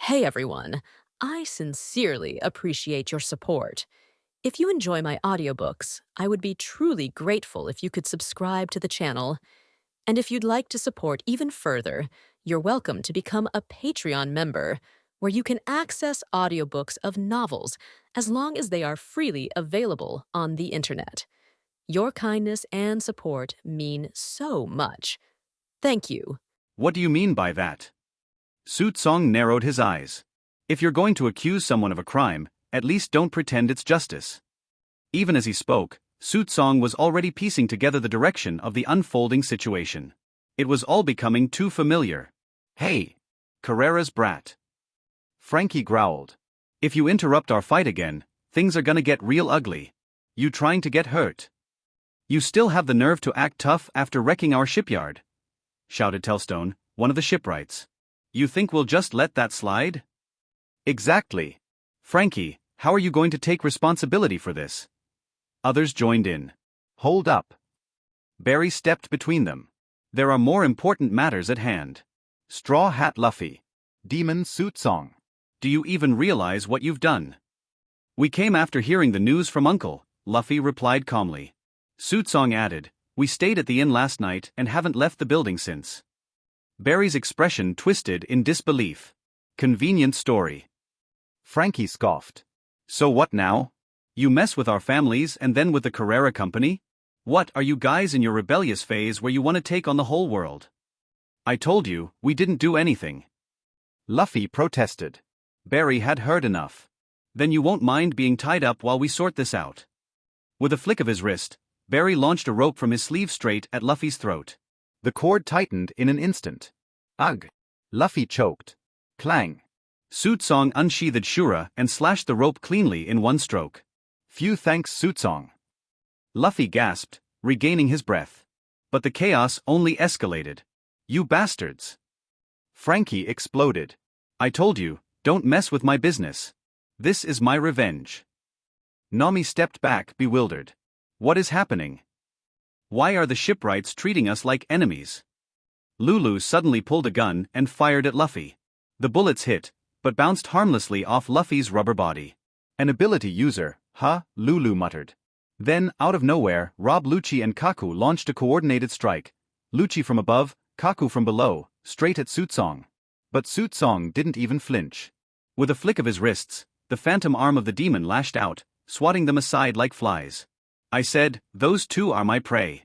Hey everyone, I sincerely appreciate your support. If you enjoy my audiobooks, I would be truly grateful if you could subscribe to the channel. And if you'd like to support even further, you're welcome to become a Patreon member, where you can access audiobooks of novels as long as they are freely available on the internet. Your kindness and support mean so much. Thank you. What do you mean by that? Sudong narrowed his eyes. If you're going to accuse someone of a crime, at least don't pretend it's justice. Even as he spoke, Sudong was already piecing together the direction of the unfolding situation. It was all becoming too familiar. Hey! Carrera's brat. Frankie growled. If you interrupt our fight again, things are gonna get real ugly. You trying to get hurt? You still have the nerve to act tough after wrecking our shipyard? Shouted Telstone, one of the shipwrights. You think we'll just let that slide? Exactly. Frankie, how are you going to take responsibility for this? Others joined in. Hold up. Barry stepped between them. There are more important matters at hand. Straw Hat Luffy. Demon Sudong. Do you even realize what you've done? We came after hearing the news from Uncle, Luffy replied calmly. Sudong added, we stayed at the inn last night and haven't left the building since. Barry's expression twisted in disbelief. Convenient story. Frankie scoffed. So what now? You mess with our families and then with the Carrera Company? What are you guys in your rebellious phase where you want to take on the whole world? I told you, we didn't do anything. Luffy protested. Barry had heard enough. Then you won't mind being tied up while we sort this out. With a flick of his wrist, Barry launched a rope from his sleeve straight at Luffy's throat. The cord tightened in an instant. Ugh! Luffy choked. Clang! Sudong unsheathed Shura and slashed the rope cleanly in one stroke. Few thanks, Sudong. Luffy gasped, regaining his breath. But the chaos only escalated. You bastards! Frankie exploded. I told you, don't mess with my business. This is my revenge. Nami stepped back, bewildered. What is happening? Why are the shipwrights treating us like enemies? Lulu suddenly pulled a gun and fired at Luffy. The bullets hit, but bounced harmlessly off Luffy's rubber body. An ability user, huh? Lulu muttered. Then, out of nowhere, Rob Luchi and Kaku launched a coordinated strike. Luchi from above, Kaku from below, straight at Sudong. But Sudong didn't even flinch. With a flick of his wrists, the phantom arm of the demon lashed out, swatting them aside like flies. I said, those two are my prey.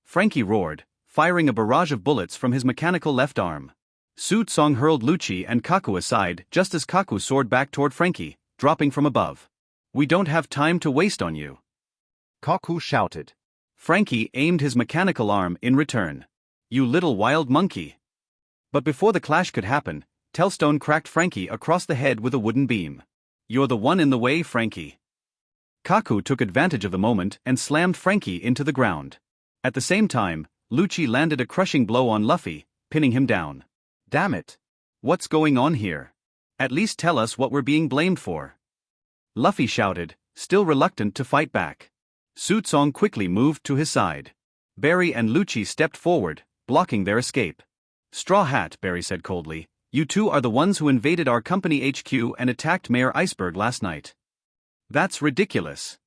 Frankie roared, firing a barrage of bullets from his mechanical left arm. Sudong hurled Luchi and Kaku aside just as Kaku soared back toward Frankie, dropping from above. We don't have time to waste on you. Kaku shouted. Frankie aimed his mechanical arm in return. You little wild monkey. But before the clash could happen, Telstone cracked Frankie across the head with a wooden beam. You're the one in the way, Frankie. Kaku took advantage of the moment and slammed Frankie into the ground. At the same time, Luchi landed a crushing blow on Luffy, pinning him down. Damn it. What's going on here? At least tell us what we're being blamed for. Luffy shouted, still reluctant to fight back. Sudong quickly moved to his side. Barry and Luchi stepped forward, blocking their escape. Straw Hat, Barry said coldly, you two are the ones who invaded our company HQ and attacked Mayor Iceberg last night. That's ridiculous.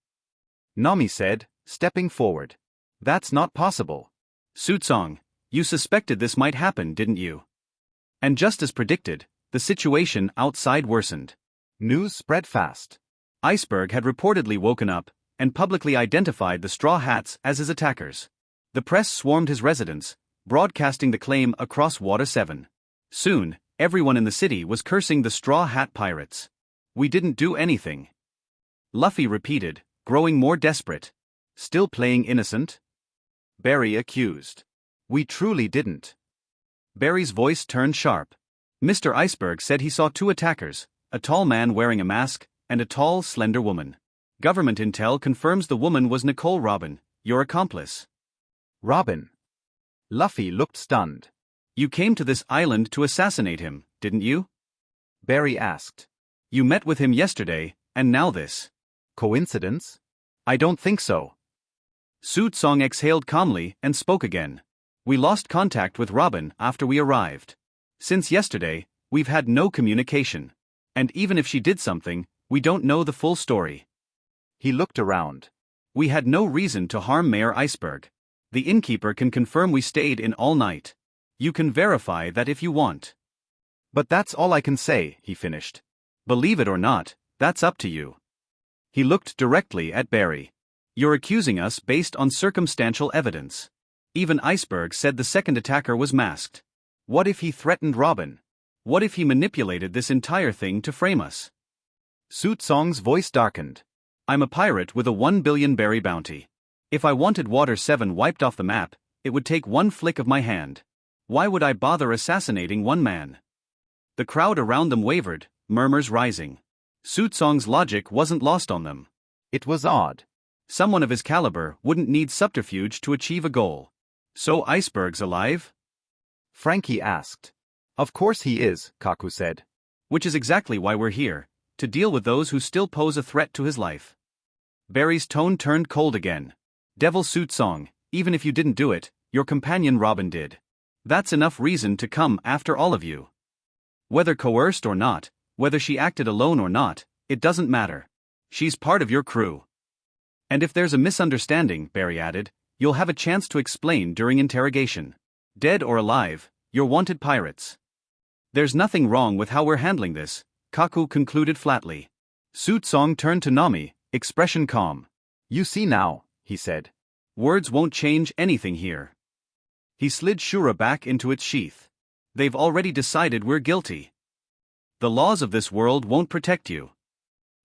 Nami said, stepping forward. That's not possible. Sudong, you suspected this might happen, didn't you? And just as predicted, the situation outside worsened. News spread fast. Iceberg had reportedly woken up and publicly identified the Straw Hats as his attackers. The press swarmed his residence, broadcasting the claim across Water 7. Soon, everyone in the city was cursing the Straw Hat pirates. We didn't do anything. Luffy repeated, growing more desperate. Still playing innocent? Barry accused. We truly didn't. Barry's voice turned sharp. Mr. Iceberg said he saw two attackers, a tall man wearing a mask, and a tall, slender woman. Government intel confirms the woman was Nicole Robin, your accomplice. Robin. Luffy looked stunned. You came to this island to assassinate him, didn't you? Barry asked. You met with him yesterday, and now this. Coincidence? I don't think so. Sudong exhaled calmly and spoke again. We lost contact with Robin after we arrived. Since yesterday, We've had no communication. And even if she did something, we don't know the full story. He looked around. We had no reason to harm Mayor Iceberg. The innkeeper can confirm we stayed in all night. You can verify that if you want. But that's all I can say, he finished. Believe it or not, that's up to you. He looked directly at Barry. You're accusing us based on circumstantial evidence. Even Iceberg said the second attacker was masked. What if he threatened Robin? What if he manipulated this entire thing to frame us? Suit Song's voice darkened. I'm a pirate with a 1 billion berry bounty. If I wanted Water 7 wiped off the map, it would take one flick of my hand. Why would I bother assassinating one man? The crowd around them wavered, murmurs rising. Suit Song's logic wasn't lost on them. It was odd. Someone of his caliber wouldn't need subterfuge to achieve a goal. So Iceberg's alive? Frankie asked. Of course he is, Kaku said. Which is exactly why we're here, to deal with those who still pose a threat to his life. Barry's tone turned cold again. Devil Suit Song, even if you didn't do it, your companion Robin did. That's enough reason to come after all of you. Whether coerced or not, whether she acted alone or not, it doesn't matter. She's part of your crew. And if there's a misunderstanding, Barry added, you'll have a chance to explain during interrogation. Dead or alive, you're wanted pirates. There's nothing wrong with how we're handling this, Kaku concluded flatly. Suit Song turned to Nami, expression calm. You see now, he said. Words won't change anything here. He slid Shura back into its sheath. They've already decided we're guilty. The laws of this world won't protect you.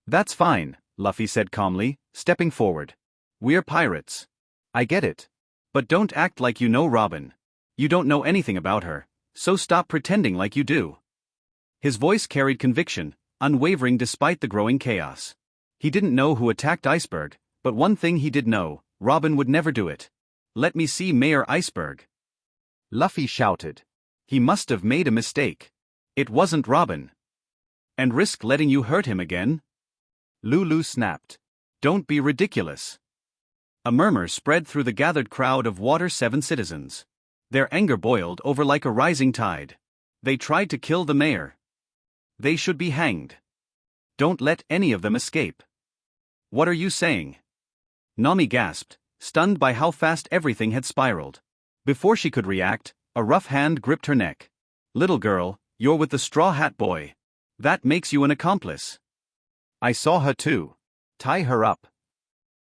That's fine, Luffy said calmly, stepping forward. We're pirates. I get it. But don't act like you know Robin. You don't know anything about her, so stop pretending like you do. His voice carried conviction, unwavering despite the growing chaos. He didn't know who attacked Iceberg, but one thing he did know, Robin would never do it. Let me see Mayor Iceberg. Luffy shouted. He must have made a mistake. It wasn't Robin. And risk letting you hurt him again? Lulu snapped. Don't be ridiculous. A murmur spread through the gathered crowd of Water 7 citizens. Their anger boiled over like a rising tide. They tried to kill the mayor. They should be hanged. Don't let any of them escape. What are you saying? Nami gasped, stunned by how fast everything had spiraled. Before she could react, a rough hand gripped her neck. Little girl, you're with the Straw Hat Boy. That makes you an accomplice. I saw her too. Tie her up.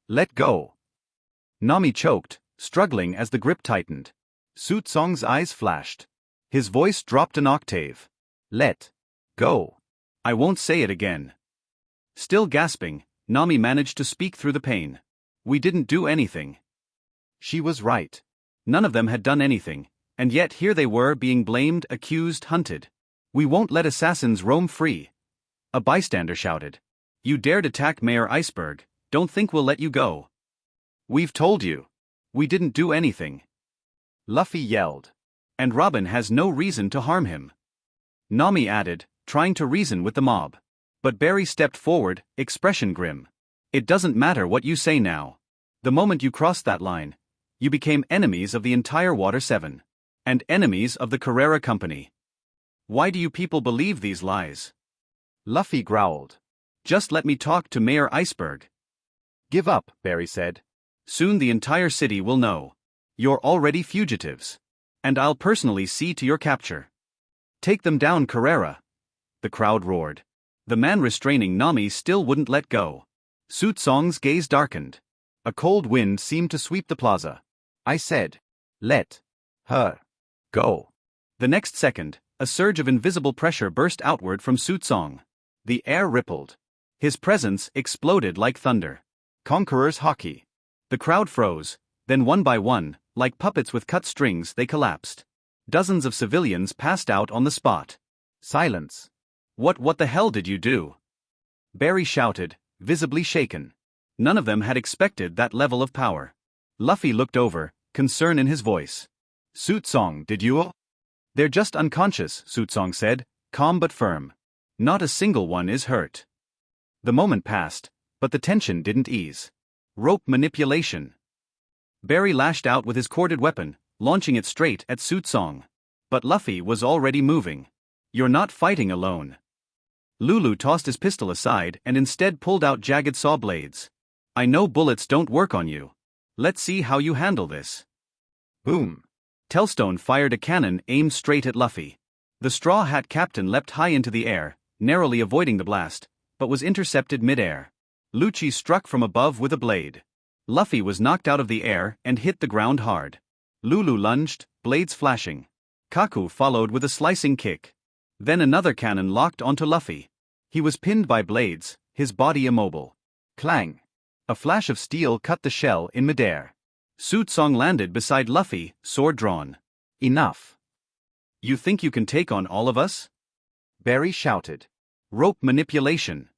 Let go. Nami choked, struggling as the grip tightened. Suit Song's eyes flashed. His voice dropped an octave. Let go. I won't say it again. Still gasping, Nami managed to speak through the pain. We didn't do anything. She was right. None of them had done anything, and yet here they were being blamed, accused, hunted. We won't let assassins roam free. A bystander shouted. You dared attack Mayor Iceberg, don't think we'll let you go. We've told you. We didn't do anything. Luffy yelled. And Robin has no reason to harm him. Nami added, trying to reason with the mob. But Barry stepped forward, expression grim. It doesn't matter what you say now. The moment you crossed that line, you became enemies of the entire Water 7. And enemies of the Carrera Company. Why do you people believe these lies? Luffy growled. Just let me talk to Mayor Iceberg. Give up, Barry said. Soon the entire city will know. You're already fugitives. And I'll personally see to your capture. Take them down, Carrera. The crowd roared. The man restraining Nami still wouldn't let go. Suit Song's gaze darkened. A cold wind seemed to sweep the plaza. I said, let her go. The next second, a surge of invisible pressure burst outward from Suit Song. The air rippled. His presence exploded like thunder. Conqueror's Haki. The crowd froze, then one by one, like puppets with cut strings, they collapsed. Dozens of civilians passed out on the spot. Silence. What the hell did you do? Barry shouted, visibly shaken. None of them had expected that level of power. Luffy looked over, concern in his voice. Suit Song, did you? They're just unconscious, Suit Song said, calm but firm. Not a single one is hurt. The moment passed, but the tension didn't ease. Rope manipulation. Barry lashed out with his corded weapon, launching it straight at Suit Song. But Luffy was already moving. You're not fighting alone. Lulu tossed his pistol aside and instead pulled out jagged saw blades. I know bullets don't work on you. Let's see how you handle this. Boom. Tellstone fired a cannon aimed straight at Luffy. The Straw Hat captain leapt high into the air, narrowly avoiding the blast, but was intercepted mid-air. Luchi struck from above with a blade. Luffy was knocked out of the air and hit the ground hard. Lulu lunged, blades flashing. Kaku followed with a slicing kick. Then another cannon locked onto Luffy. He was pinned by blades, his body immobile. Clang! A flash of steel cut the shell in midair. Sootsong landed beside Luffy, sword drawn. Enough. You think you can take on all of us? Barry shouted. Rope manipulation.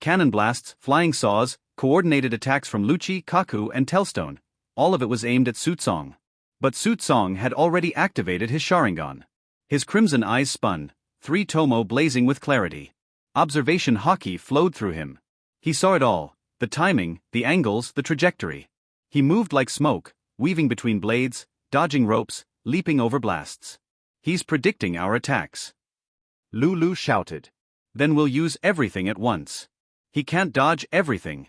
Cannon blasts, flying saws, coordinated attacks from Luchi, Kaku and Tellstone. All of it was aimed at Sootsong. But Sootsong had already activated his Sharingan. His crimson eyes spun, 3 tomo blazing with clarity. Observation Haki flowed through him. He saw it all, the timing, the angles, the trajectory. He moved like smoke, weaving between blades, dodging ropes, leaping over blasts. He's predicting our attacks. Lulu shouted. Then we'll use everything at once. He can't dodge everything.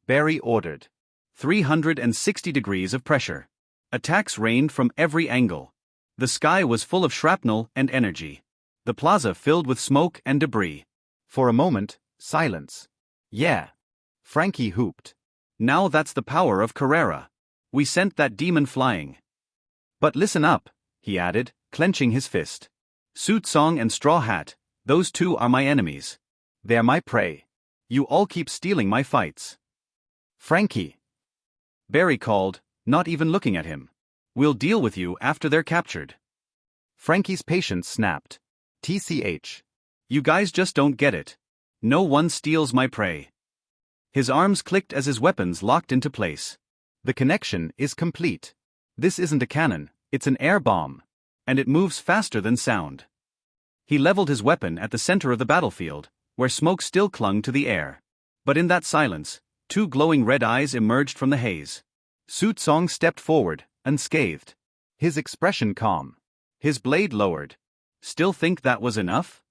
Barry ordered. 360 degrees of pressure. Attacks rained from every angle. The sky was full of shrapnel and energy. The plaza filled with smoke and debris. For a moment, silence. Yeah. Frankie whooped. Now that's the power of Carrera. We sent that demon flying. But listen up, he added, clenching his fist. Sootsong and Straw Hat, those two are my enemies. They're my prey. You all keep stealing my fights. Frankie. Barry called, not even looking at him. We'll deal with you after they're captured. Frankie's patience snapped. TCH. You guys just don't get it. No one steals my prey. His arms clicked as his weapons locked into place. The connection is complete. This isn't a cannon, it's an air bomb. And it moves faster than sound. He leveled his weapon at the center of the battlefield, where smoke still clung to the air. But in that silence, 2 glowing red eyes emerged from the haze. Sootsong stepped forward, unscathed. His expression calm. His blade lowered. Still think that was enough?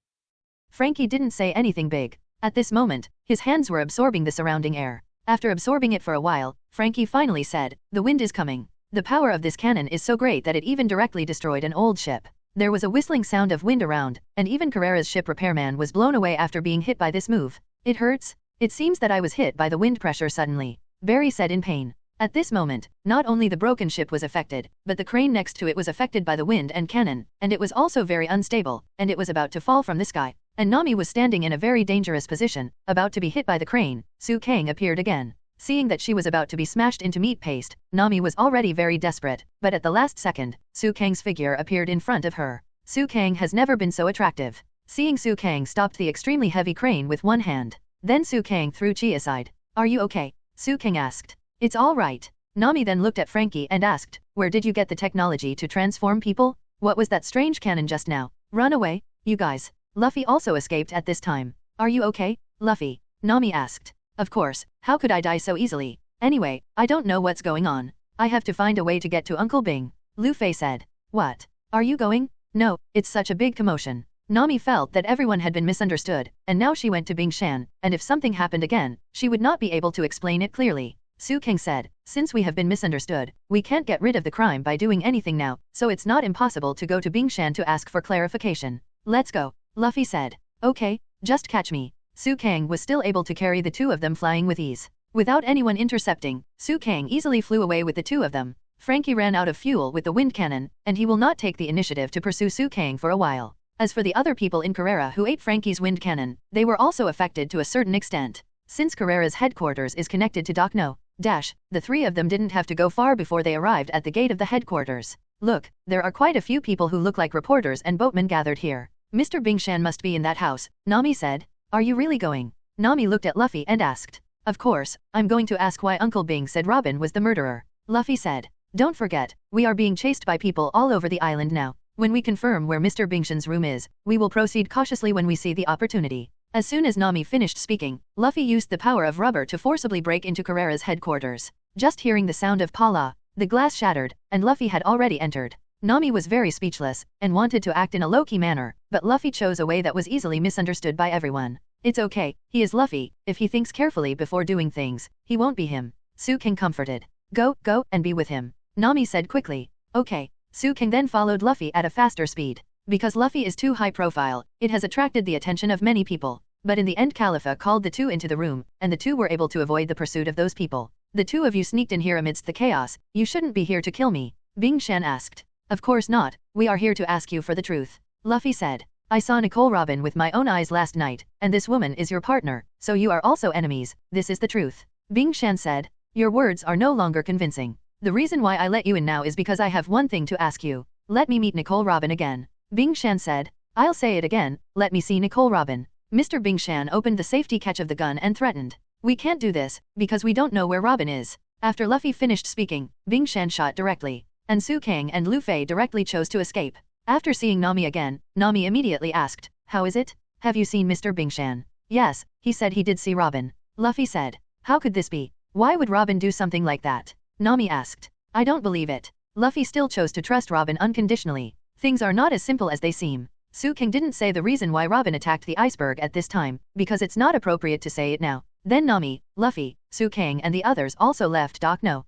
Frankie didn't say anything big. At this moment, his hands were absorbing the surrounding air. After absorbing it for a while, Frankie finally said, "The wind is coming. The power of this cannon is so great that it even directly destroyed an old ship." There was a whistling sound of wind around, and even Carrera's ship repairman was blown away after being hit by this move. "It hurts? It seems that I was hit by the wind pressure suddenly," Barry said in pain. At this moment, not only the broken ship was affected, but the crane next to it was affected by the wind and cannon, and it was also very unstable, and it was about to fall from the sky. And Nami was standing in a very dangerous position, about to be hit by the crane. Su Kang appeared again. Seeing that she was about to be smashed into meat paste, Nami was already very desperate, but at the last second, Su Kang's figure appeared in front of her. Su Kang has never been so attractive. Seeing Su Kang stopped the extremely heavy crane with one hand. Then Su Kang threw Chi aside. "Are you okay?" Su Kang asked. "It's all right." Nami then looked at Frankie and asked, "Where did you get the technology to transform people? What was that strange cannon just now? Run away, you guys." Luffy also escaped at this time. "Are you okay, Luffy?" Nami asked. "Of course, how could I die so easily? Anyway, I don't know what's going on. I have to find a way to get to Uncle Bing." Luffy said. "What? Are you going?" "No, it's such a big commotion." Nami felt that everyone had been misunderstood, and now she went to Bing Shan, and if something happened again, she would not be able to explain it clearly. Su King said, "Since we have been misunderstood, we can't get rid of the crime by doing anything now, so it's not impossible to go to Bing Shan to ask for clarification." "Let's go," Luffy said. "Okay, just catch me." Su Kang was still able to carry the 2 of them flying with ease. Without anyone intercepting, Su Kang easily flew away with the 2 of them. Frankie ran out of fuel with the wind cannon, and he will not take the initiative to pursue Su Kang for a while. As for the other people in Carrera who ate Frankie's wind cannon, they were also affected to a certain extent. Since Carrera's headquarters is connected to Dokno, the 3 of them didn't have to go far before they arrived at the gate of the headquarters. "Look, there are quite a few people who look like reporters and boatmen gathered here. Mr. Bingshan must be in that house," Nami said. "Are you really going?" Nami looked at Luffy and asked. "Of course, I'm going to ask why Uncle Bing said Robin was the murderer." Luffy said. "Don't forget, we are being chased by people all over the island now. When we confirm where Mr. Bingshan's room is, we will proceed cautiously when we see the opportunity." As soon as Nami finished speaking, Luffy used the power of rubber to forcibly break into Carrera's headquarters. Just hearing the sound of Pala, the glass shattered, and Luffy had already entered. Nami was very speechless, and wanted to act in a low-key manner, but Luffy chose a way that was easily misunderstood by everyone. It's okay, he is Luffy, if he thinks carefully before doing things, he won't be him. Su King comforted. Go, and be with him. Nami said quickly. Okay. Su King then followed Luffy at a faster speed. Because Luffy is too high profile, it has attracted the attention of many people. But in the end Khalifa called the two into the room, and the two were able to avoid the pursuit of those people. The two of you sneaked in here amidst the chaos, you shouldn't be here to kill me. Bing Shan asked. Of course not, we are here to ask you for the truth. Luffy said. I saw Nicole Robin with my own eyes last night, and this woman is your partner, so you are also enemies, this is the truth. Bing Shan said. Your words are no longer convincing. The reason why I let you in now is because I have one thing to ask you. Let me meet Nicole Robin again. Bing Shan said. I'll say it again, let me see Nicole Robin. Mr. Bing Shan opened the safety catch of the gun and threatened. We can't do this, because we don't know where Robin is. After Luffy finished speaking, Bing Shan shot directly. And Su Kang and Lu Fei directly chose to escape. After seeing Nami again, Nami immediately asked, how is it? Have you seen Mr. Bing Shan? Yes, he said he did see Robin. Luffy said. How could this be? Why would Robin do something like that? Nami asked. I don't believe it. Luffy still chose to trust Robin unconditionally. Things are not as simple as they seem. Su King didn't say the reason why Robin attacked the iceberg at this time, because it's not appropriate to say it now. Then Nami, Luffy, Su King and the others also left Dock No.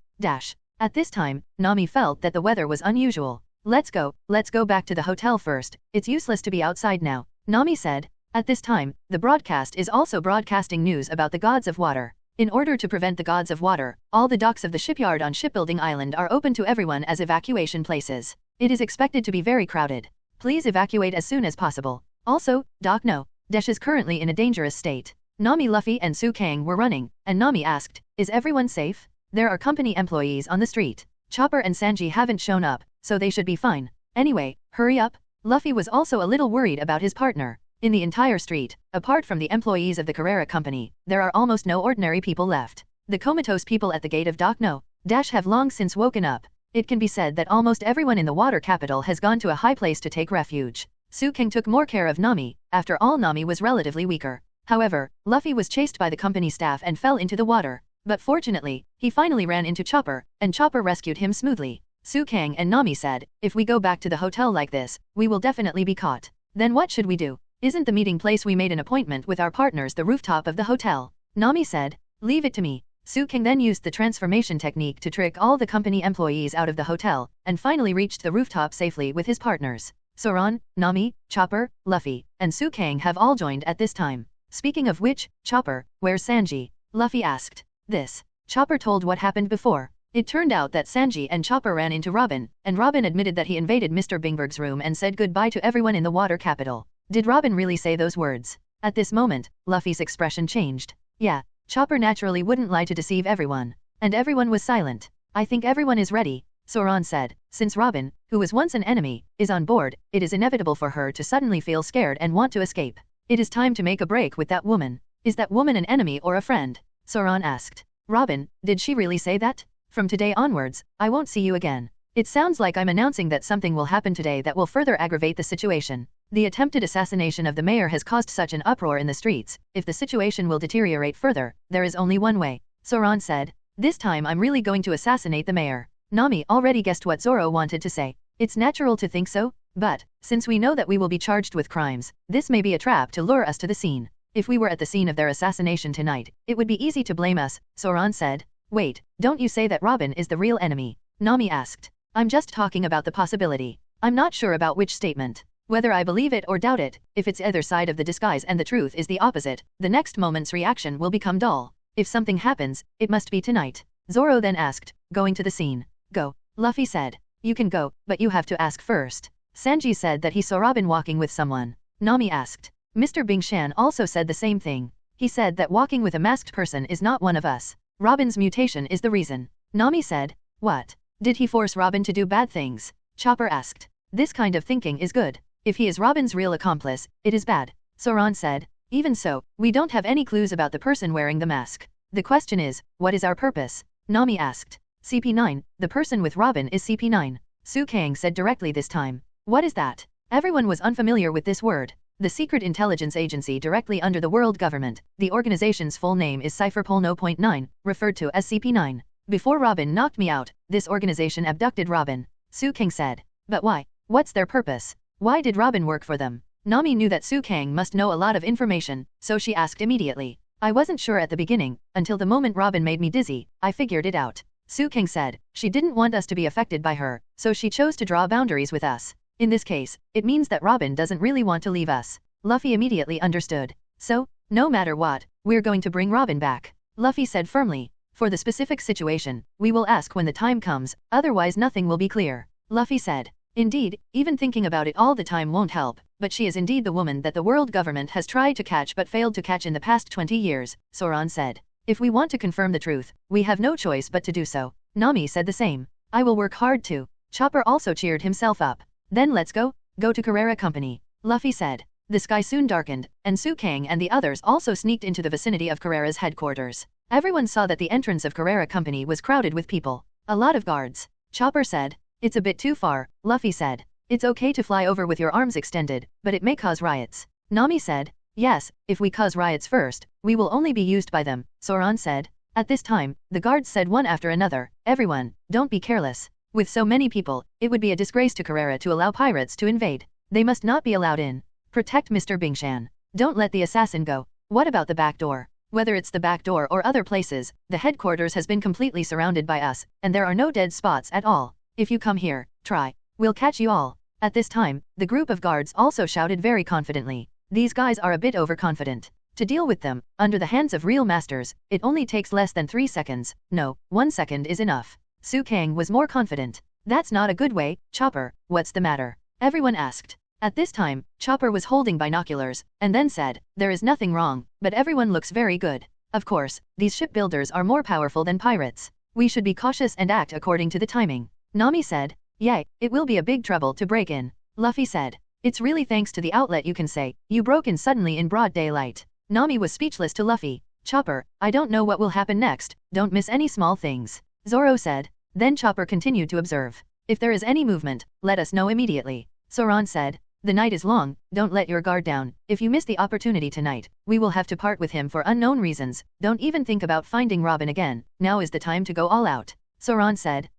At this time, Nami felt that the weather was unusual. Let's go back to the hotel first, it's useless to be outside now, Nami said. At this time, the broadcast is also broadcasting news about the gods of water. In order to prevent the gods of water, all the docks of the shipyard on Shipbuilding Island are open to everyone as evacuation places. It is expected to be very crowded. Please evacuate as soon as possible. Also, Dock No. is currently in a dangerous state. Nami, Luffy and Su Kang were running, and Nami asked, is everyone safe? There are company employees on the street. Chopper and Sanji haven't shown up, so they should be fine. Anyway, hurry up. Luffy was also a little worried about his partner. In the entire street, apart from the employees of the Carrera Company, there are almost no ordinary people left. The comatose people at the gate of Dock No. have long since woken up. It can be said that almost everyone in the water capital has gone to a high place to take refuge. Su King took more care of Nami, after all Nami was relatively weaker. However, Luffy was chased by the company staff and fell into the water. But fortunately, he finally ran into Chopper, and Chopper rescued him smoothly. Su Kang and Nami said, if we go back to the hotel like this, we will definitely be caught. Then what should we do? Isn't the meeting place we made an appointment with our partners the rooftop of the hotel? Nami said, leave it to me. Su King then used the transformation technique to trick all the company employees out of the hotel, and finally reached the rooftop safely with his partners. Zoan, Nami, Chopper, Luffy, and Su Kang have all joined at this time. Speaking of which, Chopper, where's Sanji? Luffy asked. This. Chopper told what happened before. It turned out that Sanji and Chopper ran into Robin, and Robin admitted that he invaded Mr. Bingberg's room and said goodbye to everyone in the water capital. Did Robin really say those words? At this moment, Luffy's expression changed. Yeah, Chopper naturally wouldn't lie to deceive everyone. And everyone was silent. I think everyone is ready, Zoan said. Since Robin, who was once an enemy, is on board, it is inevitable for her to suddenly feel scared and want to escape. It is time to make a break with that woman. Is that woman an enemy or a friend? Zoan asked. Robin, did she really say that? From today onwards, I won't see you again. It sounds like I'm announcing that something will happen today that will further aggravate the situation. The attempted assassination of the mayor has caused such an uproar in the streets. If the situation will deteriorate further, there is only one way. Zoan said. This time I'm really going to assassinate the mayor. Nami already guessed what Zoro wanted to say. It's natural to think so, but, since we know that we will be charged with crimes, this may be a trap to lure us to the scene. If we were at the scene of their assassination tonight, it would be easy to blame us, Zoan said. Wait, don't you say that Robin is the real enemy? Nami asked. I'm just talking about the possibility. I'm not sure about which statement. Whether I believe it or doubt it, if it's either side of the disguise and the truth is the opposite, the next moment's reaction will become dull. If something happens, it must be tonight. Zoro then asked, going to the scene. Go. Luffy said. You can go, but you have to ask first. Sanji said that he saw Robin walking with someone. Nami asked. Mr. Bing Shan also said the same thing. He said that walking with a masked person is not one of us. Robin's mutation is the reason. Nami said. What? Did he force Robin to do bad things? Chopper asked. This kind of thinking is good. If he is Robin's real accomplice, it is bad. Zoan said. Even so, we don't have any clues about the person wearing the mask. The question is, what is our purpose? Nami asked. CP9, the person with Robin is CP9. Su Kang said directly this time. What is that? Everyone was unfamiliar with this word. The secret intelligence agency directly under the world government. The organization's full name is Cypherpol 0.9, referred to as CP9. Before Robin knocked me out, this organization abducted Robin. Su King said. But why? What's their purpose? Why did Robin work for them? Nami knew that Su Kang must know a lot of information, so she asked immediately. I wasn't sure at the beginning, until the moment Robin made me dizzy, I figured it out. Su Kang said, she didn't want us to be affected by her, so she chose to draw boundaries with us. In this case, it means that Robin doesn't really want to leave us. Luffy immediately understood. So, no matter what, we're going to bring Robin back. Luffy said firmly. For the specific situation, we will ask when the time comes, otherwise nothing will be clear. Luffy said. Indeed, even thinking about it all the time won't help, but she is indeed the woman that the world government has tried to catch but failed to catch in the past 20 years, Zoan said. If we want to confirm the truth, we have no choice but to do so. Nami said the same. I will work hard too. Chopper also cheered himself up. Then let's go to Carrera Company. Luffy said. The sky soon darkened, and Su Kang and the others also sneaked into the vicinity of Carrera's headquarters. Everyone saw that the entrance of Carrera Company was crowded with people. A lot of guards. Chopper said. It's a bit too far, Luffy said. It's okay to fly over with your arms extended, but it may cause riots. Nami said. Yes, if we cause riots first, we will only be used by them, Zoan said. At this time, the guards said one after another, everyone, don't be careless. With so many people, it would be a disgrace to Carrera to allow pirates to invade. They must not be allowed in. Protect Mr. Bingshan. Don't let the assassin go. What about the back door? Whether it's the back door or other places, the headquarters has been completely surrounded by us, and there are no dead spots at all. If you come here, try. We'll catch you all. At this time, the group of guards also shouted very confidently. These guys are a bit overconfident. To deal with them, under the hands of real masters, it only takes less than 3 seconds. No, 1 second is enough. Su Kang was more confident. That's not a good way, Chopper, what's the matter? Everyone asked. At this time, Chopper was holding binoculars, and then said, there is nothing wrong, but everyone looks very good. Of course, these shipbuilders are more powerful than pirates. We should be cautious and act according to the timing. Nami said. Yay, it will be a big trouble to break in. Luffy said. It's really thanks to the outlet you can say, you broke in suddenly in broad daylight. Nami was speechless to Luffy. Chopper, I don't know what will happen next, don't miss any small things. Zoro said. Then Chopper continued to observe. If there is any movement, let us know immediately. Zoan said. The night is long, don't let your guard down. If you miss the opportunity tonight, we will have to part with him for unknown reasons. Don't even think about finding Robin again. Now is the time to go all out. Zoan said.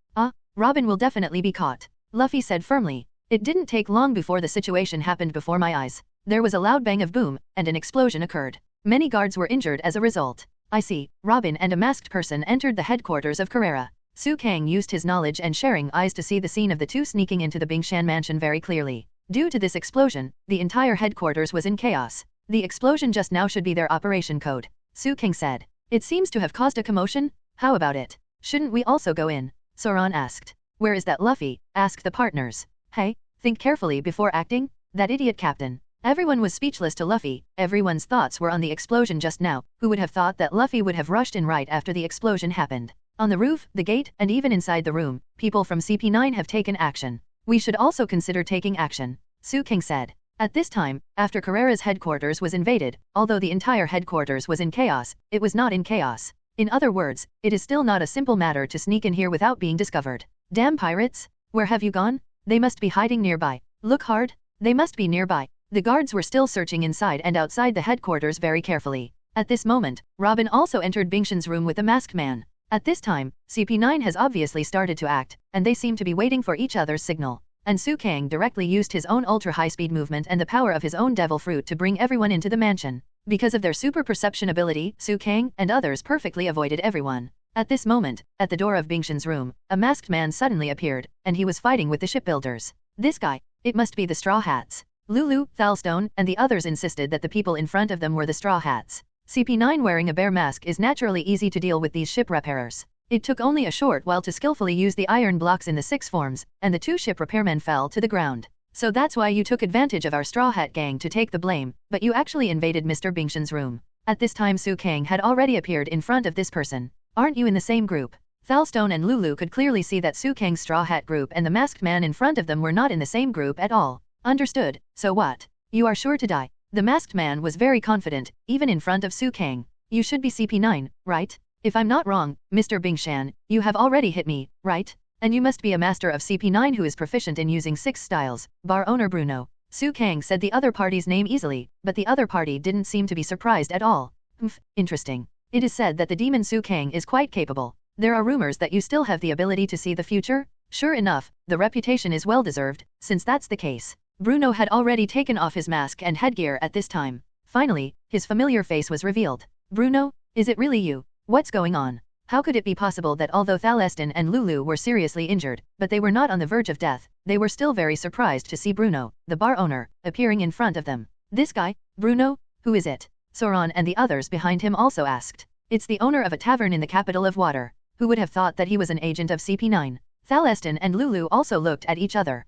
Robin will definitely be caught. Luffy said firmly. It didn't take long before the situation happened before my eyes. There was a loud bang of boom, and an explosion occurred. Many guards were injured as a result. I see. Robin and a masked person entered the headquarters of Carrera. Su Kang used his knowledge and sharing eyes to see the scene of the two sneaking into the Bingshan mansion very clearly. Due to this explosion, the entire headquarters was in chaos. The explosion just now should be their operation code. Su Kang said. It seems to have caused a commotion? How about it? Shouldn't we also go in? Zoan asked. Where is that Luffy? Asked the partners. Hey, think carefully before acting? That idiot captain. Everyone was speechless to Luffy. Everyone's thoughts were on the explosion just now. Who would have thought that Luffy would have rushed in right after the explosion happened? On the roof, the gate, and even inside the room, people from CP9 have taken action. We should also consider taking action. Su Kang said. At this time, after Carrera's headquarters was invaded, although the entire headquarters was in chaos, it was not in chaos. In other words, it is still not a simple matter to sneak in here without being discovered. Damn pirates! Where have you gone? They must be hiding nearby. Look hard. They must be nearby. The guards were still searching inside and outside the headquarters very carefully. At this moment, Robin also entered Bingshan's room with a masked man. At this time, CP9 has obviously started to act, and they seem to be waiting for each other's signal. And Su Kang directly used his own ultra-high-speed movement and the power of his own devil fruit to bring everyone into the mansion. Because of their super perception ability, Su Kang and others perfectly avoided everyone. At this moment, at the door of Bingshan's room, a masked man suddenly appeared, and he was fighting with the shipbuilders. This guy, it must be the Straw Hats. Lulu, Thalstone, and the others insisted that the people in front of them were the Straw Hats. CP9 wearing a bear mask is naturally easy to deal with these ship repairers. It took only a short while to skillfully use the iron blocks in the 6 forms, and the 2 ship repairmen fell to the ground. So that's why you took advantage of our Straw Hat gang to take the blame, but you actually invaded Mr. Bingshan's room. At this time Su Kang had already appeared in front of this person. Aren't you in the same group? Thalstone and Lulu could clearly see that Su Kang's Straw Hat group and the masked man in front of them were not in the same group at all. Understood, so what? You are sure to die. The masked man was very confident, even in front of Su Kang. You should be CP9, right? If I'm not wrong, Mr. Bingshan, you have already hit me, right? And you must be a master of CP9 who is proficient in using 6 styles, bar owner Bruno. Su Kang said the other party's name easily, but the other party didn't seem to be surprised at all. Interesting. It is said that the demon Su Kang is quite capable. There are rumors that you still have the ability to see the future? Sure enough, the reputation is well-deserved, since that's the case. Bruno had already taken off his mask and headgear at this time. Finally, his familiar face was revealed. Bruno, is it really you? What's going on? How could it be possible that although Thalestin and Lulu were seriously injured, but they were not on the verge of death, they were still very surprised to see Bruno, the bar owner, appearing in front of them. This guy? Bruno? Who is it? Zoan and the others behind him also asked. It's the owner of a tavern in the capital of water. Who would have thought that he was an agent of CP9? Thalestin and Lulu also looked at each other.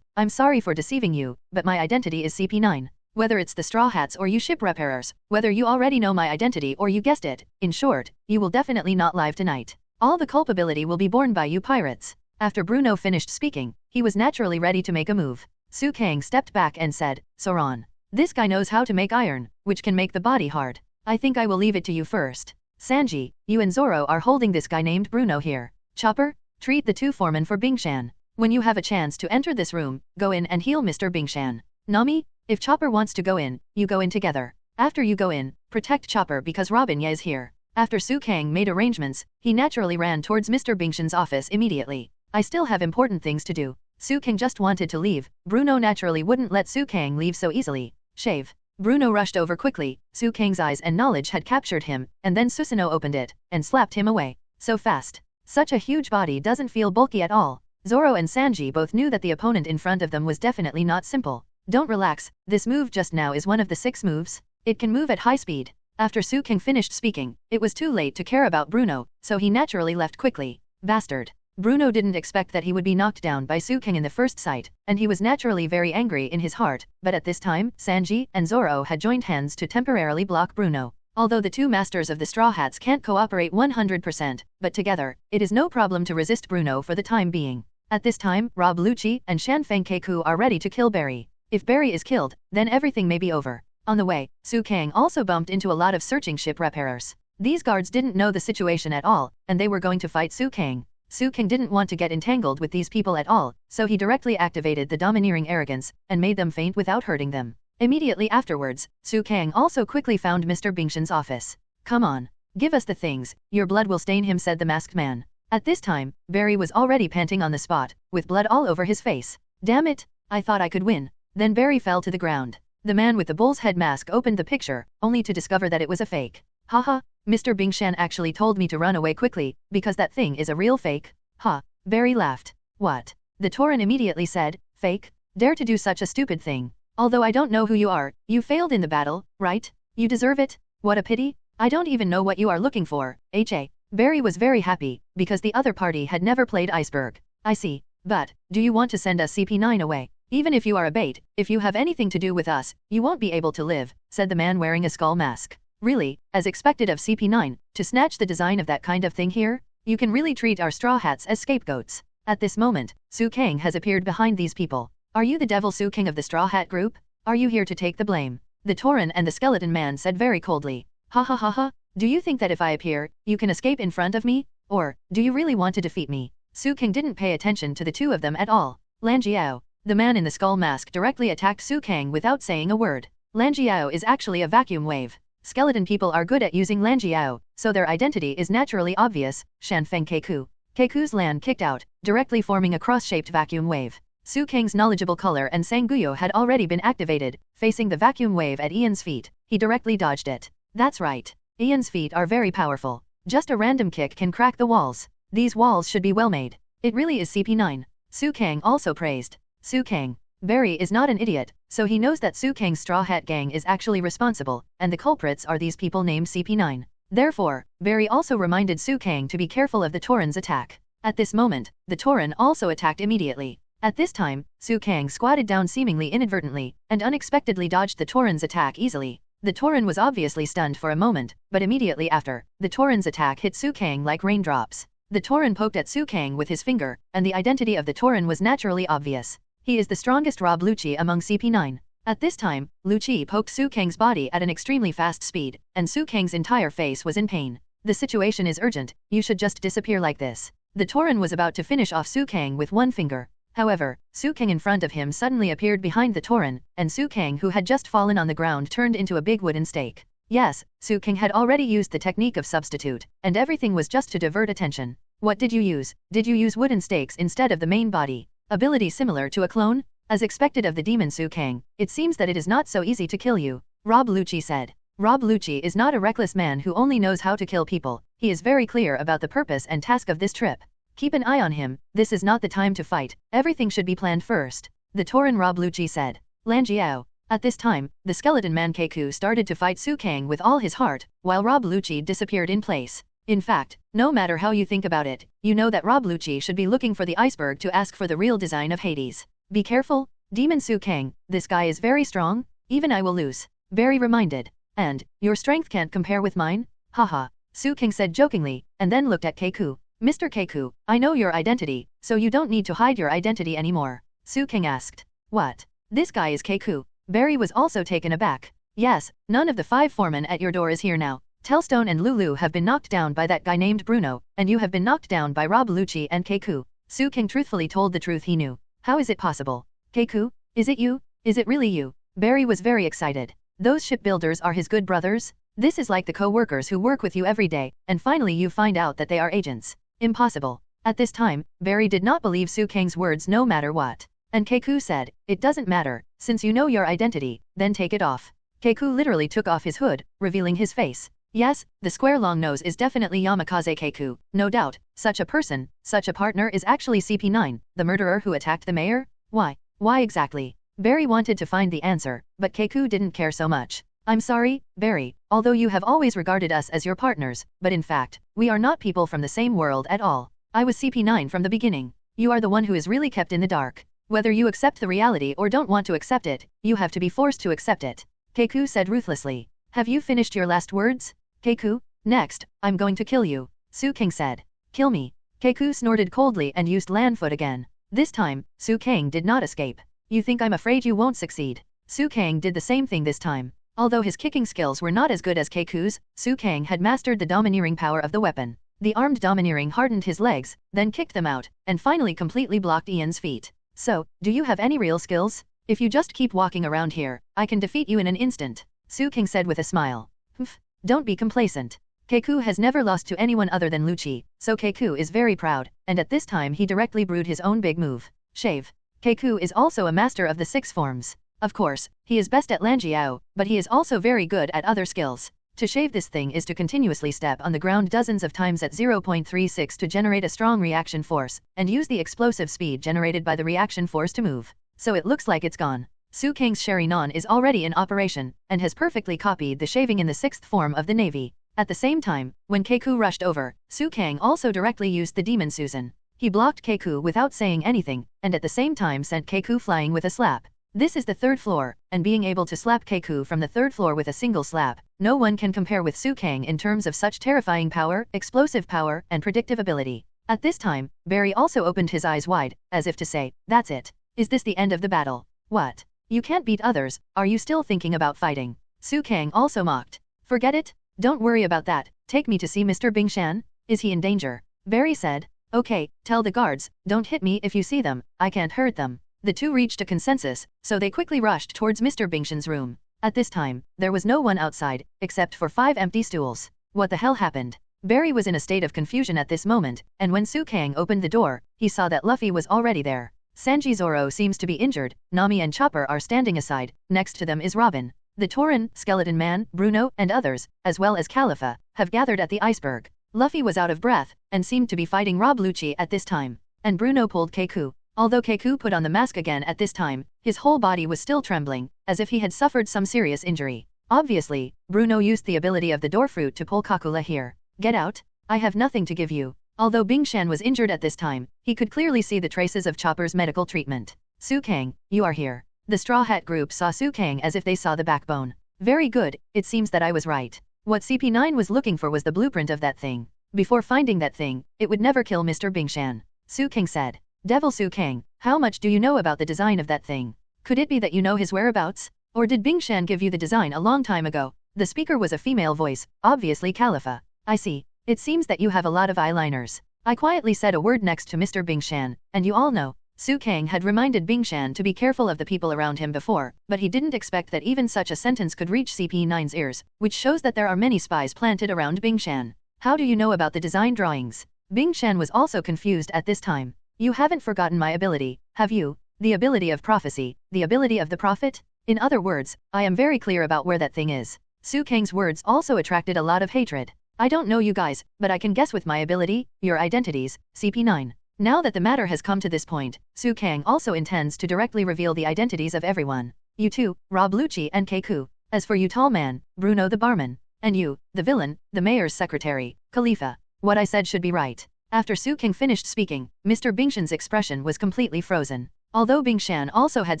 I'm sorry for deceiving you, but my identity is CP9. Whether it's the Straw Hats or you ship repairers, whether you already know my identity or you guessed it, in short, you will definitely not live tonight. All the culpability will be borne by you pirates. After Bruno finished speaking, he was naturally ready to make a move. Su Kang stepped back and said, Zoan, this guy knows how to make iron, which can make the body hard. I think I will leave it to you first. Sanji, you and Zoro are holding this guy named Bruno here. Chopper, treat the two foremen for Bingshan. When you have a chance to enter this room, go in and heal Mr. Bingshan. Nami, if Chopper wants to go in, you go in together. After you go in, protect Chopper because Robin Ye is here. After Su Kang made arrangements, he naturally ran towards Mr. Bingshan's office immediately. I still have important things to do. Su Kang just wanted to leave. Bruno naturally wouldn't let Su Kang leave so easily. Shave. Bruno rushed over quickly. Su Kang's eyes and knowledge had captured him, and then Susanoo opened it, and slapped him away. So fast. Such a huge body doesn't feel bulky at all. Zoro and Sanji both knew that the opponent in front of them was definitely not simple. Don't relax, this move just now is one of the 6 moves. It can move at high speed. After Su Kang finished speaking, it was too late to care about Bruno, so he naturally left quickly. Bastard. Bruno didn't expect that he would be knocked down by Su Kang in the first sight, and he was naturally very angry in his heart, but at this time, Sanji and Zoro had joined hands to temporarily block Bruno. Although the two masters of the Straw Hats can't cooperate 100%, but together, it is no problem to resist Bruno for the time being. At this time, Rob Luchi and Sengoku are ready to kill Barry. If Barry is killed, then everything may be over. On the way, Su Kang also bumped into a lot of searching ship repairers. These guards didn't know the situation at all, and they were going to fight Su Kang. Su Kang didn't want to get entangled with these people at all, so he directly activated the domineering arrogance, and made them faint without hurting them. Immediately afterwards, Su Kang also quickly found Mr. Bingshan's office. Come on. Give us the things, your blood will stain him, said the masked man. At this time, Barry was already panting on the spot, with blood all over his face. Damn it, I thought I could win. Then Barry fell to the ground. The man with the bull's head mask opened the picture, only to discover that it was a fake. Haha, Mr. Bingshan actually told me to run away quickly, because that thing is a real fake. Ha, Barry laughed. What? The Tauren immediately said, fake? Dare to do such a stupid thing. Although I don't know who you are, you failed in the battle, right? You deserve it? What a pity. I don't even know what you are looking for, HA. Barry was very happy, because the other party had never played Iceberg. I see. But, do you want to send us CP9 away? Even if you are a bait, if you have anything to do with us, you won't be able to live, said the man wearing a skull mask. Really, as expected of CP9, to snatch the design of that kind of thing here? You can really treat our Straw Hats as scapegoats. At this moment, Su Kang has appeared behind these people. Are you the Devil Su Kang of the Straw Hat group? Are you here to take the blame? The Tauren and the skeleton man said very coldly. Ha ha ha ha, do you think that if I appear, you can escape in front of me? Or, do you really want to defeat me? Su Kang didn't pay attention to the two of them at all. Lan Jiao. The man in the skull mask directly attacked Su Kang without saying a word. Lan Jiao is actually a vacuum wave. Skeleton people are good at using Lan Jiao, so their identity is naturally obvious. Sengoku. Keku's Lan kicked out, directly forming a cross-shaped vacuum wave. Su Kang's knowledgeable color and Sanguyo had already been activated, facing the vacuum wave at Ian's feet. He directly dodged it. That's right. Ian's feet are very powerful. Just a random kick can crack the walls. These walls should be well made. It really is CP9. Su Kang also praised. Su Kang. Barry is not an idiot, so he knows that Su Kang's Straw Hat gang is actually responsible, and the culprits are these people named CP9. Therefore, Barry also reminded Su Kang to be careful of the Tauren's attack. At this moment, the Tauren also attacked immediately. At this time, Su Kang squatted down seemingly inadvertently, and unexpectedly dodged the Tauren's attack easily. The Tauren was obviously stunned for a moment, but immediately after, the Tauren's attack hit Su Kang like raindrops. The Tauren poked at Su Kang with his finger, and the identity of the Tauren was naturally obvious. He is the strongest Rob Luchi among CP9. At this time, Luchi poked Su Kang's body at an extremely fast speed, and Su Kang's entire face was in pain. The situation is urgent, you should just disappear like this. The Tauren was about to finish off Su Kang with one finger. However, Su Kang in front of him suddenly appeared behind the Tauren, and Su Kang who had just fallen on the ground turned into a big wooden stake. Yes, Su Kang had already used the technique of substitute, and everything was just to divert attention. What did you use? Did you use wooden stakes instead of the main body? Ability similar to a clone? As expected of the demon Su Kang, it seems that it is not so easy to kill you, Rob Luchi said. Rob Luchi is not a reckless man who only knows how to kill people, he is very clear about the purpose and task of this trip. Keep an eye on him, this is not the time to fight, everything should be planned first, the Tauren Rob Luchi said. Lanjiao. At this time, the skeleton man Keiku started to fight Su Kang with all his heart, while Rob Luchi disappeared in place. In fact, no matter how you think about it, you know that Rob Luchi should be looking for the iceberg to ask for the real design of Hades. Be careful, Demon Su Kang, this guy is very strong, even I will lose. Very reminded. And, your strength can't compare with mine? Haha, Su Kang said jokingly, and then looked at Keiku. Mr. Keiku, I know your identity, so you don't need to hide your identity anymore. Su Kang asked. What? This guy is Keiku. Barry was also taken aback. Yes, none of the 5 foremen at your door is here now. Tellstone and Lulu have been knocked down by that guy named Bruno, and you have been knocked down by Rob Luchi and Keiku. Su Kang truthfully told the truth he knew. How is it possible? Keiku, is it you? Is it really you? Barry was very excited. Those shipbuilders are his good brothers? This is like the co-workers who work with you every day, and finally you find out that they are agents. Impossible. At this time, Barry did not believe Su Kang's words no matter what. And Keiku said, it doesn't matter, since you know your identity, then take it off. Keiku literally took off his hood, revealing his face. Yes, the square long nose is definitely Yamakaze Keiku, no doubt, such a person, such a partner is actually CP9, the murderer who attacked the mayor? Why? Why exactly? Barry wanted to find the answer, but Keiku didn't care so much. I'm sorry, Barry, although you have always regarded us as your partners, but in fact, we are not people from the same world at all. I was CP9 from the beginning. You are the one who is really kept in the dark. Whether you accept the reality or don't want to accept it, you have to be forced to accept it. Keiku said ruthlessly. Have you finished your last words? Keiku, next, I'm going to kill you, Su Kang said. Kill me. Keiku snorted coldly and used land foot again. This time, Su Kang did not escape. You think I'm afraid you won't succeed. Su Kang did the same thing this time. Although his kicking skills were not as good as Keiku's, Su Kang had mastered the domineering power of the weapon. The armed domineering hardened his legs, then kicked them out, and finally completely blocked Ian's feet. So, do you have any real skills? If you just keep walking around here, I can defeat you in an instant, Su Kang said with a smile. Humph, don't be complacent. Keiku has never lost to anyone other than Luchi, so Keiku is very proud, and at this time he directly brewed his own big move. Shave. Keiku is also a master of the 6 forms. Of course, he is best at Lanjiao, but he is also very good at other skills. To shave this thing is to continuously step on the ground dozens of times at 0.36 to generate a strong reaction force, and use the explosive speed generated by the reaction force to move. So it looks like it's gone. Su Kang's Sharinon is already in operation, and has perfectly copied the shaving in the 6th form of the Navy. At the same time, when Keiku rushed over, Su Kang also directly used the Demon Susan. He blocked Keiku without saying anything, and at the same time sent Keiku flying with a slap. This is the 3rd floor, and being able to slap Keiku from the 3rd floor with a single slap, no one can compare with Su Kang in terms of such terrifying power, explosive power, and predictive ability. At this time, Barry also opened his eyes wide, as if to say, that's it. Is this the end of the battle? What? You can't beat others, are you still thinking about fighting? Su Kang also mocked. Forget it? Don't worry about that, take me to see Mr. Bingshan. Is he in danger? Barry said. Okay, tell the guards, don't hit me if you see them, I can't hurt them. The two reached a consensus, so they quickly rushed towards Mr. Bingshan's room. At this time, there was no one outside, except for 5 empty stools. What the hell happened? Barry was in a state of confusion at this moment, and when Su Kang opened the door, he saw that Luffy was already there. Sanji Zoro seems to be injured, Nami and Chopper are standing aside, next to them is Robin. The Tauren, Skeleton Man, Bruno, and others, as well as Khalifa, have gathered at the iceberg. Luffy was out of breath, and seemed to be fighting Rob Luchi at this time. And Bruno pulled Keiku. Although Keiku put on the mask again at this time, his whole body was still trembling, as if he had suffered some serious injury. Obviously, Bruno used the ability of the door fruit to pull Kakula here. Get out? I have nothing to give you. Although Bingshan was injured at this time, he could clearly see the traces of Chopper's medical treatment. Su Kang, you are here. The Straw Hat group saw Su Kang as if they saw the backbone. Very good, it seems that I was right. What CP9 was looking for was the blueprint of that thing. Before finding that thing, it would never kill Mr. Bingshan. Su Kang said. Devil Su Kang, how much do you know about the design of that thing? Could it be that you know his whereabouts? Or did Bingshan give you the design a long time ago? The speaker was a female voice, obviously Khalifa. I see. It seems that you have a lot of eyeliners. I quietly said a word next to Mr. Bingshan, and you all know. Su Kang had reminded Bingshan to be careful of the people around him before, but he didn't expect that even such a sentence could reach CP9's ears, which shows that there are many spies planted around Bingshan. How do you know about the design drawings? Bing Shan was also confused at this time. You haven't forgotten my ability, have you? The ability of prophecy, the ability of the prophet? In other words, I am very clear about where that thing is. Su Kang's words also attracted a lot of hatred. I don't know you guys, but I can guess with my ability, your identities, CP9. Now that the matter has come to this point, Su Kang also intends to directly reveal the identities of everyone. You two, Rob Luchi and Keiku. As for you tall man, Bruno the barman. And you, the villain, the mayor's secretary, Khalifa. What I said should be right. After Su Kang finished speaking, Mr. Bingshan's expression was completely frozen. Although Bing Shan also had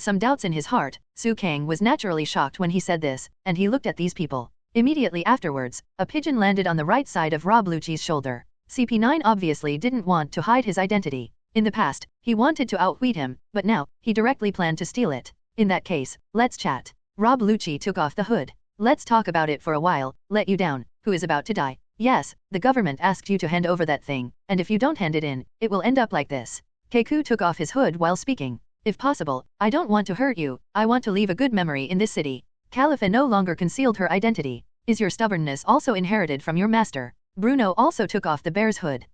some doubts in his heart, Su Kang was naturally shocked when he said this, and he looked at these people. Immediately afterwards, a pigeon landed on the right side of Rob Luchi's shoulder. CP9 obviously didn't want to hide his identity. In the past, he wanted to outwit him, but now, he directly planned to steal it. In that case, let's chat. Rob Luchi took off the hood. Let's talk about it for a while. Let you down, who is about to die. Yes, the government asked you to hand over that thing, and if you don't hand it in, it will end up like this. Keiku took off his hood while speaking. If possible, I don't want to hurt you, I want to leave a good memory in this city. Khalifa no longer concealed her identity. Is your stubbornness also inherited from your master? Bruno also took off the bear's hood.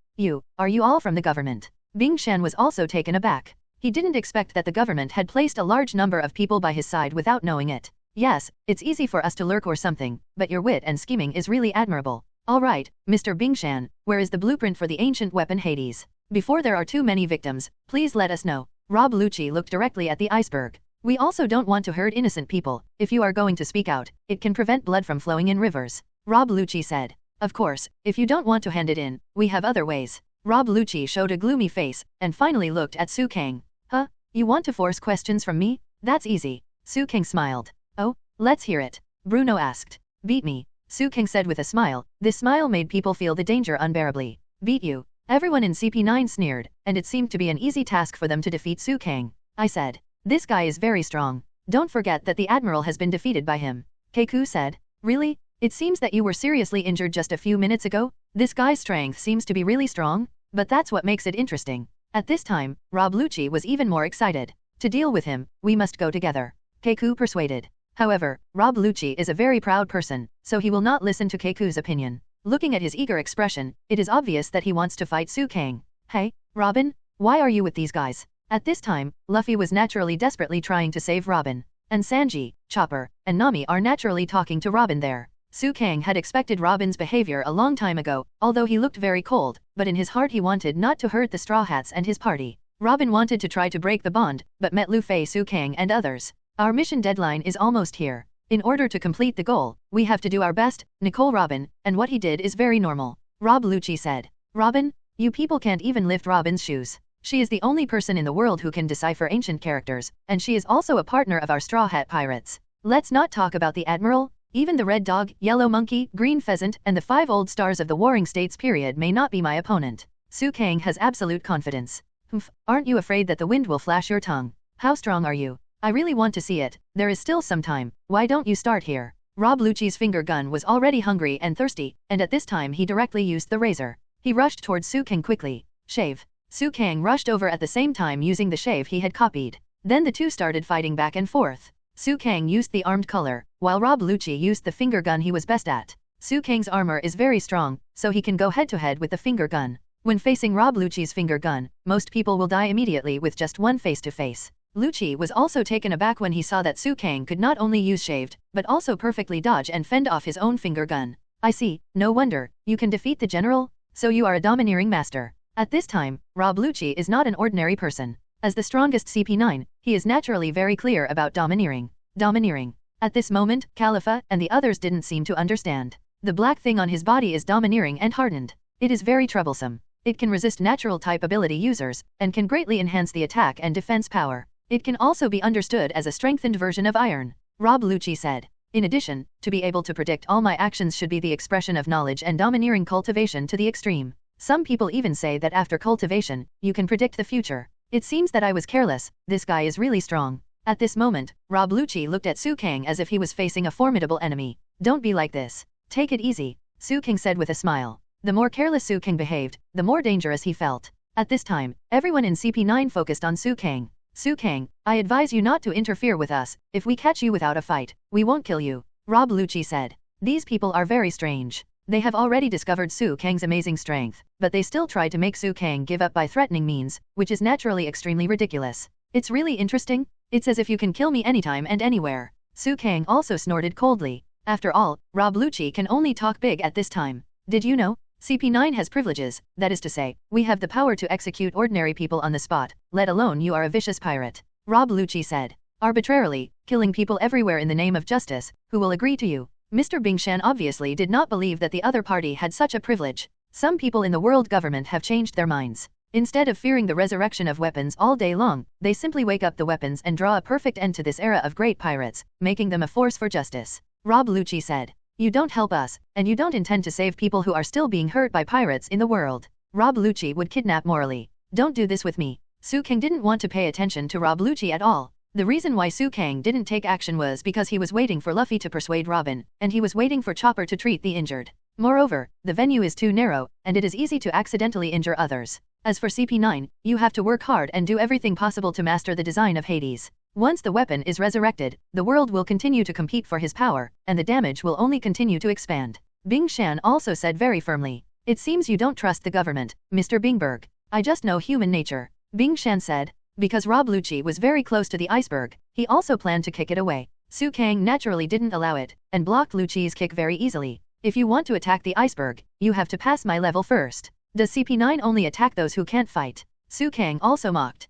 Are you all from the government? Bing Shan was also taken aback. He didn't expect that the government had placed a large number of people by his side without knowing it. Yes, it's easy for us to lurk or something, but your wit and scheming is really admirable. Alright, Mr. Bing Shan, where is the blueprint for the ancient weapon Hades? Before there are too many victims, please let us know. Rob Luchi looked directly at the iceberg. We also don't want to hurt innocent people. If you are going to speak out, it can prevent blood from flowing in rivers. Rob Luchi said. Of course, if you don't want to hand it in, we have other ways. Rob Luchi showed a gloomy face, and finally looked at Su Kang. Huh? You want to force questions from me? That's easy. Su Kang smiled. Oh, let's hear it. Bruno asked. Beat me. Su Kang said with a smile. This smile made people feel the danger unbearably. Beat you. Everyone in CP9 sneered, and it seemed to be an easy task for them to defeat Su Kang. I said. This guy is very strong. Don't forget that the Admiral has been defeated by him. Keiku said. Really? It seems that you were seriously injured just a few minutes ago? This guy's strength seems to be really strong, but that's what makes it interesting. At this time, Rob Luchi was even more excited. To deal with him, we must go together. Keiku persuaded. However, Rob Luchi is a very proud person, so he will not listen to Keiku's opinion. Looking at his eager expression, it is obvious that he wants to fight Su Kang. Hey, Robin, why are you with these guys? At this time, Luffy was naturally desperately trying to save Robin. And Sanji, Chopper, and Nami are naturally talking to Robin there. Su Kang had expected Robin's behavior a long time ago, although he looked very cold, but in his heart he wanted not to hurt the Straw Hats and his party. Robin wanted to try to break the bond, but met Luffy, Su Kang and others. Our mission deadline is almost here. In order to complete the goal, we have to do our best, Nicole Robin, and what he did is very normal. Rob Luchi said. Robin? You people can't even lift Robin's shoes. She is the only person in the world who can decipher ancient characters, and she is also a partner of our Straw Hat Pirates. Let's not talk about the Admiral. Even the Red Dog, Yellow Monkey, Green Pheasant, and the 5 old stars of the Warring States period may not be my opponent. Su Kang has absolute confidence. Humph, aren't you afraid that the wind will flash your tongue? How strong are you? I really want to see it. There is still some time. Why don't you start here? Rob Luchi's finger gun was already hungry and thirsty, and at this time he directly used the razor. He rushed towards Su Kang quickly. Shave. Su Kang rushed over at the same time using the shave he had copied. Then the two started fighting back and forth. Su Kang used the armed color, while Rob Luchi used the finger gun he was best at. Su Kang's armor is very strong, so he can go head-to-head with the finger gun. When facing Rob Luchi's finger gun, most people will die immediately with just one face-to-face. Luchi was also taken aback when he saw that Su Kang could not only use shaved, but also perfectly dodge and fend off his own finger gun. I see, no wonder, you can defeat the general? So you are a domineering master. At this time, Rob Luchi is not an ordinary person. As the strongest CP9, he is naturally very clear about domineering. Domineering. At this moment, Khalifa and the others didn't seem to understand. The black thing on his body is domineering and hardened. It is very troublesome. It can resist natural type ability users, and can greatly enhance the attack and defense power. It can also be understood as a strengthened version of iron. Rob Luchi said. In addition, to be able to predict all my actions should be the expression of knowledge and domineering cultivation to the extreme. Some people even say that after cultivation, you can predict the future. It seems that I was careless. This guy is really strong. At this moment, Rob Luchi looked at Su Kang as if he was facing a formidable enemy. Don't be like this. Take it easy, Su Kang said with a smile. The more careless Su Kang behaved, the more dangerous he felt. At this time, everyone in CP9 focused on Su Kang. Su Kang, I advise you not to interfere with us. If we catch you without a fight, we won't kill you, Rob Luchi said. These people are very strange. They have already discovered Su Kang's amazing strength, but they still try to make Su Kang give up by threatening means, which is naturally extremely ridiculous. It's really interesting. It's as if you can kill me anytime and anywhere. Su Kang also snorted coldly. After all, Rob Luchi can only talk big at this time. Did you know? CP9 has privileges, that is to say, we have the power to execute ordinary people on the spot, let alone you are a vicious pirate. Rob Luchi said. Arbitrarily, killing people everywhere in the name of justice, who will agree to you? Mr. Bingshan obviously did not believe that the other party had such a privilege. Some people in the world government have changed their minds. Instead of fearing the resurrection of weapons all day long, they simply wake up the weapons and draw a perfect end to this era of great pirates, making them a force for justice. Rob Luchi said. You don't help us, and you don't intend to save people who are still being hurt by pirates in the world. Rob Luchi would kidnap morally. Don't do this with me. Su Kang didn't want to pay attention to Rob Luchi at all. The reason why Su Kang didn't take action was because he was waiting for Luffy to persuade Robin, and he was waiting for Chopper to treat the injured. Moreover, the venue is too narrow, and it is easy to accidentally injure others. As for CP9, you have to work hard and do everything possible to master the design of Hades. Once the weapon is resurrected, the world will continue to compete for his power, and the damage will only continue to expand. Bing Shan also said very firmly. It seems you don't trust the government, Mr. Bingberg. I just know human nature. Bing Shan said. Because Rob Luchi was very close to the iceberg, he also planned to kick it away. Su Kang naturally didn't allow it, and blocked Luchi's kick very easily. If you want to attack the iceberg, you have to pass my level first. Does CP9 only attack those who can't fight? Su Kang also mocked.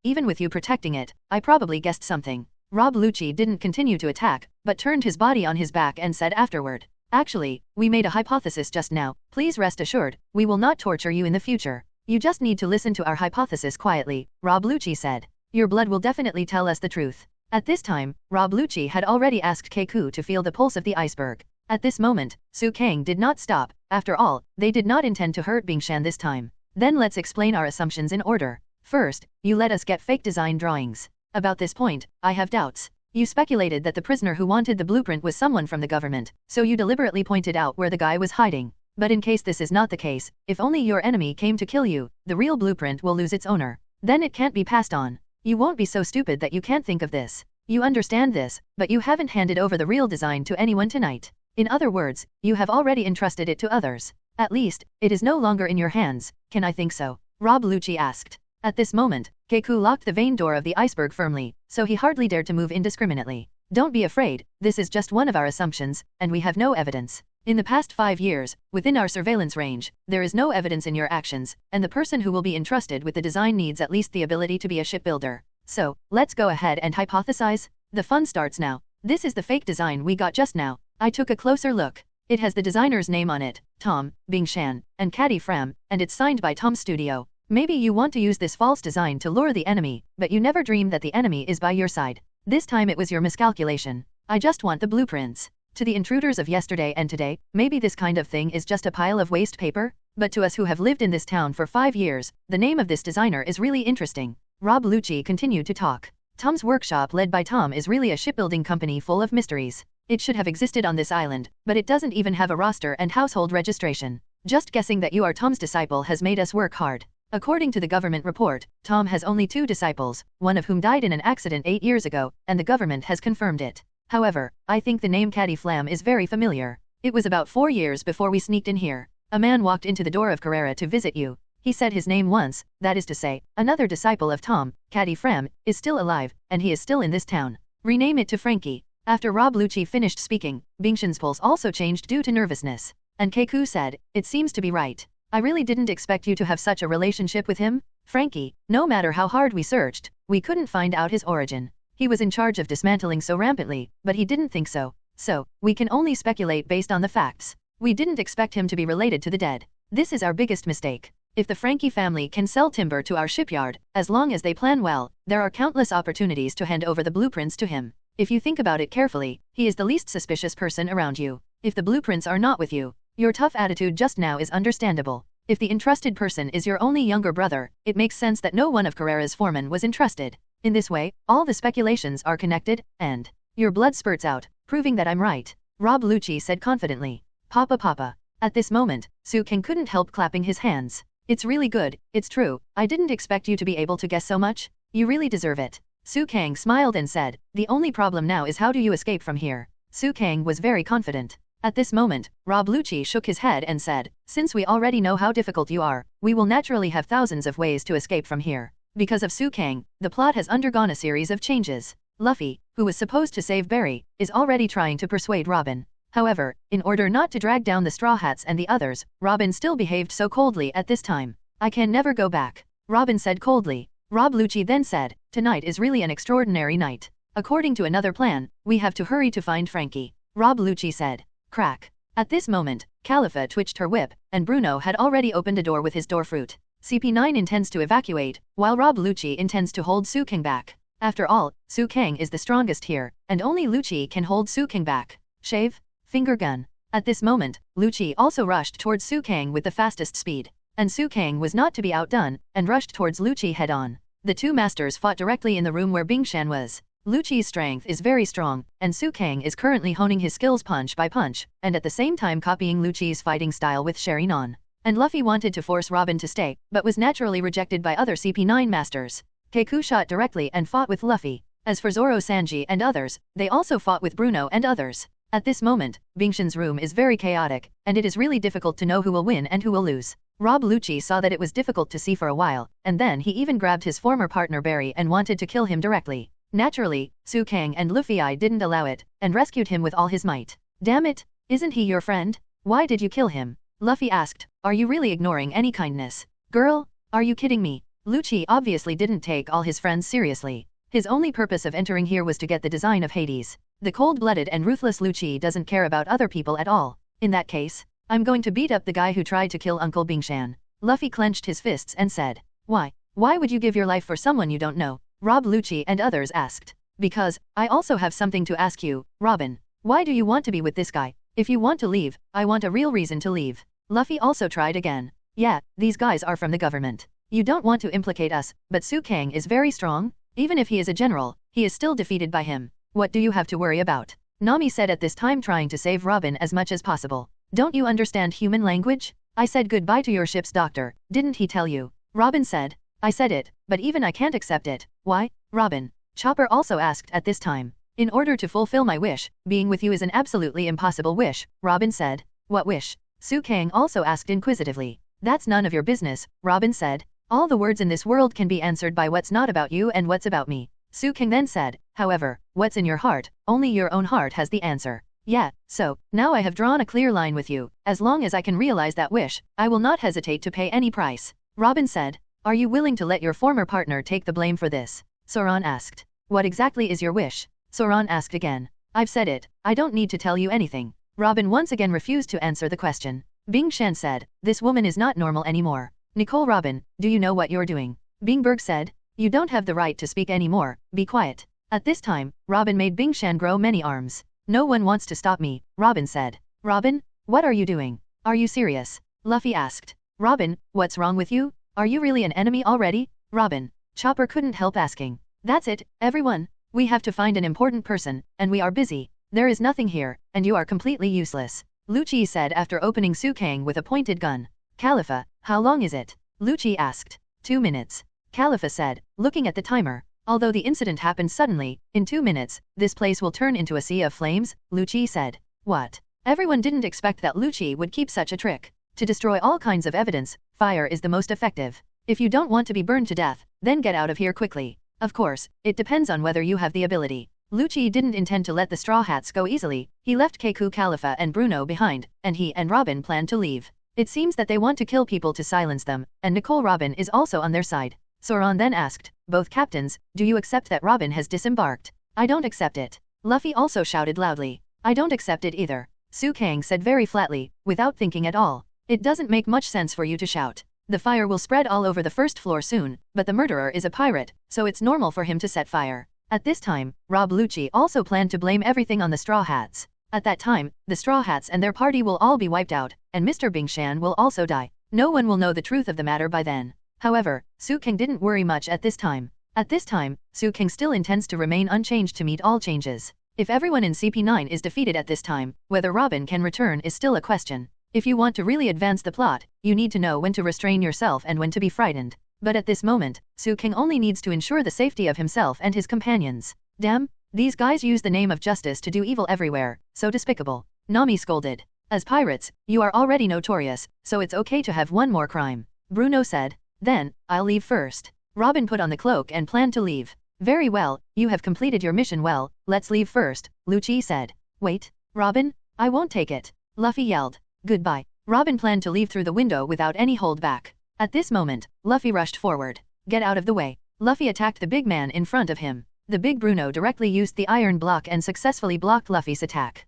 Even with you protecting it, I probably guessed something. Rob Luchi didn't continue to attack, but turned his body on his back and said afterward. Actually, we made a hypothesis just now. Please rest assured, we will not torture you in the future. You just need to listen to our hypothesis quietly, Rob Luchi said. Your blood will definitely tell us the truth. At this time, Rob Luchi had already asked Keiku to feel the pulse of the iceberg. At this moment, Su Kang did not stop. After all, they did not intend to hurt Bingshan this time. Then let's explain our assumptions in order. First, you let us get fake design drawings. About this point, I have doubts. You speculated that the prisoner who wanted the blueprint was someone from the government, so you deliberately pointed out where the guy was hiding. But in case this is not the case, if only your enemy came to kill you, the real blueprint will lose its owner. Then it can't be passed on. You won't be so stupid that you can't think of this. You understand this, but you haven't handed over the real design to anyone tonight. In other words, you have already entrusted it to others. At least, it is no longer in your hands. Can I think so? Rob Luchi asked. At this moment, Keiku locked the vein door of the iceberg firmly, so he hardly dared to move indiscriminately. Don't be afraid, this is just one of our assumptions, and we have no evidence. In the past 5 years, within our surveillance range, there is no evidence in your actions, and the person who will be entrusted with the design needs at least the ability to be a shipbuilder. So, let's go ahead and hypothesize. The fun starts now. This is the fake design we got just now. I took a closer look. It has the designer's name on it, Tom, Bingshan, and Caddy Fram, and it's signed by Tom's studio. Maybe you want to use this false design to lure the enemy, but you never dreamed that the enemy is by your side. This time it was your miscalculation. I just want the blueprints. To the intruders of yesterday and today, maybe this kind of thing is just a pile of waste paper, but to us who have lived in this town for 5 years, the name of this designer is really interesting. Rob Luchi continued to talk. Tom's workshop led by Tom is really a shipbuilding company full of mysteries. It should have existed on this island, but it doesn't even have a roster and household registration. Just guessing that you are Tom's disciple has made us work hard. According to the government report, Tom has only 2 disciples, one of whom died in an accident 8 years ago, and the government has confirmed it. However, I think the name Caddy Flam is very familiar. It was about 4 years before we sneaked in here. A man walked into the door of Carrera to visit you. He said his name once, that is to say, another disciple of Tom, Caddy Fram, is still alive, and he is still in this town. Rename it to Frankie. After Rob Luchi finished speaking, Bingshan's pulse also changed due to nervousness. And Keiku said, it seems to be right. I really didn't expect you to have such a relationship with him, Frankie. No matter how hard we searched, we couldn't find out his origin. He was in charge of dismantling so rampantly, but he didn't think so. So, we can only speculate based on the facts. We didn't expect him to be related to the dead. This is our biggest mistake. If the Frankie family can sell timber to our shipyard, as long as they plan well, there are countless opportunities to hand over the blueprints to him. If you think about it carefully, he is the least suspicious person around you. If the blueprints are not with you, your tough attitude just now is understandable. If the entrusted person is your only younger brother, it makes sense that no one of Carrera's foremen was entrusted. In this way, all the speculations are connected, and your blood spurts out, proving that I'm right. Rob Luchi said confidently. Papa. At this moment, Su Kang couldn't help clapping his hands. It's really good, it's true. I didn't expect you to be able to guess so much. You really deserve it. Su Kang smiled and said, the only problem now is how do you escape from here? Su Kang was very confident. At this moment, Rob Luchi shook his head and said, since we already know how difficult you are, we will naturally have thousands of ways to escape from here. Because of Su Kang, the plot has undergone a series of changes. Luffy, who was supposed to save Barry, is already trying to persuade Robin. However, in order not to drag down the Straw Hats and the others, Robin still behaved so coldly at this time. I can never go back, Robin said coldly. Rob Luchi then said, tonight is really an extraordinary night. According to another plan, we have to hurry to find Frankie. Rob Luchi said. Crack. At this moment, Califa twitched her whip, and Bruno had already opened a door with his door fruit. CP9 intends to evacuate, while Rob Luchi intends to hold Su Kang back. After all, Su Kang is the strongest here, and only Luchi can hold Su Kang back. Shave? Finger gun. At this moment, Luchi also rushed towards Su Kang with the fastest speed. And Su Kang was not to be outdone, and rushed towards Luchi head-on. The two masters fought directly in the room where Bingshan was. Luchi's strength is very strong, and Su Kang is currently honing his skills punch by punch, and at the same time copying Luchi's fighting style with Sharinon. And Luffy wanted to force Robin to stay, but was naturally rejected by other CP9 masters. Keiku shot directly and fought with Luffy. As for Zoro Sanji and others, they also fought with Bruno and others. At this moment, Bingshan's room is very chaotic, and it is really difficult to know who will win and who will lose. Rob Luchi saw that it was difficult to see for a while, and then he even grabbed his former partner Barry and wanted to kill him directly. Naturally, Su Kang and Luffy didn't allow it, and rescued him with all his might. Damn it, isn't he your friend? Why did you kill him? Luffy asked, are you really ignoring any kindness? Girl, are you kidding me? Luchi obviously didn't take all his friends seriously. His only purpose of entering here was to get the design of Hades. The cold-blooded and ruthless Luchi doesn't care about other people at all. In that case, I'm going to beat up the guy who tried to kill Uncle Bingshan. Luffy clenched his fists and said, why? Why would you give your life for someone you don't know? Rob Luchi and others asked. Because, I also have something to ask you, Robin. Why do you want to be with this guy? If you want to leave, I want a real reason to leave. Luffy also tried again. Yeah, these guys are from the government. You don't want to implicate us, but Su Kang is very strong. Even if he is a general, he is still defeated by him. What do you have to worry about? Nami said at this time, trying to save Robin as much as possible. Don't you understand human language? I said goodbye to your ship's doctor, didn't he tell you? Robin said. I said it, but even I can't accept it. Why, Robin? Chopper also asked at this time. In order to fulfill my wish, being with you is an absolutely impossible wish, Robin said. What wish? Su Kang also asked inquisitively. That's none of your business, Robin said. All the words in this world can be answered by what's not about you and what's about me. Su Kang then said, however, what's in your heart, only your own heart has the answer. Yeah, so, now I have drawn a clear line with you. As long as I can realize that wish, I will not hesitate to pay any price. Robin said. Are you willing to let your former partner take the blame for this? Soran asked. What exactly is your wish? Soran asked again. I've said it, I don't need to tell you anything. Robin once again refused to answer the question. Bingshan said, this woman is not normal anymore. Nicole Robin, do you know what you're doing? Bingberg said. You don't have the right to speak anymore, be quiet. At this time, Robin made Bingshan grow many arms. No one wants to stop me, Robin said. Robin, what are you doing? Are you serious? Luffy asked. Robin, what's wrong with you? Are you really an enemy already? Robin. Chopper couldn't help asking. That's it, everyone. We have to find an important person, and we are busy. There is nothing here, and you are completely useless. Luchi said after opening Su Kang with a pointed gun. Califa, how long is it? Luchi asked. 2 minutes. Califa said, looking at the timer. Although the incident happened suddenly, in 2 minutes, this place will turn into a sea of flames, Luchi said. What? Everyone didn't expect that Luchi would keep such a trick. To destroy all kinds of evidence, fire is the most effective. If you don't want to be burned to death, then get out of here quickly. Of course, it depends on whether you have the ability. Luchi didn't intend to let the Straw Hats go easily. He left Keiku, Califa and Bruno behind, and he and Robin planned to leave. It seems that they want to kill people to silence them, and Nicole Robin is also on their side. Soran then asked, both captains, do you accept that Robin has disembarked? I don't accept it. Luffy also shouted loudly. I don't accept it either. Su Kang said very flatly, without thinking at all. It doesn't make much sense for you to shout. The fire will spread all over the first floor soon, but the murderer is a pirate, so it's normal for him to set fire. At this time, Rob Luchi also planned to blame everything on the Straw Hats. At that time, the Straw Hats and their party will all be wiped out, and Mr. Bingshan will also die. No one will know the truth of the matter by then. However, Su Kang didn't worry much at this time. At this time, Su Kang still intends to remain unchanged to meet all changes. If everyone in CP9 is defeated at this time, whether Robin can return is still a question. If you want to really advance the plot, you need to know when to restrain yourself and when to be frightened. But at this moment, Su Kang only needs to ensure the safety of himself and his companions. Damn, these guys use the name of justice to do evil everywhere, so despicable. Nami scolded. As pirates, you are already notorious, so it's okay to have one more crime. Bruno said. Then, I'll leave first. Robin put on the cloak and planned to leave. Very well, you have completed your mission well, let's leave first, Luchi said. Wait, Robin, I won't take it. Luffy yelled. Goodbye. Robin planned to leave through the window without any holdback. At this moment, Luffy rushed forward. Get out of the way. Luffy attacked the big man in front of him. The big Bruno directly used the iron block and successfully blocked Luffy's attack.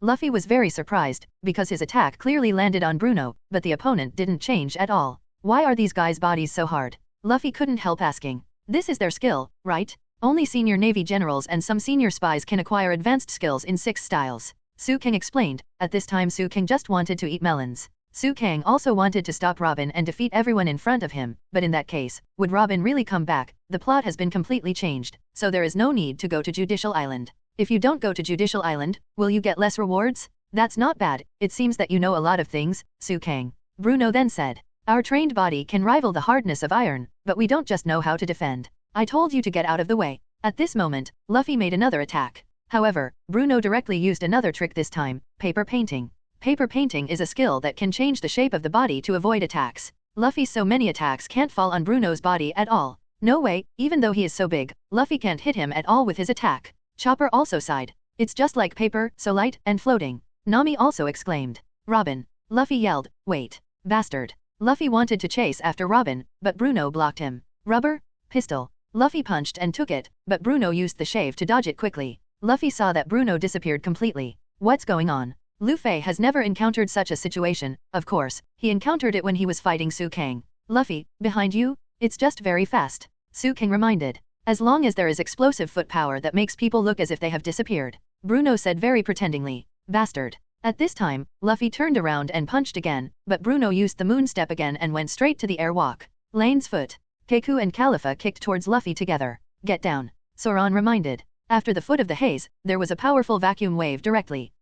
Luffy was very surprised, because his attack clearly landed on Bruno, but the opponent didn't change at all. Why are these guys' bodies so hard? Luffy couldn't help asking. This is their skill, right? Only senior Navy generals and some senior spies can acquire advanced skills in 6 styles. Su Kang explained. At this time Su Kang just wanted to eat melons. Su Kang also wanted to stop Robin and defeat everyone in front of him, but in that case, would Robin really come back? The plot has been completely changed, so there is no need to go to Judicial Island. If you don't go to Judicial Island, will you get less rewards? That's not bad, it seems that you know a lot of things, Su Kang. Bruno then said. Our trained body can rival the hardness of iron, but we don't just know how to defend. I told you to get out of the way. At this moment, Luffy made another attack. However, Bruno directly used another trick this time, paper painting. Paper painting is a skill that can change the shape of the body to avoid attacks. Luffy's so many attacks can't fall on Bruno's body at all. No way, even though he is so big, Luffy can't hit him at all with his attack. Chopper also sighed. It's just like paper, so light and floating. Nami also exclaimed. Robin. Luffy yelled, wait. Bastard. Luffy wanted to chase after Robin, but Bruno blocked him. Rubber? Pistol. Luffy punched and took it, but Bruno used the shave to dodge it quickly. Luffy saw that Bruno disappeared completely. What's going on? Luffy has never encountered such a situation, of course, he encountered it when he was fighting Su Kang. Luffy, behind you? It's just very fast. Su Kang reminded. As long as there is explosive foot power that makes people look as if they have disappeared. Bruno said very pretendingly. Bastard. At this time, Luffy turned around and punched again, but Bruno used the moon step again and went straight to the airwalk. Lane's foot. Keku and Khalifa kicked towards Luffy together. Get down. Zoan reminded. After the foot of the haze, there was a powerful vacuum wave directly.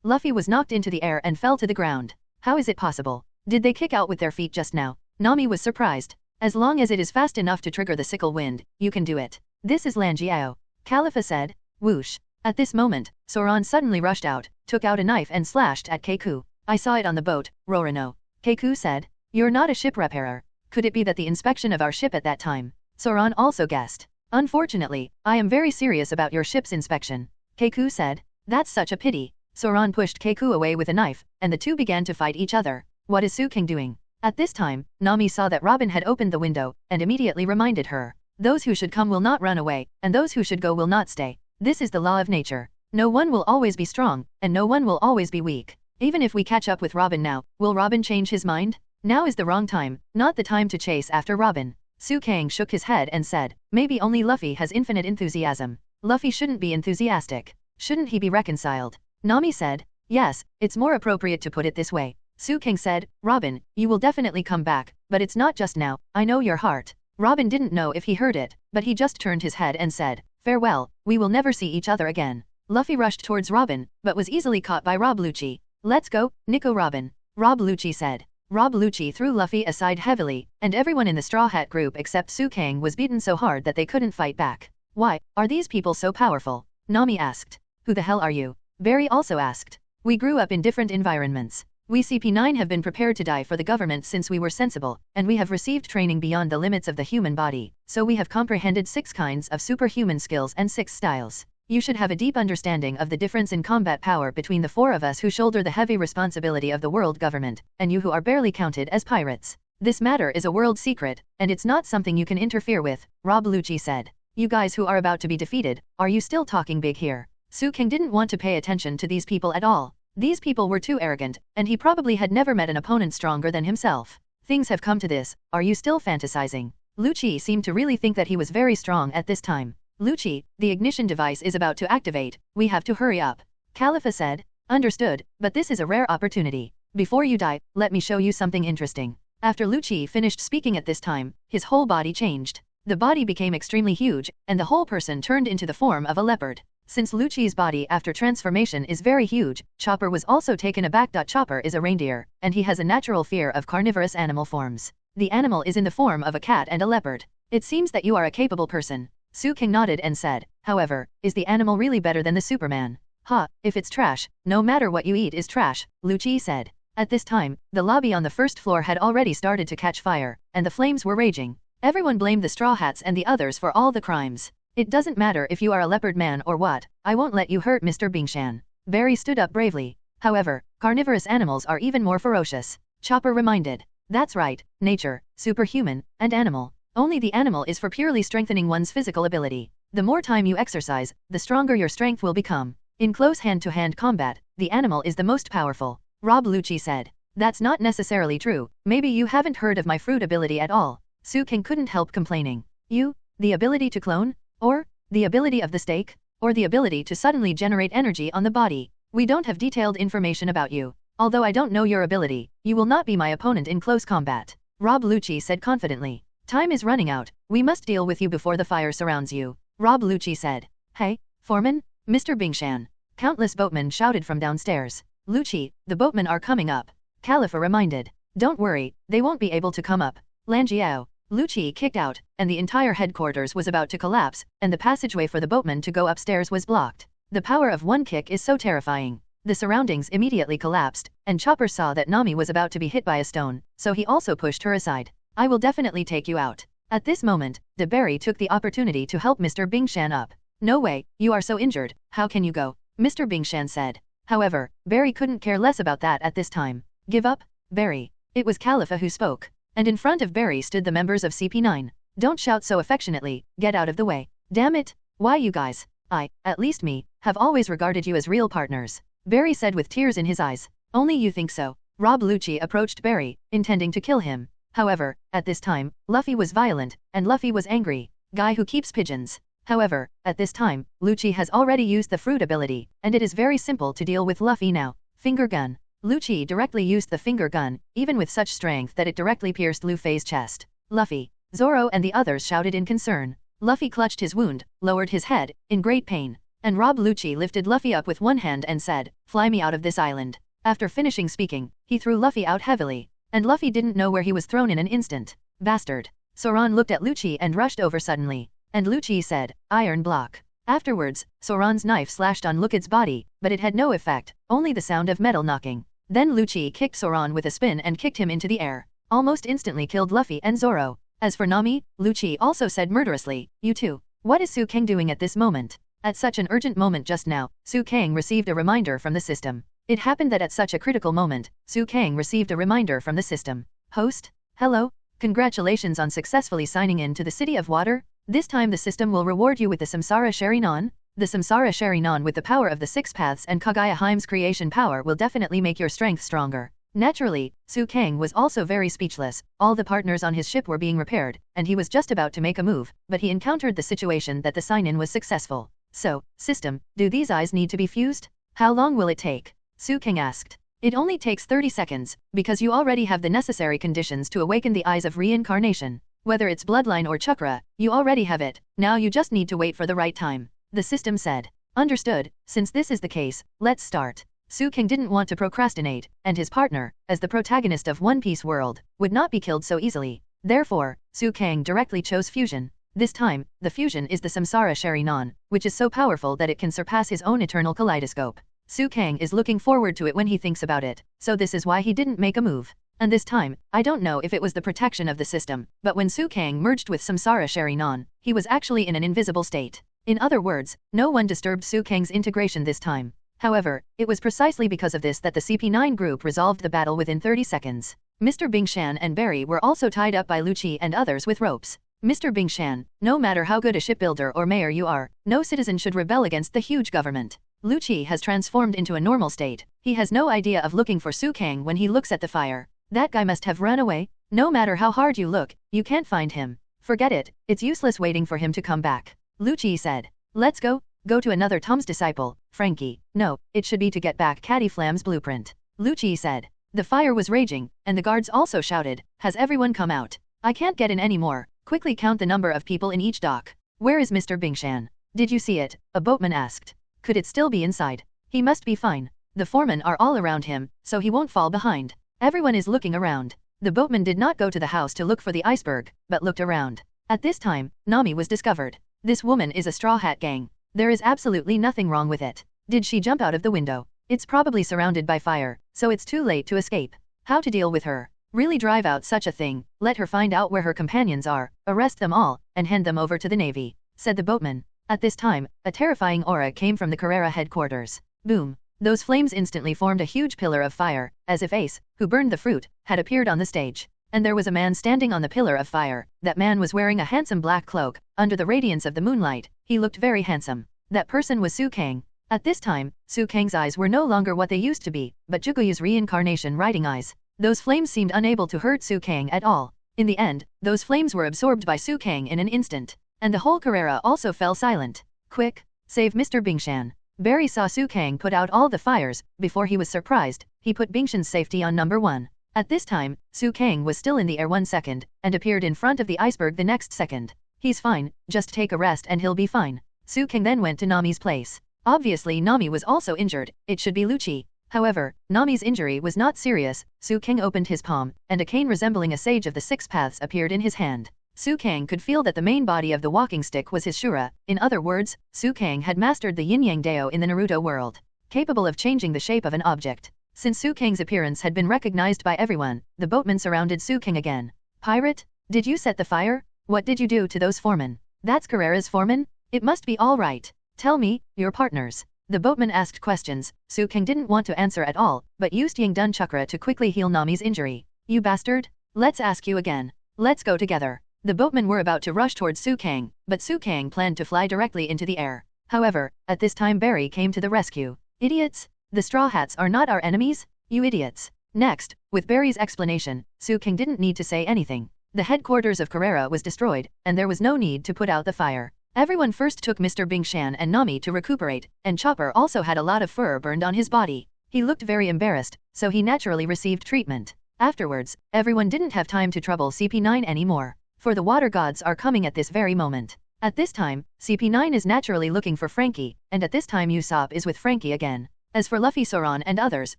Luffy was knocked into the air and fell to the ground. How is it possible? Did they kick out with their feet just now? Nami was surprised. As long as it is fast enough to trigger the sickle wind, you can do it. This is Lanjiao. Khalifa said. Whoosh. At this moment, Zoan suddenly rushed out, took out a knife and slashed at Keku. I saw it on the boat, Rorano. Keku said. You're not a ship repairer. Could it be that the inspection of our ship at that time? Zoan also guessed. Unfortunately, I am very serious about your ship's inspection. Keku said. That's such a pity. Zoan pushed Keku away with a knife, and the two began to fight each other. What is Su Kang doing? At this time, Nami saw that Robin had opened the window, and immediately reminded her. Those who should come will not run away, and those who should go will not stay. This is the law of nature. No one will always be strong, and no one will always be weak. Even if we catch up with Robin now, will Robin change his mind? Now is the wrong time, not the time to chase after Robin. Su Kang shook his head and said, maybe only Luffy has infinite enthusiasm. Luffy shouldn't be enthusiastic. Shouldn't he be reconciled? Nami said, yes, it's more appropriate to put it this way. Su Kang said, Robin, you will definitely come back, but it's not just now, I know your heart. Robin didn't know if he heard it, but he just turned his head and said, farewell, we will never see each other again. Luffy rushed towards Robin, but was easily caught by Rob Luchi. Let's go, Nico Robin. Rob Luchi said. Rob Luchi threw Luffy aside heavily, and everyone in the Straw Hat group except Su Kang was beaten so hard that they couldn't fight back. Why, are these people so powerful? Nami asked. Who the hell are you? Barry also asked. We grew up in different environments. We CP9 have been prepared to die for the government since we were sensible, and we have received training beyond the limits of the human body, so we have comprehended 6 kinds of superhuman skills and 6 styles. You should have a deep understanding of the difference in combat power between the 4 of us who shoulder the heavy responsibility of the world government, and you who are barely counted as pirates. This matter is a world secret, and it's not something you can interfere with, Rob Luchi said. You guys who are about to be defeated, are you still talking big here? Su Kang didn't want to pay attention to these people at all. These people were too arrogant, and he probably had never met an opponent stronger than himself. Things have come to this, are you still fantasizing? Luchi seemed to really think that he was very strong at this time. Luchi, the ignition device is about to activate, we have to hurry up. Khalifa said. Understood, but this is a rare opportunity. Before you die, let me show you something interesting. After Luchi finished speaking at this time, his whole body changed. The body became extremely huge, and the whole person turned into the form of a leopard. Since Luchi's body after transformation is very huge, Chopper was also taken aback. Chopper is a reindeer, and he has a natural fear of carnivorous animal forms. The animal is in the form of a cat and a leopard. It seems that you are a capable person. Su Kang nodded and said, however, is the animal really better than the Superman? Ha, if it's trash, no matter what you eat is trash, Luchi said. At this time, the lobby on the first floor had already started to catch fire, and the flames were raging. Everyone blamed the Straw Hats and the others for all the crimes. It doesn't matter if you are a leopard man or what, I won't let you hurt Mr. Bingshan. Barry stood up bravely. However, carnivorous animals are even more ferocious. Chopper reminded. That's right, nature, superhuman, and animal. Only the animal is for purely strengthening one's physical ability. The more time you exercise, the stronger your strength will become. In close hand-to-hand combat, the animal is the most powerful. Rob Luchi said. That's not necessarily true, maybe you haven't heard of my fruit ability at all. Su King couldn't help complaining. You? The ability to clone? Or? The ability of the stake? Or the ability to suddenly generate energy on the body? We don't have detailed information about you. Although I don't know your ability, you will not be my opponent in close combat. Rob Luchi said confidently. Time is running out, we must deal with you before the fire surrounds you. Rob Luchi said. Hey, Foreman? Mr. Bingshan. Countless boatmen shouted from downstairs. Luchi, the boatmen are coming up. Khalifa reminded. Don't worry, they won't be able to come up. Lanjiao. Luchi kicked out, and the entire headquarters was about to collapse, and the passageway for the boatmen to go upstairs was blocked. The power of one kick is so terrifying. The surroundings immediately collapsed, and Chopper saw that Nami was about to be hit by a stone, so he also pushed her aside. I will definitely take you out. At this moment, DeBerry took the opportunity to help Mr. Bingshan up. No way, you are so injured, how can you go? Mr. Bingshan said. However, Barry couldn't care less about that at this time. Give up, Barry. It was Khalifa who spoke. And in front of Barry stood the members of CP9. Don't shout so affectionately, get out of the way. Damn it, why you guys? At least me, have always regarded you as real partners. Barry said with tears in his eyes. Only you think so. Rob Luchi approached Barry, intending to kill him. However, at this time, Luffy was violent, and Luffy was angry. Guy who keeps pigeons. However, at this time, Luchi has already used the fruit ability, and it is very simple to deal with Luffy now. Finger gun. Luchi directly used the finger gun, even with such strength that it directly pierced Luffy's chest. Luffy, Zoro and the others shouted in concern. Luffy clutched his wound, lowered his head, in great pain. And Rob Luchi lifted Luffy up with one hand and said, fly me out of this island. After finishing speaking, he threw Luffy out heavily. And Luffy didn't know where he was thrown in an instant. Bastard. Soran looked at Luchi and rushed over suddenly. And Luchi said, iron block. Afterwards, Soran's knife slashed on Lukid's body, but it had no effect, only the sound of metal knocking. Then Luchi kicked Soran with a spin and kicked him into the air. Almost instantly killed Luffy and Zoro. As for Nami, Luchi also said murderously, you too. What is Su Kang doing at this moment? At such an urgent moment just now, Su Kang received a reminder from the system. It happened that at such a critical moment, Su Kang received a reminder from the system. Host? Hello? Congratulations on successfully signing in to the City of Water. This time the system will reward you with the Samsara Sharinon. The Samsara Sharinon with the power of the Six Paths and Kagaya Hime's creation power will definitely make your strength stronger. Naturally, Su Kang was also very speechless. All the partners on his ship were being repaired, and he was just about to make a move, but he encountered the situation that the sign-in was successful. So, system, do these eyes need to be fused? How long will it take? Su Kang asked. It only takes 30 seconds, because you already have the necessary conditions to awaken the eyes of reincarnation. Whether it's bloodline or chakra, you already have it, now you just need to wait for the right time. The system said. Understood, since this is the case, let's start. Su Kang didn't want to procrastinate, and his partner, as the protagonist of One Piece World, would not be killed so easily. Therefore, Su Kang directly chose fusion. This time, the fusion is the Samsara Sharinon, which is so powerful that it can surpass his own eternal kaleidoscope. Su Kang is looking forward to it when he thinks about it, so this is why he didn't make a move. And this time, I don't know if it was the protection of the system, but when Su Kang merged with Samsara Sharinon, he was actually in an invisible state. In other words, no one disturbed Su Kang's integration this time. However, it was precisely because of this that the CP9 group resolved the battle within 30 seconds. Mr. Bingshan and Barry were also tied up by Luchi and others with ropes. Mr. Bingshan, no matter how good a shipbuilder or mayor you are, no citizen should rebel against the huge government. Luchi has transformed into a normal state. He has no idea of looking for Su Kang when he looks at the fire. That guy must have run away. No matter how hard you look, you can't find him. Forget it, it's useless waiting for him to come back. Luchi said. Let's go to another Tom's disciple, Frankie. No, it should be to get back Catty Flam's blueprint. Luchi said. The fire was raging, and the guards also shouted, has everyone come out? I can't get in anymore. Quickly count the number of people in each dock. Where is Mr. Bingshan? Did you see it? A boatman asked. Could it still be inside? He must be fine. The foremen are all around him, so he won't fall behind. Everyone is looking around. The boatman did not go to the house to look for the iceberg, but looked around. At this time, Nami was discovered. This woman is a Straw Hat gang. There is absolutely nothing wrong with it. Did she jump out of the window? It's probably surrounded by fire, so it's too late to escape. How to deal with her? Really drive out such a thing, let her find out where her companions are, arrest them all, and hand them over to the Navy, said the boatman. At this time, a terrifying aura came from the Carrera headquarters. Boom! Those flames instantly formed a huge pillar of fire, as if Ace, who burned the fruit, had appeared on the stage. And there was a man standing on the pillar of fire. That man was wearing a handsome black cloak. Under the radiance of the moonlight, he looked very handsome. That person was Su Kang. At this time, Su Kang's eyes were no longer what they used to be, but Juguyu's reincarnation riding eyes. Those flames seemed unable to hurt Su Kang at all. In the end, those flames were absorbed by Su Kang in an instant. And the whole Carrera also fell silent. Quick! Save Mr. Bingshan. Barry saw Su Kang put out all the fires. Before he was surprised, he put Bingshan's safety on number 1. At this time, Su Kang was still in the air 1 second, and appeared in front of the iceberg the next second. He's fine, just take a rest and he'll be fine. Su Kang then went to Nami's place. Obviously Nami was also injured, it should be Luchi. However, Nami's injury was not serious. Su Kang opened his palm, and a cane resembling a sage of the 6 paths appeared in his hand. Su Kang could feel that the main body of the walking stick was his Shura. In other words, Su Kang had mastered the Yin-Yang Dao in the Naruto world, capable of changing the shape of an object. Since Su Kang's appearance had been recognized by everyone, the boatmen surrounded Su Kang again. Pirate? Did you set the fire? What did you do to those foremen? That's Carrera's foreman? It must be all right. Tell me, your partners. The boatman asked questions. Su Kang didn't want to answer at all, but used Yangdun Chakra to quickly heal Nami's injury. You bastard? Let's ask you again. Let's go together. The boatmen were about to rush towards Su Kang, but Su Kang planned to fly directly into the air. However, at this time Barry came to the rescue. Idiots! The Straw Hats are not our enemies? You idiots! Next, with Barry's explanation, Su Kang didn't need to say anything. The headquarters of Carrera was destroyed, and there was no need to put out the fire. Everyone first took Mr. Bingshan and Nami to recuperate, and Chopper also had a lot of fur burned on his body. He looked very embarrassed, so he naturally received treatment. Afterwards, everyone didn't have time to trouble CP9 anymore, for the water gods are coming at this very moment. At this time, CP9 is naturally looking for Frankie, and at this time Usopp is with Frankie again. As for Luffy, Soran and others,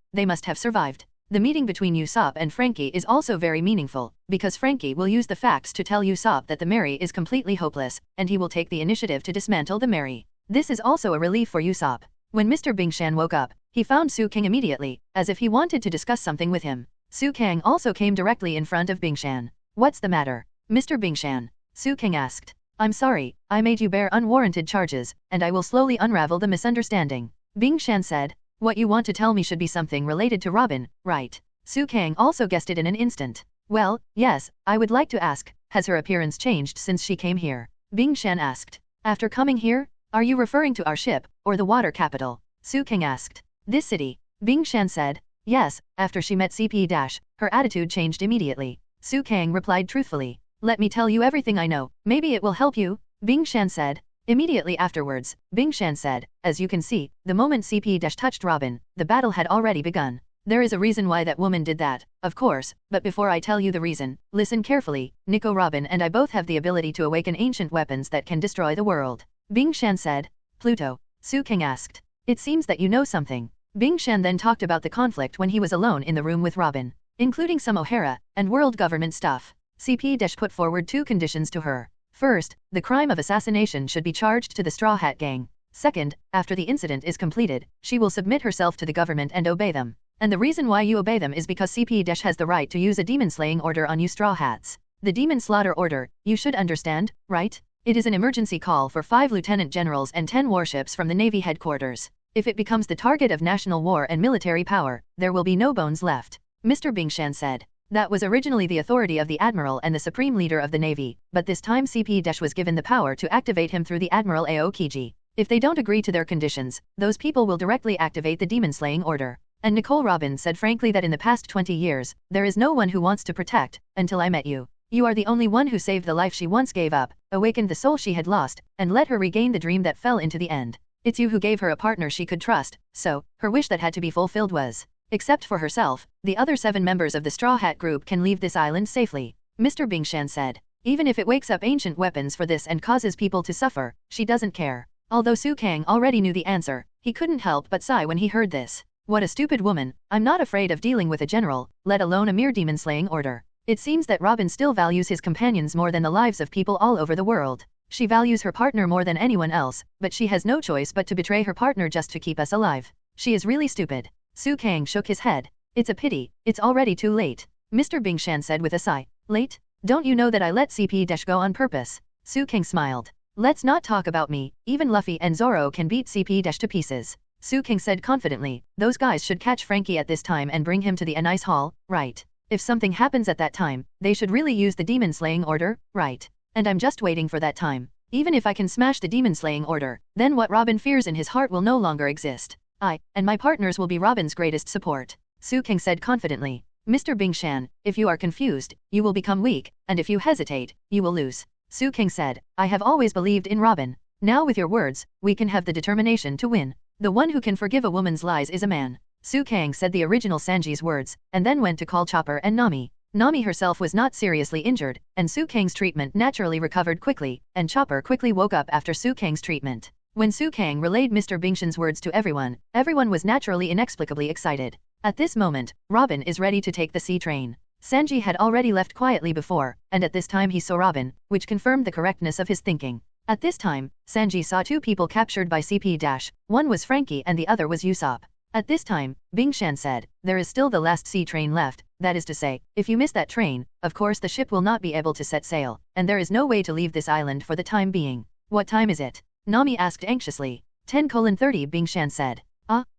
they must have survived. The meeting between Usopp and Frankie is also very meaningful, because Frankie will use the facts to tell Usopp that the Mary is completely hopeless, and he will take the initiative to dismantle the Mary. This is also a relief for Usopp. When Mr. Bingshan woke up, he found Su Kang immediately, as if he wanted to discuss something with him. Su Kang also came directly in front of Bingshan. What's the matter, Mr. Bingshan? Su Kang asked. I'm sorry, I made you bear unwarranted charges, and I will slowly unravel the misunderstanding. Bingshan said. What you want to tell me should be something related to Robin, right? Su Kang also guessed it in an instant. Well, yes, I would like to ask, has her appearance changed since she came here? Bingshan asked. After coming here? Are you referring to our ship, or the water capital? Su Kang asked. This city. Bingshan said. Yes, after she met CP-, her attitude changed immediately. Su Kang replied truthfully. Let me tell you everything I know, maybe it will help you, Bingshan said. Immediately afterwards, Bingshan said, as you can see, the moment CP- touched Robin, the battle had already begun. There is a reason why that woman did that, of course, but before I tell you the reason, listen carefully. Nico, Robin and I both have the ability to awaken ancient weapons that can destroy the world. Bingshan said. Pluto? Su Kang asked. It seems that you know something. Bingshan then talked about the conflict when he was alone in the room with Robin, including some O'Hara and world government stuff. CP- put forward 2 conditions to her. First, the crime of assassination should be charged to the Straw Hat Gang. Second, after the incident is completed, she will submit herself to the government and obey them. And the reason why you obey them is because CP- has the right to use a demon-slaying order on you Straw Hats. The demon slaughter order, you should understand, right? It is an emergency call for 5 lieutenant generals and 10 warships from the Navy headquarters. If it becomes the target of national war and military power, there will be no bones left, Mr. Bingshan said. That was originally the authority of the Admiral and the Supreme Leader of the Navy, but this time CP- was given the power to activate him through the Admiral Aokiji. If they don't agree to their conditions, those people will directly activate the demon-slaying order. And Nicole Robin said frankly that in the past 20 years, there is no one who wants to protect, until I met you. You are the only one who saved the life she once gave up, awakened the soul she had lost, and let her regain the dream that fell into the end. It's you who gave her a partner she could trust, so, her wish that had to be fulfilled was. Except for herself, the other 7 members of the Straw Hat group can leave this island safely, Mr. Bingshan said. Even if it wakes up ancient weapons for this and causes people to suffer, she doesn't care. Although Su Kang already knew the answer, he couldn't help but sigh when he heard this. What a stupid woman, I'm not afraid of dealing with a general, let alone a mere demon-slaying order. It seems that Robin still values his companions more than the lives of people all over the world. She values her partner more than anyone else, but she has no choice but to betray her partner just to keep us alive. She is really stupid. Su Kang shook his head. It's a pity, it's already too late. Mr. Bingshan said with a sigh. Late? Don't you know that I let CP- go on purpose? Su Kang smiled. Let's not talk about me, even Luffy and Zoro can beat CP- to pieces. Su Kang said confidently, those guys should catch Frankie at this time and bring him to the Enies Hall, right? If something happens at that time, they should really use the demon slaying order, right? And I'm just waiting for that time. Even if I can smash the demon slaying order, then what Robin fears in his heart will no longer exist. I, and my partners will be Robin's greatest support. Su Kang said confidently. Mr. Bingshan, if you are confused, you will become weak, and if you hesitate, you will lose. Su Kang said, I have always believed in Robin. Now with your words, we can have the determination to win. The one who can forgive a woman's lies is a man. Su Kang said the original Sanji's words, and then went to call Chopper and Nami. Nami herself was not seriously injured, and Su Kang's treatment naturally recovered quickly, and Chopper quickly woke up after Su Kang's treatment. When Su Kang relayed Mr. Bingshan's words to everyone, everyone was naturally inexplicably excited. At this moment, Robin is ready to take the sea train. Sanji had already left quietly before, and at this time he saw Robin, which confirmed the correctness of his thinking. At this time, Sanji saw two people captured by CP-. One was Frankie and the other was Usopp. At this time, Bingshan said, there is still the last sea train left, that is to say, if you miss that train, of course the ship will not be able to set sail, and there is no way to leave this island for the time being. What time is it? Nami asked anxiously. 10:30 Bingshan said.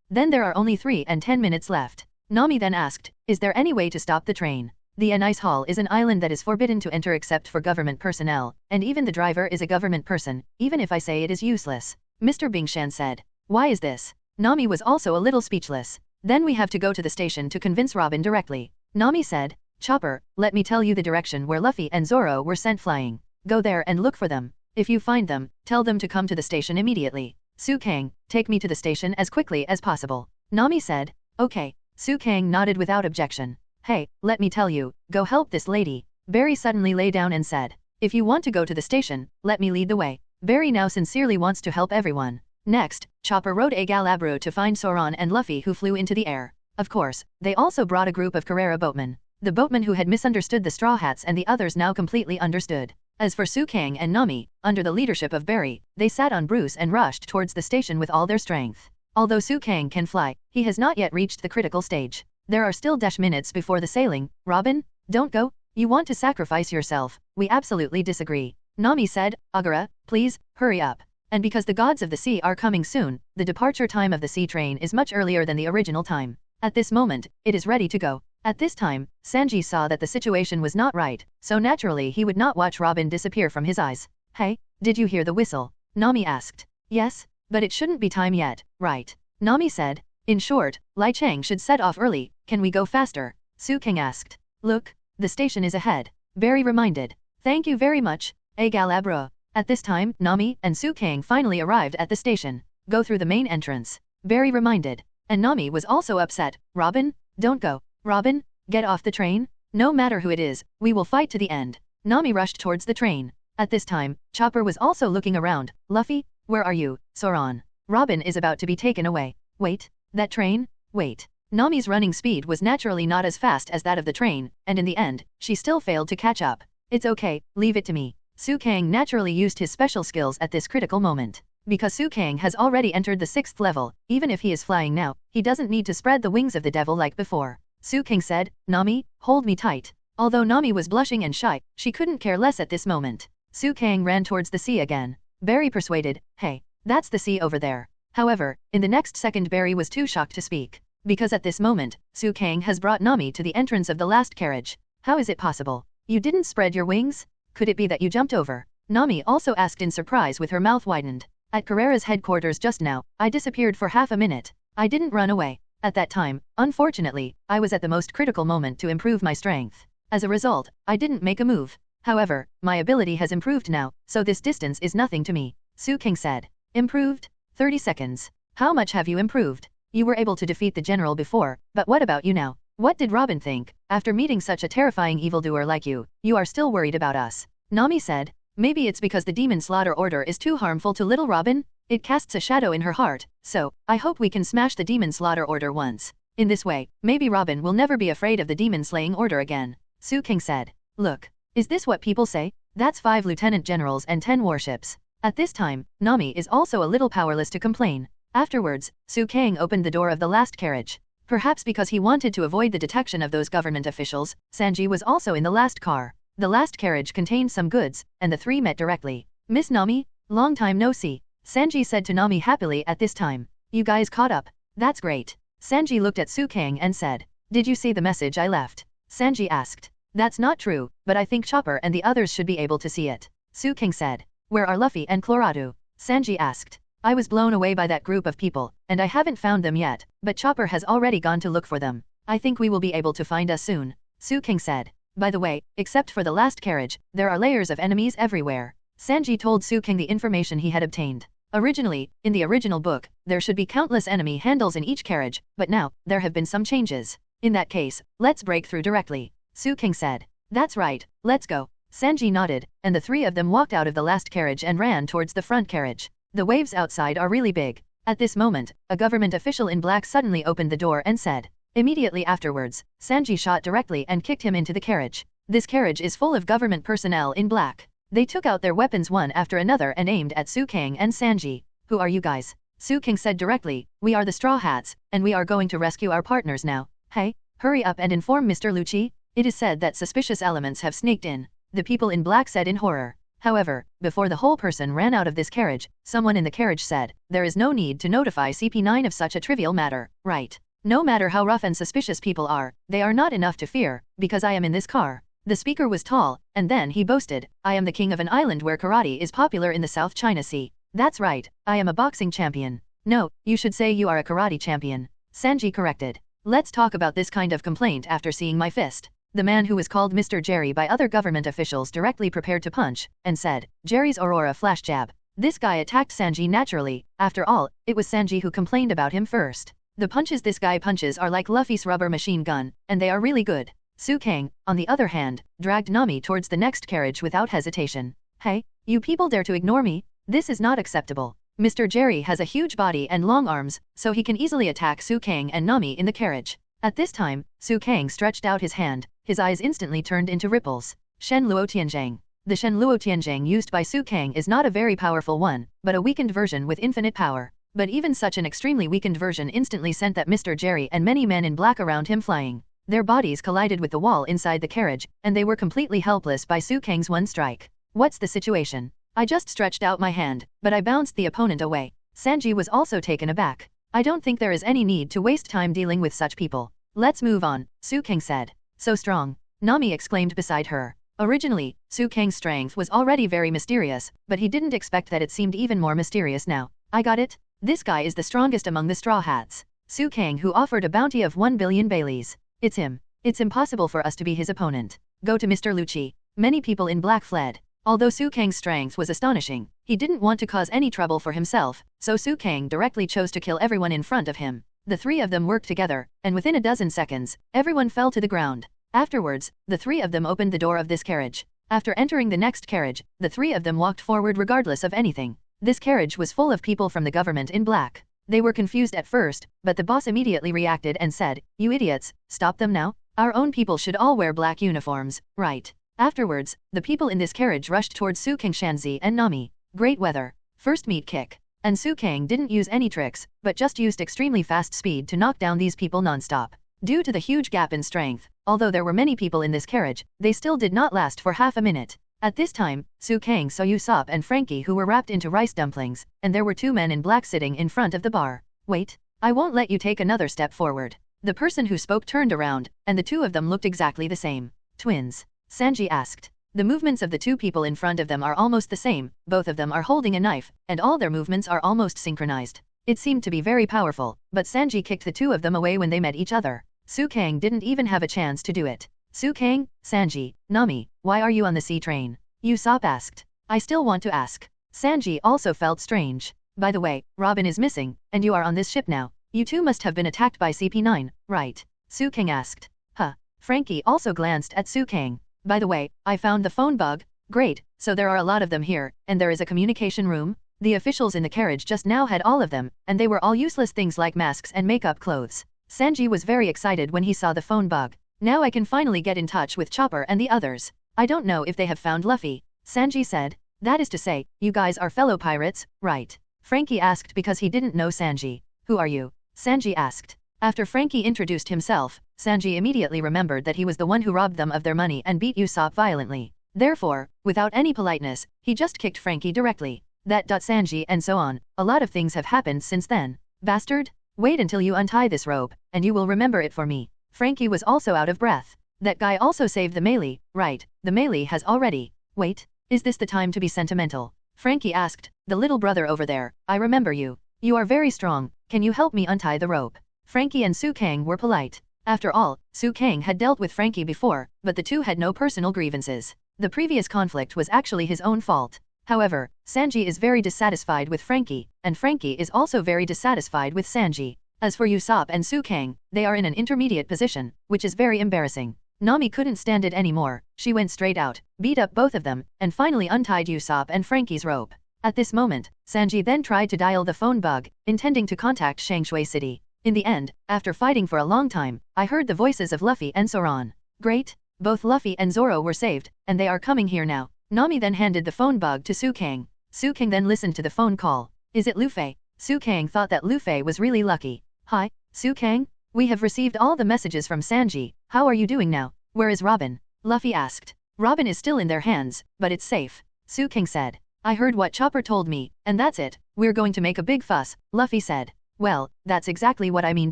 Then there are only 3 and 10 minutes left. Nami then asked, is there any way to stop the train? The Enies Hall is an island that is forbidden to enter except for government personnel, and even the driver is a government person, even if I say it is useless. Mr. Bingshan said. Why is this? Nami was also a little speechless. Then we have to go to the station to convince Robin directly. Nami said, Chopper, let me tell you the direction where Luffy and Zoro were sent flying. Go there and look for them. If you find them, tell them to come to the station immediately. Su Kang, take me to the station as quickly as possible. Nami said, okay. Su Kang nodded without objection. Hey, let me tell you, go help this lady. Barry suddenly lay down and said, if you want to go to the station, let me lead the way. Barry now sincerely wants to help everyone. Next, Chopper rode a Galabro to find Zoan and Luffy who flew into the air. Of course, they also brought a group of Carrera boatmen. The boatmen who had misunderstood the Straw Hats and the others now completely understood. As for Su Kang and Nami, under the leadership of Barry, they sat on Bruce and rushed towards the station with all their strength. Although Su Kang can fly, he has not yet reached the critical stage. There are still -minutes before the sailing. Robin, don't go. You want to sacrifice yourself. We absolutely disagree. Nami said, Agura, please, hurry up. And because the gods of the sea are coming soon, the departure time of the sea train is much earlier than the original time. At this moment, it is ready to go. At this time, Sanji saw that the situation was not right, so naturally he would not watch Robin disappear from his eyes. Hey, did you hear the whistle? Nami asked. Yes, but it shouldn't be time yet, right? Nami said. In short, Lai Chang should set off early, can we go faster? Su Kang asked. Look, the station is ahead. Barry reminded. Thank you very much, a Galabra. At this time, Nami and Su Kang finally arrived at the station. Go through the main entrance. Barry reminded. And Nami was also upset. Robin, don't go. Robin, get off the train. No matter who it is, we will fight to the end. Nami rushed towards the train. At this time, Chopper was also looking around. Luffy, where are you? Zoan. Robin is about to be taken away. Wait, that train? Wait. Nami's running speed was naturally not as fast as that of the train, and in the end, she still failed to catch up. It's okay, leave it to me. Su Kang naturally used his special skills at this critical moment. Because Su Kang has already entered the 6th level, even if he is flying now, he doesn't need to spread the wings of the devil like before. Su Kang said, Nami, hold me tight. Although Nami was blushing and shy, she couldn't care less at this moment. Su Kang ran towards the sea again. Barry persuaded, hey, that's the sea over there. However, in the next second Barry was too shocked to speak. Because at this moment, Su Kang has brought Nami to the entrance of the last carriage. How is it possible? You didn't spread your wings? Could it be that you jumped over? Nami also asked in surprise with her mouth widened. At Carrera's headquarters just now, I disappeared for half a minute. I didn't run away. At that time, unfortunately, I was at the most critical moment to improve my strength. As a result, I didn't make a move. However, my ability has improved now, so this distance is nothing to me. Su Kang said. Improved? 30 seconds. How much have you improved? You were able to defeat the general before, but what about you now? What did Robin think? After meeting such a terrifying evildoer like you are still worried about us. Nami said. Maybe it's because the demon slaughter order is too harmful to little Robin? It casts a shadow in her heart, so, I hope we can smash the demon slaughter order once. In this way, maybe Robin will never be afraid of the demon slaying order again. Su Kang said. Look, is this what people say? That's 5 lieutenant generals and 10 warships. At this time, Nami is also a little powerless to complain. Afterwards, Su Kang opened the door of the last carriage. Perhaps because he wanted to avoid the detection of those government officials, Sanji was also in the last car. The last carriage contained some goods, and the three met directly. Miss Nami? Long time no see. Sanji said to Nami happily at this time. You guys caught up. That's great. Sanji looked at Su Kang and said, did you see the message I left? Sanji asked. That's not true, but I think Chopper and the others should be able to see it. Su Kang said. Where are Luffy and Chlorado? Sanji asked. I was blown away by that group of people, and I haven't found them yet, but Chopper has already gone to look for them. I think we will be able to find us soon. Su Kang said. By the way, except for the last carriage, there are layers of enemies everywhere. Sanji told Su Kang the information he had obtained. Originally, in the original book, there should be countless enemy handles in each carriage, but now, there have been some changes. In that case, let's break through directly. Su Kang said. That's right, let's go. Sanji nodded, and the three of them walked out of the last carriage and ran towards the front carriage. The waves outside are really big. At this moment, a government official in black suddenly opened the door and said. Immediately afterwards, Sanji shot directly and kicked him into the carriage. This carriage is full of government personnel in black. They took out their weapons one after another and aimed at Su Kang and Sanji. Who are you guys? Su Kang said directly, we are the Straw Hats, and we are going to rescue our partners now. Hey, hurry up and inform Mr. Luchi. It is said that suspicious elements have sneaked in. The people in black said in horror. However, before the whole person ran out of this carriage, someone in the carriage said, there is no need to notify CP9 of such a trivial matter, right? No matter how rough and suspicious people are, they are not enough to fear, because I am in this car. The speaker was tall, and then he boasted, I am the king of an island where karate is popular in the South China Sea. That's right, I am a boxing champion. No, you should say you are a karate champion. Sanji corrected. Let's talk about this kind of complaint after seeing my fist. The man who was called Mr. Jerry by other government officials directly prepared to punch, and said, Jerry's Aurora flash jab. This guy attacked Sanji naturally. After all, it was Sanji who complained about him first. The punches this guy punches are like Luffy's rubber machine gun, and they are really good. Su Kang, on the other hand, dragged Nami towards the next carriage without hesitation. Hey, you people dare to ignore me? This is not acceptable. Mr. Jerry has a huge body and long arms, so he can easily attack Su Kang and Nami in the carriage. At this time, Su Kang stretched out his hand. His eyes instantly turned into ripples. Shen Luo Tianzhang. The Shen Luo Tianzhang used by Su Kang is not a very powerful one, but a weakened version with infinite power. But even such an extremely weakened version instantly sent that Mr. Jerry and many men in black around him flying. Their bodies collided with the wall inside the carriage, and they were completely helpless by Su Kang's one strike. What's the situation? I just stretched out my hand, but I bounced the opponent away. Sanji was also taken aback. I don't think there is any need to waste time dealing with such people. Let's move on, Su Kang said. So strong. Nami exclaimed beside her. Originally, Su Kang's strength was already very mysterious, but he didn't expect that it seemed even more mysterious now. I got it. This guy is the strongest among the Straw Hats. Su Kang, who offered a bounty of 1 billion Baileys. It's him. It's impossible for us to be his opponent. Go to Mr. Luchi. Many people in black fled. Although Su Kang's strength was astonishing, he didn't want to cause any trouble for himself, so Su Kang directly chose to kill everyone in front of him. The three of them worked together, and within a dozen seconds, everyone fell to the ground. Afterwards, the three of them opened the door of this carriage. After entering the next carriage, the three of them walked forward regardless of anything. This carriage was full of people from the government in black. They were confused at first, but the boss immediately reacted and said, you idiots, stop them now. Our own people should all wear black uniforms, right? Afterwards, the people in this carriage rushed towards Su Kang, Shanzi and Nami. Great weather. First meat kick. And Su Kang didn't use any tricks, but just used extremely fast speed to knock down these people non-stop. Due to the huge gap in strength, although there were many people in this carriage, they still did not last for half a minute. At this time, Su Kang saw Usopp and Frankie who were wrapped into rice dumplings, and there were two men in black sitting in front of the bar. Wait, I won't let you take another step forward. The person who spoke turned around, and the two of them looked exactly the same. Twins? Sanji asked. The movements of the two people in front of them are almost the same, both of them are holding a knife, and all their movements are almost synchronized. It seemed to be very powerful, but Sanji kicked the two of them away when they met each other. Su Kang didn't even have a chance to do it. Su Kang, Sanji, Nami, why are you on the sea train? Usopp asked. I still want to ask. Sanji also felt strange. By the way, Robin is missing, and you are on this ship now. You two must have been attacked by CP9, right? Su Kang asked. Huh. Frankie also glanced at Su Kang. By the way, I found the phone bug. Great, so there are a lot of them here, and there is a communication room? The officials in the carriage just now had all of them, and they were all useless things like masks and makeup clothes. Sanji was very excited when he saw the phone bug. Now I can finally get in touch with Chopper and the others. I don't know if they have found Luffy. Sanji said. That is to say, you guys are fellow pirates, right? Frankie asked because he didn't know Sanji. Who are you? Sanji asked. After Frankie introduced himself, Sanji immediately remembered that he was the one who robbed them of their money and beat Usopp violently. Therefore, without any politeness, he just kicked Frankie directly. That. Sanji and so on. A lot of things have happened since then. Bastard? Wait until you untie this rope, and you will remember it for me. Frankie was also out of breath. That guy also saved the melee, right? The melee has already. Wait, is this the time to be sentimental? Frankie asked, the little brother over there, I remember you. You are very strong, can you help me untie the rope? Frankie and Su Kang were polite. After all, Su Kang had dealt with Frankie before, but the two had no personal grievances. The previous conflict was actually his own fault. However, Sanji is very dissatisfied with Frankie, and Frankie is also very dissatisfied with Sanji. As for Usopp and Su Kang, they are in an intermediate position, which is very embarrassing. Nami couldn't stand it anymore, she went straight out, beat up both of them, and finally untied Usopp and Frankie's rope. At this moment, Sanji then tried to dial the phone bug, intending to contact Shangshui City. In the end, after fighting for a long time, I heard the voices of Luffy and Zoan. Great! Both Luffy and Zoro were saved, and they are coming here now. Nami then handed the phone bug to Su Kang. Su Kang then listened to the phone call. Is it Luffy? Su Kang thought that Luffy was really lucky. Hi, Su Kang? We have received all the messages from Sanji, how are you doing now? Where is Robin? Luffy asked. Robin is still in their hands, but it's safe. Su Kang said. I heard what Chopper told me, and that's it, we're going to make a big fuss, Luffy said. Well, that's exactly what I mean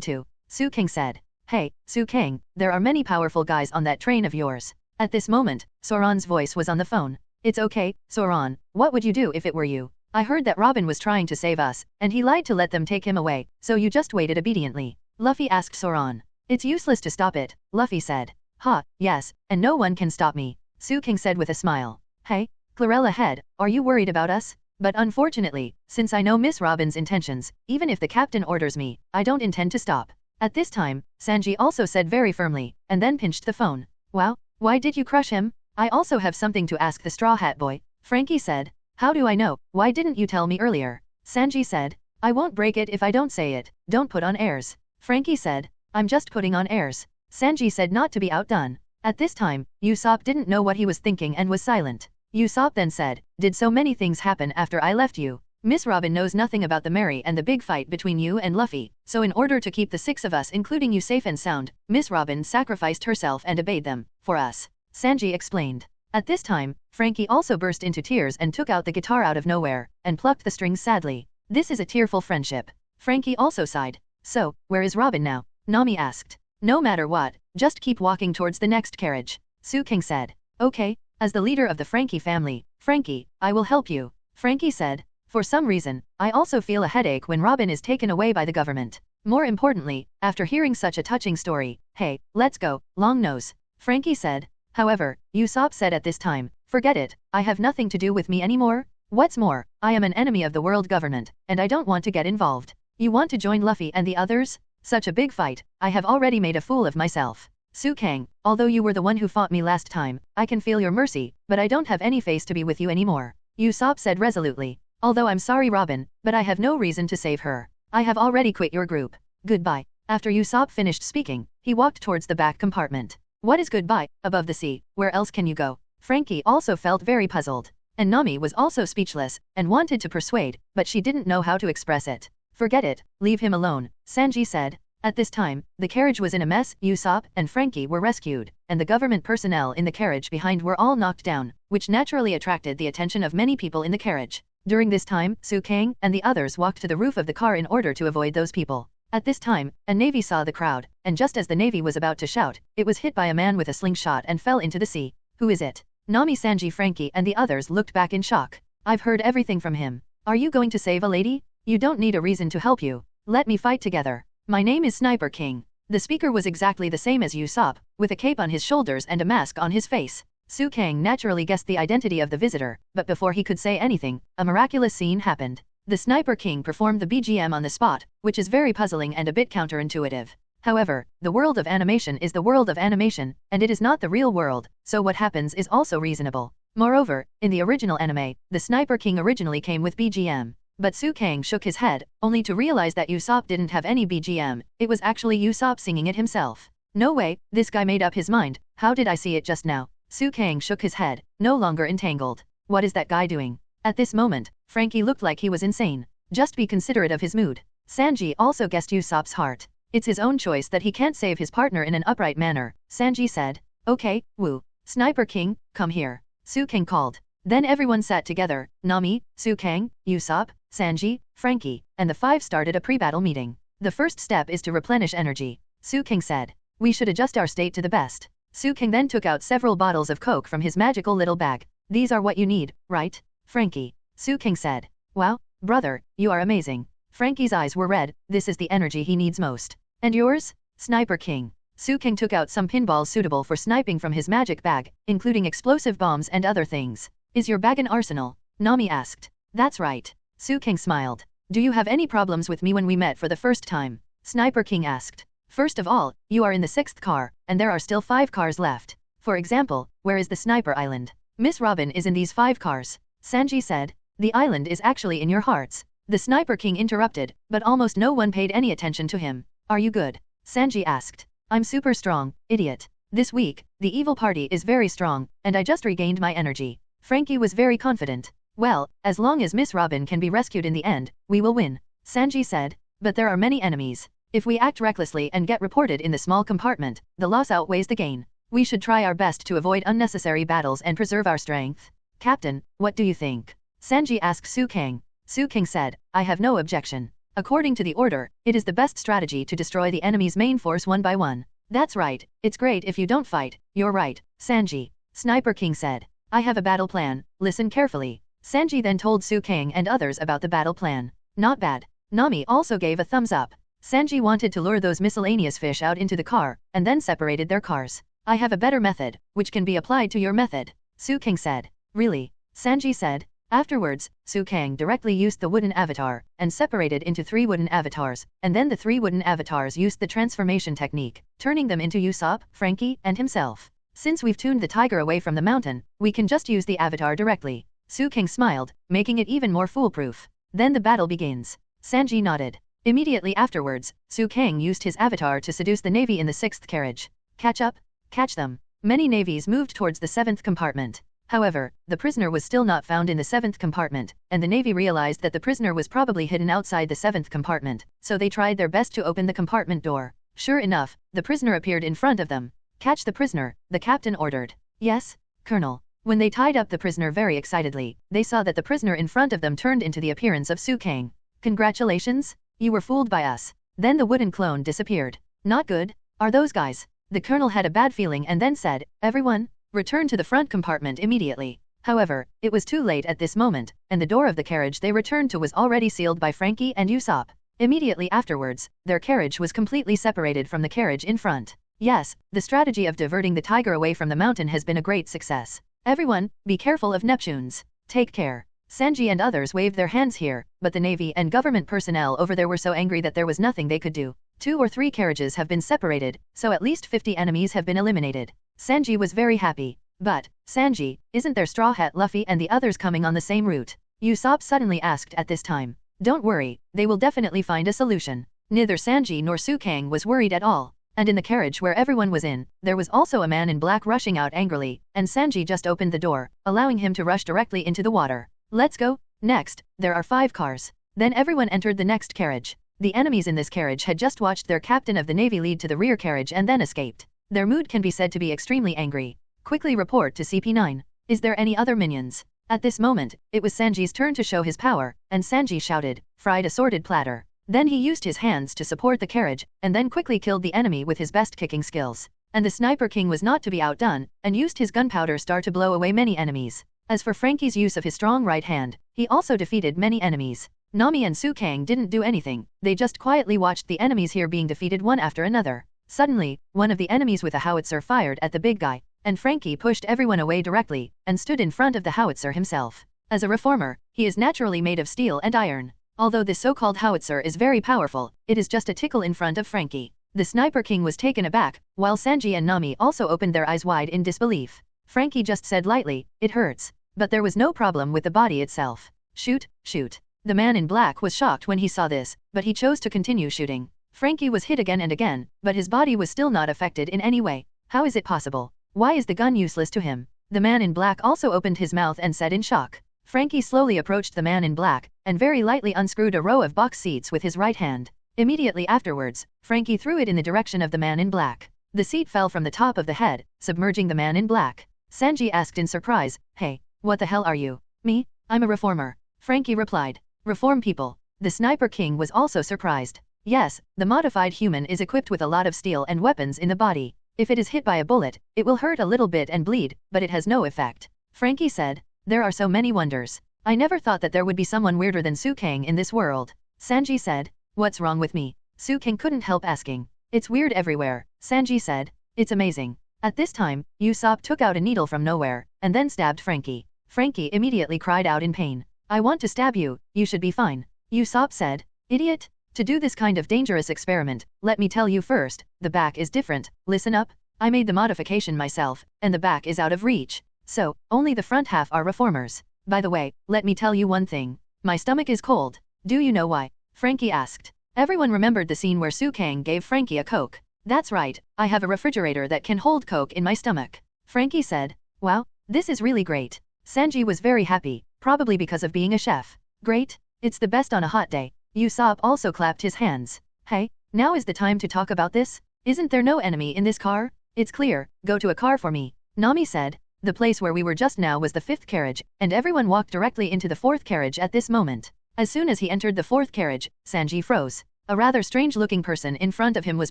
too. Su Kang said. Hey, Su Kang, there are many powerful guys on that train of yours. At this moment, Soran's voice was on the phone. It's okay, Zoan, what would you do if it were you? I heard that Robin was trying to save us, and he lied to let them take him away, so you just waited obediently. Luffy asked Zoan. It's useless to stop it, Luffy said. Ha, yes, and no one can stop me, Su Kang said with a smile. Hey, Clarella Head, are you worried about us? But unfortunately, since I know Miss Robin's intentions, even if the captain orders me, I don't intend to stop. At this time, Sanji also said very firmly, and then pinched the phone. Wow, why did you crush him? I also have something to ask the Straw Hat Boy, Frankie said. How do I know? Why didn't you tell me earlier? Sanji said. I won't break it if I don't say it, don't put on airs. Frankie said. I'm just putting on airs. Sanji said not to be outdone. At this time, Usopp didn't know what he was thinking and was silent. Usopp then said, did so many things happen after I left you? Miss Robin knows nothing about the Mary and the big fight between you and Luffy, so in order to keep the six of us including you safe and sound, Miss Robin sacrificed herself and obeyed them, for us. Sanji explained. At this time, Frankie also burst into tears and took out the guitar out of nowhere, and plucked the strings sadly. This is a tearful friendship. Frankie also sighed. So, where is Robin now? Nami asked. No matter what, just keep walking towards the next carriage. Su Kang said. Okay, as the leader of the Frankie family, Frankie, I will help you. Frankie said. For some reason, I also feel a headache when Robin is taken away by the government. More importantly, after hearing such a touching story, hey, let's go, long nose. Frankie said. However, Usopp said at this time, forget it, I have nothing to do with me anymore. What's more, I am an enemy of the world government, and I don't want to get involved. You want to join Luffy and the others? Such a big fight, I have already made a fool of myself. Su Kang, although you were the one who fought me last time, I can feel your mercy, but I don't have any face to be with you anymore. Usopp said resolutely. Although I'm sorry Robin, but I have no reason to save her. I have already quit your group. Goodbye. After Usopp finished speaking, he walked towards the back compartment. What is goodbye, above the sea, where else can you go? Frankie also felt very puzzled. And Nami was also speechless, and wanted to persuade, but she didn't know how to express it. Forget it, leave him alone, Sanji said. At this time, the carriage was in a mess, Usopp and Frankie were rescued, and the government personnel in the carriage behind were all knocked down, which naturally attracted the attention of many people in the carriage. During this time, Su Kang and the others walked to the roof of the car in order to avoid those people. At this time, a navy saw the crowd, and just as the navy was about to shout, it was hit by a man with a slingshot and fell into the sea. Who is it? Nami, Sanji, Frankie and the others looked back in shock. I've heard everything from him. Are you going to save a lady? You don't need a reason to help you. Let me fight together. My name is Sniper King. The speaker was exactly the same as Usopp, with a cape on his shoulders and a mask on his face. Su Kang naturally guessed the identity of the visitor, but before he could say anything, a miraculous scene happened. The Sniper King performed the BGM on the spot, which is very puzzling and a bit counterintuitive. However, the world of animation is the world of animation, and it is not the real world, so what happens is also reasonable. Moreover, in the original anime, the Sniper King originally came with BGM. But Su Kang shook his head, only to realize that Usopp didn't have any BGM, it was actually Usopp singing it himself. No way, this guy made up his mind, how did I see it just now? Su Kang shook his head, no longer entangled. What is that guy doing? At this moment, Frankie looked like he was insane. Just be considerate of his mood. Sanji also guessed Usopp's heart. It's his own choice that he can't save his partner in an upright manner, Sanji said. Okay, Wu. Sniper King, come here. Su King called. Then everyone sat together, Nami, Su Kang, Usopp, Sanji, Frankie, and the five started a pre-battle meeting. The first step is to replenish energy, Su King said. We should adjust our state to the best. Su King then took out several bottles of coke from his magical little bag. These are what you need, right, Frankie? Su King said. Wow, brother, you are amazing. Frankie's eyes were red, this is the energy he needs most. And yours? Sniper King. Su King took out some pinballs suitable for sniping from his magic bag, including explosive bombs and other things. Is your bag an arsenal? Nami asked. That's right. Su King smiled. Do you have any problems with me when we met for the first time? Sniper King asked. First of all, you are in the 6th car, and there are still 5 cars left. For example, where is the Sniper Island? Miss Robin is in these 5 cars. Sanji said. The island is actually in your hearts. The Sniper King interrupted, but almost no one paid any attention to him. Are you good? Sanji asked. I'm super strong, idiot. This week, the evil party is very strong, and I just regained my energy. Frankie was very confident. Well, as long as Miss Robin can be rescued in the end, we will win. Sanji said. But there are many enemies. If we act recklessly and get reported in the small compartment, the loss outweighs the gain. We should try our best to avoid unnecessary battles and preserve our strength. Captain, what do you think? Sanji asked Su Kang. Su King said, I have no objection. According to the order, it is the best strategy to destroy the enemy's main force one by one. That's right, it's great if you don't fight, you're right, Sanji. Sniper King said. I have a battle plan, listen carefully. Sanji then told Su Kang and others about the battle plan. Not bad. Nami also gave a thumbs up. Sanji wanted to lure those miscellaneous fish out into the car, and then separated their cars. I have a better method, which can be applied to your method, Su King said. Really? Sanji said. Afterwards, Su Kang directly used the wooden avatar, and separated into 3 wooden avatars, and then the 3 wooden avatars used the transformation technique, turning them into Usopp, Frankie, and himself. Since we've tuned the tiger away from the mountain, we can just use the avatar directly. Su King smiled, making it even more foolproof. Then the battle begins. Sanji nodded. Immediately afterwards, Su Kang used his avatar to seduce the navy in the 6th carriage. Catch up? Catch them. Many navies moved towards the 7th compartment. However, the prisoner was still not found in the 7th compartment, and the navy realized that the prisoner was probably hidden outside the 7th compartment, so they tried their best to open the compartment door. Sure enough, the prisoner appeared in front of them. Catch the prisoner, the captain ordered. Yes, Colonel. When they tied up the prisoner very excitedly, they saw that the prisoner in front of them turned into the appearance of Su Kang. Congratulations? You were fooled by us. Then the wooden clone disappeared. Not good. Are those guys? The colonel had a bad feeling and then said, everyone, return to the front compartment immediately. However, it was too late at this moment, and the door of the carriage they returned to was already sealed by Frankie and Usopp. Immediately afterwards, their carriage was completely separated from the carriage in front. Yes, the strategy of diverting the tiger away from the mountain has been a great success. Everyone, be careful of Neptunes. Take care. Sanji and others waved their hands here, but the navy and government personnel over there were so angry that there was nothing they could do. 2 or 3 carriages have been separated, so at least 50 enemies have been eliminated. Sanji was very happy. But, Sanji, isn't there Straw Hat Luffy and the others coming on the same route? Usopp suddenly asked at this time. Don't worry, they will definitely find a solution. Neither Sanji nor Su Kang was worried at all. And in the carriage where everyone was in, there was also a man in black rushing out angrily, and Sanji just opened the door, allowing him to rush directly into the water. Let's go. Next, there are 5 cars. Then everyone entered the next carriage. The enemies in this carriage had just watched their captain of the navy lead to the rear carriage and then escaped. Their mood can be said to be extremely angry. Quickly report to CP9. Is there any other minions? At this moment, it was Sanji's turn to show his power, and Sanji shouted, fried assorted platter. Then he used his hands to support the carriage, and then quickly killed the enemy with his best kicking skills. And the Sniper King was not to be outdone, and used his gunpowder star to blow away many enemies. As for Frankie's use of his strong right hand, he also defeated many enemies. Nami and Su Kang didn't do anything, they just quietly watched the enemies here being defeated one after another. Suddenly, one of the enemies with a howitzer fired at the big guy, and Frankie pushed everyone away directly, and stood in front of the howitzer himself. As a reformer, he is naturally made of steel and iron. Although this so-called howitzer is very powerful, it is just a tickle in front of Frankie. The Sniper King was taken aback, while Sanji and Nami also opened their eyes wide in disbelief. Frankie just said lightly, it hurts. But there was no problem with the body itself. Shoot, shoot. The man in black was shocked when he saw this, but he chose to continue shooting. Frankie was hit again and again, but his body was still not affected in any way. How is it possible? Why is the gun useless to him? The man in black also opened his mouth and said in shock. Frankie slowly approached the man in black, and very lightly unscrewed a row of box seats with his right hand. Immediately afterwards, Frankie threw it in the direction of the man in black. The seat fell from the top of the head, submerging the man in black. Sanji asked in surprise, "Hey, what the hell are you?" "Me? I'm a reformer," Frankie replied. "Reform people." The Sniper King was also surprised. "Yes, the modified human is equipped with a lot of steel and weapons in the body. If it is hit by a bullet, it will hurt a little bit and bleed, but it has no effect." Frankie said, "There are so many wonders. I never thought that there would be someone weirder than Sukang in this world." Sanji said, "What's wrong with me?" Sukang couldn't help asking. "It's weird everywhere," Sanji said. "It's amazing." At this time, Usopp took out a needle from nowhere, and then stabbed Frankie. Frankie immediately cried out in pain. "I want to stab you, you should be fine." Usopp said, "Idiot. To do this kind of dangerous experiment, let me tell you first, the back is different, listen up. I made the modification myself, and the back is out of reach. So, only the front half are reformers. By the way, let me tell you one thing. My stomach is cold. Do you know why?" Frankie asked. Everyone remembered the scene where Sukang gave Frankie a Coke. "That's right, I have a refrigerator that can hold Coke in my stomach." Frankie said, "Wow, this is really great." Sanji was very happy, probably because of being a chef. "Great, it's the best on a hot day." Usopp also clapped his hands. "Hey, now is the time to talk about this? Isn't there no enemy in this car? It's clear, go to a car for me." Nami said. The place where we were just now was the 5th carriage, and everyone walked directly into the 4th carriage at this moment. As soon as he entered the 4th carriage, Sanji froze. A rather strange-looking person in front of him was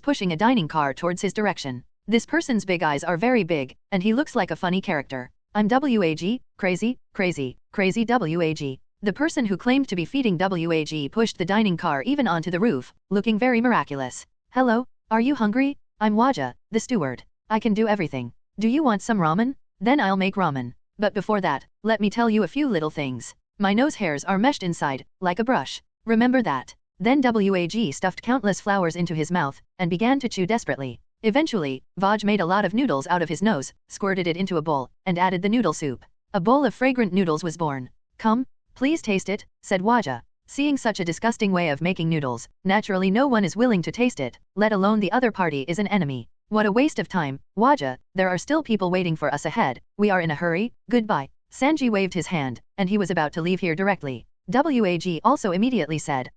pushing a dining car towards his direction. This person's big eyes are very big, and he looks like a funny character. "I'm WAG, crazy, crazy, crazy WAG." The person who claimed to be feeding WAG pushed the dining car even onto the roof, looking very miraculous. "Hello, are you hungry? I'm Waja, the steward. I can do everything. Do you want some ramen? Then I'll make ramen. But before that, let me tell you a few little things. My nose hairs are meshed inside, like a brush. Remember that." Then WAG stuffed countless flowers into his mouth, and began to chew desperately. Eventually, Vaj made a lot of noodles out of his nose, squirted it into a bowl, and added the noodle soup. A bowl of fragrant noodles was born. "Come, please taste it," said Waja. Seeing such a disgusting way of making noodles, naturally no one is willing to taste it, let alone the other party is an enemy. "What a waste of time, Waja, there are still people waiting for us ahead, we are in a hurry, goodbye." Sanji waved his hand, and he was about to leave here directly. WAG also immediately said,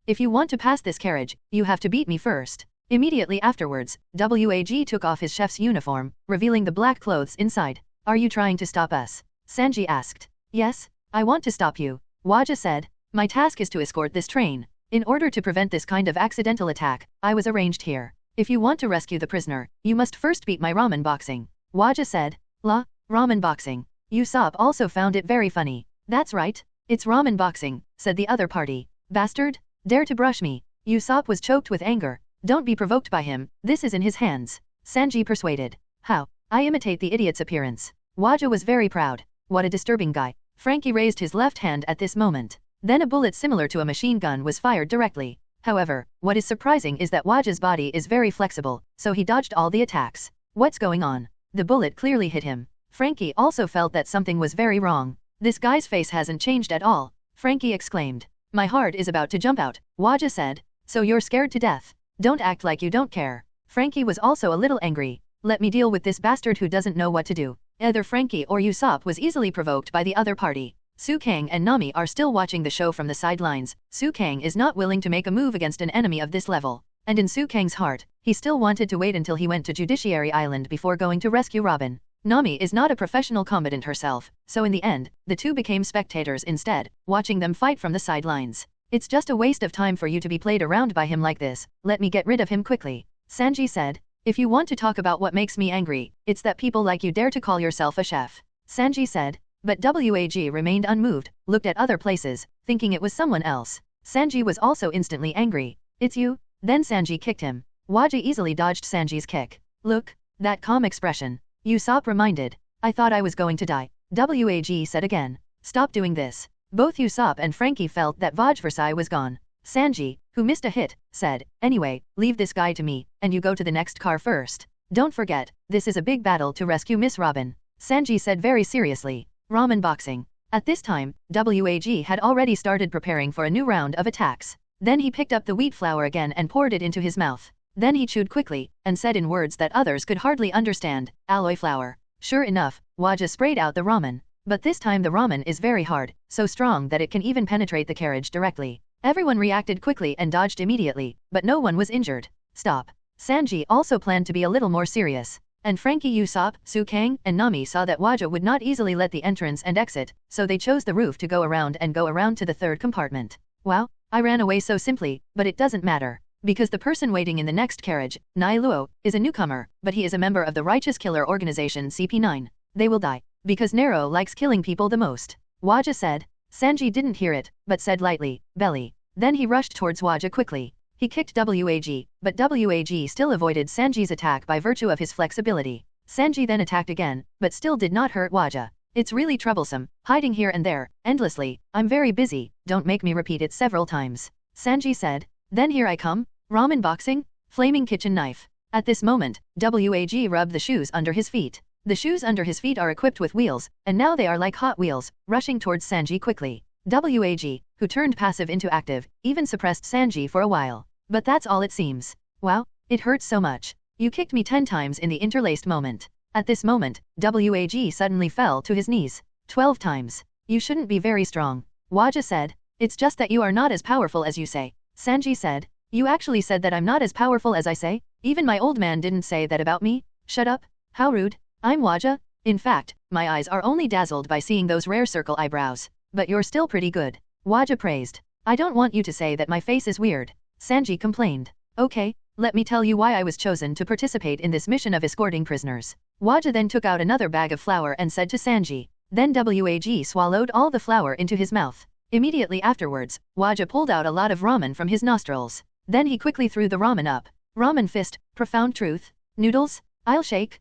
"If you want to pass this carriage, you have to beat me first." Immediately afterwards, WAG took off his chef's uniform, revealing the black clothes inside. "Are you trying to stop us?" Sanji asked. "Yes, I want to stop you," Waja said. "My task is to escort this train. In order to prevent this kind of accidental attack, I was arranged here. If you want to rescue the prisoner, you must first beat my ramen boxing." Waja said. Ramen boxing." Usopp also found it very funny. "That's right, it's ramen boxing," said the other party. "Bastard, dare to brush me." Usopp was choked with anger. "Don't be provoked by him, this is in his hands." Sanji persuaded. "How? I imitate the idiot's appearance." Waja was very proud. "What a disturbing guy." Frankie raised his left hand at this moment. Then a bullet similar to a machine gun was fired directly. However, what is surprising is that Waja's body is very flexible, so he dodged all the attacks. What's going on? The bullet clearly hit him. Frankie also felt that something was very wrong. "This guy's face hasn't changed at all," Frankie exclaimed. "My heart is about to jump out," Waja said. "So you're scared to death? Don't act like you don't care." Frankie was also a little angry. "Let me deal with this bastard who doesn't know what to do." Either Frankie or Usopp was easily provoked by the other party. Sukang and Nami are still watching the show from the sidelines. Sukang is not willing to make a move against an enemy of this level. And in Sukang's heart, he still wanted to wait until he went to Judiciary Island before going to rescue Robin. Nami is not a professional combatant herself, so in the end, the two became spectators instead, watching them fight from the sidelines. "It's just a waste of time for you to be played around by him like this, let me get rid of him quickly," Sanji said. "If you want to talk about what makes me angry, it's that people like you dare to call yourself a chef," Sanji said. But WAG remained unmoved, looked at other places, thinking it was someone else. Sanji was also instantly angry. "It's you?" Then Sanji kicked him. Waja easily dodged Sanji's kick. "Look, that calm expression." Usopp reminded. "I thought I was going to die," WAG said again. "Stop doing this." Both Usopp and Frankie felt that Vaj Versailles was gone. Sanji, who missed a hit, said, "Anyway, leave this guy to me, and you go to the next car first. Don't forget, this is a big battle to rescue Miss Robin," Sanji said very seriously. Ramen boxing. At this time, WAG had already started preparing for a new round of attacks. Then he picked up the wheat flour again and poured it into his mouth. Then he chewed quickly, and said in words that others could hardly understand, "Alloy flour." Sure enough, Waja sprayed out the ramen. But this time the ramen is very hard, so strong that it can even penetrate the carriage directly. Everyone reacted quickly and dodged immediately, but no one was injured. Stop. Sanji also planned to be a little more serious. And Frankie, Usopp, Su Kang, and Nami saw that Waja would not easily let the entrance and exit, so they chose the roof to go around to the third compartment. Wow, I ran away so simply, but it doesn't matter. Because the person waiting in the next carriage, Nai Luo, is a newcomer, but he is a member of the righteous killer organization CP9. They will die. Because Nero likes killing people the most. Waja said. Sanji didn't hear it, but said lightly, belly. Then he rushed towards Waja quickly. He kicked WAG, but WAG still avoided Sanji's attack by virtue of his flexibility. Sanji then attacked again, but still did not hurt Waja. It's really troublesome, hiding here and there, endlessly. I'm very busy, don't make me repeat it several times. Sanji said. Then here I come. Ramen boxing, flaming kitchen knife. At this moment, WAG rubbed the shoes under his feet. The shoes under his feet are equipped with wheels, and now they are like Hot Wheels, rushing towards Sanji quickly. WAG, who turned passive into active, even suppressed Sanji for a while. But that's all it seems. Wow, it hurts so much. You kicked me 10 times in the interlaced moment. At this moment, WAG suddenly fell to his knees. 12 times. You shouldn't be very strong. Waja said. It's just that you are not as powerful as you say. Sanji said. You actually said that I'm not as powerful as I say? Even my old man didn't say that about me? Shut up. How rude. I'm Waja. In fact, my eyes are only dazzled by seeing those rare circle eyebrows. But you're still pretty good. Waja praised. I don't want you to say that my face is weird. Sanji complained. Okay, let me tell you why I was chosen to participate in this mission of escorting prisoners. Waja then took out another bag of flour and said to Sanji. Then WAG swallowed all the flour into his mouth. Immediately afterwards, Waja pulled out a lot of ramen from his nostrils. Then he quickly threw the ramen up. Ramen fist, profound truth. Noodles? I'll shake.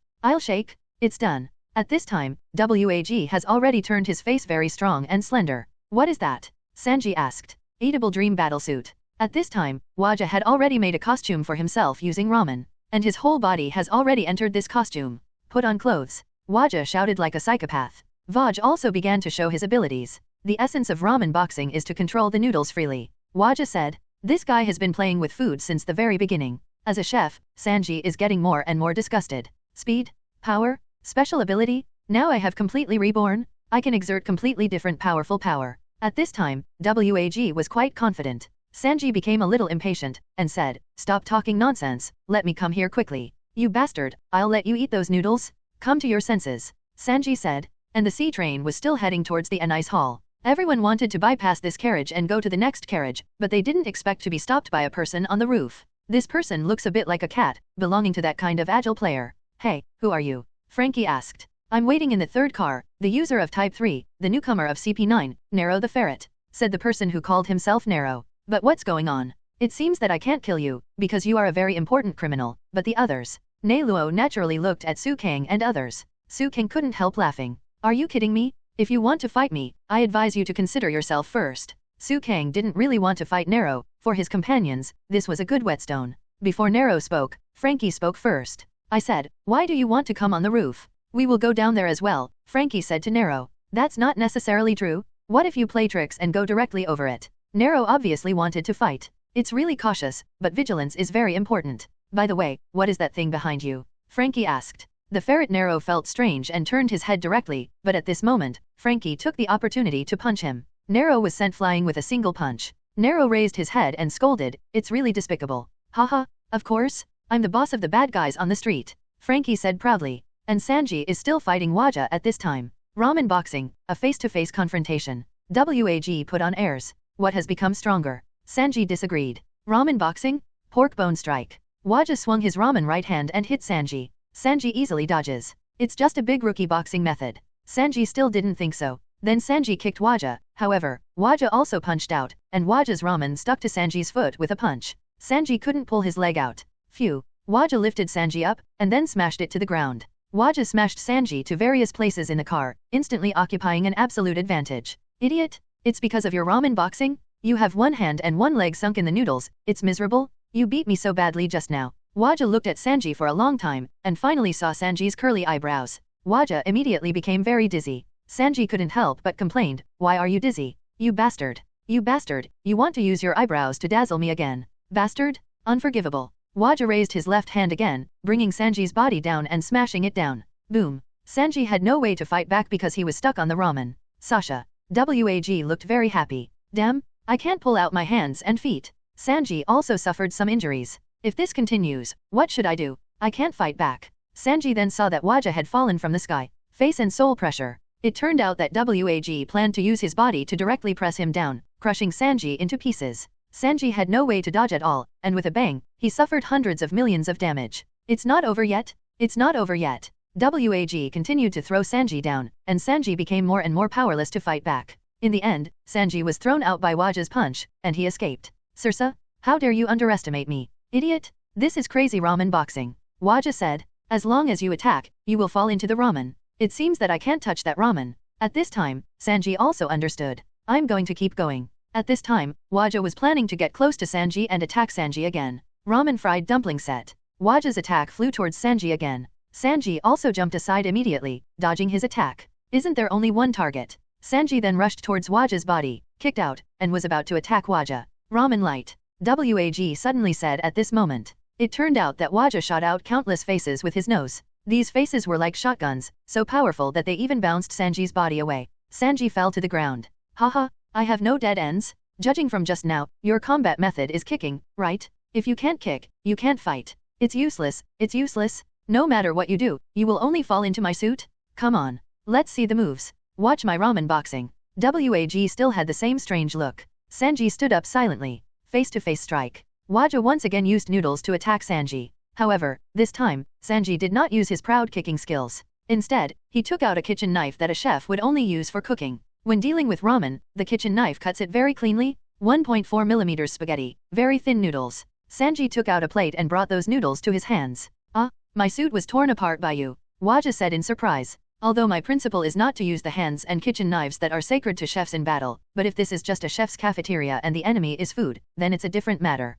It's done. At this time, WAG has already turned his face very strong and slender. What is that? Sanji asked. Eatable dream battlesuit. At this time, Waja had already made a costume for himself using ramen. And his whole body has already entered this costume. Put on clothes. Waja shouted like a psychopath. Vaj also began to show his abilities. The essence of ramen boxing is to control the noodles freely. Waja said. This guy has been playing with food since the very beginning. As a chef, Sanji is getting more and more disgusted. Speed? Power? Special ability? Now I have completely reborn? I can exert completely different powerful power. At this time, WAG was quite confident. Sanji became a little impatient, and said, Stop talking nonsense, let me come here quickly. You bastard, I'll let you eat those noodles? Come to your senses. Sanji said, and the sea train was still heading towards the Enies hall. Everyone wanted to bypass this carriage and go to the next carriage, but they didn't expect to be stopped by a person on the roof. This person looks a bit like a cat, belonging to that kind of agile player. Hey, who are you? Frankie asked. I'm waiting in the third car, the user of Type 3, the newcomer of CP9, Nero the Ferret, said the person who called himself Nero. But what's going on? It seems that I can't kill you, because you are a very important criminal, but the others. Luo naturally looked at Su Kang and others. Su Kang couldn't help laughing. Are you kidding me? If you want to fight me, I advise you to consider yourself first. Su Kang didn't really want to fight Nero. For his companions, this was a good whetstone. Before Nero spoke, Frankie spoke first. I said, why do you want to come on the roof? We will go down there as well, Frankie said to Nero. That's not necessarily true. What if you play tricks and go directly over it? Nero obviously wanted to fight. It's really cautious, but vigilance is very important. By the way, what is that thing behind you? Frankie asked. The ferret Nero felt strange and turned his head directly, but at this moment, Frankie took the opportunity to punch him. Nero was sent flying with a single punch. Nero raised his head and scolded, it's really despicable. Haha, of course, I'm the boss of the bad guys on the street. Frankie said proudly. And Sanji is still fighting Waja at this time. Ramen boxing, a face-to-face confrontation. WAG put on airs. What has become stronger? Sanji disagreed. Ramen boxing? Pork bone strike. Waja swung his ramen right hand and hit Sanji. Sanji easily dodges. It's just a big rookie boxing method. Sanji still didn't think so. Then Sanji kicked Waja. However, Waja also punched out, and Waja's ramen stuck to Sanji's foot with a punch. Sanji couldn't pull his leg out. Phew. Waja lifted Sanji up, and then smashed it to the ground. Waja smashed Sanji to various places in the car, instantly occupying an absolute advantage. Idiot! It's because of your ramen boxing? You have one hand and one leg sunk in the noodles, it's miserable? You beat me so badly just now. Waja looked at Sanji for a long time, and finally saw Sanji's curly eyebrows. Waja immediately became very dizzy. Sanji couldn't help but complained, why are you dizzy? You bastard! You bastard! You want to use your eyebrows to dazzle me again? Bastard? Unforgivable. Waja raised his left hand again, bringing Sanji's body down and smashing it down. Boom. Sanji had no way to fight back because he was stuck on the ramen. Sasha. WAG looked very happy. Damn, I can't pull out my hands and feet. Sanji also suffered some injuries. If this continues, what should I do? I can't fight back. Sanji then saw that Waja had fallen from the sky. Face and soul pressure. It turned out that WAG planned to use his body to directly press him down, crushing Sanji into pieces. Sanji had no way to dodge at all, and with a bang, he suffered hundreds of millions of damage. It's not over yet? It's not over yet. WAG continued to throw Sanji down, and Sanji became more and more powerless to fight back. In the end, Sanji was thrown out by Waja's punch, and he escaped. Sirsa, how dare you underestimate me? Idiot! This is crazy ramen boxing. Waja said. As long as you attack, you will fall into the ramen. It seems that I can't touch that ramen. At this time, Sanji also understood. I'm going to keep going. At this time, Waja was planning to get close to Sanji and attack Sanji again. Ramen fried dumpling set. Waja's attack flew towards Sanji again. Sanji also jumped aside immediately, dodging his attack. Isn't there only one target? Sanji then rushed towards Waja's body, kicked out, and was about to attack Waja. Ramen light. WAG suddenly said at this moment. It turned out that Waja shot out countless faces with his nose. These faces were like shotguns, so powerful that they even bounced Sanji's body away. Sanji fell to the ground. Haha, I have no dead ends. Judging from just now, your combat method is kicking, right? If you can't kick, you can't fight. It's useless, it's useless. No matter what you do, you will only fall into my suit? Come on. Let's see the moves. Watch my ramen boxing. WAG still had the same strange look. Sanji stood up silently. Face-to-face strike. Waja once again used noodles to attack Sanji. However, this time, Sanji did not use his proud kicking skills. Instead, he took out a kitchen knife that a chef would only use for cooking. When dealing with ramen, the kitchen knife cuts it very cleanly. 1.4 mm spaghetti, very thin noodles. Sanji took out a plate and brought those noodles to his hands. My suit was torn apart by you, Waja said in surprise. Although my principle is not to use the hands and kitchen knives that are sacred to chefs in battle, but if this is just a chef's cafeteria and the enemy is food, then it's a different matter.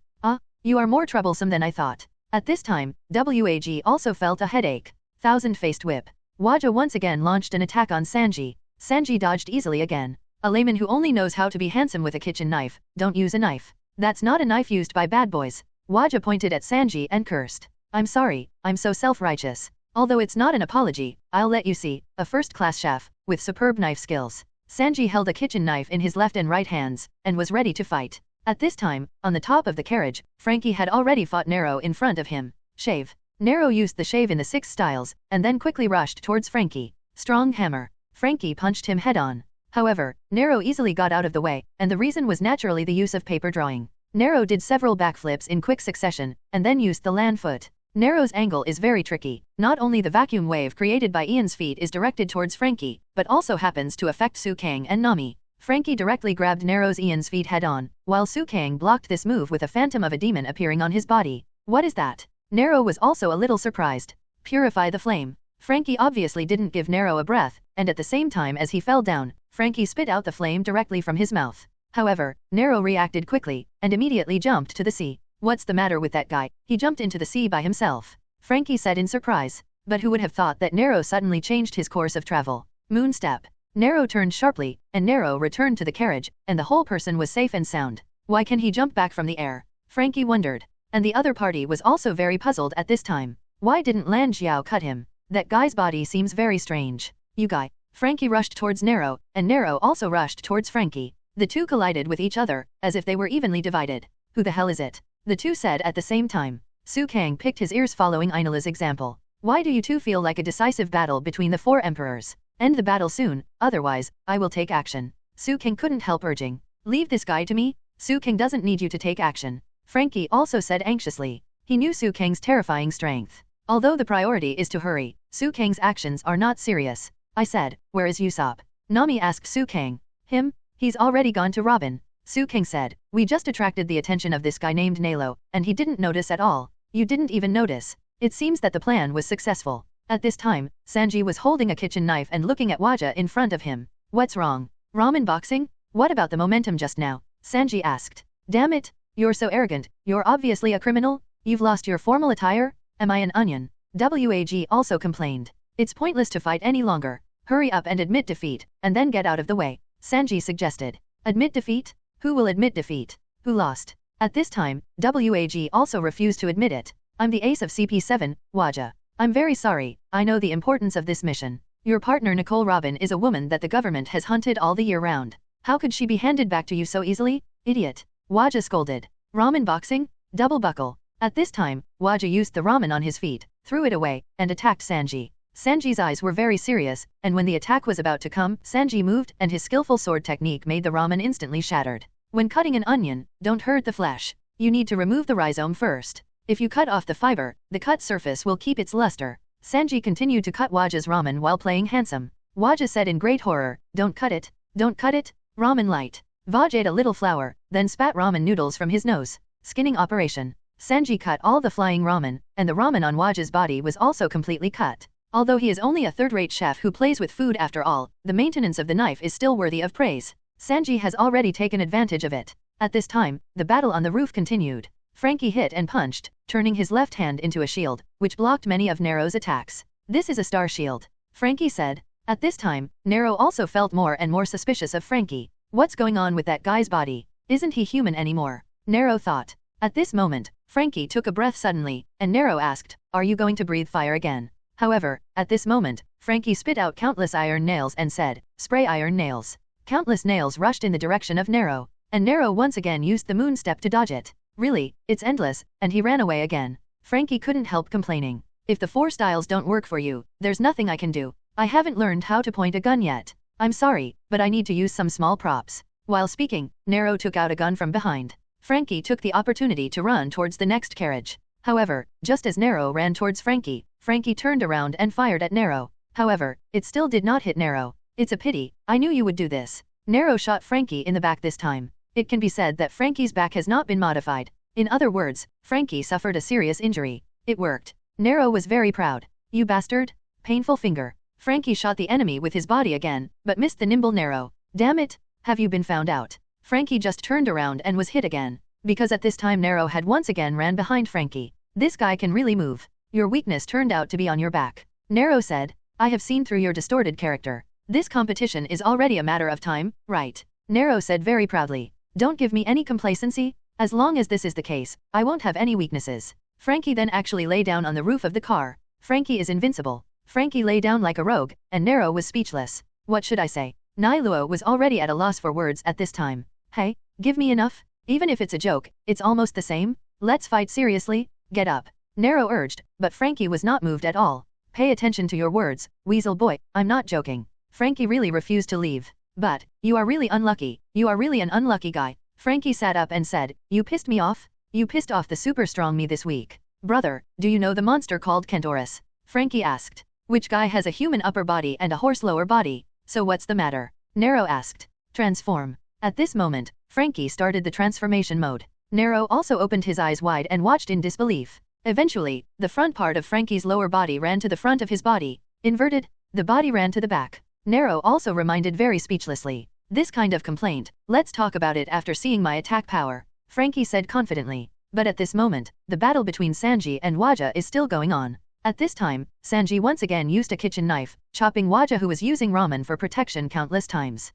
You are more troublesome than I thought. At this time, WAG also felt a headache. Thousand-faced whip. Waja once again launched an attack on Sanji. Sanji dodged easily again. A layman who only knows how to be handsome with a kitchen knife, don't use a knife. That's not a knife used by bad boys. Waja pointed at Sanji and cursed. I'm sorry, I'm so self-righteous. Although it's not an apology, I'll let you see, a first-class chef, with superb knife skills. Sanji held a kitchen knife in his left and right hands, and was ready to fight. At this time, on the top of the carriage, Frankie had already fought Nero in front of him. Shave. Nero used the shave in the 6 styles, and then quickly rushed towards Frankie. Strong hammer. Frankie punched him head-on. However, Nero easily got out of the way, and the reason was naturally the use of paper drawing. Nero did several backflips in quick succession, and then used the land foot. Nero's angle is very tricky. Not only the vacuum wave created by Ian's feet is directed towards Frankie, but also happens to affect Su Kang and Nami. Frankie directly grabbed Nero's Ian's feet head-on, while Su Kang blocked this move with a phantom of a demon appearing on his body. What is that? Nero was also a little surprised. Purify the flame. Frankie obviously didn't give Nero a breath, and at the same time as he fell down, Frankie spit out the flame directly from his mouth. However, Nero reacted quickly, and immediately jumped to the sea. What's the matter with that guy? He jumped into the sea by himself. Frankie said in surprise. But who would have thought that Nero suddenly changed his course of travel? Moon step. Nero turned sharply, and Nero returned to the carriage, and the whole person was safe and sound. Why can he jump back from the air? Frankie wondered. And the other party was also very puzzled at this time. Why didn't Lan Xiao cut him? That guy's body seems very strange. You guy. Frankie rushed towards Nero, and Nero also rushed towards Frankie. The two collided with each other, as if they were evenly divided. Who the hell is it? The two said at the same time. Su Kang picked his ears following Enel's example. Why do you two feel like a decisive battle between the 4 emperors? End the battle soon, otherwise, I will take action. Su Kang couldn't help urging. Leave this guy to me. Su Kang doesn't need you to take action. Frankie also said anxiously. He knew Su Kang's terrifying strength. Although the priority is to hurry, Su Kang's actions are not serious. I said, where is Usopp? Nami asked Su Kang. Him? He's already gone to Robin. Su Kang said, we just attracted the attention of this guy named Nalo, and he didn't notice at all. You didn't even notice. It seems that the plan was successful. At this time, Sanji was holding a kitchen knife and looking at Waja in front of him. What's wrong? Ramen boxing? What about the momentum just now? Sanji asked. Damn it, you're so arrogant, you're obviously a criminal? You've lost your formal attire? Am I an onion? WAG also complained. It's pointless to fight any longer. Hurry up and admit defeat, and then get out of the way. Sanji suggested. Admit defeat? Who will admit defeat? Who lost? At this time, WAG also refused to admit it. I'm the ace of CP7, Waja. I'm very sorry, I know the importance of this mission. Your partner Nicole Robin is a woman that the government has hunted all the year round. How could she be handed back to you so easily? Idiot. Waja scolded. Ramen boxing? Double buckle. At this time, Waja used the ramen on his feet, threw it away, and attacked Sanji. Sanji's eyes were very serious, and when the attack was about to come, Sanji moved and his skillful sword technique made the ramen instantly shattered. When cutting an onion, don't hurt the flesh. You need to remove the rhizome first. If you cut off the fiber, the cut surface will keep its luster. Sanji continued to cut Waja's ramen while playing handsome. Waja said in great horror, don't cut it, don't cut it, ramen light. Vaj ate a little flour, then spat ramen noodles from his nose. Skinning operation. Sanji cut all the flying ramen, and the ramen on Waja's body was also completely cut. Although he is only a third-rate chef who plays with food after all, the maintenance of the knife is still worthy of praise. Sanji has already taken advantage of it. At this time, the battle on the roof continued. Frankie hit and punched, turning his left hand into a shield, which blocked many of Nero's attacks. This is a star shield, Frankie said. At this time, Nero also felt more and more suspicious of Frankie. What's going on with that guy's body? Isn't he human anymore? Nero thought. At this moment, Frankie took a breath suddenly, and Nero asked, are you going to breathe fire again? However, at this moment, Frankie spit out countless iron nails and said, spray iron nails. Countless nails rushed in the direction of Nero, and Nero once again used the moon step to dodge it. Really, it's endless, and he ran away again. Frankie couldn't help complaining. If the 4 styles don't work for you, there's nothing I can do. I haven't learned how to point a gun yet. I'm sorry, but I need to use some small props. While speaking, Nero took out a gun from behind. Frankie took the opportunity to run towards the next carriage. However, just as Nero ran towards Frankie, Frankie turned around and fired at Nero. However, it still did not hit Nero. It's a pity, I knew you would do this. Nero shot Frankie in the back this time. It can be said that Frankie's back has not been modified. In other words, Frankie suffered a serious injury. It worked. Nero was very proud. You bastard. Painful finger. Frankie shot the enemy with his body again, but missed the nimble Nero. Damn it, have you been found out? Frankie just turned around and was hit again. Because at this time Nero had once again ran behind Frankie. This guy can really move. Your weakness turned out to be on your back. Nero said, I have seen through your distorted character. This competition is already a matter of time, right? Nero said very proudly. Don't give me any complacency. As long as this is the case, I won't have any weaknesses. Frankie then actually lay down on the roof of the car. Frankie is invincible. Frankie lay down like a rogue, and Nero was speechless. What should I say? Nailuo was already at a loss for words at this time. Hey, give me enough? Even if it's a joke, it's almost the same. Let's fight seriously. Get up. Nero urged, but Frankie was not moved at all. Pay attention to your words, weasel boy, I'm not joking. Frankie really refused to leave. But, you are really unlucky. You are really an unlucky guy. Frankie sat up and said, you pissed me off? You pissed off the super strong me this week. Brother, do you know the monster called Kentaurus? Frankie asked. Which guy has a human upper body and a horse lower body? So what's the matter? Nero asked. Transform. At this moment, Frankie started the transformation mode. Nero also opened his eyes wide and watched in disbelief. Eventually, the front part of Frankie's lower body ran to the front of his body. Inverted, the body ran to the back. Nero also reminded very speechlessly. This kind of complaint, let's talk about it after seeing my attack power, Frankie said confidently. But at this moment, the battle between Sanji and Waja is still going on. At this time, Sanji once again used a kitchen knife, chopping Waja who was using ramen for protection countless times.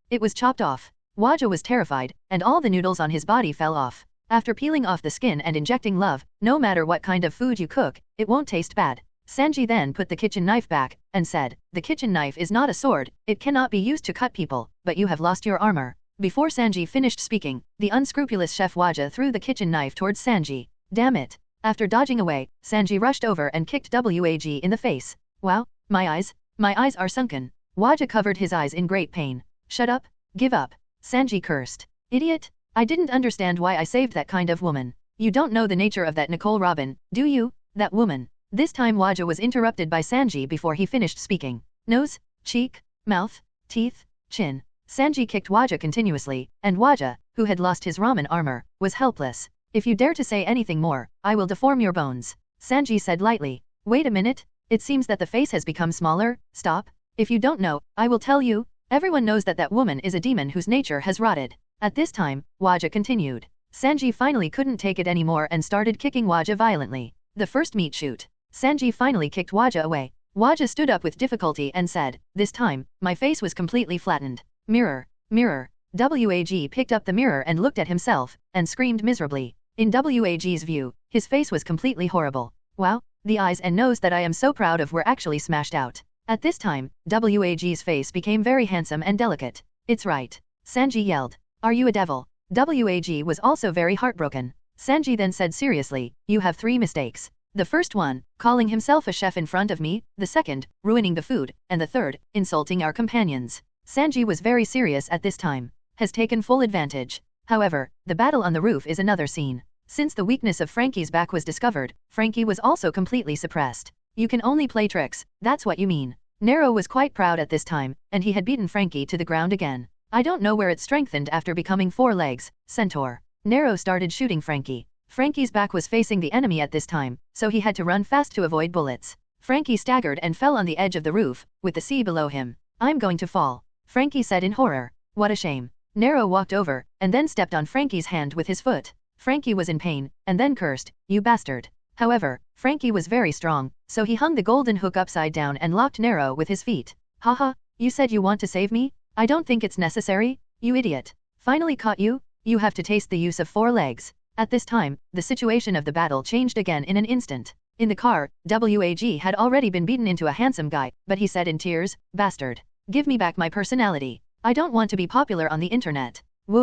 It was chopped off. Waja was terrified, and all the noodles on his body fell off. After peeling off the skin and injecting love, no matter what kind of food you cook, it won't taste bad. Sanji then put the kitchen knife back, and said, the kitchen knife is not a sword, it cannot be used to cut people, but you have lost your armor. Before Sanji finished speaking, the unscrupulous chef Waja threw the kitchen knife towards Sanji. Damn it. After dodging away, Sanji rushed over and kicked Wag in the face. Wow, my eyes are sunken. Waja covered his eyes in great pain. Shut up, give up. Sanji cursed. Idiot, I didn't understand why I saved that kind of woman. You don't know the nature of that Nicole Robin, do you? That woman. This time Waja was interrupted by Sanji before he finished speaking. Nose, cheek, mouth, teeth, chin. Sanji kicked Waja continuously, and Waja, who had lost his ramen armor, was helpless. If you dare to say anything more, I will deform your bones. Sanji said lightly. Wait a minute, it seems that the face has become smaller. Stop. If you don't know, I will tell you. Everyone knows that that woman is a demon whose nature has rotted. At this time, Waja continued. Sanji finally couldn't take it anymore and started kicking Waja violently. The first meat shoot. Sanji finally kicked Waja away. Waja stood up with difficulty and said, this time, my face was completely flattened. Mirror, mirror. Wag picked up the mirror and looked at himself, and screamed miserably. In Wag's view, his face was completely horrible. Wow, The eyes and nose that I am so proud of were actually smashed out. At this time, Wag's face became very handsome and delicate. It's right. Sanji yelled. Are you a devil? Wag was also very heartbroken. Sanji then said seriously, you have 3 mistakes. The first one, calling himself a chef in front of me, the second, ruining the food, and the third, insulting our companions. Sanji was very serious at this time. Has taken full advantage. However, the battle on the roof is another scene. Since the weakness of Frankie's back was discovered, Frankie was also completely suppressed. You can only play tricks, that's what you mean. Nero was quite proud at this time, and he had beaten Frankie to the ground again. I don't know where it strengthened after becoming 4 legs, Centaur. Nero started shooting Frankie. Frankie's back was facing the enemy at this time, so he had to run fast to avoid bullets. Frankie staggered and fell on the edge of the roof, with the sea below him. I'm going to fall, Frankie said in horror. What a shame. Nero walked over, and then stepped on Frankie's hand with his foot. Frankie was in pain, and then cursed, you bastard. However, Frankie was very strong, so he hung the golden hook upside down and locked Nero with his feet. Haha, you said you want to save me? I don't think it's necessary, you idiot. Finally caught you? You have to taste the use of 4 legs. At this time, the situation of the battle changed again in an instant. In the car, Wag had already been beaten into a handsome guy, but he said in tears, bastard. Give me back my personality. I don't want to be popular on the internet. Whoa,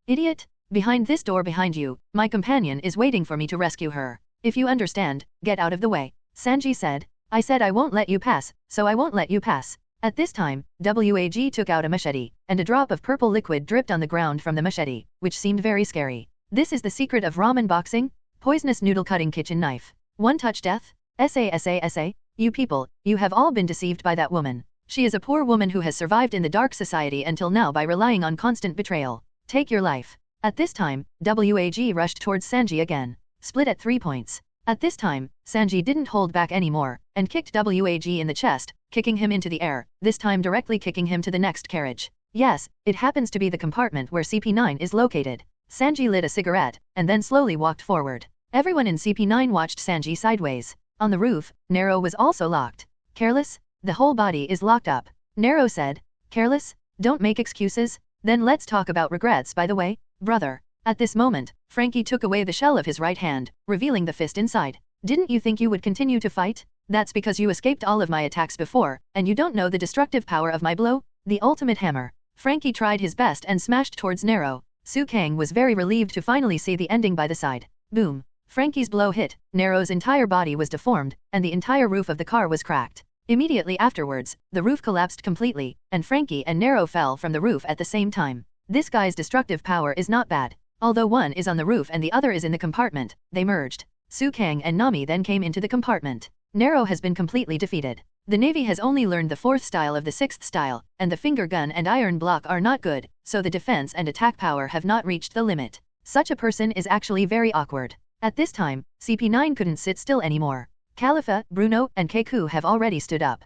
idiot. Behind this door behind you, my companion is waiting for me to rescue her. If you understand, get out of the way. Sanji said. I said I won't let you pass, so I won't let you pass. At this time, Wag took out a machete, and a drop of purple liquid dripped on the ground from the machete, which seemed very scary. This is the secret of ramen boxing? Poisonous noodle cutting kitchen knife. 1 touch death? Sa. You people, you have all been deceived by that woman. She is a poor woman who has survived in the dark society until now by relying on constant betrayal. Take your life. At this time, Wag rushed towards Sanji again. Split at 3 points. At this time, Sanji didn't hold back anymore, and kicked Wag in the chest, kicking him into the air, this time directly kicking him to the next carriage. Yes, it happens to be the compartment where CP9 is located. Sanji lit a cigarette, and then slowly walked forward. Everyone in CP9 watched Sanji sideways. On the roof, Nero was also locked. Careless? The whole body is locked up. Nero said. Careless? Don't make excuses. Then let's talk about regrets by the way, brother. At this moment, Frankie took away the shell of his right hand, revealing the fist inside. Didn't you think you would continue to fight? That's because you escaped all of my attacks before, and you don't know the destructive power of my blow? The ultimate hammer. Frankie tried his best and smashed towards Nero. Su Kang was very relieved to finally see the ending by the side. Boom. Frankie's blow hit, Nero's entire body was deformed, and the entire roof of the car was cracked. Immediately afterwards, the roof collapsed completely, and Frankie and Nero fell from the roof at the same time. This guy's destructive power is not bad. Although one is on the roof and the other is in the compartment, they merged. Su Kang and Nami then came into the compartment. Nero has been completely defeated. The Navy has only learned the 4th style of the 6th style, and the finger gun and iron block are not good, so the defense and attack power have not reached the limit. Such a person is actually very awkward. At this time, CP9 couldn't sit still anymore. Khalifa, Bruno, and Keku have already stood up.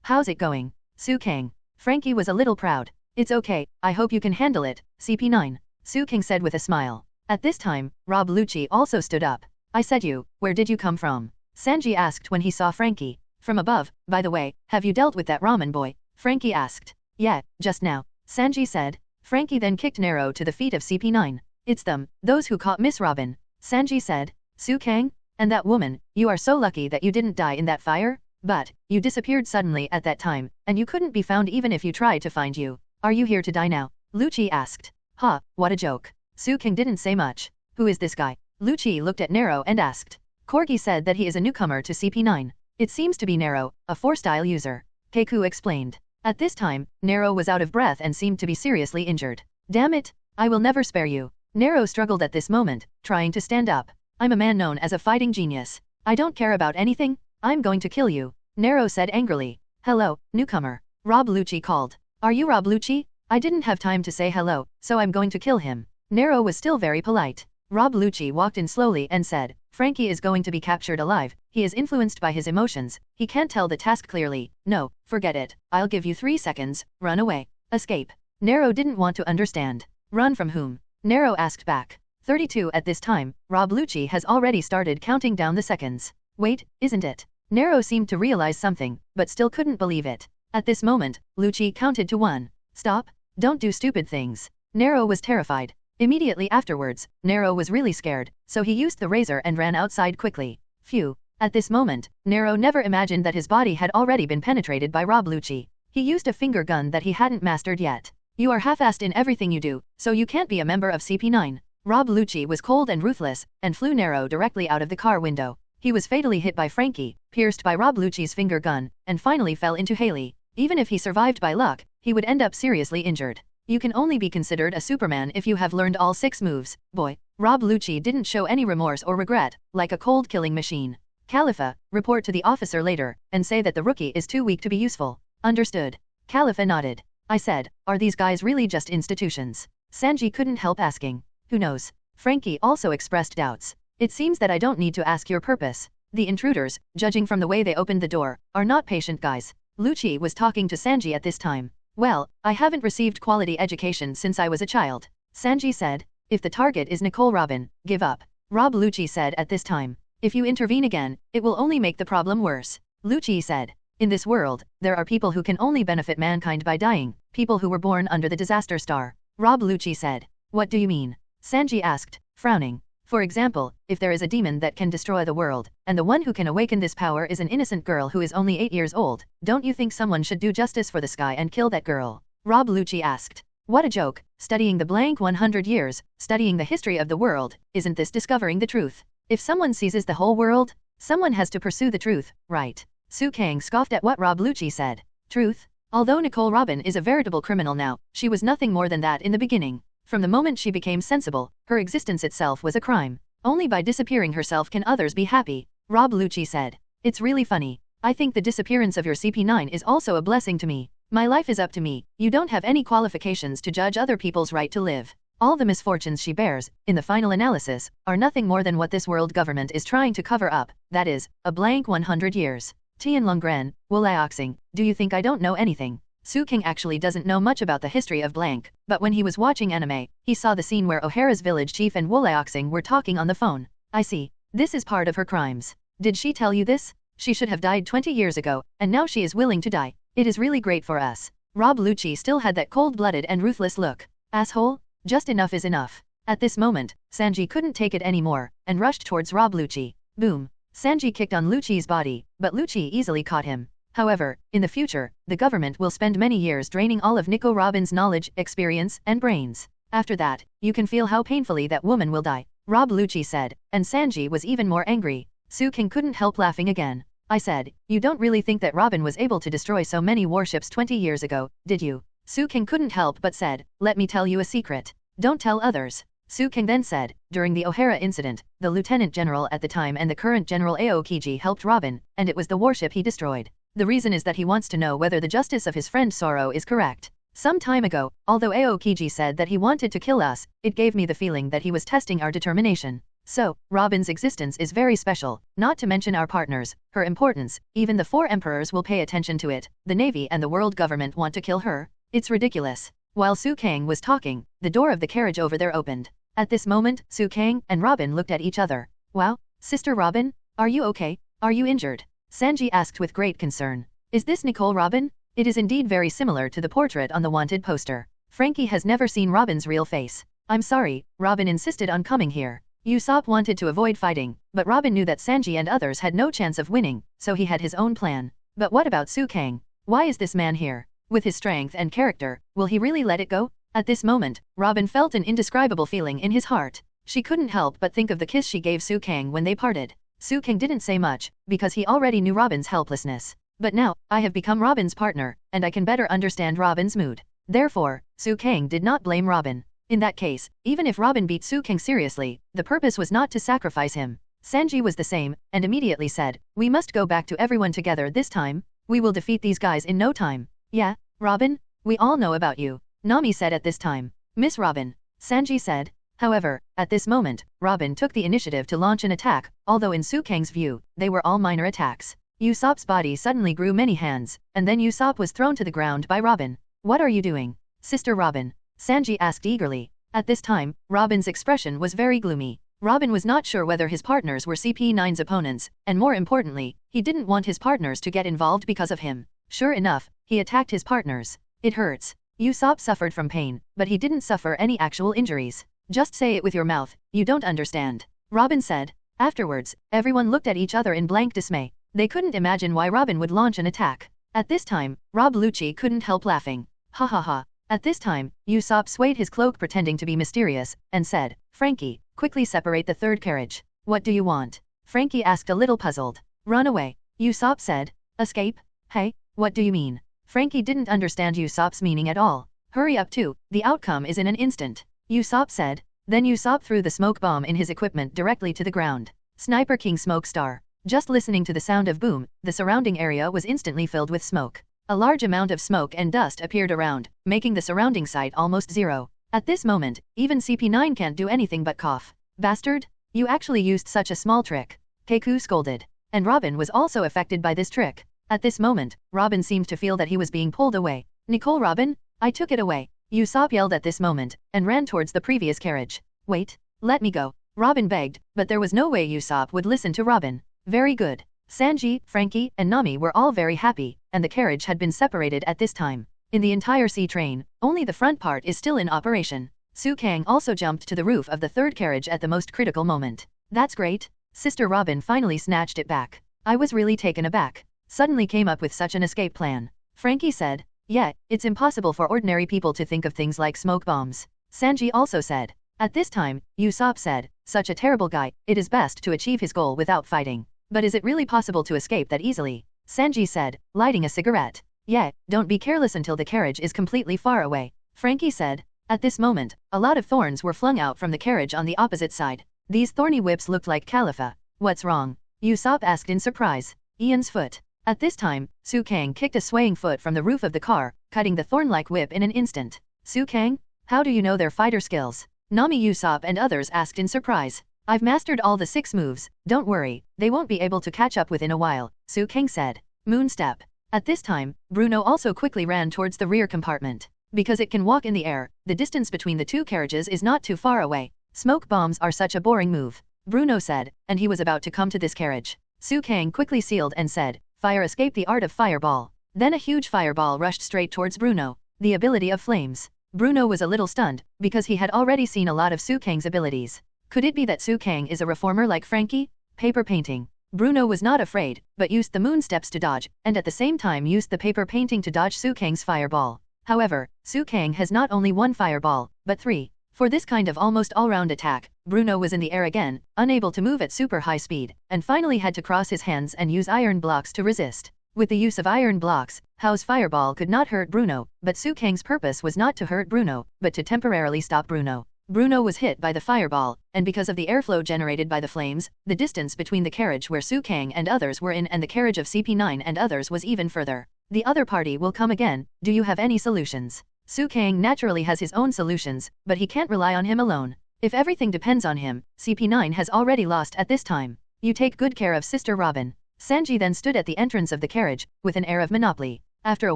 How's it going? Su Kang. Frankie was a little proud. It's okay, I hope you can handle it, CP9. Su Kang said with a smile. At this time, Rob Luchi also stood up. I said where did you come from? Sanji asked when he saw Frankie. From above, by the way, have you dealt with that ramen boy? Frankie asked. Yeah, just now. Sanji said. Frankie then kicked Nero to the feet of CP9. It's them, those who caught Miss Robin. Sanji said. Su Kang? And that woman, you are so lucky that you didn't die in that fire? But, you disappeared suddenly at that time, and you couldn't be found even if you tried to find you. Are you here to die now? Luchi asked. Ha, what a joke. Su Kang didn't say much. Who is this guy? Luchi looked at Nero and asked. Corgi said that he is a newcomer to CP9. It seems to be Nero, a 4-style user. Keku explained. At this time, Nero was out of breath and seemed to be seriously injured. Damn it, I will never spare you. Nero struggled at this moment, trying to stand up. I'm a man known as a fighting genius. I don't care about anything, I'm going to kill you. Nero said angrily. Hello, newcomer. Rob Luchi called. Are you Rob Luchi? I didn't have time to say hello, so I'm going to kill him. Nero was still very polite. Rob Luchi walked in slowly and said, Frankie is going to be captured alive, he is influenced by his emotions, he can't tell the task clearly. No, forget it, I'll give you 3 seconds, run away. Escape. Nero didn't want to understand. Run from whom? Nero asked back. 32 At this time, Rob Luchi has already started counting down the seconds. Wait, isn't it? Nero seemed to realize something, but still couldn't believe it. At this moment, Luchi counted to 1. Stop, don't do stupid things. Nero was terrified. Immediately afterwards, Nero was really scared, so he used the razor and ran outside quickly. Phew. At this moment, Nero never imagined that his body had already been penetrated by Rob Luchi. He used a finger gun that he hadn't mastered yet. You are half-assed in everything you do, so you can't be a member of CP9. Rob Luchi was cold and ruthless, and flew Nero directly out of the car window. He was fatally hit by Frankie, pierced by Rob Luchi's finger gun, and finally fell into Haley. Even if he survived by luck, he would end up seriously injured. You can only be considered a Superman if you have learned all 6 moves, boy. Rob Luchi didn't show any remorse or regret, like a cold killing machine. Khalifa, report to the officer later, and say that the rookie is too weak to be useful. Understood. Khalifa nodded. I said, are these guys really just institutions? Sanji couldn't help asking. Who knows? Frankie also expressed doubts. It seems that I don't need to ask your purpose. The intruders, judging from the way they opened the door, are not patient guys. Luchi was talking to Sanji at this time. Well, I haven't received quality education since I was a child. Sanji said. If the target is Nicole Robin, give up. Rob Luchi said at this time. If you intervene again, it will only make the problem worse. Luchi said. In this world, there are people who can only benefit mankind by dying, people who were born under the disaster star. Rob Luchi said. What do you mean? Sanji asked, frowning. For example, if there is a demon that can destroy the world, and the one who can awaken this power is an innocent girl who is only 8 years old, don't you think someone should do justice for the sky and kill that girl? Rob Luchi asked. What a joke, studying the blank 100 years, studying the history of the world, isn't this discovering the truth? If someone seizes the whole world, someone has to pursue the truth, right? Su Kang scoffed at what Rob Luchi said. Truth? Although Nicole Robin is a veritable criminal now, she was nothing more than that in the beginning. From the moment she became sensible, her existence itself was a crime. Only by disappearing herself can others be happy, Rob Luchi said. It's really funny. I think the disappearance of your CP9 is also a blessing to me. My life is up to me. You don't have any qualifications to judge other people's right to live. All the misfortunes she bears, in the final analysis, are nothing more than what this world government is trying to cover up, that is, a blank 100 years. Tianlongren, Wulaoxing, do you think I don't know anything? Su King actually doesn't know much about the history of blank, but when he was watching anime, he saw the scene where O'Hara's village chief and Wulaoxing were talking on the phone. I see. This is part of her crimes. Did she tell you this? She should have died 20 years ago, and now she is willing to die. It is really great for us. Rob Luchi still had that cold-blooded and ruthless look. Asshole? Just enough is enough. At this moment, Sanji couldn't take it anymore, and rushed towards Rob Luchi. Boom. Sanji kicked on Luchi's body, but Luchi easily caught him. However, in the future, the government will spend many years draining all of Nico Robin's knowledge, experience, and brains. After that, you can feel how painfully that woman will die, Rob Luchi said, and Sanji was even more angry. Su King couldn't help laughing again. I said, you don't really think that Robin was able to destroy so many warships 20 years ago, did you? Su King couldn't help but said, let me tell you a secret. Don't tell others. Su King then said, during the O'Hara incident, the lieutenant general at the time and the current General Aokiji helped Robin, and it was the warship he destroyed. The reason is that he wants to know whether the justice of his friend Zoro is correct. Some time ago, although Aokiji said that he wanted to kill us, it gave me the feeling that he was testing our determination. So, Robin's existence is very special, not to mention our partners, her importance, even the 4 emperors will pay attention to it, the navy and the world government want to kill her. It's ridiculous. While Su Kang was talking, the door of the carriage over there opened. At this moment, Su Kang and Robin looked at each other. Wow, Sister Robin, are you okay? Are you injured? Sanji asked with great concern. Is this Nicole Robin? It is indeed very similar to the portrait on the wanted poster. Frankie has never seen Robin's real face. I'm sorry, Robin insisted on coming here. Usopp wanted to avoid fighting, but Robin knew that Sanji and others had no chance of winning, so he had his own plan. But what about Su Kang? Why is this man here? With his strength and character, will he really let it go? At this moment, Robin felt an indescribable feeling in his heart. She couldn't help but think of the kiss she gave Su Kang when they parted. Su Kang didn't say much, because he already knew Robin's helplessness. But now, I have become Robin's partner, and I can better understand Robin's mood. Therefore, Su Kang did not blame Robin. In that case, even if Robin beat Su Kang seriously, the purpose was not to sacrifice him. Sanji was the same, and immediately said, we must go back to everyone together this time. We will defeat these guys in no time. Yeah, Robin? We all know about you. Nami said at this time. Miss Robin. Sanji said. However, at this moment, Robin took the initiative to launch an attack, although in Su Kang's view, they were all minor attacks. Usopp's body suddenly grew many hands, and then Usopp was thrown to the ground by Robin. What are you doing? Sister Robin? Sanji asked eagerly. At this time, Robin's expression was very gloomy. Robin was not sure whether his partners were CP9's opponents, and more importantly, he didn't want his partners to get involved because of him. Sure enough, he attacked his partners. It hurts. Usopp suffered from pain, but he didn't suffer any actual injuries. Just say it with your mouth, you don't understand. Robin said. Afterwards, everyone looked at each other in blank dismay. They couldn't imagine why Robin would launch an attack. At this time, Rob Luchi couldn't help laughing. Ha ha ha. At this time, Usopp swayed his cloak pretending to be mysterious, and said, Frankie, quickly separate the third carriage. What do you want? Frankie asked a little puzzled. Run away. Usopp said. Escape? Hey, what do you mean? Frankie didn't understand Usopp's meaning at all. Hurry up too, the outcome is in an instant. Usopp said. Then Usopp threw the smoke bomb in his equipment directly to the ground. Sniper King Smoke Star. Just listening to the sound of boom, the surrounding area was instantly filled with smoke. A large amount of smoke and dust appeared around, making the surrounding site almost zero. At this moment, even CP9 can't do anything but cough. Bastard! You actually used such a small trick. Keiku scolded. And Robin was also affected by this trick. At this moment, Robin seemed to feel that he was being pulled away. Nicole Robin? I took it away. Usopp yelled at this moment, and ran towards the previous carriage. Wait, let me go. Robin begged, but there was no way Usopp would listen to Robin. Very good. Sanji, Frankie, and Nami were all very happy, and the carriage had been separated at this time. In the entire sea train, only the front part is still in operation. Su Kang also jumped to the roof of the third carriage at the most critical moment. That's great. Sister Robin finally snatched it back. I was really taken aback. Suddenly came up with such an escape plan. Frankie said. Yeah, it's impossible for ordinary people to think of things like smoke bombs. Sanji also said. At this time, Usopp said, such a terrible guy, it is best to achieve his goal without fighting. But is it really possible to escape that easily? Sanji said, lighting a cigarette. Yeah, don't be careless until the carriage is completely far away. Frankie said. At this moment, a lot of thorns were flung out from the carriage on the opposite side. These thorny whips looked like Khalifa. What's wrong? Usopp asked in surprise. Ian's foot. At this time, Su Kang kicked a swaying foot from the roof of the car, cutting the thorn-like whip in an instant. Su Kang? How do you know their fighter skills? Nami, Usopp and others asked in surprise. I've mastered all the 6 moves, don't worry, they won't be able to catch up within a while, Su Kang said. Moonstep. At this time, Bruno also quickly ran towards the rear compartment. Because it can walk in the air, the distance between the 2 carriages is not too far away. Smoke bombs are such a boring move, Bruno said, and he was about to come to this carriage. Su Kang quickly sealed and said, Fire escape the art of fireball. Then a huge fireball rushed straight towards Bruno. The ability of flames. Bruno was a little stunned, because he had already seen a lot of Su Kang's abilities. Could it be that Su Kang is a reformer like Frankie? Paper painting. Bruno was not afraid, but used the moon steps to dodge, and at the same time used the paper painting to dodge Su Kang's fireball. However, Su Kang has not only 1 fireball, but 3. For this kind of almost all-round attack, Bruno was in the air again, unable to move at super high speed, and finally had to cross his hands and use iron blocks to resist. With the use of iron blocks, Hao's fireball could not hurt Bruno, but Su Kang's purpose was not to hurt Bruno, but to temporarily stop Bruno. Bruno was hit by the fireball, and because of the airflow generated by the flames, the distance between the carriage where Su Kang and others were in and the carriage of CP9 and others was even further. The other party will come again, do you have any solutions? Su Kang naturally has his own solutions, but he can't rely on him alone. If everything depends on him, CP9 has already lost at this time. You take good care of Sister Robin. Sanji then stood at the entrance of the carriage, with an air of monopoly. After a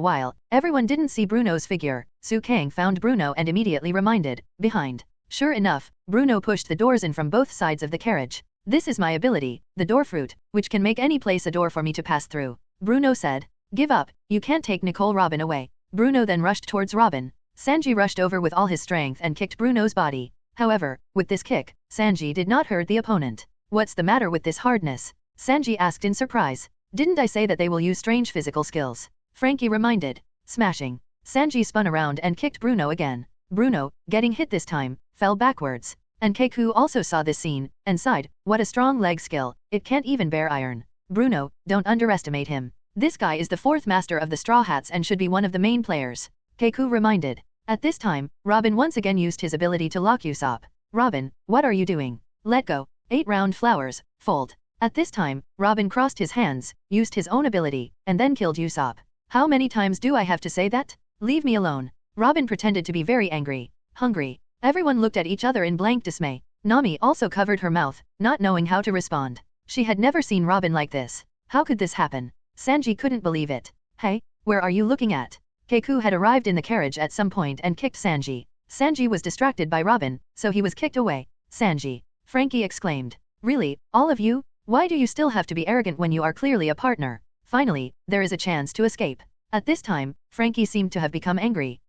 while, everyone didn't see Bruno's figure. Su Kang found Bruno and immediately reminded, behind. Sure enough, Bruno pushed the doors in from both sides of the carriage. This is my ability, the door fruit, which can make any place a door for me to pass through. Bruno said. Give up, you can't take Nicole Robin away. Bruno then rushed towards Robin. Sanji rushed over with all his strength and kicked Bruno's body. However, with this kick, Sanji did not hurt the opponent. What's the matter with this hardness? Sanji asked in surprise. Didn't I say that they will use strange physical skills? Frankie reminded. Smashing. Sanji spun around and kicked Bruno again. Bruno, getting hit this time, fell backwards. And Keiku also saw this scene, and sighed, what a strong leg skill, it can't even bear iron. Bruno, don't underestimate him. This guy is the 4th master of the Straw Hats and should be one of the main players. Keiku reminded. At this time, Robin once again used his ability to lock Usopp. Robin, what are you doing? Let go. 8 round flowers, fold. At this time, Robin crossed his hands, used his own ability, and then killed Usopp. How many times do I have to say that? Leave me alone. Robin pretended to be very angry. Hungry. Everyone looked at each other in blank dismay. Nami also covered her mouth, not knowing how to respond. She had never seen Robin like this. How could this happen? Sanji couldn't believe it. Hey, where are you looking at? Keiku had arrived in the carriage at some point and kicked Sanji. Sanji was distracted by Robin, so he was kicked away. Sanji. Frankie exclaimed. Really, all of you? Why do you still have to be arrogant when you are clearly a partner? Finally, there is a chance to escape. At this time, Frankie seemed to have become angry.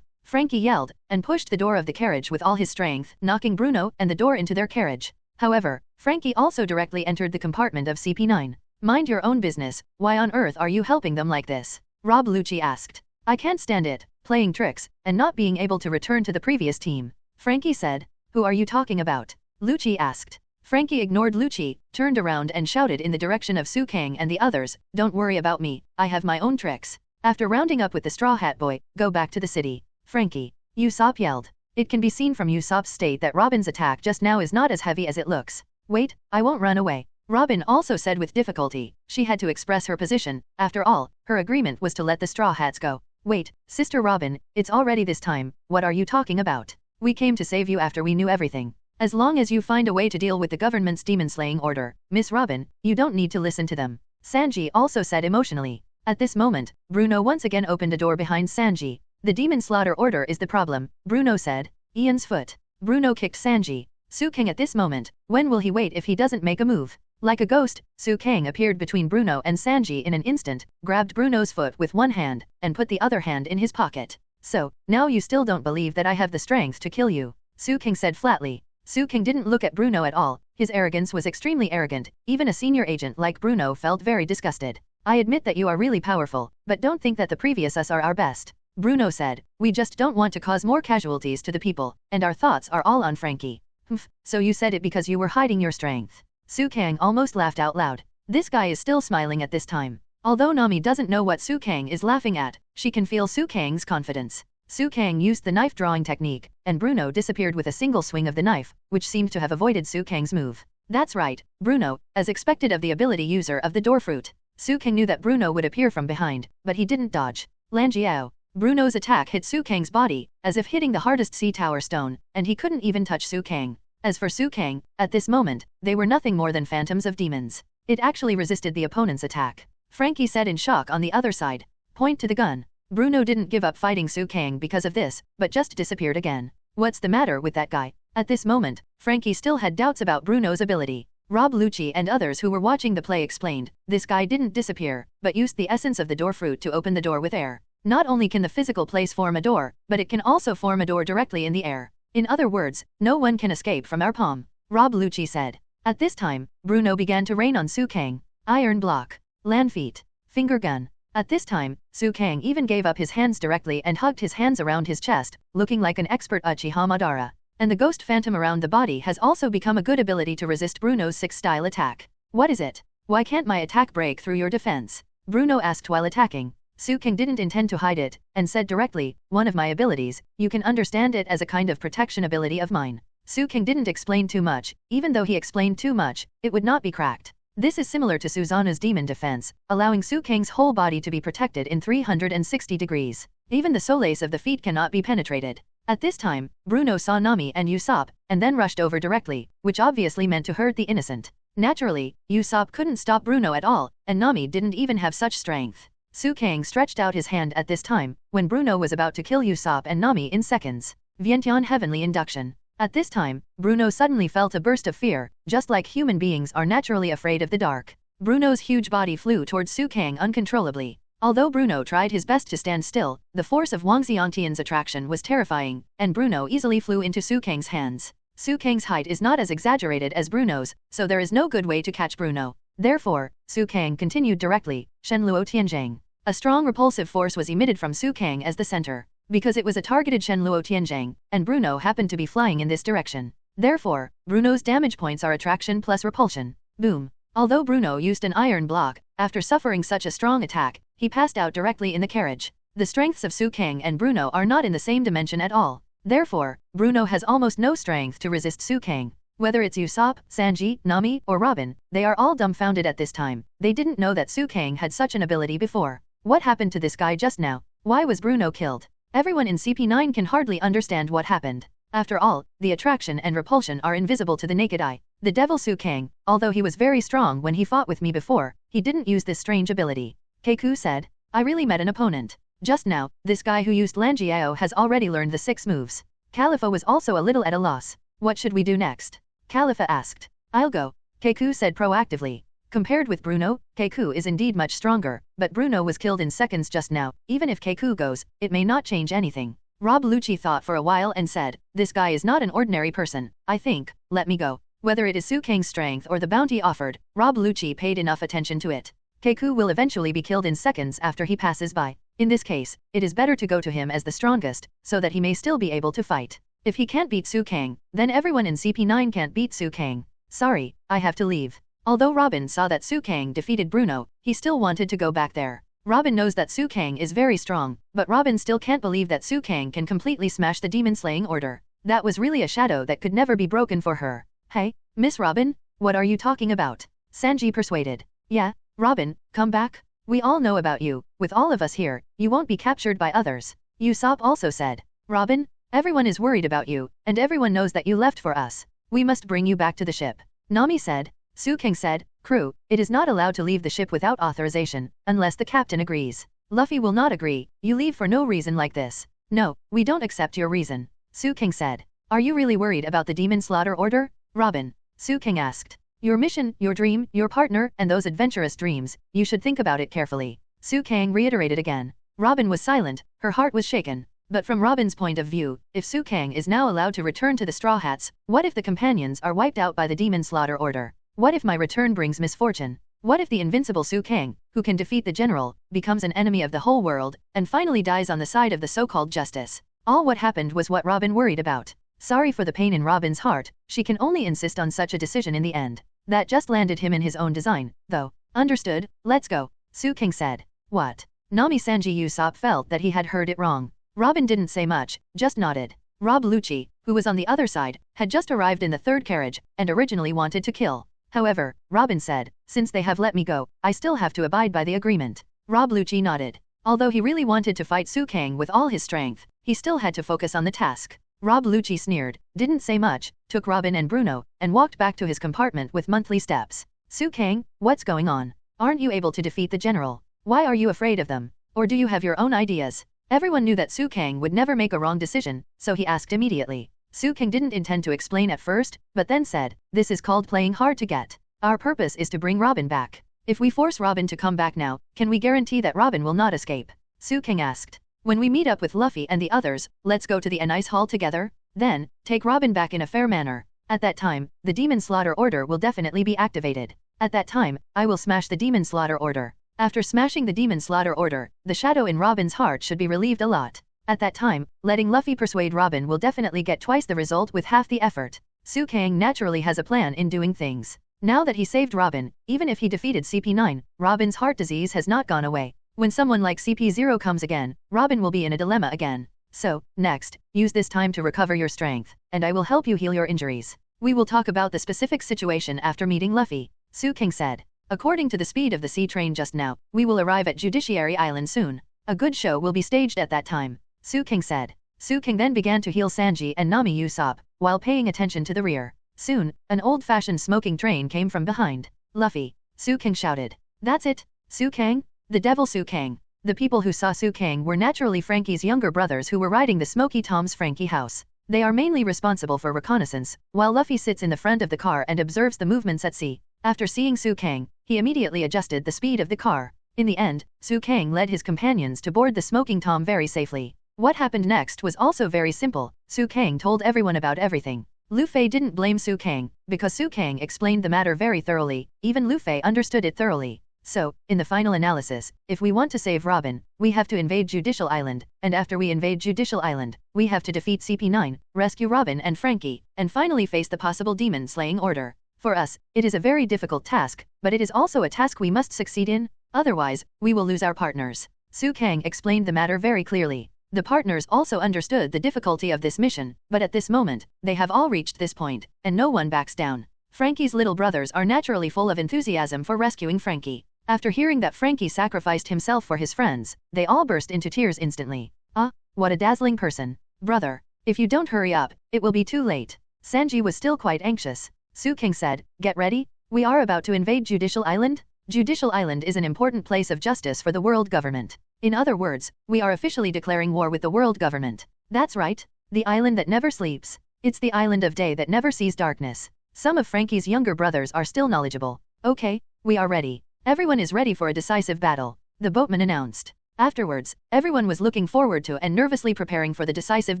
Frankie yelled, and pushed the door of the carriage with all his strength, knocking Bruno and the door into their carriage. However, Frankie also directly entered the compartment of CP9. Mind your own business, why on earth are you helping them like this? Rob Luchi asked. I can't stand it, playing tricks, and not being able to return to the previous team. Frankie said. Who are you talking about? Luchi asked. Frankie ignored Luchi, turned around and shouted in the direction of Su Kang and the others, don't worry about me, I have my own tricks. After rounding up with the Straw Hat Boy, go back to the city. Frankie. Usopp yelled. It can be seen from Usopp's state that Robin's attack just now is not as heavy as it looks. Wait, I won't run away. Robin also said with difficulty. She had to express her position. After all, her agreement was to let the Straw Hats go. Wait, Sister Robin, it's already this time, what are you talking about? We came to save you after we knew everything. As long as you find a way to deal with the government's demon-slaying order, Miss Robin, you don't need to listen to them. Sanji also said emotionally. At this moment, Bruno once again opened a door behind Sanji. The demon slaughter order is the problem, Bruno said. Ian's foot. Bruno kicked Sanji. Su Kang at this moment, when will he wait if he doesn't make a move? Like a ghost, Su Kang appeared between Bruno and Sanji in an instant, grabbed Bruno's foot with one hand, and put the other hand in his pocket. So, now you still don't believe that I have the strength to kill you? Su Kang said flatly. Su Kang didn't look at Bruno at all, his arrogance was extremely arrogant, even a senior agent like Bruno felt very disgusted. I admit that you are really powerful, but don't think that the previous us are our best. Bruno said, we just don't want to cause more casualties to the people, and our thoughts are all on Frankie. Humph, so you said it because you were hiding your strength. Su Kang almost laughed out loud. This guy is still smiling at this time. Although Nami doesn't know what Su Kang is laughing at, she can feel Su Kang's confidence. Su Kang used the knife drawing technique, and Bruno disappeared with a single swing of the knife, which seemed to have avoided Su Kang's move. That's right, Bruno, as expected of the ability user of the door fruit. Su Kang knew that Bruno would appear from behind, but he didn't dodge. Lanjiao. Bruno's attack hit Su Kang's body, as if hitting the hardest sea tower stone, and he couldn't even touch Su Kang. As for Su Kang, at this moment, they were nothing more than phantoms of demons. It actually resisted the opponent's attack. Frankie said in shock on the other side. Point to the gun. Bruno didn't give up fighting Su Kang because of this, but just disappeared again. What's the matter with that guy? At this moment, Frankie still had doubts about Bruno's ability. Rob Luchi and others who were watching the play explained, this guy didn't disappear, but used the essence of the door fruit to open the door with air. Not only can the physical place form a door, but it can also form a door directly in the air. In other words, no one can escape from our palm, Rob Luchi said. At this time, Bruno began to rain on Su Kang. Iron block. Land feet. Finger gun. At this time, Su Kang even gave up his hands directly and hugged his hands around his chest, looking like an expert Uchiha Madara. And the ghost phantom around the body has also become a good ability to resist Bruno's 6-style attack. What is it? Why can't my attack break through your defense? Bruno asked while attacking. Su Kang didn't intend to hide it, and said directly, one of my abilities, you can understand it as a kind of protection ability of mine. Su Kang didn't explain too much, even though he explained too much, it would not be cracked. This is similar to Susanoo's demon defense, allowing Su Kang's whole body to be protected in 360 degrees. Even the solace of the feet cannot be penetrated. At this time, Bruno saw Nami and Usopp, and then rushed over directly, which obviously meant to hurt the innocent. Naturally, Usopp couldn't stop Bruno at all, and Nami didn't even have such strength. Su Kang stretched out his hand at this time, when Bruno was about to kill Usopp and Nami in seconds. Vientiane Heavenly Induction. At this time, Bruno suddenly felt a burst of fear, just like human beings are naturally afraid of the dark. Bruno's huge body flew towards Su Kang uncontrollably. Although Bruno tried his best to stand still, the force of Wang Xiangtian's attraction was terrifying, and Bruno easily flew into Su Kang's hands. Su Kang's height is not as exaggerated as Bruno's, so there is no good way to catch Bruno. Therefore, Su Kang continued directly, Shenluo Tianzhang. A strong repulsive force was emitted from Su Kang as the center. Because it was a targeted Shenluo Tianzhang, and Bruno happened to be flying in this direction. Therefore, Bruno's damage points are attraction plus repulsion. Boom. Although Bruno used an iron block, after suffering such a strong attack, he passed out directly in the carriage. The strengths of Su Kang and Bruno are not in the same dimension at all. Therefore, Bruno has almost no strength to resist Su Kang. Whether it's Usopp, Sanji, Nami, or Robin, they are all dumbfounded at this time. They didn't know that Su Kang had such an ability before. What happened to this guy just now? Why was Bruno killed? Everyone in CP9 can hardly understand what happened. After all, the attraction and repulsion are invisible to the naked eye. The devil Su Kang, although he was very strong when he fought with me before, he didn't use this strange ability. Keiku said, I really met an opponent. Just now, this guy who used Lanjiao has already learned the 6 moves. Khalifa was also a little at a loss. What should we do next? Khalifa asked. I'll go. Keiku said proactively. Compared with Bruno, Keiku is indeed much stronger, but Bruno was killed in seconds just now. Even if Keiku goes, it may not change anything. Rob Luchi thought for a while and said, "This guy is not an ordinary person, I think, let me go." Whether it is Su Kang's strength or the bounty offered, Rob Luchi paid enough attention to it. Keiku will eventually be killed in seconds after he passes by. In this case, it is better to go to him as the strongest, so that he may still be able to fight. If he can't beat Su Kang, then everyone in CP9 can't beat Su Kang. Sorry, I have to leave. Although Robin saw that Su Kang defeated Bruno, he still wanted to go back there. Robin knows that Su Kang is very strong, but Robin still can't believe that Su Kang can completely smash the demon-slaying order. That was really a shadow that could never be broken for her. Hey, Miss Robin, what are you talking about? Sanji persuaded. Yeah, Robin, come back. We all know about you, with all of us here, you won't be captured by others. Usopp also said. Robin, everyone is worried about you, and everyone knows that you left for us. We must bring you back to the ship. Nami said. Su Kang said, crew, it is not allowed to leave the ship without authorization, unless the captain agrees. Luffy will not agree, you leave for no reason like this. No, we don't accept your reason. Su Kang said. Are you really worried about the demon slaughter order? Robin. Su Kang asked. Your mission, your dream, your partner, and those adventurous dreams, you should think about it carefully. Su Kang reiterated again. Robin was silent, her heart was shaken. But from Robin's point of view, if Su Kang is now allowed to return to the Straw Hats, what if the companions are wiped out by the demon slaughter order? What if my return brings misfortune? What if the invincible Su Kang, who can defeat the general, becomes an enemy of the whole world, and finally dies on the side of the so-called justice? All what happened was what Robin worried about. Sorry for the pain in Robin's heart, she can only insist on such a decision in the end. That just landed him in his own design, though. Understood, let's go, Su Kang said. What? Nami Sanji Usopp felt that he had heard it wrong. Robin didn't say much, just nodded. Rob Luchi, who was on the other side, had just arrived in the third carriage, and originally wanted to kill. However, Robin said, since they have let me go, I still have to abide by the agreement. Rob Luchi nodded. Although he really wanted to fight Su Kang with all his strength, he still had to focus on the task. Rob Luchi sneered, didn't say much, took Robin and Bruno, and walked back to his compartment with monthly steps. Su Kang, what's going on? Aren't you able to defeat the general? Why are you afraid of them? Or do you have your own ideas? Everyone knew that Su Kang would never make a wrong decision, so he asked immediately. Su Kang didn't intend to explain at first, but then said, this is called playing hard to get. Our purpose is to bring Robin back. If we force Robin to come back now, can we guarantee that Robin will not escape? Su Kang asked. When we meet up with Luffy and the others, let's go to the Enies Hall together? Then, take Robin back in a fair manner. At that time, the Demon Slaughter Order will definitely be activated. At that time, I will smash the Demon Slaughter Order. After smashing the Demon Slaughter Order, the shadow in Robin's heart should be relieved a lot. At that time, letting Luffy persuade Robin will definitely get twice the result with half the effort. Su Kang naturally has a plan in doing things. Now that he saved Robin, even if he defeated CP9, Robin's heart disease has not gone away. When someone like CP0 comes again, Robin will be in a dilemma again. So, next, use this time to recover your strength, and I will help you heal your injuries. We will talk about the specific situation after meeting Luffy, Su Kang said. According to the speed of the sea train just now, we will arrive at Judiciary Island soon. A good show will be staged at that time, Su Kang said. Su Kang then began to heal Sanji and Nami Usopp, while paying attention to the rear. Soon, an old-fashioned smoking train came from behind. Luffy, Su Kang shouted. That's it, Su Kang? The devil Su Kang. The people who saw Su Kang were naturally Frankie's younger brothers who were riding the Smoky Tom's Frankie house. They are mainly responsible for reconnaissance, while Luffy sits in the front of the car and observes the movements at sea. After seeing Su Kang, he immediately adjusted the speed of the car. In the end, Su Kang led his companions to board the Smoking Tom very safely. What happened next was also very simple. Su Kang told everyone about everything. Luffy didn't blame Su Kang, because Su Kang explained the matter very thoroughly, even Luffy understood it thoroughly. So, in the final analysis, if we want to save Robin, we have to invade Judicial Island, and after we invade Judicial Island, we have to defeat CP9, rescue Robin and Frankie, and finally face the possible demon-slaying order. For us, it is a very difficult task, but it is also a task we must succeed in, otherwise, we will lose our partners. Su Kang explained the matter very clearly. The partners also understood the difficulty of this mission, but at this moment, they have all reached this point, and no one backs down. Frankie's little brothers are naturally full of enthusiasm for rescuing Frankie. After hearing that Frankie sacrificed himself for his friends, they all burst into tears instantly. Ah, what a dazzling person. Brother, if you don't hurry up, it will be too late. Sanji was still quite anxious. Su Kang said, get ready, we are about to invade Judicial Island? Judicial Island is an important place of justice for the world government. In other words, we are officially declaring war with the world government. That's right, the island that never sleeps. It's the island of day that never sees darkness. Some of Frankie's younger brothers are still knowledgeable. Okay, we are ready. Everyone is ready for a decisive battle, the boatman announced. Afterwards, everyone was looking forward to and nervously preparing for the decisive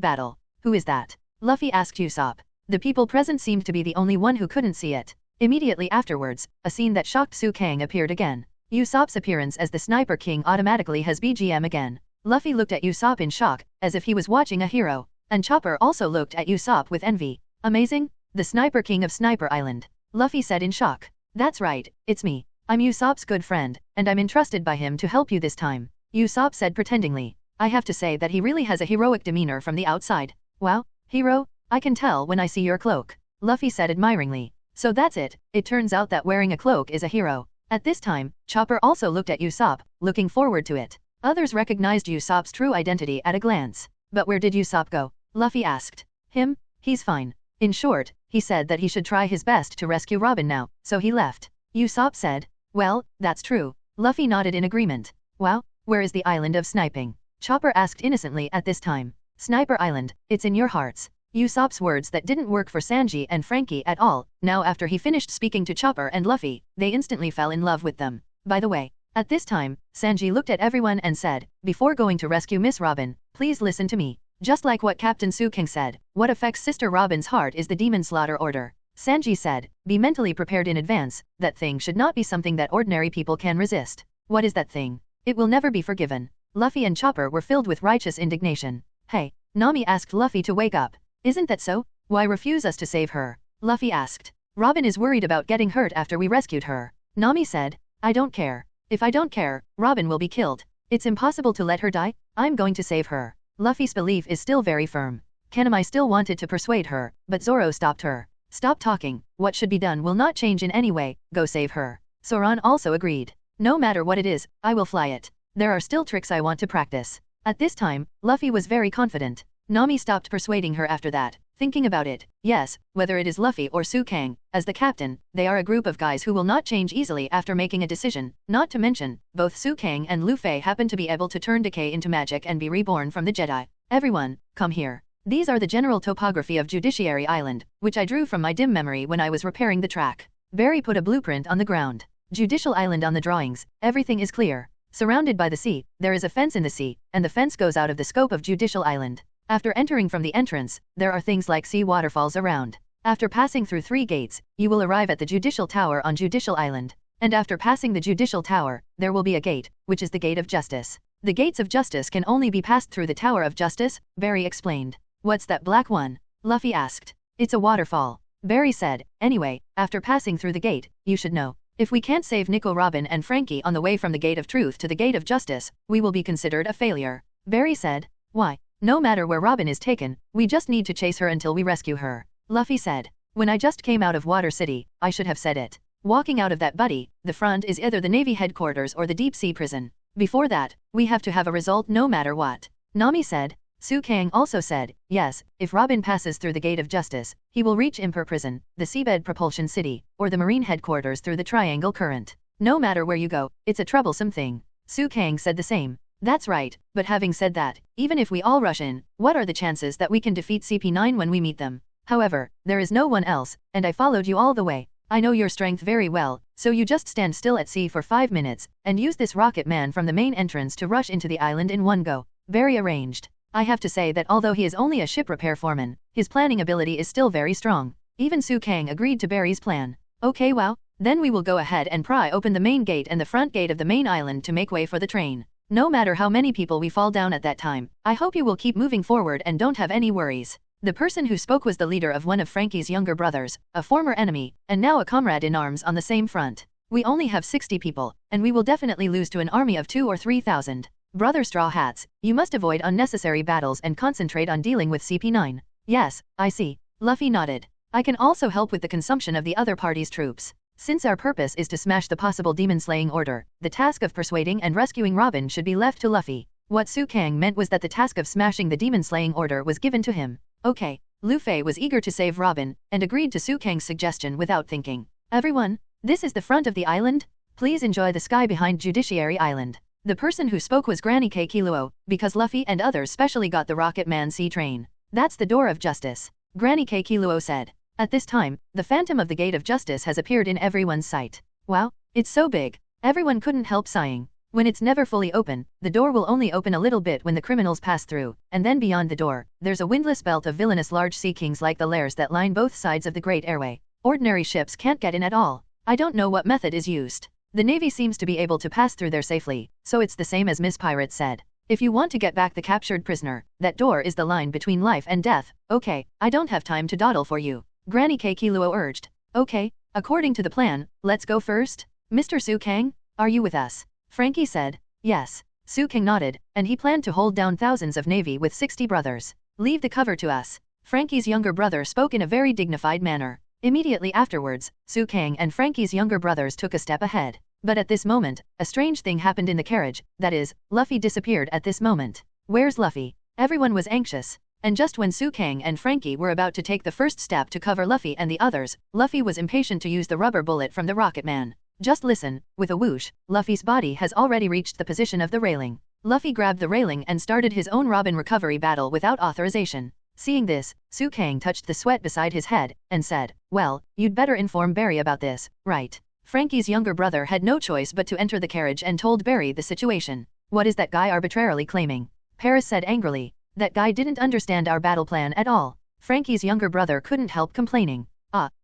battle. Who is that? Luffy asked Usopp. The people present seemed to be the only one who couldn't see it. Immediately afterwards, a scene that shocked Su Kang appeared again. Usopp's appearance as the Sniper King automatically has BGM again. Luffy looked at Usopp in shock, as if he was watching a hero. And Chopper also looked at Usopp with envy. Amazing? The Sniper King of Sniper Island. Luffy said in shock. That's right, it's me. I'm Usopp's good friend, and I'm entrusted by him to help you this time. Usopp said pretendingly. I have to say that he really has a heroic demeanor from the outside. Wow, hero? I can tell when I see your cloak. Luffy said admiringly. So that's it, it turns out that wearing a cloak is a hero. At this time, Chopper also looked at Usopp, looking forward to it. Others recognized Usopp's true identity at a glance. But where did Usopp go? Luffy asked. Him? He's fine. In short, he said that he should try his best to rescue Robin now, so he left. Usopp said. Well, that's true. Luffy nodded in agreement. Wow, where is the island of sniping? Chopper asked innocently at this time. Sniper Island, it's in your hearts. Usopp's words that didn't work for Sanji and Frankie at all. Now after he finished speaking to Chopper and Luffy, they instantly fell in love with them. By the way, at this time, Sanji looked at everyone and said, before going to rescue Miss Robin, please listen to me. Just like what Captain Su King said, what affects Sister Robin's heart is the demon slaughter order. Sanji said, be mentally prepared in advance, that thing should not be something that ordinary people can resist. What is that thing? It will never be forgiven. Luffy and Chopper were filled with righteous indignation. Hey, Nami asked Luffy to wake up. Isn't that so? Why refuse us to save her? Luffy asked. Robin is worried about getting hurt after we rescued her. Nami said, I don't care. If I don't care, Robin will be killed. It's impossible to let her die. I'm going to save her. Luffy's belief is still very firm. Kanami still wanted to persuade her, but Zoro stopped her. Stop talking, what should be done will not change in any way, go save her. Soran also agreed. No matter what it is, I will fly it. There are still tricks I want to practice. At this time, Luffy was very confident. Nami stopped persuading her after that, thinking about it. Yes, whether it is Luffy or Su Kang, as the captain, they are a group of guys who will not change easily after making a decision. Not to mention, both Su Kang and Luffy happen to be able to turn decay into magic and be reborn from the Jedi. Everyone, come here. These are the general topography of Judiciary Island, which I drew from my dim memory when I was repairing the track. Barry put a blueprint on the ground. Judicial Island on the drawings, everything is clear. Surrounded by the sea, there is a fence in the sea, and the fence goes out of the scope of Judicial Island. After entering from the entrance, there are things like sea waterfalls around. After passing through 3 gates, you will arrive at the Judicial Tower on Judicial Island. And after passing the Judicial Tower, there will be a gate, which is the Gate of Justice. The Gates of Justice can only be passed through the Tower of Justice, Barry explained. What's that black one? Luffy asked. It's a waterfall. Barry said, anyway, after passing through the gate, you should know. If we can't save Nico, Robin and Frankie on the way from the Gate of Truth to the Gate of Justice, we will be considered a failure. Barry said. Why? No matter where Robin is taken, we just need to chase her until we rescue her. Luffy said. When I just came out of Water City, I should have said it. Walking out of that buddy, the front is either the Navy headquarters or the deep sea prison. Before that, we have to have a result no matter what. Nami said. Su Kang also said, yes, if Robin passes through the Gate of Justice, he will reach Imper Prison, the Seabed Propulsion City, or the Marine headquarters through the Triangle Current. No matter where you go, it's a troublesome thing. Su Kang said the same. That's right, but having said that, even if we all rush in, what are the chances that we can defeat CP9 when we meet them? However, there is no one else, and I followed you all the way. I know your strength very well, so you just stand still at sea for 5 minutes, and use this rocket man from the main entrance to rush into the island in one go. Very arranged. I have to say that although he is only a ship repair foreman, his planning ability is still very strong. Even Su Kang agreed to Barry's plan. Okay, wow, then we will go ahead and pry open the main gate and the front gate of the main island to make way for the train. No matter how many people we fall down at that time, I hope you will keep moving forward and don't have any worries. The person who spoke was the leader of one of Frankie's younger brothers, a former enemy, and now a comrade in arms on the same front. We only have 60 people, and we will definitely lose to an army of 2,000 or 3,000. Brother Straw Hats, you must avoid unnecessary battles and concentrate on dealing with CP9. Yes, I see. Luffy nodded. I can also help with the consumption of the other party's troops. Since our purpose is to smash the possible demon-slaying order, the task of persuading and rescuing Robin should be left to Luffy. What Su Kang meant was that the task of smashing the demon-slaying order was given to him. Okay. Luffy was eager to save Robin, and agreed to Su Kang's suggestion without thinking. Everyone, this is the front of the island. Please enjoy the sky behind Judiciary Island. The person who spoke was Granny K. Kiluo, because Luffy and others specially got the Rocket Man sea train. That's the door of justice. Granny K. Kiluo said. At this time, the phantom of the Gate of Justice has appeared in everyone's sight. Wow, it's so big. Everyone couldn't help sighing. When it's never fully open, the door will only open a little bit when the criminals pass through, and then beyond the door, there's a windless belt of villainous large sea kings like the lairs that line both sides of the Great Airway. Ordinary ships can't get in at all. I don't know what method is used. The Navy seems to be able to pass through there safely, so it's the same as Miss Pirate said. If you want to get back the captured prisoner, that door is the line between life and death. Okay, I don't have time to dawdle for you. Granny Keikiluo urged. Okay, according to the plan, let's go first. Mr. Su Kang, are you with us? Frankie said. Yes. Su Kang nodded, and he planned to hold down thousands of Navy with 60 brothers. Leave the cover to us. Frankie's younger brother spoke in a very dignified manner. Immediately afterwards, Su Kang and Frankie's younger brothers took a step ahead. But at this moment, a strange thing happened in the carriage, that is, Luffy disappeared at this moment. Where's Luffy? Everyone was anxious. And just when Su Kang and Frankie were about to take the first step to cover Luffy and the others, Luffy was impatient to use the rubber bullet from the Rocket Man. Just listen, with a whoosh, Luffy's body has already reached the position of the railing. Luffy grabbed the railing and started his own Robin recovery battle without authorization. Seeing this, Su Kang touched the sweat beside his head, and said, well, you'd better inform Barry about this, right? Frankie's younger brother had no choice but to enter the carriage and told Barry the situation. What is that guy arbitrarily claiming? Paris said angrily. That guy didn't understand our battle plan at all. Frankie's younger brother couldn't help complaining.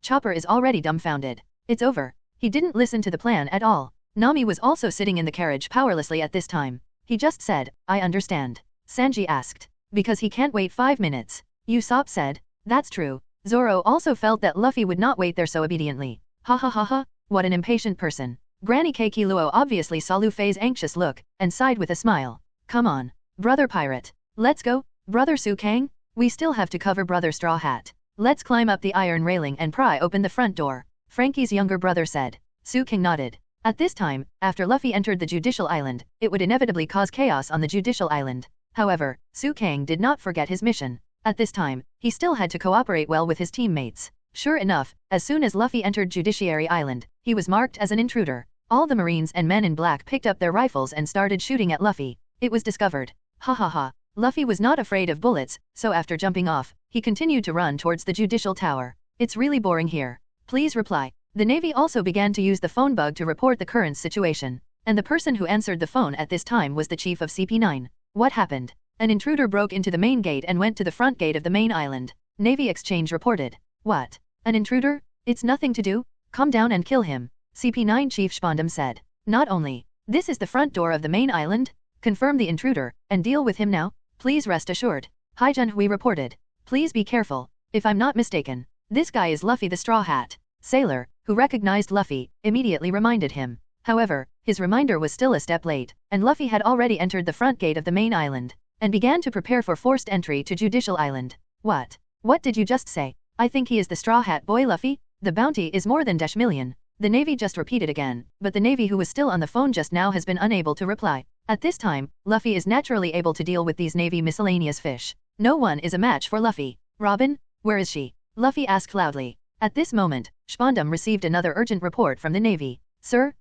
Chopper is already dumbfounded. It's over. He didn't listen to the plan at all. Nami was also sitting in the carriage powerlessly at this time. He just said, I understand. Sanji asked. Because he can't wait 5 minutes. Usopp said. That's true. Zoro also felt that Luffy would not wait there so obediently. Ha ha ha ha, what an impatient person. Granny Keikiluo obviously saw Luffy's anxious look, and sighed with a smile. Come on, brother pirate. Let's go, brother Su Kang. We still have to cover brother Straw Hat. Let's climb up the iron railing and pry open the front door. Frankie's younger brother said. Su Kang nodded. At this time, after Luffy entered the Judicial Island, it would inevitably cause chaos on the Judicial Island. However, Su Kang did not forget his mission. At this time, he still had to cooperate well with his teammates. Sure enough, as soon as Luffy entered Judiciary Island, he was marked as an intruder. All the Marines and men in black picked up their rifles and started shooting at Luffy. It was discovered. Ha ha ha. Luffy was not afraid of bullets, so after jumping off, he continued to run towards the Judicial Tower. It's really boring here. Please reply. The Navy also began to use the phone bug to report the current situation. And the person who answered the phone at this time was the chief of CP9. What happened? An intruder broke into the main gate and went to the front gate of the main island. Navy Exchange reported. What? An intruder? It's nothing to do. Come down and kill him. CP9 Chief Spondam said. Not only. This is the front door of the main island. Confirm the intruder, and deal with him now. Please rest assured. Haijun Hui reported. Please be careful. If I'm not mistaken, this guy is Luffy the Straw Hat. Sailor, who recognized Luffy, immediately reminded him. However, his reminder was still a step late, and Luffy had already entered the front gate of the main island, and began to prepare for forced entry to Judicial Island. What? What did you just say? I think he is the Straw Hat boy Luffy? The bounty is more than $1,000,000. The Navy just repeated again, but the Navy who was still on the phone just now has been unable to reply. At this time, Luffy is naturally able to deal with these Navy miscellaneous fish. No one is a match for Luffy. Robin? Where is she? Luffy asked loudly. At this moment, Spondam received another urgent report from the Navy. Sir?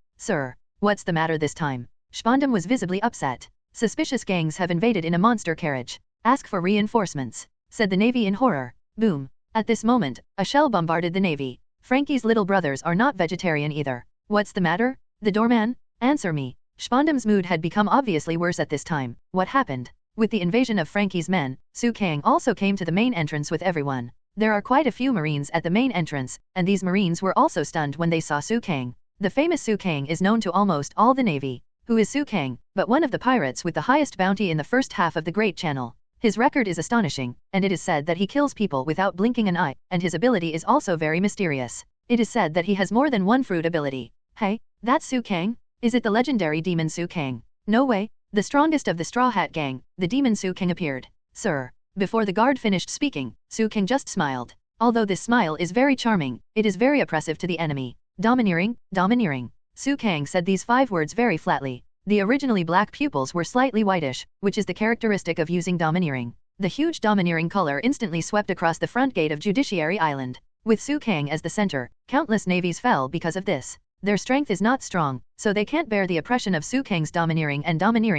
What's the matter this time? Spondam was visibly upset. Suspicious gangs have invaded in a monster carriage. Ask for reinforcements, said the Navy in horror. Boom. At this moment, a shell bombarded the Navy. Frankie's little brothers are not vegetarian either. What's the matter? The doorman? Answer me. Spondam's mood had become obviously worse at this time. What happened? With the invasion of Frankie's men, Su Kang also came to the main entrance with everyone. There are quite a few Marines at the main entrance, and these Marines were also stunned when they saw Su Kang. The famous Su Kang is known to almost all the Navy. Who is Su Kang, but one of the pirates with the highest bounty in the first half of the Great Channel. His record is astonishing, and it is said that he kills people without blinking an eye, and his ability is also very mysterious. It is said that he has more than one fruit ability. Hey, that's Su Kang? Is it the legendary demon Su Kang? No way. The strongest of the Straw Hat gang, the demon Su Kang appeared. Sir. Before the guard finished speaking, Su Kang just smiled. Although this smile is very charming, it is very oppressive to the enemy. Domineering. Su Kang said these 5 words very flatly. The originally black pupils were slightly whitish, which is the characteristic of using domineering. The huge domineering color instantly swept across the front gate of Judiciary Island. With Su Kang as the center, countless navies fell because of this. Their strength is not strong, so they can't bear the oppression of Su Kang's domineering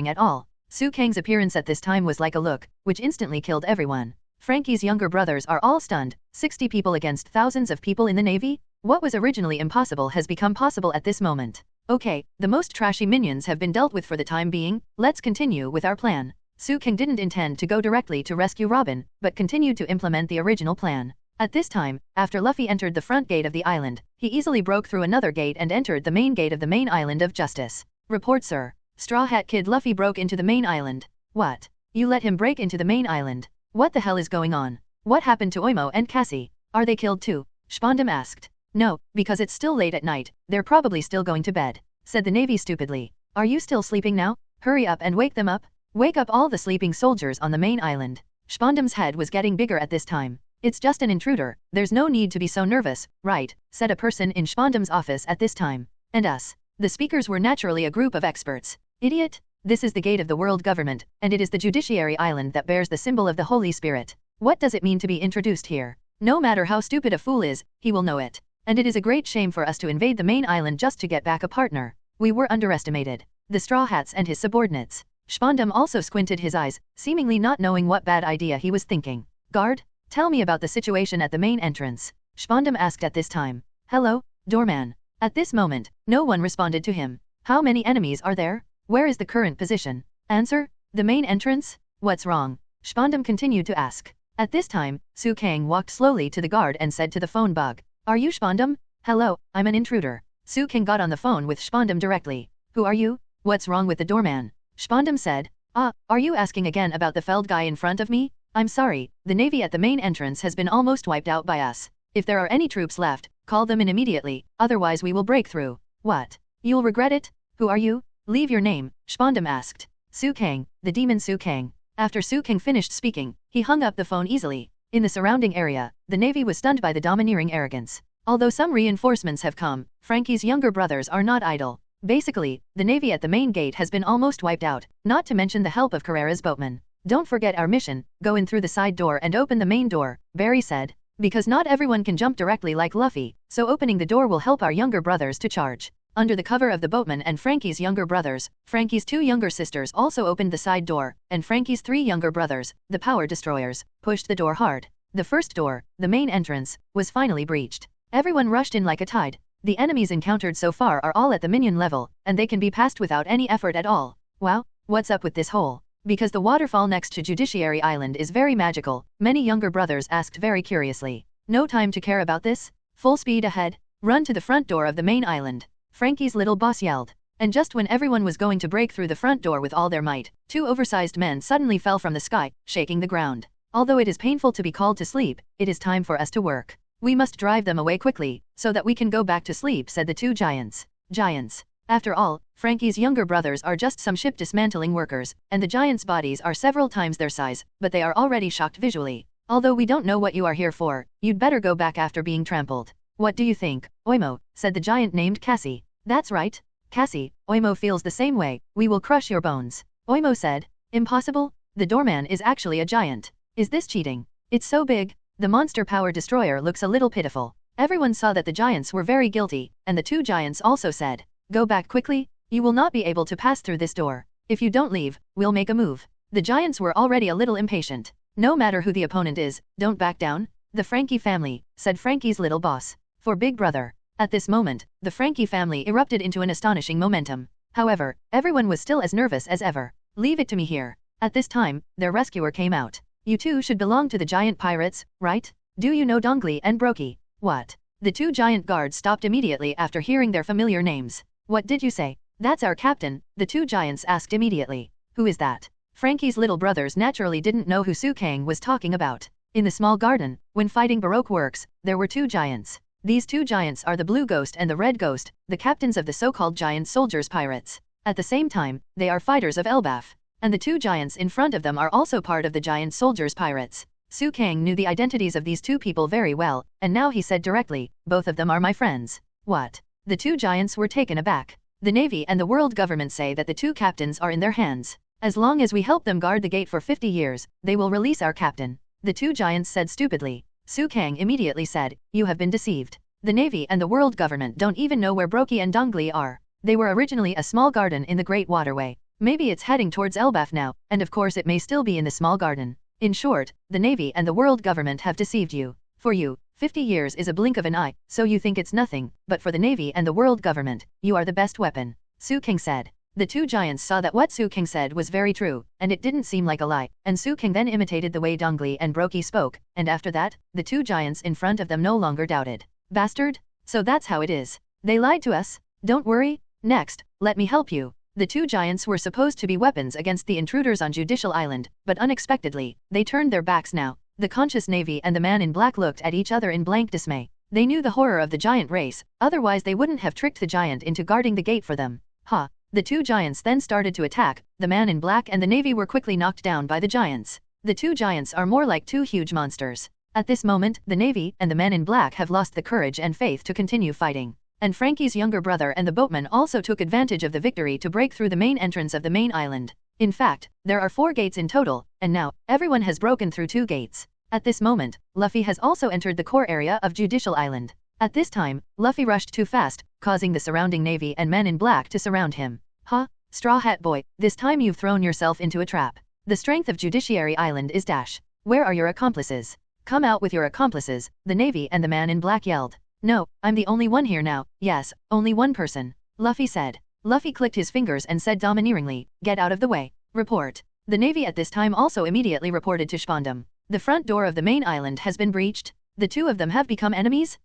at all. Su Kang's appearance at this time was like a look, which instantly killed everyone. Frankie's younger brothers are all stunned. 60 people against thousands of people in the Navy? What was originally impossible has become possible at this moment. Okay, the most trashy minions have been dealt with for the time being, let's continue with our plan. Su King didn't intend to go directly to rescue Robin, but continued to implement the original plan. At this time, after Luffy entered the front gate of the island, he easily broke through another gate and entered the main gate of the main island of Justice. Report, sir. Straw Hat Kid Luffy broke into the main island. What? You let him break into the main island? What the hell is going on? What happened to Oimo and Cassie? Are they killed too? Spondam asked. No, because it's still late at night, they're probably still going to bed, said the Navy stupidly. Are you still sleeping now? Hurry up and wake them up. Wake up all the sleeping soldiers on the main island. Spondam's head was getting bigger at this time. It's just an intruder, there's no need to be so nervous, right, said a person in Spondam's office at this time. And us. The speakers were naturally a group of experts. Idiot. This is the gate of the world government, and it is the judiciary island that bears the symbol of the Holy Spirit. What does it mean to be introduced here? No matter how stupid a fool is, he will know it. And it is a great shame for us to invade the main island just to get back a partner. We were underestimated. The Straw Hats and his subordinates. Spondam also squinted his eyes, seemingly not knowing what bad idea he was thinking. Guard? Tell me about the situation at the main entrance. Spondam asked at this time. Hello, doorman. At this moment, no one responded to him. How many enemies are there? Where is the current position? Answer, the main entrance? What's wrong? Spondam continued to ask. At this time, Su Kang walked slowly to the guard and said to the phone bug. Are you Spondam? Hello, I'm an intruder. Su Kang got on the phone with Spondam directly. Who are you? What's wrong with the doorman? Spondam said. Are you asking again about the felled guy in front of me? I'm sorry, the navy at the main entrance has been almost wiped out by us. If there are any troops left, call them in immediately, otherwise we will break through. What? You'll regret it? Who are you? Leave your name, Spondam asked. Su Kang, the demon Su Kang. After Su Kang finished speaking, he hung up the phone easily. In the surrounding area, the navy was stunned by the domineering arrogance. Although some reinforcements have come, Frankie's younger brothers are not idle. Basically, the navy at the main gate has been almost wiped out, not to mention the help of Carrera's boatmen. Don't forget our mission, go in through the side door and open the main door, Barry said. Because not everyone can jump directly like Luffy, so opening the door will help our younger brothers to charge. Under the cover of the boatmen and Frankie's younger brothers, Frankie's two younger sisters also opened the side door, and Frankie's three younger brothers, the power destroyers, pushed the door hard. The first door, the main entrance, was finally breached. Everyone rushed in like a tide. The enemies encountered so far are all at the minion level, and they can be passed without any effort at all. Wow, what's up with this hole? Because the waterfall next to Judiciary Island is very magical, many younger brothers asked very curiously. No time to care about this? Full speed ahead, run to the front door of the main island. Frankie's little boss yelled. And just when everyone was going to break through the front door with all their might, two oversized men suddenly fell from the sky, shaking the ground. Although it is painful to be called to sleep, it is time for us to work. We must drive them away quickly, so that we can go back to sleep, said the two giants. Giants. After all, Frankie's younger brothers are just some ship dismantling workers, and the giants' bodies are several times their size, but they are already shocked visually. Although we don't know what you are here for, you'd better go back after being trampled. What do you think, Oimo? Said the giant named Cassie. That's right. Cassie, Oimo feels the same way, we will crush your bones. Oimo said. Impossible? The doorman is actually a giant. Is this cheating? It's so big. The monster power destroyer looks a little pitiful. Everyone saw that the giants were very guilty, and the two giants also said. Go back quickly, you will not be able to pass through this door. If you don't leave, we'll make a move. The giants were already a little impatient. No matter who the opponent is, don't back down. The Frankie family, said Frankie's little boss. For Big Brother. At this moment, the Frankie family erupted into an astonishing momentum. However, everyone was still as nervous as ever. Leave it to me here. At this time, their rescuer came out. You two should belong to the giant pirates, right? Do you know Dongli and Brokey? What? The two giant guards stopped immediately after hearing their familiar names. What did you say? That's our captain, the two giants asked immediately. Who is that? Frankie's little brothers naturally didn't know who Su Kang was talking about. In the small garden, when fighting Baroque works, there were two giants. These two giants are the Blue Ghost and the Red Ghost, the captains of the so-called giant soldiers pirates. At the same time, they are fighters of Elbaf. And the two giants in front of them are also part of the giant soldiers pirates. Su Kang knew the identities of these two people very well, and now he said directly, both of them are my friends. What? The two giants were taken aback. The Navy and the world government say that the two captains are in their hands. As long as we help them guard the gate for 50 years, they will release our captain. The two giants said stupidly. Su Kang immediately said, you have been deceived. The Navy and the world government don't even know where Brokey and Dongli are. They were originally a small garden in the Great Waterway. Maybe it's heading towards Elbaf now, and of course it may still be in the small garden. In short, the Navy and the world government have deceived you. For you, 50 years is a blink of an eye, so you think it's nothing, but for the Navy and the world government, you are the best weapon, Su King said. The two giants saw that what Su King said was very true, and it didn't seem like a lie, and Su King then imitated the way Dongli and Brokey spoke, and after that, the two giants in front of them no longer doubted. Bastard? So that's how it is. They lied to us? Don't worry. Next, let me help you. The two giants were supposed to be weapons against the intruders on Judicial Island, but unexpectedly, they turned their backs now. The conscious Navy and the man in black looked at each other in blank dismay. They knew the horror of the giant race, otherwise they wouldn't have tricked the giant into guarding the gate for them. Ha! The two giants then started to attack. The man in black and the Navy were quickly knocked down by the giants. The two giants are more like two huge monsters. At this moment, the Navy and the man in black have lost the courage and faith to continue fighting. And Frankie's younger brother and the boatman also took advantage of the victory to break through the main entrance of the main island. In fact, there are 4 gates in total, and now, everyone has broken through 2 gates. At this moment, Luffy has also entered the core area of Judicial Island. At this time, Luffy rushed too fast, causing the surrounding Navy and men in black to surround him. Huh? Straw Hat Boy, this time you've thrown yourself into a trap. The strength of Judiciary Island is dash. Where are your accomplices? Come out with your accomplices, the Navy and the man in black yelled. No, I'm the only one here now. Yes, only one person, Luffy said. Luffy clicked his fingers and said domineeringly, get out of the way. Report. The Navy at this time also immediately reported to Spondam. The front door of the main island has been breached. The two of them have become enemies?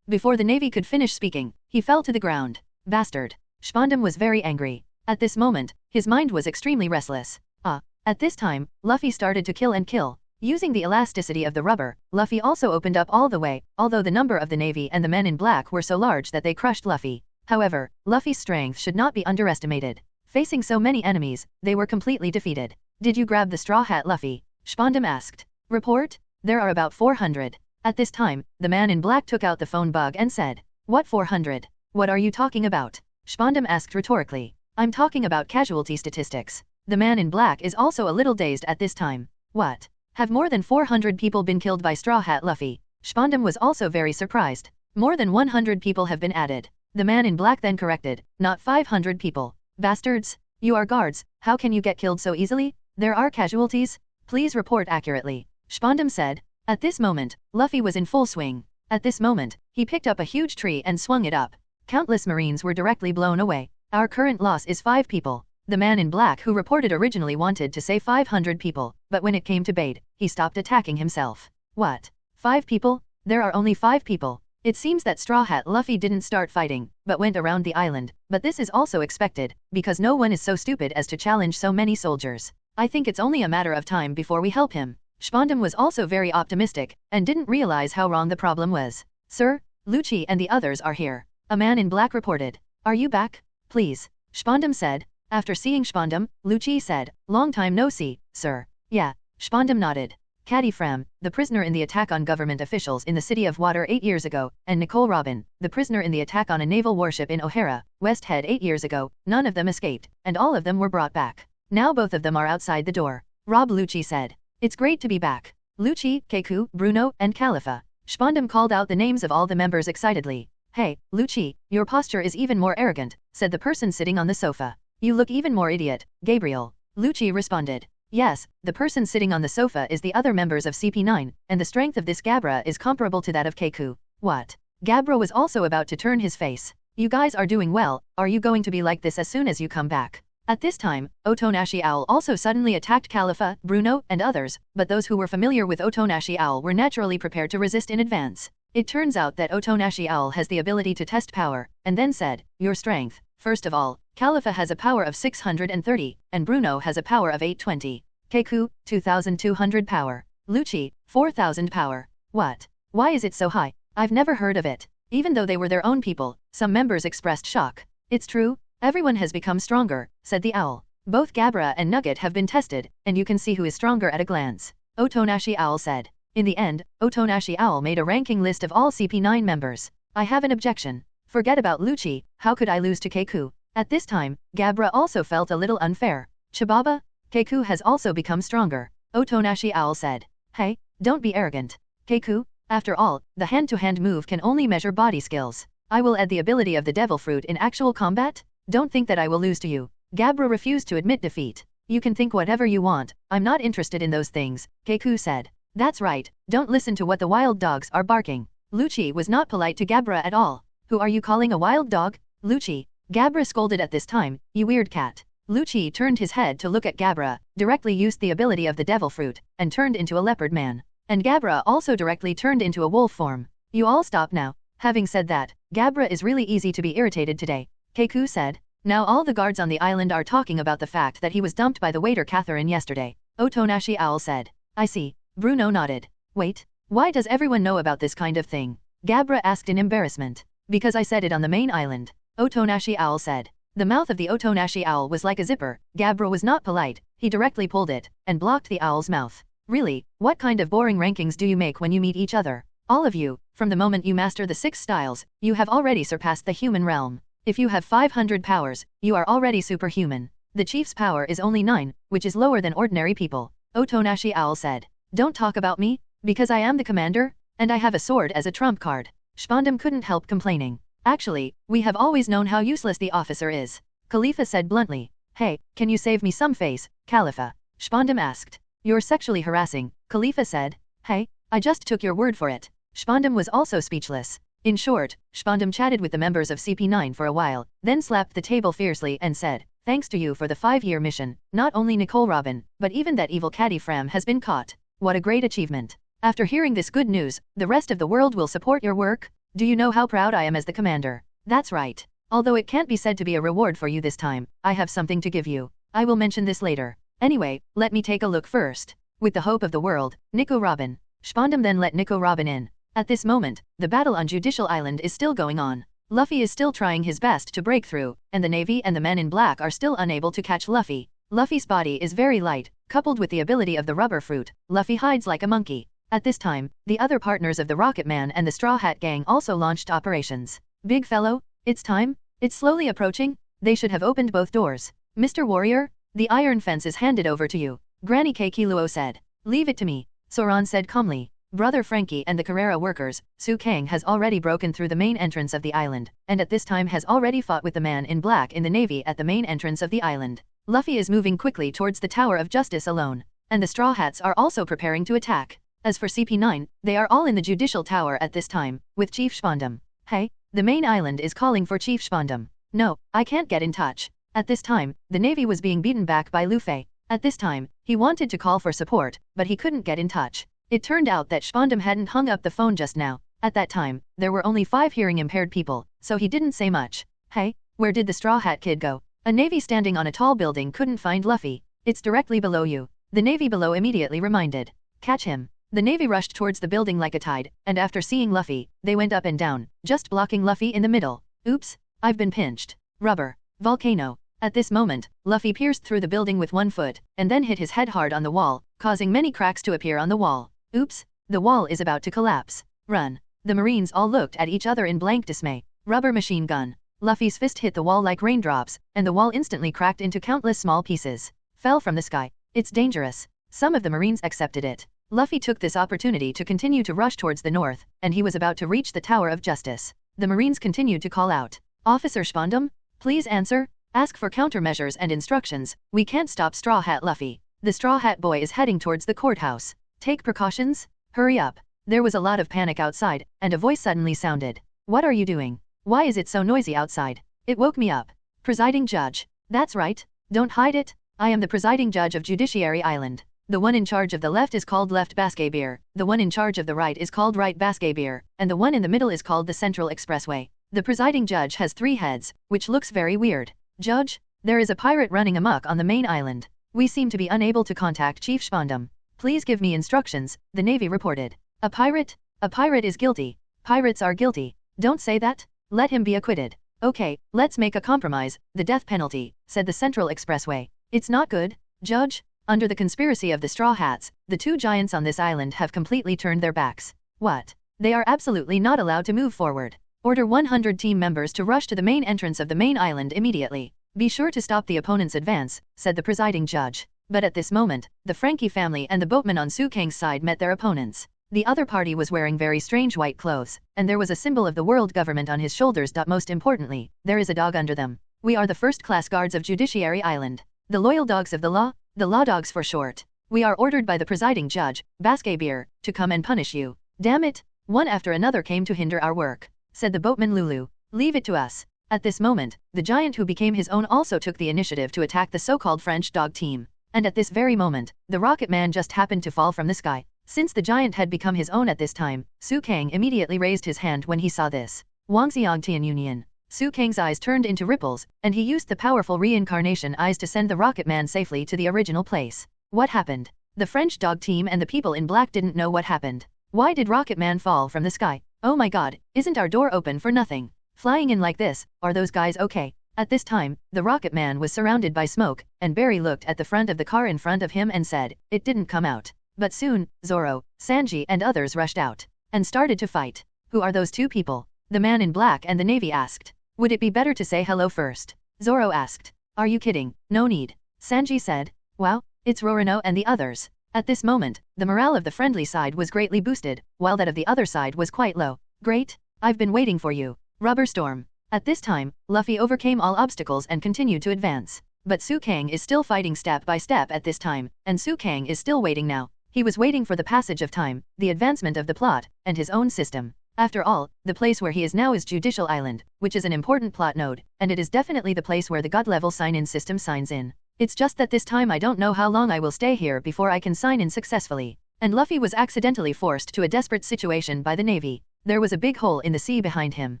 Before the Navy could finish speaking, he fell to the ground. Bastard. Spondam was very angry. At this moment, his mind was extremely restless. At this time, Luffy started to kill and kill. Using the elasticity of the rubber, Luffy also opened up all the way, although the number of the Navy and the men in black were so large that they crushed Luffy. However, Luffy's strength should not be underestimated. Facing so many enemies, they were completely defeated. Did you grab the straw hat, Luffy? Spondam asked. Report? There are about 400. At this time, the man in black took out the phone bug and said, what 400? What are you talking about? Spondam asked rhetorically. I'm talking about casualty statistics. The man in black is also a little dazed at this time. What? Have more than 400 people been killed by Straw Hat Luffy? Spondam was also very surprised. More than 100 people have been added. The man in black then corrected, not 500 people. Bastards, you are guards, how can you get killed so easily? There are casualties? Please report accurately, Spondam said. At this moment, Luffy was in full swing. At this moment, he picked up a huge tree and swung it up. Countless Marines were directly blown away. Our current loss is 5 people. The man in black who reported originally wanted to say 500 people, but when it came to bait, he stopped attacking himself. What? 5 people? There are only 5 people. It seems that Straw Hat Luffy didn't start fighting, but went around the island, but this is also expected, because no one is so stupid as to challenge so many soldiers. I think it's only a matter of time before we help him. Spondam was also very optimistic, and didn't realize how wrong the problem was. Sir, Luchi and the others are here. A man in black reported. Are you back? Please, Spondam said. After seeing Spondam, Luchi said, long time no see, sir. Yeah, Spondam nodded. Caddy Fram, the prisoner in the attack on government officials in the city of Water 8 years ago, and Nicole Robin, the prisoner in the attack on a naval warship in O'Hara, West Head 8 years ago, none of them escaped, and all of them were brought back. Now both of them are outside the door. Rob Luchi said. It's great to be back. Luchi, Keiku, Bruno, and Khalifa. Spondam called out the names of all the members excitedly. Hey, Luchi, your posture is even more arrogant, said the person sitting on the sofa. You look even more idiot, Gabriel. Luchi responded. Yes, the person sitting on the sofa is the other members of CP9, and the strength of this Gabra is comparable to that of Keiku. What? Gabra was also about to turn his face. You guys are doing well, are you going to be like this as soon as you come back? At this time, Otonashi Owl also suddenly attacked Khalifa, Bruno, and others, but those who were familiar with Otonashi Owl were naturally prepared to resist in advance. It turns out that Otonashi Owl has the ability to test power, and then said, your strength. First of all, Khalifa has a power of 630, and Bruno has a power of 820. Keiku, 2200 power. Luchi, 4000 power. What? Why is it so high? I've never heard of it. Even though they were their own people, some members expressed shock. It's true, everyone has become stronger, said the owl. Both Gabra and Nugget have been tested, and you can see who is stronger at a glance. Otonashi Owl said. In the end, Otonashi Owl made a ranking list of all CP9 members. I have an objection. Forget about Luchi, how could I lose to Keiku? At this time, Gabra also felt a little unfair. Chibaba? Keiku has also become stronger. Otonashi Owl said. Hey, don't be arrogant. Keiku, after all, the hand-to-hand move can only measure body skills. I will add the ability of the Devil Fruit in actual combat? Don't think that I will lose to you. Gabra refused to admit defeat. You can think whatever you want, I'm not interested in those things, Keiku said. That's right, don't listen to what the wild dogs are barking. Luchi was not polite to Gabra at all. Who are you calling a wild dog? Luchi. Gabra scolded at this time, you weird cat. Luchi turned his head to look at Gabra, directly used the ability of the devil fruit, and turned into a leopard man. And Gabra also directly turned into a wolf form. You all stop now. Having said that, Gabra is really easy to be irritated today, Keiku said. Now all the guards on the island are talking about the fact that he was dumped by the waiter Catherine yesterday, Otonashi Owl said. I see. Bruno nodded. Wait, why does everyone know about this kind of thing? Gabra asked in embarrassment. Because I said it on the main island, Otonashi Owl said. The mouth of the Otonashi Owl was like a zipper. Gabra was not polite, he directly pulled it, and blocked the owl's mouth. Really, what kind of boring rankings do you make when you meet each other? All of you, from the moment you master the 6 styles, you have already surpassed the human realm. If you have 500 powers, you are already superhuman. The chief's power is only 9, which is lower than ordinary people, Otonashi Owl said. Don't talk about me, because I am the commander, and I have a sword as a trump card. Spondum couldn't help complaining. Actually, we have always known how useless the officer is. Khalifa said bluntly. Hey, can you save me some face, Khalifa? Spondum asked. You're sexually harassing, Khalifa said. Hey, I just took your word for it. Spondum was also speechless. In short, Spondum chatted with the members of CP9 for a while, then slapped the table fiercely and said, thanks to you for the 5-year mission, not only Nicole Robin, but even that evil caddy Fram has been caught. What a great achievement. After hearing this good news, the rest of the world will support your work. Do you know how proud I am as the commander? That's right. Although it can't be said to be a reward for you this time, I have something to give you. I will mention this later. Anyway, let me take a look first. With the hope of the world, Nico Robin. Spondum then let Nico Robin in. At this moment, the battle on Judicial Island is still going on. Luffy is still trying his best to break through, and the Navy and the men in black are still unable to catch Luffy. Luffy's body is very light, coupled with the ability of the rubber fruit, Luffy hides like a monkey. At this time, the other partners of the Rocket Man and the Straw Hat Gang also launched operations. Big fellow, it's time? It's slowly approaching? They should have opened both doors. Mr. Warrior, the iron fence is handed over to you, Granny Keikiluo said. Leave it to me, Soran said calmly. Brother Frankie and the Carrera workers, Su Kang has already broken through the main entrance of the island, and at this time has already fought with the man in black in the Navy at the main entrance of the island. Luffy is moving quickly towards the Tower of Justice alone, and the Straw Hats are also preparing to attack. As for CP9, they are all in the Judicial Tower at this time, with Chief Spondum. Hey, the main island is calling for Chief Spondum. No, I can't get in touch. At this time, the Navy was being beaten back by Luffy. At this time, he wanted to call for support, but he couldn't get in touch. It turned out that Spondum hadn't hung up the phone just now. At that time, there were only 5 hearing-impaired people, so he didn't say much. Hey, where did the Straw Hat Kid go? A Navy standing on a tall building couldn't find Luffy. It's directly below you. The Navy below immediately reminded. Catch him. The Navy rushed towards the building like a tide, and after seeing Luffy, they went up and down, just blocking Luffy in the middle. Oops, I've been pinched. Rubber. Volcano. At this moment, Luffy pierced through the building with 1 foot, and then hit his head hard on the wall, causing many cracks to appear on the wall. Oops, the wall is about to collapse. Run. The Marines all looked at each other in blank dismay. Rubber machine gun. Luffy's fist hit the wall like raindrops, and the wall instantly cracked into countless small pieces. Fell from the sky. It's dangerous. Some of the Marines accepted it. Luffy took this opportunity to continue to rush towards the north, and he was about to reach the Tower of Justice. The Marines continued to call out. Officer Spondum, please answer. Ask for countermeasures and instructions. We can't stop Straw Hat Luffy. The Straw Hat boy is heading towards the courthouse. Take precautions? Hurry up. There was a lot of panic outside, and a voice suddenly sounded. What are you doing? Why is it so noisy outside? It woke me up. Presiding Judge. That's right. Don't hide it. I am the Presiding Judge of Judiciary Island. The one in charge of the left is called Left Basquebeer, the one in charge of the right is called Right Basquebeer, and the one in the middle is called the Central Expressway. The Presiding Judge has 3 heads, which looks very weird. Judge, there is a pirate running amok on the main island. We seem to be unable to contact Chief Spondum. Please give me instructions, the Navy reported. A pirate? A pirate is guilty. Pirates are guilty. Don't say that. Let him be acquitted. Okay, let's make a compromise, the death penalty, said the Central Expressway. It's not good, Judge. Under the conspiracy of the Straw Hats, the 2 giants on this island have completely turned their backs. What? They are absolutely not allowed to move forward. Order 100 team members to rush to the main entrance of the main island immediately. Be sure to stop the opponent's advance, said the presiding judge. But at this moment, the Frankie family and the boatmen on Su Kang's side met their opponents. The other party was wearing very strange white clothes, and there was a symbol of the world government on his shoulders. Most importantly, there is a dog under them. We are the first-class guards of Judiciary Island. The loyal dogs of the law dogs for short. We are ordered by the presiding judge, Basquebeer, to come and punish you. Damn it, One after another came to hinder our work, said the boatman Lulu. Leave it to us. At this moment, the giant who became his own also took the initiative to attack the so-called French dog team. And at this very moment, the rocket man just happened to fall from the sky. Since the giant had become his own at this time, Su Kang immediately raised his hand when he saw this. Wangxiang Union. Su Kang's eyes turned into ripples, and he used the powerful reincarnation eyes to send the rocket man safely to the original place. What happened? The French dog team and the people in black didn't know what happened. Why did Rocket Man fall from the sky? Oh my god, isn't our door open for nothing? Flying in like this, are those guys okay? At this time, the Rocket Man was surrounded by smoke, and Barry looked at the front of the car in front of him and said, it didn't come out. But soon, Zoro, Sanji and others rushed out, and started to fight. Who are those two people? The man in black and the navy asked. Would it be better to say hello first? Zoro asked. Are you kidding? No need. Sanji said. Wow, it's Rorano and the others. At this moment, the morale of the friendly side was greatly boosted, while that of the other side was quite low. Great, I've been waiting for you. Rubber Storm. At this time, Luffy overcame all obstacles and continued to advance. But Su Kang is still fighting step by step at this time, and Su Kang is still waiting now. He was waiting for the passage of time, the advancement of the plot, and his own system. After all, the place where he is now is Judicial Island, which is an important plot node, and it is definitely the place where the God-level sign-in system signs in. It's just that this time I don't know how long I will stay here before I can sign in successfully. And Luffy was accidentally forced to a desperate situation by the Navy. There was a big hole in the sea behind him.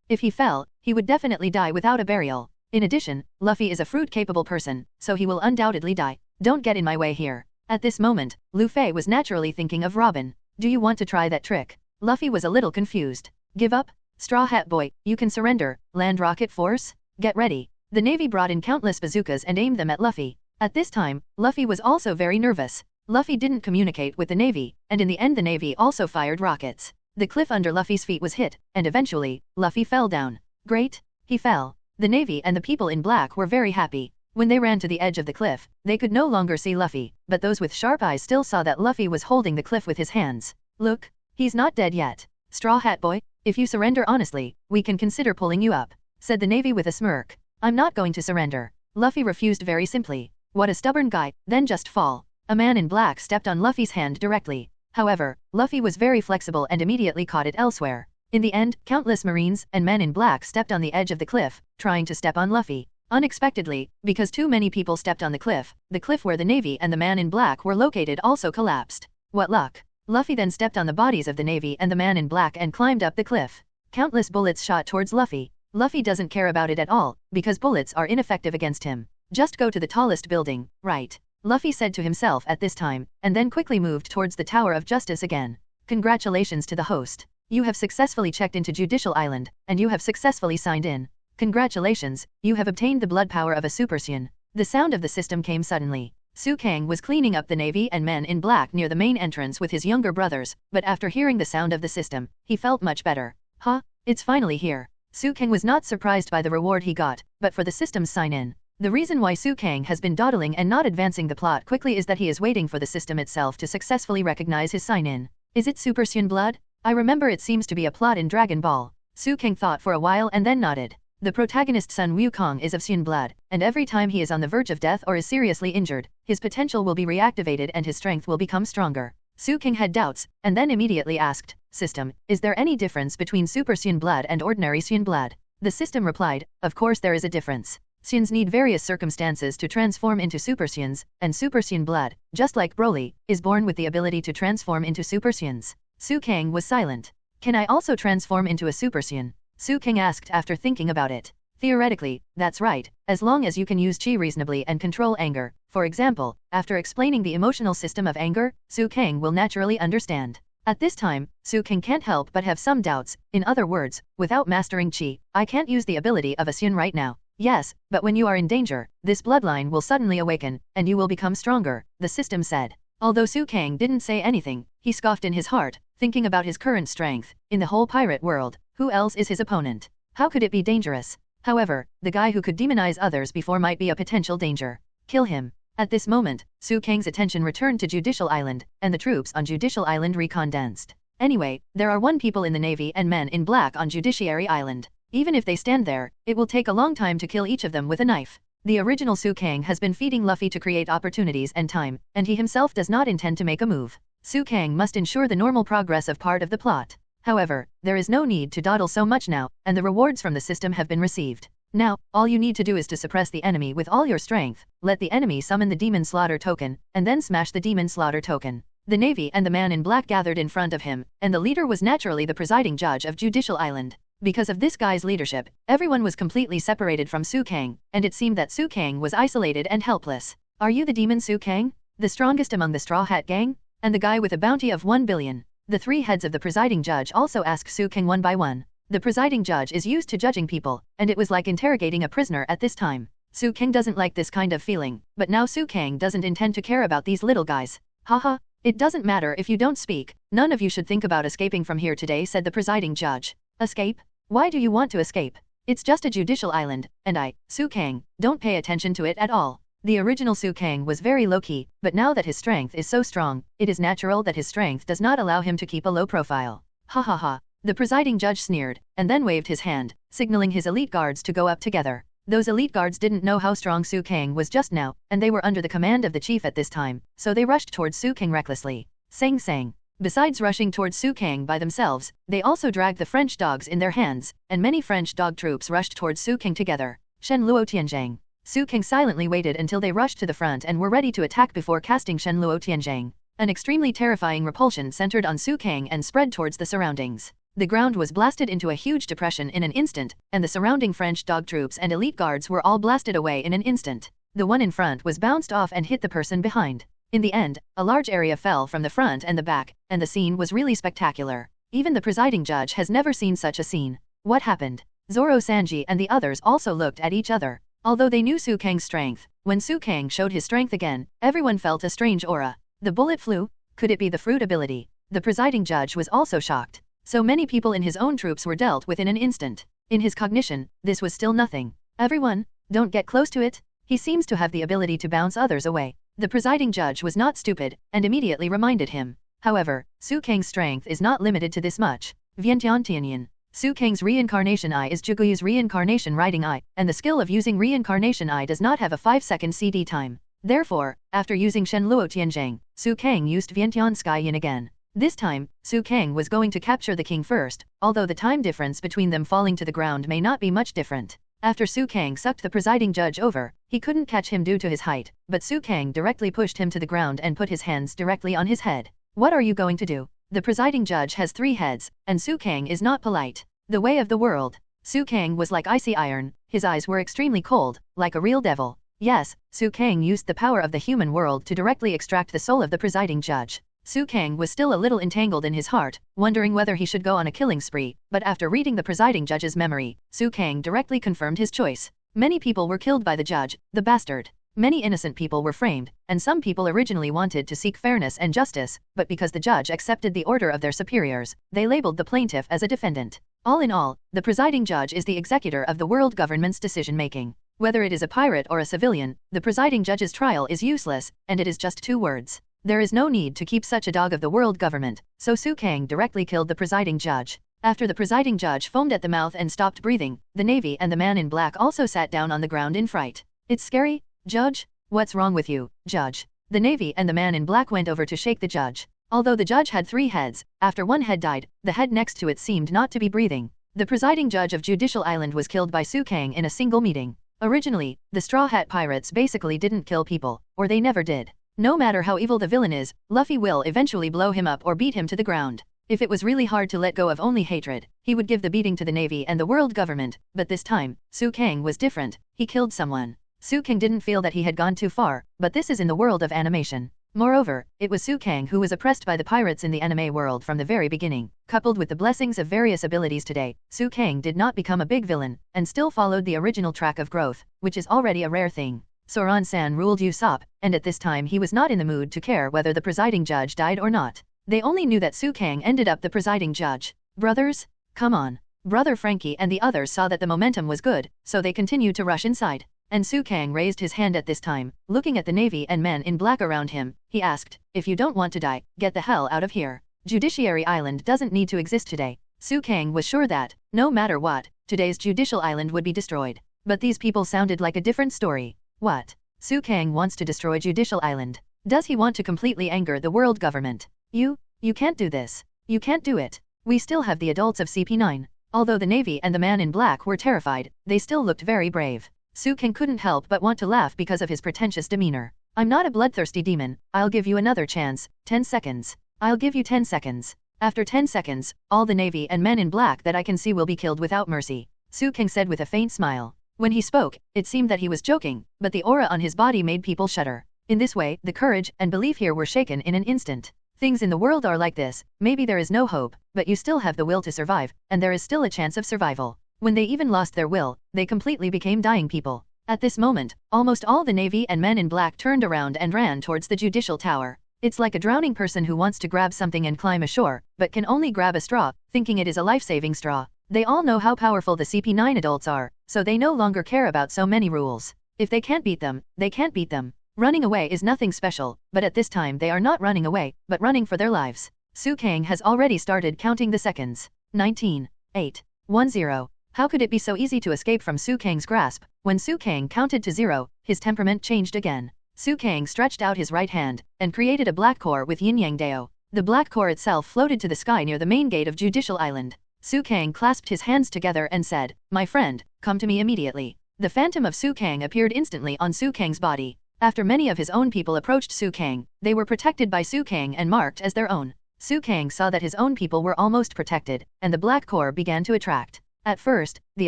If he fell, he would definitely die without a burial. In addition, Luffy is a fruit-capable person, so he will undoubtedly die. Don't get in my way here. At this moment, Luffy was naturally thinking of Robin. Do you want to try that trick? Luffy was a little confused. Give up? Straw Hat Boy, you can surrender. Land Rocket Force? Get ready. The Navy brought in countless bazookas and aimed them at Luffy. At this time, Luffy was also very nervous. Luffy didn't communicate with the Navy, and in the end the Navy also fired rockets. The cliff under Luffy's feet was hit, and eventually, Luffy fell down. Great, he fell. The Navy and the people in black were very happy. When they ran to the edge of the cliff, they could no longer see Luffy, but those with sharp eyes still saw that Luffy was holding the cliff with his hands. Look, he's not dead yet. Straw Hat Boy, if you surrender honestly, we can consider pulling you up, said the Navy with a smirk. I'm not going to surrender. Luffy refused very simply. What a stubborn guy, then just fall. A man in black stepped on Luffy's hand directly. However, Luffy was very flexible and immediately caught it elsewhere. In the end, countless Marines and men in black stepped on the edge of the cliff, trying to step on Luffy. Unexpectedly, because too many people stepped on the cliff where the Navy and the man in black were located also collapsed. What luck. Luffy then stepped on the bodies of the Navy and the man in black and climbed up the cliff. Countless bullets shot towards Luffy. Luffy doesn't care about it at all, because bullets are ineffective against him. Just go to the tallest building, right? Luffy said to himself at this time, and then quickly moved towards the Tower of Justice again. Congratulations to the host. You have successfully checked into Judicial Island, and you have successfully signed in. Congratulations, you have obtained the blood power of a Super Saiyan. The sound of the system came suddenly. Su Kang was cleaning up the Navy and men in black near the main entrance with his younger brothers, but after hearing the sound of the system, he felt much better. Huh? It's finally here. Su Kang was not surprised by the reward he got, but for the system's sign-in. The reason why Su Kang has been dawdling and not advancing the plot quickly is that he is waiting for the system itself to successfully recognize his sign-in. Is it Super Saiyan blood? I remember it seems to be a plot in Dragon Ball. Su Kang thought for a while and then nodded. The protagonist Sun Wukong is of Saiyan blood, and every time he is on the verge of death or is seriously injured, his potential will be reactivated and his strength will become stronger. Su Kang had doubts, and then immediately asked, System, is there any difference between Super Saiyan blood and ordinary Saiyan blood? The system replied, of course there is a difference. Saiyans need various circumstances to transform into Super Saiyans, and Super Saiyan blood, just like Broly, is born with the ability to transform into Super Saiyans. Su Kang was silent. Can I also transform into a Super Saiyan? Su Kang asked after thinking about it. Theoretically, that's right, as long as you can use chi reasonably and control anger. For example, after explaining the emotional system of anger, Su Kang will naturally understand. At this time, Su Kang can't help but have some doubts. In other words, without mastering chi, I can't use the ability of a Saiyan right now. Yes, but when you are in danger, this bloodline will suddenly awaken, and you will become stronger, the system said. Although Su Kang didn't say anything, he scoffed in his heart, thinking about his current strength. In the whole pirate world, who else is his opponent? How could it be dangerous? However, the guy who could demonize others before might be a potential danger. Kill him. At this moment, Su Kang's attention returned to Judicial Island, and the troops on Judicial Island recondensed. Anyway, there are 1 people in the Navy and men in black on Judiciary Island. Even if they stand there, it will take a long time to kill each of them with a knife. The original Su Kang has been feeding Luffy to create opportunities and time, and he himself does not intend to make a move. Su Kang must ensure the normal progress of part of the plot. However, there is no need to dawdle so much now, and the rewards from the system have been received. Now, all you need to do is to suppress the enemy with all your strength, let the enemy summon the demon slaughter token, and then smash the demon slaughter token. The Navy and the man in black gathered in front of him, and the leader was naturally the presiding judge of Judicial Island. Because of this guy's leadership, everyone was completely separated from Su Kang, and it seemed that Su Kang was isolated and helpless. Are you the demon Su Kang? The strongest among the Straw Hat Gang? And the guy with a bounty of 1 billion? The three heads of the presiding judge also asked Su Kang one by one. The presiding judge is used to judging people, and it was like interrogating a prisoner at this time. Su Kang doesn't like this kind of feeling, but now Su Kang doesn't intend to care about these little guys. Haha, it doesn't matter if you don't speak, none of you should think about escaping from here today, said the presiding judge. Escape? Why do you want to escape? It's just a judicial island, and I, Su Kang, don't pay attention to it at all. The original Su Kang was very low-key, but now that his strength is so strong, it is natural that his strength does not allow him to keep a low profile. Ha ha ha. The presiding judge sneered, and then waved his hand, signaling his elite guards to go up together. Those elite guards didn't know how strong Su Kang was just now, and they were under the command of the chief at this time, so they rushed towards Su Kang recklessly. Sang sang. Besides rushing towards Su Kang by themselves, they also dragged the French dogs in their hands, and many French dog troops rushed towards Su Kang together. Shen Luo Tianzhang. Su Kang silently waited until they rushed to the front and were ready to attack before casting Shen Luo Tianzhang. An extremely terrifying repulsion centered on Su Kang and spread towards the surroundings. The ground was blasted into a huge depression in an instant, and the surrounding French dog troops and elite guards were all blasted away in an instant. The one in front was bounced off and hit the person behind. In the end, a large area fell from the front and the back, and the scene was really spectacular. Even the presiding judge has never seen such a scene. What happened? Zoro Sanji and the others also looked at each other. Although they knew Su Kang's strength, when Su Kang showed his strength again, everyone felt a strange aura. The bullet flew? Could it be the fruit ability? The presiding judge was also shocked. So many people in his own troops were dealt with in an instant. In his cognition, this was still nothing. Everyone, don't get close to it. He seems to have the ability to bounce others away. The presiding judge was not stupid, and immediately reminded him. However, Su Kang's strength is not limited to this much. Vientian Tianyan. Su Kang's reincarnation eye is Juguyu's reincarnation riding eye, and the skill of using reincarnation eye does not have a 5-second CD time. Therefore, after using Shen Luo Tianzhang, Su Kang used Vientian Sky Yin again. This time, Su Kang was going to capture the king first, although the time difference between them falling to the ground may not be much different. After Su Kang sucked the presiding judge over, he couldn't catch him due to his height, but Su Kang directly pushed him to the ground and put his hands directly on his head. What are you going to do? The presiding judge has 3 heads, and Su Kang is not polite. The way of the world. Su Kang was like icy iron, his eyes were extremely cold, like a real devil. Yes, Su Kang used the power of the human world to directly extract the soul of the presiding judge. Su Kang was still a little entangled in his heart, wondering whether he should go on a killing spree, but after reading the presiding judge's memory, Su Kang directly confirmed his choice. Many people were killed by the judge, the bastard. Many innocent people were framed, and some people originally wanted to seek fairness and justice, but because the judge accepted the order of their superiors, they labeled the plaintiff as a defendant. All in all, the presiding judge is the executor of the world government's decision-making. Whether it is a pirate or a civilian, the presiding judge's trial is useless, and it is just 2 words. There is no need to keep such a dog of the world government, so Su Kang directly killed the presiding judge. After the presiding judge foamed at the mouth and stopped breathing, the Navy and the man in black also sat down on the ground in fright. It's scary, Judge? What's wrong with you, Judge? The Navy and the man in black went over to shake the judge. Although the judge had 3 heads, after one head died, the head next to it seemed not to be breathing. The presiding judge of Judicial Island was killed by Su Kang in a single meeting. Originally, the Straw Hat Pirates basically didn't kill people, or they never did. No matter how evil the villain is, Luffy will eventually blow him up or beat him to the ground. If it was really hard to let go of only hatred, he would give the beating to the Navy and the world government, but this time, Su Kang was different. He killed someone. Su Kang didn't feel that he had gone too far, but this is in the world of animation. Moreover, it was Su Kang who was oppressed by the pirates in the anime world from the very beginning. Coupled with the blessings of various abilities today, Su Kang did not become a big villain, and still followed the original track of growth, which is already a rare thing. Soran-san ruled Usopp, and at this time he was not in the mood to care whether the presiding judge died or not. They only knew that Su Kang ended up the presiding judge. Brothers? Come on. Brother Frankie and the others saw that the momentum was good, so they continued to rush inside. And Su Kang raised his hand at this time, looking at the Navy and men in black around him. He asked, if you don't want to die, get the hell out of here. Judiciary Island doesn't need to exist today. Su Kang was sure that, no matter what, today's Judicial Island would be destroyed. But these people sounded like a different story. What? Su Kang wants to destroy Judicial Island. Does he want to completely anger the world government? You can't do this. You can't do it. We still have the adults of CP9. Although the Navy and the man in black were terrified, they still looked very brave. Su King couldn't help but want to laugh because of his pretentious demeanor. I'm not a bloodthirsty demon, I'll give you another chance, 10 seconds. I'll give you 10 seconds. After 10 seconds, all the Navy and men in black that I can see will be killed without mercy, Su King said with a faint smile. When he spoke, it seemed that he was joking, but the aura on his body made people shudder. In this way, the courage and belief here were shaken in an instant. Things in the world are like this, maybe there is no hope, but you still have the will to survive, and there is still a chance of survival. When they even lost their will, they completely became dying people. At this moment, almost all the Navy and men in black turned around and ran towards the judicial tower. It's like a drowning person who wants to grab something and climb ashore, but can only grab a straw, thinking it is a life-saving straw. They all know how powerful the CP9 adults are, so they no longer care about so many rules. If they can't beat them, they can't beat them. Running away is nothing special, but at this time they are not running away, but running for their lives. Su King has already started counting the seconds. 19, 8, 1, 0. How could it be so easy to escape from Su Kang's grasp? When Su Kang counted to 0, his temperament changed again. Su Kang stretched out his right hand, and created a black core with Yin-Yang Dao. The black core itself floated to the sky near the main gate of Judicial Island. Su Kang clasped his hands together and said, "My friend, come to me immediately." The phantom of Su Kang appeared instantly on Su Kang's body. After many of his own people approached Su Kang, they were protected by Su Kang and marked as their own. Su Kang saw that his own people were almost protected, and the black core began to attract. At first, the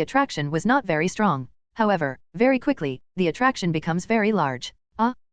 attraction was not very strong. However, very quickly, the attraction becomes very large.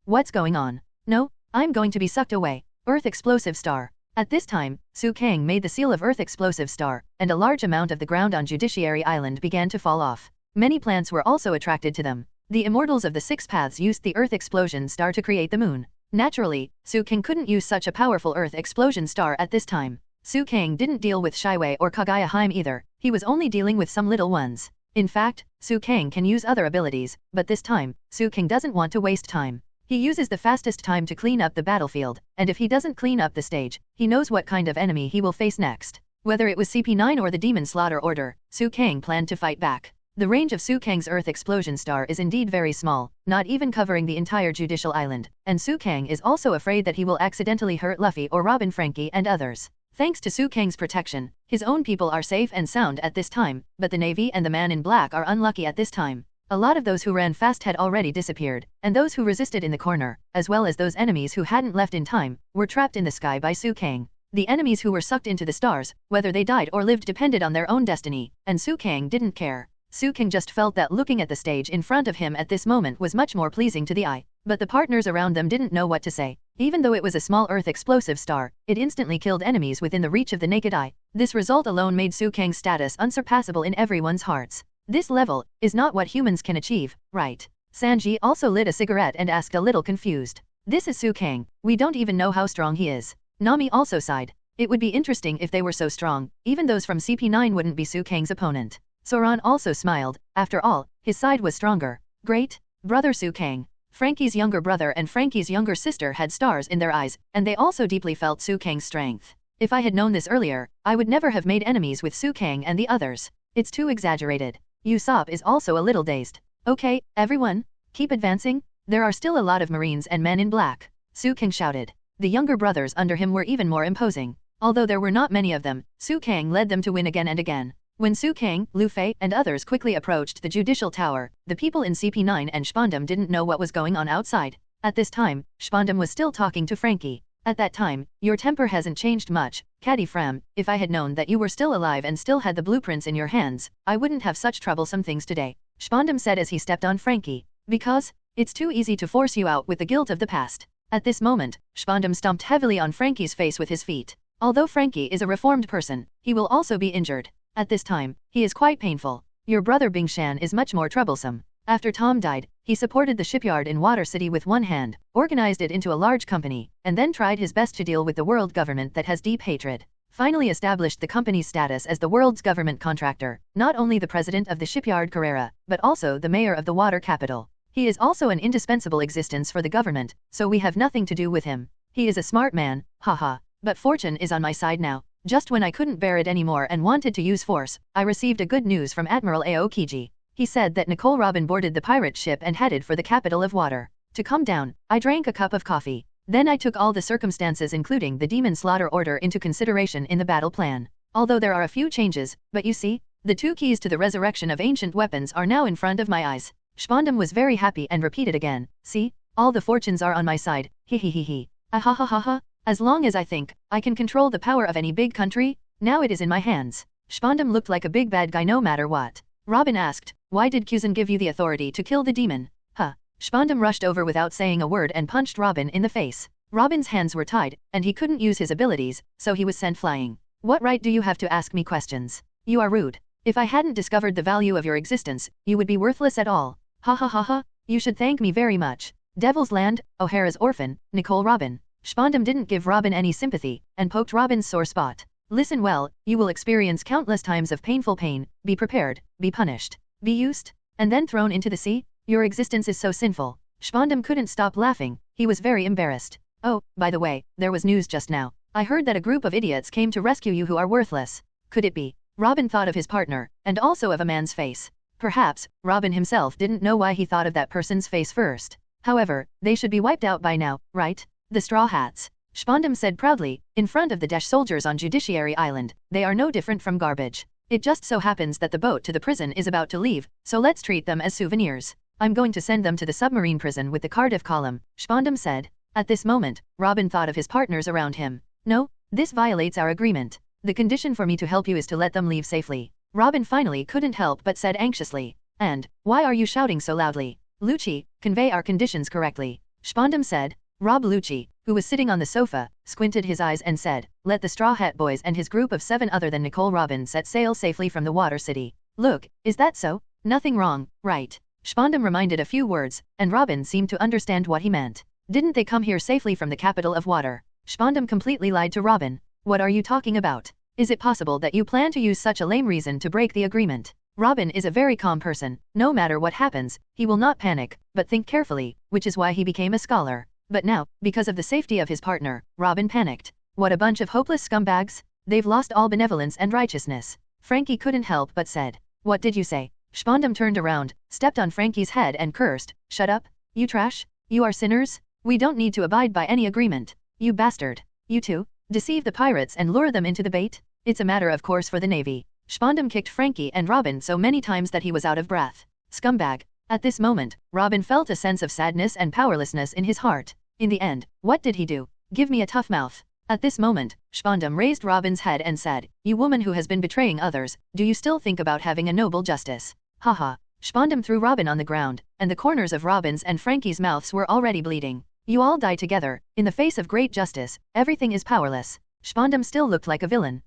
What's going on? No, I'm going to be sucked away. Earth Explosive Star. At this time, Su Kang made the seal of Earth Explosive Star, and a large amount of the ground on Judiciary Island began to fall off. Many plants were also attracted to them. The immortals of the Six Paths used the Earth Explosion Star to create the moon. Naturally, Su Kang couldn't use such a powerful Earth Explosion Star at this time. Su Kang didn't deal with Shiwei or Kagaya Haim either, he was only dealing with some little ones. In fact, Su Kang can use other abilities, but this time, Su Kang doesn't want to waste time. He uses the fastest time to clean up the battlefield, and if he doesn't clean up the stage, he knows what kind of enemy he will face next. Whether it was CP9 or the Demon Slaughter Order, Su Kang planned to fight back. The range of Su Kang's Earth Explosion Star is indeed very small, not even covering the entire Judicial Island, and Su Kang is also afraid that he will accidentally hurt Luffy or Robin Frankie and others. Thanks to Su Kang's protection, his own people are safe and sound at this time, but the Navy and the man in black are unlucky at this time. A lot of those who ran fast had already disappeared, and those who resisted in the corner, as well as those enemies who hadn't left in time, were trapped in the sky by Su Kang. The enemies who were sucked into the stars, whether they died or lived depended on their own destiny, and Su Kang didn't care. Su Kang just felt that looking at the stage in front of him at this moment was much more pleasing to the eye, but the partners around them didn't know what to say. Even though it was a small Earth Explosive Star, it instantly killed enemies within the reach of the naked eye. This result alone made Su Kang's status unsurpassable in everyone's hearts. This level is not what humans can achieve, right? Sanji also lit a cigarette and asked a little confused. This is Su Kang, we don't even know how strong he is. Nami also sighed. It would be interesting if they were so strong, even those from CP9 wouldn't be Su Kang's opponent. Zoan also smiled, after all, his side was stronger. Great, brother Su Kang. Frankie's younger brother and Frankie's younger sister had stars in their eyes, and they also deeply felt Su Kang's strength. If I had known this earlier, I would never have made enemies with Su Kang and the others. It's too exaggerated. Usopp is also a little dazed. Okay, everyone, keep advancing. There are still a lot of Marines and men in black. Su Kang shouted. The younger brothers under him were even more imposing. Although there were not many of them, Su Kang led them to win again and again. When Su Kang, Luffy, and others quickly approached the Judicial Tower, the people in CP9 and Spondum didn't know what was going on outside. At this time, Spondum was still talking to Frankie. At that time, your temper hasn't changed much, Caddy Fram. If I had known that you were still alive and still had the blueprints in your hands, I wouldn't have such troublesome things today, Spondum said as he stepped on Frankie. Because it's too easy to force you out with the guilt of the past. At this moment, Spondum stomped heavily on Frankie's face with his feet. Although Frankie is a reformed person, he will also be injured. At this time, he is quite painful. Your brother Bingshan is much more troublesome. After Tom died, he supported the shipyard in Water City with one hand, organized it into a large company, and then tried his best to deal with the world government that has deep hatred. Finally established the company's status as the world's government contractor, not only the president of the shipyard Carrera, but also the mayor of the water capital. He is also an indispensable existence for the government, so we have nothing to do with him. He is a smart man, haha, but fortune is on my side now. Just when I couldn't bear it anymore and wanted to use force, I received a good news from Admiral Aokiji. He said that Nicole Robin boarded the pirate ship and headed for the capital of water. To calm down, I drank a cup of coffee. Then I took all the circumstances including the Demon Slaughter Order into consideration in the battle plan. although there are a few changes, but you see, the 2 keys to the resurrection of ancient weapons are now in front of my eyes. Spondum was very happy and repeated again, see, all the fortunes are on my side, he. Ah ha ha ha ha, as long as I think, I can control the power of any big country, now it is in my hands. Spondum looked like a big bad guy no matter what. Robin asked, why did Kuzan give you the authority to kill the demon? Huh. Spondum rushed over without saying a word and punched Robin in the face. Robin's hands were tied, and he couldn't use his abilities, so he was sent flying. What right do you have to ask me questions? You are rude. If I hadn't discovered the value of your existence, you would be worthless at all. Ha ha ha ha, you should thank me very much. Devil's Land, O'Hara's orphan, Nicole Robin. Spondum didn't give Robin any sympathy, and poked Robin's sore spot. Listen well, you will experience countless times of painful pain, be prepared, be punished, be used, and then thrown into the sea? Your existence is so sinful. Spondum couldn't stop laughing, he was very embarrassed. Oh, by the way, there was news just now. I heard that a group of idiots came to rescue you who are worthless. Could it be? Robin thought of his partner, and also of a man's face. Perhaps, Robin himself didn't know why he thought of that person's face first. However, they should be wiped out by now, right? The Straw Hats. Spondum said proudly, in front of the Dash soldiers on Judiciary Island, they are no different from garbage. It just so happens that the boat to the prison is about to leave, so let's treat them as souvenirs. I'm going to send them to the submarine prison with the Cardiff column, Spondum said. At this moment, Robin thought of his partners around him. No, this violates our agreement. The condition for me to help you is to let them leave safely. Robin finally couldn't help but said anxiously. And, why are you shouting so loudly? Luchi, convey our conditions correctly. Spondum said. Rob Luchi, who was sitting on the sofa, squinted his eyes and said, let the Straw Hat Boys and his group of 7 other than Nicole Robin set sail safely from the Water City. Look, is that so? Nothing wrong, right? Spondum reminded a few words, and Robin seemed to understand what he meant. Didn't they come here safely from the capital of water? Spondum completely lied to Robin. What are you talking about? Is it possible that you plan to use such a lame reason to break the agreement? Robin is a very calm person. No matter what happens, he will not panic, but think carefully, which is why he became a scholar. But now, because of the safety of his partner, Robin panicked. What a bunch of hopeless scumbags. They've lost all benevolence and righteousness. Frankie couldn't help but said. What did you say? Spondum turned around, stepped on Frankie's head and cursed. Shut up, you trash. You are sinners. We don't need to abide by any agreement. You bastard. You too? Deceive the pirates and lure them into the bait? It's a matter of course for the Navy. Spondum kicked Frankie and Robin so many times that he was out of breath. Scumbag. At this moment, Robin felt a sense of sadness and powerlessness in his heart. In the end, what did he do? Give me a tough mouth. At this moment, Spondum raised Robin's head and said, you woman who has been betraying others, do you still think about having a noble justice? Haha. Spondum threw Robin on the ground, and the corners of Robin's and Frankie's mouths were already bleeding. You all die together, in the face of great justice, everything is powerless. Spondum still looked like a villain.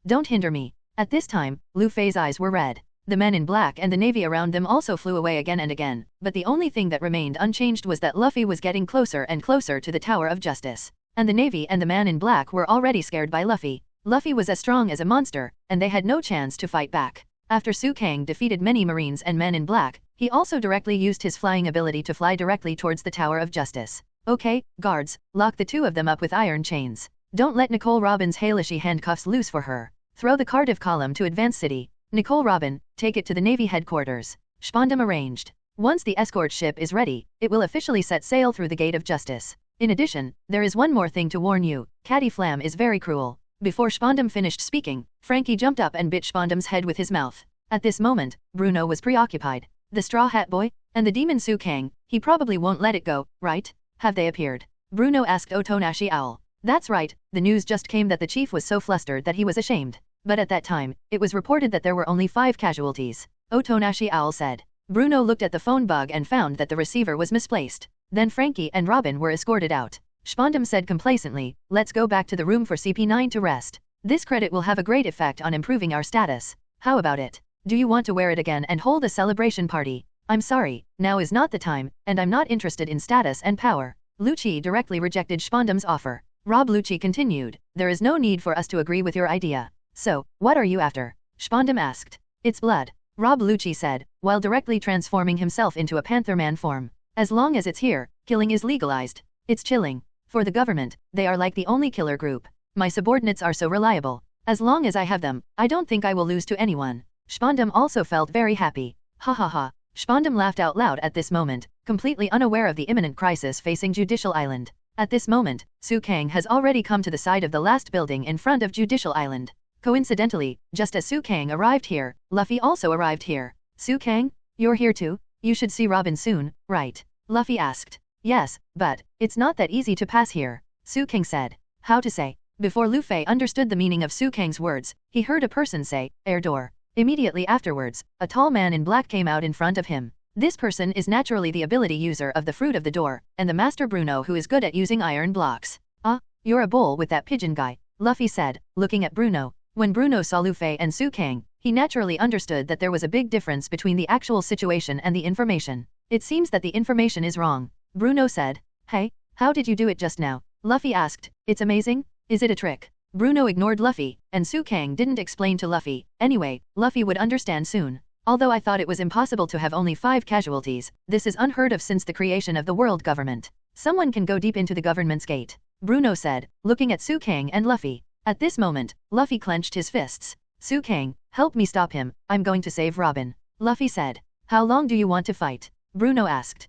Don't hinder me. At this time, Luffy's eyes were red. The men in black and the navy around them also flew away again and again, but the only thing that remained unchanged was that Luffy was getting closer and closer to the Tower of Justice. And the navy and the man in black were already scared by Luffy. Luffy was as strong as a monster, and they had no chance to fight back. After Su Kang defeated many marines and men in black, he also directly used his flying ability to fly directly towards the Tower of Justice. Okay, guards, lock the 2 of them up with iron chains. Don't let Nicole Robin's Halishy handcuffs loose for her. Throw the Cardiff column to Advance City. Nicole Robin, take it to the Navy headquarters. Spondum arranged. Once the escort ship is ready, it will officially set sail through the Gate of Justice. In addition, there is one more thing to warn you. Caddy Flam is very cruel. Before Spondum finished speaking, Frankie jumped up and bit Spondum's head with his mouth. At this moment, Bruno was preoccupied. The Straw Hat Boy? And the demon Su Kang, he probably won't let it go, right? Have they appeared? Bruno asked Otonashi Owl. That's right, the news just came that the chief was so flustered that he was ashamed. But at that time, it was reported that there were only 5 casualties. Otonashi Owl said. Bruno looked at the phone bug and found that the receiver was misplaced. Then Frankie and Robin were escorted out. Spondum said complacently, let's go back to the room for CP9 to rest. This credit will have a great effect on improving our status. How about it? Do you want to wear it again and hold a celebration party? I'm sorry, now is not the time, and I'm not interested in status and power. Luchi directly rejected Spondum's offer. Rob Luchi continued, there is no need for us to agree with your idea. So, what are you after? Spondum asked. It's blood. Rob Luchi said, while directly transforming himself into a Panther Man form. As long as it's here, killing is legalized. It's chilling. For the government, they are like the only killer group. My subordinates are so reliable. As long as I have them, I don't think I will lose to anyone. Spondum also felt very happy. Ha ha ha. Spondum laughed out loud at this moment, completely unaware of the imminent crisis facing Judicial Island. At this moment, Su Kang has already come to the side of the last building in front of Judicial Island. Coincidentally, just as Su Kang arrived here, Luffy also arrived here. Su Kang? You're here too? You should see Robin soon, right? Luffy asked. Yes, but it's not that easy to pass here, Su Kang said. How to say? Before Luffy understood the meaning of Su Kang's words, he heard a person say, air door. Immediately afterwards, a tall man in black came out in front of him. This person is naturally the ability user of the fruit of the door, and the master Bruno who is good at using iron blocks. You're a bull with that pigeon guy, Luffy said, looking at Bruno. When Bruno saw Luffy and Su Kang, he naturally understood that there was a big difference between the actual situation and the information. It seems that the information is wrong. Bruno said. Hey, how did you do it just now? Luffy asked. It's amazing? Is it a trick? Bruno ignored Luffy, and Su Kang didn't explain to Luffy. Anyway, Luffy would understand soon. Although I thought it was impossible to have only 5 casualties, this is unheard of since the creation of the world government. Someone can go deep into the government's gate, Bruno said, looking at Su Kang and Luffy. At this moment, Luffy clenched his fists. Su Kang, help me stop him, I'm going to save Robin. Luffy said. How long do you want to fight? Bruno asked.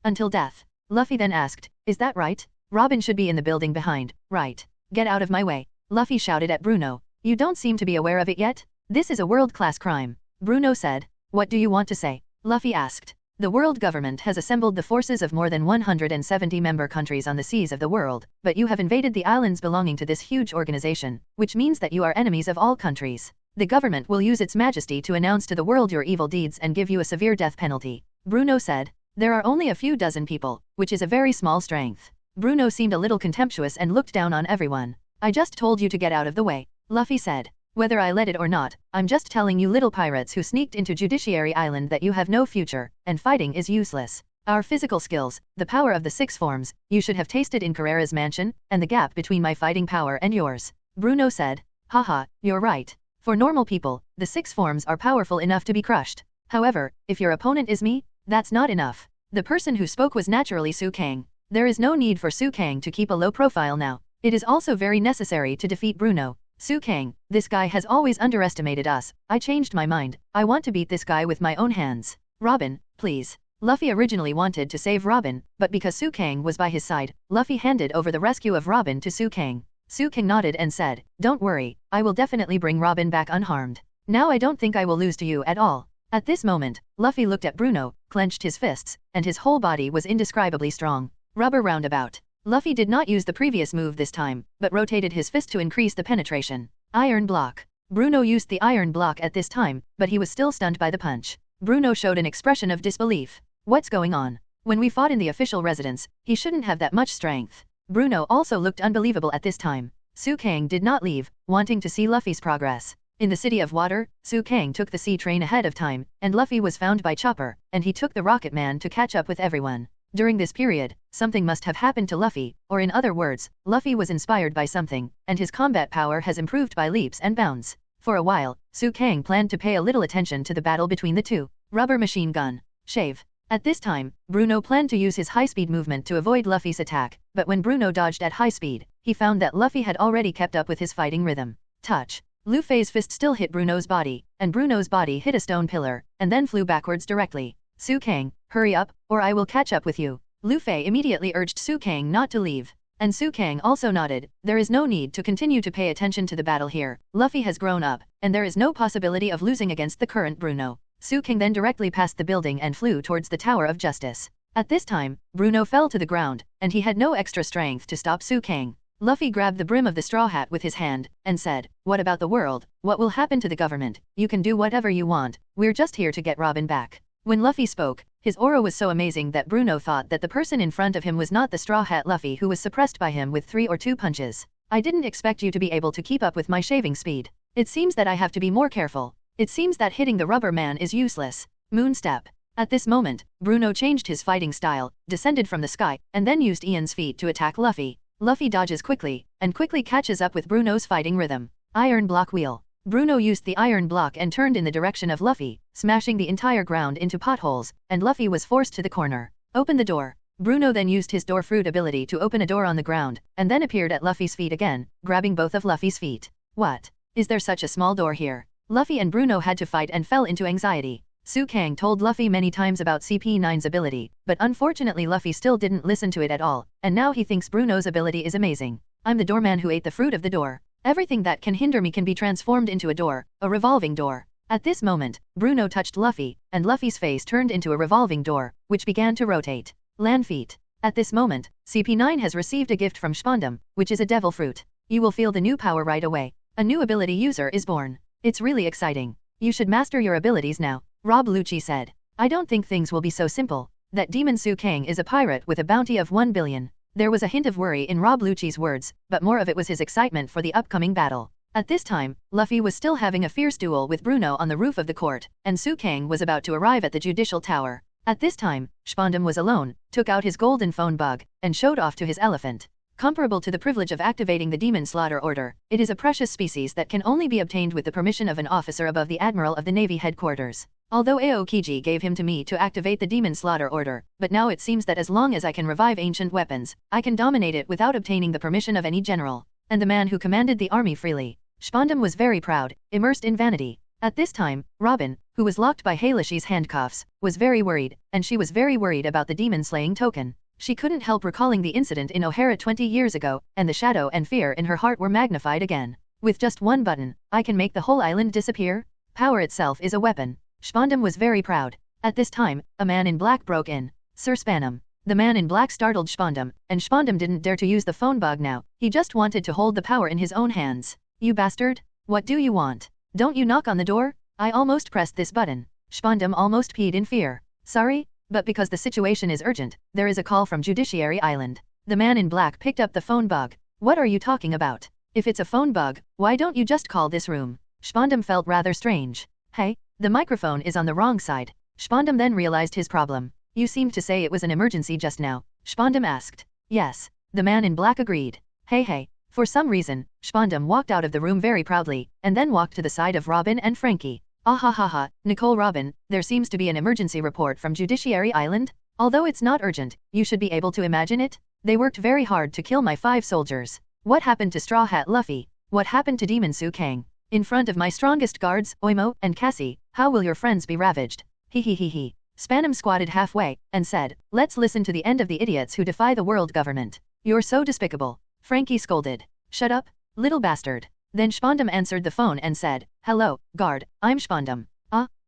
Until death. Luffy then asked, is that right? Robin should be in the building behind, right? Get out of my way. Luffy shouted at Bruno. You don't seem to be aware of it yet? This is a world-class crime. Bruno said. What do you want to say? Luffy asked. The world government has assembled the forces of more than 170 member countries on the seas of the world, but you have invaded the islands belonging to this huge organization, which means that you are enemies of all countries. The government will use its majesty to announce to the world your evil deeds and give you a severe death penalty. Bruno said. There are only a few dozen people, which is a very small strength. Bruno seemed a little contemptuous and looked down on everyone. I just told you to get out of the way, Luffy said. Whether I let it or not, I'm just telling you little pirates who sneaked into Judiciary Island that you have no future, and fighting is useless. Our physical skills, the power of the 6 forms, you should have tasted in Carrera's mansion, and the gap between my fighting power and yours. Bruno said. Haha, you're right. For normal people, the 6 forms are powerful enough to be crushed. However, if your opponent is me, that's not enough. The person who spoke was naturally Su Kang. There is no need for Su Kang to keep a low profile now. It is also very necessary to defeat Bruno. Su Kang, this guy has always underestimated us. I changed my mind. I want to beat this guy with my own hands. Robin, please. Luffy originally wanted to save Robin, but because Su Kang was by his side, Luffy handed over the rescue of Robin to Su Kang. Su Kang nodded and said, don't worry, I will definitely bring Robin back unharmed. Now I don't think I will lose to you at all. At this moment, Luffy looked at Bruno, clenched his fists, and his whole body was indescribably strong. Rubber roundabout. Luffy did not use the previous move this time, but rotated his fist to increase the penetration. Iron block. Bruno used the iron block at this time, but he was still stunned by the punch. Bruno showed an expression of disbelief. What's going on? When we fought in the official residence, he shouldn't have that much strength. Bruno also looked unbelievable at this time. Su Kang did not leave, wanting to see Luffy's progress. In the City of Water, Su Kang took the sea train ahead of time, and Luffy was found by Chopper, and he took the Rocket Man to catch up with everyone. During this period, something must have happened to Luffy, or in other words, Luffy was inspired by something, and his combat power has improved by leaps and bounds. For a while, Su Kang planned to pay a little attention to the battle between the two. Rubber machine gun. Shave. At this time, Bruno planned to use his high-speed movement to avoid Luffy's attack, but when Bruno dodged at high speed, he found that Luffy had already kept up with his fighting rhythm. Touch. Luffy's fist still hit Bruno's body, and Bruno's body hit a stone pillar, and then flew backwards directly. Su Kang, hurry up, or I will catch up with you. Luffy immediately urged Su Kang not to leave. And Su Kang also nodded, there is no need to continue to pay attention to the battle here. Luffy has grown up, and there is no possibility of losing against the current Bruno. Su Kang then directly passed the building and flew towards the Tower of Justice. At this time, Bruno fell to the ground, and he had no extra strength to stop Su Kang. Luffy grabbed the brim of the straw hat with his hand, and said, what about the world? What will happen to the government? You can do whatever you want, we're just here to get Robin back. When Luffy spoke, his aura was so amazing that Bruno thought that the person in front of him was not the Straw Hat Luffy who was suppressed by him with 3 or 2 punches. I didn't expect you to be able to keep up with my shaving speed. It seems that I have to be more careful. It seems that hitting the rubber man is useless. Moon step. At this moment, Bruno changed his fighting style, descended from the sky, and then used Ian's feet to attack Luffy. Luffy dodges quickly, and quickly catches up with Bruno's fighting rhythm. Iron block wheel. Bruno used the iron block and turned in the direction of Luffy, smashing the entire ground into potholes, and Luffy was forced to the corner. Open the door. Bruno then used his door fruit ability to open a door on the ground, and then appeared at Luffy's feet again, grabbing both of Luffy's feet. What? Is there such a small door here? Luffy and Bruno had to fight and fell into anxiety. Su Kang told Luffy many times about CP9's ability, but unfortunately Luffy still didn't listen to it at all, and now he thinks Bruno's ability is amazing. I'm the doorman who ate the fruit of the door. Everything that can hinder me can be transformed into a door, a revolving door. At this moment, Bruno touched Luffy, and Luffy's face turned into a revolving door, which began to rotate. Land feet. At this moment, CP9 has received a gift from Spondum, which is a devil fruit. You will feel the new power right away. A new ability user is born. It's really exciting. You should master your abilities now, Rob Luchi said. I don't think things will be so simple. That demon Su Kang is a pirate with a bounty of 1 billion. There was a hint of worry in Rob Luchi's words, but more of it was his excitement for the upcoming battle. At this time, Luffy was still having a fierce duel with Bruno on the roof of the court, and Su Kang was about to arrive at the judicial tower. At this time, Spondum was alone, took out his golden phone bug, and showed off to his elephant. Comparable to the privilege of activating the Demon Slaughter Order, it is a precious species that can only be obtained with the permission of an officer above the Admiral of the Navy headquarters. Although Aokiji gave him to me to activate the Demon Slaughter Order, but now it seems that as long as I can revive ancient weapons, I can dominate it without obtaining the permission of any general. And the man who commanded the army freely. Spondum was very proud, immersed in vanity. At this time, Robin, who was locked by Haileshi's handcuffs, was very worried, and she was very worried about the demon-slaying token. She couldn't help recalling the incident in O'Hara 20 years ago, and the shadow and fear in her heart were magnified again. With just one button, I can make the whole island disappear? Power itself is a weapon. Spondum was very proud. At this time, a man in black broke in. Sir Spanum. The man in black startled Spondum, and Spondum didn't dare to use the phone bug now. He just wanted to hold the power in his own hands. You bastard? What do you want? Don't you knock on the door? I almost pressed this button. Spondum almost peed in fear. Sorry? But because the situation is urgent, there is a call from Judiciary Island. The man in black picked up the phone bug. What are you talking about? If it's a phone bug, why don't you just call this room? Spondum felt rather strange. Hey, the microphone is on the wrong side. Spondum then realized his problem. You seemed to say it was an emergency just now. Spondum asked. Yes. The man in black agreed. Hey. For some reason, Spondum walked out of the room very proudly, and then walked to the side of Robin and Frankie. Ahahaha, Nicole Robin, there seems to be an emergency report from Judiciary Island. Although it's not urgent, you should be able to imagine it. They worked very hard to kill my 5 soldiers. What happened to Straw Hat Luffy? What happened to Demon Su Kang? In front of my strongest guards, Oimo and Cassie, how will your friends be ravaged? He. Spanum squatted halfway, and said, let's listen to the end of the idiots who defy the world government. You're so despicable. Frankie scolded. Shut up, little bastard. Then Spondum answered the phone and said, hello, guard, I'm Spondum.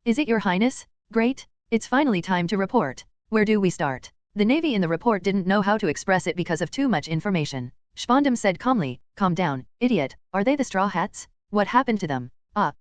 Is it your highness? Great. It's finally time to report. Where do we start? The Navy in the report didn't know how to express it because of too much information. Spondum said calmly, calm down, idiot, are they the Straw Hats? What happened to them?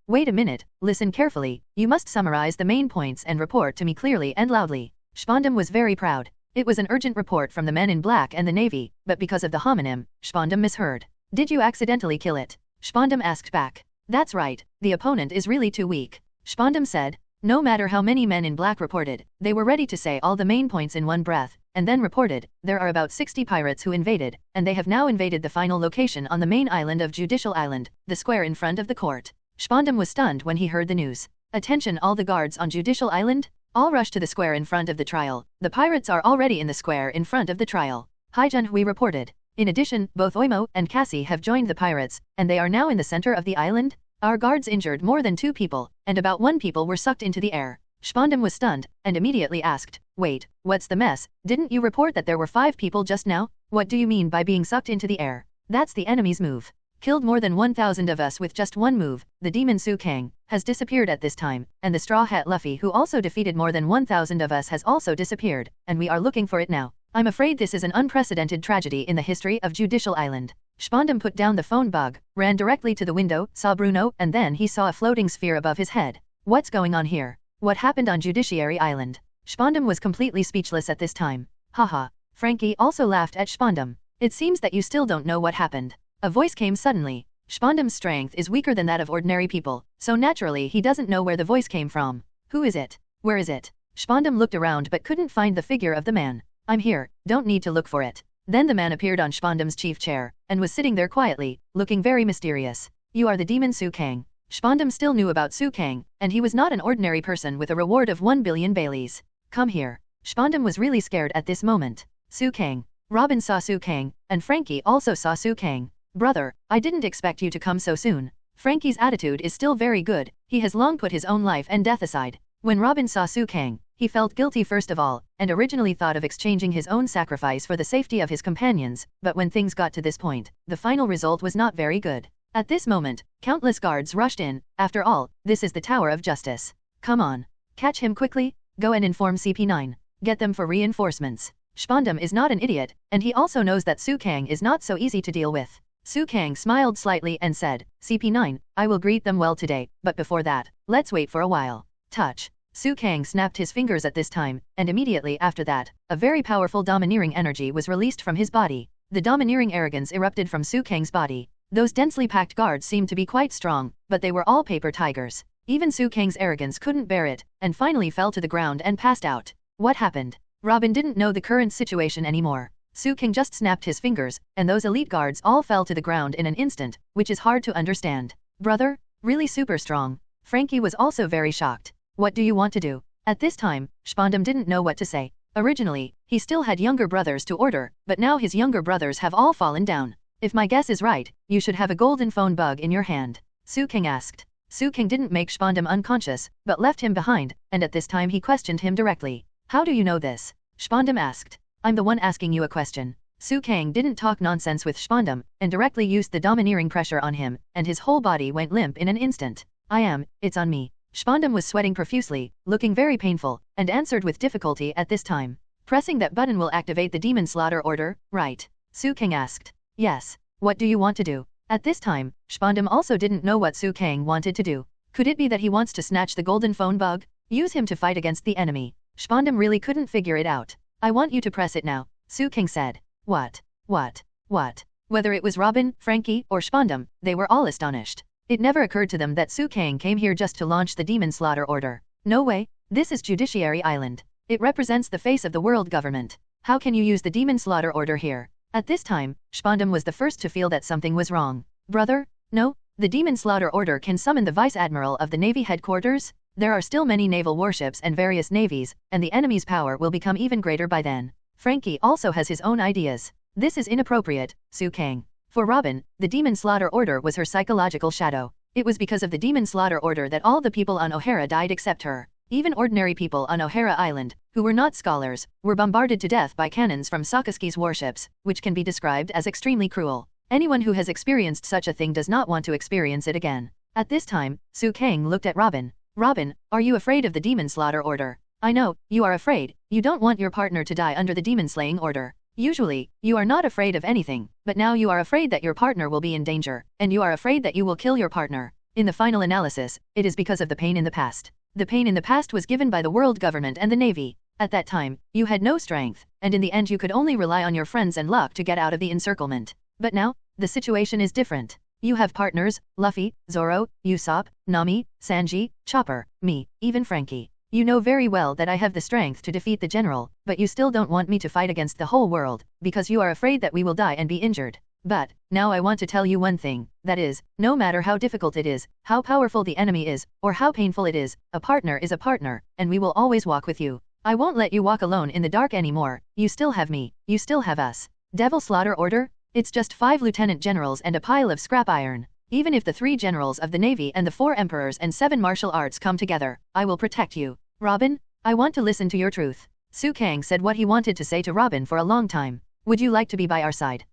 Wait a minute, listen carefully, you must summarize the main points and report to me clearly and loudly. Spondum was very proud. It was an urgent report from the men in black and the Navy, but because of the homonym, Spondum misheard. Did you accidentally kill it? Spondum asked back. That's right, the opponent is really too weak. Spondum said. No matter how many men in black reported, they were ready to say all the main points in one breath, and then reported, there are about 60 pirates who invaded, and they have now invaded the final location on the main island of Judicial Island, the square in front of the court. Spondum was stunned when he heard the news. Attention all the guards on Judicial Island, all rush to the square in front of the trial. The pirates are already in the square in front of the trial. Haijun Hui reported. In addition, both Oimo and Cassie have joined the pirates, and they are now in the center of the island. Our guards injured more than 2 people, and about 1 people were sucked into the air. Spondum was stunned, and immediately asked, wait, what's the mess? Didn't you report that there were 5 people just now? What do you mean by being sucked into the air? That's the enemy's move. Killed more than 1,000 of us with just one move. The demon Su Kang has disappeared at this time, and the Straw Hat Luffy who also defeated more than 1,000 of us has also disappeared, and we are looking for it now. I'm afraid this is an unprecedented tragedy in the history of Judicial Island. Spondum put down the phone bug, ran directly to the window, saw Bruno, and then he saw a floating sphere above his head. What's going on here? What happened on Judiciary Island? Spondum was completely speechless at this time. Haha. Frankie also laughed at Spondum. It seems that you still don't know what happened. A voice came suddenly. Spondum's strength is weaker than that of ordinary people, so naturally he doesn't know where the voice came from. Who is it? Where is it? Spondum looked around but couldn't find the figure of the man. I'm here, don't need to look for it. Then the man appeared on Spondum's chief chair, and was sitting there quietly, looking very mysterious. You are the demon Su Kang. Spondum still knew about Su Kang, and he was not an ordinary person with a reward of 1 billion Baileys. Come here. Spondum was really scared at this moment. Su Kang. Robin saw Su Kang, and Frankie also saw Su Kang. Brother, I didn't expect you to come so soon. Frankie's attitude is still very good, he has long put his own life and death aside. When Robin saw Su Kang, he felt guilty first of all, and originally thought of exchanging his own sacrifice for the safety of his companions, but when things got to this point, the final result was not very good. At this moment, countless guards rushed in. After all, this is the Tower of Justice. Come on. Catch him quickly. Go and inform CP9. Get them for reinforcements. Spondam is not an idiot, and he also knows that Su Kang is not so easy to deal with. Su Kang smiled slightly and said, CP9, I will greet them well today, but before that, let's wait for a while. Touch. Su Kang snapped his fingers at this time, and immediately after that, a very powerful domineering energy was released from his body. The domineering arrogance erupted from Su Kang's body. Those densely packed guards seemed to be quite strong, but they were all paper tigers. Even Su Kang's arrogance couldn't bear it, and finally fell to the ground and passed out. What happened? Robin didn't know the current situation anymore. Su Kang just snapped his fingers, and those elite guards all fell to the ground in an instant, which is hard to understand. Brother? Really super strong. Frankie was also very shocked. What do you want to do? At this time, Spondam didn't know what to say. Originally, he still had younger brothers to order, but now his younger brothers have all fallen down. If my guess is right, you should have a golden phone bug in your hand. Su Kang asked. Su Kang didn't make Spondam unconscious, but left him behind, and at this time he questioned him directly. How do you know this? Spondam asked. I'm the one asking you a question. Su Kang didn't talk nonsense with Spondam, and directly used the domineering pressure on him, and his whole body went limp in an instant. It's on me. Spondam was sweating profusely, looking very painful, and answered with difficulty at this time. Pressing that button will activate the demon slaughter order, right? Su Kang asked. Yes. What do you want to do? At this time, Spondam also didn't know what Su Kang wanted to do. Could it be that he wants to snatch the golden phone bug? Use him to fight against the enemy? Spondam really couldn't figure it out. I want you to press it now, Su Kang said. What? Whether it was Robin, Frankie, or Spondam, they were all astonished. It never occurred to them that Su Kang came here just to launch the demon slaughter order. No way. This is Judiciary Island. It represents the face of the world government. How can you use the demon slaughter order here? At this time, Spondam was the first to feel that something was wrong. Brother? No? The demon slaughter order can summon the Vice Admiral of the Navy headquarters? There are still many naval warships and various navies, and the enemy's power will become even greater by then. Frankie also has his own ideas. This is inappropriate, Su Kang. For Robin, the demon slaughter order was her psychological shadow. It was because of the demon slaughter order that all the people on O'Hara died except her. Even ordinary people on O'Hara Island, who were not scholars, were bombarded to death by cannons from Sakaski's warships, which can be described as extremely cruel. Anyone who has experienced such a thing does not want to experience it again. At this time, Su Kang looked at Robin. Robin, are you afraid of the demon slaughter order? I know, you are afraid. You don't want your partner to die under the demon slaying order. Usually, you are not afraid of anything, but now you are afraid that your partner will be in danger, and you are afraid that you will kill your partner. In the final analysis, it is because of the pain in the past. The pain in the past was given by the world government and the Navy. At that time, you had no strength, and in the end you could only rely on your friends and luck to get out of the encirclement. But now, the situation is different. You have partners, Luffy, Zoro, Usopp, Nami, Sanji, Chopper, me, even Frankie. You know very well that I have the strength to defeat the general, but you still don't want me to fight against the whole world, because you are afraid that we will die and be injured. But, now I want to tell you one thing, that is, no matter how difficult it is, how powerful the enemy is, or how painful it is, a partner is a partner, and we will always walk with you. I won't let you walk alone in the dark anymore. You still have me, you still have us. Devil Slaughter Order? It's just 5 lieutenant generals and a pile of scrap iron. Even if the 3 generals of the Navy and the 4 emperors and 7 martial arts come together, I will protect you. Robin, I want to listen to your truth. Su Kang said what he wanted to say to Robin for a long time. Would you like to be by our side?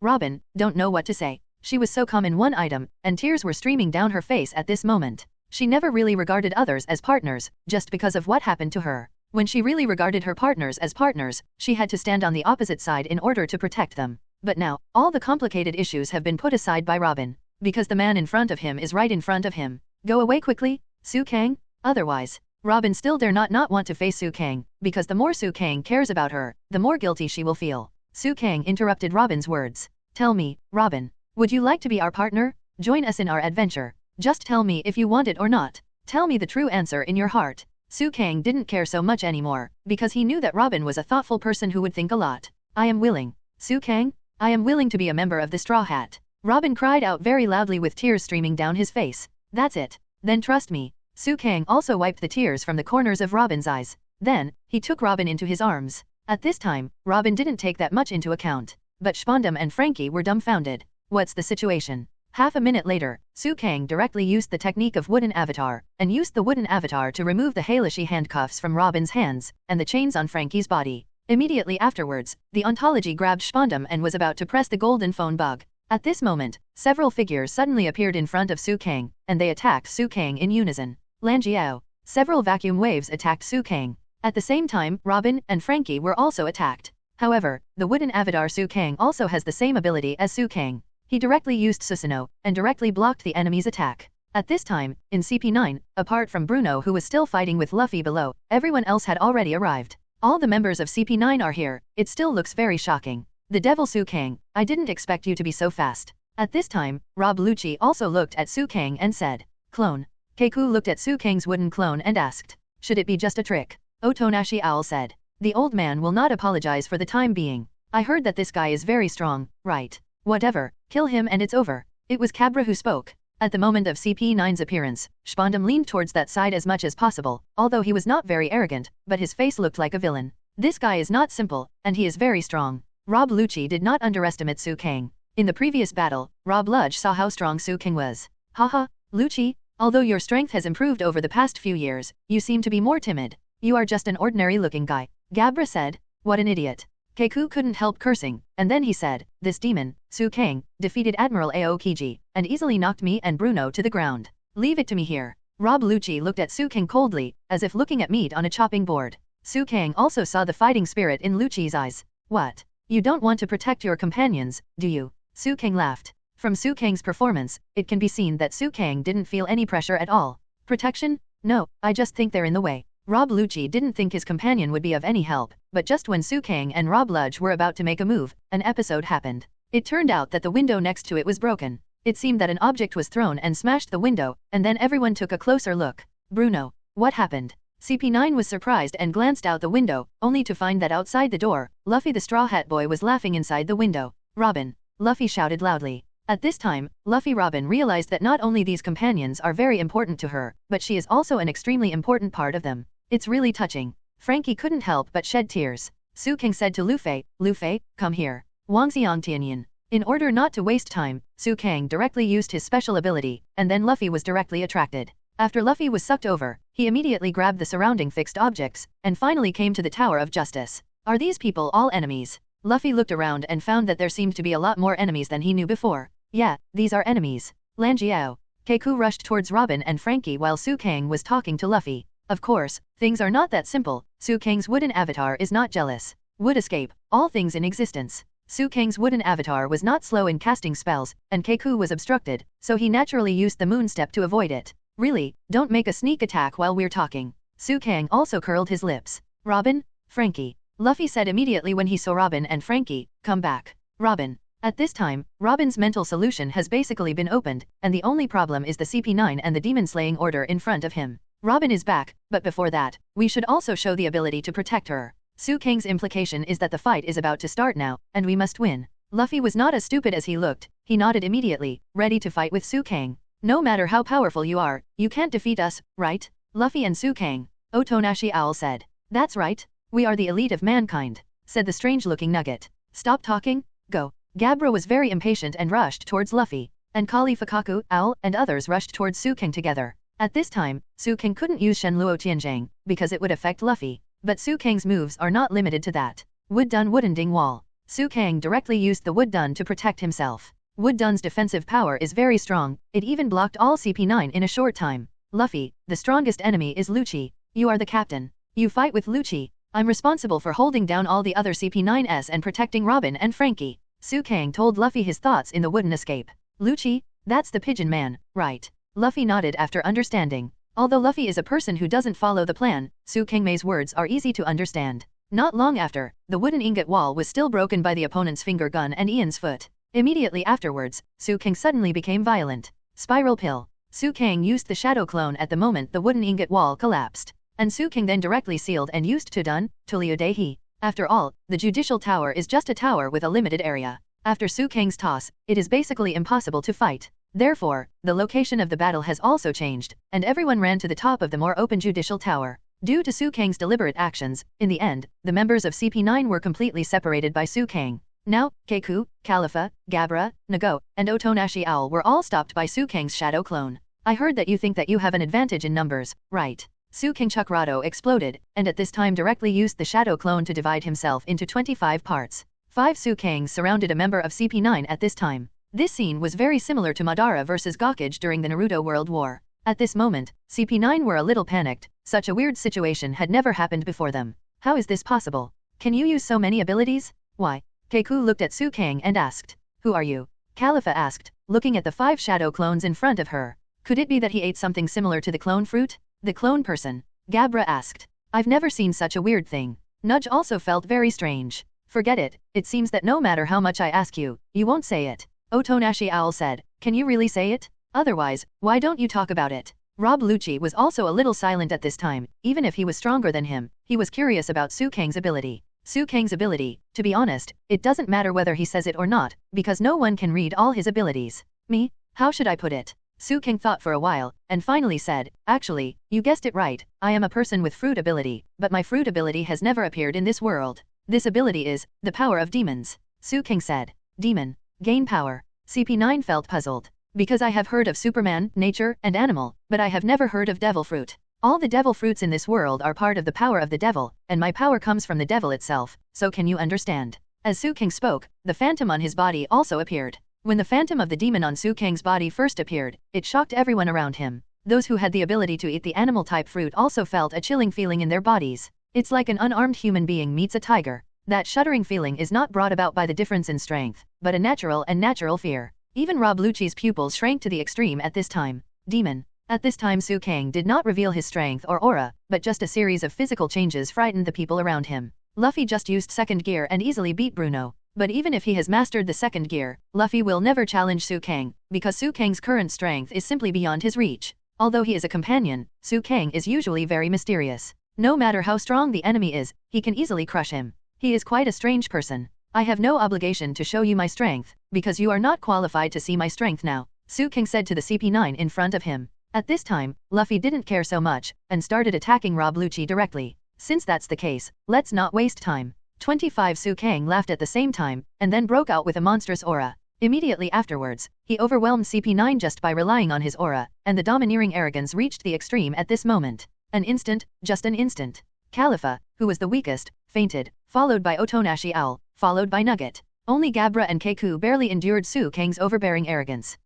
Robin, don't know what to say. She was so calm in one item, and tears were streaming down her face at this moment. She never really regarded others as partners, just because of what happened to her. When she really regarded her partners as partners, she had to stand on the opposite side in order to protect them. But now, all the complicated issues have been put aside by Robin, because the man in front of him is right in front of him. Go away quickly, Su Kang? Otherwise, Robin still dare not want to face Su Kang, because the more Su Kang cares about her, the more guilty she will feel. Su Kang interrupted Robin's words. Tell me, Robin, would you like to be our partner? Join us in our adventure. Just tell me if you want it or not. Tell me the true answer in your heart. Su Kang didn't care so much anymore, because he knew that Robin was a thoughtful person who would think a lot. I am willing. Su Kang, I am willing to be a member of the Straw Hat. Robin cried out very loudly with tears streaming down his face. That's it. Then trust me. Su Kang also wiped the tears from the corners of Robin's eyes. Then, he took Robin into his arms. At this time, Robin didn't take that much into account. But Spondam and Frankie were dumbfounded. What's the situation? Half a minute later, Su Kang directly used the technique of wooden avatar, and used the wooden avatar to remove the Hailishi handcuffs from Robin's hands, and the chains on Frankie's body. Immediately afterwards, the ontology grabbed Spondam and was about to press the golden phone bug. At this moment, several figures suddenly appeared in front of Su Kang, and they attacked Su Kang in unison. Lanjiao. Several vacuum waves attacked Su Kang. At the same time, Robin and Frankie were also attacked. However, the wooden avatar Su Kang also has the same ability as Su Kang. He directly used Susanoo, and directly blocked the enemy's attack. At this time, in CP9, apart from Bruno who was still fighting with Luffy below, everyone else had already arrived. All the members of CP9 are here, it still looks very shocking. The devil Su Kang, I didn't expect you to be so fast. At this time, Rob Luchi also looked at Su Kang and said, Clone. Keiku looked at Su Kang's wooden clone and asked, should it be just a trick? Otonashi Owl said, the old man will not apologize for the time being. I heard that this guy is very strong, right? Whatever, kill him and it's over. It was Cabra who spoke. At the moment of CP9's appearance, Spondum leaned towards that side as much as possible, although he was not very arrogant, but his face looked like a villain. This guy is not simple, and he is very strong. Rob Luchi did not underestimate Su Kang. In the previous battle, Rob Luchi saw how strong Su Kang was. Haha, Luchi, although your strength has improved over the past few years, you seem to be more timid. You are just an ordinary-looking guy. Gabra said, what an idiot. Keiku couldn't help cursing, and then he said, this demon, Su Kang, defeated Admiral Aokiji, and easily knocked me and Bruno to the ground. Leave it to me here. Rob Luchi looked at Su Kang coldly, as if looking at meat on a chopping board. Su Kang also saw the fighting spirit in Luchi's eyes. What? You don't want to protect your companions, do you? Su Kang laughed. From Su Kang's performance, it can be seen that Su Kang didn't feel any pressure at all. Protection? No, I just think they're in the way. Rob Luchi didn't think his companion would be of any help, but just when Su Kang and Rob Luchi were about to make a move, an episode happened. It turned out that the window next to it was broken. It seemed that an object was thrown and smashed the window, and then everyone took a closer look. Bruno, what happened? CP9 was surprised and glanced out the window, only to find that outside the door, Luffy the Straw Hat Boy was laughing inside the window. Robin, Luffy shouted loudly. At this time, Luffy Robin realized that not only these companions are very important to her, but she is also an extremely important part of them. It's really touching. Frankie couldn't help but shed tears. Su Kang said to Luffy, Luffy, come here. Wangxiang Tianyin. In order not to waste time, Su Kang directly used his special ability, and then Luffy was directly attracted. After Luffy was sucked over, he immediately grabbed the surrounding fixed objects, and finally came to the Tower of Justice. Are these people all enemies? Luffy looked around and found that there seemed to be a lot more enemies than he knew before. Yeah, these are enemies. Lanjiao. Keiku rushed towards Robin and Frankie while Su Kang was talking to Luffy. Of course, things are not that simple. Su Kang's wooden avatar is not jealous. Would escape all things in existence. Su Kang's wooden avatar was not slow in casting spells, and Keiku was obstructed, so he naturally used the moon step to avoid it. Really, don't make a sneak attack while we're talking. Su Kang also curled his lips. Robin? Frankie. Luffy said immediately when he saw Robin and Frankie, come back. Robin. At this time, Robin's mental solution has basically been opened, and the only problem is the CP9 and the demon-slaying order in front of him. Robin is back, but before that, we should also show the ability to protect her. Su Kang's implication is that the fight is about to start now, and we must win. Luffy was not as stupid as he looked, he nodded immediately, ready to fight with Su Kang. No matter how powerful you are, you can't defeat us, right? Luffy and Su Kang. Otonashi Owl said. That's right. We are the elite of mankind, said the strange-looking nugget. Stop talking, go. Gabra was very impatient and rushed towards Luffy, and Kali Fukaku, Owl, and others rushed towards Su Kang together. At this time, Su Kang couldn't use Shenluo Tianzhang, because it would affect Luffy. But Su Kang's moves are not limited to that. Wood Dun Wooden Ding Wall. Su Kang directly used the Wood Dun to protect himself. Wood Dun's defensive power is very strong, it even blocked all CP9 in a short time. Luffy, the strongest enemy is Luchi. You are the captain. You fight with Luchi. I'm responsible for holding down all the other CP9s and protecting Robin and Frankie. Su Kang told Luffy his thoughts in the wooden escape. Luchi? That's the pigeon man, right? Luffy nodded after understanding. Although Luffy is a person who doesn't follow the plan, Su Kang's words are easy to understand. Not long after, the wooden ingot wall was still broken by the opponent's finger gun and Ian's foot. Immediately afterwards, Su Kang suddenly became violent. Spiral Pill. Su Kang used the shadow clone at the moment the wooden ingot wall collapsed. And Su Kang then directly sealed and used Tudun, Tulio Dehi. After all, the judicial tower is just a tower with a limited area. After Su Kang's toss, it is basically impossible to fight. Therefore, the location of the battle has also changed, and everyone ran to the top of the more open judicial tower. Due to Su Kang's deliberate actions, in the end, the members of CP9 were completely separated by Su Kang. Now, Keiku, Califa, Gabra, Nago, and Otonashi Owl were all stopped by Su Kang's shadow clone. I heard that you think that you have an advantage in numbers, right? Su Kang Chukrado exploded, and at this time directly used the shadow clone to divide himself into 25 parts. 5 Su Kangs surrounded a member of CP9 at this time. This scene was very similar to Madara vs Gokage during the Naruto World War. At this moment, CP9 were a little panicked. Such a weird situation had never happened before them. How is this possible? Can you use so many abilities? Why? Keiku looked at Su Kang and asked. Who are you? Khalifa asked, looking at the 5 shadow clones in front of her. Could it be that he ate something similar to the clone fruit? The clone person? Gabra asked. I've never seen such a weird thing. Nudge also felt very strange. Forget it, it seems that no matter how much I ask you, you won't say it. Otonashi Owl said, can you really say it? Otherwise, why don't you talk about it? Rob Luchi was also a little silent at this time. Even if he was stronger than him, he was curious about Su Kang's ability. Su Kang's ability, to be honest, it doesn't matter whether he says it or not, because no one can read all his abilities. Me? How should I put it? Su Kang thought for a while, and finally said, actually, you guessed it right, I am a person with fruit ability, but my fruit ability has never appeared in this world. This ability is, the power of demons. Su Kang said. Demon. Gain power. CP9 felt puzzled. Because I have heard of Superman, nature, and animal, but I have never heard of devil fruit. All the devil fruits in this world are part of the power of the devil, and my power comes from the devil itself, so can you understand? As Su Kang spoke, the phantom on his body also appeared. When the phantom of the demon on Su Kang's body first appeared, it shocked everyone around him. Those who had the ability to eat the animal-type fruit also felt a chilling feeling in their bodies. It's like an unarmed human being meets a tiger. That shuddering feeling is not brought about by the difference in strength, but a natural fear. Even Rob Luchi's pupils shrank to the extreme at this time. Demon. At this time Su Kang did not reveal his strength or aura, but just a series of physical changes frightened the people around him. Luffy just used second gear and easily beat Bruno. But even if he has mastered the second gear, Luffy will never challenge Su Kang, because Su Kang's current strength is simply beyond his reach. Although he is a companion, Su Kang is usually very mysterious. No matter how strong the enemy is, he can easily crush him. He is quite a strange person. I have no obligation to show you my strength, because you are not qualified to see my strength now, Su Kang said to the CP9 in front of him. At this time, Luffy didn't care so much, and started attacking Rob Luchi directly. Since that's the case, let's not waste time. 25 Su Kang laughed at the same time, and then broke out with a monstrous aura. Immediately afterwards, he overwhelmed CP9 just by relying on his aura, and the domineering arrogance reached the extreme at this moment. An instant, just an instant. Khalifa, who was the weakest, fainted, followed by Otonashi Owl, followed by Nugget. Only Gabra and Keiku barely endured Su Kang's overbearing arrogance.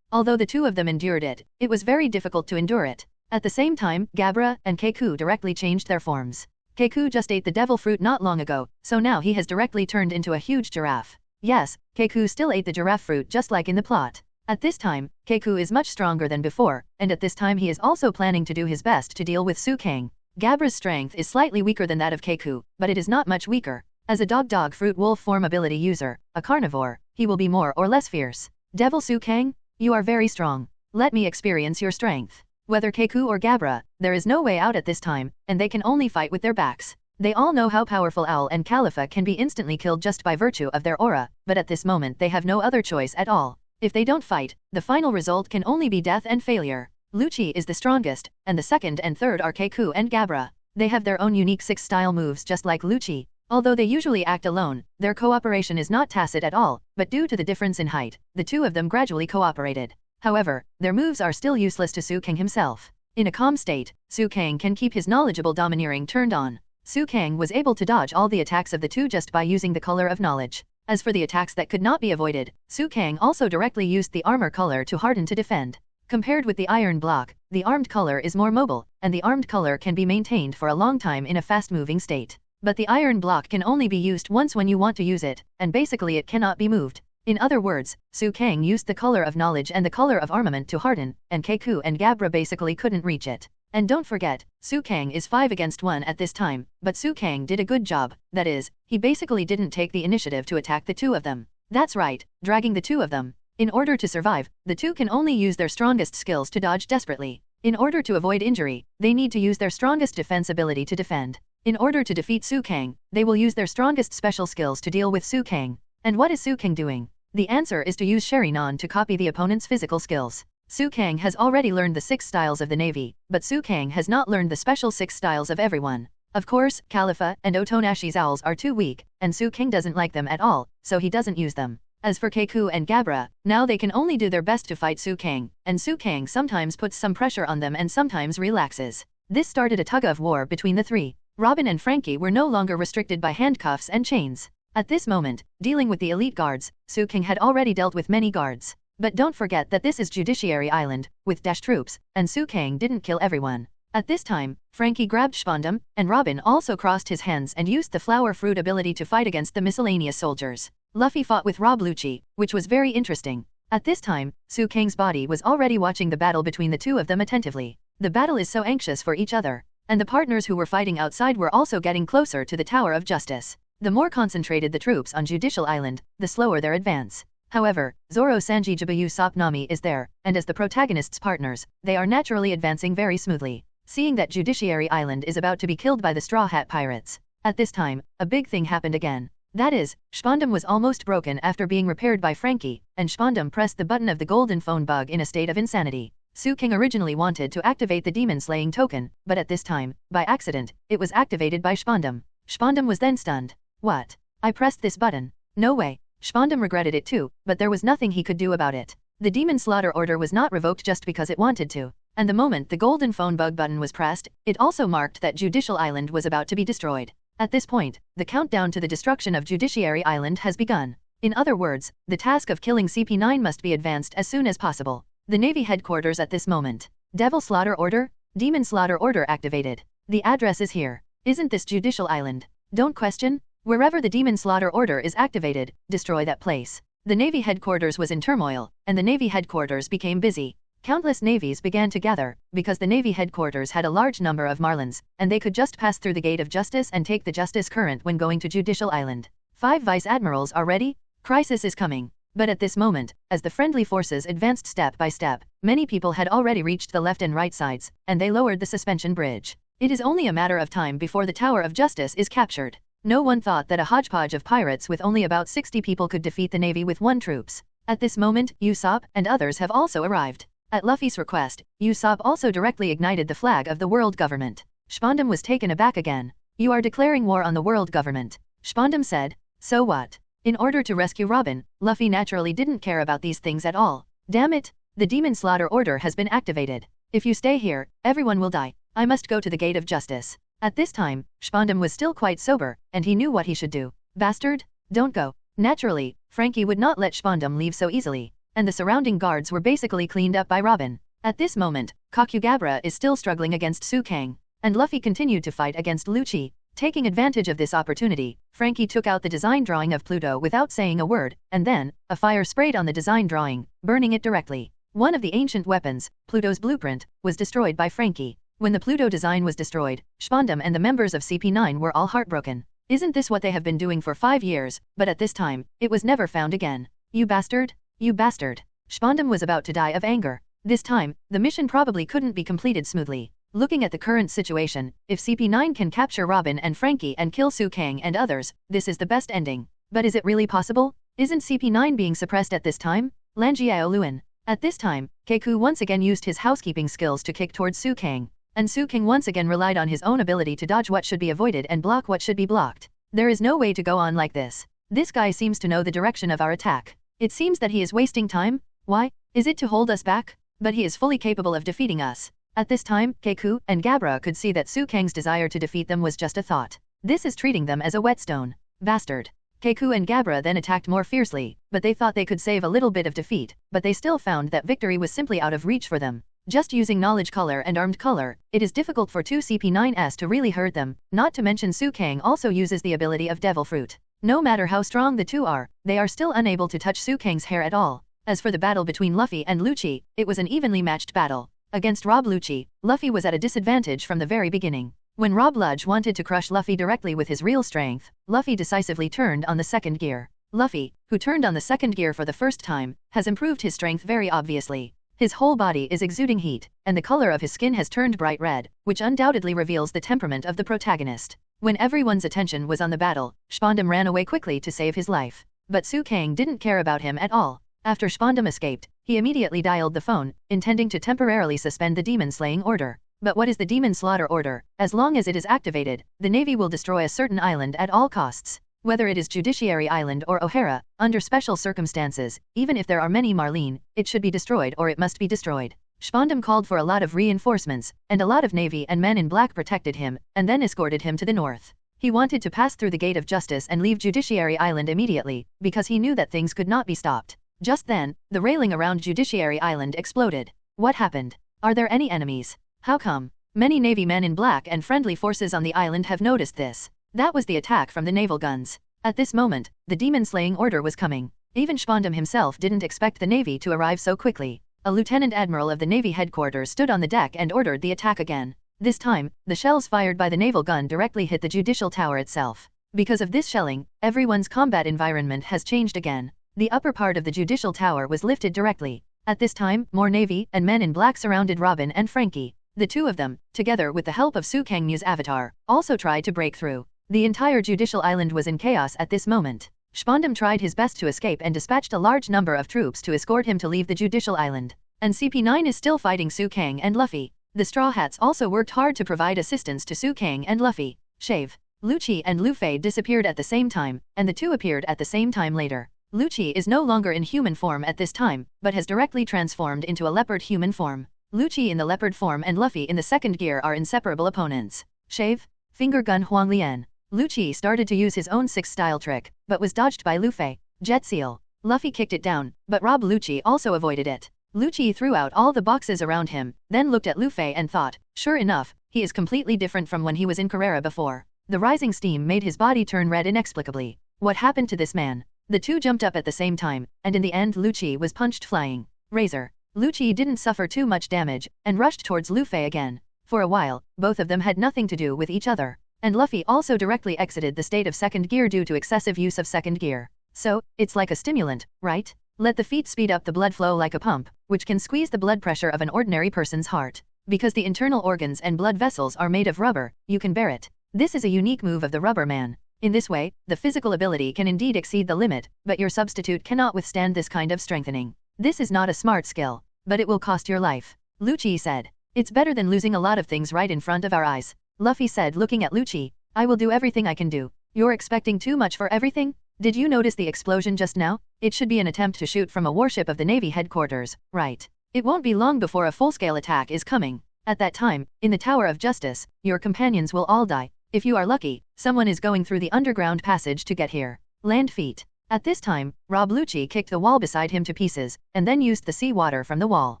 Although the two of them endured it, it was very difficult to endure it. At the same time, Gabra and Keiku directly changed their forms. Keiku just ate the devil fruit not long ago, so now he has directly turned into a huge giraffe. Yes, Keiku still ate the giraffe fruit just like in the plot. At this time, Keiku is much stronger than before, and at this time he is also planning to do his best to deal with Su Kang. Gabra's strength is slightly weaker than that of Keiku, but it is not much weaker. As a dog fruit wolf form ability user, a carnivore, he will be more or less fierce. Devil Su Kang? You are very strong. Let me experience your strength. Whether Keiku or Gabra, there is no way out at this time, and they can only fight with their backs. They all know how powerful Owl and Khalifa can be instantly killed just by virtue of their aura, but at this moment they have no other choice at all. If they don't fight, the final result can only be death and failure. Luchi is the strongest, and the second and third are Keiku and Gabra. They have their own unique 6-style moves just like Luchi. Although they usually act alone, their cooperation is not tacit at all, but due to the difference in height, the two of them gradually cooperated. However, their moves are still useless to Su Kang himself. In a calm state, Su Kang can keep his knowledgeable domineering turned on. Su Kang was able to dodge all the attacks of the two just by using the color of knowledge. As for the attacks that could not be avoided, Su Kang also directly used the armor color to harden to defend. Compared with the iron block, the armed color is more mobile, and the armed color can be maintained for a long time in a fast-moving state. But the iron block can only be used once when you want to use it, and basically it cannot be moved. In other words, Su Kang used the color of knowledge and the color of armament to harden, and Keiku and Gabra basically couldn't reach it. And don't forget, Su Kang is 5 against 1 at this time, but Su Kang did a good job, that is, he basically didn't take the initiative to attack the two of them. That's right, dragging the two of them. In order to survive, the two can only use their strongest skills to dodge desperately. In order to avoid injury, they need to use their strongest defense ability to defend. In order to defeat Su Kang, they will use their strongest special skills to deal with Su Kang. And what is Su Kang doing? The answer is to use Sharingan to copy the opponent's physical skills. Su Kang has already learned the 6 styles of the Navy, but Su Kang has not learned the special 6 styles of everyone. Of course, Khalifa and Otonashi's owls are too weak, and Su Kang doesn't like them at all, so he doesn't use them. As for Keiku and Gabra, now they can only do their best to fight Su Kang, and Su Kang sometimes puts some pressure on them and sometimes relaxes. This started a tug-of-war between the three. Robin and Frankie were no longer restricted by handcuffs and chains. At this moment, dealing with the elite guards, Su King had already dealt with many guards. But don't forget that this is Judiciary Island, with dash troops, and Su King didn't kill everyone. At this time, Frankie grabbed Spondum, and Robin also crossed his hands and used the flower fruit ability to fight against the miscellaneous soldiers. Luffy fought with Rob Luchi, which was very interesting. At this time, Su King's body was already watching the battle between the two of them attentively. The battle is so anxious for each other. And the partners who were fighting outside were also getting closer to the Tower of Justice. The more concentrated the troops on Judicial Island, the slower their advance. However, Zoro Sanji Jibayu Sop Nami is there, and as the protagonists' partners, they are naturally advancing very smoothly. Seeing that Judiciary Island is about to be killed by the Straw Hat Pirates. At this time, a big thing happened again. That is, Spondum was almost broken after being repaired by Frankie, and Spondum pressed the button of the golden phone bug in a state of insanity. Su King originally wanted to activate the demon-slaying token, but at this time, by accident, it was activated by Spondum. Spondum was then stunned. What? I pressed this button. No way. Spondum regretted it too, but there was nothing he could do about it. The demon slaughter order was not revoked just because it wanted to. And the moment the golden phone bug button was pressed, it also marked that Judicial Island was about to be destroyed. At this point, the countdown to the destruction of Judiciary Island has begun. In other words, the task of killing CP9 must be advanced as soon as possible. The Navy headquarters at this moment. Devil Slaughter Order? Demon Slaughter Order activated. The address is here. Isn't this Judicial Island? Don't question. Wherever the Demon Slaughter Order is activated, destroy that place. The Navy headquarters was in turmoil, and the Navy headquarters became busy. Countless navies began to gather, because the Navy headquarters had a large number of Marlins, and they could just pass through the Gate of Justice and take the Justice Current when going to Judicial Island. 5 Vice Admirals are ready? Crisis is coming. But at this moment, as the friendly forces advanced step by step, many people had already reached the left and right sides, and they lowered the suspension bridge. It is only a matter of time before the Tower of Justice is captured. No one thought that a hodgepodge of pirates with only about 60 people could defeat the Navy with 1 troops. At this moment, Usopp and others have also arrived. At Luffy's request, Usopp also directly ignited the flag of the world government. Spondum was taken aback again. You are declaring war on the world government. Spondum said. So what? In order to rescue Robin, Luffy naturally didn't care about these things at all. Damn it! The Demon Slaughter Order has been activated. If you stay here, everyone will die. I must go to the Gate of Justice. At this time, Spondum was still quite sober, and he knew what he should do. Bastard! Don't go. Naturally, Frankie would not let Spondum leave so easily, and the surrounding guards were basically cleaned up by Robin. At this moment, Kakugabara is still struggling against Su King, and Luffy continued to fight against Luchi. Taking advantage of this opportunity, Frankie took out the design drawing of Pluto without saying a word, and then, a fire sprayed on the design drawing, burning it directly. One of the ancient weapons, Pluto's blueprint, was destroyed by Frankie. When the Pluto design was destroyed, Spondum and the members of CP9 were all heartbroken. Isn't this what they have been doing for 5 years, but at this time, it was never found again. You bastard! You bastard! Spondum was about to die of anger. This time, the mission probably couldn't be completed smoothly. Looking at the current situation, if CP9 can capture Robin and Frankie and kill Su King and others, this is the best ending. But is it really possible? Isn't CP9 being suppressed at this time? Lanjiao Luan. At this time, Keiku once again used his housekeeping skills to kick towards Su King. And Su King once again relied on his own ability to dodge what should be avoided and block what should be blocked. There is no way to go on like this. This guy seems to know the direction of our attack. It seems that he is wasting time. Why? Is it to hold us back? But he is fully capable of defeating us. At this time, Keiku and Gabra could see that Su King's desire to defeat them was just a thought. This is treating them as a whetstone. Bastard. Keiku and Gabra then attacked more fiercely, but they thought they could save a little bit of defeat, but they still found that victory was simply out of reach for them. Just using knowledge color and armed color, it is difficult for 2 CP9s to really hurt them, not to mention Su King also uses the ability of Devil Fruit. No matter how strong the two are, they are still unable to touch Su King's hair at all. As for the battle between Luffy and Luchi, it was an evenly matched battle. Against Rob Luchi, Luffy was at a disadvantage from the very beginning. When Rob Luchi wanted to crush Luffy directly with his real strength, Luffy decisively turned on the second gear. Luffy, who turned on the second gear for the first time, has improved his strength very obviously. His whole body is exuding heat, and the color of his skin has turned bright red, which undoubtedly reveals the temperament of the protagonist. When everyone's attention was on the battle, Spondum ran away quickly to save his life. But Su King didn't care about him at all. After Spondum escaped, he immediately dialed the phone, intending to temporarily suspend the demon-slaying order. But what is the demon slaughter order? As long as it is activated, the Navy will destroy a certain island at all costs. Whether it is Judiciary Island or O'Hara, under special circumstances, even if there are many Marlene, it should be destroyed or it must be destroyed. Spondum called for a lot of reinforcements, and a lot of Navy and men in black protected him, and then escorted him to the north. He wanted to pass through the Gate of Justice and leave Judiciary Island immediately, because he knew that things could not be stopped. Just then, the railing around Judiciary Island exploded. What happened? Are there any enemies? How come? Many Navy men in black and friendly forces on the island have noticed this. That was the attack from the naval guns. At this moment, the demon-slaying order was coming. Even Spondam himself didn't expect the Navy to arrive so quickly. A lieutenant admiral of the Navy headquarters stood on the deck and ordered the attack again. This time, the shells fired by the naval gun directly hit the judicial tower itself. Because of this shelling, everyone's combat environment has changed again. The upper part of the judicial tower was lifted directly. At this time, more Navy and men in black surrounded Robin and Frankie. The two of them, together with the help of Su Kangmu's avatar, also tried to break through. The entire judicial island was in chaos at this moment. Spondam tried his best to escape and dispatched a large number of troops to escort him to leave the judicial island. And CP9 is still fighting Su Kang and Luffy. The Straw Hats also worked hard to provide assistance to Su Kang and Luffy. Shave. Luchi and Luffy disappeared at the same time, and the two appeared at the same time later. Luchi is no longer in human form at this time, but has directly transformed into a leopard human form. Luchi in the leopard form and Luffy in the second gear are inseparable opponents. Shave. Finger gun Huang Lian. Luchi started to use his own 6-style trick, but was dodged by Luffy. Jet Seal. Luffy kicked it down, but Rob Luchi also avoided it. Luchi threw out all the boxes around him, then looked at Luffy and thought, sure enough, he is completely different from when he was in Carrera before. The rising steam made his body turn red inexplicably. What happened to this man? The two jumped up at the same time, and in the end Luchi was punched flying. Razor. Luchi didn't suffer too much damage, and rushed towards Luffy again. For a while, both of them had nothing to do with each other. And Luffy also directly exited the state of second gear due to excessive use of second gear. So, it's like a stimulant, right? Let the feet speed up the blood flow like a pump, which can squeeze the blood pressure of an ordinary person's heart. Because the internal organs and blood vessels are made of rubber, you can bear it. This is a unique move of the Rubber Man. In this way, the physical ability can indeed exceed the limit, but your substitute cannot withstand this kind of strengthening. This is not a smart skill, but it will cost your life. Luchi said. It's better than losing a lot of things right in front of our eyes. Luffy said looking at Luchi. I will do everything I can do. You're expecting too much for everything? Did you notice the explosion just now? It should be an attempt to shoot from a warship of the Navy headquarters, right? It won't be long before a full-scale attack is coming. At that time, in the Tower of Justice, your companions will all die. If you are lucky, someone is going through the underground passage to get here. Land feet. At this time, Rob Luchi kicked the wall beside him to pieces, and then used the sea water from the wall.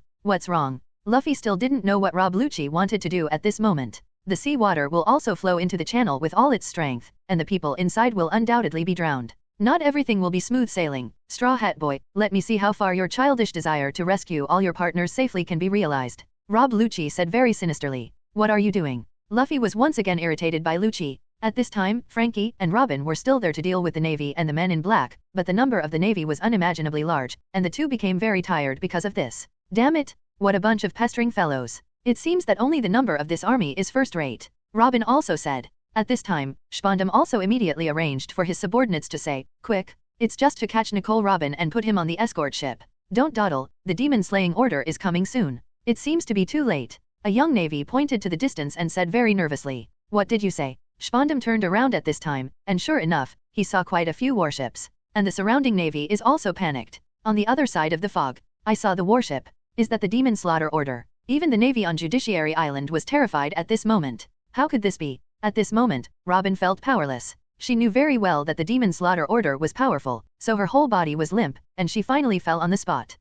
What's wrong? Luffy still didn't know what Rob Luchi wanted to do at this moment. The sea water will also flow into the channel with all its strength, and the people inside will undoubtedly be drowned. Not everything will be smooth sailing. Straw Hat Boy, let me see how far your childish desire to rescue all your partners safely can be realized. Rob Luchi said very sinisterly. What are you doing? Luffy was once again irritated by Luchi. At this time, Frankie and Robin were still there to deal with the Navy and the men in black, but the number of the Navy was unimaginably large, and the two became very tired because of this. Damn it! What a bunch of pestering fellows. It seems that only the number of this army is first rate. Robin also said. At this time, Spondam also immediately arranged for his subordinates to say, quick, it's just to catch Nicole Robin and put him on the escort ship. Don't dawdle, the demon-slaying order is coming soon. It seems to be too late. A young Navy pointed to the distance and said very nervously. What did you say? Spondam turned around at this time, and sure enough, he saw quite a few warships. And the surrounding Navy is also panicked. On the other side of the fog, I saw the warship. Is that the demon slaughter order? Even the Navy on Judiciary Island was terrified at this moment. How could this be? At this moment, Robin felt powerless. She knew very well that the demon slaughter order was powerful, so her whole body was limp, and she finally fell on the spot.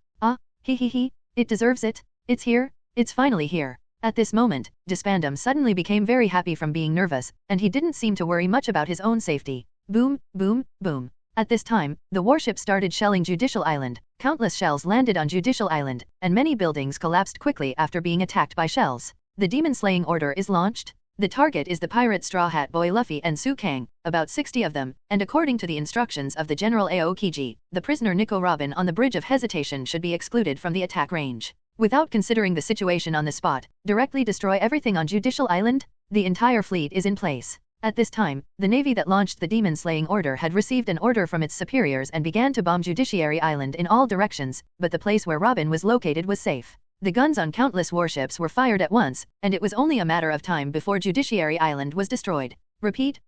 It deserves it. It's here. It's finally here. At this moment, Despandam suddenly became very happy from being nervous, and he didn't seem to worry much about his own safety. Boom, boom, boom. At this time, the warship started shelling Judicial Island. Countless shells landed on Judicial Island, and many buildings collapsed quickly after being attacked by shells. The demon-slaying order is launched. The target is the pirate Straw Hat Boy Luffy and Su Kang, about 60 of them, and according to the instructions of the General Aokiji, the prisoner Nico Robin on the Bridge of Hesitation should be excluded from the attack range. Without considering the situation on the spot, directly destroy everything on Judicial Island? The entire fleet is in place. At this time, the Navy that launched the demon-slaying order had received an order from its superiors and began to bomb Judiciary Island in all directions, but the place where Robin was located was safe. The guns on countless warships were fired at once, and it was only a matter of time before Judiciary Island was destroyed. Repeat.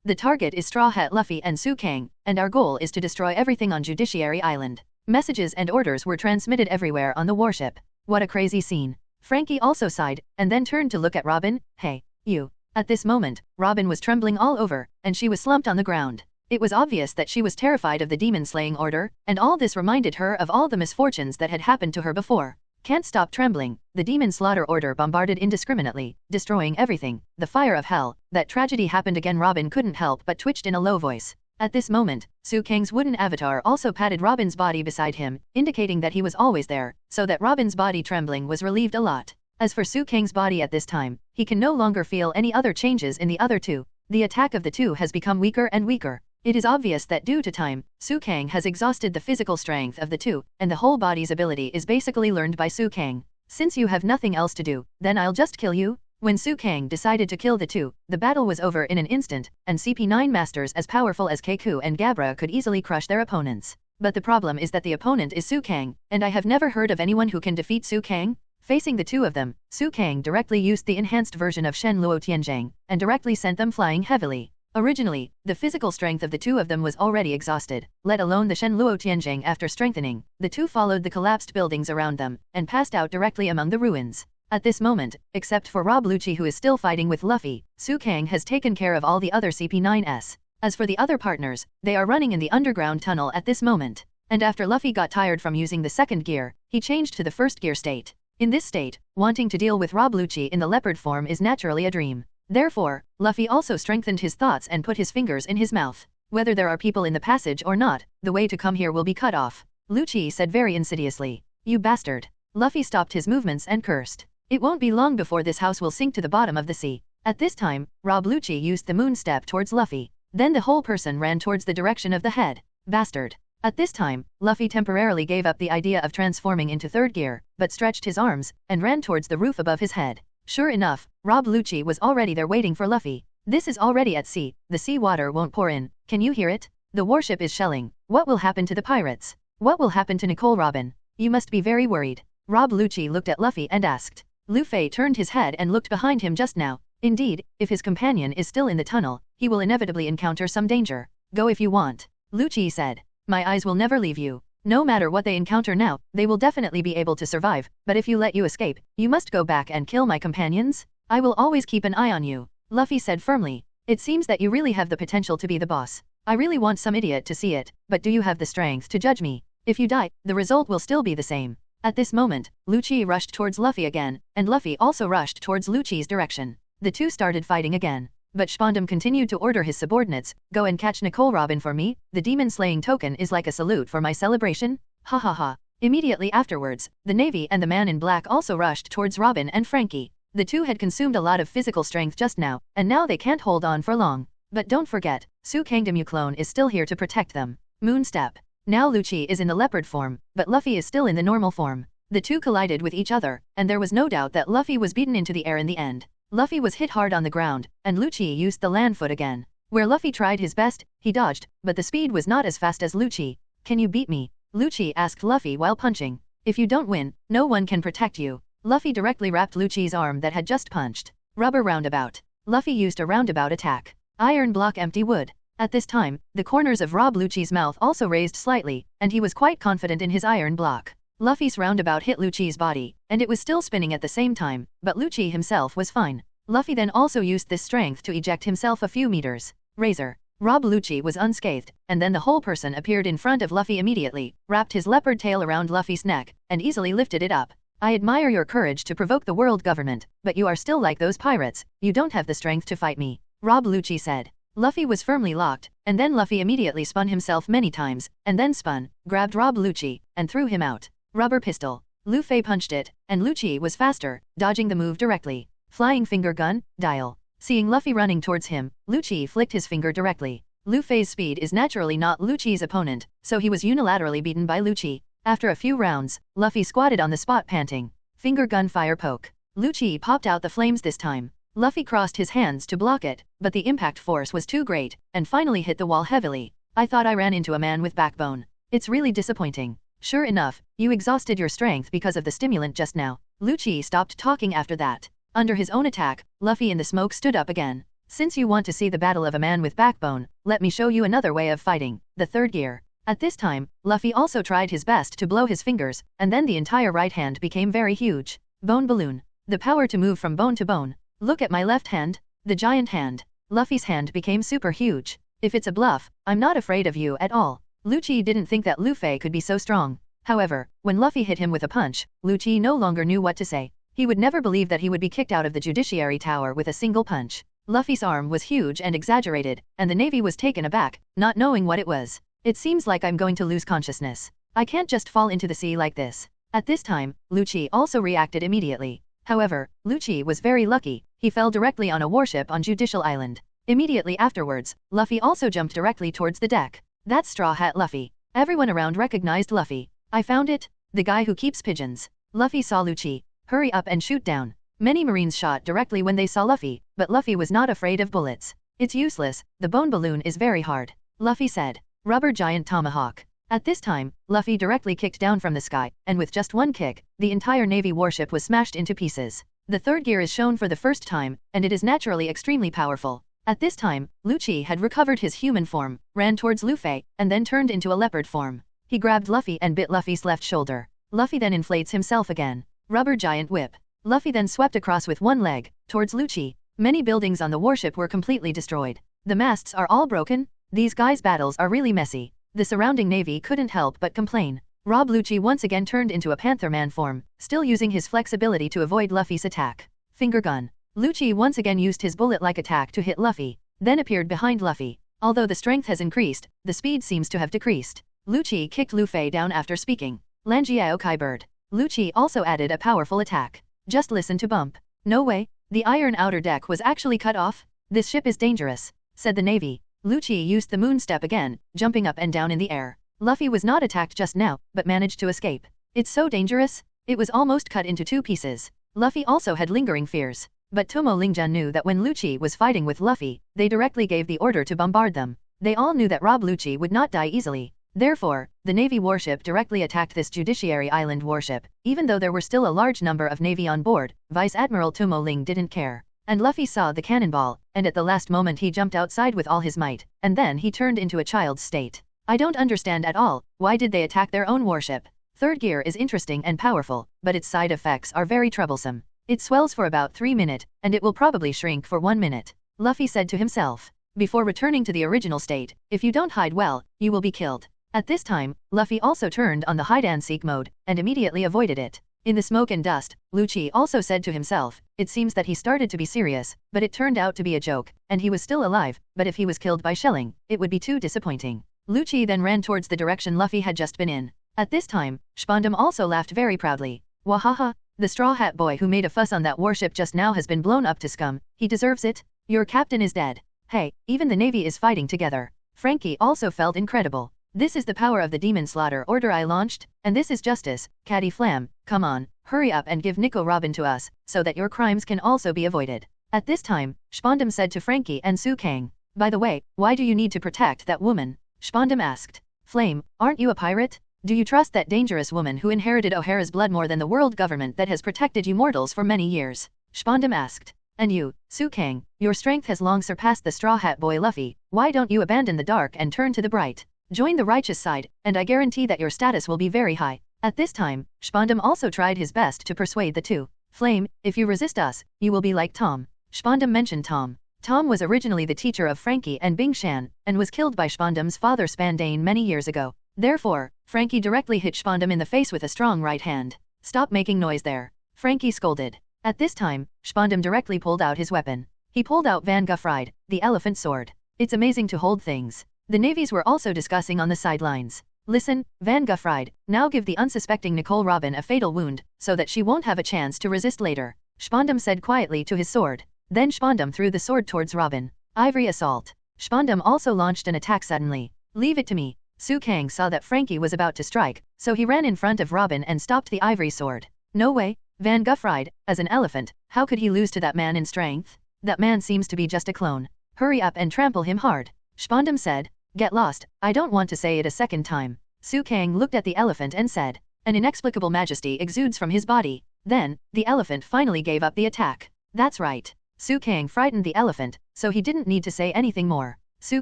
The target is Straw Hat Luffy and Su Kang, and our goal is to destroy everything on Judiciary Island. Messages and orders were transmitted everywhere on the warship. What a crazy scene. Frankie also sighed, and then turned to look at Robin. Hey, you. At this moment, Robin was trembling all over, and she was slumped on the ground. It was obvious that she was terrified of the demon-slaying order, and all this reminded her of all the misfortunes that had happened to her before. Can't stop trembling, the demon slaughter order bombarded indiscriminately, destroying everything. The fire of hell, that tragedy happened again. Robin couldn't help but twitched in a low voice. At this moment, Su Kang's wooden avatar also patted Robin's body beside him, indicating that he was always there, so that Robin's body trembling was relieved a lot. As for Su Kang's body at this time, he can no longer feel any other changes in the other two. The attack of the two has become weaker and weaker. It is obvious that due to time, Su Kang has exhausted the physical strength of the two, and the whole body's ability is basically learned by Su Kang. Since you have nothing else to do, then I'll just kill you? When Su Kang decided to kill the two, the battle was over in an instant, and CP9 masters as powerful as Keiku and Gabra could easily crush their opponents. But the problem is that the opponent is Su Kang, and I have never heard of anyone who can defeat Su Kang. Facing the two of them, Su Kang directly used the enhanced version of Shen Luo Tianzhang, and directly sent them flying heavily. Originally, the physical strength of the two of them was already exhausted, let alone the Shen Luo Tianzhang. After strengthening, the two followed the collapsed buildings around them, and passed out directly among the ruins. At this moment, except for Rob Luchi who is still fighting with Luffy, Su Kang has taken care of all the other CP9s. As for the other partners, they are running in the underground tunnel at this moment. And after Luffy got tired from using the second gear, he changed to the first gear state. In this state, wanting to deal with Rob Luchi in the leopard form is naturally a dream. Therefore, Luffy also strengthened his thoughts and put his fingers in his mouth. Whether there are people in the passage or not, the way to come here will be cut off. Luchi said very insidiously. You bastard. Luffy stopped his movements and cursed. It won't be long before this house will sink to the bottom of the sea. At this time, Rob Luchi used the moon step towards Luffy. Then the whole person ran towards the direction of the head. Bastard. At this time, Luffy temporarily gave up the idea of transforming into third gear, but stretched his arms, and ran towards the roof above his head. Sure enough, Rob Luchi was already there waiting for Luffy. This is already at sea, the sea water won't pour in, can you hear it? The warship is shelling. What will happen to the pirates? What will happen to Nicole Robin? You must be very worried. Rob Luchi looked at Luffy and asked. Luffy turned his head and looked behind him just now. Indeed, if his companion is still in the tunnel, he will inevitably encounter some danger. Go if you want. Luchi said. My eyes will never leave you. No matter what they encounter now, they will definitely be able to survive, but if you let you escape, you must go back and kill my companions? I will always keep an eye on you, Luffy said firmly. It seems that you really have the potential to be the boss. I really want some idiot to see it, but do you have the strength to judge me? If you die, the result will still be the same. At this moment, Luchi rushed towards Luffy again, and Luffy also rushed towards Luchi's direction. The two started fighting again. But Spondam continued to order his subordinates, go and catch Nicole Robin for me, the demon-slaying token is like a salute for my celebration, ha ha ha. Immediately afterwards, the Navy and the man in black also rushed towards Robin and Frankie. The two had consumed a lot of physical strength just now, and now they can't hold on for long. But don't forget, Su Kangdemu clone is still here to protect them. Moonstep. Now Luchi is in the leopard form, but Luffy is still in the normal form. The two collided with each other, and there was no doubt that Luffy was beaten into the air in the end. Luffy was hit hard on the ground, and Luchi used the land foot again. Where Luffy tried his best, he dodged, but the speed was not as fast as Luchi. Can you beat me? Luchi asked Luffy while punching. If you don't win, no one can protect you. Luffy directly wrapped Luchi's arm that had just punched. Rubber roundabout. Luffy used a roundabout attack. Iron block empty wood. At this time, the corners of Rob Luchi's mouth also raised slightly, and he was quite confident in his iron block. Luffy's roundabout hit Luchi's body, and it was still spinning at the same time, but Luchi himself was fine. Luffy then also used this strength to eject himself a few meters. Razor. Rob Luchi was unscathed, and then the whole person appeared in front of Luffy immediately, wrapped his leopard tail around Luffy's neck, and easily lifted it up. I admire your courage to provoke the world government, but you are still like those pirates, you don't have the strength to fight me, Rob Luchi said. Luffy was firmly locked, and then Luffy immediately spun himself many times, and then spun, grabbed Rob Luchi, and threw him out. Rubber pistol. Luffy punched it, and Luchi was faster, dodging the move directly. Flying finger gun, dial. Seeing Luffy running towards him, Luchi flicked his finger directly. Luffy's speed is naturally not Luchi's opponent, so he was unilaterally beaten by Luchi. After a few rounds, Luffy squatted on the spot panting. Finger gun fire poke. Luchi popped out the flames this time. Luffy crossed his hands to block it, but the impact force was too great, and finally hit the wall heavily. I thought I ran into a man with backbone. It's really disappointing. Sure enough, you exhausted your strength because of the stimulant just now. Luchi stopped talking after that. Under his own attack, Luffy in the smoke stood up again. Since you want to see the battle of a man with backbone, let me show you another way of fighting, the third gear. At this time, Luffy also tried his best to blow his fingers, and then the entire right hand became very huge. Bone balloon. The power to move from bone to bone. Look at my left hand. The giant hand. Luffy's hand became super huge. If it's a bluff, I'm not afraid of you at all. Luchi didn't think that Luffy could be so strong. However, when Luffy hit him with a punch, Luchi no longer knew what to say. He would never believe that he would be kicked out of the Judiciary Tower with a single punch. Luffy's arm was huge and exaggerated, and the Navy was taken aback, not knowing what it was. It seems like I'm going to lose consciousness. I can't just fall into the sea like this. At this time, Luchi also reacted immediately. However, Luchi was very lucky, he fell directly on a warship on Judicial Island. Immediately afterwards, Luffy also jumped directly towards the deck. That's Straw Hat Luffy. Everyone around recognized Luffy. I found it, the guy who keeps pigeons. Luffy saw Luchi. Hurry up and shoot down. Many Marines shot directly when they saw Luffy, but Luffy was not afraid of bullets. It's useless, the bone balloon is very hard. Luffy said. Rubber giant tomahawk. At this time, Luffy directly kicked down from the sky, and with just one kick, the entire Navy warship was smashed into pieces. The third gear is shown for the first time, and it is naturally extremely powerful. At this time, Luchi had recovered his human form, ran towards Luffy, and then turned into a leopard form. He grabbed Luffy and bit Luffy's left shoulder. Luffy then inflates himself again. Rubber giant whip. Luffy then swept across with one leg, towards Luchi. Many buildings on the warship were completely destroyed. The masts are all broken. These guys' battles are really messy. The surrounding navy couldn't help but complain. Rob Luchi once again turned into a Panther Man form, still using his flexibility to avoid Luffy's attack. Finger gun. Luchi once again used his bullet-like attack to hit Luffy, then appeared behind Luffy. Although the strength has increased, the speed seems to have decreased. Luchi kicked Luffy down after speaking. Lanjiao Kai Bird. Luchi also added a powerful attack. Just listen to bump. No way, the iron outer deck was actually cut off? This ship is dangerous, said the Navy. Luchi used the moon step again, jumping up and down in the air. Luffy was not attacked just now, but managed to escape. It's so dangerous. It was almost cut into 2 pieces. Luffy also had lingering fears. But Tomo Lingjan knew that when Luchi was fighting with Luffy, they directly gave the order to bombard them. They all knew that Rob Luchi would not die easily. Therefore, the Navy warship directly attacked this Judiciary Island warship. Even though there were still a large number of Navy on board, Vice Admiral Tomo Ling didn't care. And Luffy saw the cannonball, and at the last moment he jumped outside with all his might, and then he turned into a child's state. I don't understand at all, why did they attack their own warship? Third gear is interesting and powerful, but its side effects are very troublesome. It swells for about 3 minutes, and it will probably shrink for 1 minute. Luffy said to himself. Before returning to the original state, if you don't hide well, you will be killed. At this time, Luffy also turned on the hide-and-seek mode, and immediately avoided it. In the smoke and dust, Luchi also said to himself, it seems that he started to be serious, but it turned out to be a joke, and he was still alive, but if he was killed by shelling, it would be too disappointing. Luchi then ran towards the direction Luffy had just been in. At this time, Spondam also laughed very proudly. Wahaha, the Straw Hat Boy who made a fuss on that warship just now has been blown up to scum, he deserves it. Your captain is dead. Hey, even the Navy is fighting together. Frankie also felt incredible. This is the power of the demon slaughter order I launched, and this is justice. Caddy Flam, come on, hurry up and give Nico Robin to us, so that your crimes can also be avoided. At this time, Spondam said to Frankie and Su Kang. By the way, why do you need to protect that woman? Spondam asked. Flame, aren't you a pirate? Do you trust that dangerous woman who inherited O'Hara's blood more than the world government that has protected you mortals for many years? Spondam asked. And you, Su Kang, your strength has long surpassed the Straw Hat Boy Luffy, why don't you abandon the dark and turn to the bright? Join the righteous side, and I guarantee that your status will be very high. At this time, Spondam also tried his best to persuade the two. Flame, if you resist us, you will be like Tom. Spondam mentioned Tom. Tom was originally the teacher of Frankie and Bing Shan, and was killed by Spondam's father Spandane many years ago. Therefore, Frankie directly hit Spondam in the face with a strong right hand. Stop making noise there. Frankie scolded. At this time, Spondam directly pulled out his weapon. He pulled out Van Guffride, the elephant sword. It's amazing to hold things. The navies were also discussing on the sidelines. Listen, Van Guffride, now give the unsuspecting Nicole Robin a fatal wound, so that she won't have a chance to resist later. Spondam said quietly to his sword. Then Spondam threw the sword towards Robin. Ivory assault. Spondam also launched an attack suddenly. Leave it to me. Su Kang saw that Frankie was about to strike, so he ran in front of Robin and stopped the ivory sword. No way, Van Guffride, as an elephant, how could he lose to that man in strength? That man seems to be just a clone. Hurry up and trample him hard. Spondam said. Get lost, I don't want to say it a second time. Su Kang looked at the elephant and said. An inexplicable majesty exudes from his body. Then, the elephant finally gave up the attack. That's right. Su Kang frightened the elephant, so he didn't need to say anything more. Su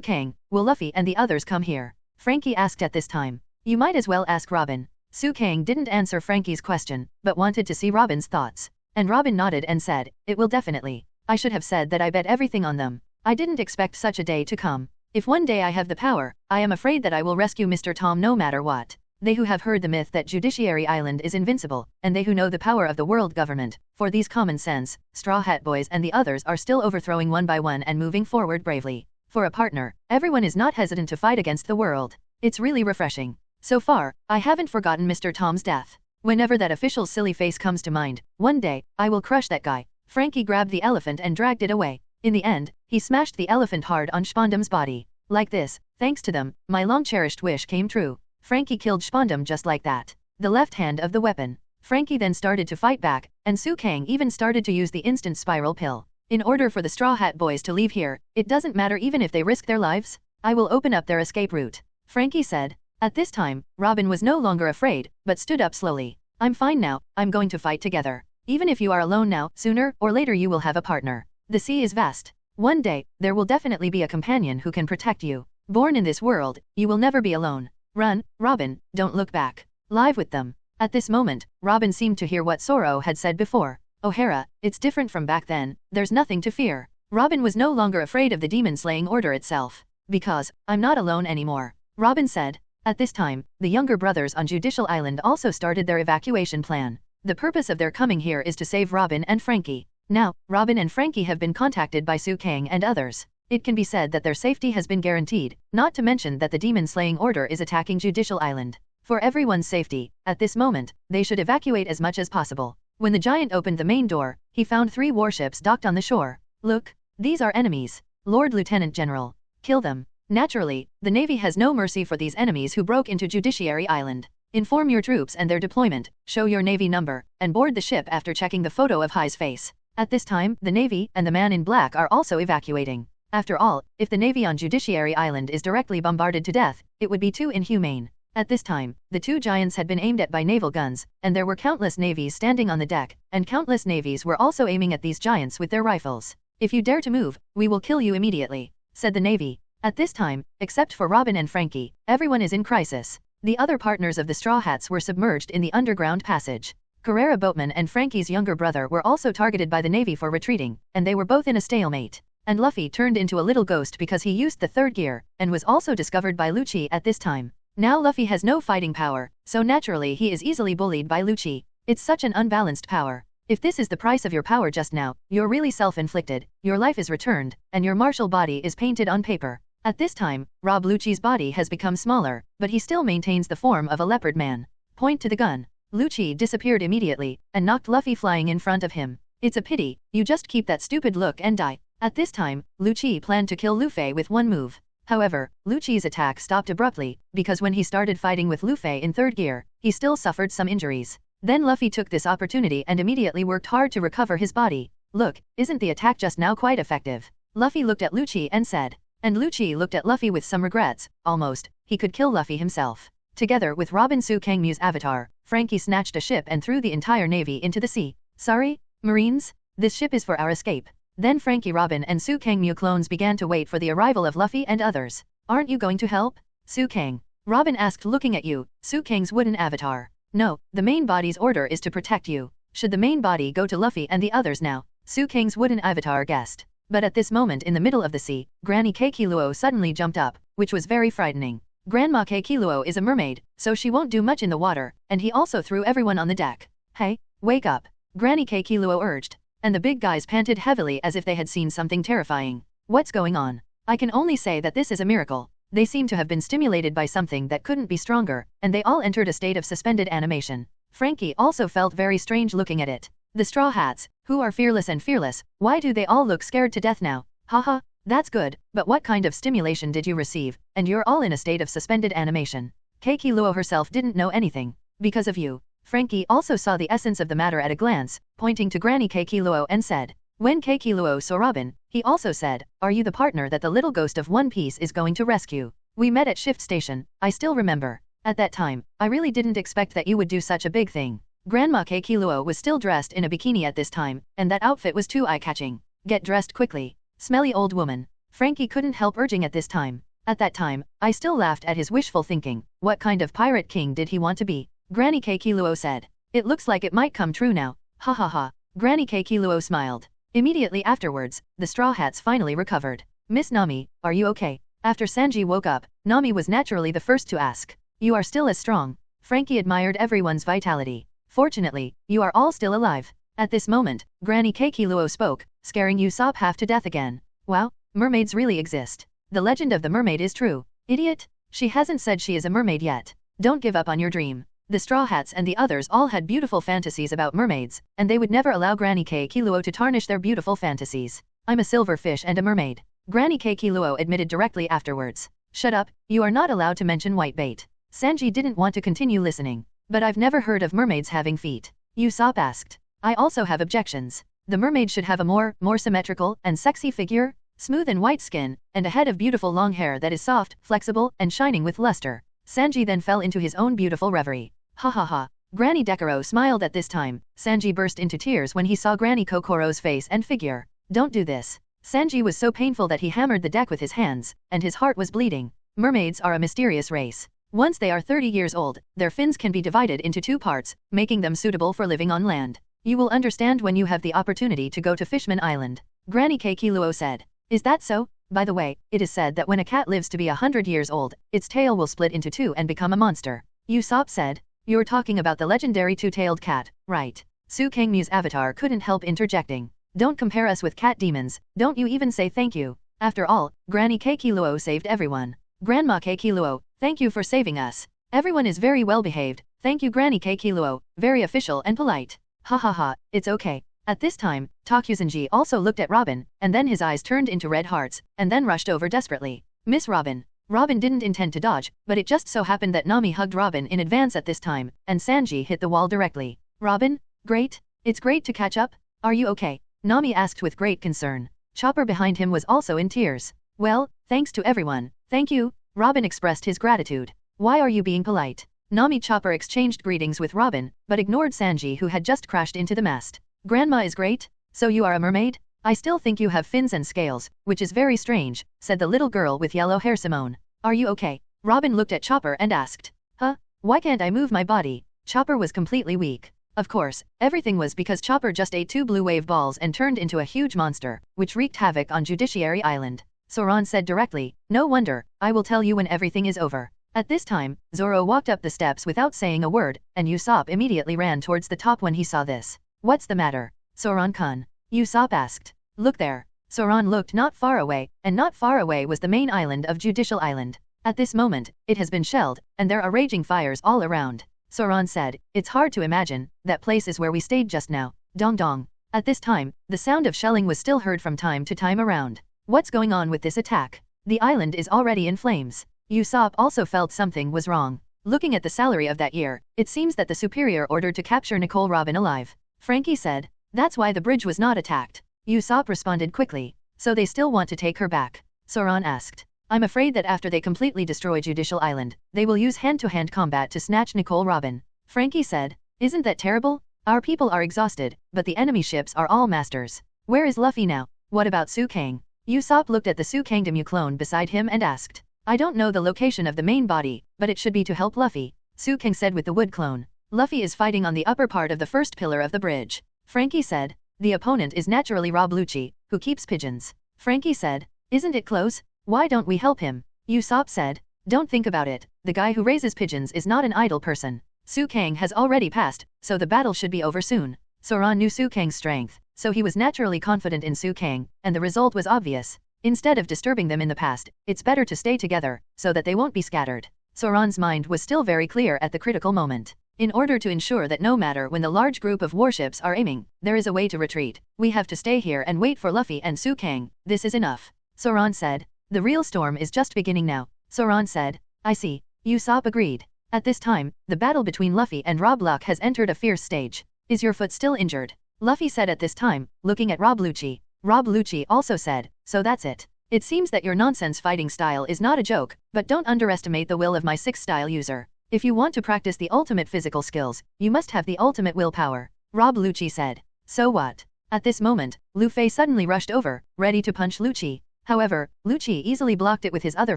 Kang, will Luffy and the others come here? Frankie asked at this time. You might as well ask Robin. Su Kang didn't answer Frankie's question, but wanted to see Robin's thoughts. And Robin nodded and said, it will definitely. I should have said that I bet everything on them. I didn't expect such a day to come. If one day I have the power, I am afraid that I will rescue Mr. Tom no matter what. They who have heard the myth that Judiciary Island is invincible, and they who know the power of the world government, for these common sense, Straw Hat Boys and the others are still overthrowing one by one and moving forward bravely. For a partner, everyone is not hesitant to fight against the world. It's really refreshing. So far, I haven't forgotten Mr. Tom's death. Whenever that official's silly face comes to mind, one day, I will crush that guy. Frankie grabbed the elephant and dragged it away. In the end, he smashed the elephant hard on Spondam's body. Like this, thanks to them, my long-cherished wish came true. Frankie killed Spondam just like that. The left hand of the weapon. Frankie then started to fight back, and Su Kang even started to use the instant spiral pill. In order for the Straw Hat Boys to leave here, it doesn't matter even if they risk their lives. I will open up their escape route, Frankie said. At this time, Robin was no longer afraid, but stood up slowly. I'm fine now, I'm going to fight together. Even if you are alone now, sooner or later you will have a partner. The sea is vast. One day, there will definitely be a companion who can protect you. Born in this world, you will never be alone. Run, Robin, don't look back. Live with them. At this moment, Robin seemed to hear what Zoro had said before. O'Hara, it's different from back then, there's nothing to fear. Robin was no longer afraid of the demon-slaying order itself. Because, I'm not alone anymore, Robin said. At this time, the younger brothers on Judicial Island also started their evacuation plan. The purpose of their coming here is to save Robin and Frankie. Now, Robin and Frankie have been contacted by Su Kang and others. It can be said that their safety has been guaranteed, not to mention that the demon-slaying order is attacking Judicial Island. For everyone's safety, at this moment, they should evacuate as much as possible. When the giant opened the main door, he found 3 warships docked on the shore. Look, these are enemies. Lord Lieutenant General. Kill them. Naturally, the Navy has no mercy for these enemies who broke into Judiciary Island. Inform your troops and their deployment, show your Navy number, and board the ship after checking the photo of Hai's face. At this time, the Navy and the man in black are also evacuating. After all, if the Navy on Judiciary Island is directly bombarded to death, it would be too inhumane. At this time, the 2 giants had been aimed at by naval guns, and there were countless navies standing on the deck, and countless navies were also aiming at these giants with their rifles. If you dare to move, we will kill you immediately, said the Navy. At this time, except for Robin and Frankie, everyone is in crisis. The other partners of the Straw Hats were submerged in the underground passage. Carrera Boatman and Frankie's younger brother were also targeted by the Navy for retreating, and they were both in a stalemate. And Luffy turned into a little ghost because he used the 3rd gear, and was also discovered by Luchi at this time. Now Luffy has no fighting power, so naturally he is easily bullied by Luchi. It's such an unbalanced power. If this is the price of your power just now, you're really self-inflicted, your life is returned, and your martial body is painted on paper. At this time, Rob Luchi's body has become smaller, but he still maintains the form of a leopard man. Point to the gun. Luchi disappeared immediately, and knocked Luffy flying in front of him. It's a pity, you just keep that stupid look and die. At this time, Luchi planned to kill Luffy with one move. However, Luchi's attack stopped abruptly, because when he started fighting with Luffy in 3rd gear, he still suffered some injuries. Then Luffy took this opportunity and immediately worked hard to recover his body. Look, isn't the attack just now quite effective? Luffy looked at Luchi and said. And Luchi looked at Luffy with some regrets. Almost, he could kill Luffy himself. Together with Robin Su Kangmu's avatar, Frankie snatched a ship and threw the entire Navy into the sea. Sorry, Marines? This ship is for our escape. Then Frankie, Robin and Su Kangmu clones began to wait for the arrival of Luffy and others. Aren't you going to help? Su Kang. Robin asked looking at you, Su Kang's wooden avatar. No, the main body's order is to protect you. Should the main body go to Luffy and the others now? Su Kang's wooden avatar guessed. But at this moment in the middle of the sea, Granny Keikiluo suddenly jumped up, which was very frightening. Grandma Keikiluo is a mermaid, so she won't do much in the water, and he also threw everyone on the deck. Hey, wake up, Granny Keikiluo urged. And the big guys panted heavily as if they had seen something terrifying. What's going on? I can only say that this is a miracle. They seem to have been stimulated by something that couldn't be stronger, and they all entered a state of suspended animation. Frankie also felt very strange looking at it. The Straw Hats, who are fearless and fearless, why do they all look scared to death now? Haha, that's good, but what kind of stimulation did you receive, and you're all in a state of suspended animation? Keikiluo herself didn't know anything. Because of you. Frankie also saw the essence of the matter at a glance, pointing to Granny Keikiluo and said. When Keikiluo saw Robin, he also said, are you the partner that the little ghost of One Piece is going to rescue? We met at Shift Station, I still remember. At that time, I really didn't expect that you would do such a big thing. Grandma Keikiluo was still dressed in a bikini at this time, and that outfit was too eye-catching. Get dressed quickly. Smelly old woman. Frankie couldn't help urging at this time. At that time, I still laughed at his wishful thinking. What kind of pirate king did he want to be? Granny Keikiluo said. It looks like it might come true now. Ha ha ha. Granny Keikiluo smiled. Immediately afterwards, the Straw Hats finally recovered. Miss Nami, are you okay? After Sanji woke up, Nami was naturally the first to ask. You are still as strong. Frankie admired everyone's vitality. Fortunately, you are all still alive. At this moment, Granny Keikiluo spoke, scaring Usopp half to death again. Wow, mermaids really exist. The legend of the mermaid is true. Idiot! She hasn't said she is a mermaid yet. Don't give up on your dream. The Straw Hats and the others all had beautiful fantasies about mermaids, and they would never allow Granny Keikiluo to tarnish their beautiful fantasies. I'm a silver fish and a mermaid. Granny Keikiluo admitted directly afterwards. Shut up, you are not allowed to mention whitebait. Sanji didn't want to continue listening. But I've never heard of mermaids having feet. Usopp asked. I also have objections. The mermaid should have a more symmetrical and sexy figure, smooth and white skin, and a head of beautiful long hair that is soft, flexible, and shining with luster. Sanji then fell into his own beautiful reverie. Ha ha ha. Granny Dekaro smiled at this time. Sanji burst into tears when he saw Granny Kokoro's face and figure. Don't do this. Sanji was so painful that he hammered the deck with his hands, and his heart was bleeding. Mermaids are a mysterious race. Once they are 30 years old, their fins can be divided into 2 parts, making them suitable for living on land. You will understand when you have the opportunity to go to Fishman Island. Granny Keikiluo said. Is that so? By the way, it is said that when a cat lives to be 100 years old, its tail will split into 2 and become a monster. Usopp said. You're talking about the legendary two-tailed cat, right? Su Kangmu's avatar couldn't help interjecting. Don't compare us with cat demons, don't you even say thank you. After all, Granny Keikiluo saved everyone. Grandma Keikiluo, thank you for saving us. Everyone is very well behaved, thank you Granny Keikiluo, very official and polite. Ha ha ha, it's okay. At this time, Takusanji also looked at Robin, and then his eyes turned into red hearts, and then rushed over desperately. Miss Robin. Robin didn't intend to dodge, but it just so happened that Nami hugged Robin in advance at this time, and Sanji hit the wall directly. Robin? Great? It's great to catch up? Are you okay? Nami asked with great concern. Chopper behind him was also in tears. Well, thanks to everyone. Thank you. Robin expressed his gratitude. Why are you being polite? Nami Chopper exchanged greetings with Robin, but ignored Sanji who had just crashed into the mast. Grandma is great? So you are a mermaid? I still think you have fins and scales, which is very strange, said the little girl with yellow hair Simone. Are you okay? Robin looked at Chopper and asked. Huh? Why can't I move my body? Chopper was completely weak. Of course, everything was because Chopper just ate 2 blue wave balls and turned into a huge monster, which wreaked havoc on Judiciary Island. Soran said directly, no wonder, I will tell you when everything is over. At this time, Zoro walked up the steps without saying a word, and Usopp immediately ran towards the top when he saw this. What's the matter? Soran-kun. Usopp asked. Look there. Soran looked not far away, and not far away was the main island of Judicial Island. At this moment, it has been shelled, and there are raging fires all around. Soran said, it's hard to imagine, that place is where we stayed just now. Dong dong. At this time, the sound of shelling was still heard from time to time around. What's going on with this attack? The island is already in flames. Usopp also felt something was wrong. Looking at the salary of that year, it seems that the superior ordered to capture Nicole Robin alive. Frankie said, that's why the bridge was not attacked. Usopp responded quickly. So they still want to take her back? Soran asked. I'm afraid that after they completely destroy Judicial Island, they will use hand-to-hand combat to snatch Nicole Robin. Frankie said, isn't that terrible? Our people are exhausted, but the enemy ships are all masters. Where is Luffy now? What about Su Kang? Usopp looked at the Su Kangdemu clone beside him and asked. I don't know the location of the main body, but it should be to help Luffy. Su Kang said with the wood clone. Luffy is fighting on the upper part of the first pillar of the bridge. Frankie said. The opponent is naturally Rob Luchi, who keeps pigeons. Frankie said. Isn't it close? Why don't we help him? Usopp said. Don't think about it, the guy who raises pigeons is not an idle person. Su Kang has already passed, so the battle should be over soon. Soran knew Su Kang's strength, so he was naturally confident in Su Kang, and the result was obvious. Instead of disturbing them in the past, it's better to stay together, so that they won't be scattered. Soran's mind was still very clear at the critical moment. In order to ensure that no matter when the large group of warships are aiming, there is a way to retreat, we have to stay here and wait for Luffy and Su Kang, this is enough. Soran said. The real storm is just beginning now. Soran said. I see. Usopp agreed. At this time, the battle between Luffy and Rob Luck has entered a fierce stage. Is your foot still injured? Luffy said at this time, looking at Rob Luchi. Rob Luchi also said, so that's it. It seems that your nonsense fighting style is not a joke, but don't underestimate the will of my 6th style user. If you want to practice the ultimate physical skills, you must have the ultimate willpower. Rob Luchi said. So what? At this moment, Luffy suddenly rushed over, ready to punch Luchi. However, Luchi easily blocked it with his other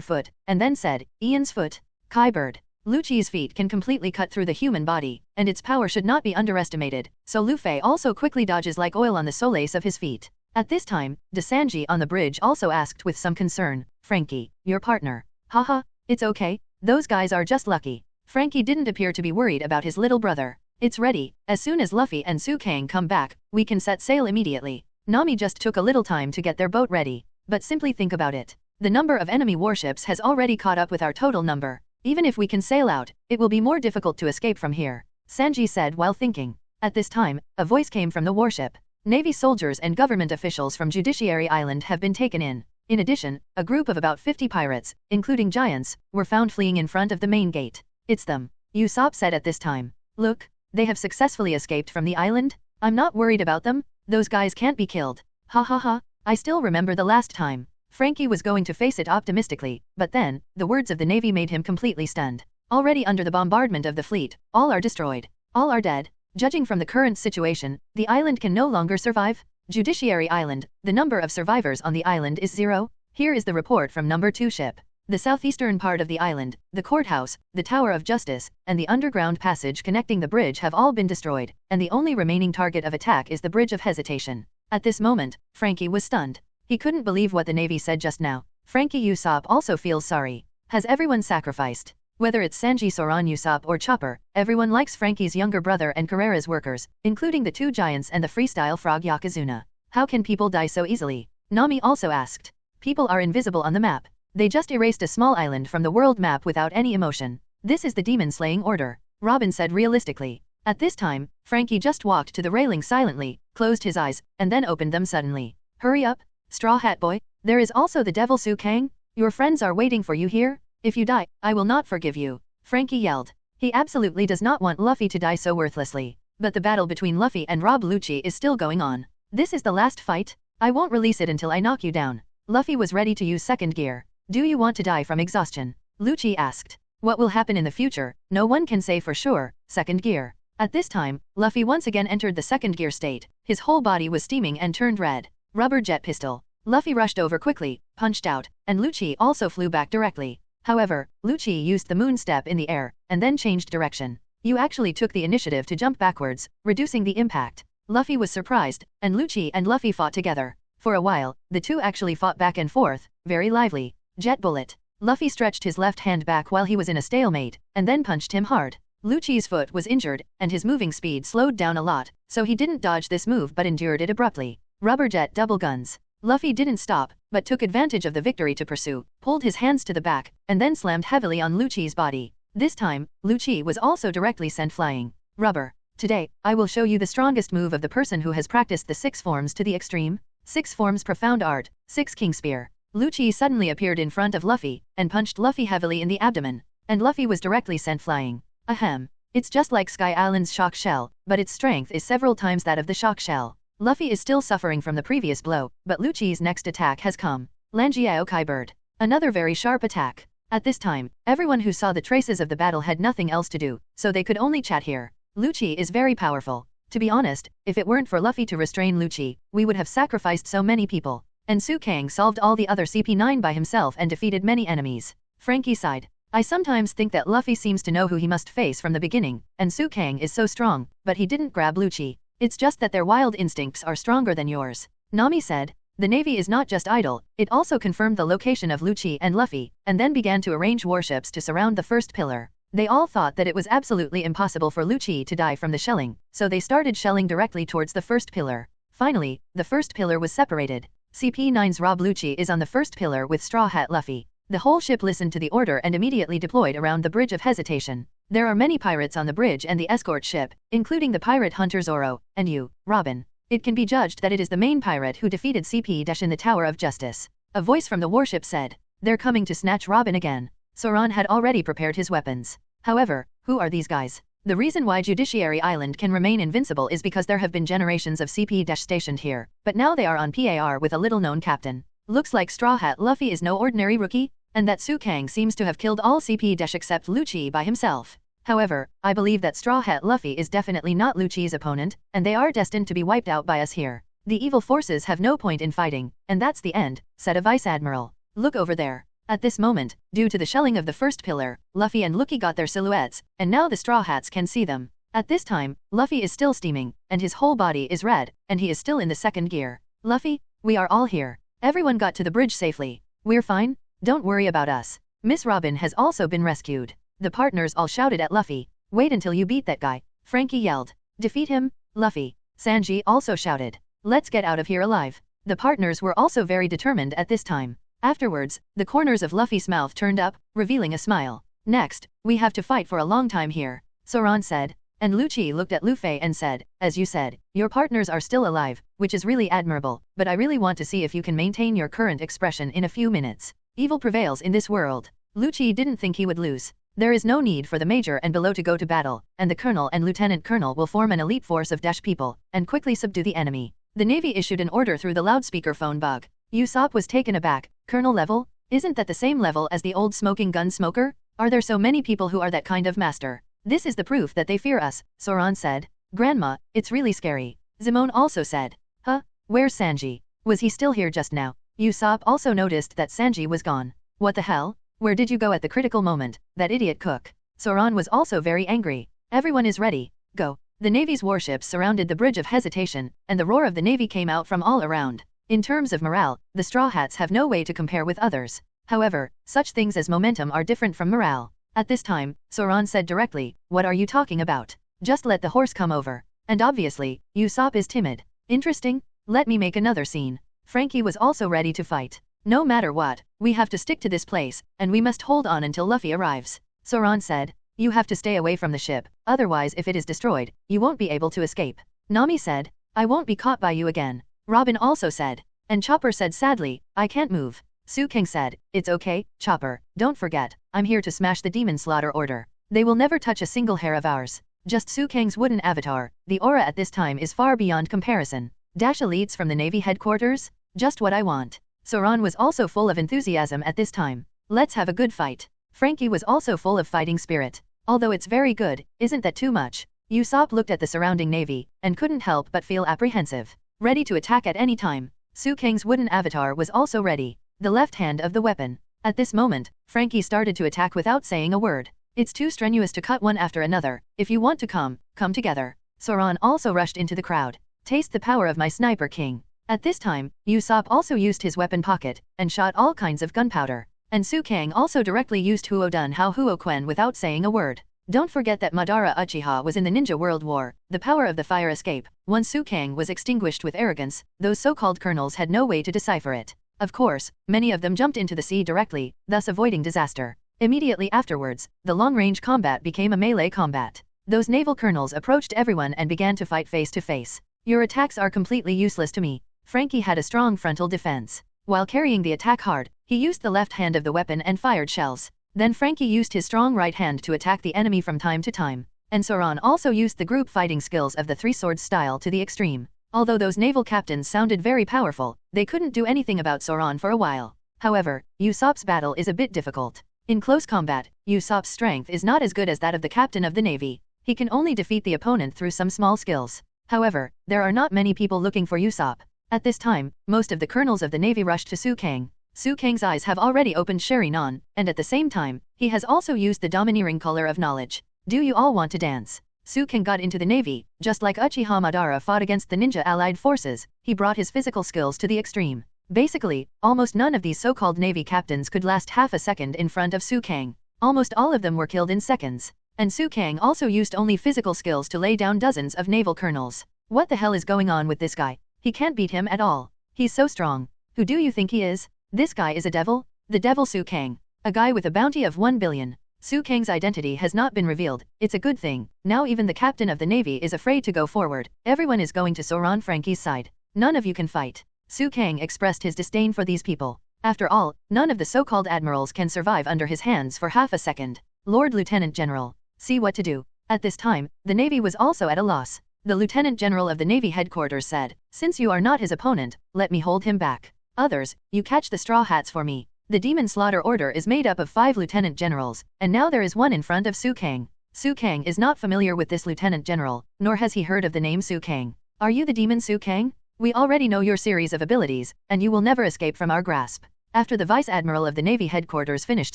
foot, and then said, Ian's foot. Kai Bird. Luchi's feet can completely cut through the human body, and its power should not be underestimated, so Luffy also quickly dodges like oil on the solace of his feet. At this time, Desanji on the bridge also asked with some concern, Frankie, your partner. Haha, it's okay, those guys are just lucky. Frankie didn't appear to be worried about his little brother. It's ready, as soon as Luffy and Sukang come back, we can set sail immediately. Nami just took a little time to get their boat ready. But simply think about it. The number of enemy warships has already caught up with our total number. Even if we can sail out, it will be more difficult to escape from here, Sanji said while thinking. At this time, a voice came from the warship. Navy soldiers and government officials from Judiciary Island have been taken in. In addition, a group of about 50 pirates, including giants, were found fleeing in front of the main gate. It's them, Usopp said at this time. Look, they have successfully escaped from the island? I'm not worried about them, those guys can't be killed. Ha ha ha, I still remember the last time. Frankie was going to face it optimistically, but then, the words of the Navy made him completely stunned. Already under the bombardment of the fleet, all are destroyed. All are dead. Judging from the current situation, the island can no longer survive. Judiciary Island, the number of survivors on the island is 0. Here is the report from number 2 ship. The southeastern part of the island, the courthouse, the Tower of Justice, and the underground passage connecting the bridge have all been destroyed, and the only remaining target of attack is the Bridge of Hesitation. At this moment, Frankie was stunned. He couldn't believe what the Navy said just now. Frankie Usopp also feels sorry. Has everyone sacrificed? Whether it's Sanji, Soran, Usopp or Chopper, everyone likes Frankie's younger brother and Carrera's workers, including the 2 giants and the freestyle frog Yokozuna. How can people die so easily? Nami also asked. People are invisible on the map. They just erased a small island from the world map without any emotion. This is the demon-slaying order, Robin said realistically. At this time, Frankie just walked to the railing silently, closed his eyes, and then opened them suddenly. Hurry up, Straw Hat Boy. There is also the Devil Sukang. Your friends are waiting for you here. If you die, I will not forgive you, Frankie yelled. He absolutely does not want Luffy to die so worthlessly. But the battle between Luffy and Rob Luchi is still going on. This is the last fight? I won't release it until I knock you down. Luffy was ready to use second gear. Do you want to die from exhaustion? Luchi asked. What will happen in the future, no one can say for sure. Second gear. At this time, Luffy once again entered the second gear state. His whole body was steaming and turned red. Rubber jet pistol. Luffy rushed over quickly, punched out, and Luchi also flew back directly. However, Luchi used the moon step in the air, and then changed direction. You actually took the initiative to jump backwards, reducing the impact. Luffy was surprised, and Luchi and Luffy fought together. For a while, the two actually fought back and forth, very lively. Jet bullet. Luffy stretched his left hand back while he was in a stalemate, and then punched him hard. Luchi's foot was injured, and his moving speed slowed down a lot, so he didn't dodge this move but endured it abruptly. Rubber jet double guns. Luffy didn't stop, but took advantage of the victory to pursue, pulled his hands to the back, and then slammed heavily on Luchi's body. This time, Luchi was also directly sent flying. Rubber. Today, I will show you the strongest move of the person who has practiced the 6 forms to the extreme. 6 forms profound art, 6 king spear. Luchi suddenly appeared in front of Luffy, and punched Luffy heavily in the abdomen, and Luffy was directly sent flying. Ahem. It's just like Sky Island's shock shell, but its strength is several times that of the shock shell. Luffy is still suffering from the previous blow, but Luchi's next attack has come. Lanjiao Kai Bird. Another very sharp attack. At this time, everyone who saw the traces of the battle had nothing else to do, so they could only chat here. Luchi is very powerful. To be honest, if it weren't for Luffy to restrain Luchi, we would have sacrificed so many people. And Sukang solved all the other CP9 by himself and defeated many enemies. Frankie sighed. I sometimes think that Luffy seems to know who he must face from the beginning, and Sukang is so strong, but he didn't grab Luchi. It's just that their wild instincts are stronger than yours. Nami said. The Navy is not just idle, it also confirmed the location of Luchi and Luffy, and then began to arrange warships to surround the first pillar. They all thought that it was absolutely impossible for Luchi to die from the shelling, so they started shelling directly towards the first pillar. Finally, the first pillar was separated. CP9's Rob Luchi is on the first pillar with Straw Hat Luffy. The whole ship listened to the order and immediately deployed around the Bridge of Hesitation. There are many pirates on the bridge and the escort ship, including the pirate hunter Zoro, and you, Robin. It can be judged that it is the main pirate who defeated CP- in the Tower of Justice. A voice from the warship said. They're coming to snatch Robin again. Soran had already prepared his weapons. However, who are these guys? The reason why Judiciary Island can remain invincible is because there have been generations of CP- stationed here, but now they are on PAR with a little-known captain. Looks like Straw Hat Luffy is no ordinary rookie, and that Sukang seems to have killed all CP- except Luchi by himself. However, I believe that Straw Hat Luffy is definitely not Luchi's opponent, and they are destined to be wiped out by us here. The evil forces have no point in fighting, and that's the end, said a Vice Admiral. Look over there. At this moment, due to the shelling of the first pillar, Luffy and Lucky got their silhouettes, and now the Straw Hats can see them. At this time, Luffy is still steaming, and his whole body is red, and he is still in the second gear. Luffy, we are all here. Everyone got to the bridge safely. We're fine, don't worry about us. Miss Robin has also been rescued. The partners all shouted at Luffy. Wait until you beat that guy, Frankie yelled. Defeat him, Luffy. Sanji also shouted. Let's get out of here alive. The partners were also very determined at this time. Afterwards, the corners of Luffy's mouth turned up, revealing a smile. Next, we have to fight for a long time here, Zoan said. And Luchi looked at Luffy and said, as you said, your partners are still alive, which is really admirable, but I really want to see if you can maintain your current expression in a few minutes. Evil prevails in this world. Luchi didn't think he would lose. There is no need for the major and below to go to battle, and the colonel and lieutenant colonel will form an elite force of dash people, and quickly subdue the enemy. The Navy issued an order through the loudspeaker phone bug. Usopp was taken aback. Colonel level? Isn't that the same level as the old smoking gun smoker? Are there so many people who are that kind of master? This is the proof that they fear us, Zoan said. Grandma, it's really scary. Zoan also said. Huh? Where's Sanji? Was he still here just now? Usopp also noticed that Sanji was gone. What the hell? Where did you go at the critical moment, that idiot cook? Zoan was also very angry. Everyone is ready. Go. The Navy's warships surrounded the Bridge of Hesitation, and the roar of the Navy came out from all around. In terms of morale, the Straw Hats have no way to compare with others. However, such things as momentum are different from morale. At this time, Zoan said directly, what are you talking about? Just let the horse come over. And obviously, Usopp is timid. Interesting? Let me make another scene. Frankie was also ready to fight. No matter what, we have to stick to this place, and we must hold on until Luffy arrives. Zoan said, you have to stay away from the ship, otherwise if it is destroyed, you won't be able to escape. Nami said, I won't be caught by you again. Robin also said. And Chopper said sadly, I can't move. King said, it's okay, Chopper, don't forget, I'm here to smash the demon slaughter order. They will never touch a single hair of ours. Just Kang's wooden avatar, the aura at this time is far beyond comparison. Dash elites from the Navy headquarters? Just what I want. Zoan was also full of enthusiasm at this time. Let's have a good fight. Frankie was also full of fighting spirit. Although it's very good, isn't that too much? Usopp looked at the surrounding Navy, and couldn't help but feel apprehensive. Ready to attack at any time. Kang's wooden avatar was also ready. The left hand of the weapon. At this moment, Frankie started to attack without saying a word. It's too strenuous to cut one after another. If you want to come together. Zoan also rushed into the crowd. Taste the power of my sniper king. At this time, Usopp also used his weapon pocket, and shot all kinds of gunpowder. And Kang also directly used Huodun Hao Huokwen without saying a word. Don't forget that Madara Uchiha was in the Ninja World War, the power of the fire escape. Once Kang was extinguished with arrogance, those so-called colonels had no way to decipher it. Of course, many of them jumped into the sea directly, thus avoiding disaster. Immediately afterwards, the long-range combat became a melee combat. Those naval colonels approached everyone and began to fight face to face. Your attacks are completely useless to me. Frankie had a strong frontal defense. While carrying the attack hard, he used the left hand of the weapon and fired shells. Then Frankie used his strong right hand to attack the enemy from time to time. And Zoan also used the group fighting skills of the three swords style to the extreme. Although those naval captains sounded very powerful, they couldn't do anything about Zoan for a while. However, Usopp's battle is a bit difficult. In close combat, Usopp's strength is not as good as that of the captain of the Navy. He can only defeat the opponent through some small skills. However, there are not many people looking for Usopp. At this time, most of the colonels of the Navy rushed to Kang. Kang's eyes have already opened Sharingan, and at the same time, he has also used the domineering color of knowledge. Do you all want to dance? Kang got into the Navy, just like Uchiha Madara fought against the ninja allied forces, he brought his physical skills to the extreme. Basically, almost none of these so-called Navy captains could last half a second in front of Kang. Almost all of them were killed in seconds. And Kang also used only physical skills to lay down dozens of naval colonels. What the hell is going on with this guy? He can't beat him at all. He's so strong. Who do you think he is? This guy is a devil? The devil Kang. A guy with a bounty of 1 billion. Kang's identity has not been revealed. It's a good thing. Now even the captain of the Navy is afraid to go forward. Everyone is going to Zoan Frankie's side. None of you can fight. Kang expressed his disdain for these people. After all, none of the so-called admirals can survive under his hands for half a second. Lord Lieutenant General. See what to do. At this time, the Navy was also at a loss. The Lieutenant General of the Navy headquarters said, since you are not his opponent, let me hold him back. Others, you catch the Straw Hats for me. The Demon Slaughter Order is made up of 5 lieutenant generals, and now there is one in front of Kang. Kang is not familiar with this lieutenant general, nor has he heard of the name Kang. Are you the demon Kang? We already know your series of abilities, and you will never escape from our grasp. After the Vice Admiral of the Navy headquarters finished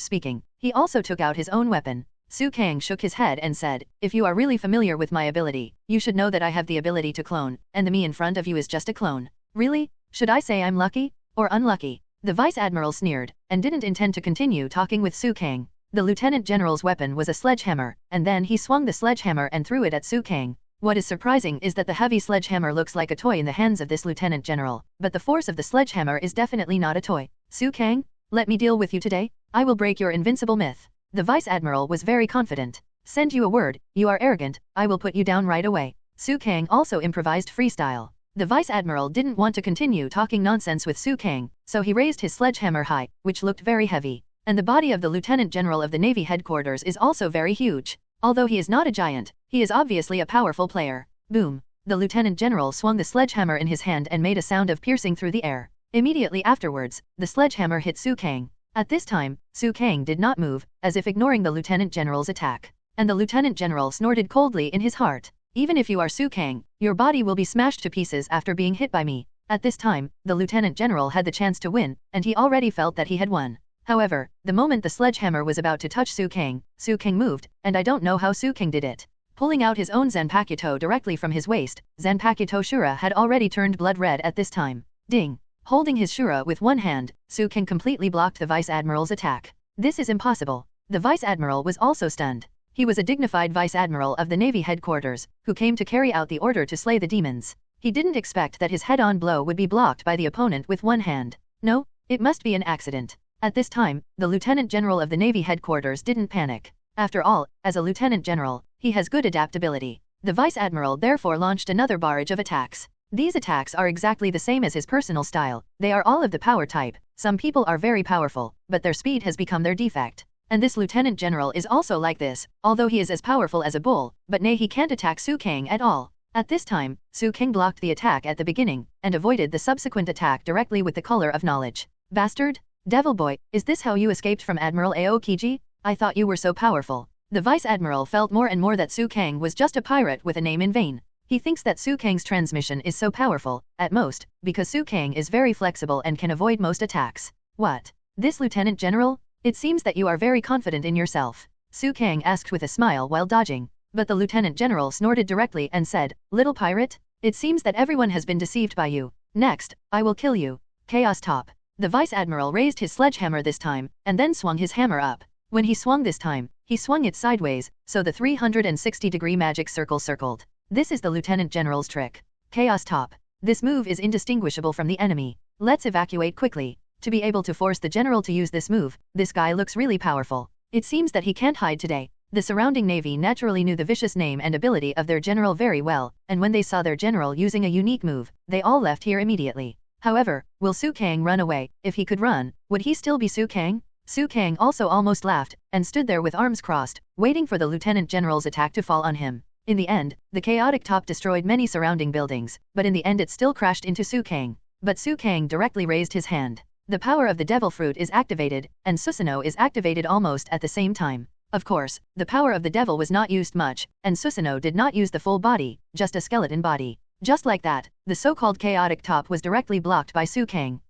speaking, he also took out his own weapon. Kang shook his head and said, if you are really familiar with my ability, you should know that I have the ability to clone, and the me in front of you is just a clone. Really? Should I say I'm lucky? Or unlucky? The Vice Admiral sneered, and didn't intend to continue talking with Su Kang. The Lieutenant General's weapon was a sledgehammer, and then he swung the sledgehammer and threw it at Su Kang. What is surprising is that the heavy sledgehammer looks like a toy in the hands of this Lieutenant General, but the force of the sledgehammer is definitely not a toy. Su Kang, let me deal with you today. I will break your invincible myth. The Vice Admiral was very confident. Send you a word, you are arrogant, I will put you down right away. Su Kang also improvised freestyle. The Vice Admiral didn't want to continue talking nonsense with Su Kang, so he raised his sledgehammer high, which looked very heavy. And the body of the Lieutenant General of the Navy headquarters is also very huge. Although he is not a giant, he is obviously a powerful player. Boom. The Lieutenant General swung the sledgehammer in his hand and made a sound of piercing through the air. Immediately afterwards, the sledgehammer hit Su Kang. At this time, Su Kang did not move, as if ignoring the Lieutenant General's attack. And the Lieutenant General snorted coldly in his heart. Even if you are Su Kang, your body will be smashed to pieces after being hit by me. At this time, the Lieutenant General had the chance to win, and he already felt that he had won. However, the moment the sledgehammer was about to touch Su Kang moved, and I don't know how Su Kang did it. Pulling out his own Zanpakuto directly from his waist, Zanpakuto Shura had already turned blood red at this time. Ding! Holding his Shura with one hand, Su Kang completely blocked the Vice Admiral's attack. This is impossible. The Vice Admiral was also stunned. He was a dignified Vice Admiral of the Navy headquarters, who came to carry out the order to slay the demons. He didn't expect that his head-on blow would be blocked by the opponent with one hand. No, it must be an accident. At this time, the Lieutenant General of the Navy headquarters didn't panic. After all, as a Lieutenant General, he has good adaptability. The Vice Admiral therefore launched another barrage of attacks. These attacks are exactly the same as his personal style. They are all of the power type. Some people are very powerful, but their speed has become their defect. And this Lieutenant General is also like this, although he is as powerful as a bull, but nay, he can't attack Su Kang at all. At this time, Su Kang blocked the attack at the beginning, and avoided the subsequent attack directly with the color of knowledge. Bastard! Devil boy, is this how you escaped from Admiral Aokiji? I thought you were so powerful. The Vice Admiral felt more and more that Su Kang was just a pirate with a name in vain. He thinks that Su Kang's transmission is so powerful, at most, because Su Kang is very flexible and can avoid most attacks. What? This Lieutenant General? It seems that you are very confident in yourself. Su Kang asked with a smile while dodging. But the Lieutenant General snorted directly and said, Little pirate? It seems that everyone has been deceived by you. Next, I will kill you. Chaos Top. The Vice Admiral raised his sledgehammer this time, and then swung his hammer up. When he swung this time, he swung it sideways, so the 360-degree magic circle circled. This is the Lieutenant General's trick. Chaos Top. This move is indistinguishable from the enemy. Let's evacuate quickly. To be able to force the general to use this move, this guy looks really powerful. It seems that he can't hide today. The surrounding navy naturally knew the vicious name and ability of their general very well, and when they saw their general using a unique move, they all left here immediately. However, will Su Kang run away? If he could run, would he still be Su Kang? Su Kang also almost laughed, and stood there with arms crossed, waiting for the Lieutenant General's attack to fall on him. In the end, the chaotic top destroyed many surrounding buildings, but in the end it still crashed into Su Kang. But Su Kang directly raised his hand. The power of the Devil Fruit is activated, and Susanoo is activated almost at the same time. Of course, the power of the devil was not used much, and Susanoo did not use the full body, just a skeleton body. Just like that, the so-called chaotic top was directly blocked by Su Kang.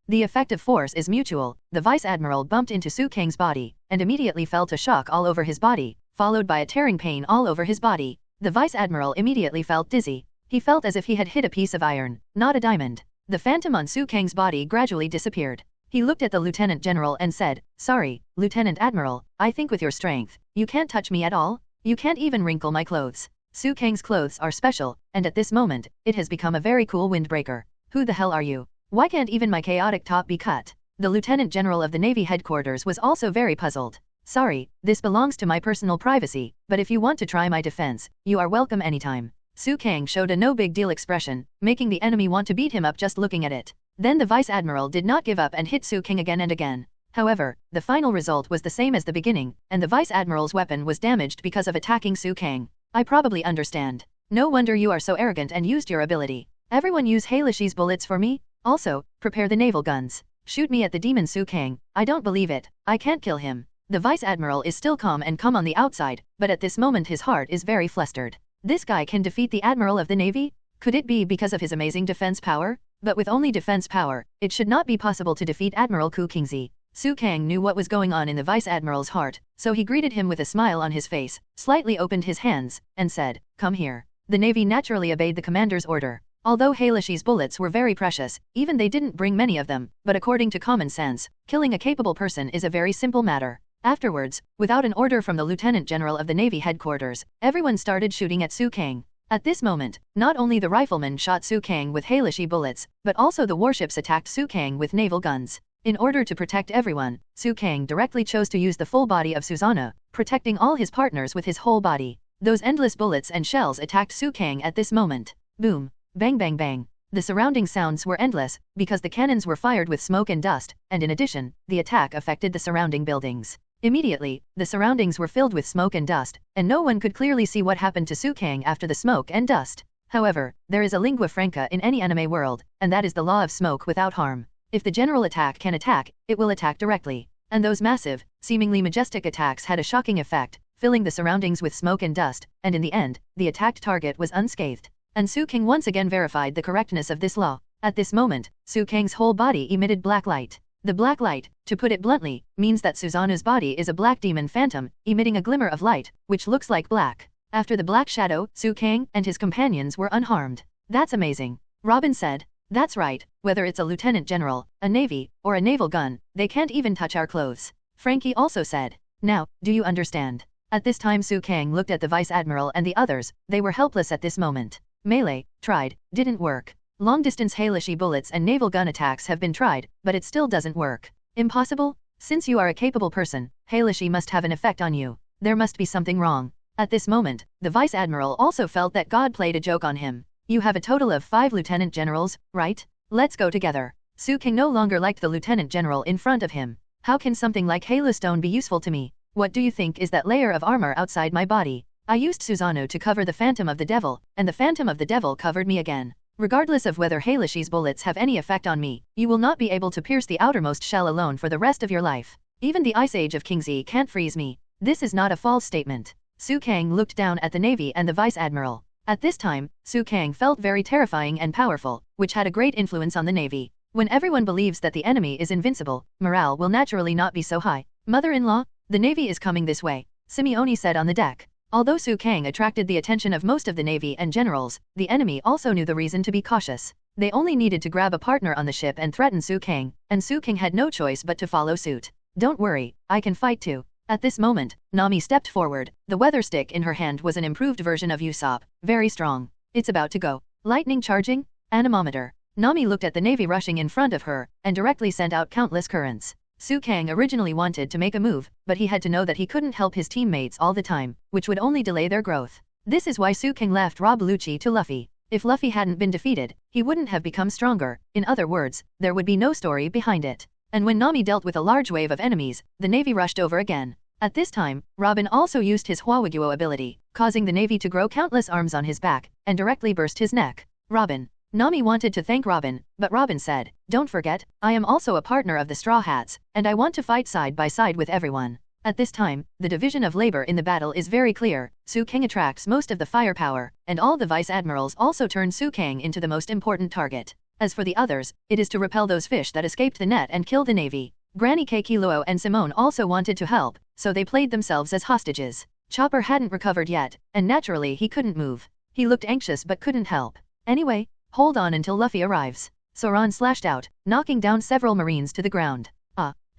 The effective force is mutual. The Vice Admiral bumped into Su Kang's body, and immediately felt a shock all over his body, followed by a tearing pain all over his body. The Vice Admiral immediately felt dizzy. He felt as if he had hit a piece of iron, not a diamond. The phantom on Su Kang's body gradually disappeared. He looked at the Lieutenant General and said, Sorry, Lieutenant Admiral, I think with your strength, you can't touch me at all? You can't even wrinkle my clothes. Su Kang's clothes are special, and at this moment, it has become a very cool windbreaker. Who the hell are you? Why can't even my chaotic top be cut? The Lieutenant General of the Navy headquarters was also very puzzled. Sorry, this belongs to my personal privacy, but if you want to try my defense, you are welcome anytime. Su Kang showed a no big deal expression, making the enemy want to beat him up just looking at it. Then the Vice Admiral did not give up and hit Su Kang again and again. However, the final result was the same as the beginning, and the Vice Admiral's weapon was damaged because of attacking Su Kang. I probably understand. No wonder you are so arrogant and used your ability. Everyone use Heilishi's bullets for me? Also, prepare the naval guns. Shoot me at the demon Su Kang. I don't believe it. I can't kill him. The Vice Admiral is still calm and calm on the outside, but at this moment his heart is very flustered. This guy can defeat the Admiral of the Navy? Could it be because of his amazing defense power? But with only defense power, it should not be possible to defeat Admiral Ku Kingzi. Su Kang knew what was going on in the Vice Admiral's heart, so he greeted him with a smile on his face, slightly opened his hands, and said, Come here. The Navy naturally obeyed the commander's order. Although Heilishi's bullets were very precious, even they didn't bring many of them, but according to common sense, killing a capable person is a very simple matter. Afterwards, without an order from the Lieutenant General of the Navy headquarters, everyone started shooting at Su Kang. At this moment, not only the riflemen shot Su Kang with Heilishi bullets, but also the warships attacked Su Kang with naval guns. In order to protect everyone, Su Kang directly chose to use the full body of Susanoo, protecting all his partners with his whole body. Those endless bullets and shells attacked Su Kang at this moment. Boom. Bang bang bang. The surrounding sounds were endless, because the cannons were fired with smoke and dust, and in addition, the attack affected the surrounding buildings. Immediately, the surroundings were filled with smoke and dust, and no one could clearly see what happened to Su Kang after the smoke and dust. However, there is a lingua franca in any anime world, and that is the law of smoke without harm. If the general attack can attack, it will attack directly. And those massive, seemingly majestic attacks had a shocking effect, filling the surroundings with smoke and dust, and in the end, the attacked target was unscathed. And Su Kang once again verified the correctness of this law. At this moment, Su Kang's whole body emitted black light. The black light, to put it bluntly, means that Susanoo's body is a black demon phantom, emitting a glimmer of light, which looks like black. After the black shadow, Su Kang and his companions were unharmed. That's amazing. Robin said. That's right, whether it's a lieutenant general, a navy, or a naval gun, they can't even touch our clothes. Frankie also said. Now, do you understand? At this time Su Kang looked at the vice admiral and the others, they were helpless at this moment. Melee, tried, didn't work. Long-distance Heilishi bullets and naval gun attacks have been tried, but it still doesn't work. Impossible? Since you are a capable person, Heilishi must have an effect on you. There must be something wrong. At this moment, the Vice Admiral also felt that God played a joke on him. You have a total of 5 Lieutenant Generals, right? Let's go together. Su Kang no longer liked the Lieutenant General in front of him. How can something like Halistone be useful to me? What do you think is that layer of armor outside my body? I used Susanoo to cover the Phantom of the Devil, and the Phantom of the Devil covered me again. Regardless of whether Heilishi's bullets have any effect on me, you will not be able to pierce the outermost shell alone for the rest of your life. Even the Ice Age of Kingsley can't freeze me. This is not a false statement. Su Kang looked down at the Navy and the Vice Admiral. At this time, Su Kang felt very terrifying and powerful, which had a great influence on the Navy. When everyone believes that the enemy is invincible, morale will naturally not be so high. Mother-in-law, the Navy is coming this way, Simeone said on the deck. Although Su Kang attracted the attention of most of the Navy and generals, the enemy also knew the reason to be cautious. They only needed to grab a partner on the ship and threaten Su Kang, and Su Kang had no choice but to follow suit. Don't worry, I can fight too. At this moment, Nami stepped forward. The weather stick in her hand was an improved version of Usopp, very strong. It's about to go. Lightning charging? Anemometer. Nami looked at the Navy rushing in front of her, and directly sent out countless currents. Su Kang originally wanted to make a move, but he had to know that he couldn't help his teammates all the time, which would only delay their growth. This is why Su Kang left Rob Luchi to Luffy. If Luffy hadn't been defeated, he wouldn't have become stronger. In other words, there would be no story behind it. And when Nami dealt with a large wave of enemies, the Navy rushed over again. At this time, Robin also used his Hwawaguo ability, causing the Navy to grow countless arms on his back, and directly burst his neck. Robin. Nami wanted to thank Robin, but Robin said, "Don't forget, I am also a partner of the Straw Hats, and I want to fight side by side with everyone." At this time, the division of labor in the battle is very clear. Su Kang attracts most of the firepower, and all the vice admirals also turn Su Kang into the most important target. As for the others, it is to repel those fish that escaped the net and kill the Navy. Granny Keikiluo and Simone also wanted to help, so they played themselves as hostages. Chopper hadn't recovered yet, and naturally he couldn't move. He looked anxious but couldn't help. Anyway, hold on until Luffy arrives. Soran slashed out, knocking down several marines to the ground.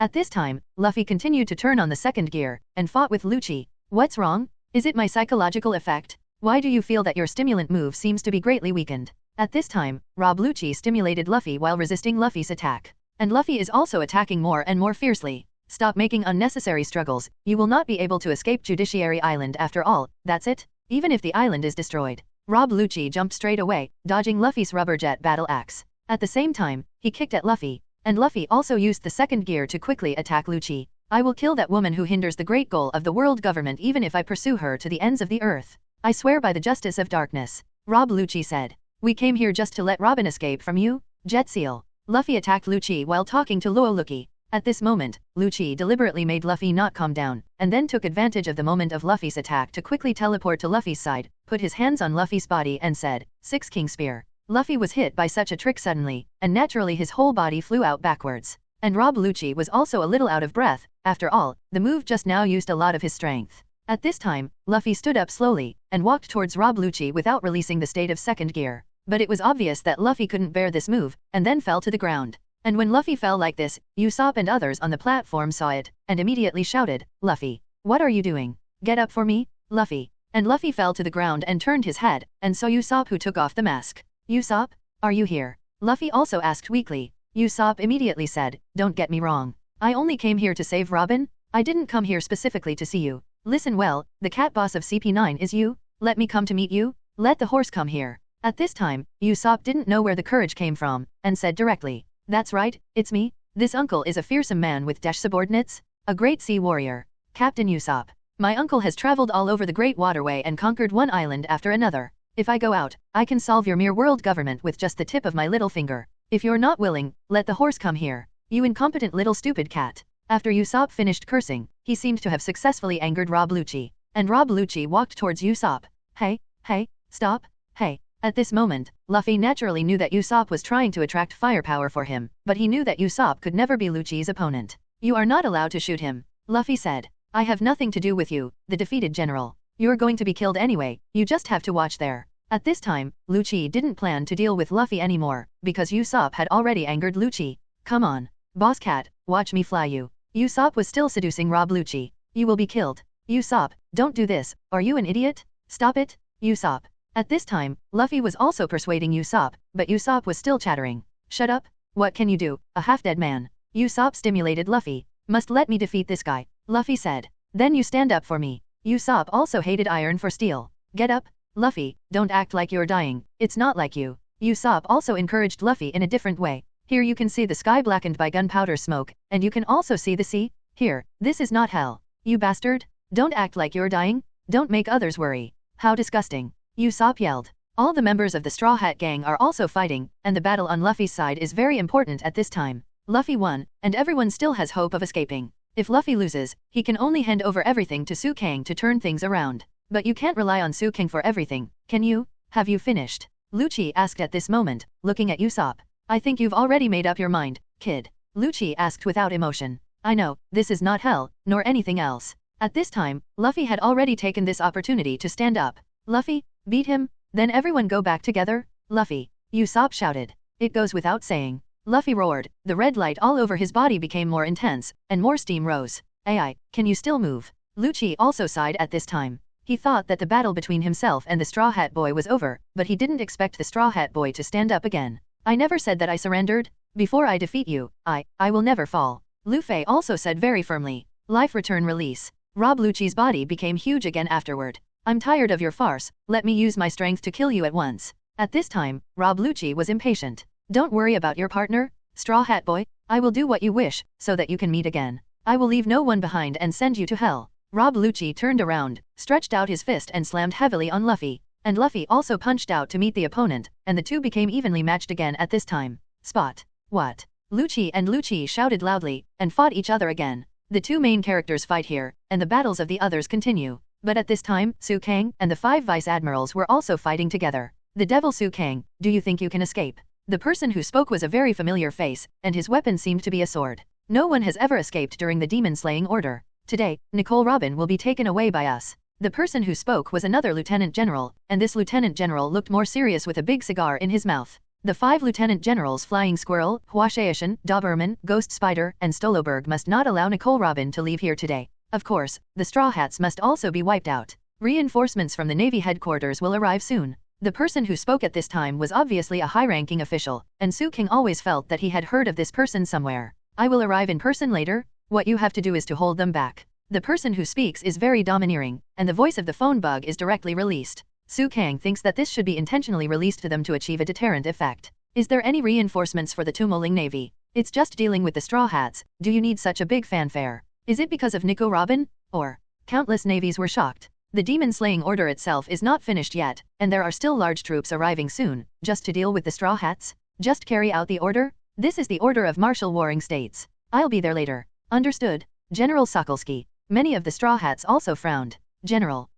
At this time, Luffy continued to turn on the second gear, and fought with Luchi. What's wrong? Is it my psychological effect? Why do you feel that your stimulant move seems to be greatly weakened? At this time, Rob Luchi stimulated Luffy while resisting Luffy's attack. And Luffy is also attacking more and more fiercely. Stop making unnecessary struggles, you will not be able to escape Judiciary Island after all, that's it? Even if the island is destroyed. Rob Luchi jumped straight away, dodging Luffy's rubber jet battle axe. At the same time, he kicked at Luffy. And Luffy also used the second gear to quickly attack Luchi. I will kill that woman who hinders the great goal of the world government even if I pursue her to the ends of the earth. I swear by the justice of darkness. Rob Luchi said. We came here just to let Robin escape from you? Jet Seal. Luffy attacked Luchi while talking to Luoluki. At this moment, Luchi deliberately made Luffy not calm down, and then took advantage of the moment of Luffy's attack to quickly teleport to Luffy's side, put his hands on Luffy's body and said, "Six King Spear." Luffy was hit by such a trick suddenly, and naturally his whole body flew out backwards. And Rob Luchi was also a little out of breath. After all, the move just now used a lot of his strength. At this time, Luffy stood up slowly, and walked towards Rob Luchi without releasing the state of second gear. but it was obvious that Luffy couldn't bear this move, and then fell to the ground. And when Luffy fell like this, Usopp and others on the platform saw it, and immediately shouted, "Luffy, what are you doing? Get up for me, Luffy." And Luffy fell to the ground and turned his head, and saw Usopp, who took off the mask. "Usopp, are you here?" Luffy also asked weakly. Usopp immediately said, "Don't get me wrong. I only came here to save Robin. I didn't come here specifically to see you. Listen well, the cat boss of CP9 is you. Let me come to meet you. Let the horse come here." At this time, Usopp didn't know where the courage came from, and said directly, "That's right, it's me. This uncle is a fearsome man with dash subordinates, a great sea warrior. Captain Usopp. My uncle has traveled all over the Great Waterway and conquered one island after another. If I go out, I can solve your mere world government with just the tip of my little finger. If you're not willing, let the horse come here. You incompetent little stupid cat." After Usopp finished cursing, he seemed to have successfully angered Rob Luchi, and Rob Luchi walked towards Usopp. Hey, stop, hey." At this moment, Luffy naturally knew that Usopp was trying to attract firepower for him, but he knew that Usopp could never be Luchi's opponent. "You are not allowed to shoot him," Luffy said. "I have nothing to do with you, the defeated general. You're going to be killed anyway, you just have to watch there." At this time, Luchi didn't plan to deal with Luffy anymore, because Usopp had already angered Luchi. "Come on, boss cat, watch me fly you." Usopp was still seducing Rob Luchi. "You will be killed. Usopp, don't do this, are you an idiot? Stop it, Usopp." At this time, Luffy was also persuading Usopp, but Usopp was still chattering. "Shut up, what can you do, a half-dead man?" Usopp stimulated Luffy. "Must let me defeat this guy," Luffy said. "Then you stand up for me." Usopp also hated iron for steel. "Get up, Luffy, don't act like you're dying, it's not like you." Usopp also encouraged Luffy in a different way. "Here you can see the sky blackened by gunpowder smoke, and you can also see the sea. Here, this is not hell. You bastard, don't act like you're dying, don't make others worry. How disgusting," Usopp yelled. All the members of the Straw Hat Gang are also fighting, and the battle on Luffy's side is very important at this time. Luffy won, and everyone still has hope of escaping. If Luffy loses, he can only hand over everything to Su Kang to turn things around. But you can't rely on Su Kang for everything, can you? Have you finished? Luchi asked at this moment, looking at Usopp. "I think you've already made up your mind, kid," Luchi asked without emotion. "I know, this is not hell, nor anything else." At this time, Luffy had already taken this opportunity to stand up. "Luffy, beat him, then everyone go back together, Luffy," Usopp shouted. "It goes without saying." Luffy roared, the red light all over his body became more intense, and more steam rose. "Ai, can you still move?" Luchi also sighed at this time. He thought that the battle between himself and the Straw Hat Boy was over, but he didn't expect the Straw Hat Boy to stand up again. "I never said that I surrendered. Before I defeat you, I will never fall," Luffy also said very firmly. Life return release. Rob Luchi's body became huge again afterward. "I'm tired of your farce, let me use my strength to kill you at once." At this time, Rob Luchi was impatient. "Don't worry about your partner, Straw Hat Boy, I will do what you wish, so that you can meet again. I will leave no one behind and send you to hell." Rob Luchi turned around, stretched out his fist and slammed heavily on Luffy, and Luffy also punched out to meet the opponent, and the two became evenly matched again at this time. "Spot. What?" Luchi and Luchi shouted loudly, and fought each other again. The two main characters fight here, and the battles of the others continue. But at this time, Su Kang and the 5 vice admirals were also fighting together. "The devil Su Kang, do you think you can escape?" The person who spoke was a very familiar face, and his weapon seemed to be a sword. "No one has ever escaped during the demon-slaying order. Today, Nicole Robin will be taken away by us." The person who spoke was another lieutenant general, and this lieutenant general looked more serious with a big cigar in his mouth. The 5 lieutenant generals Flying Squirrel, Huashaishan, Doberman, Ghost Spider, and Stoloberg must not allow Nicole Robin to leave here today. Of course, the Straw Hats must also be wiped out. Reinforcements from the Navy headquarters will arrive soon. The person who spoke at this time was obviously a high-ranking official, and Su King always felt that he had heard of this person somewhere. "I will arrive in person later. What you have to do is to hold them back." The person who speaks is very domineering, and the voice of the phone bug is directly released. Su Kang thinks that this should be intentionally released to them to achieve a deterrent effect. "Is there any reinforcements for the Tumoling Navy? It's just dealing with the Straw Hats, do you need such a big fanfare? Is it because of Nico Robin? Or?" Countless navies were shocked. The demon-slaying order itself is not finished yet, and there are still large troops arriving soon, just to deal with the Straw Hats? Just carry out the order? This is the order of Martial Warring States. I'll be there later. Understood, General Sokolsky. Many of the Straw Hats also frowned. General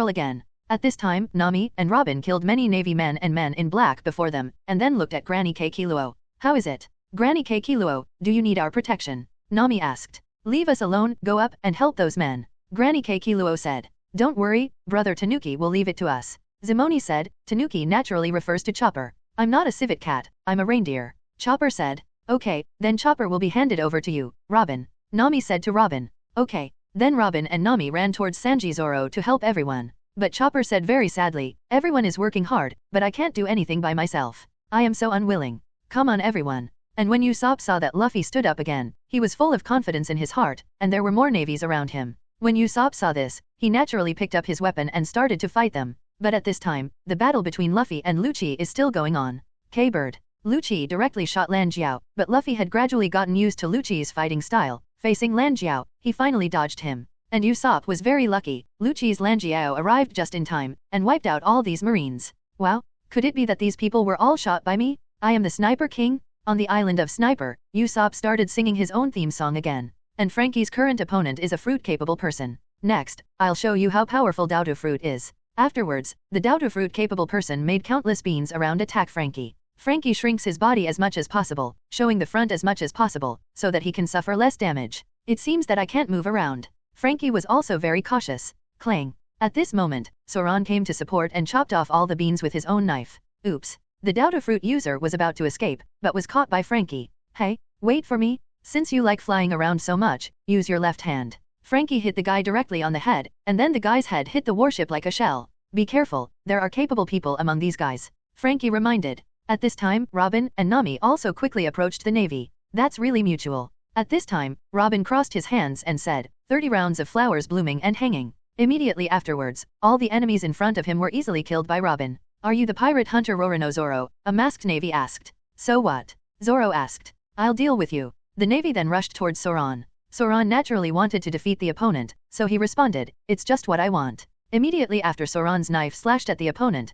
again." At this time, Nami and Robin killed many Navy men and men in black before them, and then looked at Granny K. Kiluo. "How is it? Granny K. Kiluo, do you need our protection?" Nami asked. "Leave us alone, go up and help those men," Granny K. Kiluo said. "Don't worry, Brother Tanuki will leave it to us." Zimoni said. Tanuki naturally refers to Chopper. I'm not a civet cat, I'm a reindeer. Chopper said. Okay, then Chopper will be handed over to you, Robin. Nami said to Robin. Okay. Then Robin and Nami ran towards Sanji Zoro to help everyone. But Chopper said very sadly, everyone is working hard, but I can't do anything by myself. I am so unwilling. Come on everyone. And when Usopp saw that Luffy stood up again, he was full of confidence in his heart, and there were more navies around him. When Usopp saw this, he naturally picked up his weapon and started to fight them. But at this time, the battle between Luffy and Luchi is still going on. K-Bird. Luchi directly shot Lan Jiao, but Luffy had gradually gotten used to Luchi's fighting style. Facing Lan Jiao, he finally dodged him. And Usopp was very lucky. Luchi's Lan Jiao arrived just in time, and wiped out all these marines. Wow, could it be that these people were all shot by me? I am the Sniper King? On the island of Sniper, Usopp started singing his own theme song again. And Frankie's current opponent is a fruit-capable person. Next, I'll show you how powerful Dodo fruit is. Afterwards, the Dodo fruit-capable person made countless beans around attack Frankie. Frankie shrinks his body as much as possible, showing the front as much as possible, so that he can suffer less damage. It seems that I can't move around. Frankie was also very cautious. Clang. At this moment, Zoan came to support and chopped off all the beans with his own knife. Oops. The Dodo fruit user was about to escape, but was caught by Frankie. Hey, wait for me. Since you like flying around so much, use your left hand. Frankie hit the guy directly on the head, and then the guy's head hit the warship like a shell. Be careful, there are capable people among these guys. Frankie reminded. At this time, Robin and Nami also quickly approached the navy. That's really mutual. At this time, Robin crossed his hands and said, 30 rounds of flowers blooming and hanging. Immediately afterwards, all the enemies in front of him were easily killed by Robin. Are you the pirate hunter Rorono Zoro? A masked navy asked. So what? Zoro asked. I'll deal with you. The navy then rushed towards Zoan. Zoan naturally wanted to defeat the opponent, so he responded, it's just what I want. Immediately after Zoran's knife slashed at the opponent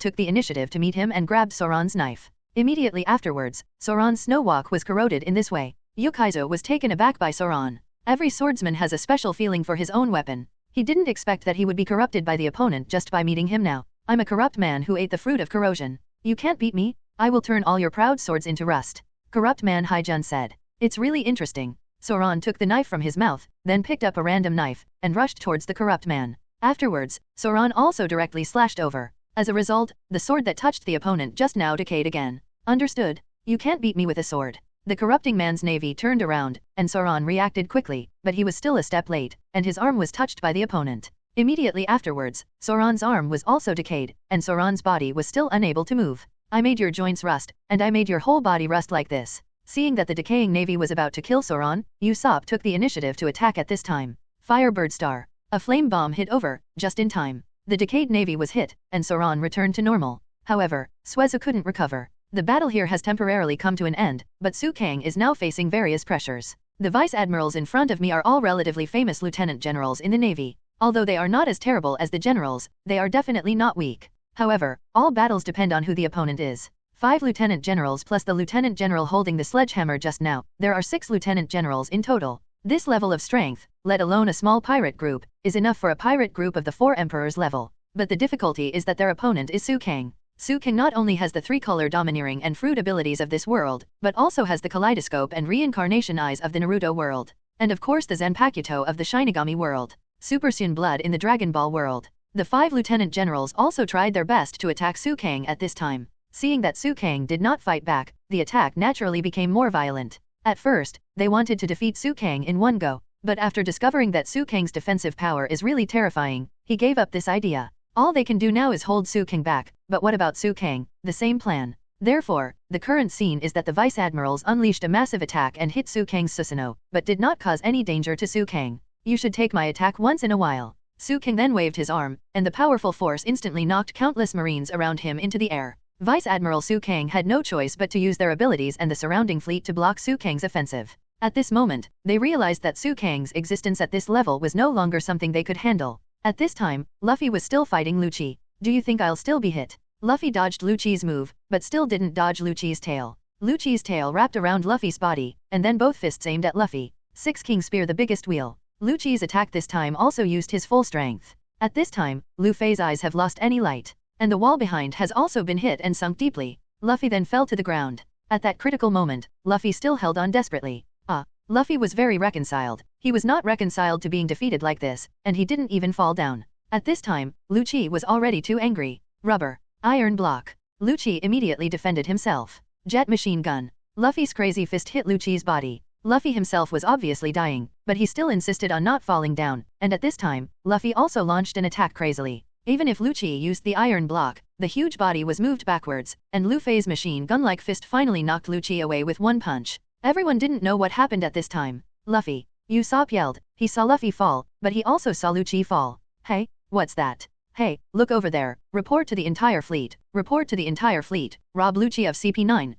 took the initiative to meet him and grabbed Zoran's knife. Immediately afterwards, Zoran's snow walk was corroded in this way. Yukaizo was taken aback by Zoran. Every swordsman has a special feeling for his own weapon. He didn't expect that he would be corrupted by the opponent just by meeting him now. I'm a corrupt man who ate the fruit of corrosion. You can't beat me. I will turn all your proud swords into rust. Corrupt man Haijun said. It's really interesting. Zoran took the knife from his mouth, then picked up a random knife, and rushed towards the corrupt man. Afterwards, Zoran also directly slashed over. As a result, the sword that touched the opponent just now decayed again. Understood? You can't beat me with a sword. The corrupting man's navy turned around, and Zoran reacted quickly, but he was still a step late, and his arm was touched by the opponent. Immediately afterwards, Zoran's arm was also decayed, and Zoran's body was still unable to move. I made your joints rust, and I made your whole body rust like this. Seeing that the decaying navy was about to kill Zoran, Usopp took the initiative to attack at this time. Firebird Star. A flame bomb hit over, just in time. The decayed navy was hit, and Zoran returned to normal. However, Suezu couldn't recover. The battle here has temporarily come to an end, but Su Kang is now facing various pressures. The vice admirals in front of me are all relatively famous lieutenant generals in the navy. Although they are not as terrible as the generals, they are definitely not weak. However, all battles depend on who the opponent is. 5 lieutenant generals plus the lieutenant general holding the sledgehammer just now, there are 6 lieutenant generals in total. This level of strength, let alone a small pirate group, is enough for a pirate group of the 4 emperors level. But the difficulty is that their opponent is Su Kang. Su Kang not only has the 3-color domineering and fruit abilities of this world, but also has the kaleidoscope and reincarnation eyes of the Naruto world. And of course the Zanpakuto of the Shinigami world. Super Saiyan blood in the Dragon Ball world. The 5 lieutenant generals also tried their best to attack Su Kang at this time. Seeing that Su Kang did not fight back, the attack naturally became more violent. At first, they wanted to defeat Su Kang in one go, but after discovering that Su Kang's defensive power is really terrifying, he gave up this idea. All they can do now is hold Su Kang back, but what about Su Kang? The same plan. Therefore, the current scene is that the vice admirals unleashed a massive attack and hit Su Kang's Susanoo, but did not cause any danger to Su Kang. You should take my attack once in a while. Su Kang then waved his arm, and the powerful force instantly knocked countless marines around him into the air. Vice Admiral Su Kang had no choice but to use their abilities and the surrounding fleet to block Su Kang's offensive. At this moment, they realized that Su Kang's existence at this level was no longer something they could handle. At this time, Luffy was still fighting Luchi. Do you think I'll still be hit? Luffy dodged Luchi's move, but still didn't dodge Luchi's tail. Luchi's tail wrapped around Luffy's body, and then both fists aimed at Luffy. 6 King Spear the biggest wheel. Luchi's attack this time also used his full strength. At this time, Luffy's eyes have lost any light, and the wall behind has also been hit and sunk deeply. Luffy then fell to the ground. At that critical moment, Luffy still held on desperately. Luffy was very reconciled. He was not reconciled to being defeated like this, and he didn't even fall down. At this time, Luchi was already too angry. Rubber. Iron block. Luchi immediately defended himself. Jet machine gun. Luffy's crazy fist hit Luchi's body. Luffy himself was obviously dying, but he still insisted on not falling down, and at this time, Luffy also launched an attack crazily. Even if Luchi used the iron block, the huge body was moved backwards, and Luffy's machine gun-like fist finally knocked Luchi away with one punch. Everyone didn't know what happened at this time. Luffy. Usopp yelled. He saw Luffy fall, but he also saw Luchi fall. Hey, what's that? Hey, look over there. Report to the entire fleet. Report to the entire fleet. Rob Luchi of CP9,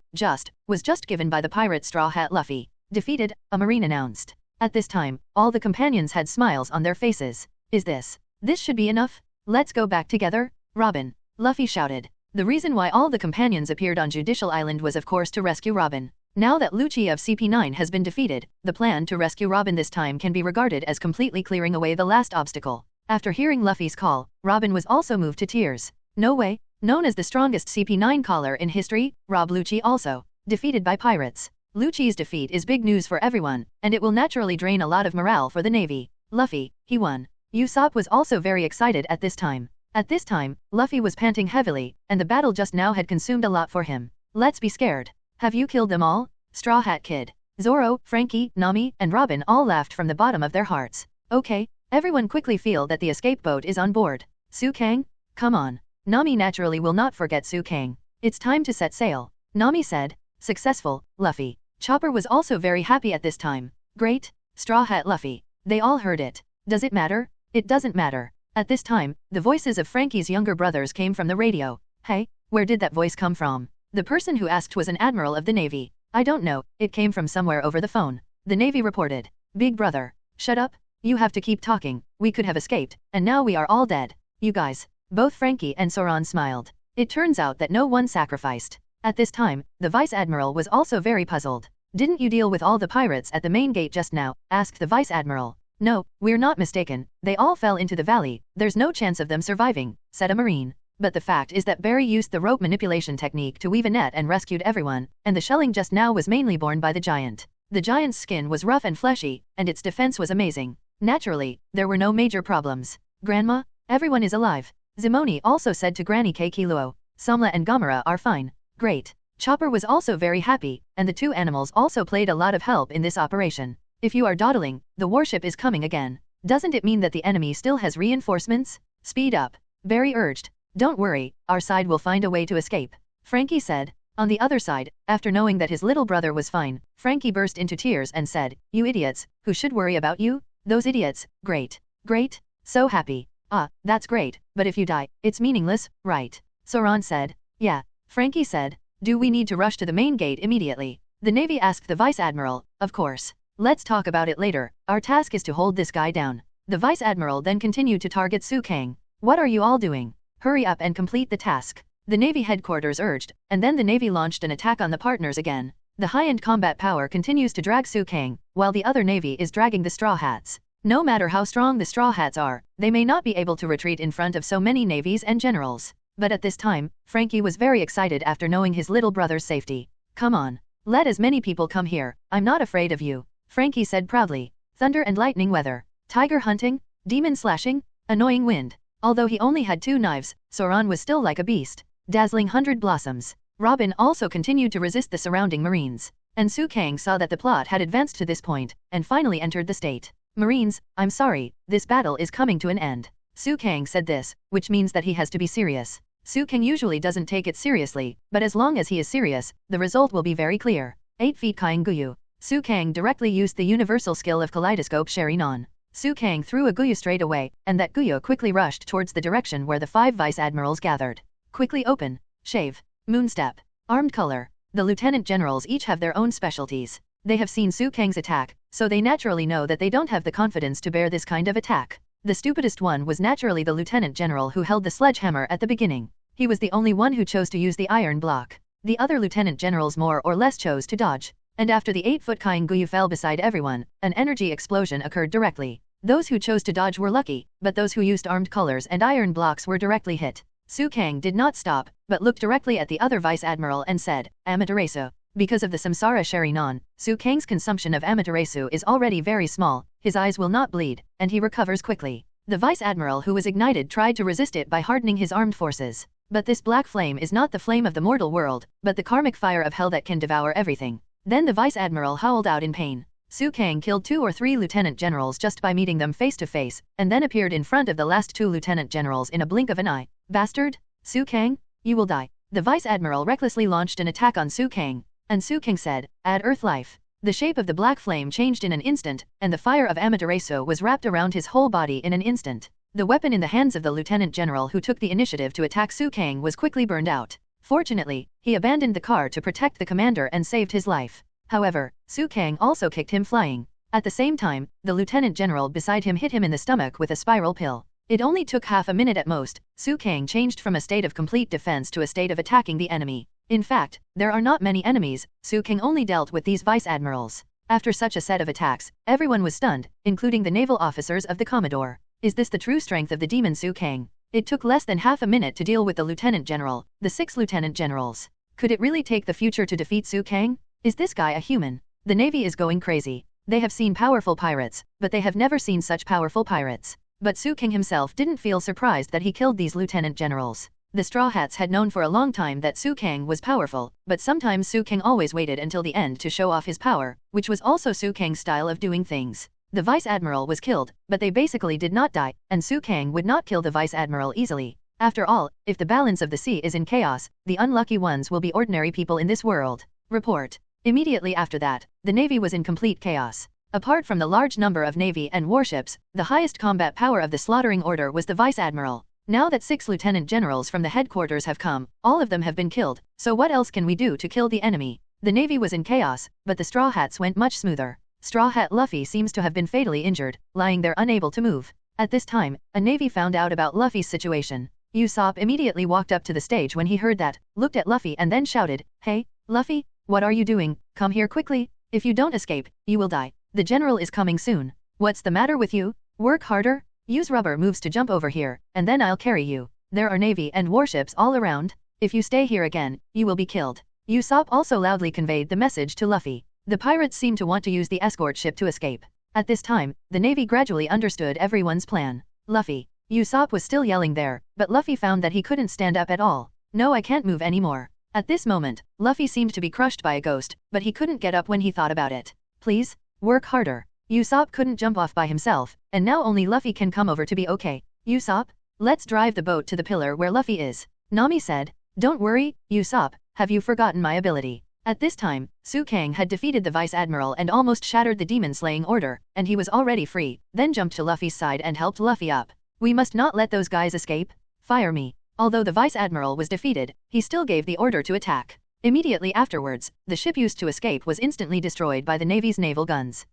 was just given by the pirate Straw Hat Luffy. Defeated, a marine announced. At this time, all the companions had smiles on their faces. This should be enough? Let's go back together, Robin. Luffy shouted. The reason why all the companions appeared on Judicial Island was of course to rescue Robin. Now that Luchi of CP9 has been defeated, the plan to rescue Robin this time can be regarded as completely clearing away the last obstacle. After hearing Luffy's call, Robin was also moved to tears. No way. Known as the strongest CP9 caller in history, Rob Luchi also defeated by pirates. Luchi's defeat is big news for everyone, and it will naturally drain a lot of morale for the Navy. Luffy, he won. Usopp was also very excited at this time. At this time, Luffy was panting heavily, and the battle just now had consumed a lot for him. Let's be scared. Have you killed them all? Straw Hat Kid, Zoro, Frankie, Nami, and Robin all laughed from the bottom of their hearts. Okay, everyone quickly feel that the escape boat is on board. Su Kang? Come on. Nami naturally will not forget Su Kang. It's time to set sail. Nami said. Successful, Luffy. Chopper was also very happy at this time. Great, Straw Hat Luffy. They all heard it. Does it matter? It doesn't matter. At this time, the voices of Frankie's younger brothers came from the radio. Hey, where did that voice come from? The person who asked was an admiral of the Navy. I don't know, it came from somewhere over the phone. The Navy reported. Big brother. Shut up. You have to keep talking. We could have escaped, and now we are all dead. You guys. Both Frankie and Zoan smiled. It turns out that no one sacrificed. At this time, the Vice Admiral was also very puzzled. Didn't you deal with all the pirates at the main gate just now? Asked the Vice Admiral. No, we're not mistaken. They all fell into the valley. There's no chance of them surviving, said a Marine. But the fact is that Barry used the rope manipulation technique to weave a net and rescued everyone, and the shelling just now was mainly borne by the giant. The giant's skin was rough and fleshy, and its defense was amazing. Naturally, there were no major problems. Grandma, everyone is alive. Zimoni also said to Granny Keikiluo. Samla and Gamera are fine. Great. Chopper was also very happy, and the two animals also played a lot of help in this operation. If you are dawdling, the warship is coming again. Doesn't it mean that the enemy still has reinforcements? Speed up. Barry urged. Don't worry, our side will find a way to escape. Frankie said. On the other side, after knowing that his little brother was fine, Frankie burst into tears and said, You idiots, who should worry about you? Those idiots, great. Great? So happy. Ah, that's great, but if you die, it's meaningless, right? Zoan said. Yeah. Frankie said. Do we need to rush to the main gate immediately? The Navy asked the Vice Admiral. Of course. Let's talk about it later. Our task is to hold this guy down. The Vice Admiral then continued to target Su Kang. What are you all doing? Hurry up and complete the task. The Navy headquarters urged, and then the Navy launched an attack on the partners again. The high-end combat power continues to drag Su Kang, while the other Navy is dragging the Straw Hats. No matter how strong the Straw Hats are, they may not be able to retreat in front of so many navies and generals. But at this time, Frankie was very excited after knowing his little brother's safety. Come on. Let as many people come here. I'm not afraid of you. Frankie said proudly. Thunder and lightning weather. Tiger hunting. Demon slashing. Annoying wind. Although he only had 2 knives, Zoan was still like a beast. Dazzling 100 blossoms. Robin also continued to resist the surrounding Marines. And Su Kang saw that the plot had advanced to this point, and finally entered the state. Marines, I'm sorry, this battle is coming to an end. Su Kang said this, which means that he has to be serious. Su Kang usually doesn't take it seriously, but as long as he is serious, the result will be very clear. 8 feet Kaing Guyu. Su Kang directly used the universal skill of Kaleidoscope Sherinon. Su Kang threw a Guyu straight away, and that Guyu quickly rushed towards the direction where the 5 vice admirals gathered. Quickly open. Shave. Moonstep. Armed color. The lieutenant generals each have their own specialties. They have seen Su Kang's attack, so they naturally know that they don't have the confidence to bear this kind of attack. The stupidest one was naturally the lieutenant general who held the sledgehammer at the beginning. He was the only one who chose to use the iron block. The other lieutenant generals more or less chose to dodge. And after the 8-foot Kaing Guyu fell beside everyone, an energy explosion occurred directly. Those who chose to dodge were lucky, but those who used armed colors and iron blocks were directly hit. Su Kang did not stop, but looked directly at the other vice admiral and said, Amaterasu. Because of the Samsara Sherinon, Su Kang's consumption of Amaterasu is already very small, his eyes will not bleed, and he recovers quickly. The Vice Admiral who was ignited tried to resist it by hardening his armed forces. But this black flame is not the flame of the mortal world, but the karmic fire of hell that can devour everything. Then the Vice Admiral howled out in pain. Su Kang killed 2 or 3 lieutenant generals just by meeting them face to face, and then appeared in front of the last 2 lieutenant generals in a blink of an eye. Bastard! Su Kang, you will die. The Vice Admiral recklessly launched an attack on Su Kang, and Su Kang said, "Add Earth life." The shape of the black flame changed in an instant, and the fire of Amaterasu was wrapped around his whole body in an instant. The weapon in the hands of the lieutenant general who took the initiative to attack Su Kang was quickly burned out. Fortunately, he abandoned the car to protect the commander and saved his life. However, Su Kang also kicked him flying. At the same time, the lieutenant general beside him hit him in the stomach with a spiral pill. It only took half a minute at most. Su Kang changed from a state of complete defense to a state of attacking the enemy. In fact, there are not many enemies. Su Kang only dealt with these vice admirals. After such a set of attacks, everyone was stunned, including the naval officers of the Commodore. Is this the true strength of the demon Su Kang? It took less than half a minute to deal with the lieutenant general, the 6 lieutenant generals. Could it really take the future to defeat Su Kang? Is this guy a human? The Navy is going crazy. They have seen powerful pirates, but they have never seen such powerful pirates. But Su Kang himself didn't feel surprised that he killed these lieutenant generals. The Straw Hats had known for a long time that Su Kang was powerful, but sometimes Su Kang always waited until the end to show off his power, which was also Su Kang's style of doing things. The Vice Admiral was killed, but they basically did not die, and Su Kang would not kill the Vice Admiral easily. After all, if the balance of the sea is in chaos, the unlucky ones will be ordinary people in this world. Report. Immediately after that, the Navy was in complete chaos. Apart from the large number of Navy and warships, the highest combat power of the slaughtering order was the Vice Admiral. Now that 6 lieutenant generals from the headquarters have come, all of them have been killed, so what else can we do to kill the enemy? The Navy was in chaos, but the Straw Hats went much smoother. Straw Hat Luffy seems to have been fatally injured, lying there unable to move. At this time, a Navy found out about Luffy's situation. Usopp immediately walked up to the stage when he heard that, looked at Luffy and then shouted, "Hey, Luffy, what are you doing? Come here quickly. If you don't escape, you will die. The general is coming soon. What's the matter with you? Work harder? Use rubber moves to jump over here, and then I'll carry you. There are Navy and warships all around. If you stay here again, you will be killed." Usopp also loudly conveyed the message to Luffy. The pirates seemed to want to use the escort ship to escape. At this time, the Navy gradually understood everyone's plan. Luffy. Usopp was still yelling there, but Luffy found that he couldn't stand up at all. "No, I can't move anymore." At this moment, Luffy seemed to be crushed by a ghost, but he couldn't get up when he thought about it. "Please, work harder." Usopp couldn't jump off by himself, and now only Luffy can come over to be okay. "Usopp, let's drive the boat to the pillar where Luffy is," Nami said. "Don't worry, Usopp, have you forgotten my ability?" At this time, Su Kang had defeated the Vice Admiral and almost shattered the demon-slaying order, and he was already free, then jumped to Luffy's side and helped Luffy up. "We must not let those guys escape. Fire me." Although the Vice Admiral was defeated, he still gave the order to attack. Immediately afterwards, the ship used to escape was instantly destroyed by the Navy's naval guns.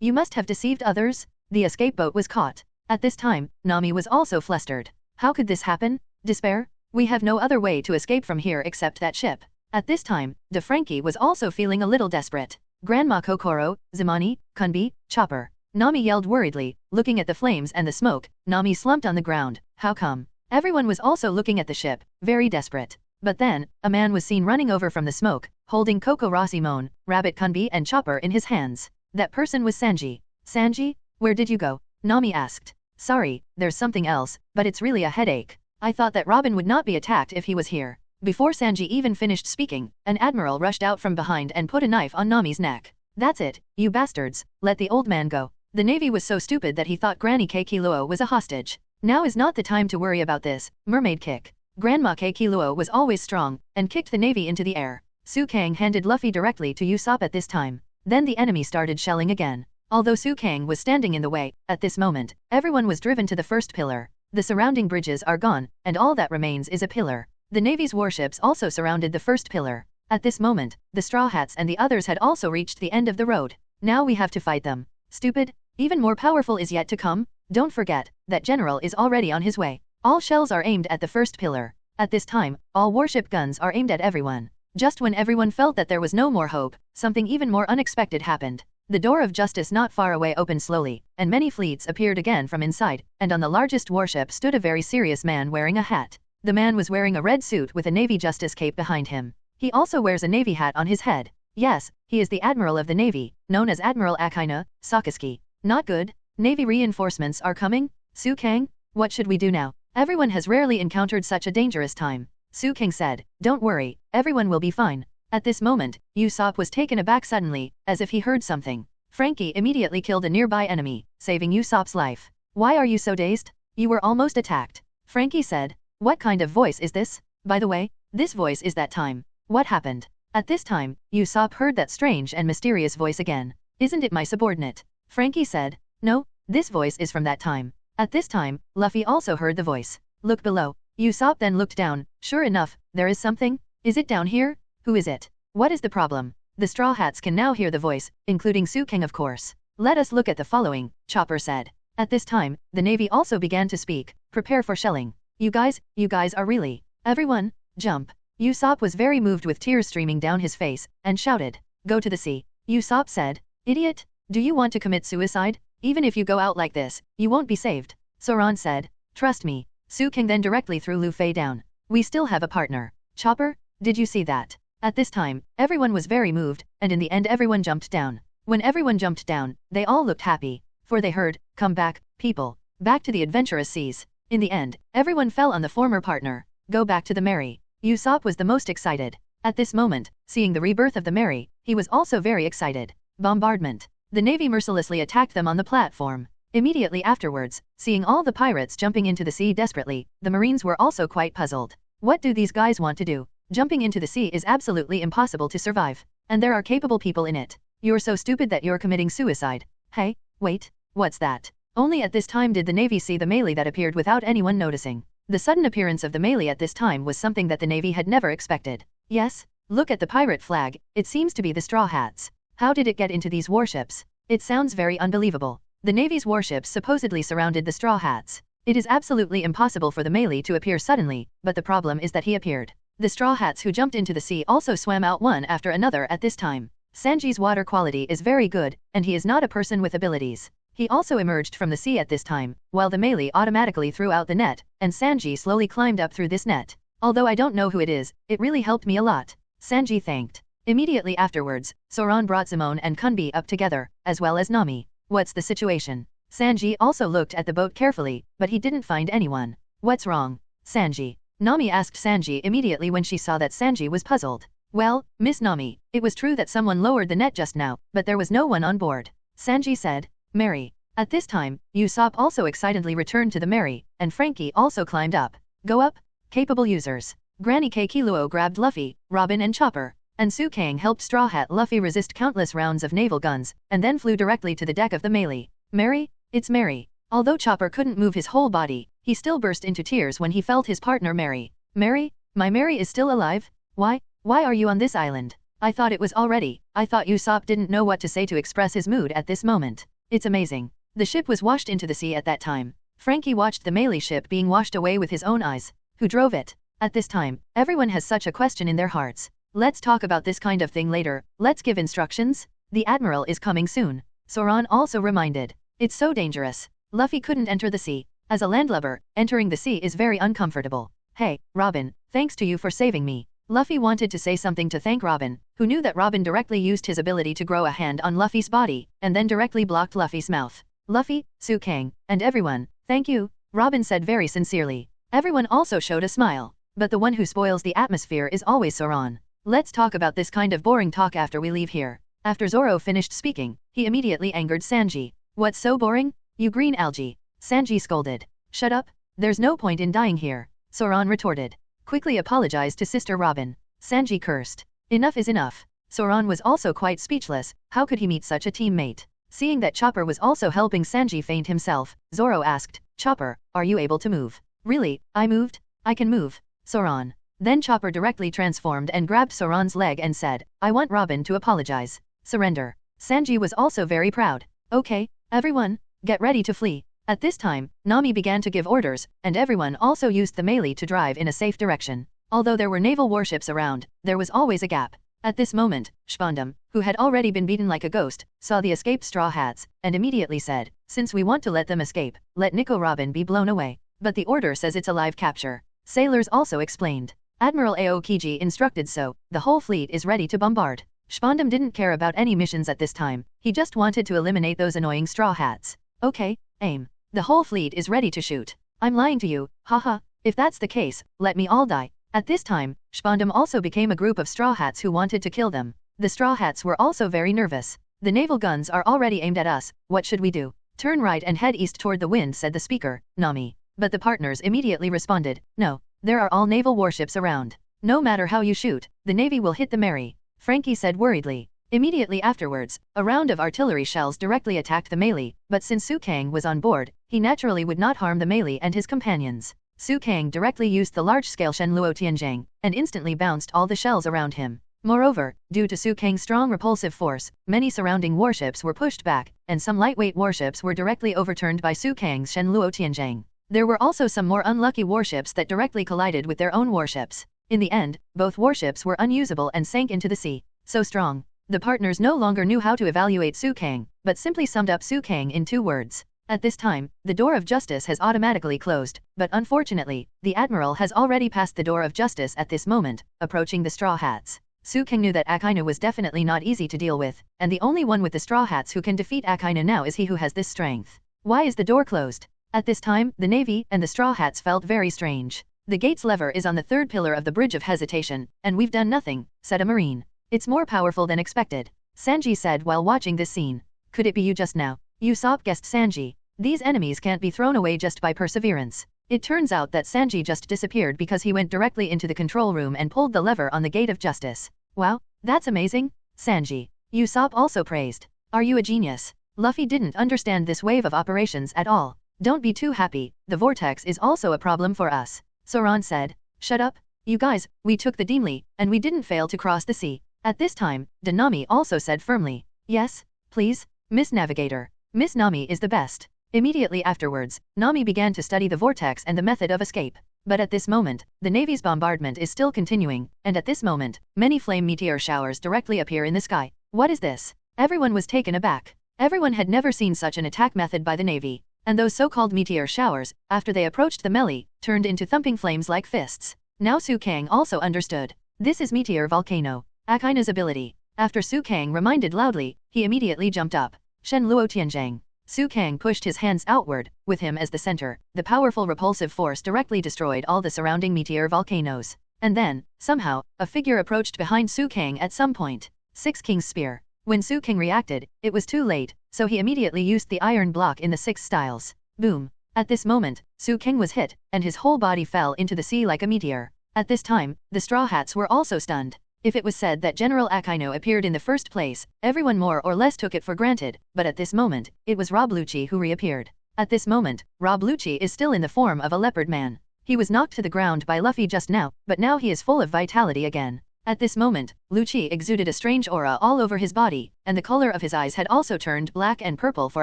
You must have deceived others?" The escape boat was caught. At this time, Nami was also flustered. "How could this happen? Despair? We have no other way to escape from here except that ship." At this time, Frankie was also feeling a little desperate. "Grandma Kokoro, Zamani, Kunbi, Chopper." Nami yelled worriedly, looking at the flames and the smoke. Nami slumped on the ground. How come? Everyone was also looking at the ship, very desperate. But then, a man was seen running over from the smoke, holding Koko Rassimon, Rabbit Kunbi and Chopper in his hands. That person was Sanji. "Sanji, where did you go?" Nami asked. "Sorry, there's something else, but it's really a headache. I thought that Robin would not be attacked if he was here." Before Sanji even finished speaking, an admiral rushed out from behind and put a knife on Nami's neck. "That's it, you bastards, let the old man go." The Navy was so stupid that he thought Granny Keikiluo was a hostage. Now is not the time to worry about this. Mermaid kick. Grandma Keikiluo was always strong, and kicked the Navy into the air. Su Kang handed Luffy directly to Usopp at this time. Then the enemy started shelling again. Although Su Kang was standing in the way, at this moment, everyone was driven to the first pillar. The surrounding bridges are gone, and all that remains is a pillar. The Navy's warships also surrounded the first pillar. At this moment, the Straw Hats and the others had also reached the end of the road. "Now we have to fight them." "Stupid, even more powerful is yet to come. Don't forget, that general is already on his way." All shells are aimed at the first pillar. At this time, all warship guns are aimed at everyone. Just when everyone felt that there was no more hope, something even more unexpected happened. The door of justice not far away opened slowly, and many fleets appeared again from inside, and on the largest warship stood a very serious man wearing a hat. The man was wearing a red suit with a Navy Justice cape behind him. He also wears a Navy hat on his head. Yes, he is the Admiral of the Navy, known as Admiral Akaina Sakazuki. "Not good. Navy reinforcements are coming?" Su Kang, what should we do now? Everyone has rarely encountered such a dangerous time. Su Kang said, don't worry, everyone will be fine. At this moment, Usopp was taken aback suddenly, as if he heard something. Frankie immediately killed a nearby enemy, saving Usopp's life. Why are you so dazed? You were almost attacked. Frankie said, what kind of voice is this? By the way, this voice is that time. What happened? At this time, Usopp heard that strange and mysterious voice again. Isn't it my subordinate? Frankie said, no, this voice is from that time. At this time, Luffy also heard the voice. Look below. Usopp then looked down. Sure enough, there is something. Is it down here? Who is it? What is the problem? The Straw Hats can now hear the voice, including Su Kang of course. Let us look at the following, Chopper said. At this time, the Navy also began to speak. Prepare for shelling. You guys are really. Everyone, jump. Usopp was very moved with tears streaming down his face, and shouted, go to the sea. Usopp said, idiot, do you want to commit suicide? Even if you go out like this, you won't be saved. Zoan said, trust me. Su Kang then directly threw Luffy down. We still have a partner. Chopper, did you see that? At this time, everyone was very moved, and in the end everyone jumped down. When everyone jumped down, they all looked happy, for they heard, come back, people, back to the adventurous seas. In the end, everyone fell on the former partner, go back to the Mary. Usopp was the most excited. At this moment, seeing the rebirth of the Mary, he was also very excited. Bombardment. The Navy mercilessly attacked them on the platform. Immediately afterwards, seeing all the pirates jumping into the sea desperately, the Marines were also quite puzzled. What do these guys want to do? Jumping into the sea is absolutely impossible to survive. And there are capable people in it. You're so stupid that you're committing suicide. Hey, wait, what's that? Only at this time did the Navy see the melee that appeared without anyone noticing. The sudden appearance of the melee at this time was something that the Navy had never expected. Yes, look at the pirate flag, it seems to be the Straw Hats. How did it get into these warships? It sounds very unbelievable. The Navy's warships supposedly surrounded the Straw Hats. It is absolutely impossible for the melee to appear suddenly, but the problem is that he appeared. The Straw Hats who jumped into the sea also swam out one after another at this time. Sanji's water quality is very good, and he is not a person with abilities. He also emerged from the sea at this time, while the melee automatically threw out the net, and Sanji slowly climbed up through this net. Although I don't know who it is, it really helped me a lot. Sanji thanked. Immediately afterwards, Zoan brought Zoan and Kunbi up together, as well as Nami. What's the situation? Sanji also looked at the boat carefully, but he didn't find anyone. What's wrong? Sanji. Nami asked Sanji immediately when she saw that Sanji was puzzled. Well, Miss Nami, it was true that someone lowered the net just now, but there was no one on board. Sanji said, Mary. At this time, Usopp also excitedly returned to the Mary, and Frankie also climbed up. Go up? Capable users. Granny K. Killua grabbed Luffy, Robin and Chopper, and Su Kang helped Straw Hat Luffy resist countless rounds of naval guns, and then flew directly to the deck of the melee. Mary? It's Mary. Although Chopper couldn't move his whole body, he still burst into tears when he felt his partner Mary. Mary? My Mary is still alive? Why are you on this island? I thought it was already. I thought Usopp didn't know what to say to express his mood at this moment. It's amazing. The ship was washed into the sea at that time. Frankie watched the melee ship being washed away with his own eyes. Who drove it? At this time, everyone has such a question in their hearts. Let's talk about this kind of thing later. Let's give instructions. The Admiral is coming soon. Zoan also reminded. It's so dangerous. Luffy couldn't enter the sea. As a landlubber, entering the sea is very uncomfortable. Hey, Robin, thanks to you for saving me. Luffy wanted to say something to thank Robin, who knew that Robin directly used his ability to grow a hand on Luffy's body, and then directly blocked Luffy's mouth. Luffy, Su Kang, and everyone, thank you, Robin said very sincerely. Everyone also showed a smile. But the one who spoils the atmosphere is always Zoan. Let's talk about this kind of boring talk after we leave here. After Zoro finished speaking, he immediately angered Sanji. What's so boring? You green algae. Sanji scolded. Shut up, there's no point in dying here. Zoan retorted. Quickly apologized to Sister Robin. Sanji cursed. Enough is enough. Zoan was also quite speechless. How could he meet such a teammate? Seeing that Chopper was also helping Sanji faint himself, Zoro asked, Chopper, are you able to move? Really, I moved? I can move. Zoan. Then Chopper directly transformed and grabbed Zoran's leg and said, I want Robin to apologize. Surrender. Sanji was also very proud. Okay, everyone, get ready to flee. At this time, Nami began to give orders, and everyone also used the melee to drive in a safe direction. Although there were naval warships around, there was always a gap. At this moment, Spandam, who had already been beaten like a ghost, saw the escaped Straw Hats, and immediately said, since we want to let them escape, let Nico Robin be blown away. But the order says it's a live capture. Sailors also explained. Admiral Aokiji instructed so, the whole fleet is ready to bombard. Spandam didn't care about any missions at this time, he just wanted to eliminate those annoying Straw Hats. Okay, aim. The whole fleet is ready to shoot. I'm lying to you, haha. If that's the case, let me all die. At this time, Spandam also became a group of Straw Hats who wanted to kill them. The Straw Hats were also very nervous. The naval guns are already aimed at us, what should we do? Turn right and head east toward the wind, said the speaker, Nami. But the partners immediately responded, no, there are all naval warships around. No matter how you shoot, the navy will hit the Mary. Frankie said worriedly. Immediately afterwards, a round of artillery shells directly attacked the melee, but since Su Kang was on board, he naturally would not harm the melee and his companions. Su Kang directly used the large-scale Shenluo Tianzhang, and instantly bounced all the shells around him. Moreover, due to Su Kang's strong repulsive force, many surrounding warships were pushed back, and some lightweight warships were directly overturned by Su Kang's Shenluo Tianzhang. There were also some more unlucky warships that directly collided with their own warships. In the end, both warships were unusable and sank into the sea. So strong. The partners no longer knew how to evaluate Su Kang, but simply summed up Su Kang in 2 words. At this time, the door of justice has automatically closed, but unfortunately, the admiral has already passed the door of justice at this moment, approaching the Straw Hats. Su Kang knew that Akainu was definitely not easy to deal with, and the only one with the Straw Hats who can defeat Akainu now is he who has this strength. Why is the door closed? At this time, the navy and the Straw Hats felt very strange. The gate's lever is on the 3rd pillar of the Bridge of Hesitation, and we've done nothing, said a marine. It's more powerful than expected, Sanji said while watching this scene. Could it be you just now? Usopp guessed Sanji. These enemies can't be thrown away just by perseverance. It turns out that Sanji just disappeared because he went directly into the control room and pulled the lever on the Gate of Justice. Wow, that's amazing, Sanji. Usopp also praised. Are you a genius? Luffy didn't understand this wave of operations at all. Don't be too happy, the vortex is also a problem for us. Zoan said. Shut up, you guys, we took the Deemly, and we didn't fail to cross the sea. At this time, Nami also said firmly. Yes, please, Miss Navigator. Miss Nami is the best. Immediately afterwards, Nami began to study the vortex and the method of escape. But at this moment, the Navy's bombardment is still continuing, and at this moment, many flame meteor showers directly appear in the sky. What is this? Everyone was taken aback. Everyone had never seen such an attack method by the Navy. And those so-called meteor showers, after they approached the melee, turned into thumping flames like fists. Now Su Kang also understood. This is Meteor Volcano, Akainu's ability. After Su Kang reminded loudly, he immediately jumped up. Shenluo Tianzhang. Su Kang pushed his hands outward, with him as the center. The powerful repulsive force directly destroyed all the surrounding meteor volcanoes. And then, somehow, a figure approached behind Su Kang at some point. 6 King's Spear. When Su Kang reacted, it was too late, so he immediately used the iron block in the 6 styles. Boom. At this moment, Su Kang was hit, and his whole body fell into the sea like a meteor. At this time, the Straw Hats were also stunned. If it was said that General Akainu appeared in the first place, everyone more or less took it for granted, but at this moment, it was Rob Luchi who reappeared. At this moment, Rob Luchi is still in the form of a leopard man. He was knocked to the ground by Luffy just now, but now he is full of vitality again. At this moment, Luchi exuded a strange aura all over his body, and the color of his eyes had also turned black and purple for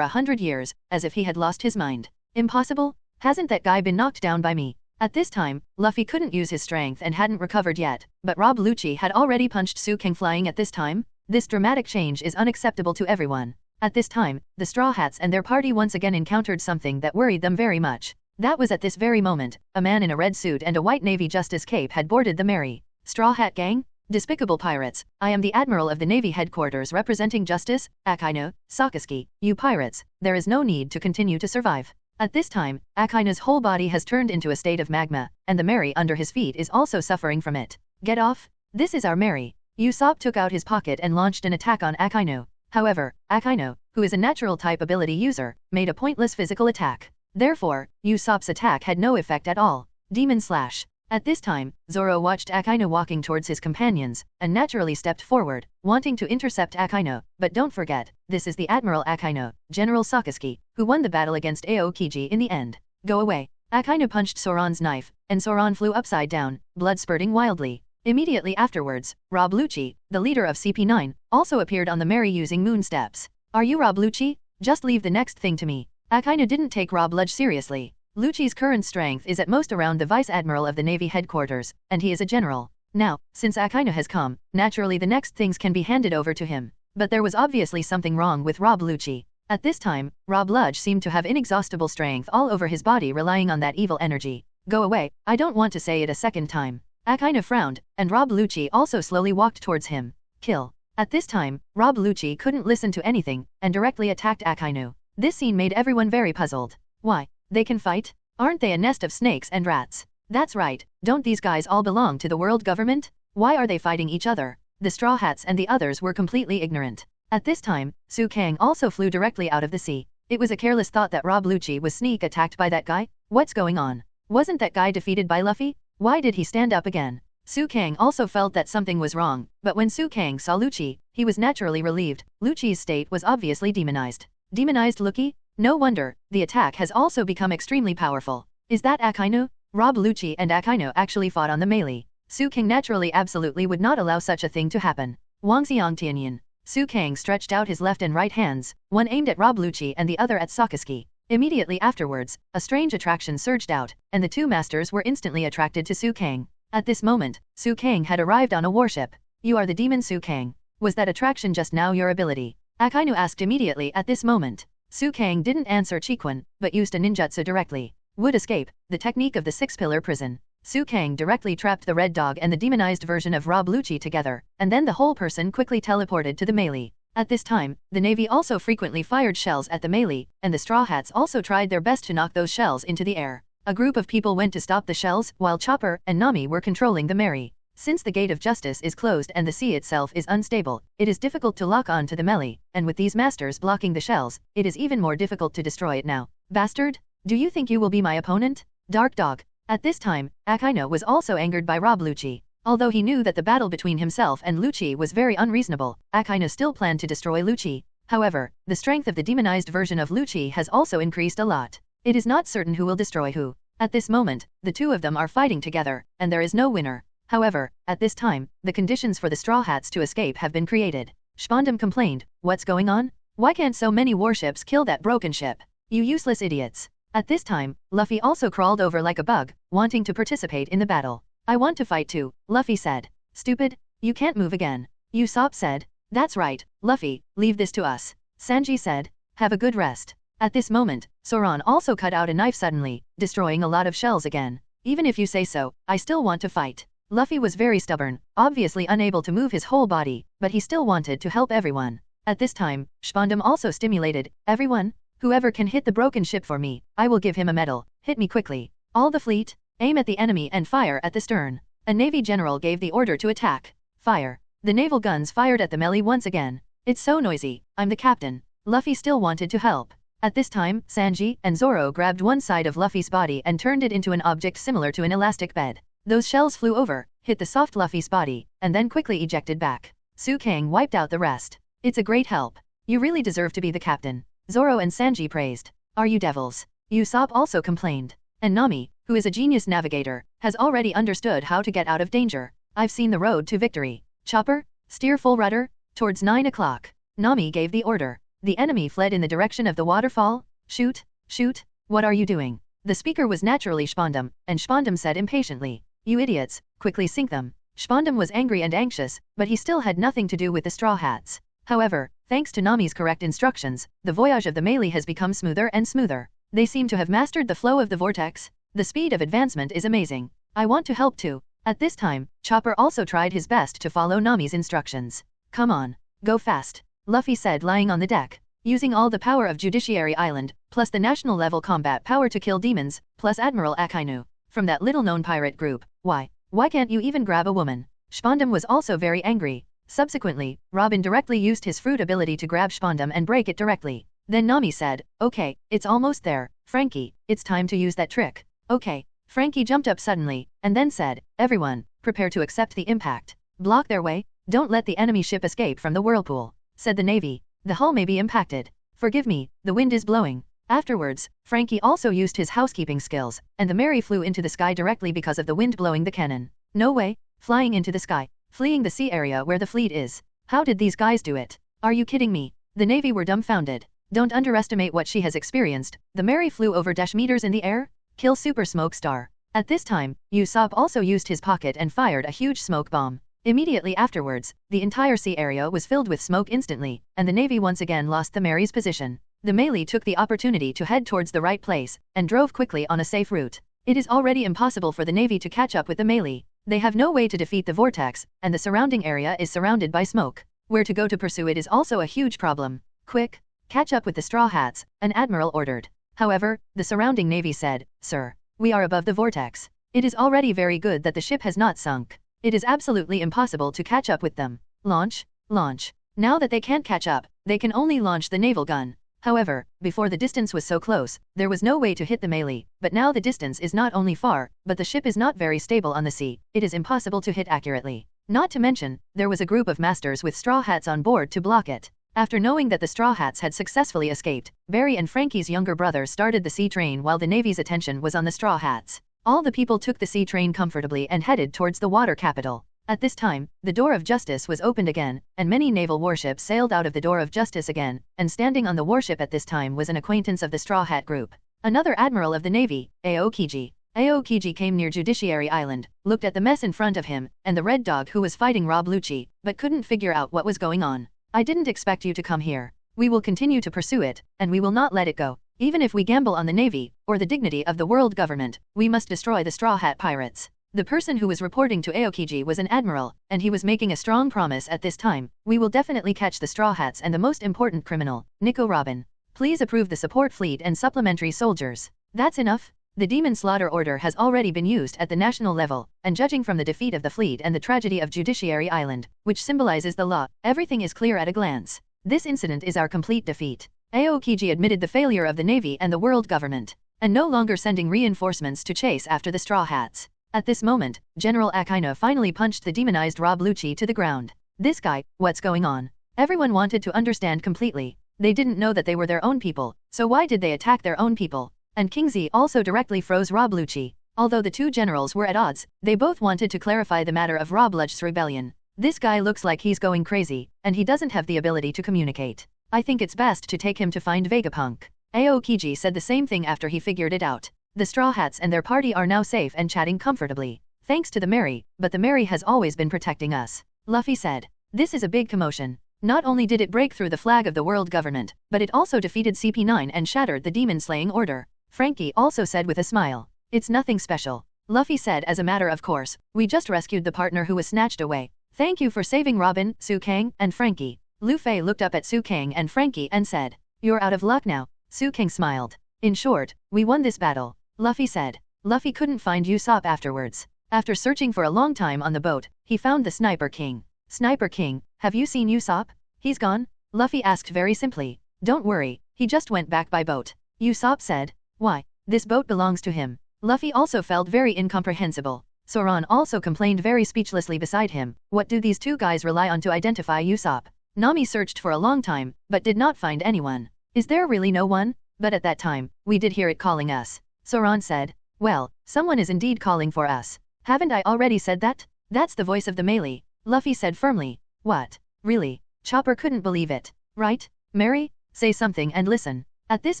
100 years, as if he had lost his mind. Impossible? Hasn't that guy been knocked down by me? At this time, Luffy couldn't use his strength and hadn't recovered yet, but Rob Luchi had already punched Su Kang flying at this time. This dramatic change is unacceptable to everyone. At this time, the Straw Hats and their party once again encountered something that worried them very much. That was at this very moment, a man in a red suit and a white Navy Justice cape had boarded the Mary. Straw Hat Gang? Despicable pirates, I am the Admiral of the Navy Headquarters representing Justice, Akainu, Sakazuki, you pirates, there is no need to continue to survive. At this time, Akainu's whole body has turned into a state of magma, and the Mary under his feet is also suffering from it. Get off! This is our Mary. Usopp took out his pocket and launched an attack on Akainu. However, Akainu, who is a natural type ability user, made a pointless physical attack. Therefore, Usopp's attack had no effect at all. Demon Slash. At this time, Zoro watched Akainu walking towards his companions, and naturally stepped forward, wanting to intercept Akainu, but don't forget, this is the Admiral Akainu, General Sakazuki, who won the battle against Aokiji in the end. Go away. Akainu punched Soran's knife, and Soran flew upside down, blood spurting wildly. Immediately afterwards, Rob Luchi, the leader of CP9, also appeared on the Mary using moon steps. Are you Rob Luchi? Just leave the next thing to me. Akainu didn't take Rob Luchi seriously. Luchi's current strength is at most around the Vice Admiral of the Navy Headquarters, and he is a general. Now, since Akainu has come, naturally the next things can be handed over to him. But there was obviously something wrong with Rob Luchi. At this time, Rob Luchi seemed to have inexhaustible strength all over his body relying on that evil energy. Go away, I don't want to say it a second time. Akainu frowned, and Rob Luchi also slowly walked towards him. Kill. At this time, Rob Luchi couldn't listen to anything, and directly attacked Akainu. This scene made everyone very puzzled. Why, they can fight? Aren't they a nest of snakes and rats? That's right, don't these guys all belong to the world government? Why are they fighting each other? The Straw Hats and the others were completely ignorant. At this time, Su Kang also flew directly out of the sea. It was a careless thought that Rob Luchi was sneak attacked by that guy. What's going on? Wasn't that guy defeated by Luffy? Why did he stand up again? Su Kang also felt that something was wrong, but when Su Kang saw Luchi, he was naturally relieved. Luchi's state was obviously demonized. Demonized Lucky? No wonder, the attack has also become extremely powerful. Is that Akainu? Rob Luchi and Akainu actually fought on the melee. Su Kang naturally absolutely would not allow such a thing to happen. Wangxiang Tianyan. Su Kang stretched out his left and right hands, one aimed at Rob Luchi and the other at Sakazuki. Immediately afterwards, a strange attraction surged out, and the two masters were instantly attracted to Su Kang. At this moment, Su Kang had arrived on a warship. You are the demon Su Kang. Was that attraction just now your ability? Akainu asked immediately at this moment. Su Kang didn't answer Chiquan, but used a ninjutsu directly. Would escape, the technique of the six-pillar prison. Su Kang directly trapped the red dog and the demonized version of Rob Luchi together, and then the whole person quickly teleported to the melee. At this time, the Navy also frequently fired shells at the melee, and the Straw Hats also tried their best to knock those shells into the air. A group of people went to stop the shells, while Chopper and Nami were controlling the Mary. Since the gate of justice is closed and the sea itself is unstable, it is difficult to lock on to the melee, and with these masters blocking the shells, it is even more difficult to destroy it now. Bastard? Do you think you will be my opponent? Dark Dog. At this time, Akainu was also angered by Rob Luchi. Although he knew that the battle between himself and Luchi was very unreasonable, Akainu still planned to destroy Luchi. However, the strength of the demonized version of Luchi has also increased a lot. It is not certain who will destroy who. At this moment, the two of them are fighting together, and there is no winner. However, at this time, the conditions for the Straw Hats to escape have been created. Spondum complained, "What's going on? Why can't so many warships kill that broken ship? You useless idiots." At this time, Luffy also crawled over like a bug, wanting to participate in the battle. "I want to fight too," Luffy said. "Stupid, you can't move again." Usopp said. "That's right, Luffy, leave this to us." Sanji said. "Have a good rest." At this moment, Soran also cut out a knife suddenly, destroying a lot of shells again. "Even if you say so, I still want to fight." Luffy was very stubborn, obviously unable to move his whole body, but he still wanted to help everyone. At this time, Spondum also stimulated, "Everyone? Whoever can hit the broken ship for me, I will give him a medal. Hit me quickly. All the fleet, aim at the enemy and fire at the stern." A Navy general gave the order to attack. Fire. The naval guns fired at the melee once again. "It's so noisy, I'm the captain." Luffy still wanted to help. At this time, Sanji and Zoro grabbed one side of Luffy's body and turned it into an object similar to an elastic bed. Those shells flew over, hit the soft Luffy's body, and then quickly ejected back. Su Kang wiped out the rest. "It's a great help. You really deserve to be the captain." Zoro and Sanji praised. "Are you devils?" Usopp also complained. And Nami, who is a genius navigator, has already understood how to get out of danger. "I've seen the road to victory. Chopper, steer full rudder, towards 9 o'clock. Nami gave the order. The enemy fled in the direction of the waterfall. "Shoot, shoot, what are you doing?" The speaker was naturally Spondum, and Spondum said impatiently, "You idiots, quickly sink them." Spondum was angry and anxious, but he still had nothing to do with the Straw Hats. However, thanks to Nami's correct instructions, the voyage of the melee has become smoother and smoother. They seem to have mastered the flow of the vortex. The speed of advancement is amazing. I want to help too. At this time, Chopper also tried his best to follow Nami's instructions. "Come on, go fast," Luffy said lying on the deck. Using all the power of Judiciary Island, plus the national level combat power to kill demons, plus Admiral Akainu. From that little-known pirate group, why can't you even grab a woman? Spondum was also very angry. Subsequently, Robin directly used his fruit ability to grab Spondum and break it directly. Then Nami said, "Okay, it's almost there, Frankie, it's time to use that trick." "Okay." Frankie jumped up suddenly, and then said, "Everyone, prepare to accept the impact. Block their way, don't let the enemy ship escape from the whirlpool," said the Navy. "The hull may be impacted. Forgive me, the wind is blowing." Afterwards, Frankie also used his housekeeping skills, and the Mary flew into the sky directly because of the wind blowing the cannon. "No way, flying into the sky, fleeing the sea area where the fleet is. How did these guys do it? Are you kidding me?" The Navy were dumbfounded. Don't underestimate what she has experienced. The Mary flew over -meters in the air. Kill Super Smoke Star. At this time, Usopp also used his pocket and fired a huge smoke bomb. Immediately afterwards, the entire sea area was filled with smoke instantly, and the Navy once again lost the Mary's position. The melee took the opportunity to head towards the right place, and drove quickly on a safe route. It is already impossible for the Navy to catch up with the melee. They have no way to defeat the vortex, and the surrounding area is surrounded by smoke. Where to go to pursue it is also a huge problem. "Quick, catch up with the Straw Hats," an admiral ordered. However, the surrounding navy said, "Sir, we are above the vortex. It is already very good that the ship has not sunk. It is absolutely impossible to catch up with them. Launch, launch." Now that they can't catch up, they can only launch the naval gun. However, before the distance was so close, there was no way to hit the melee, but now the distance is not only far, but the ship is not very stable on the sea, it is impossible to hit accurately. Not to mention, there was a group of masters with straw hats on board to block it. After knowing that the straw hats had successfully escaped, Barry and Frankie's younger brother started the sea train while the navy's attention was on the straw hats. All the people took the sea train comfortably and headed towards the water capital. At this time, the Door of Justice was opened again, and many naval warships sailed out of the Door of Justice again, and standing on the warship at this time was an acquaintance of the Straw Hat group. Another admiral of the navy, Aokiji. Aokiji came near Judiciary Island, looked at the mess in front of him, and the red dog who was fighting Rob Luchi, but couldn't figure out what was going on. "I didn't expect you to come here. We will continue to pursue it, and we will not let it go. Even if we gamble on the navy, or the dignity of the world government, we must destroy the Straw Hat pirates." The person who was reporting to Aokiji was an admiral, and he was making a strong promise at this time. "We will definitely catch the Straw Hats and the most important criminal, Nico Robin. Please approve the support fleet and supplementary soldiers." That's enough. The demon slaughter order has already been used at the national level, and judging from the defeat of the fleet and the tragedy of Judiciary Island, which symbolizes the law, everything is clear at a glance. This incident is our complete defeat. Aokiji admitted the failure of the navy and the world government, and no longer sending reinforcements to chase after the Straw Hats. At this moment, General Akina finally punched the demonized Rob Luchi to the ground. "This guy, what's going on?" Everyone wanted to understand completely. They didn't know that they were their own people, so why did they attack their own people? And Kingsley also directly froze Rob Luchi. Although the two generals were at odds, they both wanted to clarify the matter of Rob Luchi's rebellion. "This guy looks like he's going crazy, and he doesn't have the ability to communicate. I think it's best to take him to find Vegapunk." Aokiji said the same thing after he figured it out. The Straw Hats and their party are now safe and chatting comfortably. "Thanks to the Mary, but the Mary has always been protecting us," Luffy said. "This is a big commotion. Not only did it break through the flag of the world government, but it also defeated CP9 and shattered the demon-slaying order." Frankie also said with a smile. "It's nothing special." Luffy said as a matter of course, "We just rescued the partner who was snatched away. Thank you for saving Robin, Su Kang, and Frankie." Luffy looked up at Su Kang and Frankie and said, "You're out of luck now." Su Kang smiled. "In short, we won this battle," Luffy said. Luffy couldn't find Usopp afterwards. After searching for a long time on the boat, he found the Sniper King. "Sniper King, have you seen Usopp?" "He's gone," Luffy asked very simply. "Don't worry, he just went back by boat," Usopp said. "Why? This boat belongs to him." Luffy also felt very incomprehensible. Soran also complained very speechlessly beside him. What do these two guys rely on to identify Usopp? Nami searched for a long time, but did not find anyone. "Is there really no one?" "But at that time, we did hear it calling us," Soran said. "Well, someone is indeed calling for us. Haven't I already said that?" "That's the voice of the melee," Luffy said firmly. "What? Really?" Chopper couldn't believe it. "Right? Mary? Say something and listen." At this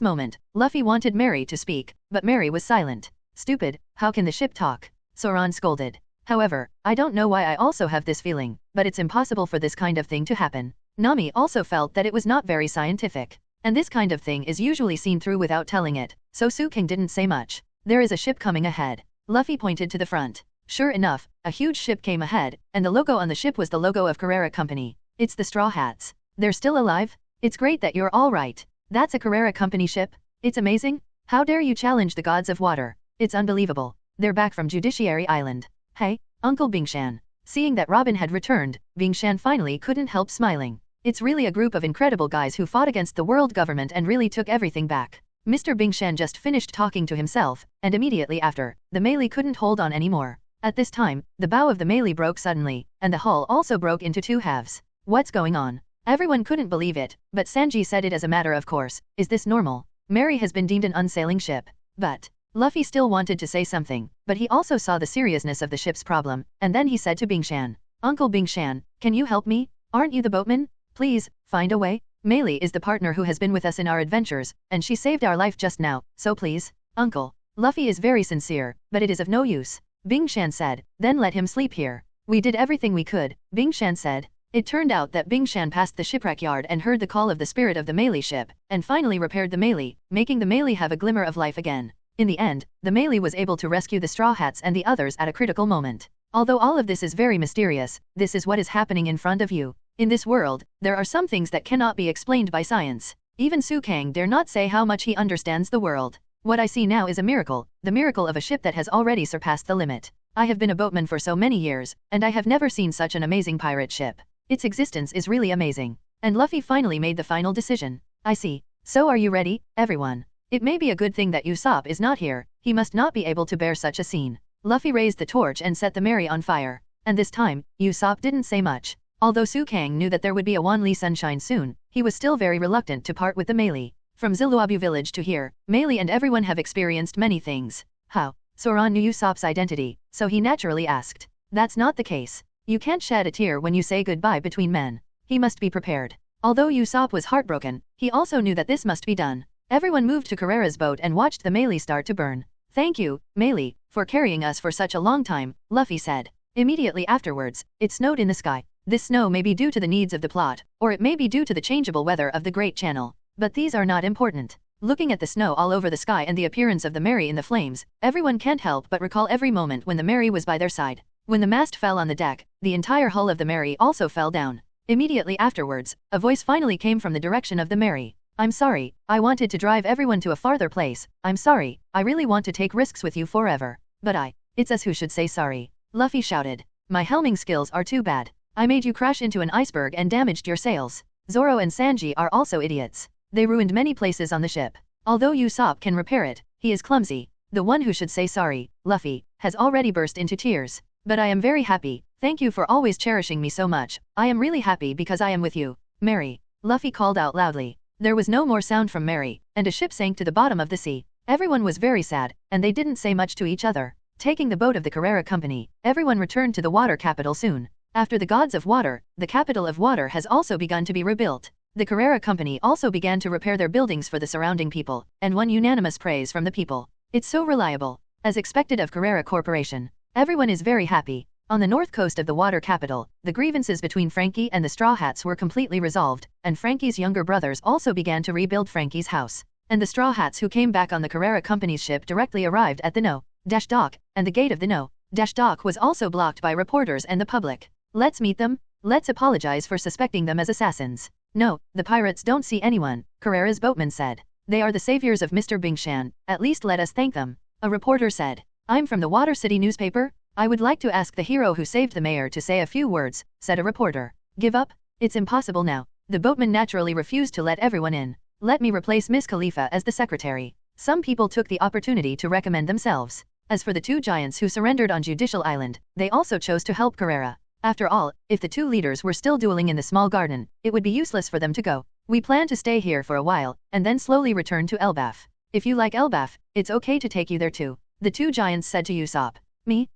moment, Luffy wanted Mary to speak, but Mary was silent. "Stupid, how can the ship talk?" Soran scolded. "However, I don't know why I also have this feeling, but it's impossible for this kind of thing to happen." Nami also felt that it was not very scientific. And this kind of thing is usually seen through without telling it, so Su King didn't say much. "There is a ship coming ahead." Luffy pointed to the front. Sure enough, a huge ship came ahead, and the logo on the ship was the logo of Carrera Company. "It's the Straw Hats. They're still alive? It's great that you're all right. That's a Carrera Company ship? It's amazing. How dare you challenge the gods of water? It's unbelievable. They're back from Judiciary Island." "Hey, Uncle Bingshan." Seeing that Robin had returned, Bingshan finally couldn't help smiling. "It's really a group of incredible guys who fought against the world government and really took everything back." Mr. Bingshan just finished talking to himself, and immediately after, the melee couldn't hold on anymore. At this time, the bow of the melee broke suddenly, and the hull also broke into two halves. "What's going on?" Everyone couldn't believe it, but Sanji said it as a matter of course. "Is this normal? Mary has been deemed an unsailing ship." But Luffy still wanted to say something, but he also saw the seriousness of the ship's problem, and then he said to Bingshan, "Uncle Bingshan, can you help me? Aren't you the boatman? Please, find a way. Meili is the partner who has been with us in our adventures, and she saved our life just now, so please, Uncle." Luffy is very sincere, but it is of no use. Bingshan said, "Then let him sleep here." "We did everything we could," Bingshan said. It turned out that Bingshan passed the shipwreck yard and heard the call of the spirit of the melee ship, and finally repaired the melee, making the melee have a glimmer of life again. In the end, the melee was able to rescue the Straw Hats and the others at a critical moment. Although all of this is very mysterious, this is what is happening in front of you. In this world, there are some things that cannot be explained by science. Even Su Kang dare not say how much he understands the world. What I see now is a miracle, the miracle of a ship that has already surpassed the limit. I have been a boatman for so many years, and I have never seen such an amazing pirate ship. Its existence is really amazing. And Luffy finally made the final decision. I see. So are you ready, everyone? It may be a good thing that Usopp is not here, he must not be able to bear such a scene. Luffy raised the torch and set the Mary on fire. And this time, Usopp didn't say much. Although Su Kang knew that there would be a Wanli sunshine soon, he was still very reluctant to part with the Melee. From Ziluabu village to here, Melee and everyone have experienced many things. How? Soran knew Usopp's identity, so he naturally asked. That's not the case. You can't shed a tear when you say goodbye between men. He must be prepared. Although Usopp was heartbroken, he also knew that this must be done. Everyone moved to Carrera's boat and watched the Melee start to burn. Thank you, Melee, for carrying us for such a long time, Luffy said. Immediately afterwards, it snowed in the sky. This snow may be due to the needs of the plot, or it may be due to the changeable weather of the Great Channel. But these are not important. Looking at the snow all over the sky and the appearance of the Mary in the flames, everyone can't help but recall every moment when the Mary was by their side. When the mast fell on the deck, the entire hull of the Mary also fell down. Immediately afterwards, a voice finally came from the direction of the Mary. I'm sorry, I wanted to drive everyone to a farther place. I'm sorry, I really want to take risks with you forever. But it's us who should say sorry. Luffy shouted. My helming skills are too bad. I made you crash into an iceberg and damaged your sails. Zoro and Sanji are also idiots. They ruined many places on the ship. Although Usopp can repair it, he is clumsy. The one who should say sorry, Luffy, has already burst into tears. But I am very happy, thank you for always cherishing me so much. I am really happy because I am with you. Mary. Luffy called out loudly. There was no more sound from Mary, and a ship sank to the bottom of the sea. Everyone was very sad, and they didn't say much to each other. Taking the boat of the Carrera Company, everyone returned to the water capital soon. After the gods of water, the capital of water has also begun to be rebuilt. The Carrera Company also began to repair their buildings for the surrounding people, and won unanimous praise from the people. It's so reliable. As expected of Carrera Corporation. Everyone is very happy. On the north coast of the water capital, the grievances between Frankie and the Straw Hats were completely resolved, and Frankie's younger brothers also began to rebuild Frankie's house. And the Straw Hats who came back on the Carrera Company's ship directly arrived at the No-Dock, and the gate of the No-Dock was also blocked by reporters and the public. Let's meet them. Let's apologize for suspecting them as assassins. No, the pirates don't see anyone, Carrera's boatman said. They are the saviors of Mr. Bingshan, at least let us thank them. A reporter said. I'm from the Water City newspaper. I would like to ask the hero who saved the mayor to say a few words, said a reporter. Give up? It's impossible now. The boatman naturally refused to let everyone in. Let me replace Miss Khalifa as the secretary. Some people took the opportunity to recommend themselves. As for the two giants who surrendered on Judicial Island, they also chose to help Carrera. After all, if the two leaders were still dueling in the small garden, it would be useless for them to go. We plan to stay here for a while, and then slowly return to Elbaf. If you like Elbaf, it's okay to take you there too. The two giants said to Usopp. Me?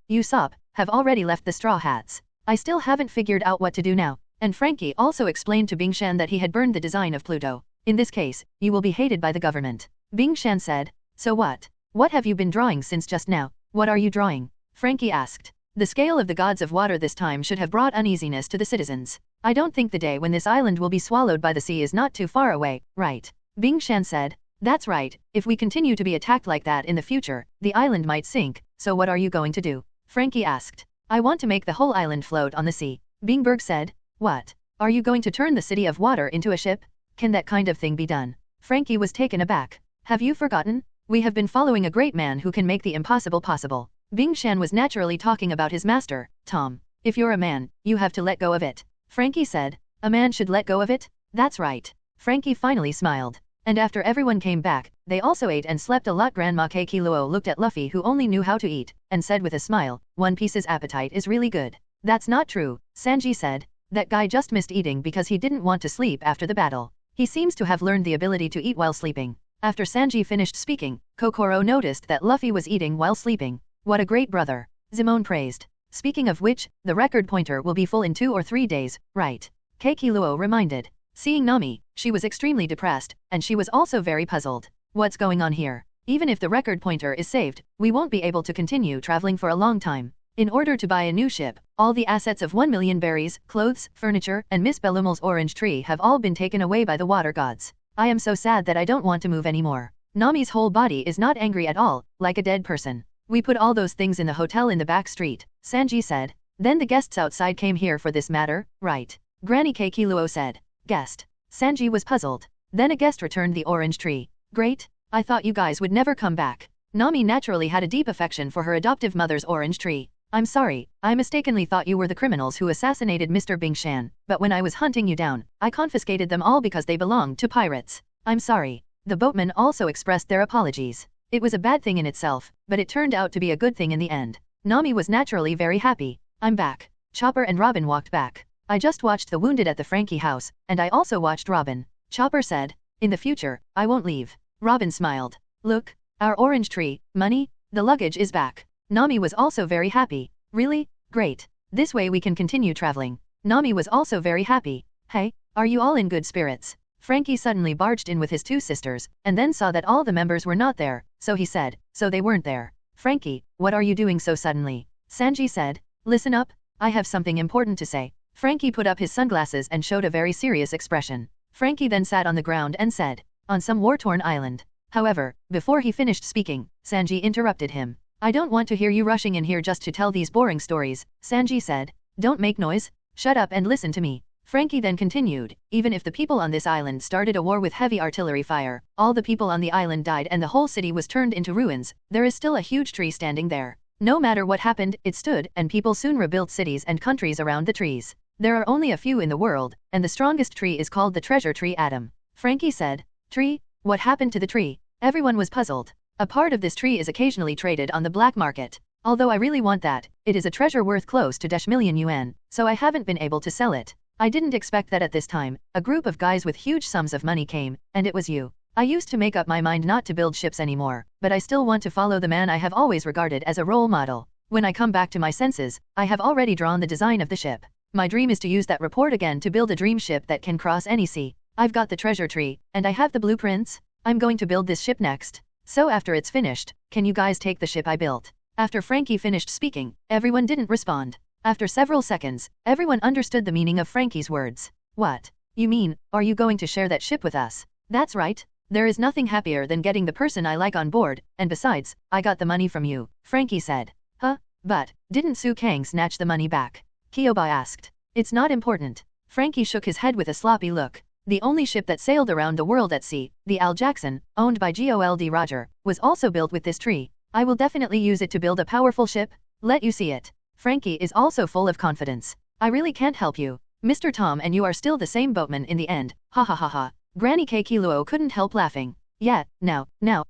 Usopp, have already left the Straw Hats. I still haven't figured out what to do now. And Frankie also explained to Bingshan that he had burned the design of Pluto. In this case, you will be hated by the government. Bingshan said. So what? What have you been drawing since just now? What are you drawing? Frankie asked. The scale of the gods of water this time should have brought uneasiness to the citizens. I don't think the day when this island will be swallowed by the sea is not too far away, right? Bingshan said. That's right, if we continue to be attacked like that in the future, the island might sink, so what are you going to do? Frankie asked. I want to make the whole island float on the sea. Bingberg said. What? Are you going to turn the city of water into a ship? Can that kind of thing be done? Frankie was taken aback. Have you forgotten? We have been following a great man who can make the impossible possible. Bingshan was naturally talking about his master, Tom. If you're a man, you have to let go of it. Frankie said. A man should let go of it? That's right. Frankie finally smiled. And after everyone came back, they also ate and slept a lot. Grandma Kekiluo looked at Luffy who only knew how to eat, and said with a smile, One Piece's appetite is really good. That's not true, Sanji said. That guy just missed eating because he didn't want to sleep after the battle. He seems to have learned the ability to eat while sleeping. After Sanji finished speaking, Kokoro noticed that Luffy was eating while sleeping. What a great brother. Zimone praised. Speaking of which, the record pointer will be full in 2 or 3 days, right? Kekiluo reminded. Seeing Nami, she was extremely depressed, and she was also very puzzled. What's going on here? Even if the record pointer is saved, we won't be able to continue traveling for a long time. In order to buy a new ship, all the assets of 1 million berries, clothes, furniture, and Miss Bellumel's orange tree have all been taken away by the water gods. I am so sad that I don't want to move anymore. Nami's whole body is not angry at all, like a dead person. We put all those things in the hotel in the back street, Sanji said. Then the guests outside came here for this matter, right? Granny Kekiluo said. Guest. Sanji was puzzled. Then a guest returned the orange tree. Great. I thought you guys would never come back. Nami naturally had a deep affection for her adoptive mother's orange tree. I'm sorry, I mistakenly thought you were the criminals who assassinated Mr. Bingshan, but when I was hunting you down, I confiscated them all because they belonged to pirates. I'm sorry. The boatmen also expressed their apologies. It was a bad thing in itself, but it turned out to be a good thing in the end. Nami was naturally very happy. I'm back. Chopper and Robin walked back. I just watched the wounded at the Frankie house, and I also watched Robin. Chopper said, in the future, I won't leave. Robin smiled. Look, our orange tree, money, the luggage is back. Nami was also very happy. Really? Great. This way we can continue traveling. Nami was also very happy. Hey, are you all in good spirits? Frankie suddenly barged in with his two sisters, and then saw that all the members were not there, so he said, so they weren't there. Frankie, what are you doing so suddenly? Sanji said, listen up, I have something important to say. Frankie put up his sunglasses and showed a very serious expression. Frankie then sat on the ground and said, on some war-torn island. However, before he finished speaking, Sanji interrupted him. I don't want to hear you rushing in here just to tell these boring stories, Sanji said. Don't make noise, shut up and listen to me. Frankie then continued, even if the people on this island started a war with heavy artillery fire, all the people on the island died and the whole city was turned into ruins, there is still a huge tree standing there. No matter what happened, it stood, and people soon rebuilt cities and countries around the trees. There are only a few in the world, and the strongest tree is called the treasure tree Adam. Frankie said, tree? What happened to the tree? Everyone was puzzled. A part of this tree is occasionally traded on the black market. Although I really want that, it is a treasure worth close to -million yuan, so I haven't been able to sell it. I didn't expect that at this time, a group of guys with huge sums of money came, and it was you. I used to make up my mind not to build ships anymore, but I still want to follow the man I have always regarded as a role model. When I come back to my senses, I have already drawn the design of the ship. My dream is to use that report again to build a dream ship that can cross any sea. I've got the treasure tree, and I have the blueprints. I'm going to build this ship next. So after it's finished, can you guys take the ship I built? After Frankie finished speaking, everyone didn't respond. After several seconds, everyone understood the meaning of Frankie's words. What? You mean, are you going to share that ship with us? That's right. There is nothing happier than getting the person I like on board, and besides, I got the money from you, Frankie said. Huh? But, didn't Su Kang snatch the money back? Kyoba asked. It's not important. Frankie shook his head with a sloppy look. The only ship that sailed around the world at sea, the Al Jackson, owned by Gold Roger, was also built with this tree. I will definitely use it to build a powerful ship. Let you see it. Frankie is also full of confidence. I really can't help you. Mr. Tom and you are still the same boatman in the end. Ha ha ha ha. Granny K. Kiluo couldn't help laughing. Yeah, now,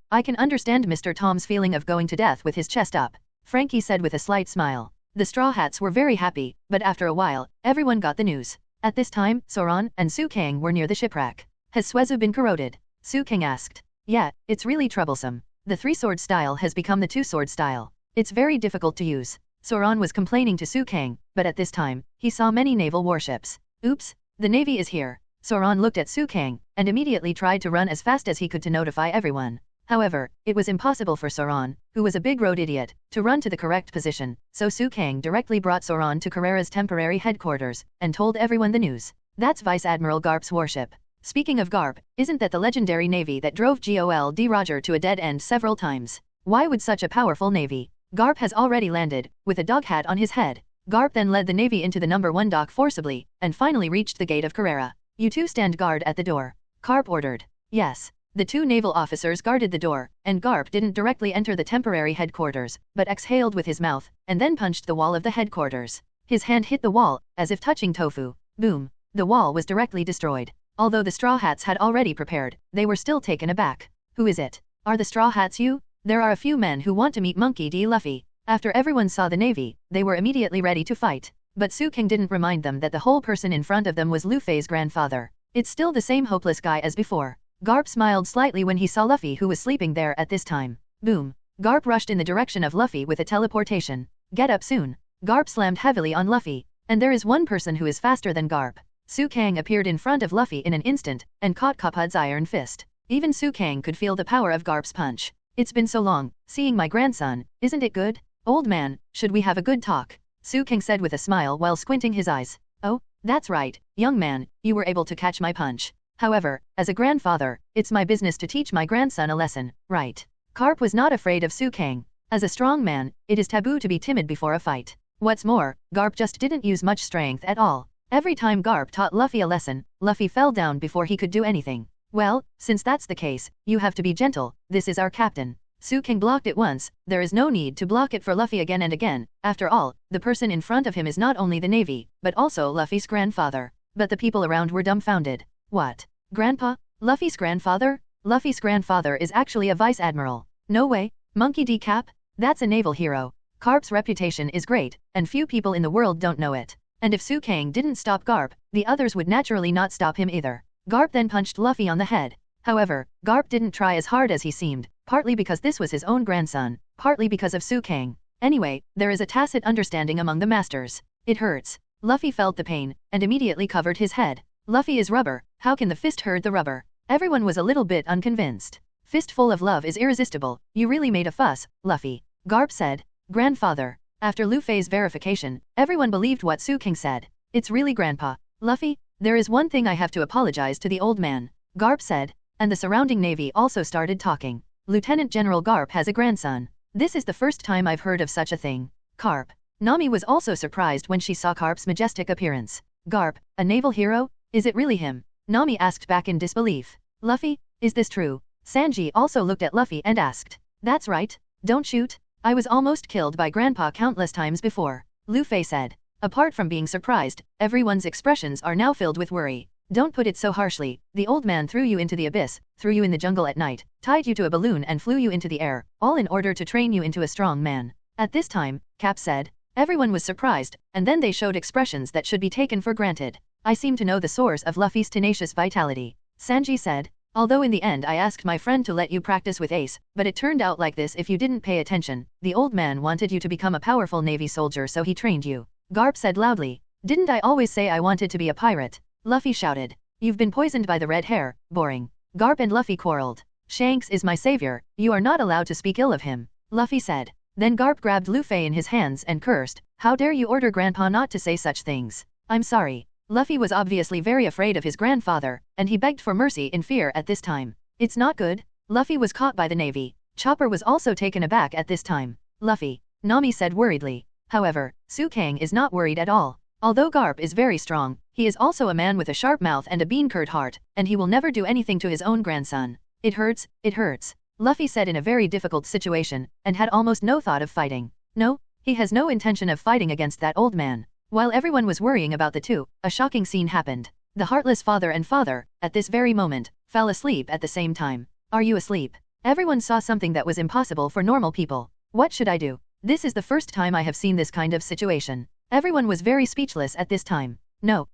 I can understand Mr. Tom's feeling of going to death with his chest up. Frankie said with a slight smile. The Straw Hats were very happy, but after a while, everyone got the news. At this time, Soran and Su Kang were near the shipwreck. Has Swezu been corroded? Su Kang asked. Yeah, it's really troublesome. The three-sword style has become the two-sword style. It's very difficult to use. Soran was complaining to Su Kang, but at this time, he saw many naval warships. Oops, the navy is here. Soran looked at Su Kang, and immediately tried to run as fast as he could to notify everyone. However, it was impossible for Soran, who was a big road idiot, to run to the correct position, so Su Kang directly brought Soran to Carrera's temporary headquarters, and told everyone the news. That's Vice Admiral Garp's warship. Speaking of Garp, isn't that the legendary navy that drove Gold Roger to a dead end several times? Why would such a powerful navy? Garp has already landed, with a dog hat on his head. Garp then led the navy into the number 1 dock forcibly, and finally reached the gate of Carrera. You two stand guard at the door. Garp ordered. Yes. The two naval officers guarded the door, and Garp didn't directly enter the temporary headquarters, but exhaled with his mouth, and then punched the wall of the headquarters. His hand hit the wall, as if touching tofu. Boom. The wall was directly destroyed. Although the Straw Hats had already prepared, they were still taken aback. Who is it? Are the Straw Hats you? There are a few men who want to meet Monkey D. Luffy. After everyone saw the navy, they were immediately ready to fight. But Su King didn't remind them that the whole person in front of them was Luffy's grandfather. It's still the same hopeless guy as before. Garp smiled slightly when he saw Luffy who was sleeping there at this time. Boom. Garp rushed in the direction of Luffy with a teleportation. Get up soon. Garp slammed heavily on Luffy. And there is one person who is faster than Garp. Su Kang appeared in front of Luffy in an instant, and caught Cuphead's iron fist. Even Su Kang could feel the power of Garp's punch. It's been so long, seeing my grandson, isn't it good? Old man, should we have a good talk? Su Kang said with a smile while squinting his eyes. Oh, that's right, young man, you were able to catch my punch. However, as a grandfather, it's my business to teach my grandson a lesson, right? Garp was not afraid of Su Kang. As a strong man, it is taboo to be timid before a fight. What's more, Garp just didn't use much strength at all. Every time Garp taught Luffy a lesson, Luffy fell down before he could do anything. Well, since that's the case, you have to be gentle, this is our captain. Su King blocked it once, there is no need to block it for Luffy again and again. After all, the person in front of him is not only the Navy, but also Luffy's grandfather. But the people around were dumbfounded. What? Grandpa? Luffy's grandfather? Luffy's grandfather is actually a vice admiral. No way. Monkey D. Cap? That's a naval hero. Garp's reputation is great, and few people in the world don't know it. And if Su King didn't stop Garp, the others would naturally not stop him either. Garp then punched Luffy on the head. However, Garp didn't try as hard as he seemed, partly because this was his own grandson, partly because of Su King. Anyway, there is a tacit understanding among the masters. It hurts. Luffy felt the pain, and immediately covered his head. Luffy is rubber, how can the fist hurt the rubber? Everyone was a little bit unconvinced. Fistful of love is irresistible, you really made a fuss, Luffy. Garp said. Grandfather. After Luffy's verification, everyone believed what Su King said. It's really Grandpa. Luffy, there is one thing I have to apologize to the old man. Garp said. And the surrounding navy also started talking. Lieutenant General Garp has a grandson. This is the first time I've heard of such a thing. Garp. Nami was also surprised when she saw Garp's majestic appearance. Garp, a naval hero? Is it really him? Nami asked back in disbelief. Luffy, is this true? Sanji also looked at Luffy and asked. That's right. Don't shoot. I was almost killed by Grandpa countless times before. Luffy said. Apart from being surprised, everyone's expressions are now filled with worry. Don't put it so harshly. The old man threw you into the abyss, threw you in the jungle at night, tied you to a balloon and flew you into the air, all in order to train you into a strong man. At this time, Cap said. Everyone was surprised, and then they showed expressions that should be taken for granted. I seem to know the source of Luffy's tenacious vitality. Sanji said. Although in the end I asked my friend to let you practice with Ace, but it turned out like this if you didn't pay attention. The old man wanted you to become a powerful Navy soldier so he trained you. Garp said loudly. Didn't I always say I wanted to be a pirate? Luffy shouted. You've been poisoned by the red hair, boring. Garp and Luffy quarreled. Shanks is my savior, you are not allowed to speak ill of him. Luffy said. Then Garp grabbed Luffy in his hands and cursed. How dare you order Grandpa not to say such things? I'm sorry. Luffy was obviously very afraid of his grandfather, and he begged for mercy in fear at this time. It's not good. Luffy was caught by the Navy. Chopper was also taken aback at this time. Luffy. Nami said worriedly. However, Su King is not worried at all. Although Garp is very strong, he is also a man with a sharp mouth and a bean-curd heart, and he will never do anything to his own grandson. It hurts, it hurts. Luffy said in a very difficult situation, and had almost no thought of fighting. No, he has no intention of fighting against that old man. While everyone was worrying about the two, a shocking scene happened. The heartless father and father, at this very moment, fell asleep at the same time. Are you asleep? Everyone saw something that was impossible for normal people. What should I do? This is the first time I have seen this kind of situation. Everyone was very speechless at this time. No,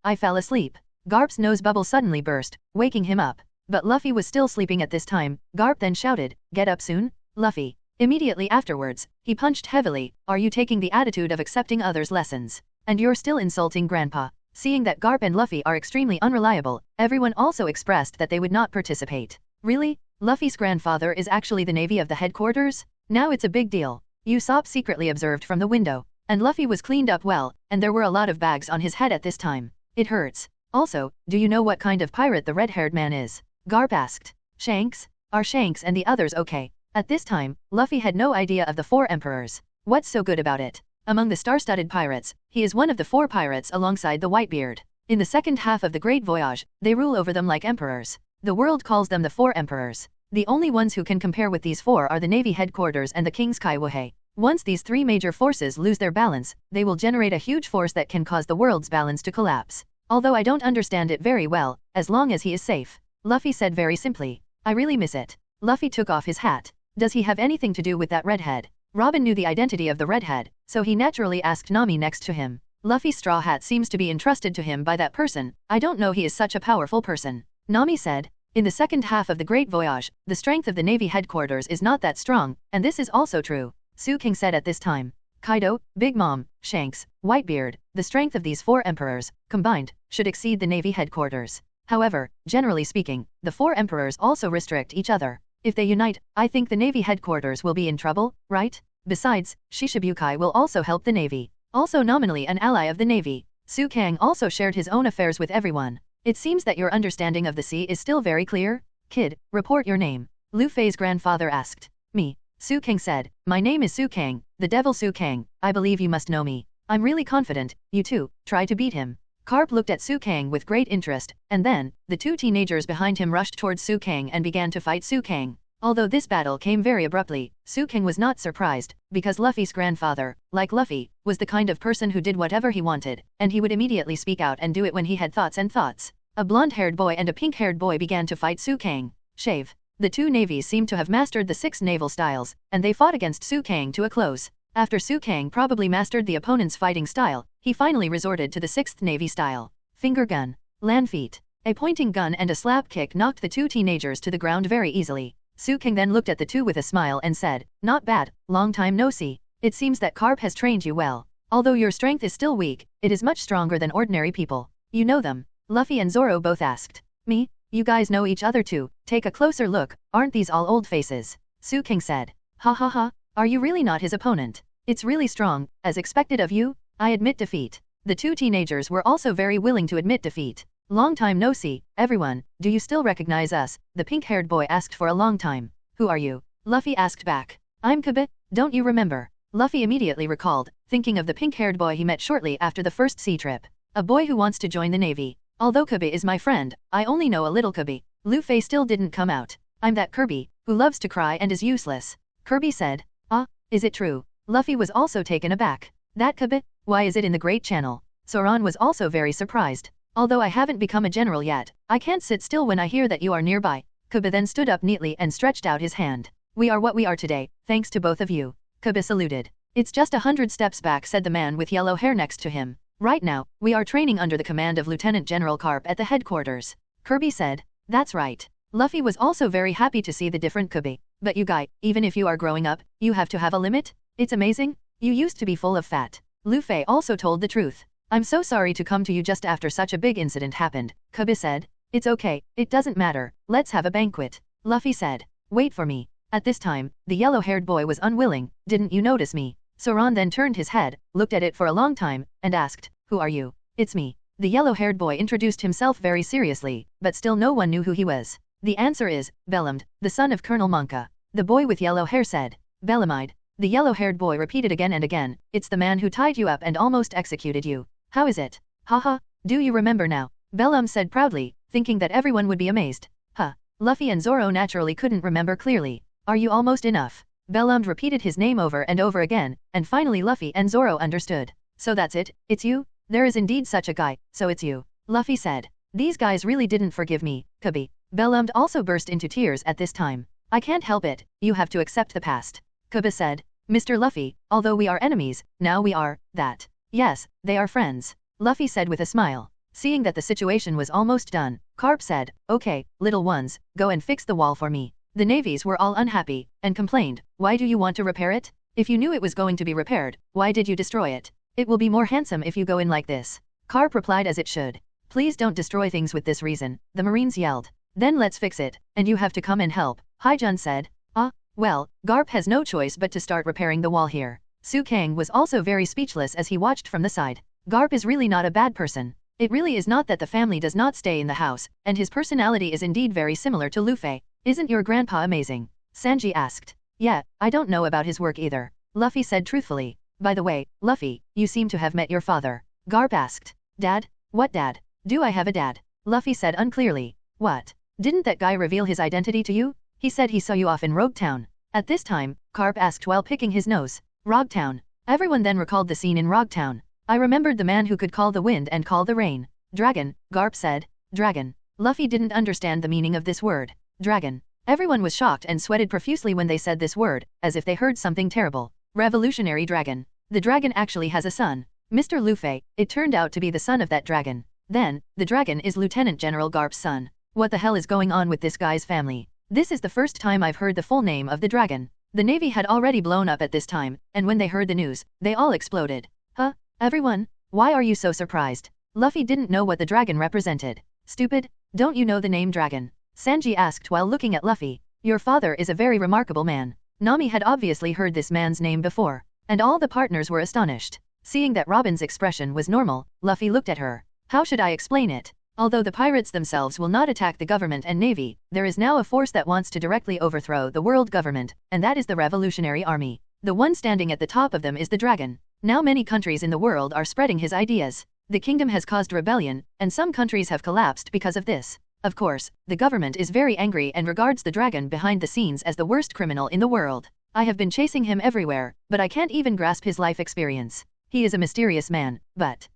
I fell asleep. Garp's nose bubble suddenly burst, waking him up. But Luffy was still sleeping at this time. Garp then shouted, get up soon, Luffy. Immediately afterwards, he punched heavily. Are you taking the attitude of accepting others' lessons? And you're still insulting Grandpa. Seeing that Garp and Luffy are extremely unreliable, everyone also expressed that they would not participate. Really? Luffy's grandfather is actually the Navy of the headquarters? Now it's a big deal. Usopp secretly observed from the window. And Luffy was cleaned up well, and there were a lot of bags on his head at this time. It hurts. Also, do you know what kind of pirate the red-haired man is? Garp asked. Shanks? Are Shanks and the others okay? At this time, Luffy had no idea of the 4 emperors. What's so good about it? Among the star-studded pirates, he is one of the 4 pirates alongside the Whitebeard. In the second half of the Great Voyage, they rule over them like emperors. The world calls them the 4 emperors. The only ones who can compare with these 4 are the Navy headquarters and the King's Kaiwohe. Once these 3 major forces lose their balance, they will generate a huge force that can cause the world's balance to collapse. Although I don't understand it very well, as long as he is safe. Luffy said very simply. I really miss it. Luffy took off his hat. Does he have anything to do with that redhead? Robin knew the identity of the redhead, so he naturally asked Nami next to him. Luffy's straw hat seems to be entrusted to him by that person. I don't know he is such a powerful person. Nami said. In the second half of the Great Voyage, the strength of the Navy headquarters is not that strong, and this is also true. Su King said at this time. Kaido, Big Mom, Shanks, Whitebeard, the strength of these 4 emperors, combined, should exceed the Navy headquarters. However, generally speaking, the 4 emperors also restrict each other. If they unite, I think the Navy headquarters will be in trouble, right? Besides, Shishibukai will also help the Navy. Also nominally an ally of the Navy. Su King also shared his own affairs with everyone. It seems that your understanding of the sea is still very clear. Kid, report your name. Luffy's grandfather asked. Me. Su King said, my name is Su King, the devil Su King. I believe you must know me. I'm really confident. You too, try to beat him. Carp looked at Su Kang with great interest, and then, the two teenagers behind him rushed towards Su Kang and began to fight Su Kang. Although this battle came very abruptly, Su Kang was not surprised, because Luffy's grandfather, like Luffy, was the kind of person who did whatever he wanted, and he would immediately speak out and do it when he had thoughts. A blonde-haired boy and a pink-haired boy began to fight Su Kang. Shave. The two navies seemed to have mastered the 6 naval styles, and they fought against Su Kang to a close. After Su Kang probably mastered the opponent's fighting style, he finally resorted to the 6th Navy style. Finger gun. Land feet. A pointing gun and a slap kick knocked the two teenagers to the ground very easily. Su Kang then looked at the two with a smile and said, "Not bad, long time no see. It seems that Carp has trained you well. Although your strength is still weak, it is much stronger than ordinary people. You know them?" Luffy and Zoro both asked. "Me? You guys know each other too. Take a closer look, aren't these all old faces?" Su Kang said. "Ha ha ha, are you really not his opponent? It's really strong, as expected of you. I admit defeat." The two teenagers were also very willing to admit defeat. "Long time no see, everyone, do you still recognize us?" the pink-haired boy asked. "For a long time." "Who are you?" Luffy asked back. "I'm Kaido, don't you remember?" Luffy immediately recalled, thinking of the pink-haired boy he met shortly after the first sea trip. "A boy who wants to join the navy. Although Kaido is my friend, I only know a little Kaido." Luffy still didn't come out. "I'm that Kirby, who loves to cry and is useless." Kirby said. "Ah, is it true?" Luffy was also taken aback. "That Kaido? Why is it in the Great Channel?" Zoan was also very surprised. "Although I haven't become a general yet, I can't sit still when I hear that you are nearby." Kaido then stood up neatly and stretched out his hand. "We are what we are today, thanks to both of you." Kaido saluted. "It's just 100 steps back," said the man with yellow hair next to him. "Right now, we are training under the command of Lieutenant General Carp at the headquarters." Kirby said. "That's right." Luffy was also very happy to see the different Kaido. "But you guy, even if you are growing up, you have to have a limit? It's amazing. You used to be full of fat." Luffy also told the truth. "I'm so sorry to come to you just after such a big incident happened," Kaido said. "It's okay, it doesn't matter, let's have a banquet." Luffy said. "Wait for me." At this time, the yellow-haired boy was unwilling. "Didn't you notice me?" Zoan then turned his head, looked at it for a long time, and asked, "Who are you?" "It's me." The yellow-haired boy introduced himself very seriously, but still no one knew who he was. "The answer is, Bellamide, the son of Colonel Monka." The boy with yellow hair said. "Bellamide." The yellow-haired boy repeated again and again, "It's the man who tied you up and almost executed you. How is it?" "Haha, do you remember now?" Bellamide said proudly, thinking that everyone would be amazed. "Huh." Luffy and Zoro naturally couldn't remember clearly. "Are you almost enough?" Bellamide repeated his name over and over again, and finally Luffy and Zoro understood. "So that's it, it's you? There is indeed such a guy, so it's you." Luffy said. "These guys really didn't forgive me, Kaido." Bellamide also burst into tears at this time. "I can't help it, you have to accept the past." Kaido said. "Mr. Luffy, although we are enemies, now we are, that." "Yes, they are friends," Luffy said with a smile. Seeing that the situation was almost done, Carp said, "Okay, little ones, go and fix the wall for me." The navies were all unhappy, and complained, "Why do you want to repair it? If you knew it was going to be repaired, why did you destroy it? It will be more handsome if you go in like this." Carp replied as it should. "Please don't destroy things with this reason," the Marines yelled. "Then let's fix it, and you have to come and help," Haijun said. "Ah, well, Garp has no choice but to start repairing the wall here." Su Kang was also very speechless as he watched from the side. Garp is really not a bad person. It really is not that the family does not stay in the house, and his personality is indeed very similar to Luffy. "Isn't your grandpa amazing?" Sanji asked. "Yeah, I don't know about his work either," Luffy said truthfully. "By the way, Luffy, you seem to have met your father." Garp asked. "Dad? What dad? Do I have a dad?" Luffy said unclearly. "What? Didn't that guy reveal his identity to you? He said he saw you off in Rogue Town." At this time, Garp asked while picking his nose. "Rogue Town." Everyone then recalled the scene in Rogue Town. "I remembered the man who could call the wind and call the rain." "Dragon," Garp said. "Dragon." Luffy didn't understand the meaning of this word. Dragon. Everyone was shocked and sweated profusely when they said this word, as if they heard something terrible. Revolutionary dragon. The dragon actually has a son. Mr. Luffy, it turned out to be the son of that dragon. Then, the dragon is Lieutenant General Garp's son. What the hell is going on with this guy's family? This is the first time I've heard the full name of the dragon. The navy had already blown up at this time, and when they heard the news, they all exploded. "Huh? Everyone? Why are you so surprised?" Luffy didn't know what the dragon represented. "Stupid, don't you know the name dragon?" Sanji asked while looking at Luffy. "Your father is a very remarkable man." Nami had obviously heard this man's name before, and all the partners were astonished. Seeing that Robin's expression was normal, Luffy looked at her. "How should I explain it? Although the pirates themselves will not attack the government and navy, there is now a force that wants to directly overthrow the world government, and that is the Revolutionary Army. The one standing at the top of them is the dragon. Now many countries in the world are spreading his ideas. The kingdom has caused rebellion, and some countries have collapsed because of this. Of course, the government is very angry and regards the dragon behind the scenes as the worst criminal in the world. I have been chasing him everywhere, but I can't even grasp his life experience. He is a mysterious man, but...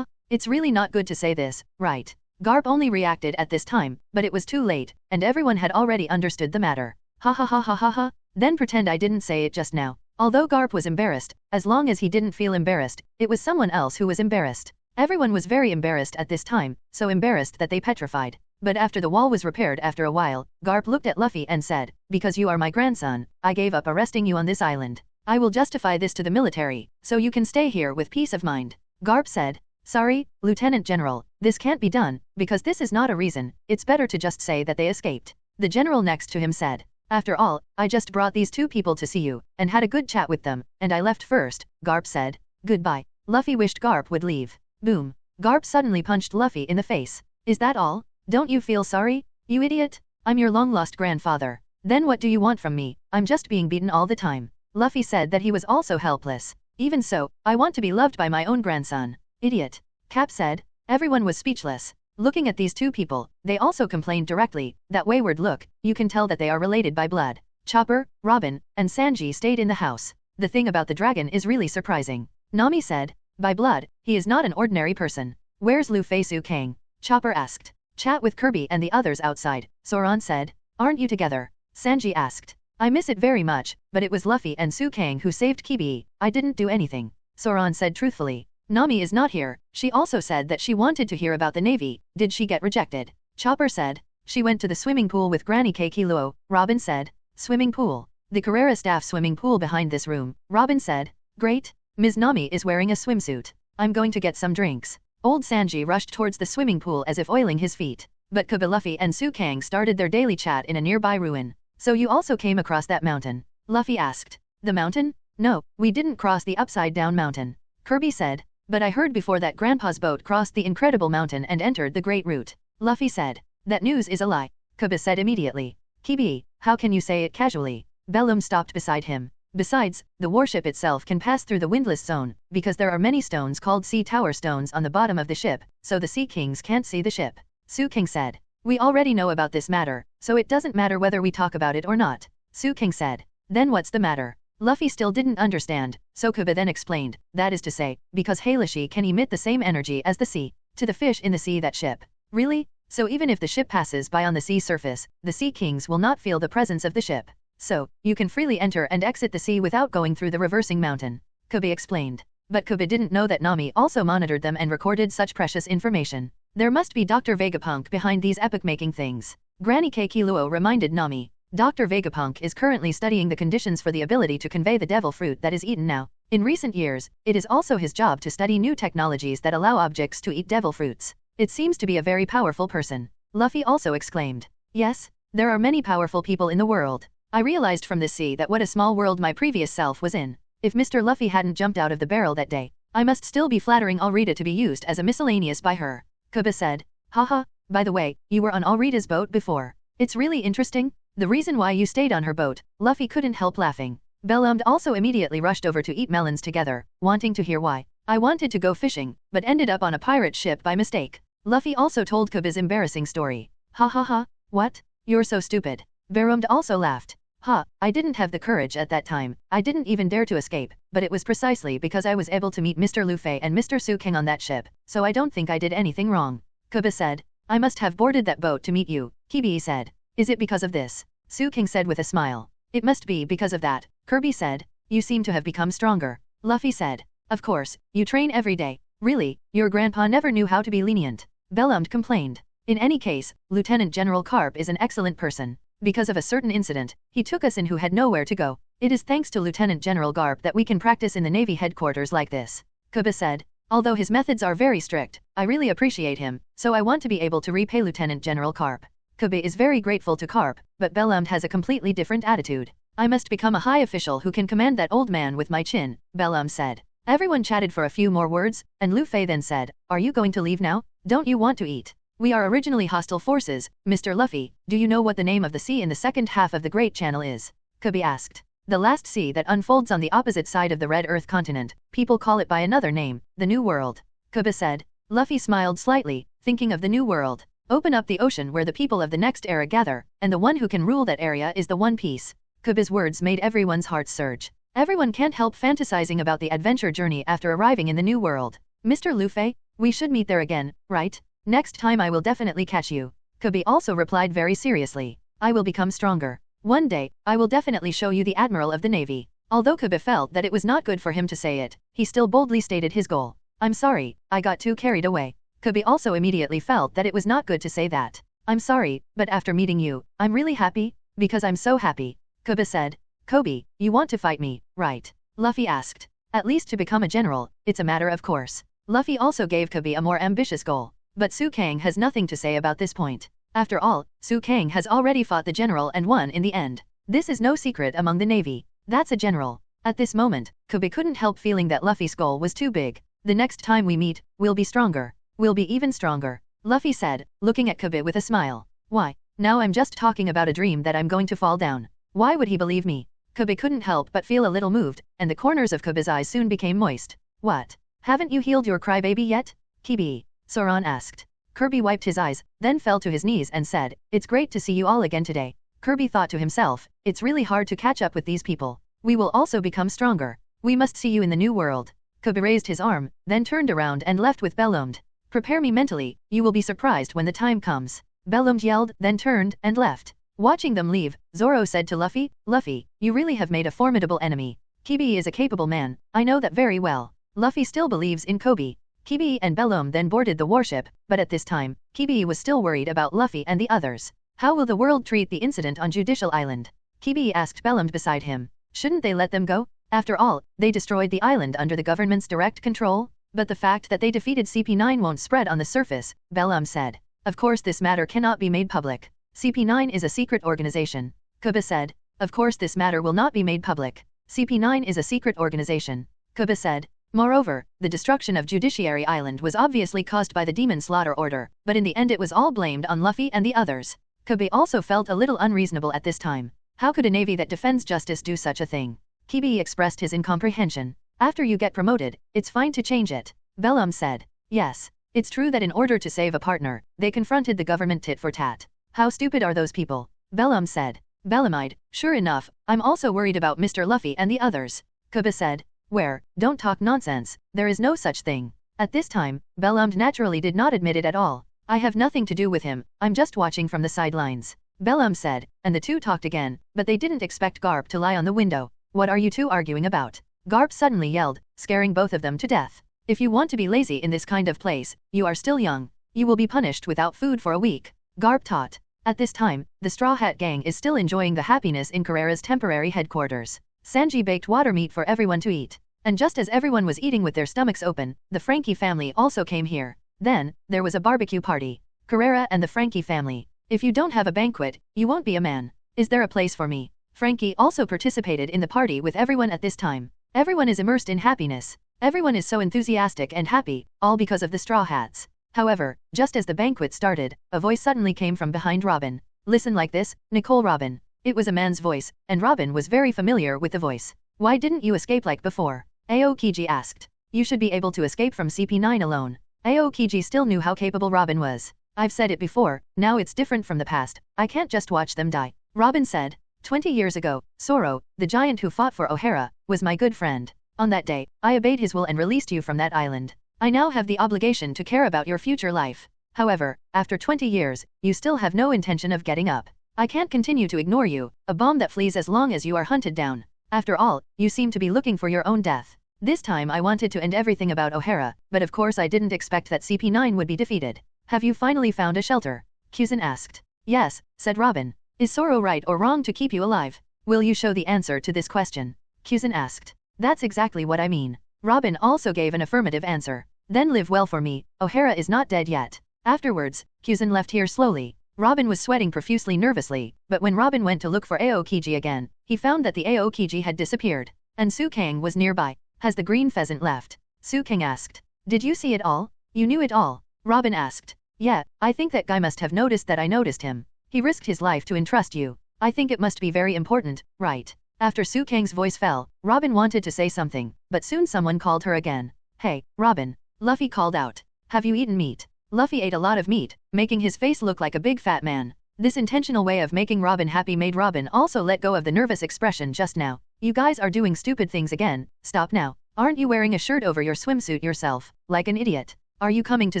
it's really not good to say this, right? Garp only reacted at this time, but it was too late, and everyone had already understood the matter. Ha ha ha ha ha ha, then pretend I didn't say it just now. Although Garp was embarrassed, as long as he didn't feel embarrassed, it was someone else who was embarrassed. Everyone was very embarrassed at this time, so embarrassed that they petrified. But after the wall was repaired after a while, Garp looked at Luffy and said, "Because you are my grandson, I gave up arresting you on this island. I will justify this to the military, so you can stay here with peace of mind." Garp said, "Sorry, Lieutenant General, this can't be done, because this is not a reason, it's better to just say that they escaped." The general next to him said, "After all, I just brought these two people to see you, and had a good chat with them, and I left first." Garp said, "Goodbye." Luffy wished Garp would leave. Boom. Garp suddenly punched Luffy in the face. "Is that all? Don't you feel sorry? You idiot? I'm your long-lost grandfather. Then what do you want from me? I'm just being beaten all the time." Luffy said that he was also helpless. "Even so, I want to be loved by my own grandson." "Idiot." Cap said. Everyone was speechless. Looking at these two people, they also complained directly, that wayward look, you can tell that they are related by blood. Chopper, Robin, and Sanji stayed in the house. "The thing about the dragon is really surprising." Nami said. "By blood, he is not an ordinary person." "Where's Luffy Su Kang?" Chopper asked. "Chat with Kirby and the others outside," Zoan said. "Aren't you together?" Sanji asked. "I miss it very much, but it was Luffy and Su Kang who saved Kibi. I didn't do anything," Zoan said truthfully. "Nami is not here. She also said that she wanted to hear about the Navy. Did she get rejected?" Chopper said. "She went to the swimming pool with Granny Keikiluo," Robin said. "Swimming pool? The Carrera staff swimming pool behind this room," Robin said. "Great. Ms. Nami is wearing a swimsuit. I'm going to get some drinks." Old Sanji rushed towards the swimming pool as if oiling his feet. But Kobe, Luffy and Su Kang started their daily chat in a nearby ruin. "So you also came across that mountain?" Luffy asked. "The mountain? No, we didn't cross the upside-down mountain," Kirby said. "But I heard before that Grandpa's boat crossed the incredible mountain and entered the Great Route." Luffy said. "That news is a lie," Kobe said immediately. "Kibi, how can you say it casually?" Bellum stopped beside him. "Besides, the warship itself can pass through the windless zone, because there are many stones called sea tower stones on the bottom of the ship, so the Sea Kings can't see the ship." Su King said. "We already know about this matter, so it doesn't matter whether we talk about it or not," Su King said. "Then what's the matter?" Luffy still didn't understand, so Kobe then explained, "That is to say, because Heilashi can emit the same energy as the sea, to the fish in the sea that ship." "Really? So even if the ship passes by on the sea surface, the Sea Kings will not feel the presence of the ship. So, you can freely enter and exit the sea without going through the reversing mountain," Kobe explained. But Kobe didn't know that Nami also monitored them and recorded such precious information. There must be Dr. Vegapunk behind these epoch-making things. Granny Keikiluo reminded Nami. "Dr. Vegapunk is currently studying the conditions for the ability to convey the devil fruit that is eaten now. In recent years, it is also his job to study new technologies that allow objects to eat devil fruits. It seems to be a very powerful person." Luffy also exclaimed. "Yes, there are many powerful people in the world. I realized from this sea that what a small world my previous self was in. If Mr. Luffy hadn't jumped out of the barrel that day, I must still be flattering Alrita to be used as a miscellaneous by her," Kobe said. "Haha, by the way, you were on Alrita's boat before. It's really interesting. The reason why you stayed on her boat." Luffy couldn't help laughing. Bellum also immediately rushed over to eat melons together, wanting to hear why. "I wanted to go fishing, but ended up on a pirate ship by mistake." Luffy also told Kobe's embarrassing story. "Ha ha ha, what? You're so stupid." Verumd also laughed. "Ha, I didn't have the courage at that time, I didn't even dare to escape, but it was precisely because I was able to meet Mr. Luffy and Mr. Su King on that ship, so I don't think I did anything wrong." Kobe said. "I must have boarded that boat to meet you," Kibi said. "Is it because of this?" Su King said with a smile. "It must be because of that," Kirby said. "You seem to have become stronger," Luffy said. "Of course, you train every day. Really, your grandpa never knew how to be lenient," Bellum complained. "In any case, Lieutenant General Carp is an excellent person. Because of a certain incident, he took us in who had nowhere to go. It is thanks to Lieutenant General Garp that we can practice in the Navy headquarters like this," Kobe said. "Although his methods are very strict, I really appreciate him, so I want to be able to repay Lieutenant General Carp." Kobe is very grateful to Carp, but Bellum has a completely different attitude. "I must become a high official who can command that old man with my chin," Bellum said. Everyone chatted for a few more words, and Luffy then said, "Are you going to leave now? Don't you want to eat? We are originally hostile forces, Mr. Luffy. Do you know what the name of the sea in the second half of the Great Channel is?" Kobe asked. "The last sea that unfolds on the opposite side of the Red Earth continent. People call it by another name, the New World," Kobe said. Luffy smiled slightly, thinking of the new world. Open up the ocean where the people of the next era gather, and the one who can rule that area is the One Piece. Kubi's words made everyone's hearts surge. Everyone can't help fantasizing about the adventure journey after arriving in the new world. Mr. Luffy, we should meet there again, right? Next time I will definitely catch you. Kubi also replied very seriously. I will become stronger. One day, I will definitely show you the Admiral of the Navy. Although Kubi felt that it was not good for him to say it, he still boldly stated his goal. I'm sorry, I got too carried away. Kubi also immediately felt that it was not good to say that. I'm sorry, but after meeting you, I'm really happy, because I'm so happy. Kubi said. Kobe, you want to fight me, right? Luffy asked. At least to become a general, it's a matter of course. Luffy also gave Kubi a more ambitious goal. But Su Kang has nothing to say about this point. After all, Su Kang has already fought the general and won in the end. This is no secret among the Navy. That's a general. At this moment, Kubi couldn't help feeling that Luffy's goal was too big. The next time we meet, we'll be stronger. We'll be even stronger. Luffy said, looking at Kubi with a smile. Why? Now I'm just talking about a dream that I'm going to fall down. Why would he believe me? Kubi couldn't help but feel a little moved, and the corners of Kubi's eyes soon became moist. What? Haven't you healed your crybaby yet? Kibi, Zoan asked. Kirby wiped his eyes, then fell to his knees and said, It's great to see you all again today. Kirby thought to himself, it's really hard to catch up with these people. We will also become stronger. We must see you in the new world. Kubi raised his arm, then turned around and left with Bellum. Prepare me mentally, you will be surprised when the time comes. Bellum yelled, then turned and left. Watching them leave, Zoro said to Luffy, Luffy, you really have made a formidable enemy. Kibi is a capable man, I know that very well. Luffy still believes in Kobe. Kibi and Bellum then boarded the warship, but at this time, Kibi was still worried about Luffy and the others. How will the world treat the incident on Judicial Island? Kibi asked Bellum beside him. Shouldn't they let them go? After all, they destroyed the island under the government's direct control. But the fact that they defeated CP9 won't spread on the surface, Bellum said. Of course this matter cannot be made public. CP9 is a secret organization. Kubi said. Of course this matter will not be made public. CP9 is a secret organization. Kubi said. Moreover, the destruction of Judiciary Island was obviously caused by the Demon Slaughter Order, but in the end it was all blamed on Luffy and the others. Kubi also felt a little unreasonable at this time. How could a navy that defends justice do such a thing? Kibi expressed his incomprehension. After you get promoted, it's fine to change it. Bellum said. Yes. It's true that in order to save a partner, they confronted the government tit for tat. How stupid are those people? Bellum said. Bellumide, sure enough, I'm also worried about Mr. Luffy and the others. Kubi said. Where? Don't talk nonsense, there is no such thing. At this time, Bellum naturally did not admit it at all. I have nothing to do with him, I'm just watching from the sidelines. Bellum said, and the two talked again, but they didn't expect Garp to lie on the window. What are you two arguing about? Garp suddenly yelled, scaring both of them to death. If you want to be lazy in this kind of place, you are still young. You will be punished without food for a week. Garp taught. At this time, the Straw Hat Gang is still enjoying the happiness in Carrera's temporary headquarters. Sanji baked water meat for everyone to eat. And just as everyone was eating with their stomachs open, the Frankie family also came here. Then, there was a barbecue party. Carrera and the Frankie family. If you don't have a banquet, you won't be a man. Is there a place for me? Frankie also participated in the party with everyone at this time. Everyone is immersed in happiness. Everyone is so enthusiastic and happy, all because of the Straw Hats. However, just as the banquet started, a voice suddenly came from behind Robin. Listen like this, Nicole Robin. It was a man's voice, and Robin was very familiar with the voice. Why didn't you escape like before? Aokiji asked. You should be able to escape from CP9 alone. Aokiji still knew how capable Robin was. I've said it before, now it's different from the past, I can't just watch them die. Robin said. 20 years ago, Soro, the giant who fought for O'Hara, was my good friend. On that day, I obeyed his will and released you from that island. I now have the obligation to care about your future life. However, after 20 years, you still have no intention of getting up. I can't continue to ignore you, a bomb that flees as long as you are hunted down. After all, you seem to be looking for your own death. This time I wanted to end everything about O'Hara, but of course I didn't expect that CP9 would be defeated. Have you finally found a shelter? Kuzan asked. Yes, said Robin. Is Soro right or wrong to keep you alive? Will you show the answer to this question? Kuzan asked. That's exactly what I mean. Robin also gave an affirmative answer. Then live well for me, O'Hara is not dead yet. Afterwards, Kuzan left here slowly. Robin was sweating profusely nervously, but when Robin went to look for Aokiji again, he found that the Aokiji had disappeared. And Su Kang was nearby. Has the green pheasant left? Su Kang asked. Did you see it all? You knew it all? Robin asked. Yeah, I think that guy must have noticed that I noticed him. He risked his life to entrust you. I think it must be very important, right? After Su Kang's voice fell, Robin wanted to say something, but soon someone called her again. Hey, Robin. Luffy called out. Have you eaten meat? Luffy ate a lot of meat, making his face look like a big fat man. This intentional way of making Robin happy made Robin also let go of the nervous expression just now. You guys are doing stupid things again, stop now. Aren't you wearing a shirt over your swimsuit yourself, like an idiot? Are you coming to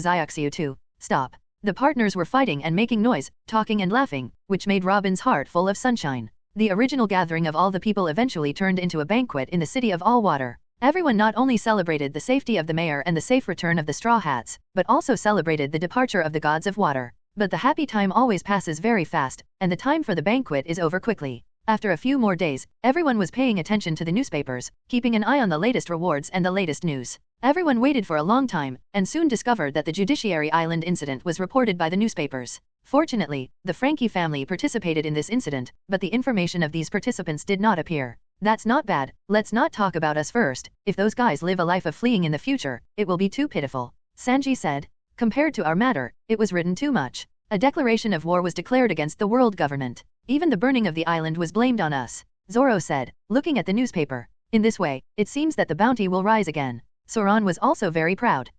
Zyuxia too? Stop. The partners were fighting and making noise, talking and laughing, which made Robin's heart full of sunshine. The original gathering of all the people eventually turned into a banquet in the city of all water. Everyone not only celebrated the safety of the mayor and the safe return of the Straw Hats, but also celebrated the departure of the gods of water. But the happy time always passes very fast, and the time for the banquet is over quickly. After a few more days, everyone was paying attention to the newspapers, keeping an eye on the latest rewards and the latest news. Everyone waited for a long time, and soon discovered that the Judiciary Island incident was reported by the newspapers. Fortunately, the Frankie family participated in this incident, but the information of these participants did not appear. That's not bad, let's not talk about us first. If those guys live a life of fleeing in the future, it will be too pitiful. Sanji said. Compared to our matter, it was written too much. A declaration of war was declared against the world government. Even the burning of the island was blamed on us. Zoro said, looking at the newspaper. In this way, it seems that the bounty will rise again. Soran was also very proud.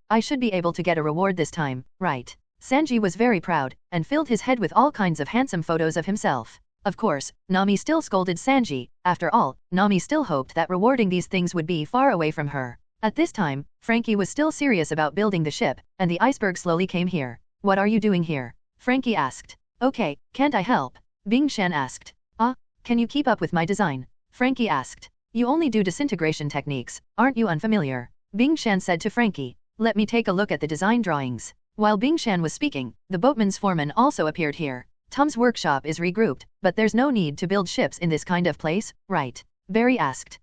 I should be able to get a reward this time, right? Sanji was very proud, and filled his head with all kinds of handsome photos of himself. Of course, Nami still scolded Sanji. After all, Nami still hoped that rewarding these things would be far away from her. At this time, Frankie was still serious about building the ship, and the iceberg slowly came here. What are you doing here? Frankie asked. Okay, can't I help? Bing Shan asked. Can you keep up with my design? Frankie asked. You only do disintegration techniques, aren't you unfamiliar? Bing Shan said to Frankie. Let me take a look at the design drawings. While Bing Shan was speaking, the boatman's foreman also appeared here. Tom's workshop is regrouped, but there's no need to build ships in this kind of place, right? Barry asked.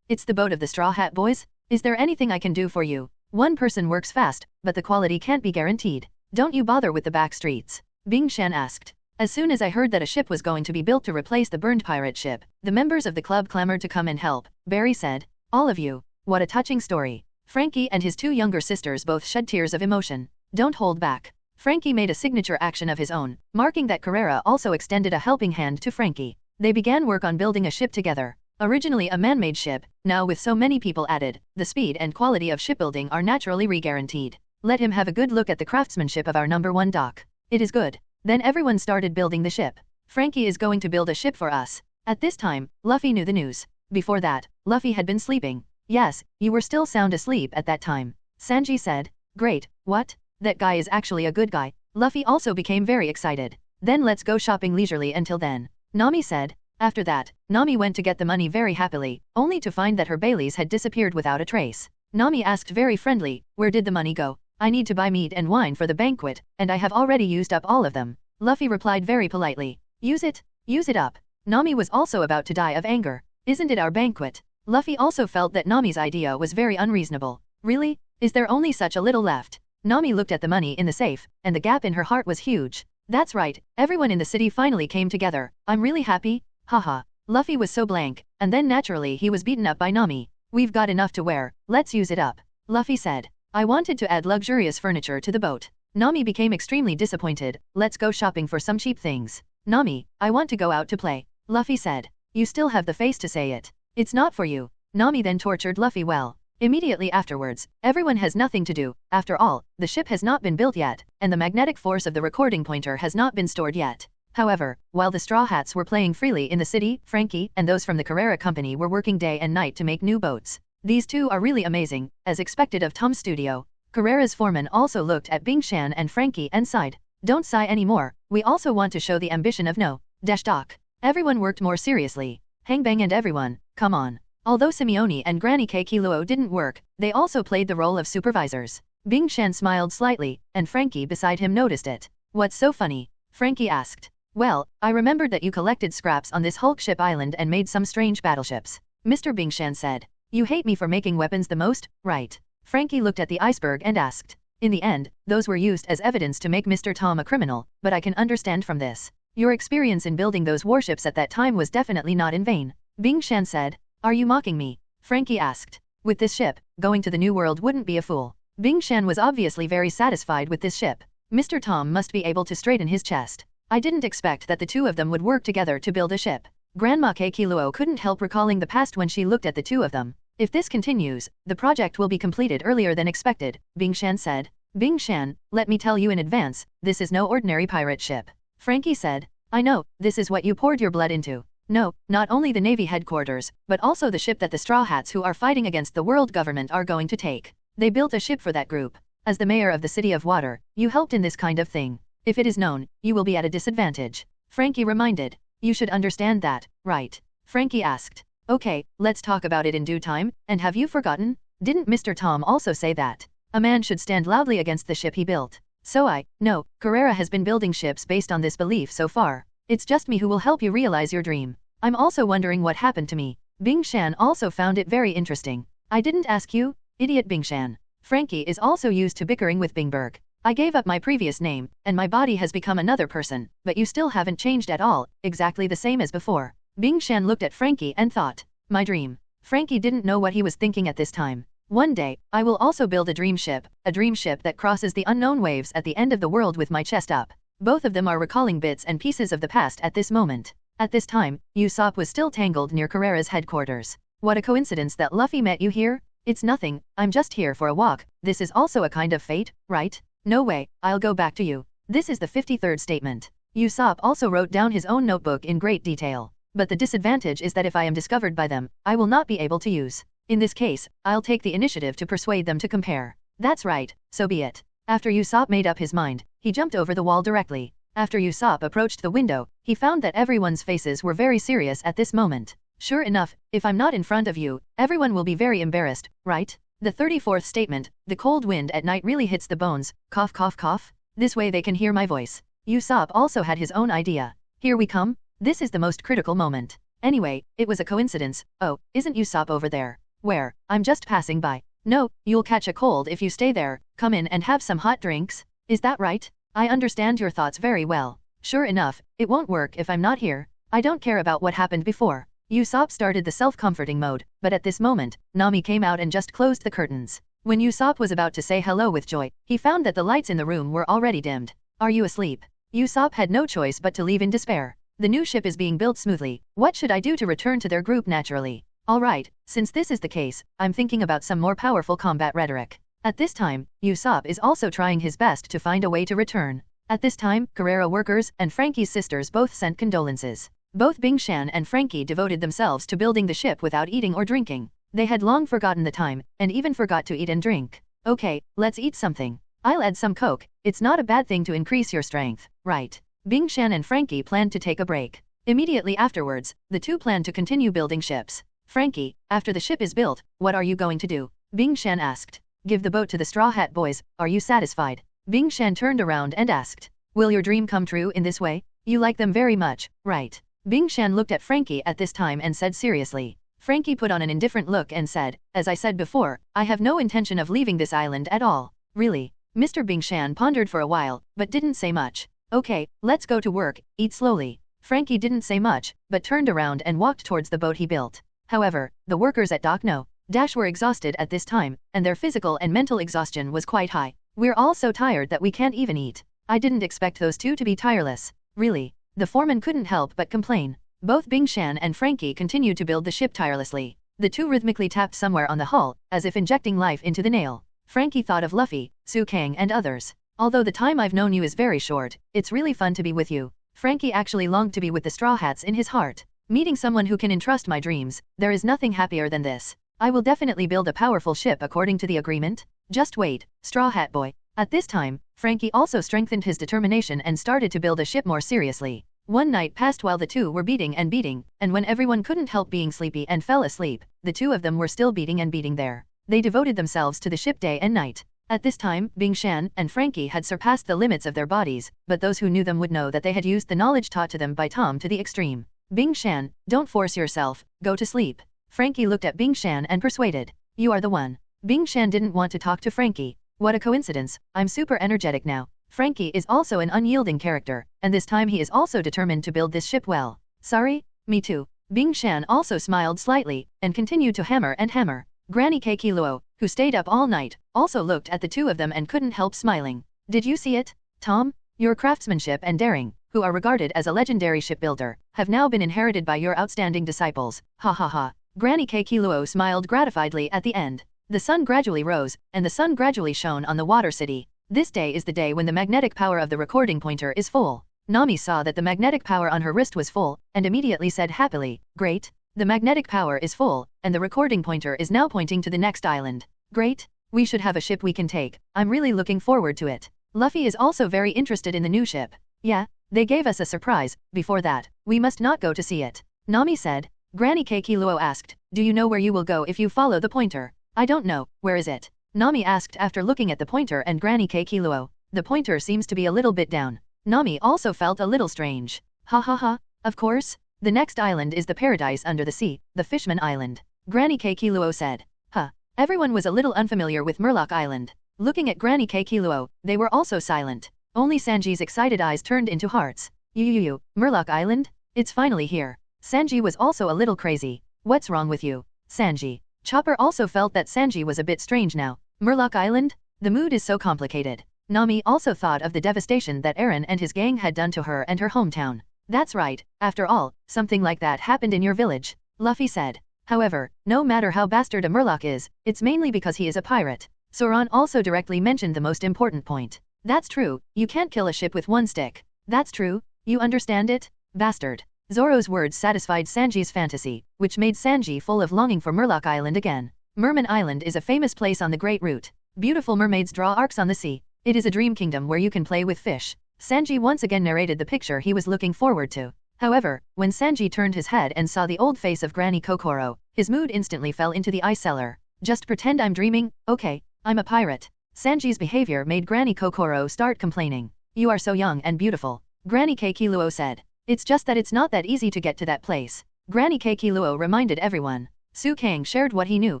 It's the boat of the Straw Hat Boys? Is there anything I can do for you? One person works fast, but the quality can't be guaranteed. Don't you bother with the back streets? Bing Shan asked. As soon as I heard that a ship was going to be built to replace the burned pirate ship, the members of the club clamored to come and help. Barry said. All of you. What a touching story. Frankie and his two younger sisters both shed tears of emotion. Don't hold back. Frankie made a signature action of his own, marking that Carrera also extended a helping hand to Frankie. They began work on building a ship together. Originally a man-made ship, now with so many people added, the speed and quality of shipbuilding are naturally re-guaranteed. Let him have a good look at the craftsmanship of our #1 dock. It is good. Then everyone started building the ship. Frankie is going to build a ship for us. At this time, Luffy knew the news. Before that, Luffy had been sleeping. Yes, you were still sound asleep at that time. Sanji said. Great, what? That guy is actually a good guy. Luffy also became very excited. Then let's go shopping leisurely until then. Nami said. After that, Nami went to get the money very happily, only to find that her Baileys had disappeared without a trace. Nami asked very friendly, where did the money go? I need to buy meat and wine for the banquet, and I have already used up all of them. Luffy replied very politely. Use it up. Nami was also about to die of anger. Isn't it our banquet? Luffy also felt that Nami's idea was very unreasonable. Really? Is there only such a little left? Nami looked at the money in the safe, and the gap in her heart was huge. That's right, everyone in the city finally came together. I'm really happy. Haha. Luffy was so blank, and then naturally he was beaten up by Nami. We've got enough to wear, let's use it up. Luffy said. I wanted to add luxurious furniture to the boat. Nami became extremely disappointed. Let's go shopping for some cheap things. Nami, I want to go out to play. Luffy said. You still have the face to say it. It's not for you. Nami then tortured Luffy well. Immediately afterwards, everyone has nothing to do. After all, the ship has not been built yet, and the magnetic force of the recording pointer has not been stored yet. However, while the Straw Hats were playing freely in the city, Frankie and those from the Carrera company were working day and night to make new boats. These two are really amazing, as expected of Tom's studio. Carrera's foreman also looked at Bing Shan and Frankie and sighed. Don't sigh anymore, we also want to show the ambition of No-Dock. Everyone worked more seriously. Hangbang and everyone, come on. Although Simeone and Granny Keikiluo didn't work, they also played the role of supervisors. Bing Shan smiled slightly, and Frankie beside him noticed it. What's so funny? Frankie asked. Well, I remembered that you collected scraps on this Hulk ship island and made some strange battleships. Mr. Bing Shan said. You hate me for making weapons the most, right? Frankie looked at the iceberg and asked. In the end, those were used as evidence to make Mr. Tom a criminal, but I can understand from this. Your experience in building those warships at that time was definitely not in vain. Bing Shan said. Are you mocking me? Frankie asked. With this ship, going to the New World wouldn't be a fool. Bing Shan was obviously very satisfied with this ship. Mr. Tom must be able to straighten his chest. I didn't expect that the two of them would work together to build a ship. Grandma Keikiluo couldn't help recalling the past when she looked at the two of them. If this continues, the project will be completed earlier than expected, Bingshan said. Bingshan, let me tell you in advance, this is no ordinary pirate ship. Frankie said. I know, this is what you poured your blood into. No, not only the Navy headquarters, but also the ship that the Straw Hats who are fighting against the world government are going to take. They built a ship for that group. As the mayor of the City of Water, you helped in this kind of thing. If it is known, you will be at a disadvantage. Frankie reminded. You should understand that, right? Frankie asked. Okay, let's talk about it in due time, and have you forgotten? Didn't Mr. Tom also say that a man should stand loudly against the ship he built? So no, Carrera has been building ships based on this belief so far. It's just me who will help you realize your dream. I'm also wondering what happened to me. Bingshan also found it very interesting. I didn't ask you, idiot Bingshan. Frankie is also used to bickering with Bingberg. I gave up my previous name, and my body has become another person, but you still haven't changed at all, exactly the same as before. Bingshan looked at Frankie and thought, my dream. Frankie didn't know what he was thinking at this time. One day, I will also build a dream ship that crosses the unknown waves at the end of the world with my chest up. Both of them are recalling bits and pieces of the past at this moment. At this time, Usopp was still tangled near Carrera's headquarters. What a coincidence that Luffy met you here? It's nothing, I'm just here for a walk. This is also a kind of fate, right? No way, I'll go back to you. This is the 53rd statement. Usopp also wrote down his own notebook in great detail. But the disadvantage is that if I am discovered by them, I will not be able to use. In this case, I'll take the initiative to persuade them to compare. That's right, so be it. After Usopp made up his mind, he jumped over the wall directly. After Usopp approached the window, he found that everyone's faces were very serious at this moment. Sure enough, if I'm not in front of you, everyone will be very embarrassed, right? The 34th statement, the cold wind at night really hits the bones, cough cough cough. This way they can hear my voice. Usopp also had his own idea. Here we come. This is the most critical moment. Anyway, it was a coincidence. Oh, isn't Usopp over there? Where? I'm just passing by. No, you'll catch a cold if you stay there. Come in and have some hot drinks. Is that right? I understand your thoughts very well. Sure enough, it won't work if I'm not here. I don't care about what happened before. Usopp started the self-comforting mode, but at this moment, Nami came out and just closed the curtains. When Usopp was about to say hello with joy, he found that the lights in the room were already dimmed. Are you asleep? Usopp had no choice but to leave in despair. The new ship is being built smoothly. What should I do to return to their group naturally? Alright, since this is the case, I'm thinking about some more powerful combat rhetoric. At this time, Usopp is also trying his best to find a way to return. At this time, Carrera workers and Frankie's sisters both sent condolences. Both Bingshan and Frankie devoted themselves to building the ship without eating or drinking. They had long forgotten the time, and even forgot to eat and drink. Okay, let's eat something. I'll add some coke. It's not a bad thing to increase your strength, right? Bingshan and Frankie planned to take a break. Immediately afterwards, the two planned to continue building ships. Frankie, after the ship is built, what are you going to do? Bingshan asked. Give the boat to the Straw Hat Boys, are you satisfied? Bingshan turned around and asked. Will your dream come true in this way? You like them very much, right? Bingshan looked at Frankie at this time and said seriously. Frankie put on an indifferent look and said, as I said before, I have no intention of leaving this island at all. Really? Mr. Bingshan pondered for a while, but didn't say much. Okay, let's go to work, eat slowly. Frankie didn't say much, but turned around and walked towards the boat he built. However, the workers at Dock No. Were exhausted at this time, and their physical and mental exhaustion was quite high. We're all so tired that we can't even eat. I didn't expect those two to be tireless. Really? The foreman couldn't help but complain. Both Bingshan and Frankie continued to build the ship tirelessly. The two rhythmically tapped somewhere on the hull, as if injecting life into the nail. Frankie thought of Luffy, Su Kang and others. Although the time I've known you is very short, it's really fun to be with you. Frankie actually longed to be with the Straw Hats in his heart. Meeting someone who can entrust my dreams, there is nothing happier than this. I will definitely build a powerful ship according to the agreement. Just wait, Straw Hat Boy. At this time, Frankie also strengthened his determination and started to build a ship more seriously. One night passed while the two were beating, and when everyone couldn't help being sleepy and fell asleep, the two of them were still beating there. They devoted themselves to the ship day and night. At this time, Bingshan and Frankie had surpassed the limits of their bodies, but those who knew them would know that they had used the knowledge taught to them by Tom to the extreme. Bingshan, don't force yourself, go to sleep. Frankie looked at Bingshan and persuaded. You are the one. Bingshan didn't want to talk to Frankie. What a coincidence, I'm super energetic now. Frankie is also an unyielding character, and this time he is also determined to build this ship well. Sorry? Me too. Bingshan also smiled slightly, and continued to hammer and hammer. Granny Keikiluo, who stayed up all night, also looked at the two of them and couldn't help smiling. Did you see it, Tom? Your craftsmanship and daring, who are regarded as a legendary shipbuilder, have now been inherited by your outstanding disciples. Ha ha ha. Granny Keikiluo smiled gratifiedly at the end. The sun gradually rose, and the sun gradually shone on the water city. This day is the day when the magnetic power of the recording pointer is full. Nami saw that the magnetic power on her wrist was full, and immediately said happily, "Great. The magnetic power is full, and the recording pointer is now pointing to the next island. Great. We should have a ship we can take. I'm really looking forward to it." Luffy is also very interested in the new ship. "Yeah, they gave us a surprise. Before that, we must not go to see it," Nami said. Granny Keikiluo asked, "Do you know where you will go if you follow the pointer?" "I don't know. Where is it?" Nami asked after looking at the pointer and Granny Keikiluo. "The pointer seems to be a little bit down." Nami also felt a little strange. "Ha ha ha, of course. The next island is the paradise under the sea, the Fishman Island," Granny Keikiluo said. "Huh." Everyone was a little unfamiliar with Murloc Island. Looking at Granny Keikiluo, they were also silent. Only Sanji's excited eyes turned into hearts. "You, Murloc Island? It's finally here." Sanji was also a little crazy. "What's wrong with you, Sanji?" Chopper also felt that Sanji was a bit strange now. Murloc Island? The mood is so complicated. Nami also thought of the devastation that Eren and his gang had done to her and her hometown. "That's right, after all, something like that happened in your village," Luffy said. "However, no matter how bastard a Murloc is, it's mainly because he is a pirate." Zoan also directly mentioned the most important point. "That's true, you can't kill a ship with one stick." "That's true, you understand it? Bastard." Zoro's words satisfied Sanji's fantasy, which made Sanji full of longing for Murloc Island again. Merman Island is a famous place on the Great Route. Beautiful mermaids draw arcs on the sea. It is a dream kingdom where you can play with fish. Sanji once again narrated the picture he was looking forward to. However, when Sanji turned his head and saw the old face of Granny Kokoro, his mood instantly fell into the ice cellar. "Just pretend I'm dreaming, okay? I'm a pirate." Sanji's behavior made Granny Kokoro start complaining. "You are so young and beautiful," Granny Keikiluo said. "It's just that it's not that easy to get to that place." Granny Keikiluo reminded everyone. Su Kang shared what he knew,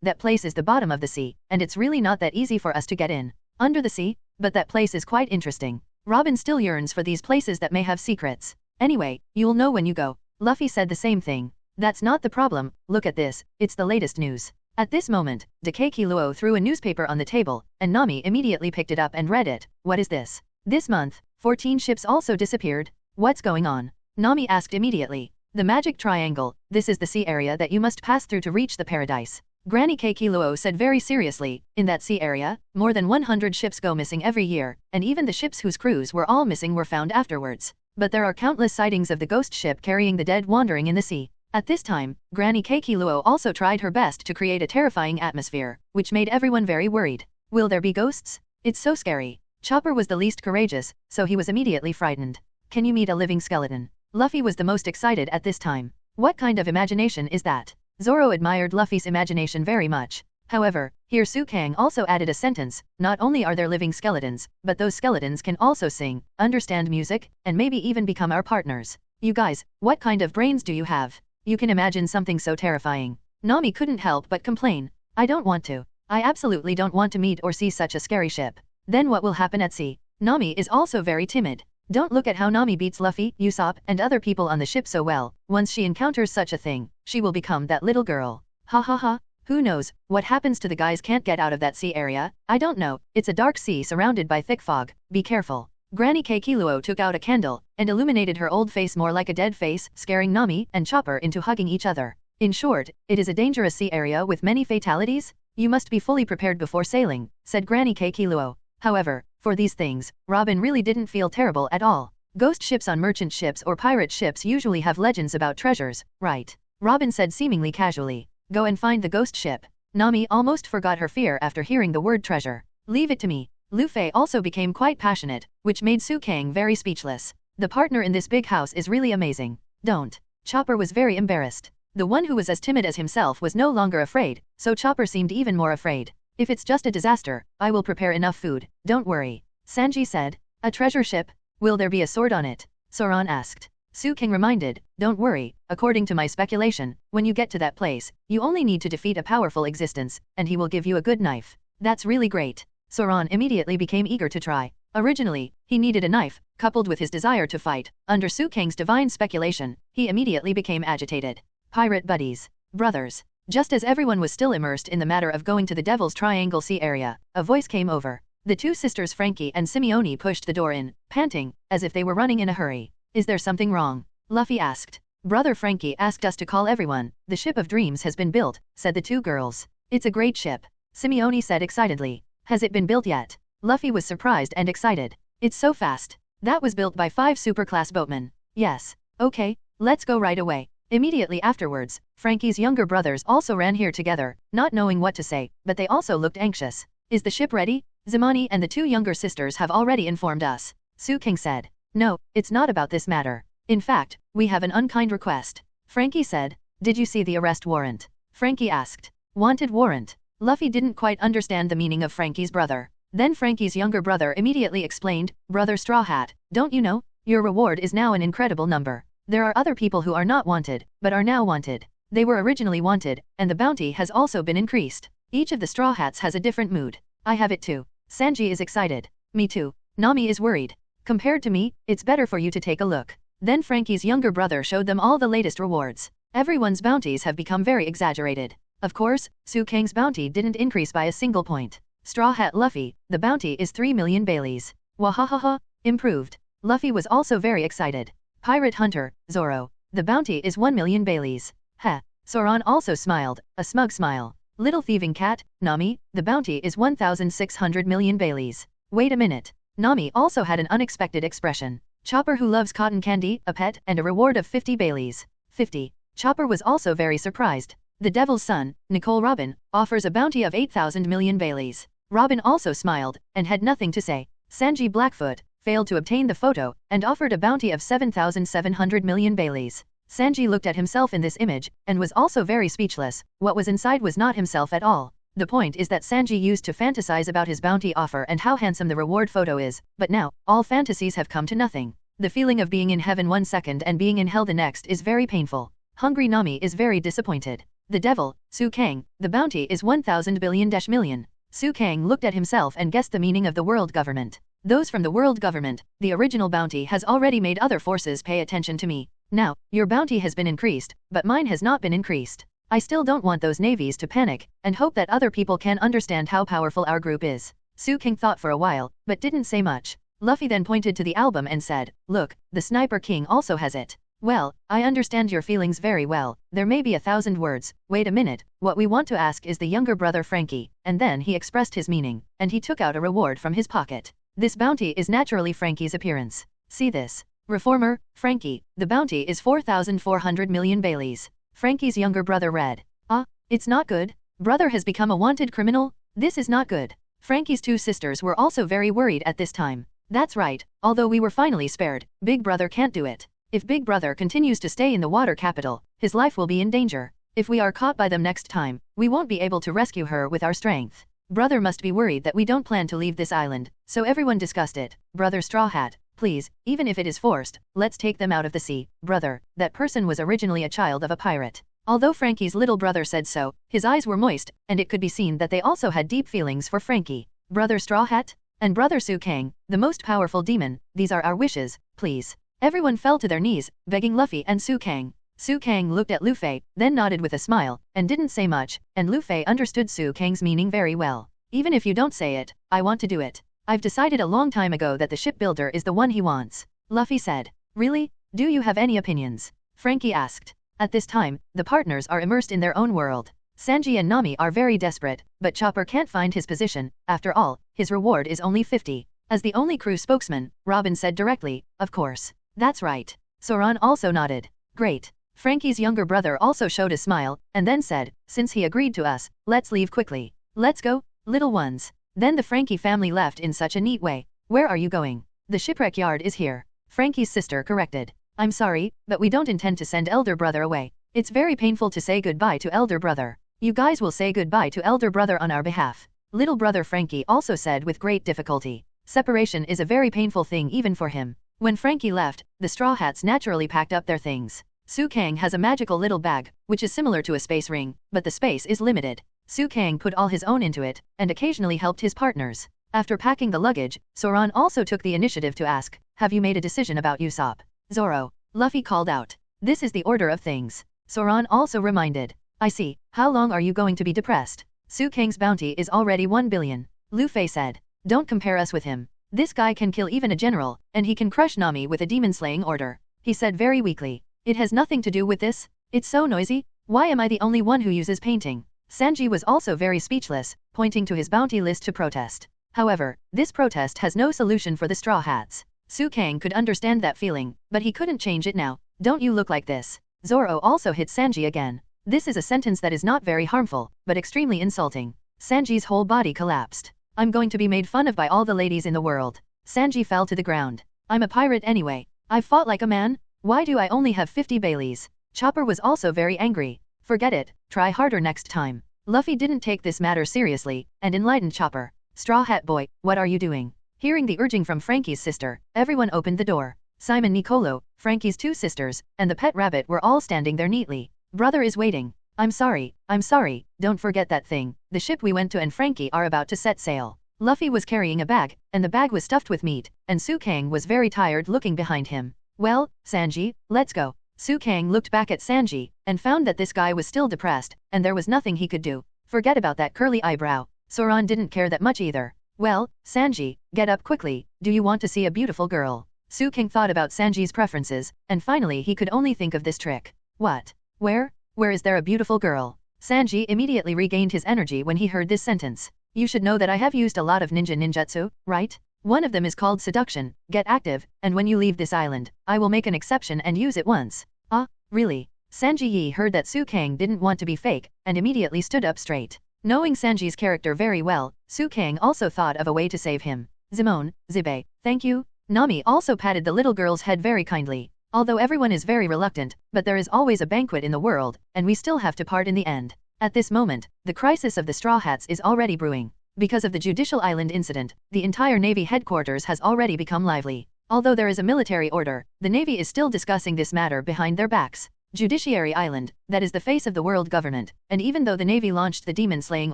that place is the bottom of the sea, and it's really not that easy for us to get in. Under the sea? But that place is quite interesting. Robin still yearns for these places that may have secrets. "Anyway, you'll know when you go." Luffy said the same thing. "That's not the problem, look at this, it's the latest news." At this moment, Keikiluo threw a newspaper on the table, and Nami immediately picked it up and read it. "What is this? This month, 14 ships also disappeared. What's going on?" Nami asked immediately. "The magic triangle, this is the sea area that you must pass through to reach the paradise." Granny Keikiluo said very seriously, "In that sea area, more than 100 ships go missing every year, and even the ships whose crews were all missing were found afterwards. But there are countless sightings of the ghost ship carrying the dead wandering in the sea." At this time, Granny Keikiluo also tried her best to create a terrifying atmosphere, which made everyone very worried. "Will there be ghosts? It's so scary." Chopper was the least courageous, so he was immediately frightened. "Can you meet a living skeleton?" Luffy was the most excited at this time. "What kind of imagination is that?" Zoro admired Luffy's imagination very much. However, here Su Kang also added a sentence, "Not only are there living skeletons, but those skeletons can also sing, understand music, and maybe even become our partners." "You guys, what kind of brains do you have? You can imagine something so terrifying." Nami couldn't help but complain. "I don't want to. I absolutely don't want to meet or see such a scary ship. Then what will happen at sea?" Nami is also very timid. Don't look at how Nami beats Luffy, Usopp, and other people on the ship so well. Once she encounters such a thing, she will become that little girl. Ha ha ha. Who knows what happens to the guys can't get out of that sea area? I don't know. It's a dark sea surrounded by thick fog. Be careful. Granny Keikiluo took out a candle and illuminated her old face more like a dead face, scaring Nami and Chopper into hugging each other. "In short, it is a dangerous sea area with many fatalities. You must be fully prepared before sailing," said Granny Keikiluo. However, for these things, Robin really didn't feel terrible at all. Ghost ships on merchant ships or pirate ships usually have legends about treasures, right? Robin said seemingly casually. "Go and find the ghost ship." Nami almost forgot her fear after hearing the word treasure. "Leave it to me." Luffy also became quite passionate, which made Su Kang very speechless. "The partner in this big house is really amazing." "Don't." Chopper was very embarrassed. The one who was as timid as himself was no longer afraid, so Chopper seemed even more afraid. "If it's just a disaster, I will prepare enough food, don't worry," Sanji said. "A treasure ship? Will there be a sword on it?" Zoan asked. Su King reminded, "Don't worry, according to my speculation, when you get to that place, you only need to defeat a powerful existence, and he will give you a good knife." "That's really great." Zoan immediately became eager to try. Originally, he needed a knife, coupled with his desire to fight. Under Su Kang's divine speculation, he immediately became agitated. Pirate buddies. Brothers. Just as everyone was still immersed in the matter of going to the Devil's Triangle Sea area, a voice came over. The two sisters Frankie and Simeone pushed the door in, panting, as if they were running in a hurry. "Is there something wrong?" Luffy asked. Brother Frankie asked us to call everyone. The ship of dreams has been built, said the two girls. It's a great ship, Simeone said excitedly. Has it been built yet? Luffy was surprised and excited. It's so fast. That was built by 5 superclass boatmen. Yes. Okay, let's go right away. Immediately afterwards, Frankie's younger brothers also ran here together, not knowing what to say, but they also looked anxious. Is the ship ready? Zamani and the 2 younger sisters have already informed us. Su King said. No, it's not about this matter. In fact, we have an unkind request. Frankie said. Did you see the arrest warrant? Frankie asked. Wanted warrant. Luffy didn't quite understand the meaning of Frankie's brother. Then Frankie's younger brother immediately explained, Brother Straw Hat, don't you know? Your reward is now an incredible number. There are other people who are not wanted, but are now wanted. They were originally wanted, and the bounty has also been increased. Each of the Straw Hats has a different mood. I have it too. Sanji is excited. Me too. Nami is worried. Compared to me, it's better for you to take a look. Then Frankie's younger brother showed them all the latest rewards. Everyone's bounties have become very exaggerated. Of course, Su Kang's bounty didn't increase by a single point. Straw Hat Luffy, the bounty is 3 million Baileys. Wahahaha, improved. Luffy was also very excited. Pirate Hunter, Zoro, the bounty is 1 million Baileys. Heh. Soran also smiled, a smug smile. Little Thieving Cat, Nami, the bounty is 1,600 million Baileys. Wait a minute. Nami also had an unexpected expression. Chopper who loves cotton candy, a pet, and a reward of 50 Baileys. 50. Chopper was also very surprised. The Devil's Son, Nicole Robin, offers a bounty of 8,000 million Baileys. Robin also smiled, and had nothing to say. Sanji Blackfoot failed to obtain the photo, and offered a bounty of 7,700 million Baileys. Sanji looked at himself in this image, and was also very speechless. What was inside was not himself at all. The point is that Sanji used to fantasize about his bounty offer and how handsome the reward photo is, but now, all fantasies have come to nothing. The feeling of being in heaven one second and being in hell the next is very painful. Hungry Nami is very disappointed. The devil, Su Kang, the bounty is 1,000 billion-million. Su Kang looked at himself and guessed the meaning of the world government. Those from the world government, the original bounty has already made other forces pay attention to me. Now, your bounty has been increased, but mine has not been increased. I still don't want those navies to panic, and hope that other people can understand how powerful our group is. Su King thought for a while, but didn't say much. Luffy then pointed to the album and said, look, the Sniper King also has it. Well, I understand your feelings very well. There may be 1,000 words. Wait a minute, what we want to ask is the younger brother Frankie, and then he expressed his meaning, and he took out a reward from his pocket. This bounty is naturally Frankie's appearance. See this. Reformer, Frankie, the bounty is 4,400 million Baileys. Frankie's younger brother read. Ah, it's not good. Brother has become a wanted criminal? This is not good. Frankie's 2 sisters were also very worried at this time. That's right, although we were finally spared, Big Brother can't do it. If Big Brother continues to stay in the water capital, his life will be in danger. If we are caught by them next time, we won't be able to rescue her with our strength. Brother must be worried that we don't plan to leave this island, so everyone discussed it. Brother Straw Hat, please, even if it is forced, let's take them out of the sea. Brother, that person was originally a child of a pirate. Although Frankie's little brother said so, his eyes were moist, and it could be seen that they also had deep feelings for Frankie. Brother Straw Hat? And Brother Su Kang, the most powerful demon, these are our wishes, please. Everyone fell to their knees, begging Luffy and Su Kang. Su Kang looked at Luffy, then nodded with a smile, and didn't say much, and Luffy understood Su Kang's meaning very well. Even if you don't say it, I want to do it. I've decided a long time ago that the shipbuilder is the one he wants. Luffy said. Really? Do you have any opinions? Frankie asked. At this time, the partners are immersed in their own world. Sanji and Nami are very desperate, but Chopper can't find his position. After all, his reward is only 50. As the only crew spokesman, Robin said directly, of course. That's right. Soran also nodded. Great. Frankie's younger brother also showed a smile, and then said, since he agreed to us, let's leave quickly. Let's go, little ones. Then the Frankie family left in such a neat way. Where are you going? The shipwreck yard is here. Frankie's sister corrected. I'm sorry, but we don't intend to send elder brother away. It's very painful to say goodbye to elder brother. You guys will say goodbye to elder brother on our behalf. Little brother Frankie also said with great difficulty. Separation is a very painful thing even for him. When Frankie left, the Straw Hats naturally packed up their things. Su Kang has a magical little bag, which is similar to a space ring, but the space is limited. Su Kang put all his own into it, and occasionally helped his partners. After packing the luggage, Soran also took the initiative to ask, have you made a decision about Usopp? Zoro. Luffy called out. This is the order of things. Soran also reminded. I see. How long are you going to be depressed? Su Kang's bounty is already 1 billion. Luffy said. Don't compare us with him. This guy can kill even a general, and he can crush Nami with a demon-slaying order. He said very weakly. It has nothing to do with this. It's so noisy. Why am I the only one who uses painting? Sanji was also very speechless, pointing to his bounty list to protest. However, this protest has no solution for the Straw Hats. Su Kang could understand that feeling, but he couldn't change it now. Don't you look like this? Zoro also hit Sanji again. This is a sentence that is not very harmful, but extremely insulting. Sanji's whole body collapsed. I'm going to be made fun of by all the ladies in the world. Sanji fell to the ground. I'm a pirate anyway. I've fought like a man. Why do I only have 50 Baileys? Chopper was also very angry. Forget it, try harder next time. Luffy didn't take this matter seriously, and enlightened Chopper. Straw Hat Boy, what are you doing? Hearing the urging from Frankie's sister, everyone opened the door. Simon Nicolo, Frankie's two sisters, and the pet rabbit were all standing there neatly. Brother is waiting. I'm sorry, don't forget that thing. The ship we went to and Frankie are about to set sail. Luffy was carrying a bag, and the bag was stuffed with meat, and Su Kang was very tired looking behind him. Well, Sanji, let's go. Su Kang looked back at Sanji, and found that this guy was still depressed, and there was nothing he could do. Forget about that curly eyebrow. Soran didn't care that much either. Well, Sanji, get up quickly, do you want to see a beautiful girl? Su Kang thought about Sanji's preferences, and finally he could only think of this trick. What? Where is there a beautiful girl? Sanji immediately regained his energy when he heard this sentence. You should know that I have used a lot of ninjutsu, right? One of them is called seduction. Get active, and when you leave this island, I will make an exception and use it once. Ah, really? Sanji Yi heard that Su Kang didn't want to be fake, and immediately stood up straight. Knowing Sanji's character very well, Su Kang also thought of a way to save him. Zimone, Zibe, thank you. Nami also patted the little girl's head very kindly. Although everyone is very reluctant, but there is always a banquet in the world, and we still have to part in the end. At this moment, the crisis of the Straw Hats is already brewing. Because of the Judicial Island incident, the entire Navy headquarters has already become lively. Although there is a military order, the Navy is still discussing this matter behind their backs. Judiciary Island, that is the face of the world government, and even though the Navy launched the demon-slaying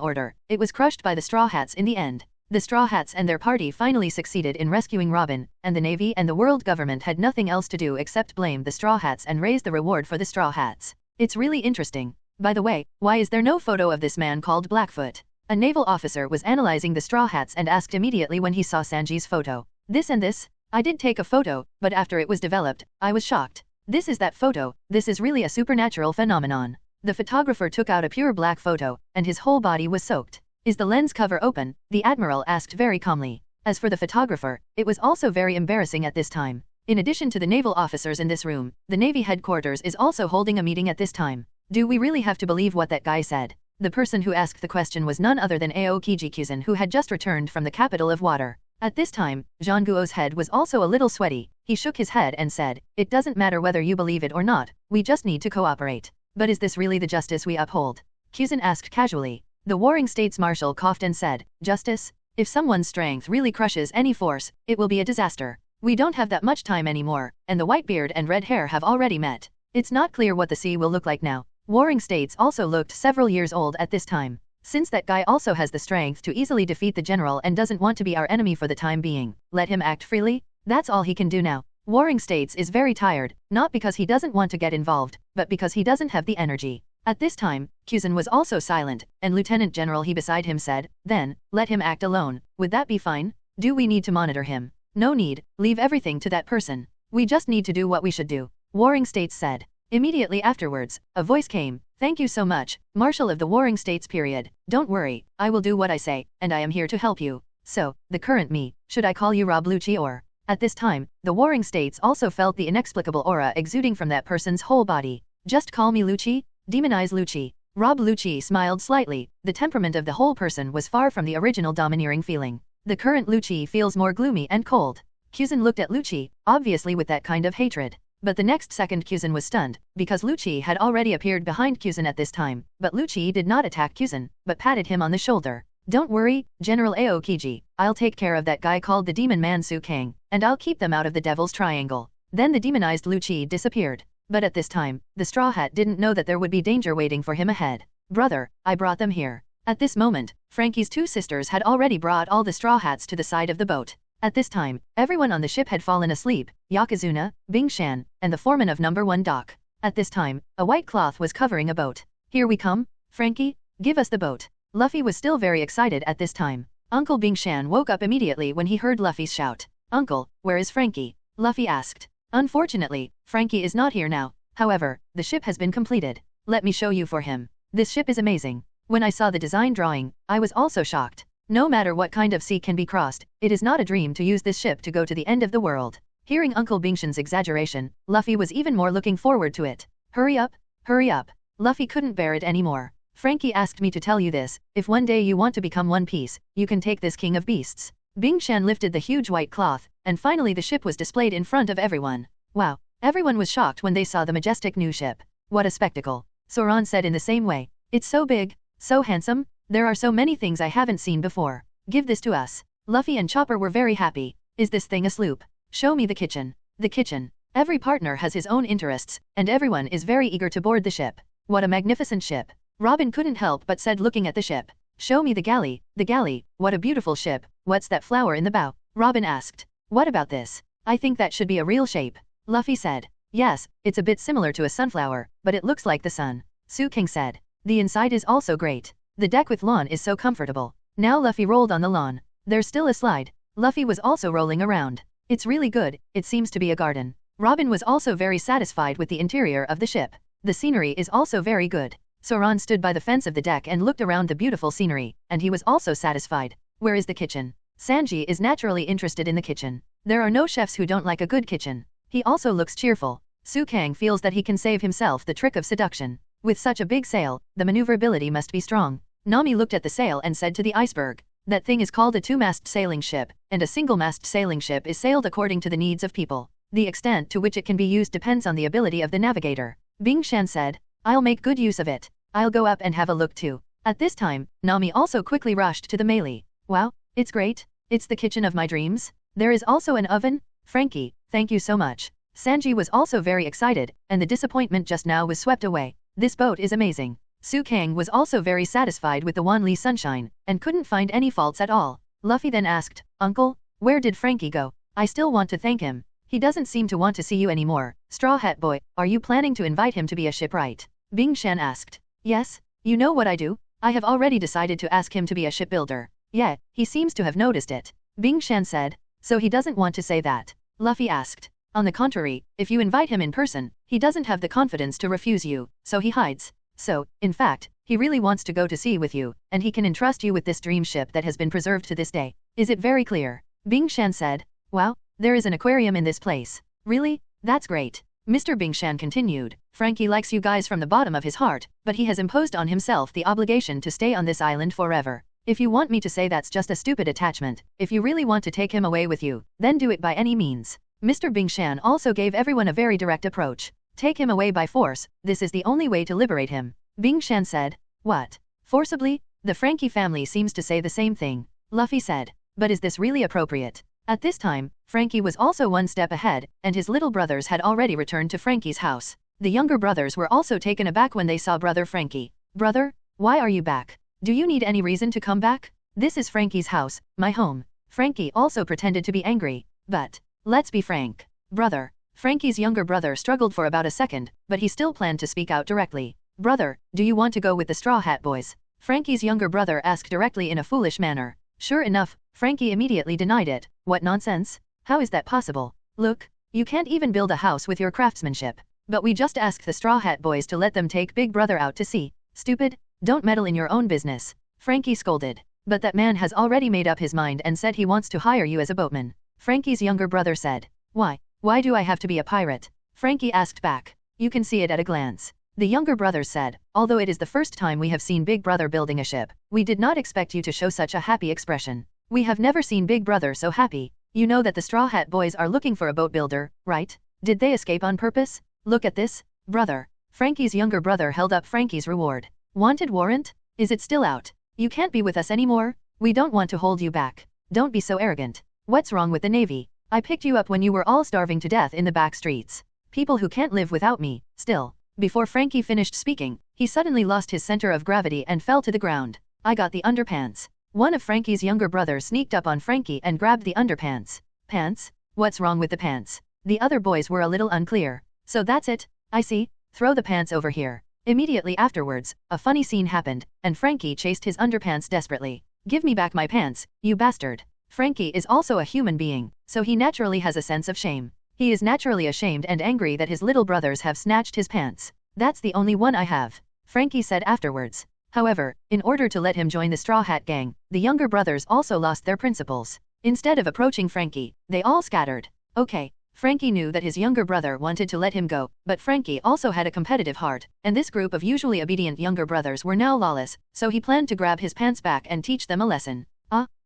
order, it was crushed by the Straw Hats in the end. The Straw Hats and their party finally succeeded in rescuing Robin, and the Navy and the world government had nothing else to do except blame the Straw Hats and raise the reward for the Straw Hats. It's really interesting. By the way, why is there no photo of this man called Blackfoot? A naval officer was analyzing the Straw Hats and asked immediately when he saw Sanji's photo. This and this? I did take a photo, but after it was developed, I was shocked. This is that photo, this is really a supernatural phenomenon. The photographer took out a pure black photo, and his whole body was soaked. Is the lens cover open? The admiral asked very calmly. As for the photographer, it was also very embarrassing at this time. In addition to the naval officers in this room, the Navy headquarters is also holding a meeting at this time. Do we really have to believe what that guy said? The person who asked the question was none other than Aokiji who had just returned from the capital of water. At this time, Jean Guo's head was also a little sweaty. He shook his head and said, "It doesn't matter whether you believe it or not, we just need to cooperate." But is this really the justice we uphold? Kuzan asked casually. The Warring States Marshal coughed and said, "Justice? If someone's strength really crushes any force, it will be a disaster. We don't have that much time anymore, and the white beard and red hair have already met. It's not clear what the sea will look like now." Warring States also looked several years old at this time. Since that guy also has the strength to easily defeat the general and doesn't want to be our enemy for the time being, let him act freely? That's all he can do now. Warring States is very tired, not because he doesn't want to get involved, but because he doesn't have the energy. At this time, Kuzan was also silent, and Lieutenant General He beside him said, "Then, let him act alone. Would that be fine? Do we need to monitor him?" "No need, leave everything to that person. We just need to do what we should do," Warring States said. Immediately afterwards, a voice came, "Thank you so much, Marshal of the Warring States period. Don't worry, I will do what I say, and I am here to help you. So, the current me, should I call you Rob Luchi or?" At this time, the Warring States also felt the inexplicable aura exuding from that person's whole body. "Just call me Luchi? Demonize Luchi." Rob Luchi smiled slightly. The temperament of the whole person was far from the original domineering feeling. The current Luchi feels more gloomy and cold. Kuzan looked at Luchi, obviously with that kind of hatred. But the next second Kuzan was stunned, because Luchi had already appeared behind Kuzan at this time, but Luchi did not attack Kuzan, but patted him on the shoulder. "Don't worry, General Aokiji, I'll take care of that guy called the Demon Man Su Kang, and I'll keep them out of the Devil's Triangle." Then the demonized Luchi disappeared. But at this time, the Straw Hat didn't know that there would be danger waiting for him ahead. "Brother, I brought them here." At this moment, Frankie's two sisters had already brought all the Straw Hats to the side of the boat. At this time, everyone on the ship had fallen asleep, Yokozuna, Bing Shan, and the foreman of number 1 dock. At this time, a white cloth was covering a boat. "Here we come, Frankie, give us the boat." Luffy was still very excited at this time. Uncle Bing Shan woke up immediately when he heard Luffy's shout. "Uncle, where is Frankie?" Luffy asked. "Unfortunately, Frankie is not here now. However, the ship has been completed. Let me show you for him. This ship is amazing. When I saw the design drawing, I was also shocked. No matter what kind of sea can be crossed, it is not a dream to use this ship to go to the end of the world. Hearing Uncle Bingshan's exaggeration, Luffy was even more looking forward to it. Hurry up, hurry up. Luffy couldn't bear it anymore. Frankie asked me to tell you this, if one day you want to become One Piece, you can take this King of Beasts. Bingshan lifted the huge white cloth, and finally the ship was displayed in front of everyone. Wow, everyone was shocked when they saw the majestic new ship. What a spectacle. Zoan said in the same way. It's so big, so handsome, there are so many things I haven't seen before. Give this to us. Luffy and Chopper were very happy. Is this thing a sloop? Show me the kitchen. The kitchen. Every partner has his own interests, and everyone is very eager to board the ship. What a magnificent ship. Robin couldn't help but said looking at the ship. Show me the galley, what a beautiful ship, what's that flower in the bow? Robin asked. What about this? I think that should be a real shape. Luffy said. Yes, it's a bit similar to a sunflower, but it looks like the sun. Su King said. The inside is also great. The deck with lawn is so comfortable. Now Luffy rolled on the lawn. There's still a slide. Luffy was also rolling around. It's really good, it seems to be a garden. Robin was also very satisfied with the interior of the ship. The scenery is also very good. Zoan stood by the fence of the deck and looked around the beautiful scenery, and he was also satisfied. Where is the kitchen? Sanji is naturally interested in the kitchen. There are no chefs who don't like a good kitchen. He also looks cheerful. Su Kang feels that he can save himself the trick of seduction. With such a big sail, the maneuverability must be strong. Nami looked at the sail and said to the iceberg, that thing is called a two-mast sailing ship, and a single-mast sailing ship is sailed according to the needs of people. The extent to which it can be used depends on the ability of the navigator. Bingshan said, I'll make good use of it. I'll go up and have a look too. At this time, Nami also quickly rushed to the melee. Wow, it's great. It's the kitchen of my dreams. There is also an oven. Frankie, thank you so much. Sanji was also very excited, and the disappointment just now was swept away. This boat is amazing. Su Kang was also very satisfied with the Wanli sunshine, and couldn't find any faults at all. Luffy then asked, Uncle, where did Frankie go? I still want to thank him. He doesn't seem to want to see you anymore. Straw Hat Boy, are you planning to invite him to be a shipwright? Bingshan asked. Yes, you know what I do? I have already decided to ask him to be a shipbuilder. Yeah, he seems to have noticed it. Bingshan said. So he doesn't want to say that? Luffy asked. On the contrary, if you invite him in person, he doesn't have the confidence to refuse you, so he hides. So, in fact, he really wants to go to sea with you, and he can entrust you with this dream ship that has been preserved to this day. Is it very clear? Bingshan said. Wow, there is an aquarium in this place. Really? That's great. Mr. Bingshan continued, Frankie likes you guys from the bottom of his heart, but he has imposed on himself the obligation to stay on this island forever. If you want me to say that's just a stupid attachment, if you really want to take him away with you, then do it by any means. Mr. Bingshan also gave everyone a very direct approach. Take him away by force, this is the only way to liberate him. Bingshan said. What? Forcibly? The Frankie family seems to say the same thing. Luffy said. But is this really appropriate? At this time, Frankie was also one step ahead, and his little brothers had already returned to Frankie's house. The younger brothers were also taken aback when they saw brother Frankie. Brother, why are you back? Do you need any reason to come back? This is Frankie's house, my home. Frankie also pretended to be angry. But, let's be frank. Brother. Frankie's younger brother struggled for about a second, but he still planned to speak out directly. Brother, do you want to go with the Straw Hat Boys? Frankie's younger brother asked directly in a foolish manner. Sure enough, Frankie immediately denied it. What nonsense? How is that possible? Look, you can't even build a house with your craftsmanship. But we just asked the Straw Hat Boys to let them take Big Brother out to sea. Stupid, don't meddle in your own business. Frankie scolded. But that man has already made up his mind and said he wants to hire you as a boatman. Frankie's younger brother said. Why? Why do I have to be a pirate? Frankie asked back. You can see it at a glance. The younger brothers said, although it is the first time we have seen Big Brother building a ship, we did not expect you to show such a happy expression. We have never seen Big Brother so happy. You know that the Straw Hat Boys are looking for a boat builder, right? Did they escape on purpose? Look at this, brother. Frankie's younger brother held up Frankie's reward. Wanted warrant? Is it still out? You can't be with us anymore? We don't want to hold you back. Don't be so arrogant. What's wrong with the Navy? I picked you up when you were all starving to death in the back streets. People who can't live without me, still. Before Frankie finished speaking, he suddenly lost his center of gravity and fell to the ground. I got the underpants. One of Frankie's younger brothers sneaked up on Frankie and grabbed the underpants. Pants? What's wrong with the pants? The other boys were a little unclear. So that's it, I see. Throw the pants over here. Immediately afterwards, a funny scene happened, and Frankie chased his underpants desperately. Give me back my pants, you bastard. Frankie is also a human being, so he naturally has a sense of shame. He is naturally ashamed and angry that his little brothers have snatched his pants. That's the only one I have, Frankie said afterwards. However, in order to let him join the Straw Hat Gang, the younger brothers also lost their principles. Instead of approaching Frankie, they all scattered. Okay. Frankie knew that his younger brother wanted to let him go, but Frankie also had a competitive heart, and this group of usually obedient younger brothers were now lawless, so he planned to grab his pants back and teach them a lesson.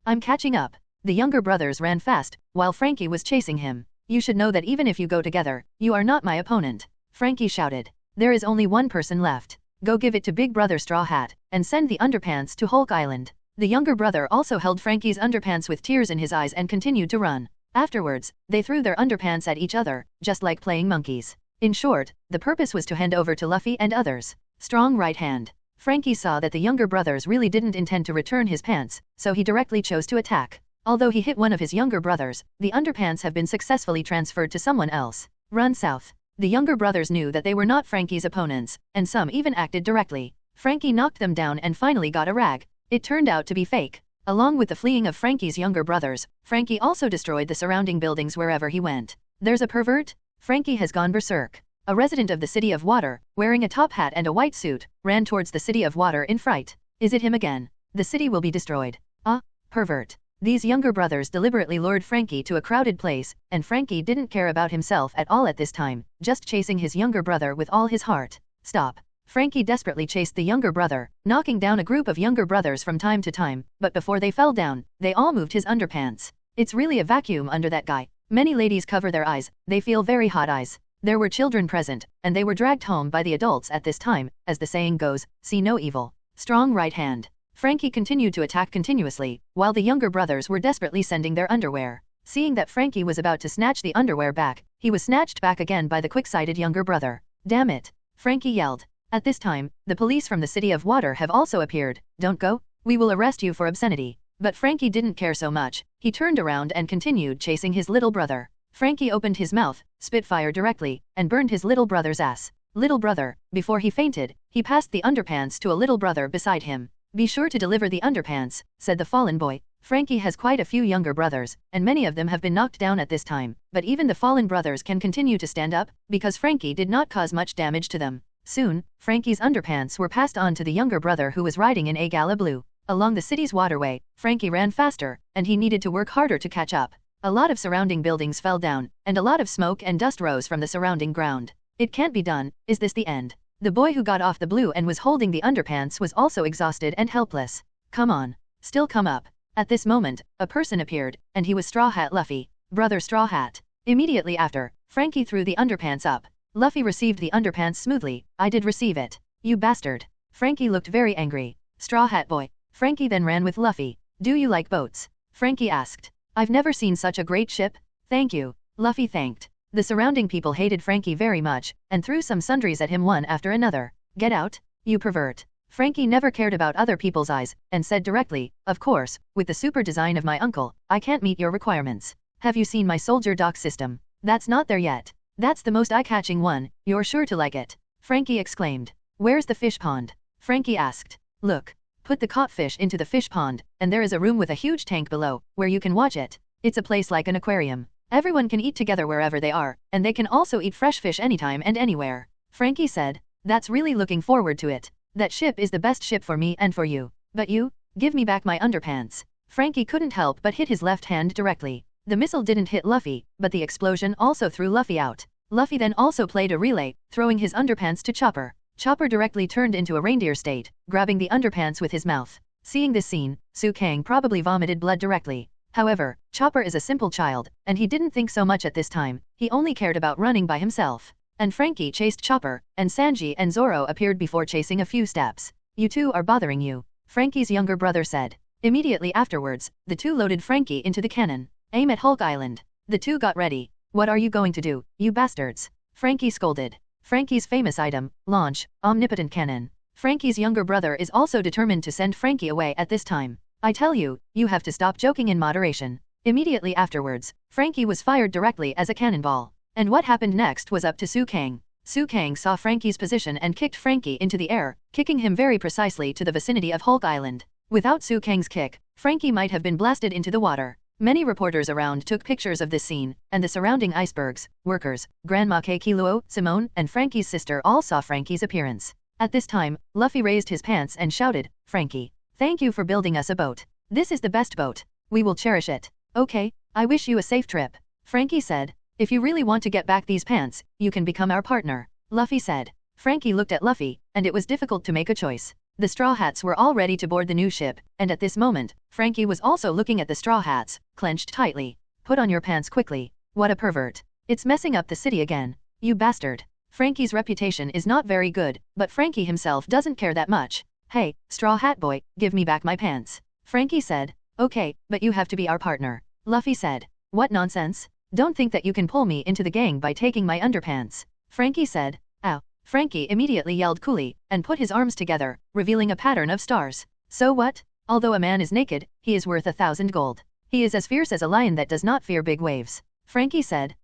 I'm catching up. The younger brothers ran fast, while Frankie was chasing him. You should know that even if you go together, you are not my opponent, Frankie shouted. There is only one person left. Go give it to Big Brother Straw Hat, and send the underpants to Hulk Island. The younger brother also held Frankie's underpants with tears in his eyes and continued to run. Afterwards, they threw their underpants at each other, just like playing monkeys. In short, the purpose was to hand over to Luffy and others. Strong right hand. Frankie saw that the younger brothers really didn't intend to return his pants, so he directly chose to attack. Although he hit one of his younger brothers, the underpants have been successfully transferred to someone else. Run south. The younger brothers knew that they were not Frankie's opponents, and some even acted directly. Frankie knocked them down and finally got a rag. It turned out to be fake. Along with the fleeing of Frankie's younger brothers, Frankie also destroyed the surrounding buildings wherever he went. There's a pervert? Frankie has gone berserk. A resident of the City of Water, wearing a top hat and a white suit, ran towards the City of Water in fright. Is it him again? The city will be destroyed. Pervert. These younger brothers deliberately lured Frankie to a crowded place, and Frankie didn't care about himself at all at this time, just chasing his younger brother with all his heart. Stop. Frankie desperately chased the younger brother, knocking down a group of younger brothers from time to time, but before they fell down, they all moved his underpants. It's really a vacuum under that guy. Many ladies cover their eyes, they feel very hot eyes. There were children present, and they were dragged home by the adults at this time, as the saying goes, see no evil. Strong right hand. Frankie continued to attack continuously, while the younger brothers were desperately sending their underwear. Seeing that Frankie was about to snatch the underwear back, he was snatched back again by the quick-sighted younger brother. Damn it! Frankie yelled. At this time, the police from the City of Water have also appeared. Don't go. We will arrest you for obscenity. But Frankie didn't care so much. He turned around and continued chasing his little brother. Frankie opened his mouth, spit fire directly, and burned his little brother's ass. Little brother, before he fainted, he passed the underpants to a little brother beside him. Be sure to deliver the underpants, said the fallen boy. Frankie has quite a few younger brothers, and many of them have been knocked down at this time, but even the fallen brothers can continue to stand up, because Frankie did not cause much damage to them. Soon, Frankie's underpants were passed on to the younger brother who was riding in a gala blue. Along the city's waterway, Frankie ran faster, and he needed to work harder to catch up. A lot of surrounding buildings fell down, and a lot of smoke and dust rose from the surrounding ground. It can't be done. Is this the end? The boy who got off the blue and was holding the underpants was also exhausted and helpless. Come on. Still come up. At this moment, a person appeared, and he was Straw Hat Luffy, Brother Straw Hat. Immediately after, Frankie threw the underpants up. Luffy received the underpants smoothly. I did receive it. You bastard. Frankie looked very angry. Straw Hat Boy. Frankie then ran with Luffy. Do you like boats? Frankie asked. I've never seen such a great ship. Thank you. Luffy thanked. The surrounding people hated Frankie very much, and threw some sundries at him one after another. Get out, you pervert. Frankie never cared about other people's eyes, and said directly, of course, with the super design of my uncle, I can't meet your requirements. Have you seen my soldier dock system? That's not there yet. That's the most eye-catching one, you're sure to like it. Frankie exclaimed. Where's the fish pond? Frankie asked. Look. Put the caught fish into the fish pond, and there is a room with a huge tank below, where you can watch it. It's a place like an aquarium. Everyone can eat together wherever they are, and they can also eat fresh fish anytime and anywhere. Frankie said. That's really looking forward to it. That ship is the best ship for me and for you. But you? Give me back my underpants. Frankie couldn't help but hit his left hand directly. The missile didn't hit Luffy, but the explosion also threw Luffy out. Luffy then also played a relay, throwing his underpants to Chopper. Chopper directly turned into a reindeer state, grabbing the underpants with his mouth. Seeing this scene, Su Kang probably vomited blood directly. However, Chopper is a simple child, and he didn't think so much at this time, he only cared about running by himself. And Frankie chased Chopper, and Sanji and Zoro appeared before chasing a few steps. You two are bothering you, Frankie's younger brother said. Immediately afterwards, the two loaded Frankie into the cannon. Aim at Hulk Island. The two got ready. What are you going to do, you bastards? Frankie scolded. Frankie's famous item, launch, omnipotent cannon. Frankie's younger brother is also determined to send Frankie away at this time. I tell you, you have to stop joking in moderation. Immediately afterwards, Frankie was fired directly as a cannonball. And what happened next was up to Su Kang. Su Kang saw Frankie's position and kicked Frankie into the air, kicking him very precisely to the vicinity of Hulk Island. Without Su Kang's kick, Frankie might have been blasted into the water. Many reporters around took pictures of this scene, and the surrounding icebergs, workers, Grandma Keikiluo, Simone, and Frankie's sister all saw Frankie's appearance. At this time, Luffy raised his pants and shouted, "Frankie, thank you for building us a boat. This is the best boat. We will cherish it." "Okay, I wish you a safe trip," Frankie said. "If you really want to get back these pants, you can become our partner," Luffy said. Frankie looked at Luffy, and it was difficult to make a choice. The Straw Hats were all ready to board the new ship, and at this moment, Frankie was also looking at the Straw Hats, clenched tightly. "Put on your pants quickly. What a pervert. It's messing up the city again. You bastard." Frankie's reputation is not very good, but Frankie himself doesn't care that much. "Hey, Straw Hat Boy, give me back my pants," Frankie said. "Okay, but you have to be our partner," Luffy said. "What nonsense? Don't think that you can pull me into the gang by taking my underpants," Frankie said. "Ow." Frankie immediately yelled coolly, and put his arms together, revealing a pattern of stars. "So what? Although a man is naked, he is worth 1,000 gold. He is as fierce as a lion that does not fear big waves," Frankie said.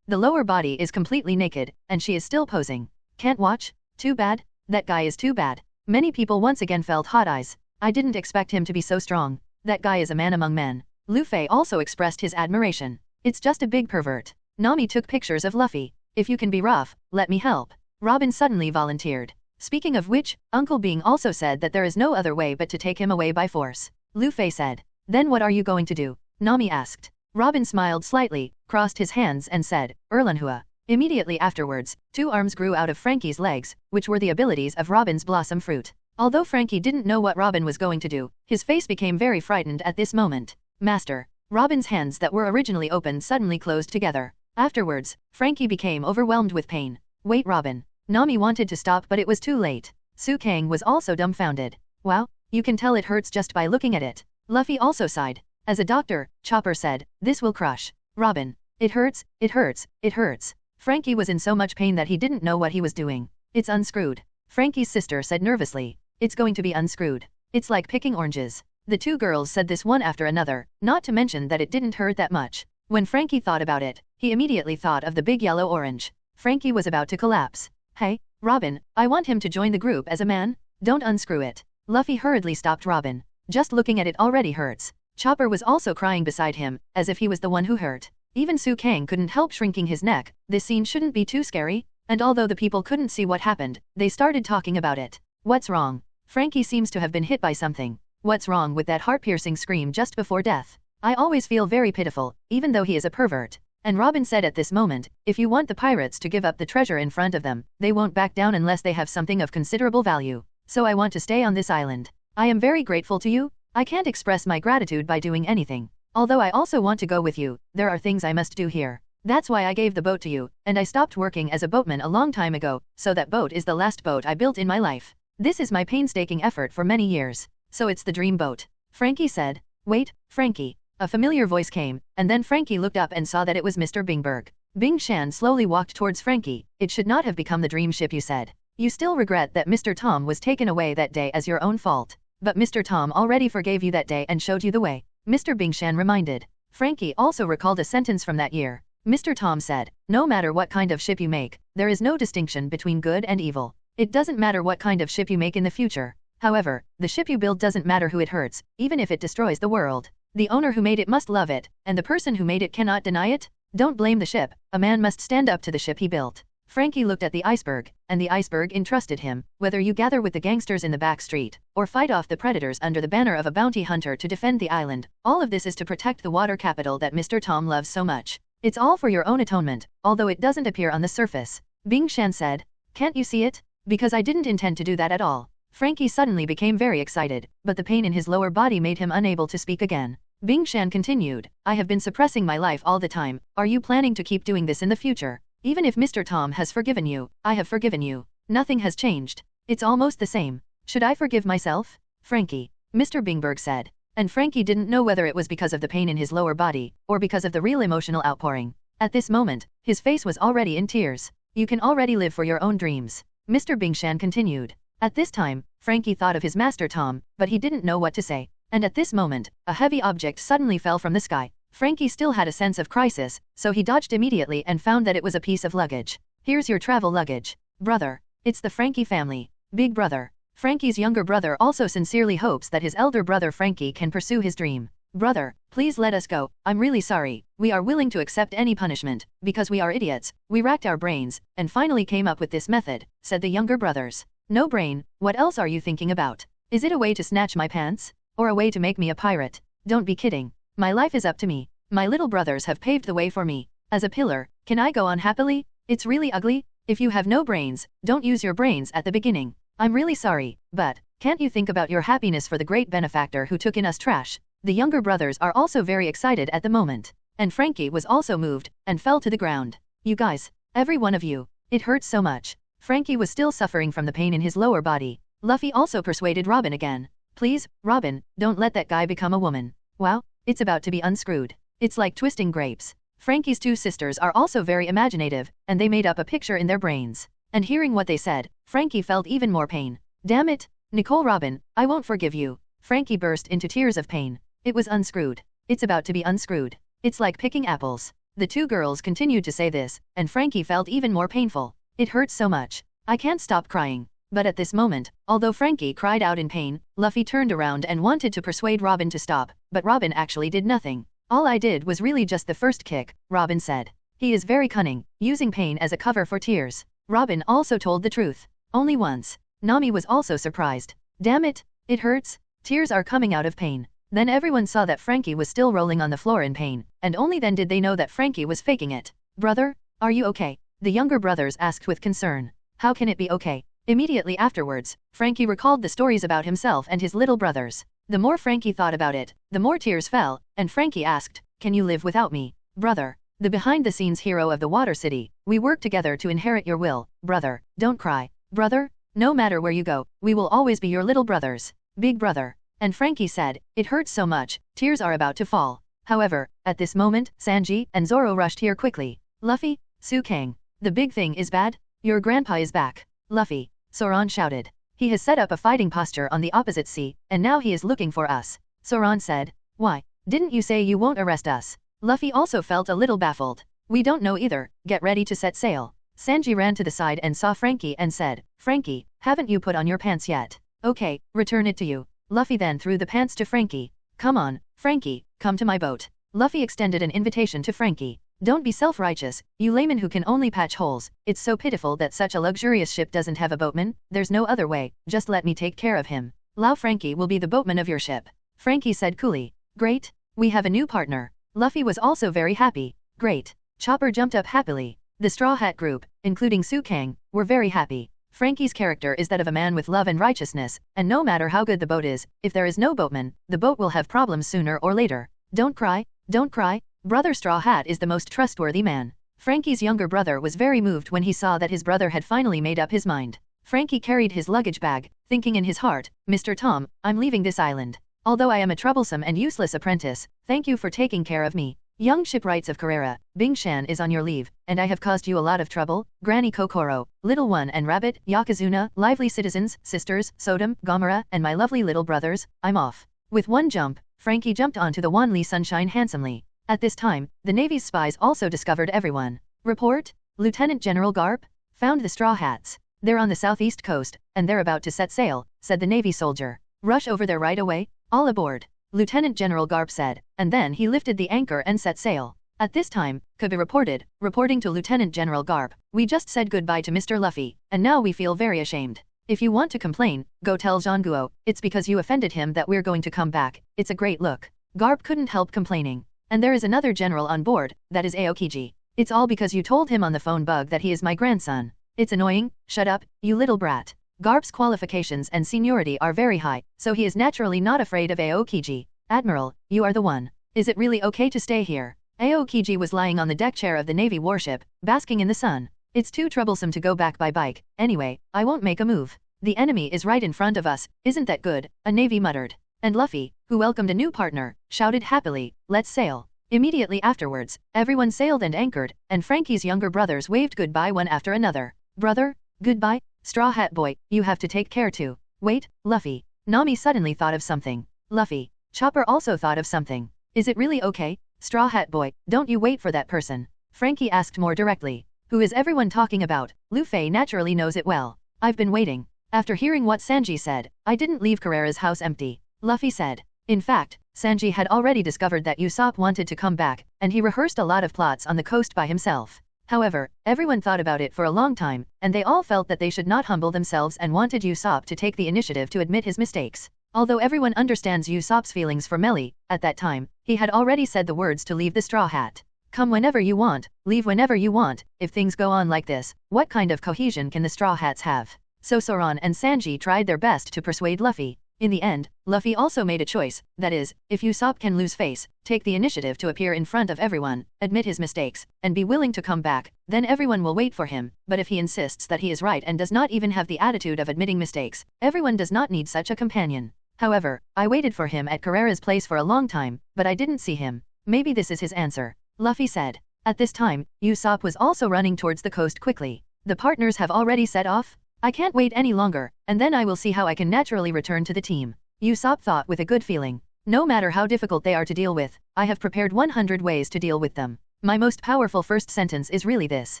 The lower body is completely naked, and she is still posing. "Can't watch? Too bad. That guy is too bad." Many people once again felt hot eyes. "I didn't expect him to be so strong. That guy is a man among men." Luffy also expressed his admiration. "It's just a big pervert." Nami took pictures of Luffy. "If you can be rough, let me help," Robin suddenly volunteered. Speaking of which, Uncle Being also said that there is no other way but to take him away by force. Luffy said. "Then what are you going to do?" Nami asked. Robin smiled slightly, crossed his hands and said, "Erlenhua." Immediately afterwards, 2 arms grew out of Frankie's legs, which were the abilities of Robin's blossom fruit. Although Frankie didn't know what Robin was going to do, his face became very frightened at this moment. "Master." Robin's hands that were originally open suddenly closed together. Afterwards, Frankie became overwhelmed with pain. "Wait, Robin." Nami wanted to stop but it was too late. Su Kang was also dumbfounded. "Wow, you can tell it hurts just by looking at it." Luffy also sighed. As a doctor, Chopper said, "This will crush Robin. It hurts, it hurts, it hurts." Frankie was in so much pain that he didn't know what he was doing. "It's unscrewed," Frankie's sister said nervously. "It's going to be unscrewed. It's like picking oranges." The 2 girls said this one after another, not to mention that it didn't hurt that much. When Frankie thought about it, he immediately thought of the big yellow orange. Frankie was about to collapse. "Hey, Robin, I want him to join the group as a man. Don't unscrew it." Luffy hurriedly stopped Robin. "Just looking at it already hurts." Chopper was also crying beside him, as if he was the one who hurt. Even Su Kang couldn't help shrinking his neck. This scene shouldn't be too scary, and although the people couldn't see what happened, they started talking about it. "What's wrong?" Frankie seems to have been hit by something. "What's wrong with that heart-piercing scream just before death? I always feel very pitiful, even though he is a pervert." And Robin said at this moment, "If you want the pirates to give up the treasure in front of them, they won't back down unless they have something of considerable value. So I want to stay on this island. I am very grateful to you. I can't express my gratitude by doing anything. Although I also want to go with you, there are things I must do here. That's why I gave the boat to you, and I stopped working as a boatman a long time ago, so that boat is the last boat I built in my life. This is my painstaking effort for many years. So it's the dream boat," Frankie said. "Wait, Frankie." A familiar voice came, and then Frankie looked up and saw that it was Mr. Bingberg. Bing Shan slowly walked towards Frankie. "It should not have become the dream ship you said. You still regret that Mr. Tom was taken away that day as your own fault. But Mr. Tom already forgave you that day and showed you the way," Mr. Bing Shan reminded. Frankie also recalled a sentence from that year. Mr. Tom said, "No matter what kind of ship you make, there is no distinction between good and evil. It doesn't matter what kind of ship you make in the future. However, the ship you build doesn't matter who it hurts, even if it destroys the world. The owner who made it must love it, and the person who made it cannot deny it. Don't blame the ship, a man must stand up to the ship he built." Frankie looked at the iceberg, and the iceberg entrusted him. "Whether you gather with the gangsters in the back street, or fight off the predators under the banner of a bounty hunter to defend the island, all of this is to protect the water capital that Mr. Tom loves so much. It's all for your own atonement, although it doesn't appear on the surface," Bing Shan said. "Can't you see it? Because I didn't intend to do that at all." Frankie suddenly became very excited, but the pain in his lower body made him unable to speak again. Bing Shan continued, "I have been suppressing my life all the time. Are you planning to keep doing this in the future? Even if Mr. Tom has forgiven you, I have forgiven you. Nothing has changed. It's almost the same. Should I forgive myself?" "Frankie," Mr. Bingberg said. And Frankie didn't know whether it was because of the pain in his lower body, or because of the real emotional outpouring. At this moment, his face was already in tears. "You can already live for your own dreams," Mr. Bing Shan continued. At this time, Frankie thought of his master Tom, but he didn't know what to say. And at this moment, a heavy object suddenly fell from the sky. Frankie still had a sense of crisis, so he dodged immediately and found that it was a piece of luggage. "Here's your travel luggage, brother." It's the Frankie family. Big brother. Frankie's younger brother also sincerely hopes that his elder brother Frankie can pursue his dream. Brother, please let us go, I'm really sorry, we are willing to accept any punishment, because we are idiots, we racked our brains, and finally came up with this method, said the younger brothers. No brain, what else are you thinking about? Is it a way to snatch my pants? Or a way to make me a pirate? Don't be kidding. My life is up to me. My little brothers have paved the way for me. As a pillar, can I go on happily? It's really ugly. If you have no brains, don't use your brains at the beginning. I'm really sorry, but can't you think about your happiness for the great benefactor who took in us trash? The younger brothers are also very excited at the moment. And Frankie was also moved, and fell to the ground. You guys, every one of you, it hurts so much. Frankie was still suffering from the pain in his lower body. Luffy also persuaded Robin again. Please, Robin, don't let that guy become a woman. Wow, it's about to be unscrewed. It's like twisting grapes. Frankie's two sisters are also very imaginative, and they made up a picture in their brains. And hearing what they said, Frankie felt even more pain. Damn it, Nicole Robin, I won't forgive you. Frankie burst into tears of pain. It was unscrewed. It's about to be unscrewed. It's like picking apples. The two girls continued to say this, and Frankie felt even more painful. It hurts so much. I can't stop crying. But at this moment, although Frankie cried out in pain, Luffy turned around and wanted to persuade Robin to stop, but Robin actually did nothing. All I did was really just the first kick, Robin said. He is very cunning, using pain as a cover for tears. Robin also told the truth. Only once. Nami was also surprised. Damn it, it hurts. Tears are coming out of pain. Then everyone saw that Frankie was still rolling on the floor in pain, and only then did they know that Frankie was faking it. Brother, are you okay? The younger brothers asked with concern. How can it be okay? Immediately afterwards, Frankie recalled the stories about himself and his little brothers. The more Frankie thought about it, the more tears fell, and Frankie asked, can you live without me, brother? The behind-the-scenes hero of the Water City, we work together to inherit your will, brother, don't cry. Brother, no matter where you go, we will always be your little brothers. Big brother. And Frankie said, it hurts so much, tears are about to fall. However, at this moment, Sanji and Zoro rushed here quickly. Luffy, Su Kang. The big thing is bad? Your grandpa is back. Luffy. Soran shouted. He has set up a fighting posture on the opposite sea, and now he is looking for us. Soran said. Why? Didn't you say you won't arrest us? Luffy also felt a little baffled. We don't know either, get ready to set sail. Sanji ran to the side and saw Frankie and said, Frankie, haven't you put on your pants yet? Okay, return it to you. Luffy then threw the pants to Frankie. Come on, Frankie, come to my boat. Luffy extended an invitation to Frankie. Don't be self-righteous, you layman who can only patch holes. It's so pitiful that such a luxurious ship doesn't have a boatman. There's no other way, just let me take care of him. Lao Frankie will be the boatman of your ship. Frankie said coolly. Great, we have a new partner. Luffy was also very happy. Great. Chopper jumped up happily. The Straw Hat group, including Su Kang, were very happy. Frankie's character is that of a man with love and righteousness, and no matter how good the boat is, if there is no boatman, the boat will have problems sooner or later. Don't cry, don't cry. Brother Straw Hat is the most trustworthy man. Frankie's younger brother was very moved when he saw that his brother had finally made up his mind. Frankie carried his luggage bag, thinking in his heart, Mr. Tom, I'm leaving this island. Although I am a troublesome and useless apprentice, thank you for taking care of me. Young shipwrights of Carrera, Bing Shan is on your leave, and I have caused you a lot of trouble. Granny Kokoro, Little One and Rabbit, Yokozuna, lively citizens, sisters, Sodom, Gomora, and my lovely little brothers, I'm off. With one jump, Frankie jumped onto the Wanli Sunshine handsomely. At this time, the Navy's spies also discovered everyone. Report, Lieutenant General Garp, found the Straw Hats. They're on the southeast coast, and they're about to set sail, said the Navy soldier. Rush over there right away, all aboard. Lieutenant General Garp said, and then he lifted the anchor and set sail. At this time, Kabi reported, reporting to Lieutenant General Garp, we just said goodbye to Mr. Luffy, and now we feel very ashamed. If you want to complain, go tell Zhanguo, it's because you offended him that we're going to come back, it's a great look. Garp couldn't help complaining. And there is another general on board, that is Aokiji. It's all because you told him on the phone bug that he is my grandson. It's annoying, shut up, you little brat. Garp's qualifications and seniority are very high, so he is naturally not afraid of Aokiji. Admiral, you are the one. Is it really okay to stay here? Aokiji was lying on the deck chair of the Navy warship, basking in the sun. It's too troublesome to go back by bike. Anyway, I won't make a move. The enemy is right in front of us, isn't that good? A Navy muttered. And Luffy, who welcomed a new partner, shouted happily, let's sail. Immediately afterwards, everyone sailed and anchored, and Frankie's younger brothers waved goodbye one after another. Brother, goodbye, Straw Hat Boy, you have to take care too. Wait, Luffy. Nami suddenly thought of something. Luffy. Chopper also thought of something. Is it really okay? Straw Hat Boy, don't you wait for that person. Frankie asked more directly. Who is everyone talking about? Luffy naturally knows it well. I've been waiting. After hearing what Sanji said, I didn't leave Carrera's house empty. Luffy said. In fact, Sanji had already discovered that Usopp wanted to come back, and he rehearsed a lot of plots on the coast by himself. However, everyone thought about it for a long time, and they all felt that they should not humble themselves and wanted Usopp to take the initiative to admit his mistakes. Although everyone understands Usopp's feelings for Melly, at that time, he had already said the words to leave the Straw Hat. Come whenever you want, leave whenever you want. If things go on like this, what kind of cohesion can the Straw Hats have? So Zoan and Sanji tried their best to persuade Luffy. In the end, Luffy also made a choice, that is, if Usopp can lose face, take the initiative to appear in front of everyone, admit his mistakes, and be willing to come back, then everyone will wait for him, but if he insists that he is right and does not even have the attitude of admitting mistakes, everyone does not need such a companion. However, I waited for him at Carrera's place for a long time, but I didn't see him. Maybe this is his answer, Luffy said. At this time, Usopp was also running towards the coast quickly. The partners have already set off? I can't wait any longer, and then I will see how I can naturally return to the team. Usopp thought with a good feeling. No matter how difficult they are to deal with, I have prepared 100 ways to deal with them. My most powerful first sentence is really this.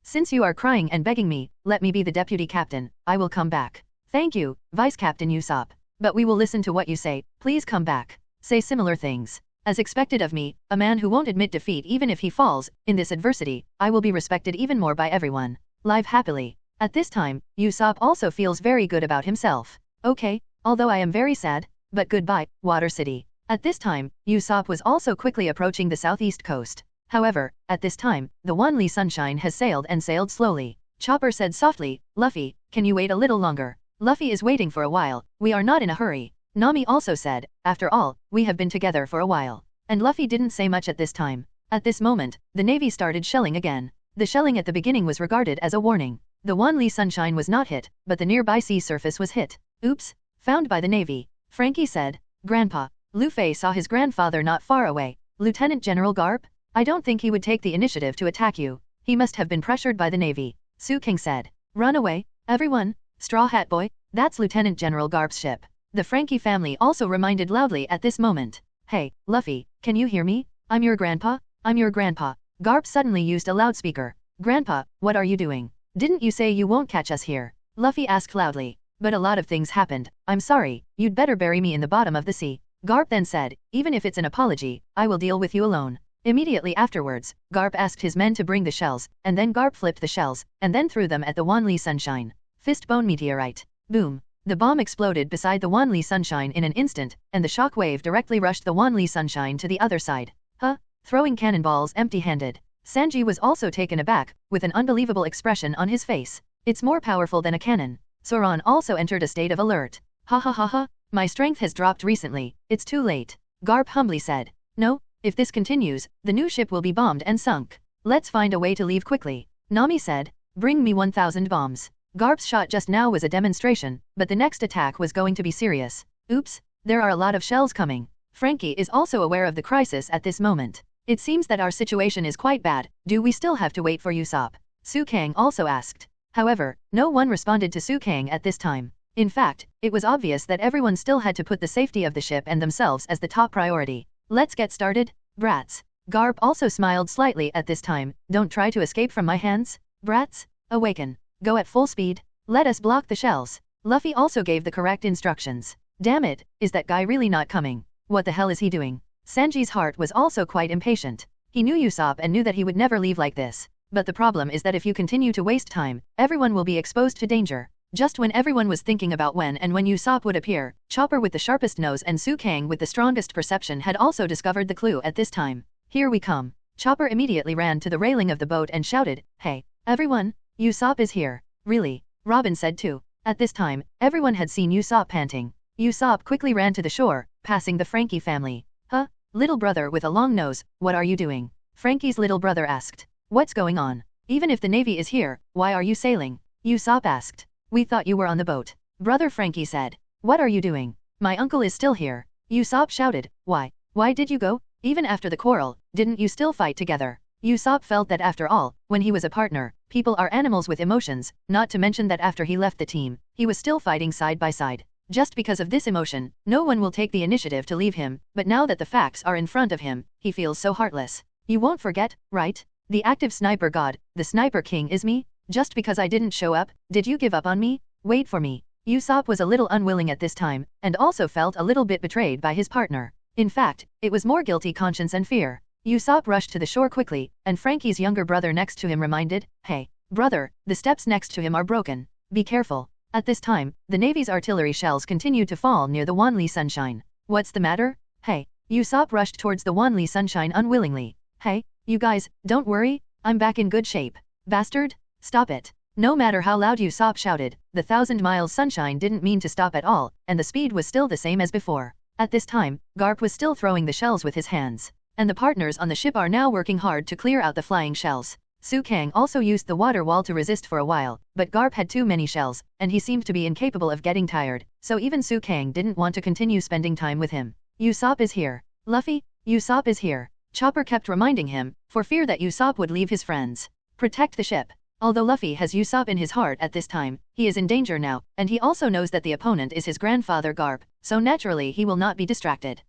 Since you are crying and begging me, let me be the deputy captain, I will come back. Thank you, Vice Captain Usopp. But we will listen to what you say, please come back. Say similar things. As expected of me, a man who won't admit defeat even if he falls, in this adversity, I will be respected even more by everyone. Live happily. At this time, Usopp also feels very good about himself. Okay, although I am very sad, but goodbye, Water City. At this time, Usopp was also quickly approaching the southeast coast. However, at this time, the Wanli Sunshine has sailed and sailed slowly. Chopper said softly, Luffy, can you wait a little longer? Luffy is waiting for a while, we are not in a hurry. Nami also said, after all, we have been together for a while. And Luffy didn't say much at this time. At this moment, the Navy started shelling again. The shelling at the beginning was regarded as a warning. The Wanli Sunshine was not hit, but the nearby sea surface was hit. Oops, found by the Navy. Frankie said, Grandpa. Luffy saw his grandfather not far away. Lieutenant General Garp? I don't think he would take the initiative to attack you. He must have been pressured by the Navy. Su King said. Run away, everyone. Straw Hat Boy, that's Lieutenant General Garp's ship. The Frankie family also reminded loudly at this moment. Hey, Luffy, can you hear me? I'm your grandpa. I'm your grandpa. Garp suddenly used a loudspeaker. Grandpa, what are you doing? Didn't you say you won't catch us here? Luffy asked loudly. But a lot of things happened. I'm sorry, you'd better bury me in the bottom of the sea. Garp then said, even if it's an apology, I will deal with you alone. Immediately afterwards, Garp asked his men to bring the shells, and then Garp flipped the shells, and then threw them at the Wanli Sunshine. Fist bone meteorite. Boom. The bomb exploded beside the Wanli Sunshine in an instant, and the shock wave directly rushed the Wanli Sunshine to the other side. Huh? Throwing cannonballs empty-handed. Sanji was also taken aback, with an unbelievable expression on his face. It's more powerful than a cannon. Zoan also entered a state of alert. Ha ha ha ha, my strength has dropped recently, it's too late. Garp humbly said. No, if this continues, the new ship will be bombed and sunk. Let's find a way to leave quickly. Nami said. Bring me 1,000 bombs. Garp's shot just now was a demonstration, but the next attack was going to be serious. Oops, there are a lot of shells coming. Frankie is also aware of the crisis at this moment. It seems that our situation is quite bad, do we still have to wait for Usopp? Su Kang also asked. However, no one responded to Su Kang at this time. In fact, it was obvious that everyone still had to put the safety of the ship and themselves as the top priority. Let's get started, brats. Garp also smiled slightly at this time. Don't try to escape from my hands, brats. Awaken. Go at full speed. Let us block the shells. Luffy also gave the correct instructions. Damn it, is that guy really not coming? What the hell is he doing? Sanji's heart was also quite impatient. He knew Usopp and knew that he would never leave like this. But the problem is that if you continue to waste time, everyone will be exposed to danger. Just when everyone was thinking about when Usopp would appear, Chopper with the sharpest nose and Su Kang with the strongest perception had also discovered the clue at this time. Here we come. Chopper immediately ran to the railing of the boat and shouted, Hey, everyone, Usopp is here. Really? Robin said too. At this time, everyone had seen Usopp panting. Usopp quickly ran to the shore, passing the Frankie family. Huh? Little brother with a long nose, what are you doing? Frankie's little brother asked. What's going on? Even if the Navy is here, why are you sailing? Usopp asked. We thought you were on the boat. Brother Frankie said. What are you doing? My uncle is still here. Usopp shouted. Why? Why did you go? Even after the quarrel, didn't you still fight together? Usopp felt that after all, when he was a partner, people are animals with emotions, not to mention that after he left the team, he was still fighting side by side. Just because of this emotion, no one will take the initiative to leave him, but now that the facts are in front of him, he feels so heartless. You won't forget, right? The active sniper god, the sniper king is me? Just because I didn't show up, did you give up on me? Wait for me. Usopp was a little unwilling at this time, and also felt a little bit betrayed by his partner. In fact, it was more guilty conscience and fear. Usopp rushed to the shore quickly, and Frankie's younger brother next to him reminded, "Hey, brother, the steps next to him are broken. Be careful." At this time, the Navy's artillery shells continued to fall near the Wanli Sunshine. "What's the matter? Hey." Usopp rushed towards the Wanli Sunshine unwillingly. "Hey, you guys, don't worry, I'm back in good shape." "Bastard, stop it." No matter how loud Usopp shouted, the 1,000 miles sunshine didn't mean to stop at all, and the speed was still the same as before. At this time, Garp was still throwing the shells with his hands, and the partners on the ship are now working hard to clear out the flying shells. Su Kang also used the water wall to resist for a while, but Garp had too many shells, and he seemed to be incapable of getting tired, so even Su Kang didn't want to continue spending time with him. "Usopp is here. Luffy, Usopp is here." Chopper kept reminding him, for fear that Usopp would leave his friends. "Protect the ship." Although Luffy has Usopp in his heart at this time, he is in danger now, and he also knows that the opponent is his grandfather Garp, so naturally he will not be distracted.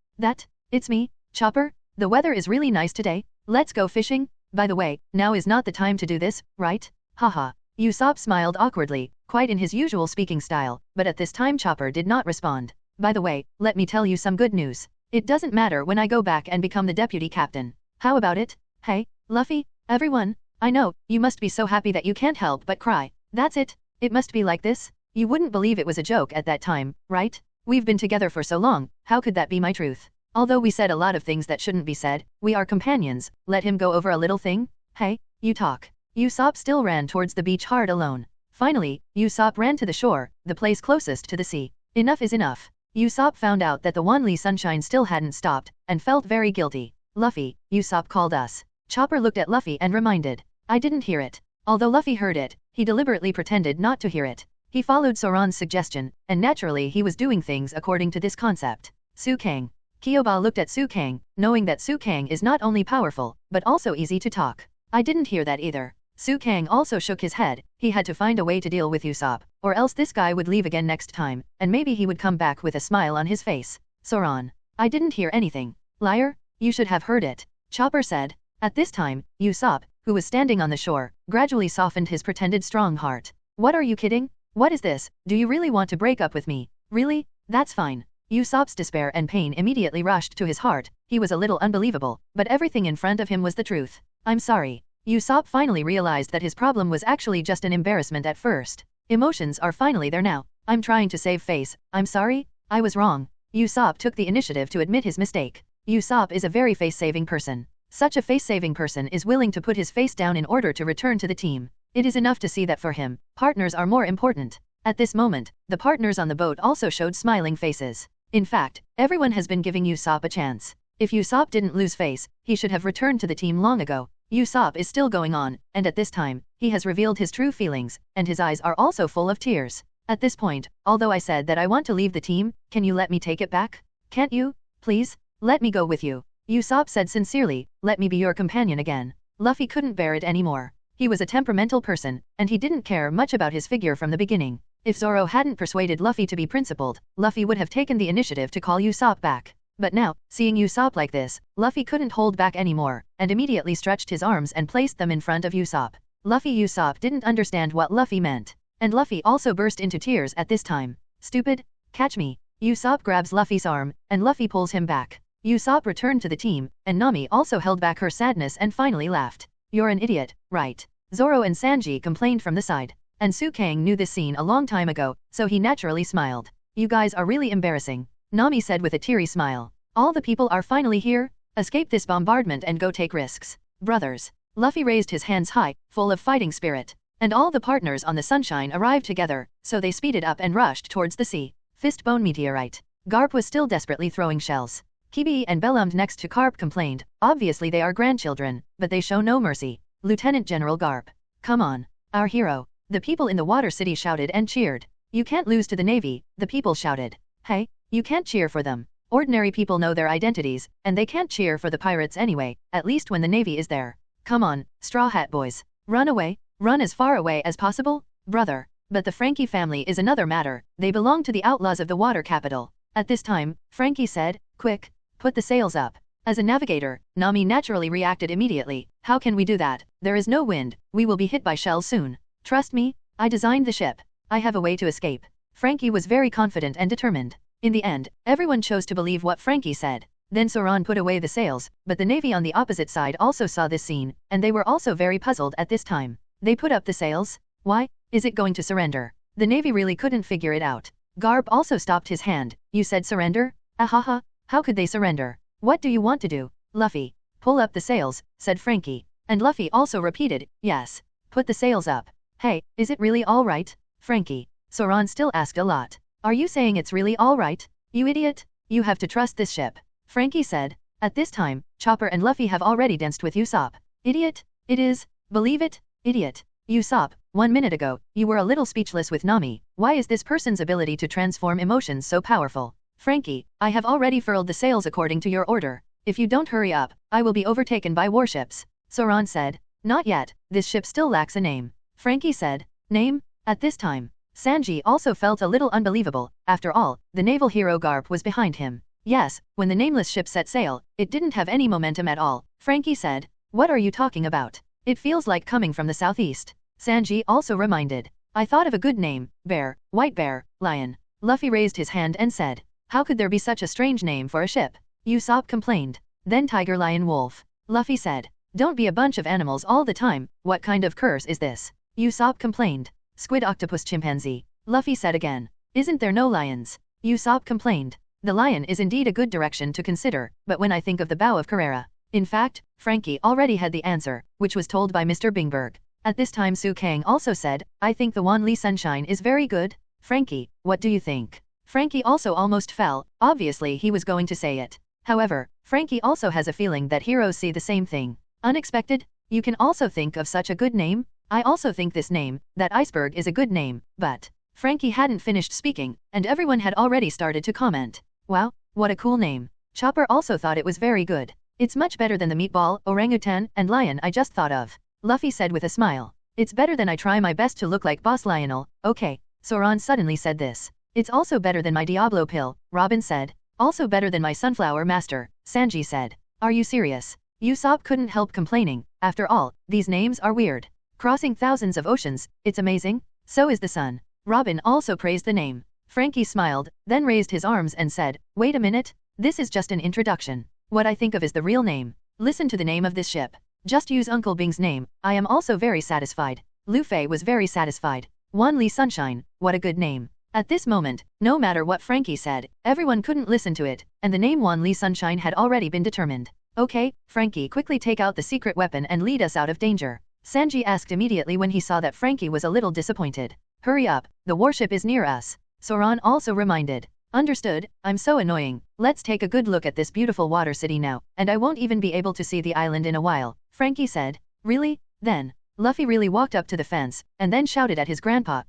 It's me, Chopper. The weather is really nice today. Let's go fishing. By the way, now is not the time to do this, right? Haha. Usopp smiled awkwardly, quite in his usual speaking style, but at this time Chopper did not respond. "By the way, let me tell you some good news. It doesn't matter when I go back and become the deputy captain. How about it? Hey, Luffy, everyone. I know, you must be so happy that you can't help but cry. That's it. It must be like this. You wouldn't believe it was a joke at that time, right? We've been together for so long, how could that be my truth? Although we said a lot of things that shouldn't be said, we are companions. Let him go over a little thing? Hey, you talk." Usopp still ran towards the beach hard alone. Finally, Usopp ran to the shore, the place closest to the sea. Enough is enough. Usopp found out that the Wanli Sunshine still hadn't stopped, and felt very guilty. "Luffy, Usopp called us." Chopper looked at Luffy and reminded, "I didn't hear it." Although Luffy heard it, he deliberately pretended not to hear it. He followed Soran's suggestion, and naturally he was doing things according to this concept. Su Kang. Kyoba looked at Su Kang, knowing that Su Kang is not only powerful, but also easy to talk. "I didn't hear that either." Su Kang also shook his head. He had to find a way to deal with Usopp, or else this guy would leave again next time, and maybe he would come back with a smile on his face. "Soran. I didn't hear anything." "Liar, you should have heard it," Chopper said. At this time, Usopp, who was standing on the shore, gradually softened his pretended strong heart. "What are you kidding? What is this? Do you really want to break up with me? Really? That's fine." Usopp's despair and pain immediately rushed to his heart. He was a little unbelievable, but everything in front of him was the truth. "I'm sorry." Usopp finally realized that his problem was actually just an embarrassment at first. Emotions are finally there now. "I'm trying to save face. I'm sorry. I was wrong." Usopp took the initiative to admit his mistake. Usopp is a very face-saving person. Such a face-saving person is willing to put his face down in order to return to the team. It is enough to see that for him, partners are more important. At this moment, the partners on the boat also showed smiling faces. In fact, everyone has been giving Usopp a chance. If Usopp didn't lose face, he should have returned to the team long ago. Usopp is still going on, and at this time, he has revealed his true feelings, and his eyes are also full of tears. At this point, although I said that I want to leave the team, can you let me take it back? Can't you? Please? Let me go with you. Usopp said sincerely, "Let me be your companion again." Luffy couldn't bear it anymore. He was a temperamental person, and he didn't care much about his figure from the beginning. If Zoro hadn't persuaded Luffy to be principled, Luffy would have taken the initiative to call Usopp back. But now, seeing Usopp like this, Luffy couldn't hold back anymore, and immediately stretched his arms and placed them in front of Usopp. Usopp didn't understand what Luffy meant. And Luffy also burst into tears at this time. "Stupid, catch me." Usopp grabs Luffy's arm, and Luffy pulls him back. Usopp returned to the team, and Nami also held back her sadness and finally laughed. "You're an idiot, right?" Zoro and Sanji complained from the side. And Su Kang knew this scene a long time ago, so he naturally smiled. "You guys are really embarrassing," Nami said with a teary smile. "All the people are finally here? Escape this bombardment and go take risks. Brothers." Luffy raised his hands high, full of fighting spirit. And all the partners on the Sunshine arrived together, so they speeded up and rushed towards the sea. Fistbone meteorite. Garp was still desperately throwing shells. Kibi and Bellum next to Garp complained, obviously they are grandchildren, but they show no mercy. Lieutenant General Garp. "Come on. Our hero." The people in the Water City shouted and cheered. "You can't lose to the Navy," the people shouted. "Hey, you can't cheer for them. Ordinary people know their identities, and they can't cheer for the pirates anyway, at least when the Navy is there. Come on, Straw Hat Boys. Run away. Run as far away as possible, brother." But the Frankie family is another matter. They belong to the outlaws of the water capital. At this time, Frankie said, "Quick, put the sails up." As a navigator, Nami naturally reacted immediately. "How can we do that? There is no wind. We will be hit by shells soon." "Trust me, I designed the ship. I have a way to escape." Frankie was very confident and determined. In the end, everyone chose to believe what Frankie said. Then Zoan put away the sails, but the navy on the opposite side also saw this scene, and they were also very puzzled at this time. They put up the sails? Why? Is it going to surrender? The navy really couldn't figure it out. Garp also stopped his hand. You said surrender? Ahaha, how could they surrender? What do you want to do? Luffy. Pull up the sails, said Frankie. And Luffy also repeated, yes. Put the sails up. Hey, is it really all right? Frankie. Zoan still asked a lot. Are you saying it's really all right? You idiot. You have to trust this ship. Frankie said. At this time, Chopper and Luffy have already danced with Usopp. Idiot. It is. Believe it. Idiot. Usopp, 1 minute ago, you were a little speechless with Nami. Why is this person's ability to transform emotions so powerful? Frankie, I have already furled the sails according to your order. If you don't hurry up, I will be overtaken by warships. Zoan said. Not yet, this ship still lacks a name. Frankie said. Name? At this time, Sanji also felt a little unbelievable. After all, the naval hero Garp was behind him. Yes, when the nameless ship set sail, it didn't have any momentum at all. Frankie said. What are you talking about? It feels like coming from the southeast. Sanji also reminded. I thought of a good name, bear, white bear, lion. Luffy raised his hand and said. How could there be such a strange name for a ship? Usopp complained. Then tiger, lion, wolf. Luffy said. Don't be a bunch of animals all the time, what kind of curse is this? Usopp complained. Squid, octopus, chimpanzee. Luffy said again. Isn't there no lions? Usopp complained. The lion is indeed a good direction to consider, but when I think of the bow of Carrera. In fact, Frankie already had the answer, which was told by Mr. Bingberg. At this time Su Kang also said, I think the Wan Li Sunshine is very good. Frankie, what do you think? Frankie also almost fell, obviously he was going to say it. However, Frankie also has a feeling that heroes see the same thing. Unexpected? You can also think of such a good name? I also think this name, that iceberg is a good name, but... Frankie hadn't finished speaking, and everyone had already started to comment. Wow, what a cool name. Chopper also thought it was very good. It's much better than the meatball, orangutan, and lion I just thought of. Luffy said with a smile. It's better than I try my best to look like Boss Lionel, okay. Zoan suddenly said this. It's also better than my Diablo pill, Robin said. Also better than my Sunflower Master, Sanji said. Are you serious? Usopp couldn't help complaining. After all, these names are weird. Crossing thousands of oceans, it's amazing. So is the sun. Robin also praised the name. Frankie smiled, then raised his arms and said, wait a minute, this is just an introduction. What I think of is the real name. Listen to the name of this ship. Just use Uncle Bing's name. I am also very satisfied. Luffy was very satisfied. Wan Li Sunshine, what a good name. At this moment, no matter what Frankie said, everyone couldn't listen to it, and the name Wan Li Sunshine had already been determined. Okay, Frankie, quickly take out the secret weapon and lead us out of danger. Sanji asked immediately when he saw that Frankie was a little disappointed. Hurry up, the warship is near us. Zoan also reminded. Understood, I'm so annoying. Let's take a good look at this beautiful water city now, and I won't even be able to see the island in a while, Frankie said. Really? Then, Luffy really walked up to the fence, and then shouted at his grandpa,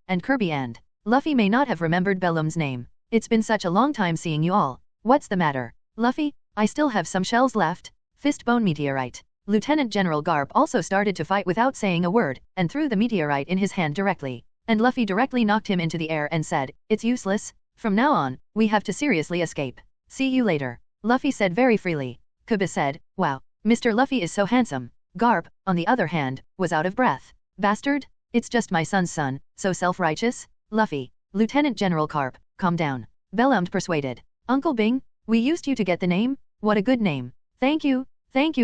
and Kirby and Luffy may not have remembered Bellum's name. It's been such a long time seeing you all. What's the matter? Luffy, I still have some shells left. Fistbone meteorite. Lieutenant General Garp also started to fight without saying a word, and threw the meteorite in his hand directly. And Luffy directly knocked him into the air and said, it's useless. From now on, we have to seriously escape. See you later. Luffy said very freely. Kuba said, wow, Mr. Luffy is so handsome. Garp, on the other hand, was out of breath. Bastard? It's just my son's son, so self-righteous? Luffy, Lieutenant General Garp, calm down. Bellum persuaded. Uncle Bing, we used you to get the name? What a good name. Thank you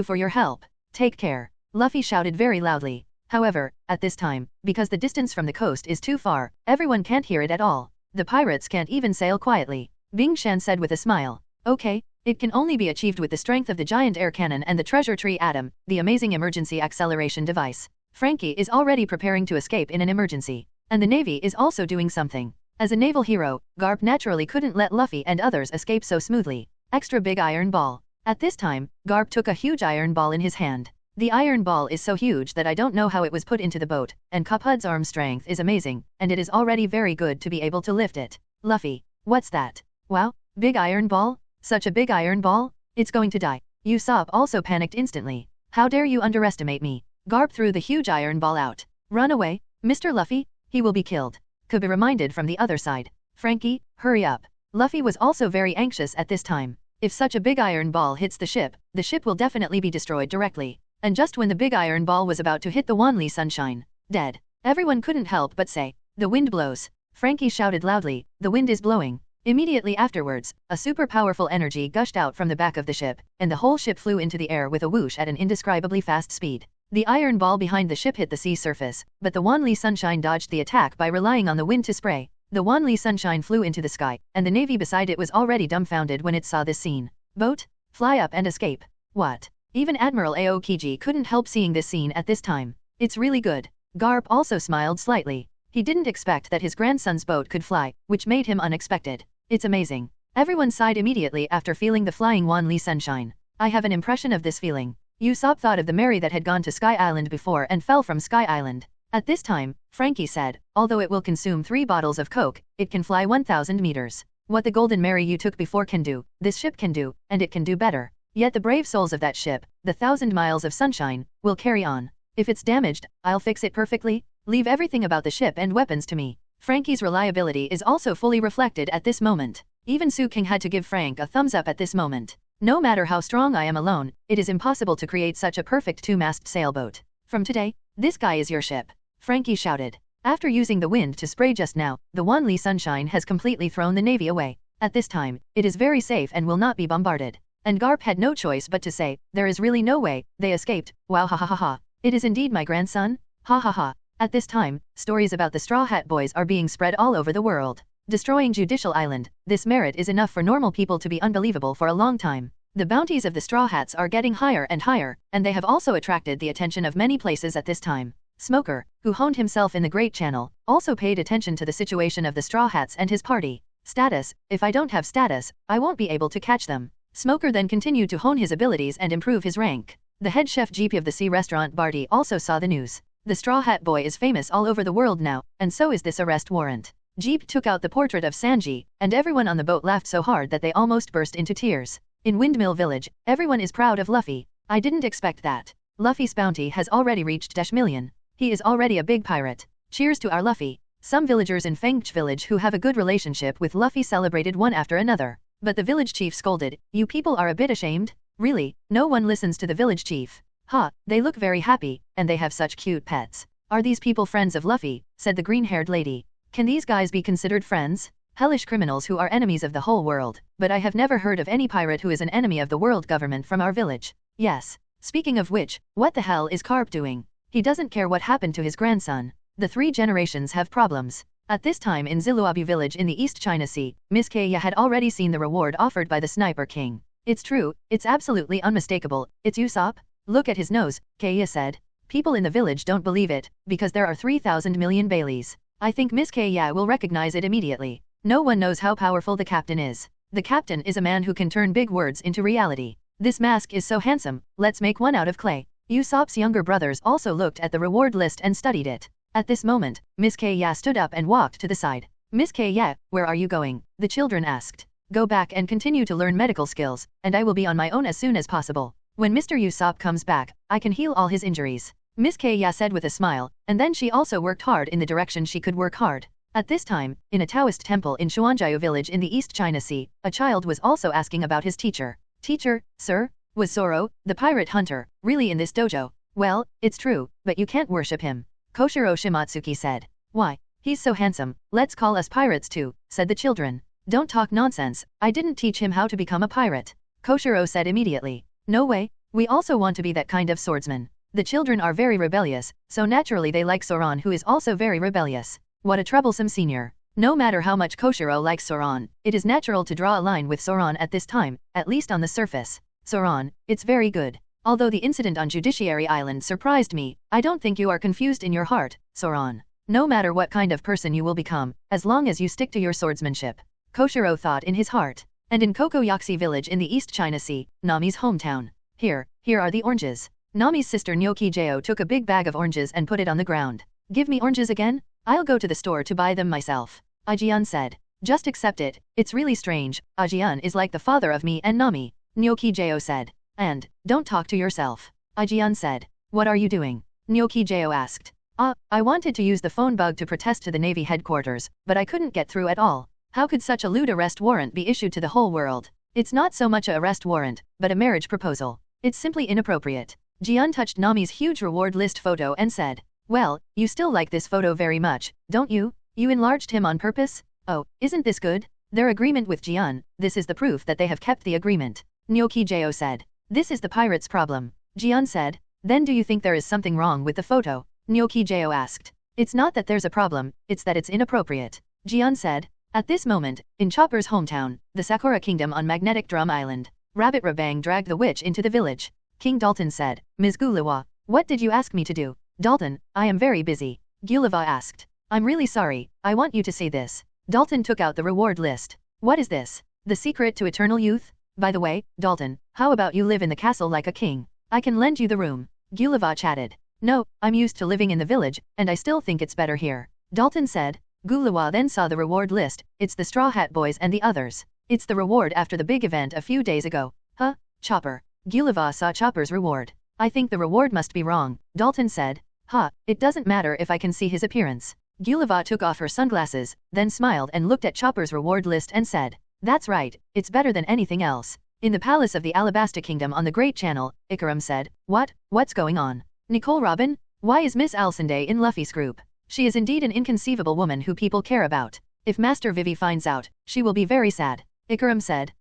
for your help. Take care. Luffy shouted very loudly. However, at this time, because the distance from the coast is too far, everyone can't hear it at all. The pirates can't even sail quietly. Bing Shan said with a smile. Okay, it can only be achieved with the strength of the giant air cannon and the treasure tree atom, the amazing emergency acceleration device. Frankie is already preparing to escape in an emergency. And the Navy is also doing something. As a naval hero, Garp naturally couldn't let Luffy and others escape so smoothly. Extra big iron ball. At this time, Garp took a huge iron ball in his hand. The iron ball is so huge that I don't know how it was put into the boat, and Cuphead's arm strength is amazing, and it is already very good to be able to lift it. Luffy, what's that? Wow, big iron ball? Such a big iron ball? It's going to die. Usopp also panicked instantly. How dare you underestimate me? Garp threw the huge iron ball out. Run away, Mr. Luffy, he will be killed. Could be reminded from the other side. Frankie, hurry up. Luffy was also very anxious at this time. If such a big iron ball hits the ship will definitely be destroyed directly. And just when the big iron ball was about to hit the Wan Li Sunshine, dead, everyone couldn't help but say, the wind blows. Frankie shouted loudly, the wind is blowing. Immediately afterwards, a super powerful energy gushed out from the back of the ship, and the whole ship flew into the air with a whoosh at an indescribably fast speed. The iron ball behind the ship hit the sea surface, but the Wanli Sunshine dodged the attack by relying on the wind to spray. The Wanli Sunshine flew into the sky, and the navy beside it was already dumbfounded when it saw this scene. Boat? Fly up and escape. What? Even Admiral Aokiji couldn't help seeing this scene at this time. It's really good. Garp also smiled slightly. He didn't expect that his grandson's boat could fly, which made him unexpected. It's amazing. Everyone sighed immediately after feeling the flying Wanli Sunshine. I have an impression of this feeling. Usopp thought of the Mary that had gone to Sky Island before and fell from Sky Island. At this time, Frankie said, although it will consume 3 bottles of Coke, it can fly 1,000 meters. What the Golden Mary you took before can do, this ship can do, and it can do better. Yet the brave souls of that ship, the 1,000 miles of sunshine, will carry on. If it's damaged, I'll fix it perfectly. Leave everything about the ship and weapons to me. Frankie's reliability is also fully reflected at this moment. Even Su King had to give Frank a thumbs up at this moment. No matter how strong I am alone, it is impossible to create such a perfect 2-mast sailboat. From today, this guy is your ship. Frankie shouted. After using the wind to spray just now, the Wanli Sunshine has completely thrown the navy away. At this time, it is very safe and will not be bombarded. And Garp had no choice but to say, there is really no way, they escaped, wow ha ha ha ha. It is indeed my grandson? Ha ha ha. At this time, stories about the Straw Hat Boys are being spread all over the world. Destroying Judicial Island, this merit is enough for normal people to be unbelievable for a long time. The bounties of the Straw Hats are getting higher and higher, and they have also attracted the attention of many places at this time. Smoker, who honed himself in the Great Channel, also paid attention to the situation of the Straw Hats and his party. Status, if I don't have status, I won't be able to catch them. Smoker then continued to hone his abilities and improve his rank. The head chef GP of the Sea Restaurant Barty also saw the news. The Straw Hat Boy is famous all over the world now, and so is this arrest warrant. Jeep took out the portrait of Sanji, and everyone on the boat laughed so hard that they almost burst into tears. In Windmill Village, everyone is proud of Luffy. I didn't expect that. Luffy's bounty has already reached -million. He is already a big pirate. Cheers to our Luffy. Some villagers in Fengch village who have a good relationship with Luffy celebrated one after another. But the village chief scolded, you people are a bit ashamed? Really, no one listens to the village chief. Ha, they look very happy, and they have such cute pets. Are these people friends of Luffy? Said the green-haired lady. Can these guys be considered friends? Hellish criminals who are enemies of the whole world, but I have never heard of any pirate who is an enemy of the world government from our village. Yes. Speaking of which, what the hell is Carp doing? He doesn't care what happened to his grandson. The 3 generations have problems. At this time in Ziluabu village in the East China Sea, Miss Kaya had already seen the reward offered by the Sniper King. It's true, it's absolutely unmistakable, it's Usopp? Look at his nose, Kaya said. People in the village don't believe it, because there are 3,000 million Baileys. I think Miss Kaya will recognize it immediately. No one knows how powerful the captain is. The captain is a man who can turn big words into reality. This mask is so handsome, let's make one out of clay. Usopp's younger brothers also looked at the reward list and studied it. At this moment, Miss Kaya stood up and walked to the side. Miss Kaya, where are you going? The children asked. Go back and continue to learn medical skills, and I will be on my own as soon as possible. When Mr. Usopp comes back, I can heal all his injuries. Miss Kaya said with a smile, and then she also worked hard in the direction she could work hard. At this time, in a Taoist temple in Xuanjiao village in the East China Sea, a child was also asking about his teacher. Teacher, sir? Was Zoro, the pirate hunter, really in this dojo? Well, it's true, but you can't worship him. Koshiro Shimatsuki said. Why? He's so handsome, let's call us pirates too, said the children. Don't talk nonsense, I didn't teach him how to become a pirate. Koshiro said immediately. No way, we also want to be that kind of swordsman. The children are very rebellious, so naturally they like Zoan who is also very rebellious. What a troublesome senior. No matter how much Koshiro likes Zoan, it is natural to draw a line with Zoan at this time, at least on the surface. Zoan, it's very good. Although the incident on Judiciary Island surprised me, I don't think you are confused in your heart, Zoan. No matter what kind of person you will become, as long as you stick to your swordsmanship. Koshiro thought in his heart. And in Kokoyaksi village in the East China Sea, Nami's hometown. Here are the oranges. Nami's sister Nyokijeo took a big bag of oranges and put it on the ground. Give me oranges again? I'll go to the store to buy them myself. Ajian said. Just accept it, it's really strange, Ajian is like the father of me and Nami. Nyokijeo said. And, don't talk to yourself. Ajian said. What are you doing? Nyokijeo asked. I wanted to use the phone bug to protest to the Navy headquarters, but I couldn't get through at all. How could such a lewd arrest warrant be issued to the whole world? It's not so much a arrest warrant, but a marriage proposal. It's simply inappropriate. Jian touched Nami's huge reward list photo and said. Well, you still like this photo very much, don't you? You enlarged him on purpose? Oh, isn't this good? Their agreement with Jian, this is the proof that they have kept the agreement. Nyokijo said. This is the pirate's problem. Jian said. Then do you think there is something wrong with the photo? Nyokijo asked. It's not that there's a problem, it's that it's inappropriate. Jian said. At this moment, in Chopper's hometown, the Sakura Kingdom on Magnetic Drum Island, Rabbit Rabang dragged the witch into the village. King Dalton said. Ms. Gulawa, what did you ask me to do? Dalton, I am very busy. Gulliver asked. I'm really sorry, I want you to say this. Dalton took out the reward list. What is this? The secret to eternal youth? By the way, Dalton, how about you live in the castle like a king? I can lend you the room. Gulliver chatted. No, I'm used to living in the village, and I still think it's better here. Dalton said. Gulawa then saw the reward list. It's the Straw Hat Boys and the others. It's the reward after the big event a few days ago. Huh? Chopper. Gulliver saw Chopper's reward. I think the reward must be wrong, Dalton said. Ha, it doesn't matter if I can see his appearance. Gulliver took off her sunglasses, then smiled and looked at Chopper's reward list and said, that's right, it's better than anything else. In the palace of the Alabasta Kingdom on the Great Channel, Ikaram said, what's going on? Nicole Robin? Why is Miss Alcinde in Luffy's group? She is indeed an inconceivable woman who people care about. If Master Vivi finds out, she will be very sad. Ikaram said,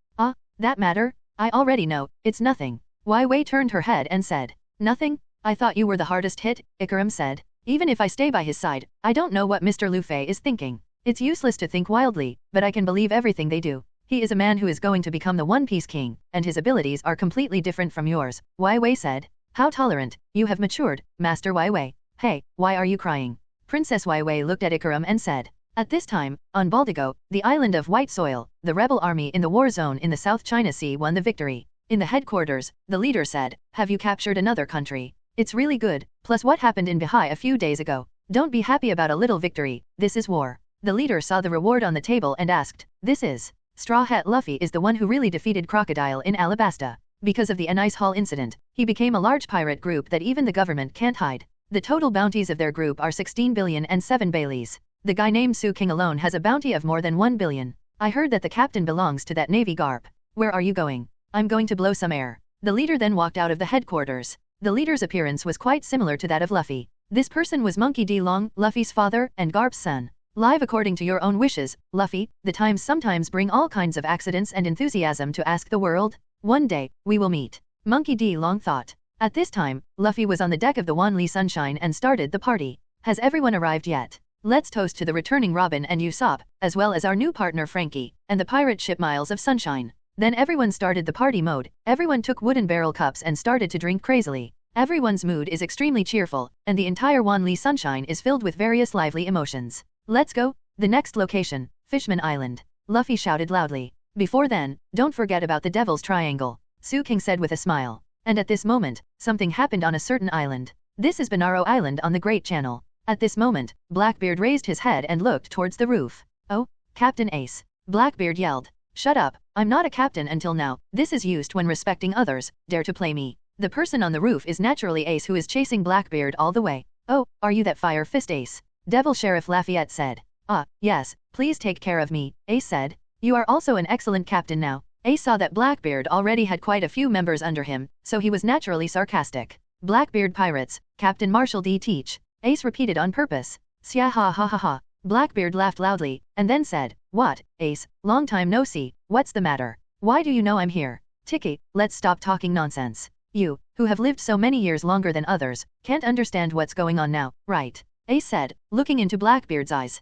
that matter? I already know, it's nothing. Wei turned her head and said, nothing? I thought you were the hardest hit, Ikaram said. Even if I stay by his side, I don't know what Mr. Luffy is thinking. It's useless to think wildly, but I can believe everything they do. He is a man who is going to become the One Piece King, and his abilities are completely different from yours, Wei said. How tolerant, you have matured, Master Wei. Hey, why are you crying? Princess Wei looked at Ikaram and said. At this time, on Baldigo, the island of White Soil, the rebel army in the war zone in the South China Sea won the victory. In the headquarters, the leader said, have you captured another country? It's really good, plus what happened in Bihai a few days ago. Don't be happy about a little victory, this is war. The leader saw the reward on the table and asked, this is. Straw Hat Luffy is the one who really defeated Crocodile in Alabasta. Because of the Enies Hall incident, he became a large pirate group that even the government can't hide. The total bounties of their group are 16 billion and 7 Baileys. The guy named Su King alone has a bounty of more than 1 billion. I heard that the captain belongs to that Navy Garp. Where are you going? I'm going to blow some air. The leader then walked out of the headquarters. The leader's appearance was quite similar to that of Luffy. This person was Monkey D. Long, Luffy's father, and Garp's son. Live according to your own wishes, Luffy, the times sometimes bring all kinds of accidents and enthusiasm to ask the world. One day, we will meet. Monkey D. Long thought. At this time, Luffy was on the deck of the Wan Li Sunshine and started the party. Has everyone arrived yet? Let's toast to the returning Robin and Usopp, as well as our new partner Frankie, and the pirate ship Miles of Sunshine. Then everyone started the party mode. Everyone took wooden barrel cups and started to drink crazily. Everyone's mood is extremely cheerful, and the entire Wan Li Sunshine is filled with various lively emotions. Let's go. The next location, Fishman Island. Luffy shouted loudly. Before then, don't forget about the Devil's Triangle, Su King said with a smile. And at this moment, something happened on a certain island. This is Banaro Island on the Great Channel. At this moment, Blackbeard raised his head and looked towards the roof. Oh, Captain Ace. Blackbeard yelled. Shut up, I'm not a captain until now. This is used when respecting others. Dare to play me. The person on the roof is naturally Ace, who is chasing Blackbeard all the way. Oh, are you that Fire Fist Ace? Devil Sheriff Lafayette said. Yes, please take care of me, Ace said. You are also an excellent captain now. Ace saw that Blackbeard already had quite a few members under him, so he was naturally sarcastic. Blackbeard Pirates, Captain Marshall D. Teach. Ace repeated on purpose. Sya ha ha ha ha. Blackbeard laughed loudly, and then said, what, Ace, long time no see, what's the matter? Why do you know I'm here? Tiki, let's stop talking nonsense. You, who have lived so many years longer than others, can't understand what's going on now, right? Ace said, looking into Blackbeard's eyes.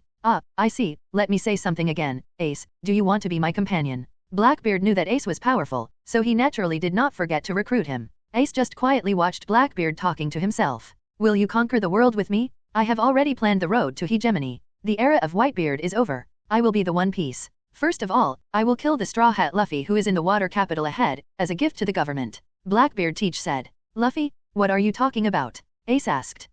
I see, let me say something again, Ace, do you want to be my companion? Blackbeard knew that Ace was powerful, so he naturally did not forget to recruit him. Ace just quietly watched Blackbeard talking to himself. Will you conquer the world with me? I have already planned the road to hegemony. The era of Whitebeard is over. I will be the One Piece. First of all, I will kill the Straw Hat Luffy who is in the water capital ahead, as a gift to the government. Blackbeard Teach said. Luffy? What are you talking about? Ace asked.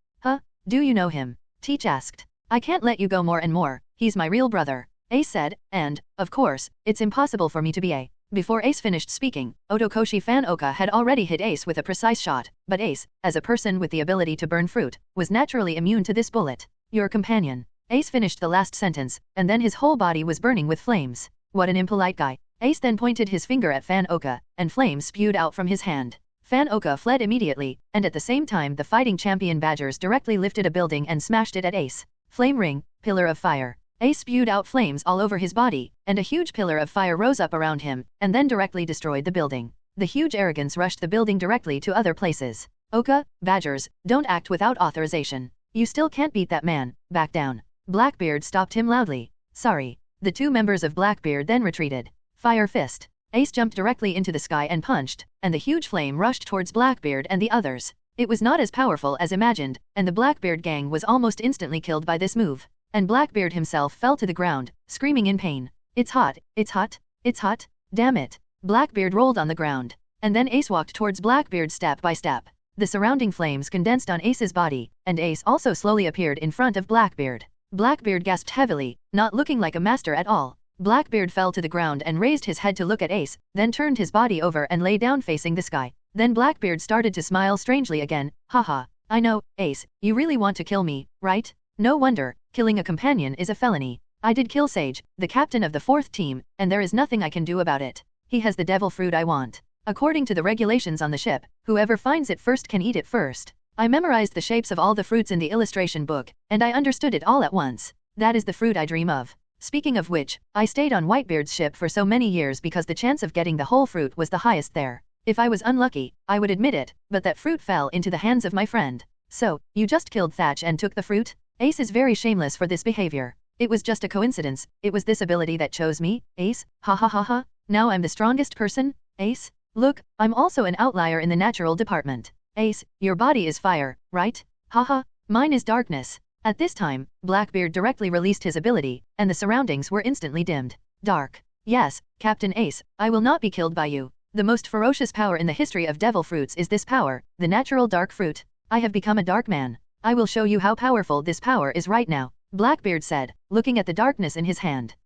Do you know him? Teach asked. I can't let you go more and more, he's my real brother. Ace said, and, of course, it's impossible for me to be a. Before Ace finished speaking, Otokoshi Fan Oka had already hit Ace with a precise shot, but Ace, as a person with the ability to burn fruit, was naturally immune to this bullet. Your companion. Ace finished the last sentence, and then his whole body was burning with flames. What an impolite guy. Ace then pointed his finger at Fan Oka, and flames spewed out from his hand. Fan Oka fled immediately, and at the same time the fighting champion Badgers directly lifted a building and smashed it at Ace. Flame Ring, Pillar of Fire. Ace spewed out flames all over his body, and a huge pillar of fire rose up around him, and then directly destroyed the building. The huge arrogance rushed the building directly to other places. Oka, Badgers, don't act without authorization. You still can't beat that man, back down. Blackbeard stopped him loudly. Sorry. The two members of Blackbeard then retreated. Fire Fist. Ace jumped directly into the sky and punched, and the huge flame rushed towards Blackbeard and the others. It was not as powerful as imagined, and the Blackbeard gang was almost instantly killed by this move. And Blackbeard himself fell to the ground, screaming in pain. It's hot, it's hot, it's hot, damn it. Blackbeard rolled on the ground. And then Ace walked towards Blackbeard step by step. The surrounding flames condensed on Ace's body, and Ace also slowly appeared in front of Blackbeard. Blackbeard gasped heavily, not looking like a master at all. Blackbeard fell to the ground and raised his head to look at Ace, then turned his body over and lay down facing the sky. Then Blackbeard started to smile strangely again. Haha, I know, Ace, you really want to kill me, right? No wonder, killing a companion is a felony. I did kill Sage, the captain of the 4th team, and there is nothing I can do about it. He has the devil fruit I want. According to the regulations on the ship, whoever finds it first can eat it first. I memorized the shapes of all the fruits in the illustration book, and I understood it all at once. That is the fruit I dream of. Speaking of which, I stayed on Whitebeard's ship for so many years because the chance of getting the whole fruit was the highest there. If I was unlucky, I would admit it, but that fruit fell into the hands of my friend. So, you just killed Thatch and took the fruit? Ace is very shameless for this behavior. It was just a coincidence. It was this ability that chose me, Ace. Ha ha ha ha. Now I'm the strongest person, Ace. Look, I'm also an outlier in the natural department. Ace, your body is fire, right? Haha, mine is darkness. At this time, Blackbeard directly released his ability, and the surroundings were instantly dimmed. Dark. Yes, Captain Ace, I will not be killed by you. The most ferocious power in the history of devil fruits is this power, the natural dark fruit. I have become a dark man. I will show you how powerful this power is right now, Blackbeard said, looking at the darkness in his hand.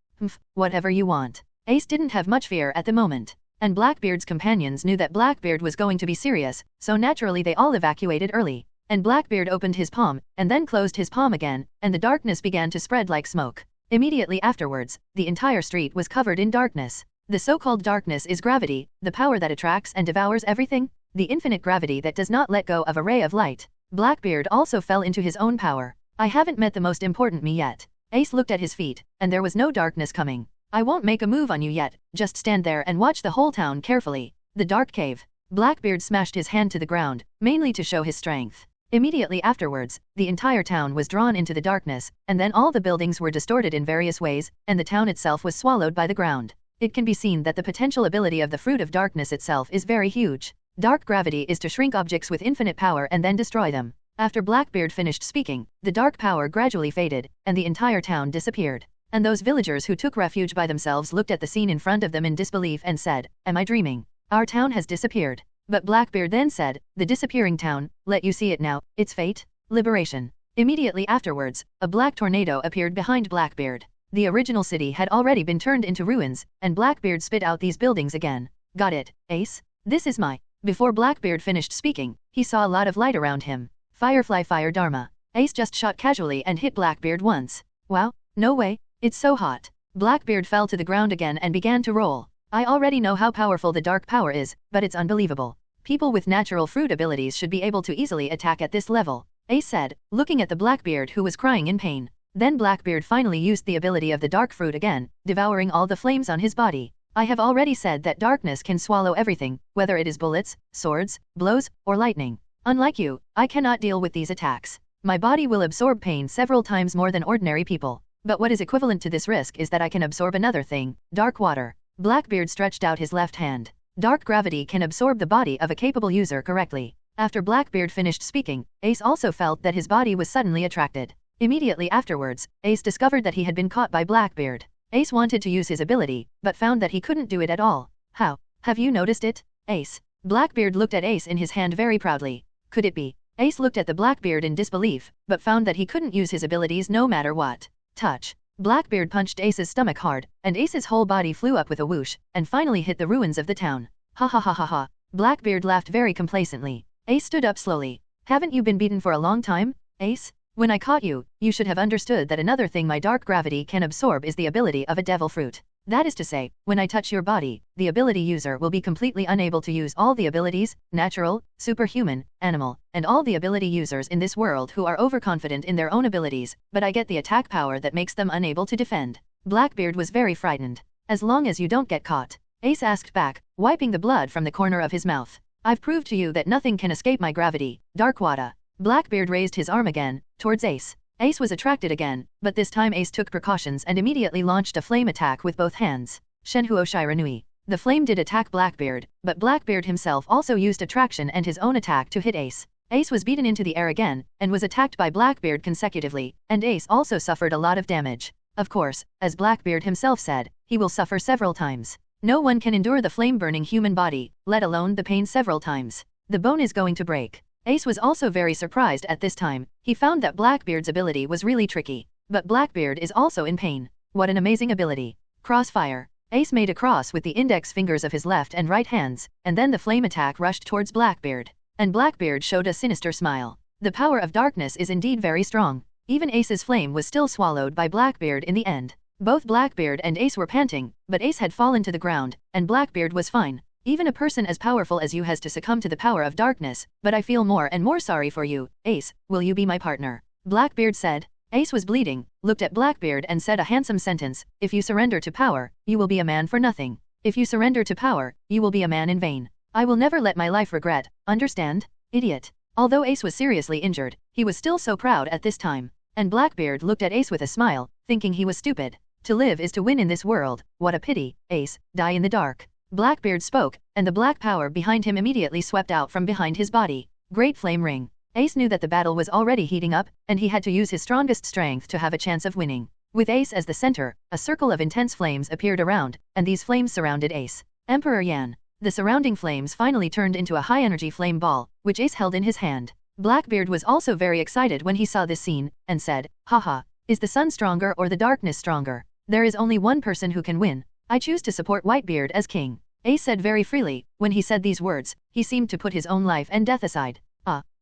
Whatever you want. Ace didn't have much fear at the moment. And Blackbeard's companions knew that Blackbeard was going to be serious, so naturally they all evacuated early. And Blackbeard opened his palm, and then closed his palm again, and the darkness began to spread like smoke. Immediately afterwards, the entire street was covered in darkness. The so-called darkness is gravity, the power that attracts and devours everything, the infinite gravity that does not let go of a ray of light. Blackbeard also fell into his own power. I haven't met the most important me yet. Ace looked at his feet, and there was no darkness coming. I won't make a move on you yet, just stand there and watch the whole town carefully. The dark cave. Blackbeard smashed his hand to the ground, mainly to show his strength. Immediately afterwards, the entire town was drawn into the darkness, and then all the buildings were distorted in various ways, and the town itself was swallowed by the ground. It can be seen that the potential ability of the Fruit of Darkness itself is very huge. Dark gravity is to shrink objects with infinite power and then destroy them. After Blackbeard finished speaking, the dark power gradually faded, and the entire town disappeared. And those villagers who took refuge by themselves looked at the scene in front of them in disbelief and said, "Am I dreaming? Our town has disappeared." But Blackbeard then said, "The disappearing town, let you see it now, its fate, liberation." Immediately afterwards, a black tornado appeared behind Blackbeard. The original city had already been turned into ruins, and Blackbeard spit out these buildings again. Got it, Ace? This is my... Before Blackbeard finished speaking, he saw a lot of light around him. Firefly Fire Dharma. Ace just shot casually and hit Blackbeard once. Wow, no way, it's so hot. Blackbeard fell to the ground again and began to roll. I already know how powerful the dark power is, but it's unbelievable. People with natural fruit abilities should be able to easily attack at this level, Ace said, looking at the Blackbeard who was crying in pain. Then Blackbeard finally used the ability of the dark fruit again, devouring all the flames on his body. I have already said that darkness can swallow everything, whether it is bullets, swords, blows, or lightning. Unlike you, I cannot deal with these attacks. My body will absorb pain several times more than ordinary people. But what is equivalent to this risk is that I can absorb another thing, dark water. Blackbeard stretched out his left hand. Dark gravity can absorb the body of a capable user correctly. After Blackbeard finished speaking, Ace also felt that his body was suddenly attracted. Immediately afterwards, Ace discovered that he had been caught by Blackbeard. Ace wanted to use his ability, but found that he couldn't do it at all. How? Have you noticed it, Ace? Blackbeard looked at Ace in his hand very proudly. Could it be? Ace looked at the Blackbeard in disbelief, but found that he couldn't use his abilities no matter what. Touch. Blackbeard punched Ace's stomach hard, and Ace's whole body flew up with a whoosh, and finally hit the ruins of the town. Ha ha ha ha ha. Blackbeard laughed very complacently. Ace stood up slowly. Haven't you been beaten for a long time, Ace? When I caught you, you should have understood that another thing my dark gravity can absorb is the ability of a devil fruit. That is to say, when I touch your body, the ability user will be completely unable to use all the abilities, natural, superhuman, animal, and all the ability users in this world who are overconfident in their own abilities, but I get the attack power that makes them unable to defend. Blackbeard was very frightened. As long as you don't get caught, Ace asked back, wiping the blood from the corner of his mouth. I've proved to you that nothing can escape my gravity, Dark Wada. Blackbeard raised his arm again, towards Ace. Ace was attracted again, but this time Ace took precautions and immediately launched a flame attack with both hands. Shenhuo Shiranui. The flame did attack Blackbeard, but Blackbeard himself also used attraction and his own attack to hit Ace. Ace was beaten into the air again, and was attacked by Blackbeard consecutively, and Ace also suffered a lot of damage. Of course, as Blackbeard himself said, he will suffer several times. No one can endure the flame-burning human body, let alone the pain several times. The bone is going to break. Ace was also very surprised at this time. He found that Blackbeard's ability was really tricky. But Blackbeard is also in pain. What an amazing ability. Crossfire. Ace made a cross with the index fingers of his left and right hands, and then the flame attack rushed towards Blackbeard. And Blackbeard showed a sinister smile. The power of darkness is indeed very strong. Even Ace's flame was still swallowed by Blackbeard in the end. Both Blackbeard and Ace were panting, but Ace had fallen to the ground, and Blackbeard was fine. Even a person as powerful as you has to succumb to the power of darkness, but I feel more and more sorry for you. Ace, will you be my partner? Blackbeard said. Ace was bleeding, looked at Blackbeard and said a handsome sentence, if you surrender to power, you will be a man for nothing. If you surrender to power, you will be a man in vain. I will never let my life regret, understand? Idiot. Although Ace was seriously injured, he was still so proud at this time. And Blackbeard looked at Ace with a smile, thinking he was stupid. To live is to win in this world, what a pity, Ace, die in the dark. Blackbeard spoke, and the black power behind him immediately swept out from behind his body. Great flame ring. Ace knew that the battle was already heating up, and he had to use his strongest strength to have a chance of winning. With Ace as the center, a circle of intense flames appeared around, and these flames surrounded Ace. Emperor Yan. The surrounding flames finally turned into a high-energy flame ball, which Ace held in his hand. Blackbeard was also very excited when he saw this scene, and said, haha, is the sun stronger or the darkness stronger? There is only one person who can win. I choose to support Whitebeard as king. Ace said very freely. When he said these words, he seemed to put his own life and death aside.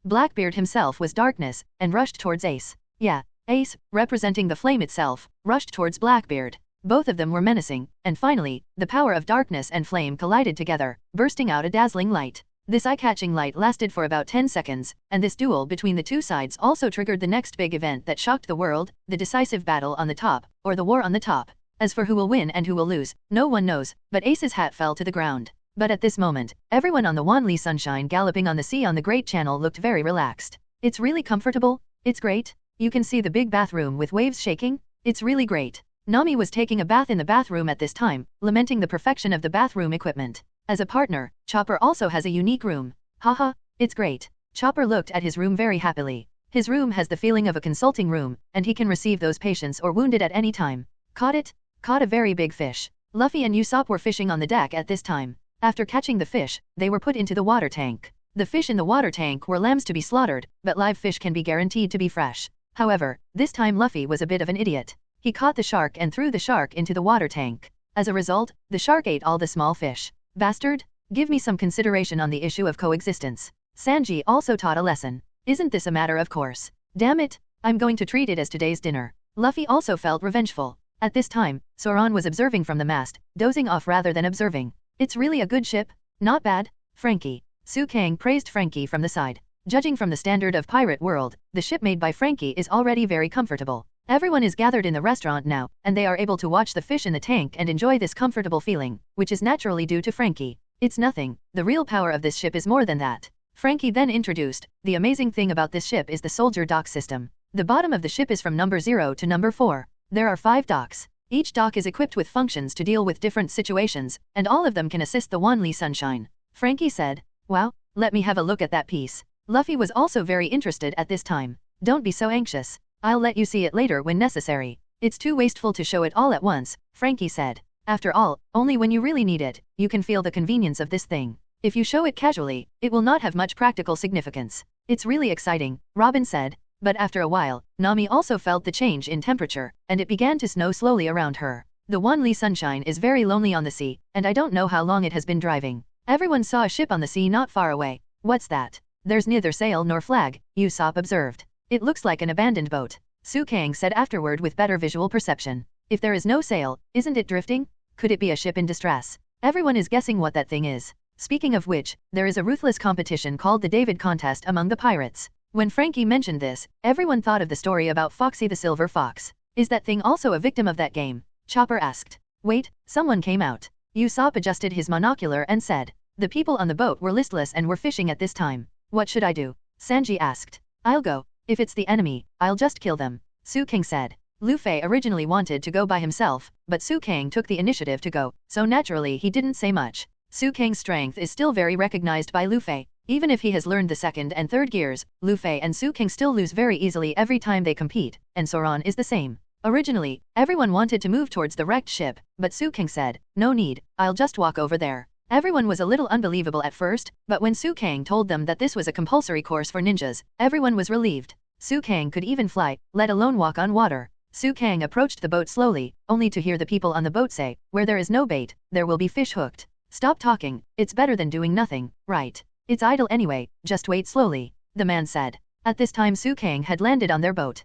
Blackbeard himself was darkness, and rushed towards Ace. Yeah, Ace, representing the flame itself, rushed towards Blackbeard. Both of them were menacing, and finally, the power of darkness and flame collided together, bursting out a dazzling light. This eye-catching light lasted for about 10 seconds, and this duel between the two sides also triggered the next big event that shocked the world, the decisive battle on the top, or the war on the top. As for who will win and who will lose, no one knows, but Ace's hat fell to the ground. But at this moment, everyone on the Wanli Sunshine galloping on the sea on the Great Channel looked very relaxed. It's really comfortable, it's great. You can see the big bathroom with waves shaking, it's really great. Nami was taking a bath in the bathroom at this time, lamenting the perfection of the bathroom equipment. As a partner, Chopper also has a unique room. Haha, it's great. Chopper looked at his room very happily. His room has the feeling of a consulting room, and he can receive those patients or wounded at any time. Caught it? Caught a very big fish. Luffy and Usopp were fishing on the deck at this time. After catching the fish, they were put into the water tank. The fish in the water tank were lambs to be slaughtered, but live fish can be guaranteed to be fresh. However, this time Luffy was a bit of an idiot. He caught the shark and threw the shark into the water tank. As a result, the shark ate all the small fish. Bastard! Give me some consideration on the issue of coexistence. Sanji also taught a lesson. Isn't this a matter of course? Damn it! I'm going to treat it as today's dinner. Luffy also felt revengeful. At this time, Zoan was observing from the mast, dozing off rather than observing. It's really a good ship. Not bad. Frankie. Su Kang praised Frankie from the side. Judging from the standard of pirate world, the ship made by Frankie is already very comfortable. Everyone is gathered in the restaurant now, and they are able to watch the fish in the tank and enjoy this comfortable feeling, which is naturally due to Frankie. It's nothing. The real power of this ship is more than that. Frankie then introduced, the amazing thing about this ship is the soldier dock system. The bottom of the ship is from number 0 to number 4. There are 5 docks. Each dock is equipped with functions to deal with different situations, and all of them can assist the Wanli Sunshine. Frankie said, wow, let me have a look at that piece. Luffy was also very interested at this time. Don't be so anxious. I'll let you see it later when necessary. It's too wasteful to show it all at once, Frankie said. After all, only when you really need it, you can feel the convenience of this thing. If you show it casually, it will not have much practical significance. It's really exciting, Robin said. But after a while, Nami also felt the change in temperature, and it began to snow slowly around her. The Wanli Sunshine is very lonely on the sea, and I don't know how long it has been driving. Everyone saw a ship on the sea not far away. What's that? There's neither sail nor flag, Usopp observed. It looks like an abandoned boat. Su Kang said afterward with better visual perception. If there is no sail, isn't it drifting? Could it be a ship in distress? Everyone is guessing what that thing is. Speaking of which, there is a ruthless competition called the David Contest among the pirates. When Frankie mentioned this, everyone thought of the story about Foxy the Silver Fox. Is that thing also a victim of that game? Chopper asked. Wait, someone came out. Usopp adjusted his monocular and said. The people on the boat were listless and were fishing at this time. What should I do? Sanji asked. I'll go. If it's the enemy, I'll just kill them. Su King said. Luffy originally wanted to go by himself, but Su King took the initiative to go, so naturally he didn't say much. Su King's strength is still very recognized by Luffy. Even if he has learned the second and third gears, Luffy and Su King still lose very easily every time they compete, and Zoan is the same. Originally, everyone wanted to move towards the wrecked ship, but Su King said, no need, I'll just walk over there. Everyone was a little unbelievable at first, but when Su King told them that this was a compulsory course for ninjas, everyone was relieved. Su King could even fly, let alone walk on water. Su King approached the boat slowly, only to hear the people on the boat say, where there is no bait, there will be fish hooked. Stop talking, it's better than doing nothing, right? It's idle anyway, just wait slowly, the man said. At this time Su King had landed on their boat.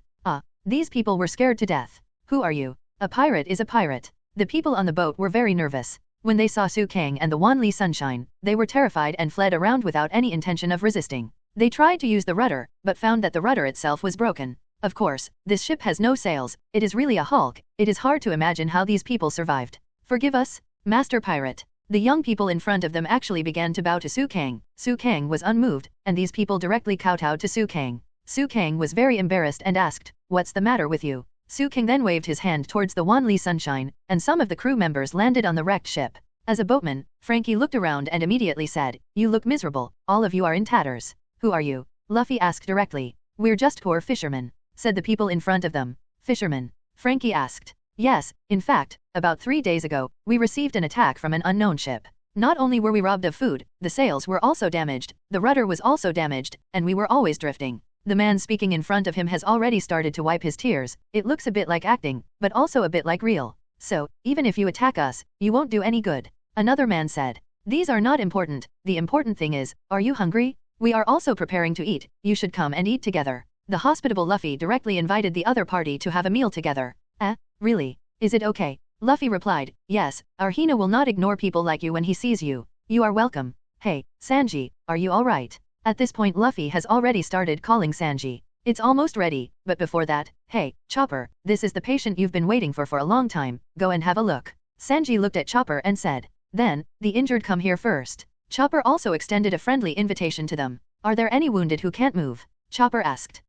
These people were scared to death. Who are you? A pirate is a pirate. The people on the boat were very nervous. When they saw Su King and the Wanli Sunshine, they were terrified and fled around without any intention of resisting. They tried to use the rudder, but found that the rudder itself was broken. Of course, this ship has no sails, it is really a hulk, it is hard to imagine how these people survived. Forgive us, Master Pirate. The young people in front of them actually began to bow to Su King. Su King was unmoved, and these people directly kowtowed to Su King. Su King was very embarrassed and asked, what's the matter with you? Su King then waved his hand towards the Wanli Sunshine, and some of the crew members landed on the wrecked ship. As a boatman, Frankie looked around and immediately said, you look miserable, all of you are in tatters. Who are you? Luffy asked directly. We're just poor fishermen, said the people in front of them. Fishermen? Frankie asked. Yes, in fact, about 3 days ago, we received an attack from an unknown ship. Not only were we robbed of food, the sails were also damaged, the rudder was also damaged, and we were always drifting. The man speaking in front of him has already started to wipe his tears. It looks a bit like acting, but also a bit like real. So, even if you attack us, you won't do any good. Another man said. These are not important, the important thing is, are you hungry? We are also preparing to eat, you should come and eat together. The hospitable Luffy directly invited the other party to have a meal together. Really? Is it okay? Luffy replied, yes, our Hina will not ignore people like you when he sees you. You are welcome. Hey, Sanji, are you alright? At this point Luffy has already started calling Sanji. It's almost ready, but before that, hey, Chopper, this is the patient you've been waiting for a long time, go and have a look. Sanji looked at Chopper and said. Then, the injured come here first. Chopper also extended a friendly invitation to them. Are there any wounded who can't move? Chopper asked.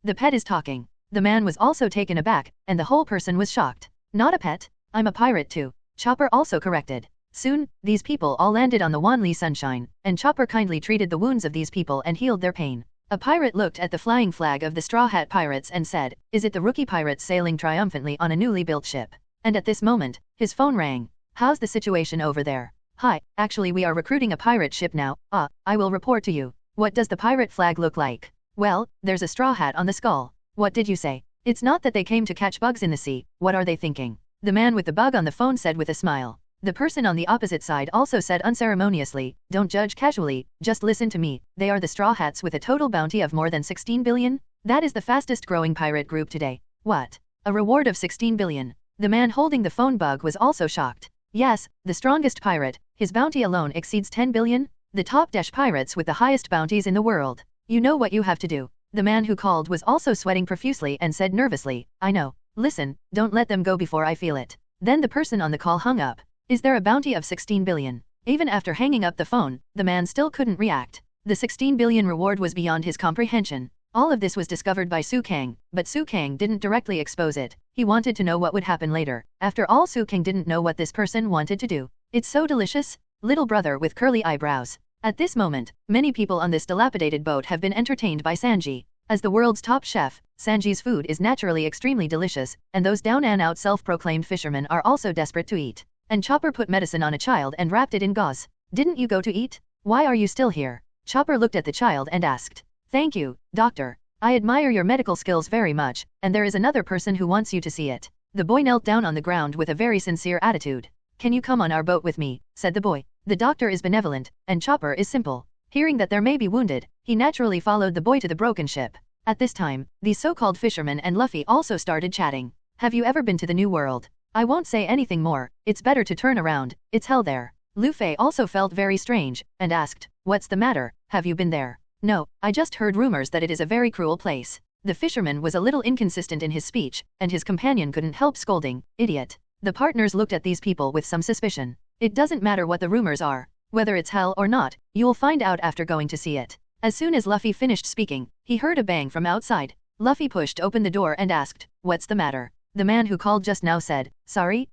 The pet is talking. The man was also taken aback, and the whole person was shocked. Not a pet, I'm a pirate too. Chopper also corrected. Soon, these people all landed on the Wanli Sunshine, and Chopper kindly treated the wounds of these people and healed their pain. A pirate looked at the flying flag of the Straw Hat Pirates and said, is it the rookie pirates sailing triumphantly on a newly built ship? And at this moment, his phone rang. How's the situation over there? Hi, actually we are recruiting a pirate ship now. I will report to you. What does the pirate flag look like? Well, there's a straw hat on the skull. What did you say? It's not that they came to catch bugs in the sea, what are they thinking? The man with the bug on the phone said with a smile. The person on the opposite side also said unceremoniously, don't judge casually, just listen to me, they are the Straw Hats with a total bounty of more than 16 billion? That is the fastest growing pirate group today. What? A reward of 16 billion. The man holding the phone bug was also shocked. Yes, the strongest pirate, his bounty alone exceeds 10 billion? The top-pirates with the highest bounties in the world. You know what you have to do. The man who called was also sweating profusely and said nervously, I know. Listen, don't let them go before I feel it. Then the person on the call hung up. Is there a bounty of 16 billion? Even after hanging up the phone, the man still couldn't react. The 16 billion reward was beyond his comprehension. All of this was discovered by Su King, but Su King didn't directly expose it. He wanted to know what would happen later. After all, Su King didn't know what this person wanted to do. It's so delicious. Little brother with curly eyebrows. At this moment, many people on this dilapidated boat have been entertained by Sanji. As the world's top chef, Sanji's food is naturally extremely delicious, and those down-and-out self-proclaimed fishermen are also desperate to eat. And Chopper put medicine on a child and wrapped it in gauze. Didn't you go to eat? Why are you still here? Chopper looked at the child and asked. Thank you, doctor. I admire your medical skills very much, and there is another person who wants you to see it. The boy knelt down on the ground with a very sincere attitude. Can you come on our boat with me? Said the boy. The doctor is benevolent, and Chopper is simple. Hearing that there may be wounded, he naturally followed the boy to the broken ship. At this time, these so-called fishermen and Luffy also started chatting. Have you ever been to the New World? I won't say anything more, it's better to turn around, it's hell there. Lu Fei also felt very strange, and asked, what's the matter, have you been there? No, I just heard rumors that it is a very cruel place. The fisherman was a little inconsistent in his speech, and his companion couldn't help scolding, idiot. The partners looked at these people with some suspicion. It doesn't matter what the rumors are. Whether it's hell or not, you will find out after going to see it. As soon as Luffy finished speaking, he heard a bang from outside. Luffy pushed open the door and asked, what's the matter? The man who called just now said, sorry.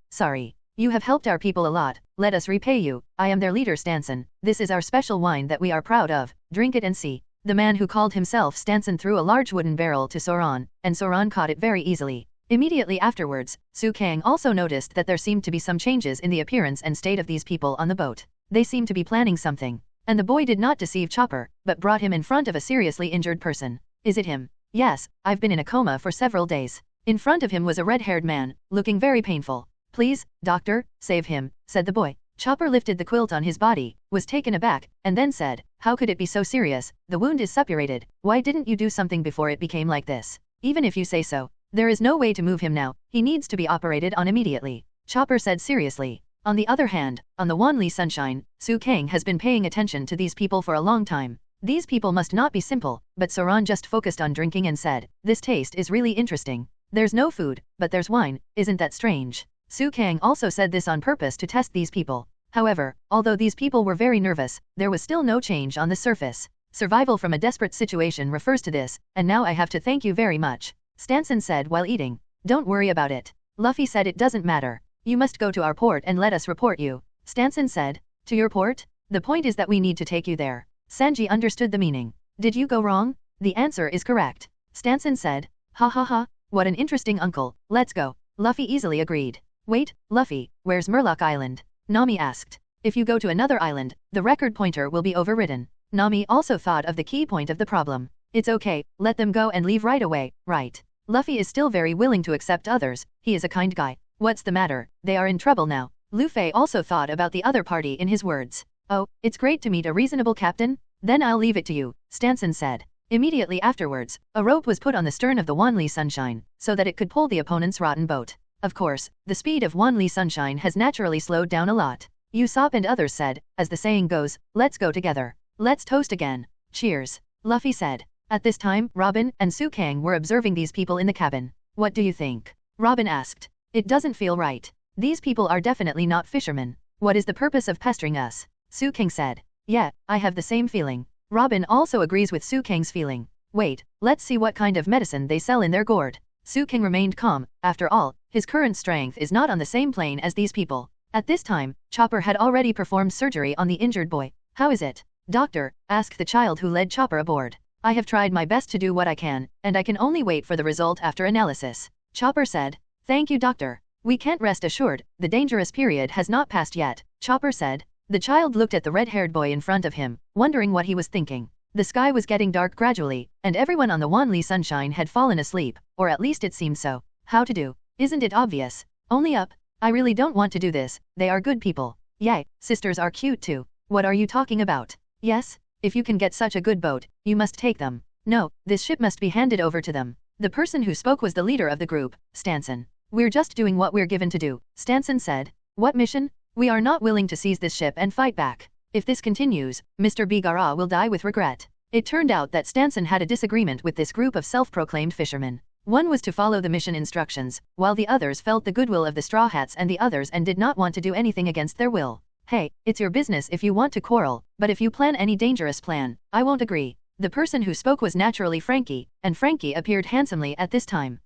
You have helped our people a lot, let us repay you. I am their leader Stanson. This is our special wine that we are proud of, drink it and see. The man who called himself Stanson threw a large wooden barrel to Zoan, and Zoan caught it very easily. Immediately afterwards, Su Kang also noticed that there seemed to be some changes in the appearance and state of these people on the boat. They seemed to be planning something. And the boy did not deceive Chopper, but brought him in front of a seriously injured person. Is it him? Yes, I've been in a coma for several days. In front of him was a red-haired man, looking very painful. Please, doctor, save him, said the boy. Chopper lifted the quilt on his body, was taken aback, and then said, how could it be so serious? The wound is suppurated. Why didn't you do something before it became like this? Even if you say so, there is no way to move him now, he needs to be operated on immediately. Chopper said seriously. On the other hand, on the Wanli Sunshine, Su Kang has been paying attention to these people for a long time. These people must not be simple, but Zoan just focused on drinking and said, this taste is really interesting. There's no food, but there's wine, isn't that strange? Su Kang also said this on purpose to test these people. However, although these people were very nervous, there was still no change on the surface. Survival from a desperate situation refers to this, and now I have to thank you very much. Stanson said while eating. Don't worry about it. Luffy said it doesn't matter. You must go to our port and let us report you. Stanson said. To your port? The point is that we need to take you there. Sanji understood the meaning. Did you go wrong? The answer is correct. Stanson said. Ha ha ha, what an interesting uncle, let's go. Luffy easily agreed. Wait, Luffy, where's Murloc Island? Nami asked. If you go to another island, the record pointer will be overridden. Nami also thought of the key point of the problem. It's okay, let them go and leave right away, right? Luffy is still very willing to accept others, he is a kind guy. What's the matter? They are in trouble now. Luffy also thought about the other party in his words. Oh, it's great to meet a reasonable captain? Then I'll leave it to you, Stanson said. Immediately afterwards, a rope was put on the stern of the Wanli Sunshine, so that it could pull the opponent's rotten boat. Of course, the speed of Wanli Sunshine has naturally slowed down a lot. Usopp and others said, as the saying goes, let's go together. Let's toast again. Cheers. Luffy said. At this time, Robin and Su Kang were observing these people in the cabin. What do you think? Robin asked. It doesn't feel right. These people are definitely not fishermen. What is the purpose of pestering us? Su Kang said. Yeah, I have the same feeling. Robin also agrees with Su Kang's feeling. Wait, let's see what kind of medicine they sell in their gourd. Su Kang remained calm. After all, his current strength is not on the same plane as these people. At this time, Chopper had already performed surgery on the injured boy. How is it? Doctor, asked the child who led Chopper aboard. I have tried my best to do what I can, and I can only wait for the result after analysis. Chopper said. Thank you, doctor. We can't rest assured, the dangerous period has not passed yet, Chopper said. The child looked at the red-haired boy in front of him, wondering what he was thinking. The sky was getting dark gradually, and everyone on the Wanli Sunshine had fallen asleep, or at least it seemed so. How to do? Isn't it obvious? Only up. I really don't want to do this, they are good people. Yay, sisters are cute too. What are you talking about? Yes, if you can get such a good boat, you must take them. No, this ship must be handed over to them. The person who spoke was the leader of the group, Stanson. We're just doing what we're given to do, Stanson said. What mission? We are not willing to seize this ship and fight back. If this continues, Mr. Bigara will die with regret. It turned out that Stanson had a disagreement with this group of self-proclaimed fishermen. One was to follow the mission instructions, while the others felt the goodwill of the Straw Hats and the others and did not want to do anything against their will. Hey, it's your business if you want to quarrel, but if you plan any dangerous plan, I won't agree. The person who spoke was naturally Frankie, and Frankie appeared handsomely at this time.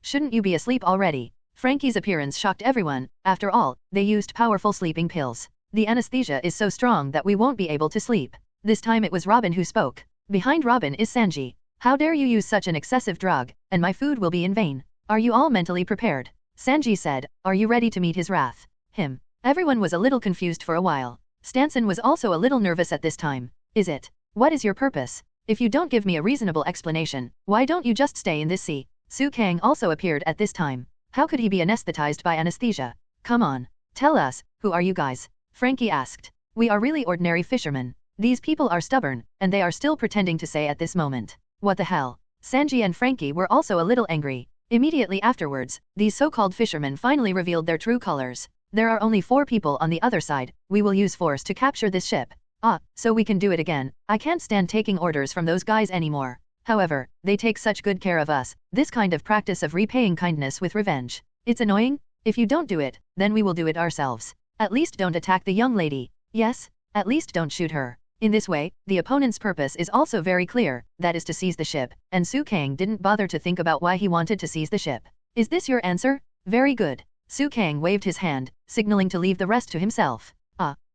Shouldn't you be asleep already? Frankie's appearance shocked everyone. After all, they used powerful sleeping pills. The anesthesia is so strong that we won't be able to sleep. This time it was Robin who spoke. Behind Robin is Sanji. How dare you use such an excessive drug, and my food will be in vain. Are you all mentally prepared? Sanji said, are you ready to meet his wrath? Him. Everyone was a little confused for a while. Stanson was also a little nervous at this time. Is it? What is your purpose? If you don't give me a reasonable explanation, why don't you just stay in this sea? Su Kang also appeared at this time. How could he be anesthetized by anesthesia? Come on. Tell us, who are you guys? Frankie asked. We are really ordinary fishermen. These people are stubborn, and they are still pretending to say at this moment. What the hell? Sanji and Frankie were also a little angry. Immediately afterwards, these so-called fishermen finally revealed their true colors. There are only 4 people on the other side, we will use force to capture this ship. Ah, so we can do it again. I can't stand taking orders from those guys anymore. However, they take such good care of us, this kind of practice of repaying kindness with revenge. It's annoying. If you don't do it, then we will do it ourselves. At least don't attack the young lady. Yes, at least don't shoot her. In this way, the opponent's purpose is also very clear, that is to seize the ship, and Su Kang didn't bother to think about why he wanted to seize the ship. Is this your answer? Very good. Su Kang waved his hand, signaling to leave the rest to himself.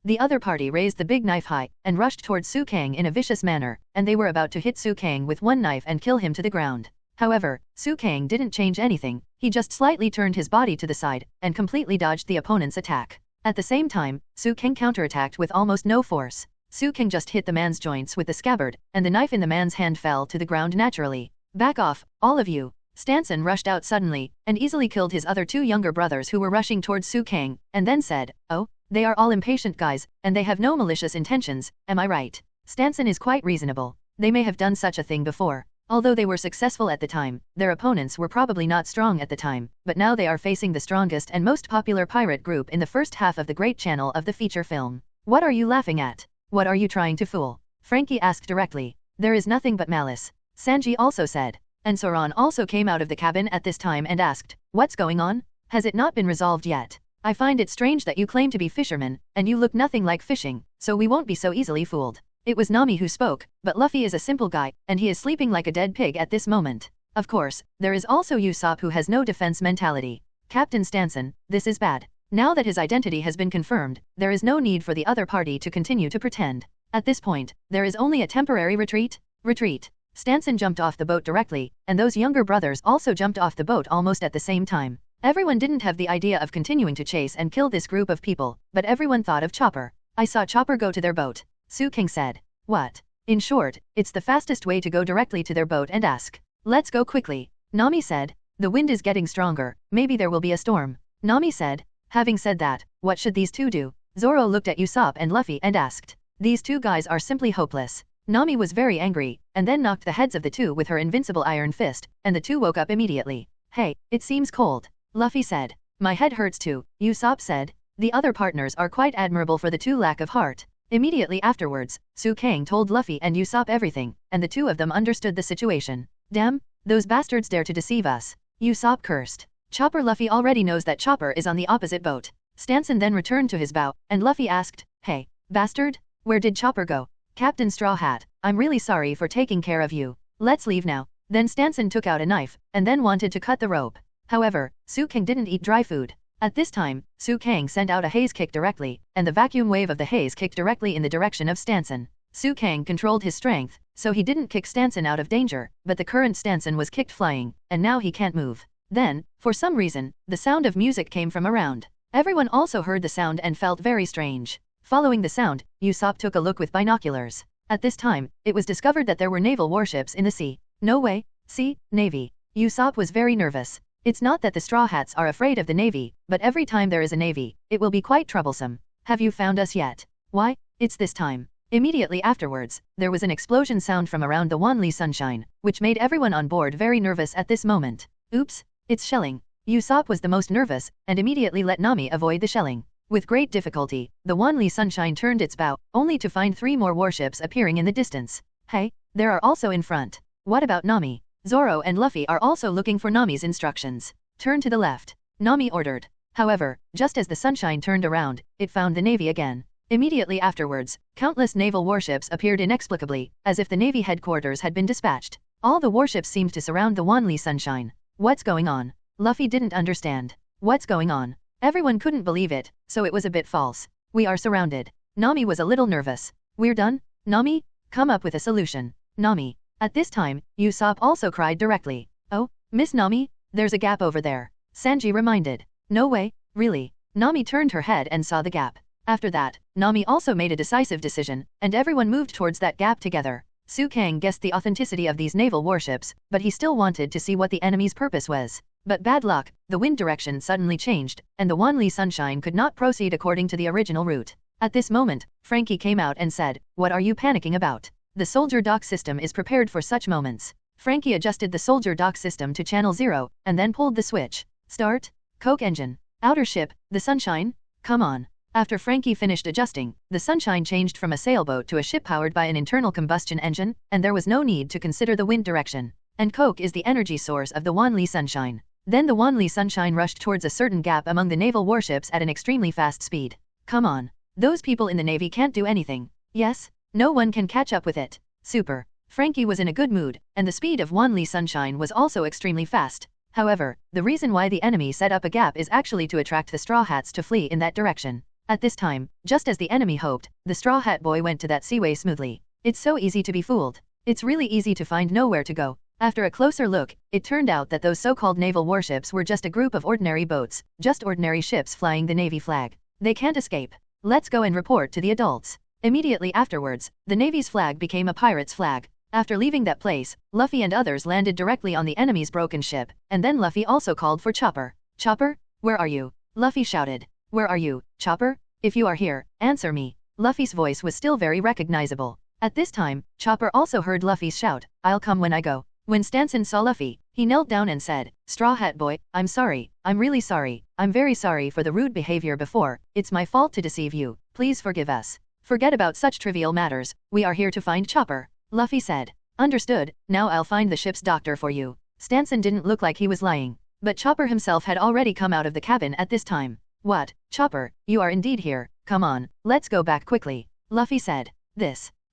The other party raised the big knife high, and rushed towards Su Kang in a vicious manner, and they were about to hit Su Kang with one knife and kill him to the ground. However, Su Kang didn't change anything, he just slightly turned his body to the side, and completely dodged the opponent's attack. At the same time, Su Kang counterattacked with almost no force. Su Kang just hit the man's joints with the scabbard, and the knife in the man's hand fell to the ground naturally. Back off, all of you. Stanson rushed out suddenly, and easily killed his other 2 younger brothers who were rushing towards Su Kang, and then said, "Oh, they are all impatient guys, and they have no malicious intentions, am I right?" Stanson is quite reasonable. They may have done such a thing before. Although they were successful at the time, their opponents were probably not strong at the time, but now they are facing the strongest and most popular pirate group in the first half of the great channel of the feature film. What are you laughing at? What are you trying to fool? Frankie asked directly. There is nothing but malice. Sanji also said. And Zoan also came out of the cabin at this time and asked, what's going on? Has it not been resolved yet? I find it strange that you claim to be fishermen, and you look nothing like fishing, so we won't be so easily fooled. It was Nami who spoke, but Luffy is a simple guy, and he is sleeping like a dead pig at this moment. Of course, there is also Usopp who has no defense mentality. Captain Stanson, this is bad. Now that his identity has been confirmed, there is no need for the other party to continue to pretend. At this point, there is only a temporary retreat. Retreat. Stanson jumped off the boat directly, and those younger brothers also jumped off the boat almost at the same time. Everyone didn't have the idea of continuing to chase and kill this group of people, but everyone thought of Chopper. I saw Chopper go to their boat. Su King said. What? In short, it's the fastest way to go directly to their boat and ask. Let's go quickly. Nami said. The wind is getting stronger, maybe there will be a storm. Nami said. Having said that, what should these two do? Zoro looked at Usopp and Luffy and asked. These two guys are simply hopeless. Nami was very angry, and then knocked the heads of the two with her invincible iron fist, and the two woke up immediately. Hey, it seems cold. Luffy said. My head hurts too, Usopp said. The other partners are quite admirable for the two lack of heart. Immediately afterwards, Su Kang told Luffy and Usopp everything, and the two of them understood the situation. Damn, those bastards dare to deceive us. Usopp cursed. Chopper Luffy already knows that Chopper is on the opposite boat. Stanson then returned to his bow, and Luffy asked, Hey, bastard? Where did Chopper go? Captain Straw Hat, I'm really sorry for taking care of you. Let's leave now. Then Stanson took out a knife, and then wanted to cut the rope. However, Su Kang didn't eat dry food. At this time, Su Kang sent out a haze kick directly, and the vacuum wave of the haze kicked directly in the direction of Stanson. Su Kang controlled his strength, so he didn't kick Stanson out of danger, but the current Stanson was kicked flying, and now he can't move. Then, for some reason, the sound of music came from around. Everyone also heard the sound and felt very strange. Following the sound, Usopp took a look with binoculars. At this time, it was discovered that there were naval warships in the sea. No way, sea, navy. Usopp was very nervous. It's not that the Straw Hats are afraid of the navy, but every time there is a navy, it will be quite troublesome. Have you found us yet? Why, it's this time. Immediately afterwards, there was an explosion sound from around the Wanli Sunshine, which made everyone on board very nervous at this moment. Oops, it's shelling. Usopp was the most nervous, and immediately let Nami avoid the shelling. With great difficulty, the Wanli Sunshine turned its bow, only to find 3 more warships appearing in the distance. Hey, there are also in front. What about Nami? Zoro and Luffy are also looking for Nami's instructions. Turn to the left. Nami ordered. However, just as the Sunshine turned around, it found the Navy again. Immediately afterwards, countless naval warships appeared inexplicably, as if the Navy headquarters had been dispatched. All the warships seemed to surround the Wanli Sunshine. What's going on? Luffy didn't understand. What's going on? Everyone couldn't believe it, so it was a bit false. We are surrounded. Nami was a little nervous. We're done? Nami? Come up with a solution. Nami. At this time, Usopp also cried directly. Oh, Miss Nami? There's a gap over there. Sanji reminded. No way, really. Nami turned her head and saw the gap. After that, Nami also made a decisive decision, and everyone moved towards that gap together. Su Kang guessed the authenticity of these naval warships, but he still wanted to see what the enemy's purpose was. But bad luck, the wind direction suddenly changed, and the Wanli Sunshine could not proceed according to the original route. At this moment, Frankie came out and said, What are you panicking about? The soldier dock system is prepared for such moments. Frankie adjusted the soldier dock system to channel 0, and then pulled the switch. Start. Coke engine. Outer ship, the Sunshine? Come on. After Frankie finished adjusting, the Sunshine changed from a sailboat to a ship powered by an internal combustion engine, and there was no need to consider the wind direction. And Coke is the energy source of the Wanli Sunshine. Then the Wanli Sunshine rushed towards a certain gap among the naval warships at an extremely fast speed. Come on. Those people in the Navy can't do anything. Yes? No one can catch up with it. Super. Frankie was in a good mood, and the speed of Wanli Sunshine was also extremely fast. However, the reason why the enemy set up a gap is actually to attract the Straw Hats to flee in that direction. At this time, just as the enemy hoped, the Straw Hat Boy went to that seaway smoothly. It's so easy to be fooled. It's really easy to find nowhere to go. After a closer look, it turned out that those so-called naval warships were just a group of ordinary boats, just ordinary ships flying the Navy flag. They can't escape. Let's go and report to the adults. Immediately afterwards, the Navy's flag became a pirate's flag. After leaving that place, Luffy and others landed directly on the enemy's broken ship, and then Luffy also called for Chopper. Chopper? Where are you? Luffy shouted. Where are you, Chopper? If you are here, answer me. Luffy's voice was still very recognizable. At this time, Chopper also heard Luffy's shout, I'll come when I go. When Stanson saw Luffy, he knelt down and said, Straw Hat Boy, I'm sorry, I'm really sorry, I'm very sorry for the rude behavior before, it's my fault to deceive you, please forgive us. Forget about such trivial matters, we are here to find Chopper. Luffy said. Understood, now I'll find the ship's doctor for you. Stanson didn't look like he was lying, but Chopper himself had already come out of the cabin at this time. What, Chopper, you are indeed here, come on, let's go back quickly. Luffy said.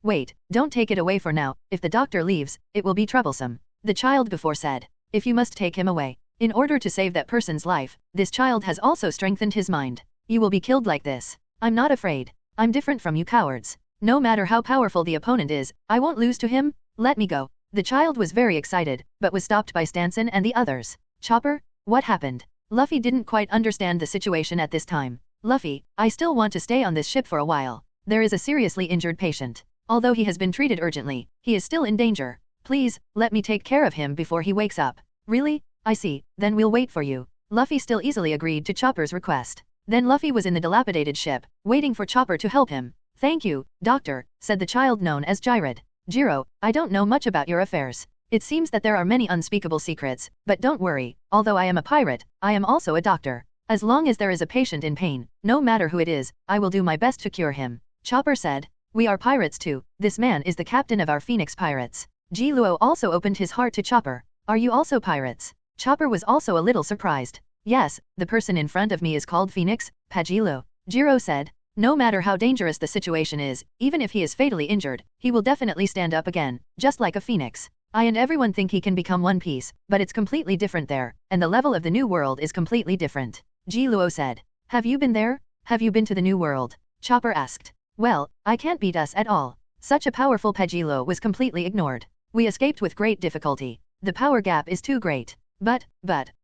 Wait, don't take it away for now, if the doctor leaves, it will be troublesome. The child before said. If you must take him away, in order to save that person's life, this child has also strengthened his mind. You will be killed like this. I'm not afraid. I'm different from you cowards. No matter how powerful the opponent is, I won't lose to him, let me go. The child was very excited, but was stopped by Stanson and the others. Chopper? What happened? Luffy didn't quite understand the situation at this time. Luffy, I still want to stay on this ship for a while. There is a seriously injured patient. Although he has been treated urgently, he is still in danger. Please, let me take care of him before he wakes up. Really? I see, then we'll wait for you. Luffy still easily agreed to Chopper's request. Then Luffy was in the dilapidated ship, waiting for Chopper to help him. Thank you, doctor, said the child known as Jirad. Jiro, I don't know much about your affairs. It seems that there are many unspeakable secrets, but don't worry, although I am a pirate, I am also a doctor. As long as there is a patient in pain, no matter who it is, I will do my best to cure him. Chopper said. We are pirates too, this man is the captain of our Phoenix Pirates. Ji Luo also opened his heart to Chopper. Are you also pirates? Chopper was also a little surprised. Yes, the person in front of me is called Phoenix, Pajilo. Jiro said. No matter how dangerous the situation is, even if he is fatally injured, he will definitely stand up again, just like a phoenix. I and everyone think he can become One Piece, but it's completely different there, and the level of the new world is completely different. Ji Luo said. Have you been there? Have you been to the new world? Chopper asked. Well, I can't beat us at all. Such a powerful Pajilo was completely ignored. We escaped with great difficulty. The power gap is too great. But,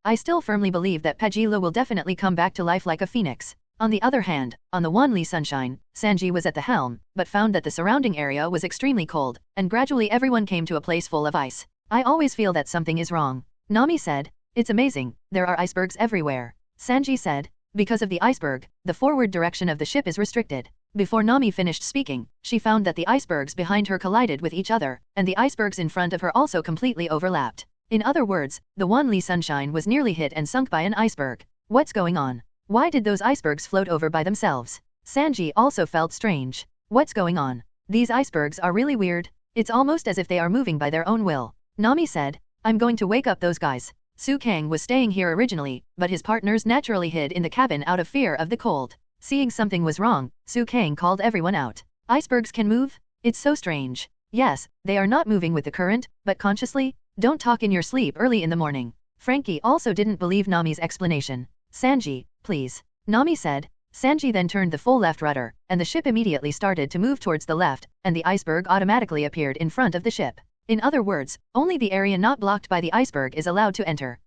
I still firmly believe that Pajilo will definitely come back to life like a phoenix. On the other hand, on the Wanli Sunshine, Sanji was at the helm, but found that the surrounding area was extremely cold, and gradually everyone came to a place full of ice. I always feel that something is wrong. Nami said. It's amazing, there are icebergs everywhere. Sanji said. Because of the iceberg, the forward direction of the ship is restricted. Before Nami finished speaking, she found that the icebergs behind her collided with each other, and the icebergs in front of her also completely overlapped. In other words, the Wanli Sunshine was nearly hit and sunk by an iceberg. What's going on? Why did those icebergs float over by themselves? Sanji also felt strange. What's going on? These icebergs are really weird. It's almost as if they are moving by their own will. Nami said. I'm going to wake up those guys. Su Kang was staying here originally, but his partners naturally hid in the cabin out of fear of the cold. Seeing something was wrong, Su Kang called everyone out. Icebergs can move? It's so strange. Yes, they are not moving with the current, but consciously? Don't talk in your sleep early in the morning. Frankie also didn't believe Nami's explanation. Sanji, please. Nami said. Sanji then turned the full left rudder, and the ship immediately started to move towards the left, and the iceberg automatically appeared in front of the ship. In other words, only the area not blocked by the iceberg is allowed to enter.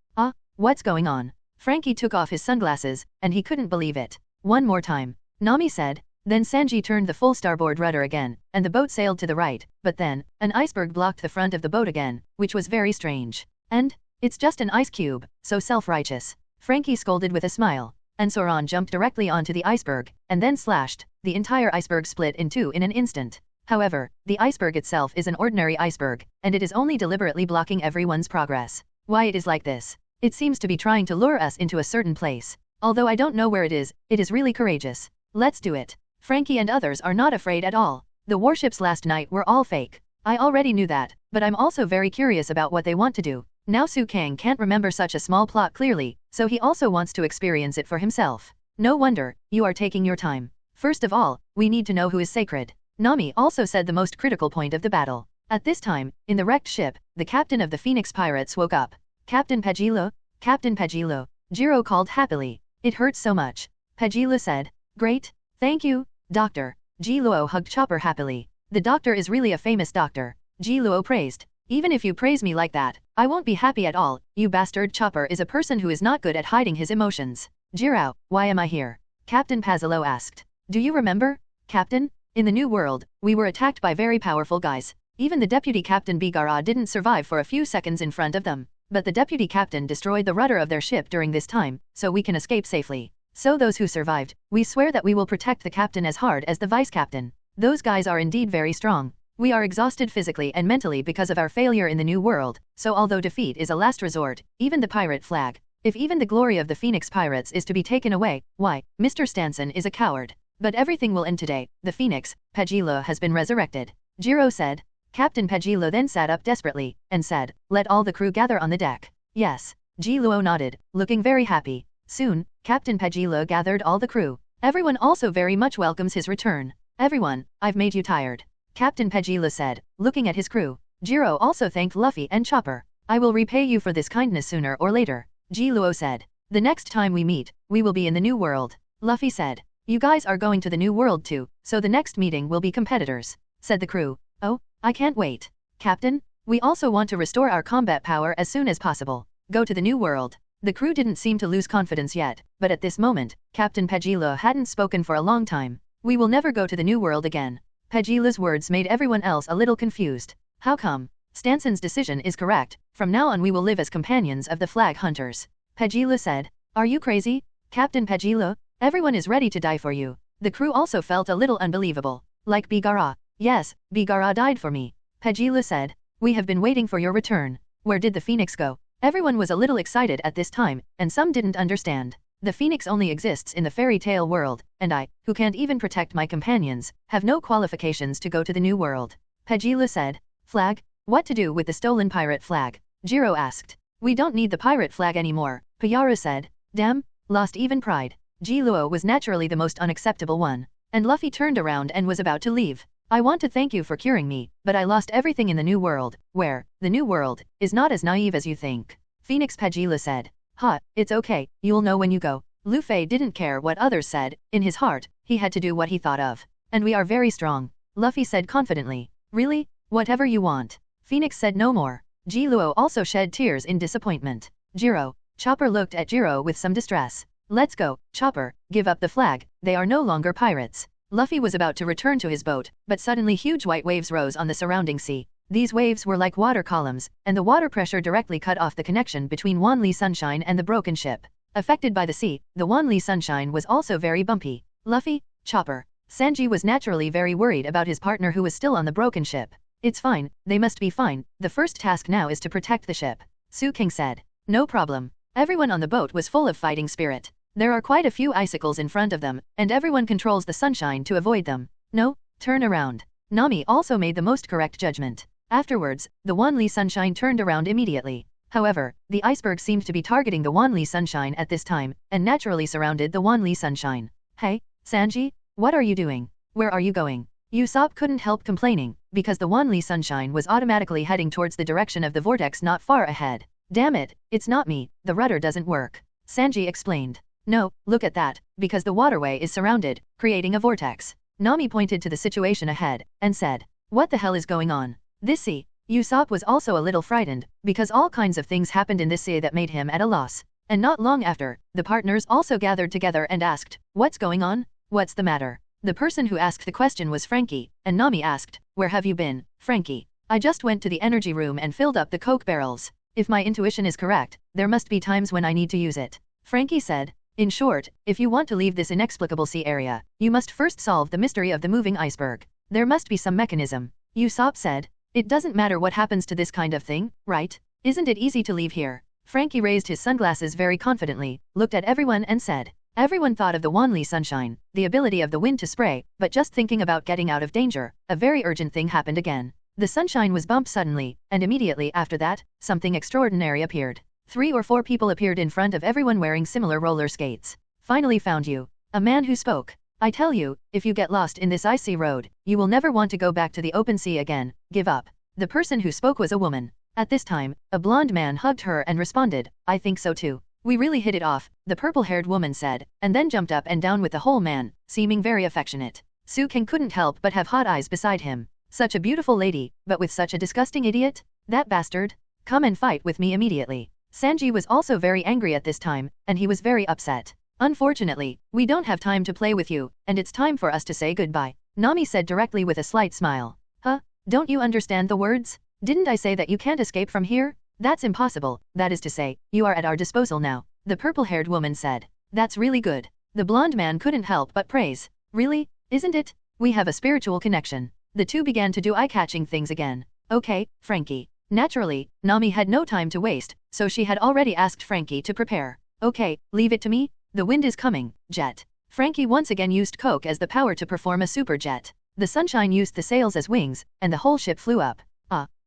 What's going on? Frankie took off his sunglasses, and he couldn't believe it. One more time. Nami said. Then Sanji turned the full starboard rudder again, and the boat sailed to the right, but then, an iceberg blocked the front of the boat again, which was very strange. And? It's just an ice cube, so self-righteous. Frankie scolded with a smile, and Zoan jumped directly onto the iceberg, and then slashed. The entire iceberg split in two in an instant. However, the iceberg itself is an ordinary iceberg, and it is only deliberately blocking everyone's progress. Why it is like this? It seems to be trying to lure us into a certain place. Although I don't know where it is really courageous. Let's do it. Frankie and others are not afraid at all. The warships last night were all fake. I already knew that, but I'm also very curious about what they want to do. Now Su Kang can't remember such a small plot clearly, so he also wants to experience it for himself. No wonder, you are taking your time. First of all, we need to know who is sacred. Nami also said the most critical point of the battle. At this time, in the wrecked ship, the captain of the Phoenix Pirates woke up. Captain Pagilo? Captain Pagilo. Jiro called happily. It hurts so much. Pagilo said. Great. Thank you, doctor. Ji Luo hugged Chopper happily. The doctor is really a famous doctor. Ji Luo praised. Even if you praise me like that, I won't be happy at all. You bastard. Chopper is a person who is not good at hiding his emotions. Jirao, why am I here? Captain Pazilo asked. Do you remember, Captain? In the New World, we were attacked by very powerful guys. Even the deputy captain Bigara didn't survive for a few seconds in front of them. But the deputy captain destroyed the rudder of their ship during this time, so we can escape safely. So those who survived, we swear that we will protect the captain as hard as the vice captain. Those guys are indeed very strong. We are exhausted physically and mentally because of our failure in the New World, so although defeat is a last resort, even the pirate flag, if even the glory of the Phoenix Pirates is to be taken away, why, Mr. Stanson is a coward. But everything will end today. The Phoenix, Pagilo, has been resurrected. Jiro said. Captain Pagilo then sat up desperately, and said, let all the crew gather on the deck. Yes. Ji Luo nodded, looking very happy. Soon, Captain Pagilo gathered all the crew. Everyone also very much welcomes his return. Everyone, I've made you tired. Captain Pagilo said, looking at his crew. Jiro also thanked Luffy and Chopper. I will repay you for this kindness sooner or later. Ji Luo said. The next time we meet, we will be in the New World. Luffy said. You guys are going to the New World too, so the next meeting will be competitors, said the crew. Oh, I can't wait. Captain, we also want to restore our combat power as soon as possible. Go to the New World. The crew didn't seem to lose confidence yet, but at this moment, Captain Pagilo hadn't spoken for a long time. We will never go to the New World again. Pagilo's words made everyone else a little confused. How come? Stanson's decision is correct. From now on we will live as companions of the flag hunters. Pagilo said. Are you crazy? Captain Pagilo? Everyone is ready to die for you. The crew also felt a little unbelievable. Like Bigara. Yes, Bigara died for me. Pagilo said. We have been waiting for your return. Where did the Phoenix go? Everyone was a little excited at this time, and some didn't understand. The Phoenix only exists in the fairy tale world, and I, who can't even protect my companions, have no qualifications to go to the New World. Pagilo said. Flag? What to do with the stolen pirate flag? Jiro asked. We don't need the pirate flag anymore, Payara said. Damn, lost even pride. Ji Luo was naturally the most unacceptable one. And Luffy turned around and was about to leave. I want to thank you for curing me, but I lost everything in the New World, where, the New World, is not as naive as you think. Phoenix Pagila said. Ha, it's okay, you'll know when you go. Luffy didn't care what others said, in his heart, he had to do what he thought of. And we are very strong, Luffy said confidently. Really? Whatever you want. Phoenix said no more. Ji Luo also shed tears in disappointment. Jiro. Chopper looked at Jiro with some distress. Let's go, Chopper, give up the flag, they are no longer pirates. Luffy was about to return to his boat, but suddenly huge white waves rose on the surrounding sea. These waves were like water columns, and the water pressure directly cut off the connection between Wanli Sunshine and the broken ship. Affected by the sea, the Wanli Sunshine was also very bumpy. Luffy, Chopper. Sanji was naturally very worried about his partner who was still on the broken ship. It's fine, they must be fine, the first task now is to protect the ship. Su King said. No problem. Everyone on the boat was full of fighting spirit. There are quite a few icicles in front of them, and everyone controls the sunshine to avoid them. No, turn around. Nami also made the most correct judgment. Afterwards, the Wanli Sunshine turned around immediately. However, the iceberg seemed to be targeting the Wanli Sunshine at this time, and naturally surrounded the Wanli Sunshine. Hey, Sanji, what are you doing? Where are you going? Usopp couldn't help complaining, because the Wanli Sunshine was automatically heading towards the direction of the vortex not far ahead. Damn it, it's not me, the rudder doesn't work. Sanji explained. No, look at that, because the waterway is surrounded, creating a vortex. Nami pointed to the situation ahead, and said, what the hell is going on? This sea. Usopp was also a little frightened, because all kinds of things happened in this sea that made him at a loss. And not long after, the partners also gathered together and asked, what's going on? What's the matter? The person who asked the question was Frankie, and Nami asked, where have you been, Frankie? I just went to the energy room and filled up the coke barrels. If my intuition is correct, there must be times when I need to use it. Frankie said. In short, if you want to leave this inexplicable sea area, you must first solve the mystery of the moving iceberg. There must be some mechanism. Usopp said. It doesn't matter what happens to this kind of thing, right? Isn't it easy to leave here? Frankie raised his sunglasses very confidently, looked at everyone and said. Everyone thought of the Wanli sunshine, the ability of the wind to spray, but just thinking about getting out of danger, a very urgent thing happened again. The sunshine was bumped suddenly, and immediately after that, something extraordinary appeared. 3 or 4 people appeared in front of everyone wearing similar roller skates. Finally found you. A man who spoke. I tell you, if you get lost in this icy road, you will never want to go back to the open sea again, give up. The person who spoke was a woman. At this time, a blonde man hugged her and responded, I think so too. We really hit it off, the purple-haired woman said, and then jumped up and down with the whole man, seeming very affectionate. Sudong couldn't help but have hot eyes beside him. Such a beautiful lady, but with such a disgusting idiot? That bastard? Come and fight with me immediately. Sanji was also very angry at this time, and he was very upset. Unfortunately, we don't have time to play with you, and it's time for us to say goodbye. Nami said directly with a slight smile. Huh? Don't you understand the words? Didn't I say that you can't escape from here? That's impossible, that is to say, you are at our disposal now, the purple-haired woman said. That's really good. The blonde man couldn't help but praise. Really? Isn't it? We have a spiritual connection. The two began to do eye-catching things again. Okay, Frankie. Naturally, Nami had no time to waste, so she had already asked Frankie to prepare. Okay, leave it to me. The wind is coming, jet. Frankie once again used coke as the power to perform a super jet. The sunshine used the sails as wings, and the whole ship flew up.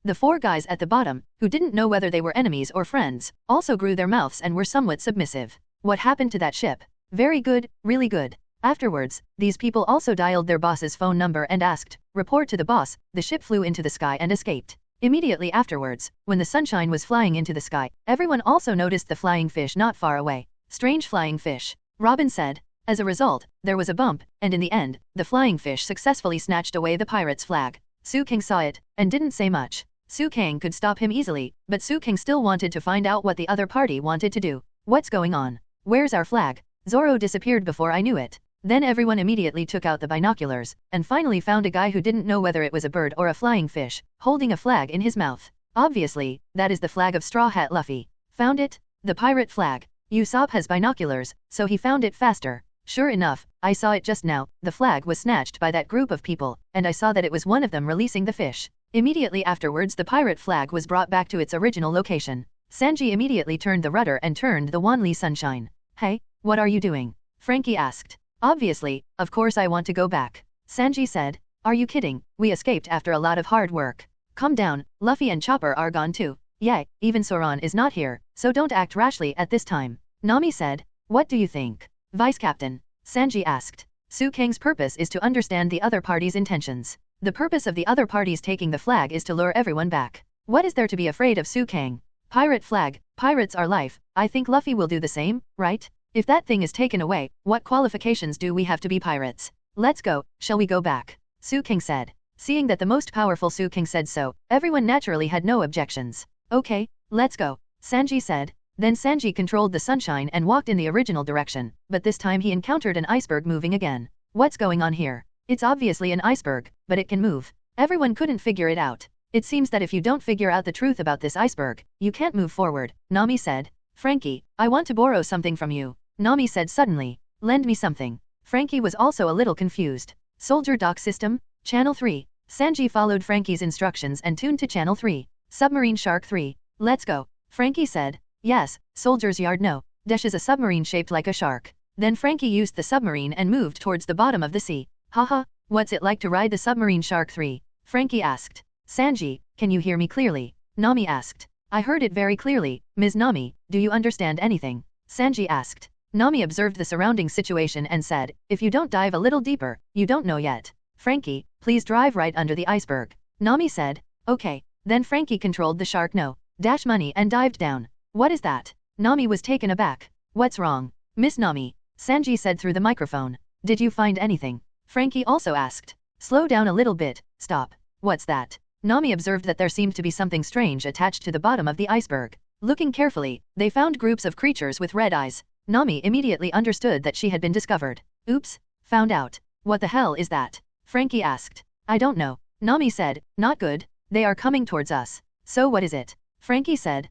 The 4 guys at the bottom, who didn't know whether they were enemies or friends, also grew their mouths and were somewhat submissive. What happened to that ship? Very good, really good. Afterwards, these people also dialed their boss's phone number and asked, report to the boss. The ship flew into the sky and escaped. Immediately afterwards, when the sunshine was flying into the sky, everyone also noticed the flying fish not far away. Strange flying fish. Robin said. As a result, there was a bump, and in the end, the flying fish successfully snatched away the pirate's flag. Sudong saw it, and didn't say much. Sudong could stop him easily, but Sudong still wanted to find out what the other party wanted to do. What's going on? Where's our flag? Zoro disappeared before I knew it. Then everyone immediately took out the binoculars, and finally found a guy who didn't know whether it was a bird or a flying fish, holding a flag in his mouth. Obviously, that is the flag of Straw Hat Luffy. Found it? The pirate flag. Usopp has binoculars, so he found it faster. Sure enough, I saw it just now. The flag was snatched by that group of people, and I saw that it was one of them releasing the fish. Immediately afterwards the pirate flag was brought back to its original location. Sanji immediately turned the rudder and turned the Wanli sunshine. Hey, what are you doing? Frankie asked. Obviously, of course I want to go back. Sanji said. Are you kidding? We escaped after a lot of hard work. Calm down, Luffy and Chopper are gone too. Yeah, even Zoan is not here, so don't act rashly at this time. Nami said. What do you think? Vice Captain. Sanji asked. Sudong's purpose is to understand the other party's intentions. The purpose of the other party's taking the flag is to lure everyone back. What is there to be afraid of Sudong? Pirate flag, pirates are life. I think Luffy will do the same, right? If that thing is taken away, what qualifications do we have to be pirates? Let's go, shall we go back? Sudong said. Seeing that the most powerful Sudong said so, everyone naturally had no objections. Okay, let's go, Sanji said. Then Sanji controlled the sunshine and walked in the original direction, but this time he encountered an iceberg moving again. What's going on here? It's obviously an iceberg, but it can move. Everyone couldn't figure it out. It seems that if you don't figure out the truth about this iceberg, you can't move forward, Nami said. Frankie, I want to borrow something from you, Nami said suddenly. Lend me something. Frankie was also a little confused. Soldier dock system? Channel 3. Sanji followed Frankie's instructions and tuned to Channel 3. Submarine Shark 3. Let's go. Frankie said. Yes, soldier's yard no. Dash is a submarine shaped like a shark. Then Frankie used the submarine and moved towards the bottom of the sea. Haha, what's it like to ride the submarine Shark 3? Frankie asked. Sanji, can you hear me clearly? Nami asked. I heard it very clearly, Ms. Nami, do you understand anything? Sanji asked. Nami observed the surrounding situation and said, if you don't dive a little deeper, you don't know yet. Frankie, please drive right under the iceberg. Nami said. Okay. Then Frankie controlled the shark no. Dash money and dived down. What is that? Nami was taken aback. What's wrong? Miss Nami, Sanji said through the microphone. Did you find anything? Frankie also asked. Slow down a little bit, stop. What's that? Nami observed that there seemed to be something strange attached to the bottom of the iceberg. Looking carefully, they found groups of creatures with red eyes. Nami immediately understood that she had been discovered. Oops, found out. What the hell is that? Frankie asked. I don't know. Nami said, not good. They are coming towards us. So what is it? Frankie said.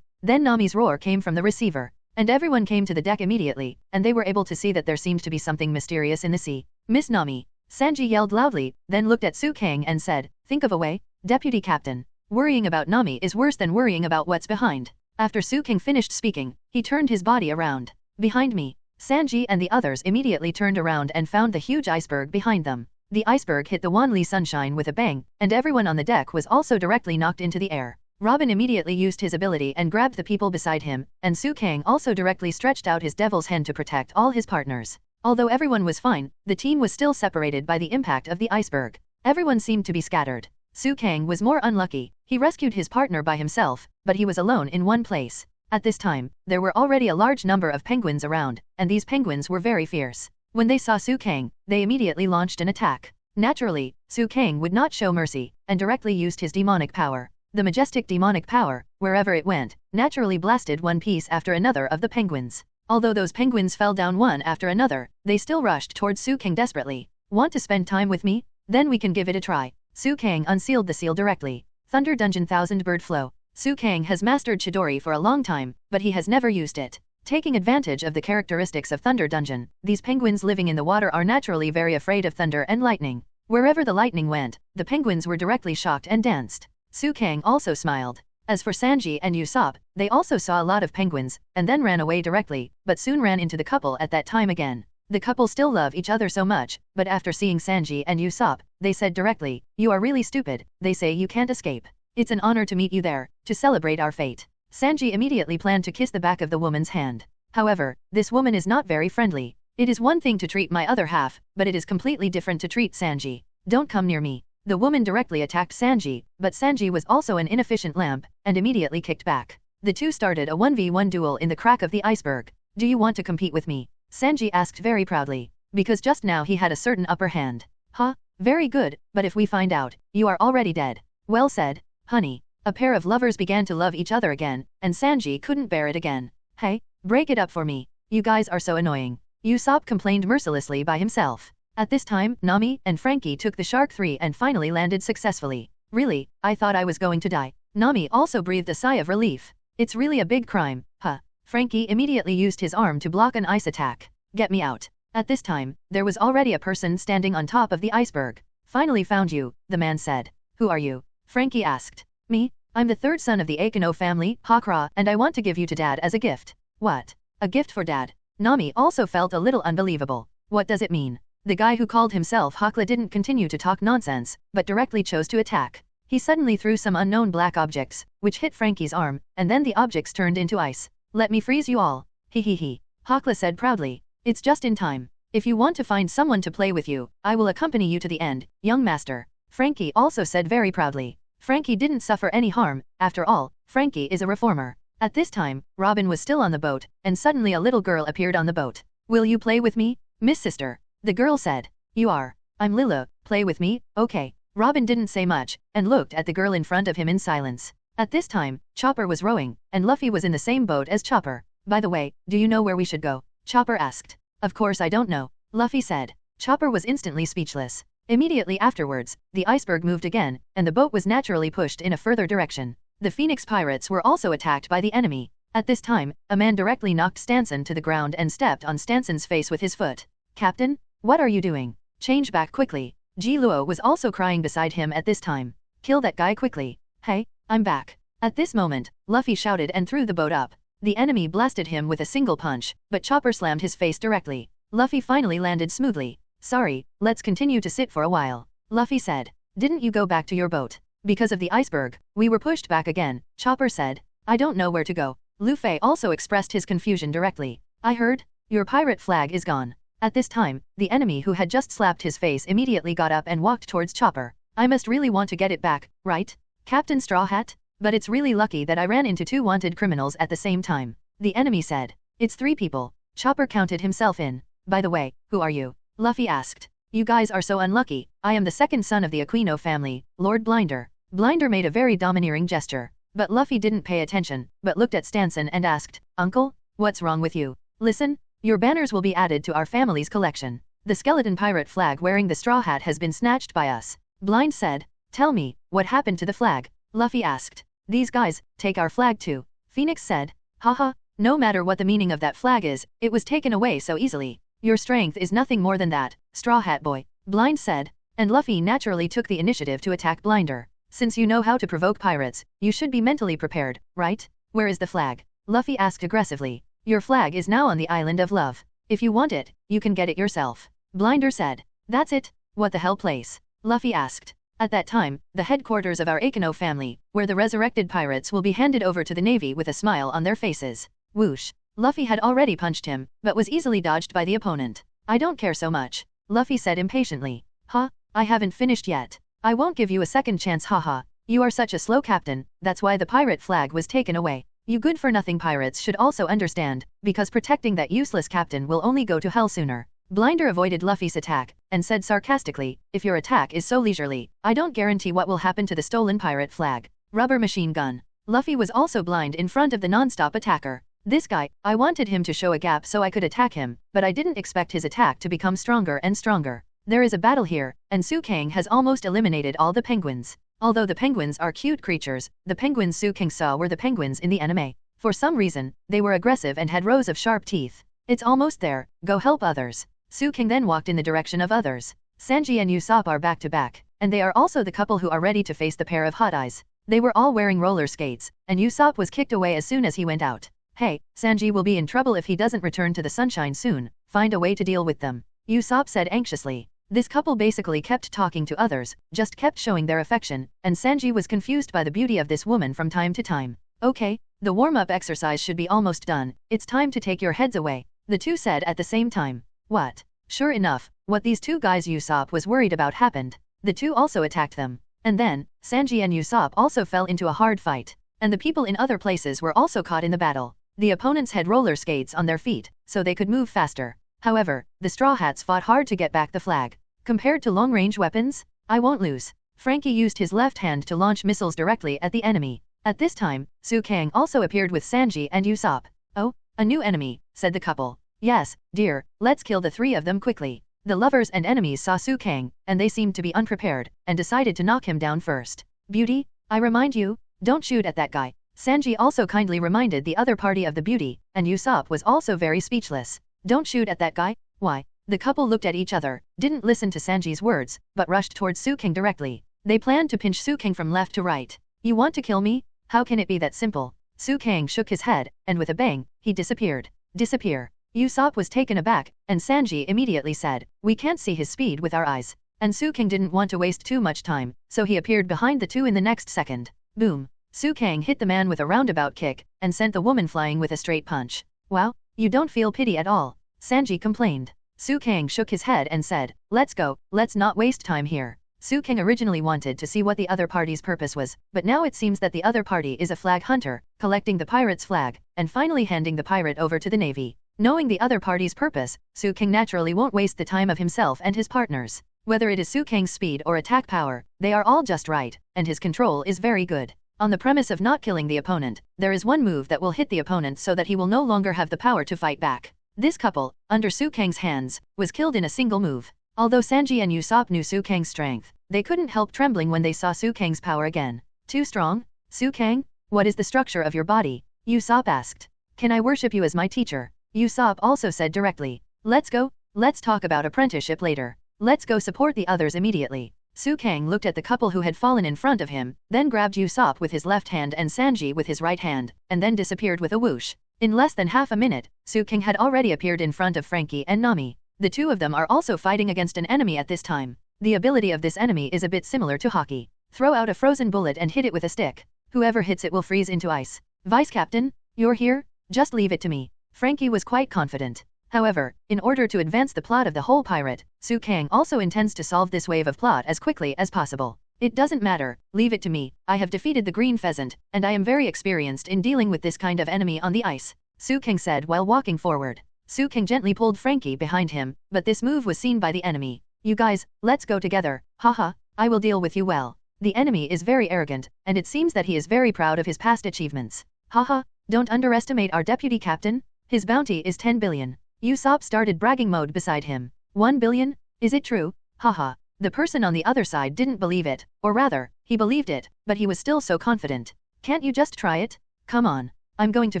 Then Nami's roar came from the receiver. And everyone came to the deck immediately, and they were able to see that there seemed to be something mysterious in the sea. Miss Nami, Sanji yelled loudly, then looked at Su Kang and said, think of a way, Deputy Captain. Worrying about Nami is worse than worrying about what's behind. After Su Kang finished speaking, he turned his body around. Behind me. Sanji and the others immediately turned around and found the huge iceberg behind them. The iceberg hit the Wanli sunshine with a bang, and everyone on the deck was also directly knocked into the air. Robin immediately used his ability and grabbed the people beside him, and Su Kang also directly stretched out his devil's hand to protect all his partners. Although everyone was fine, the team was still separated by the impact of the iceberg. Everyone seemed to be scattered. Su Kang was more unlucky. He rescued his partner by himself, but he was alone in one place. At this time, there were already a large number of penguins around, and these penguins were very fierce. When they saw Su Kang, they immediately launched an attack. Naturally, Su Kang would not show mercy, and directly used his demonic power. The majestic demonic power, wherever it went, naturally blasted one piece after another of the penguins. Although those penguins fell down one after another, they still rushed towards Su Kang desperately. Want to spend time with me? Then we can give it a try. Su Kang unsealed the seal directly. Thunder Dungeon Thousand Bird Flow. Su Kang has mastered Chidori for a long time, but he has never used it. Taking advantage of the characteristics of Thunder Dungeon, these penguins living in the water are naturally very afraid of thunder and lightning. Wherever the lightning went, the penguins were directly shocked and danced. Su Kang also smiled. As for Sanji and Usopp, they also saw a lot of penguins, and then ran away directly, but soon ran into the couple at that time again. The couple still love each other so much, but after seeing Sanji and Usopp, they said directly, you are really stupid, they say you can't escape. It's an honor to meet you there, to celebrate our fate. Sanji immediately planned to kiss the back of the woman's hand. However, this woman is not very friendly. It is one thing to treat my other half, but it is completely different to treat Sanji. Don't come near me. The woman directly attacked Sanji, but Sanji was also an inefficient lamp, and immediately kicked back. The two started a 1v1 duel in the crack of the iceberg. Do you want to compete with me? Sanji asked very proudly, because just now he had a certain upper hand. Huh? Very good, but if we find out, you are already dead. Well said, honey. A pair of lovers began to love each other again, and Sanji couldn't bear it again. Hey, break it up for me. You guys are so annoying. Usopp complained mercilessly by himself. At this time, Nami and Frankie took the Shark 3 and finally landed successfully. Really, I thought I was going to die. Nami also breathed a sigh of relief. It's really a big crime, huh? Frankie immediately used his arm to block an ice attack. Get me out. At this time, there was already a person standing on top of the iceberg. Finally found you, the man said. Who are you? Frankie asked. Me? I'm the third son of the Akeno family, Hakra, and I want to give you to Dad as a gift. What? A gift for Dad? Nami also felt a little unbelievable. What does it mean? The guy who called himself Hakla didn't continue to talk nonsense, but directly chose to attack. He suddenly threw some unknown black objects, which hit Frankie's arm, and then the objects turned into ice. Let me freeze you all. He. Hakla said proudly. It's just in time. If you want to find someone to play with you, I will accompany you to the end, young master. Frankie also said very proudly. Frankie didn't suffer any harm, after all, Frankie is a reformer. At this time, Robin was still on the boat, and suddenly a little girl appeared on the boat. Will you play with me, Miss Sister? The girl said. You are. I'm Lila, play with me, okay. Robin didn't say much, and looked at the girl in front of him in silence. At this time, Chopper was rowing, and Luffy was in the same boat as Chopper. By the way, do you know where we should go? Chopper asked. Of course I don't know, Luffy said. Chopper was instantly speechless. Immediately afterwards, the iceberg moved again, and the boat was naturally pushed in a further direction. The Phoenix pirates were also attacked by the enemy. At this time, a man directly knocked Stanson to the ground and stepped on Stanson's face with his foot. Captain? What are you doing? Change back quickly. Ji Luo was also crying beside him at this time. Kill that guy quickly. Hey, I'm back. At this moment, Luffy shouted and threw the boat up. The enemy blasted him with a single punch, but Chopper slammed his face directly. Luffy finally landed smoothly. Sorry, let's continue to sit for a while. Luffy said. Didn't you go back to your boat? Because of the iceberg, we were pushed back again, Chopper said. I don't know where to go. Luffy also expressed his confusion directly. I heard, your pirate flag is gone. At this time, the enemy who had just slapped his face immediately got up and walked towards Chopper. I must really want to get it back, right? Captain Straw Hat? But it's really lucky that I ran into two wanted criminals at the same time. The enemy said. It's 3 people. Chopper counted himself in. By the way, who are you? Luffy asked. You guys are so unlucky. I am the second son of the Aquino family, Lord Blinder. Blinder made a very domineering gesture. But Luffy didn't pay attention, but looked at Stanson and asked, Uncle, what's wrong with you? Listen, your banners will be added to our family's collection. The skeleton pirate flag wearing the straw hat has been snatched by us. Blind said. Tell me, what happened to the flag? Luffy asked. These guys, take our flag too. Phoenix said. Haha, no matter what the meaning of that flag is, it was taken away so easily. Your strength is nothing more than that, Straw Hat Boy. Blind said. And Luffy naturally took the initiative to attack Blinder. Since you know how to provoke pirates, you should be mentally prepared, right? Where is the flag? Luffy asked aggressively. Your flag is now on the Island of Love. If you want it, you can get it yourself. Blinder said. That's it? What the hell place? Luffy asked. At that time, the headquarters of our Akeno family, where the resurrected pirates will be handed over to the Navy with a smile on their faces. Whoosh. Luffy had already punched him, but was easily dodged by the opponent. I don't care so much, Luffy said impatiently. Huh? I haven't finished yet. I won't give you a second chance, haha. You are such a slow captain, that's why the pirate flag was taken away. You good-for-nothing pirates should also understand, because protecting that useless captain will only go to hell sooner. Blinder avoided Luffy's attack, and said sarcastically, if your attack is so leisurely, I don't guarantee what will happen to the stolen pirate flag. Rubber machine gun. Luffy was also blind in front of the non-stop attacker. This guy, I wanted him to show a gap so I could attack him, but I didn't expect his attack to become stronger and stronger. There is a battle here, and Sukang has almost eliminated all the penguins. Although the penguins are cute creatures, the penguins Sukang saw were the penguins in the anime. For some reason, they were aggressive and had rows of sharp teeth. It's almost there, go help others. Sukang then walked in the direction of others. Sanji and Usopp are back to back, and they are also the couple who are ready to face the pair of hot eyes. They were all wearing roller skates, and Usopp was kicked away as soon as he went out. Hey, Sanji will be in trouble if he doesn't return to the sunshine soon, find a way to deal with them. Usopp said anxiously. This couple basically kept talking to others, just kept showing their affection, and Sanji was confused by the beauty of this woman from time to time. Okay, the warm-up exercise should be almost done, it's time to take your heads away, the two said at the same time. What? Sure enough, what these two guys Usopp was worried about happened. The two also attacked them. And then, Sanji and Usopp also fell into a hard fight. And the people in other places were also caught in the battle. The opponents had roller skates on their feet, so they could move faster. However, the Straw Hats fought hard to get back the flag. Compared to long-range weapons, I won't lose. Frankie used his left hand to launch missiles directly at the enemy. At this time, Sukang also appeared with Sanji and Usopp. Oh, a new enemy, said the couple. Yes, dear, let's kill the three of them quickly. The lovers and enemies saw Sukang, and they seemed to be unprepared, and decided to knock him down first. Beauty, I remind you, don't shoot at that guy. Sanji also kindly reminded the other party of the beauty, and Usopp was also very speechless. Don't shoot at that guy? Why? The couple looked at each other, didn't listen to Sanji's words, but rushed towards Sukang directly. They planned to pinch Sukang from left to right. You want to kill me? How can it be that simple? Sukang shook his head, and with a bang, he disappeared. Disappear. Usopp was taken aback, and Sanji immediately said, we can't see his speed with our eyes. And Sukang didn't want to waste too much time, so he appeared behind the two in the next second. Boom. Sukang hit the man with a roundabout kick, and sent the woman flying with a straight punch. Wow, you don't feel pity at all, Sanji complained. Sukang shook his head and said, let's go, let's not waste time here. Sukang originally wanted to see what the other party's purpose was, but now it seems that the other party is a flag hunter, collecting the pirate's flag, and finally handing the pirate over to the Navy. Knowing the other party's purpose, Sukang naturally won't waste the time of himself and his partners. Whether it is Sukang's speed or attack power, they are all just right, and his control is very good. On the premise of not killing the opponent, there is one move that will hit the opponent so that he will no longer have the power to fight back. This couple, under Sukang's hands, was killed in a single move. Although Sanji and Usopp knew Sukang's strength, they couldn't help trembling when they saw Sukang's power again. Too strong? Sukang? What is the structure of your body? Usopp asked. Can I worship you as my teacher? Usopp also said directly. Let's go, let's talk about apprenticeship later. Let's go support the others immediately. Sukang looked at the couple who had fallen in front of him, then grabbed Usopp with his left hand and Sanji with his right hand, and then disappeared with a whoosh. In less than half a minute, Sukang had already appeared in front of Frankie and Nami. The two of them are also fighting against an enemy at this time. The ability of this enemy is a bit similar to Haki. Throw out a frozen bullet and hit it with a stick. Whoever hits it will freeze into ice. Vice Captain, you're here? Just leave it to me. Frankie was quite confident. However, in order to advance the plot of the whole pirate, Sukang also intends to solve this wave of plot as quickly as possible. It doesn't matter, leave it to me, I have defeated the green pheasant, and I am very experienced in dealing with this kind of enemy on the ice, Sukang said while walking forward. Sukang gently pulled Frankie behind him, but this move was seen by the enemy. You guys, let's go together, haha, I will deal with you well. The enemy is very arrogant, and it seems that he is very proud of his past achievements. Haha, don't underestimate our deputy captain, his bounty is 10 billion. Usopp started bragging mode beside him. 1 billion? Is it true? Haha. The person on the other side didn't believe it, or rather, he believed it, but he was still so confident. Can't you just try it? Come on. I'm going to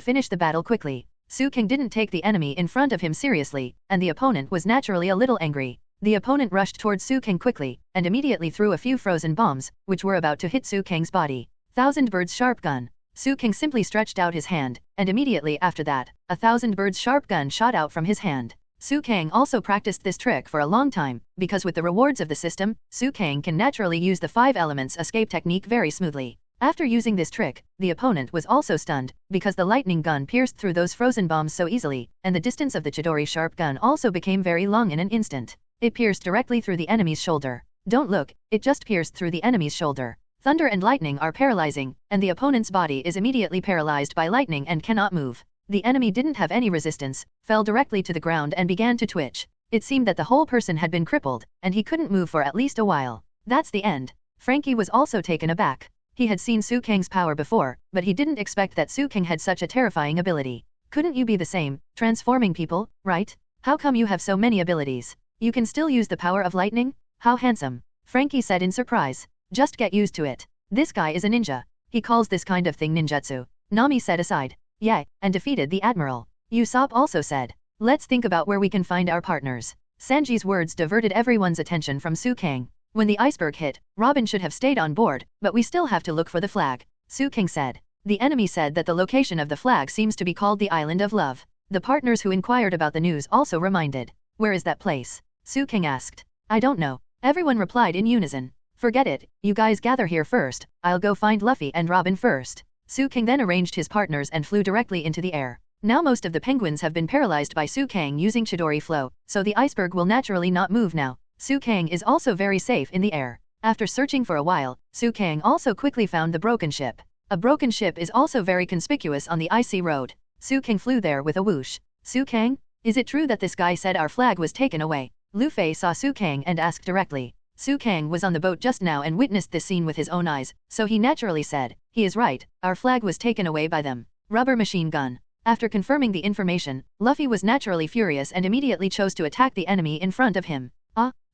finish the battle quickly. Sukang didn't take the enemy in front of him seriously, and the opponent was naturally a little angry. The opponent rushed towards Su King quickly, and immediately threw a few frozen bombs, which were about to hit Su King's body. Thousand Birds Sharp Gun. Su King simply stretched out his hand, and immediately after that, a Thousand Birds Sharp Gun shot out from his hand. Su King also practiced this trick for a long time, because with the rewards of the system, Su King can naturally use the 5 elements escape technique very smoothly. After using this trick, the opponent was also stunned, because the lightning gun pierced through those frozen bombs so easily, and the distance of the Chidori sharp gun also became very long in an instant. It pierced directly through the enemy's shoulder. Don't look, it just pierced through the enemy's shoulder. Thunder and lightning are paralyzing, and the opponent's body is immediately paralyzed by lightning and cannot move. The enemy didn't have any resistance, fell directly to the ground and began to twitch. It seemed that the whole person had been crippled, and he couldn't move for at least a while. That's the end. Frankie was also taken aback. He had seen Su King's power before, but he didn't expect that Su King had such a terrifying ability. Couldn't you be the same, transforming people, right? How come you have so many abilities? You can still use the power of lightning? How handsome. Frankie said in surprise. Just get used to it. This guy is a ninja. He calls this kind of thing ninjutsu. Nami said aside. Yeah, and defeated the admiral. Usopp also said. Let's think about where we can find our partners. Sanji's words diverted everyone's attention from Su King. When the iceberg hit, Robin should have stayed on board, but we still have to look for the flag. Su King said. The enemy said that the location of the flag seems to be called the Island of Love. The partners who inquired about the news also reminded. Where is that place? Su King asked. I don't know. Everyone replied in unison. Forget it, you guys gather here first, I'll go find Luffy and Robin first. Su King then arranged his partners and flew directly into the air. Now most of the penguins have been paralyzed by Su King using Chidori flow, so the iceberg will naturally not move now. Su King is also very safe in the air. After searching for a while, Su King also quickly found the broken ship. A broken ship is also very conspicuous on the icy road. Su King flew there with a whoosh. Su King? Is it true that this guy said our flag was taken away? Luffy saw Su King and asked directly. Su King was on the boat just now and witnessed this scene with his own eyes, so he naturally said, he is right, our flag was taken away by them. Rubber machine gun. After confirming the information, Luffy was naturally furious and immediately chose to attack the enemy in front of him.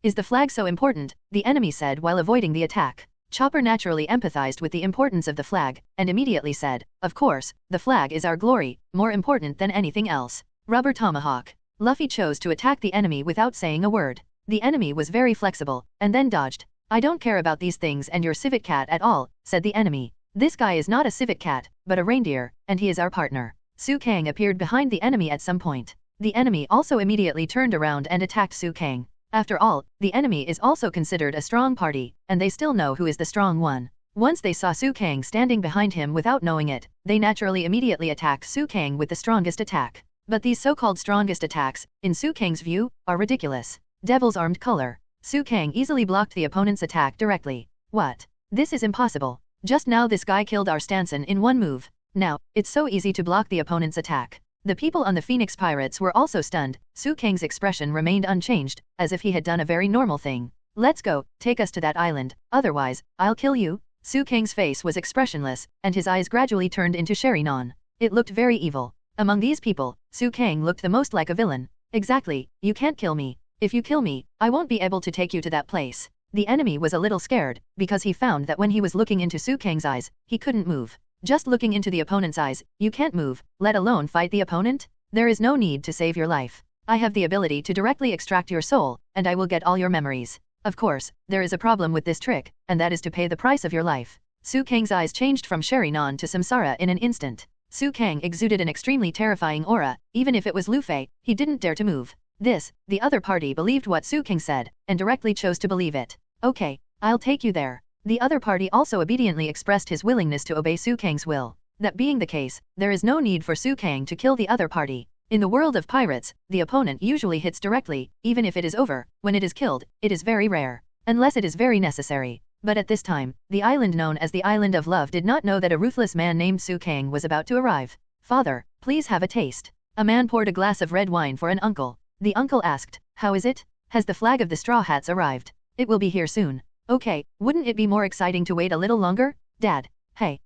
Is the flag so important? The enemy said while avoiding the attack. Chopper naturally empathized with the importance of the flag, and immediately said, of course, the flag is our glory, more important than anything else. Rubber tomahawk. Luffy chose to attack the enemy without saying a word. The enemy was very flexible, and then dodged. I don't care about these things and your civet cat at all, said the enemy. This guy is not a civet cat, but a reindeer, and he is our partner. Su King appeared behind the enemy at some point. The enemy also immediately turned around and attacked Su King. After all, the enemy is also considered a strong party, and they still know who is the strong one. Once they saw Su King standing behind him without knowing it, they naturally immediately attacked Su King with the strongest attack. But these so-called strongest attacks, in Su King's view, are ridiculous. Devil's Armed Color. Su King easily blocked the opponent's attack directly. What? This is impossible. Just now this guy killed our Stanson in one move. Now, it's so easy to block the opponent's attack. The people on the Phoenix Pirates were also stunned. Su King's expression remained unchanged, as if he had done a very normal thing. Let's go, take us to that island, otherwise, I'll kill you. Su King's face was expressionless, and his eyes gradually turned into Sherry-non. It looked very evil. Among these people, Su King looked the most like a villain. Exactly, you can't kill me. If you kill me, I won't be able to take you to that place. The enemy was a little scared, because he found that when he was looking into Su King's eyes, he couldn't move. Just looking into the opponent's eyes, you can't move, let alone fight the opponent? There is no need to save your life. I have the ability to directly extract your soul, and I will get all your memories. Of course, there is a problem with this trick, and that is to pay the price of your life. Su King's eyes changed from Sherry-non to Samsara in an instant. Su King exuded an extremely terrifying aura, even if it was Luffy, he didn't dare to move. The other party believed what Su King said, and directly chose to believe it. Okay, I'll take you there. The other party also obediently expressed his willingness to obey Su King's will. That being the case, there is no need for Su King to kill the other party. In the world of pirates, the opponent usually hits directly, even if it is over. When it is killed, it is very rare. Unless it is very necessary. But at this time, the island known as the Island of Love did not know that a ruthless man named Su King was about to arrive. Father, please have a taste. A man poured a glass of red wine for an uncle. The uncle asked, how is it? Has the flag of the Straw Hats arrived? It will be here soon. Okay, wouldn't it be more exciting to wait a little longer? Dad. Hey,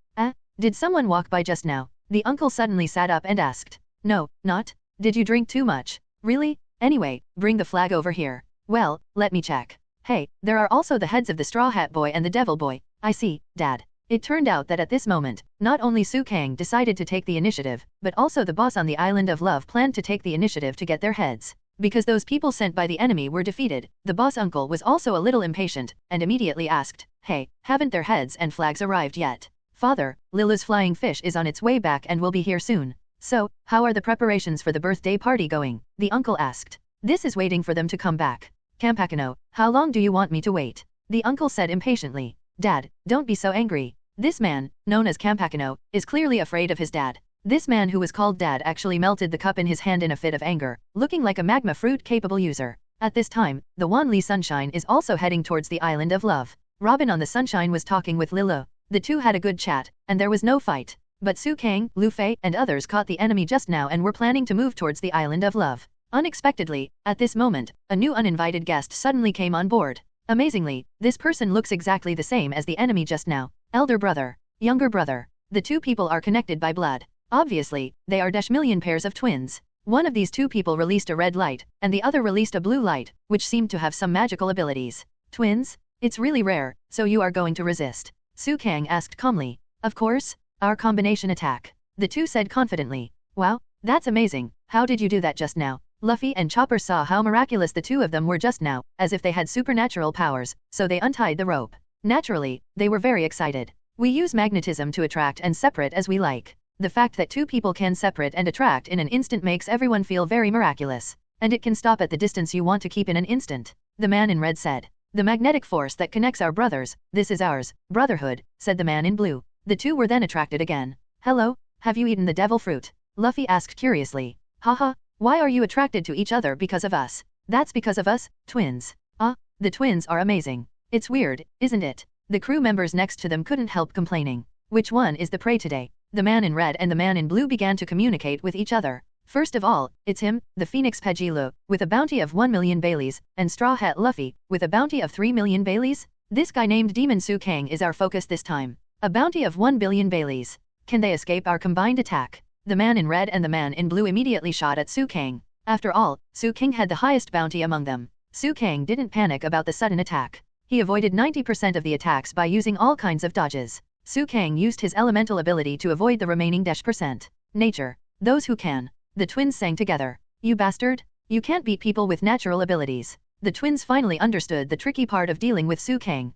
did someone walk by just now? The uncle suddenly sat up and asked. No, not. Did you drink too much? Really? Anyway, bring the flag over here. Well, let me check. Hey, there are also the heads of the Straw Hat Boy and the Devil Boy. I see, Dad. It turned out that at this moment, not only Su King decided to take the initiative, but also the boss on the Island of Love planned to take the initiative to get their heads. Because those people sent by the enemy were defeated, the boss uncle was also a little impatient, and immediately asked, "Hey, haven't their heads and flags arrived yet?" "Father, Lila's flying fish is on its way back and will be here soon." "So, how are the preparations for the birthday party going?" the uncle asked. "This is waiting for them to come back." "Campacano, how long do you want me to wait?" the uncle said impatiently. "Dad, don't be so angry. This man, known as Campacano, is clearly afraid of his dad." This man who was called Dad actually melted the cup in his hand in a fit of anger, looking like a magma fruit-capable user. At this time, the Wanli Sunshine is also heading towards the Island of Love. Robin on the Sunshine was talking with Lilo. The two had a good chat, and there was no fight. But Su Kang, Lu Fei, and others caught the enemy just now and were planning to move towards the Island of Love. Unexpectedly, at this moment, a new uninvited guest suddenly came on board. Amazingly, this person looks exactly the same as the enemy just now. Elder brother, younger brother. The two people are connected by blood. Obviously, they are million pairs of twins. One of these two people released a red light, and the other released a blue light, which seemed to have some magical abilities. Twins? It's really rare, so you are going to resist? Su Kang asked calmly. Of course, our combination attack. The two said confidently. Wow, that's amazing, how did you do that just now? Luffy and Chopper saw how miraculous the two of them were just now, as if they had supernatural powers, so they untied the rope. Naturally, they were very excited. We use magnetism to attract and separate as we like. The fact that two people can separate and attract in an instant makes everyone feel very miraculous. And it can stop at the distance you want to keep in an instant. The man in red said. The magnetic force that connects our brothers, this is ours, brotherhood, said the man in blue. The two were then attracted again. Hello, have you eaten the devil fruit? Luffy asked curiously. Haha, why are you attracted to each other because of us? That's because of us, twins. The twins are amazing. It's weird, isn't it? The crew members next to them couldn't help complaining. Which one is the prey today? The man in red and the man in blue began to communicate with each other. First of all, it's him, the Phoenix Pagilu, with a bounty of 1 million Baileys, and Straw Hat Luffy, with a bounty of 3 million Baileys? This guy named Demon Su Kang is our focus this time. A bounty of 1 billion Baileys. Can they escape our combined attack? The man in red and the man in blue immediately shot at Su Kang. After all, Su Kang had the highest bounty among them. Su Kang didn't panic about the sudden attack. He avoided 90% of the attacks by using all kinds of dodges. Su Kang used his elemental ability to avoid the remaining -%. Nature. Those who can. The twins sang together. You bastard. You can't beat people with natural abilities. The twins finally understood the tricky part of dealing with Su Kang.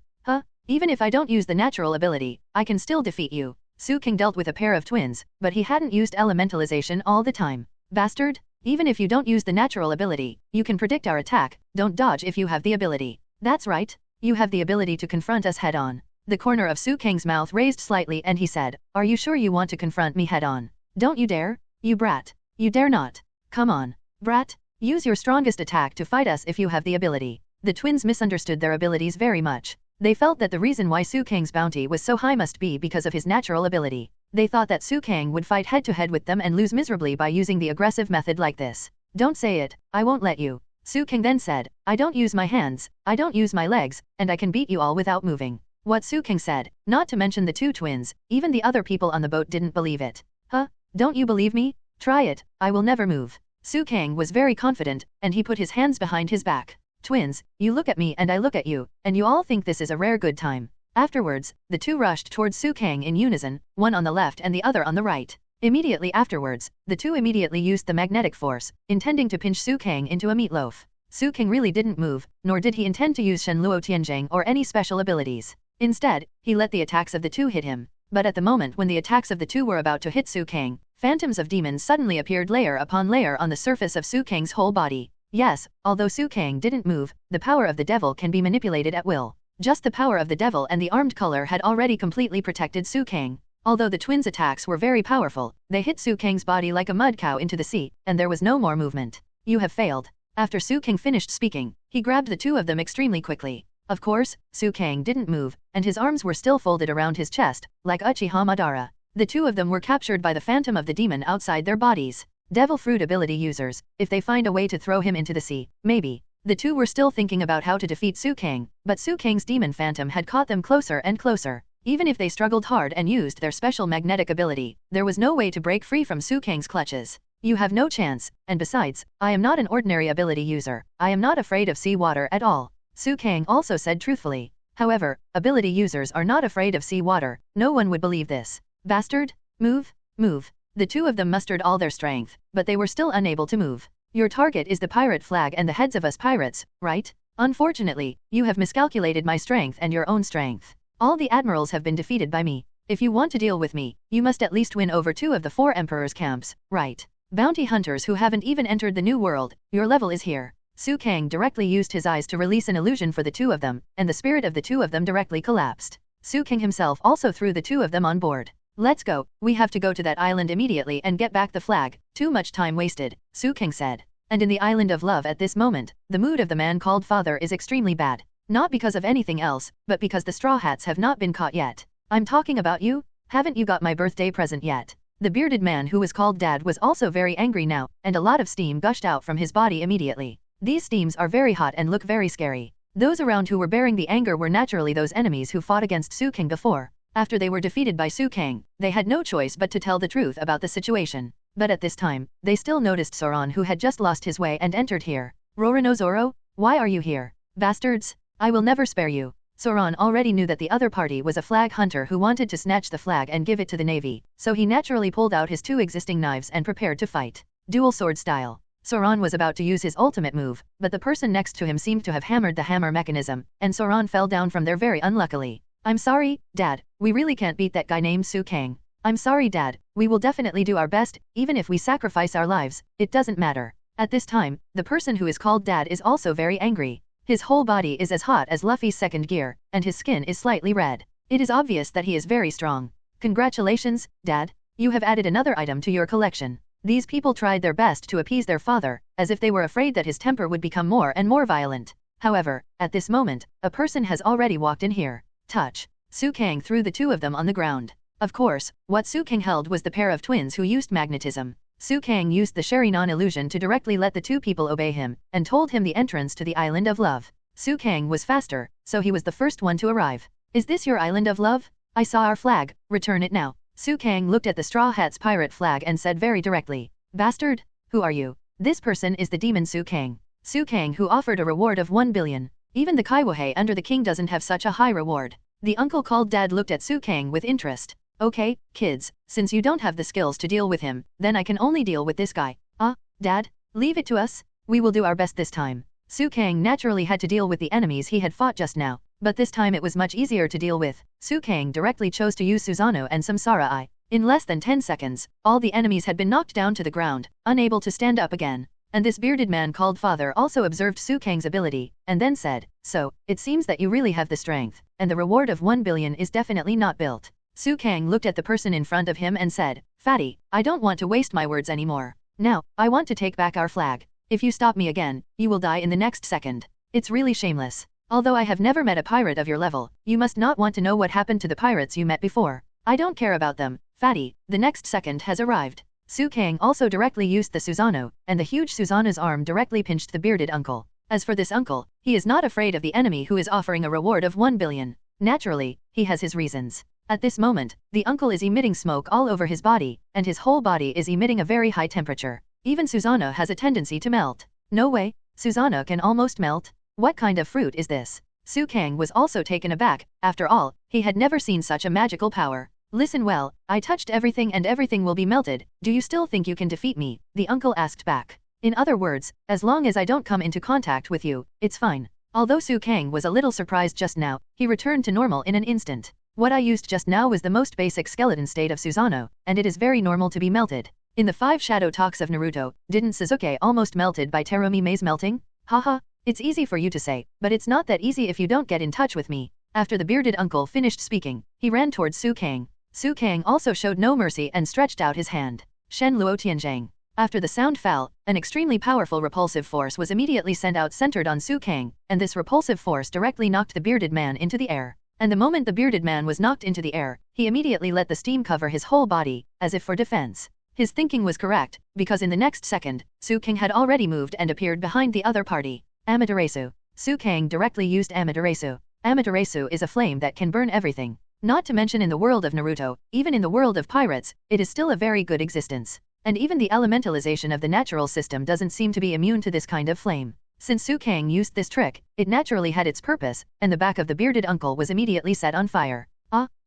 Even if I don't use the natural ability, I can still defeat you. Su Kang dealt with a pair of twins, but he hadn't used elementalization all the time. Bastard. Even if you don't use the natural ability, you can predict our attack, don't dodge if you have the ability. That's right. You have the ability to confront us head-on. The corner of Su Kang's mouth raised slightly and he said, Are you sure you want to confront me head-on? Don't you dare? You brat. You dare not. Come on. Brat. Use your strongest attack to fight us if you have the ability. The twins misunderstood their abilities very much. They felt that the reason why Su Kang's bounty was so high must be because of his natural ability. They thought that Su Kang would fight head-to-head with them and lose miserably by using the aggressive method like this. Don't say it, I won't let you. Su Kang then said, I don't use my hands, I don't use my legs, and I can beat you all without moving. What Su Kang said, not to mention the two twins, even the other people on the boat didn't believe it. Don't you believe me? Try it, I will never move. Su Kang was very confident, and he put his hands behind his back. Twins, you look at me and I look at you, and you all think this is a rare good time. Afterwards, the two rushed towards Su Kang in unison, one on the left and the other on the right. Immediately afterwards, the two immediately used the magnetic force, intending to pinch Su Kang into a meatloaf. Su Kang really didn't move, nor did he intend to use Shenluo Tianjing or any special abilities. Instead, he let the attacks of the two hit him. But at the moment when the attacks of the two were about to hit Su Kang, phantoms of demons suddenly appeared layer upon layer on the surface of Su Kang's whole body. Yes, although Su Kang didn't move, the power of the devil can be manipulated at will. Just the power of the devil and the armed color had already completely protected Su Kang. Although the twins' attacks were very powerful, they hit Su Kang's body like a mud cow into the sea, and there was no more movement. You have failed. After Su Kang finished speaking, he grabbed the two of them extremely quickly. Of course, Su Kang didn't move, and his arms were still folded around his chest, like Uchiha Madara. The two of them were captured by the phantom of the demon outside their bodies. Devil fruit ability users, if they find a way to throw him into the sea, maybe. The two were still thinking about how to defeat Su Kang, but Su Kang's demon phantom had caught them closer and closer. Even if they struggled hard and used their special magnetic ability, there was no way to break free from Su Kang's clutches. You have no chance, and besides, I am not an ordinary ability user, I am not afraid of sea water at all. Su Kang also said truthfully. However, ability users are not afraid of sea water, no one would believe this. Bastard? Move, move. The two of them mustered all their strength, but they were still unable to move. Your target is the pirate flag and the heads of us pirates, right? Unfortunately, you have miscalculated my strength and your own strength. All the admirals have been defeated by me. If you want to deal with me, you must at least win over 2 of the 4 emperors' camps, right? Bounty hunters who haven't even entered the new world, your level is here. Su Kang directly used his eyes to release an illusion for the 2 of them, and the spirit of the 2 of them directly collapsed. Su Kang himself also threw the 2 of them on board. Let's go, we have to go to that island immediately and get back the flag, too much time wasted, Su Kang said. And in the island of love at this moment, the mood of the man called father is extremely bad. Not because of anything else, but because the Straw Hats have not been caught yet. I'm talking about you? Haven't you got my birthday present yet? The bearded man who was called Dad was also very angry now, and a lot of steam gushed out from his body immediately. These steams are very hot and look very scary. Those around who were bearing the anger were naturally those enemies who fought against Su Kang before. After they were defeated by Su Kang, they had no choice but to tell the truth about the situation. But at this time, they still noticed Zoan who had just lost his way and entered here. Rorono Zoro, why are you here? Bastards! I will never spare you. Zoan already knew that the other party was a flag hunter who wanted to snatch the flag and give it to the navy, so he naturally pulled out his 2 existing knives and prepared to fight. Dual sword style. Zoan was about to use his ultimate move, but the person next to him seemed to have hammered the hammer mechanism, and Zoan fell down from there very unluckily. I'm sorry, Dad, we really can't beat that guy named Su Kang. I'm sorry Dad, we will definitely do our best, even if we sacrifice our lives, it doesn't matter. At this time, the person who is called Dad is also very angry. His whole body is as hot as Luffy's second gear, and his skin is slightly red. It is obvious that he is very strong. Congratulations, Dad, you have added another item to your collection. These people tried their best to appease their father, as if they were afraid that his temper would become more and more violent. However, at this moment, a person has already walked in here. Touch. Su Kang threw the 2 of them on the ground. Of course, what Su Kang held was the pair of twins who used magnetism. Su Kang used the Sherinon illusion to directly let the 2 people obey him, and told him the entrance to the Island of Love. Su Kang was faster, so he was the first one to arrive. Is this your Island of Love? I saw our flag, return it now. Su Kang looked at the Straw Hats pirate flag and said very directly, Bastard, who are you? This person is the demon Su Kang. Su Kang who offered a reward of 1 billion. Even the Kaiwahe under the king doesn't have such a high reward. The uncle called Dad looked at Su Kang with interest. Okay, kids, since you don't have the skills to deal with him, then I can only deal with this guy. Dad, leave it to us, we will do our best this time. Su Kang naturally had to deal with the enemies he had fought just now, but this time it was much easier to deal with. Su Kang directly chose to use Susanoo and some Sarai. In less than 10 seconds, all the enemies had been knocked down to the ground, unable to stand up again. And this bearded man called Father also observed Su Kang's ability, and then said, So, it seems that you really have the strength, and the reward of 1 billion is definitely not built. Su Kang looked at the person in front of him and said, Fatty, I don't want to waste my words anymore. Now, I want to take back our flag. If you stop me again, you will die in the next second. It's really shameless. Although I have never met a pirate of your level, you must not want to know what happened to the pirates you met before. I don't care about them, Fatty, the next second has arrived. Su Kang also directly used the Susanoo, and the huge Susanoo's arm directly pinched the bearded uncle. As for this uncle, he is not afraid of the enemy who is offering a reward of 1 billion. Naturally, he has his reasons. At this moment, the uncle is emitting smoke all over his body, and his whole body is emitting a very high temperature. Even Susanoo has a tendency to melt. No way, Susanoo can almost melt? What kind of fruit is this? Su Kang was also taken aback, after all, he had never seen such a magical power. Listen well, I touched everything and everything will be melted, do you still think you can defeat me? The uncle asked back. In other words, as long as I don't come into contact with you, it's fine. Although Su Kang was a little surprised just now, he returned to normal in an instant. What I used just now was the most basic skeleton state of Susanoo, and it is very normal to be melted. In the 5 shadow talks of Naruto, didn't Sasuke almost melted by Terumi Mei's melting? Haha, it's easy for you to say, but it's not that easy if you don't get in touch with me. After the bearded uncle finished speaking, he ran towards Su Kang. Su Kang also showed no mercy and stretched out his hand. Shen Luo Tianzhang. After the sound fell, an extremely powerful repulsive force was immediately sent out centered on Su Kang, and this repulsive force directly knocked the bearded man into the air. And the moment the bearded man was knocked into the air, he immediately let the steam cover his whole body, as if for defense. His thinking was correct, because in the next second, Su Kang had already moved and appeared behind the other party. Amaterasu. Su Kang directly used Amaterasu. Amaterasu is a flame that can burn everything. Not to mention in the world of Naruto, even in the world of pirates, it is still a very good existence. And even the elementalization of the natural system doesn't seem to be immune to this kind of flame. Since Su Kang used this trick, it naturally had its purpose, and the back of the bearded uncle was immediately set on fire.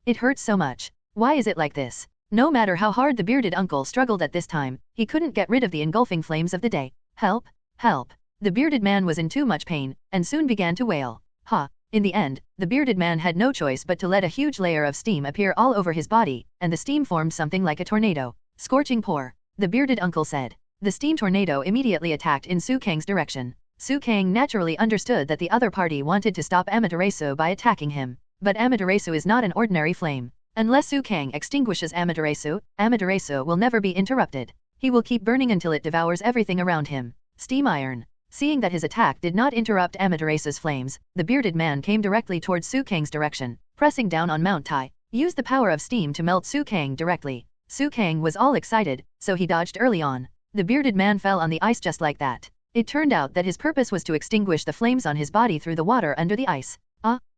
It hurts so much. Why is it like this? No matter how hard the bearded uncle struggled at this time, he couldn't get rid of the engulfing flames of the day. Help! Help! The bearded man was in too much pain, and soon began to wail. Ha! In the end, the bearded man had no choice but to let a huge layer of steam appear all over his body, and the steam formed something like a tornado. Scorching pour, the bearded uncle said. The steam tornado immediately attacked in Su Kang's direction. Su Kang naturally understood that the other party wanted to stop Amaterasu by attacking him. But Amaterasu is not an ordinary flame. Unless Su Kang extinguishes Amaterasu, Amaterasu will never be interrupted. He will keep burning until it devours everything around him. Steam iron. Seeing that his attack did not interrupt Amaterasu's flames, the bearded man came directly towards Su Kang's direction, pressing down on Mount Tai. Use the power of steam to melt Su Kang directly. Su Kang was all excited, so he dodged early on. The bearded man fell on the ice just like that. It turned out that his purpose was to extinguish the flames on his body through the water under the ice.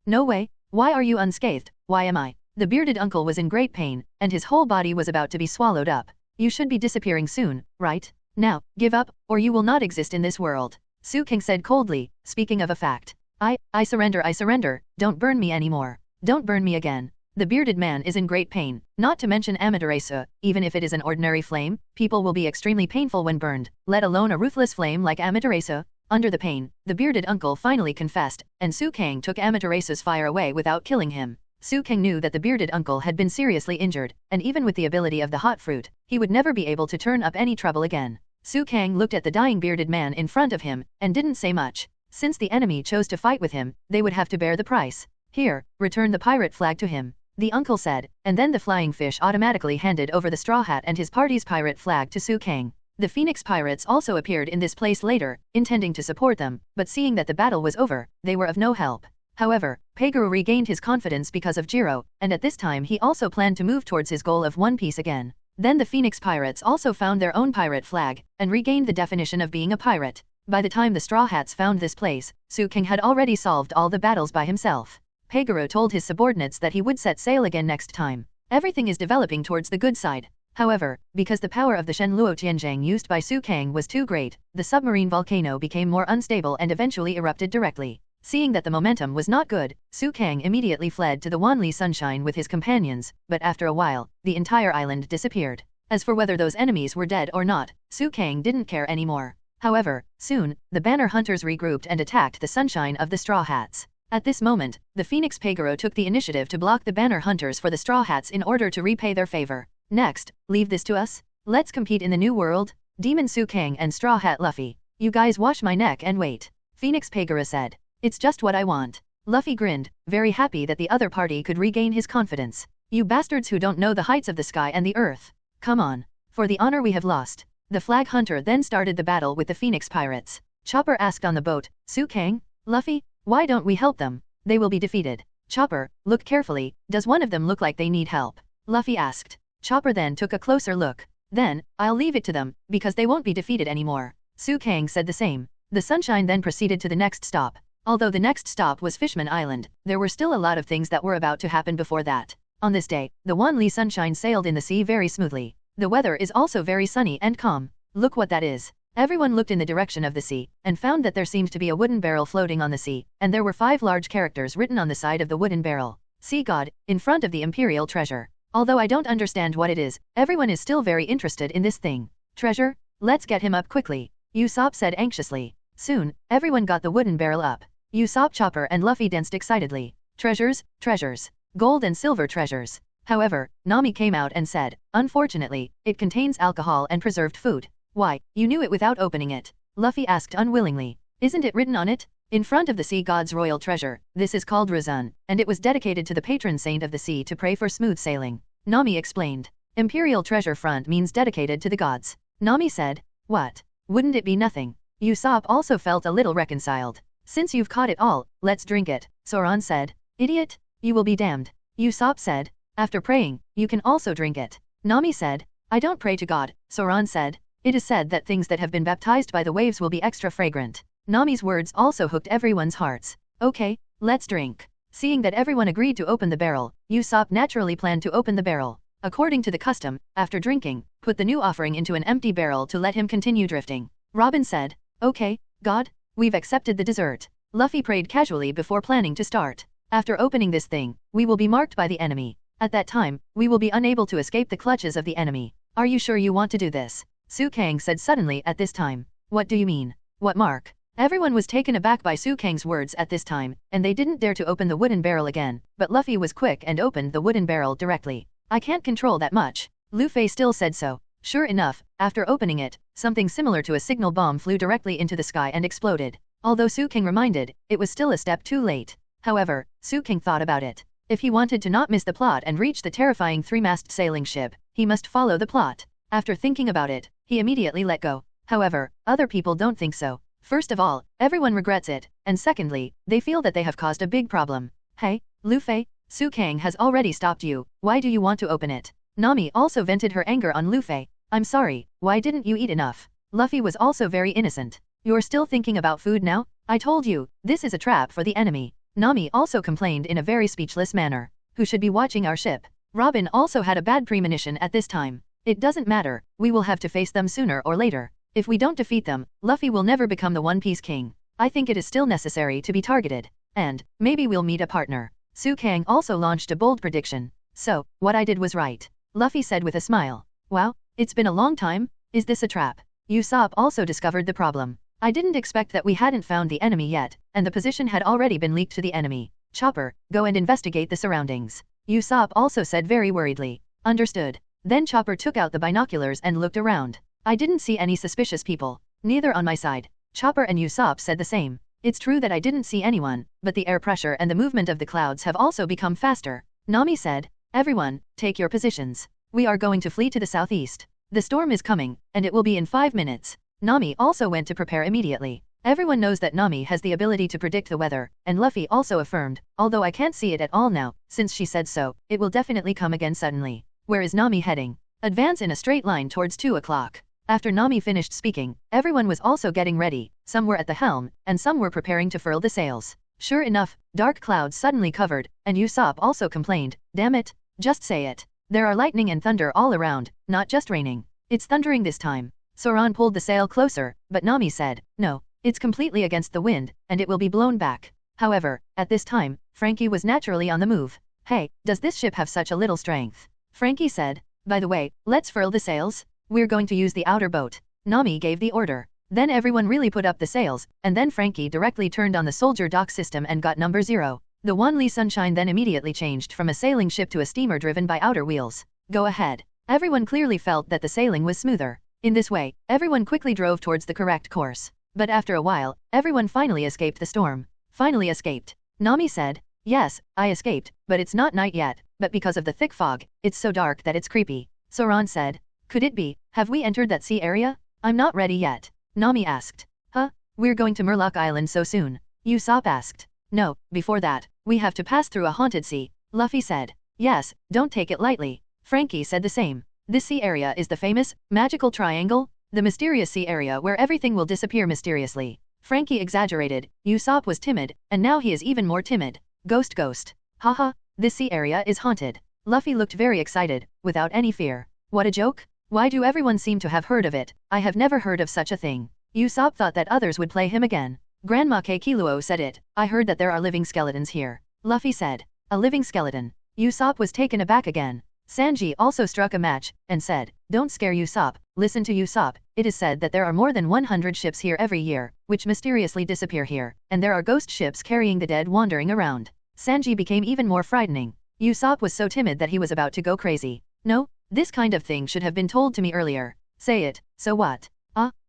No way. Why are you unscathed? Why am I? The bearded uncle was in great pain, and his whole body was about to be swallowed up. You should be disappearing soon, right? Now, give up, or you will not exist in this world. Su Kang said coldly, speaking of a fact. I surrender, don't burn me anymore. Don't burn me again. The bearded man is in great pain, not to mention Amaterasu. Even if it is an ordinary flame, people will be extremely painful when burned, let alone a ruthless flame like Amaterasu. Under the pain, the bearded uncle finally confessed, and Su Kang took Amaterasu's fire away without killing him. Su Kang knew that the bearded uncle had been seriously injured, and even with the ability of the hot fruit, he would never be able to turn up any trouble again. Su Kang looked at the dying bearded man in front of him, and didn't say much. Since the enemy chose to fight with him, they would have to bear the price. Here, return the pirate flag to him, the uncle said, and then the flying fish automatically handed over the straw hat and his party's pirate flag to Su Kang. The Phoenix pirates also appeared in this place later, intending to support them, but seeing that the battle was over, they were of no help. However, Pegoro regained his confidence because of Jiro, and at this time he also planned to move towards his goal of One Piece again. Then the Phoenix pirates also found their own pirate flag, and regained the definition of being a pirate. By the time the Straw Hats found this place, Su Kang had already solved all the battles by himself. Pegoro told his subordinates that he would set sail again next time. Everything is developing towards the good side. However, because the power of the Shenluo Tianzhang used by Su Kang was too great, the submarine volcano became more unstable and eventually erupted directly. Seeing that the momentum was not good, Su Kang immediately fled to the Wanli Sunshine with his companions, but after a while, the entire island disappeared. As for whether those enemies were dead or not, Su Kang didn't care anymore. However, soon, the banner hunters regrouped and attacked the Sunshine of the Straw Hats. At this moment, the Phoenix Pegoro took the initiative to block the banner hunters for the Straw Hats in order to repay their favor. Next, leave this to us? Let's compete in the new world? Demon Su Kang and Straw Hat Luffy. You guys wash my neck and wait. Phoenix Pegoro said. It's just what I want. Luffy grinned, very happy that the other party could regain his confidence. You bastards who don't know the heights of the sky and the earth. Come on. For the honor we have lost. The flag hunter then started the battle with the Phoenix pirates. Chopper asked on the boat, Su Kang? Luffy? Why don't we help them? They will be defeated. Chopper, look carefully, does one of them look like they need help? Luffy asked. Chopper then took a closer look. Then, I'll leave it to them, because they won't be defeated anymore. Su Kang said the same. The Sunshine then proceeded to the next stop. Although the next stop was Fishman Island, there were still a lot of things that were about to happen before that. On this day, the Wanli Sunshine sailed in the sea very smoothly. The weather is also very sunny and calm. Look what that is. Everyone looked in the direction of the sea, and found that there seemed to be a wooden barrel floating on the sea, and there were 5 large characters written on the side of the wooden barrel. Sea God, in front of the Imperial Treasure. Although I don't understand what it is, everyone is still very interested in this thing. Treasure? Let's get him up quickly. Usopp said anxiously. Soon, everyone got the wooden barrel up. Usopp, Chopper and Luffy danced excitedly. Treasures, treasures. Gold and silver treasures. However, Nami came out and said, unfortunately, it contains alcohol and preserved food. Why, you knew it without opening it? Luffy asked unwillingly. Isn't it written on it? In front of the sea god's royal treasure, this is called Razun, and it was dedicated to the patron saint of the sea to pray for smooth sailing. Nami explained. Imperial treasure front means dedicated to the gods. Nami said. What? Wouldn't it be nothing? Usopp also felt a little reconciled. Since you've caught it all, let's drink it, Zoan said. Idiot? You will be damned. Usopp said. After praying, you can also drink it. Nami said. I don't pray to God, Zoan said. It is said that things that have been baptized by the waves will be extra fragrant. Nami's words also hooked everyone's hearts. Okay, let's drink. Seeing that everyone agreed to open the barrel, Usopp naturally planned to open the barrel. According to the custom, after drinking, put the new offering into an empty barrel to let him continue drifting. Robin said. Okay, God, we've accepted the dessert. Luffy prayed casually before planning to start. After opening this thing, we will be marked by the enemy. At that time, we will be unable to escape the clutches of the enemy. Are you sure you want to do this? Su Kang said suddenly at this time. What do you mean? What mark? Everyone was taken aback by Su Kang's words at this time, and they didn't dare to open the wooden barrel again, but Luffy was quick and opened the wooden barrel directly. I can't control that much. Luffy still said so. Sure enough, after opening it, something similar to a signal bomb flew directly into the sky and exploded. Although Su King reminded, it was still a step too late. However, Su King thought about it. If he wanted to not miss the plot and reach the terrifying three-mast sailing ship, he must follow the plot. After thinking about it, he immediately let go. However, other people don't think so. First of all, everyone regrets it, and secondly, they feel that they have caused a big problem. Hey, Luffy, Su Kang has already stopped you, why do you want to open it? Nami also vented her anger on Luffy. I'm sorry, why didn't you eat enough? Luffy was also very innocent. You're still thinking about food now? I told you, this is a trap for the enemy. Nami also complained in a very speechless manner. Who should be watching our ship? Robin also had a bad premonition at this time. It doesn't matter, we will have to face them sooner or later. If we don't defeat them, Luffy will never become the One Piece King. I think it is still necessary to be targeted. And, maybe we'll meet a partner. Su Kang also launched a bold prediction. So, what I did was right. Luffy said with a smile. Wow, it's been a long time? Is this a trap? Usopp also discovered the problem. I didn't expect that we hadn't found the enemy yet, and the position had already been leaked to the enemy. Chopper, go and investigate the surroundings. Usopp also said very worriedly. Understood. Then Chopper took out the binoculars and looked around. I didn't see any suspicious people. Neither on my side. Chopper and Usopp said the same. It's true that I didn't see anyone, but the air pressure and the movement of the clouds have also become faster. Nami said, everyone, take your positions. We are going to flee to the southeast. The storm is coming, and it will be in 5 minutes. Nami also went to prepare immediately. Everyone knows that Nami has the ability to predict the weather, and Luffy also affirmed, although I can't see it at all now, since she said so, it will definitely come again suddenly. Where is Nami heading? Advance in a straight line towards 2 o'clock. After Nami finished speaking, everyone was also getting ready, some were at the helm, and some were preparing to furl the sails. Sure enough, dark clouds suddenly covered, and Usopp also complained, damn it, just say it. There are lightning and thunder all around, not just raining. It's thundering this time. Zoan pulled the sail closer, but Nami said, no, it's completely against the wind, and it will be blown back. However, at this time, Frankie was naturally on the move. Hey, does this ship have such a little strength? Frankie said, by the way, let's furl the sails. We're going to use the outer boat. Nami gave the order. Then everyone really put up the sails, and then Frankie directly turned on the soldier dock system and got number 0. The Wanli Sunshine then immediately changed from a sailing ship to a steamer driven by outer wheels. Go ahead. Everyone clearly felt that the sailing was smoother. In this way, everyone quickly drove towards the correct course. But after a while, everyone finally escaped the storm. Finally escaped. Nami said, yes, I escaped, but it's not night yet, but because of the thick fog, it's so dark that it's creepy. Zoan said, could it be, have we entered that sea area? I'm not ready yet. Nami asked. Huh? We're going to Murloc Island so soon? Usopp asked. No, before that, we have to pass through a haunted sea. Luffy said. Yes, don't take it lightly. Frankie said the same. This sea area is the famous, magical triangle, the mysterious sea area where everything will disappear mysteriously. Frankie exaggerated, Usopp was timid, and now he is even more timid. Ghost. Haha, this sea area is haunted. Luffy looked very excited, without any fear. What a joke? Why do everyone seem to have heard of it? I have never heard of such a thing. Usopp thought that others would play him again. Grandma Keikiluo said it. I heard that there are living skeletons here. Luffy said. A living skeleton. Usopp was taken aback again. Sanji also struck a match, and said, don't scare Usopp, listen to Usopp, it is said that there are more than 100 ships here every year, which mysteriously disappear here, and there are ghost ships carrying the dead wandering around. Sanji became even more frightening. Usopp was so timid that he was about to go crazy. No? This kind of thing should have been told to me earlier. Say it, so what?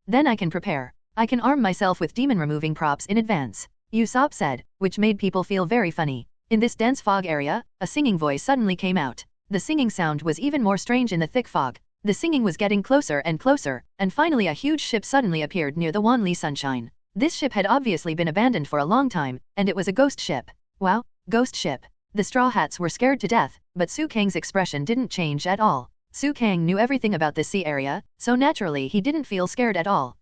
Then I can prepare. I can arm myself with demon-removing props in advance. Usopp said, which made people feel very funny. In this dense fog area, a singing voice suddenly came out. The singing sound was even more strange in the thick fog. The singing was getting closer, and finally a huge ship suddenly appeared near the Wanli Sunshine. This ship had obviously been abandoned for a long time, and it was a ghost ship. Wow, ghost ship. The Straw Hats were scared to death, but Su Kang's expression didn't change at all. Su Kang knew everything about this sea area, so naturally he didn't feel scared at all.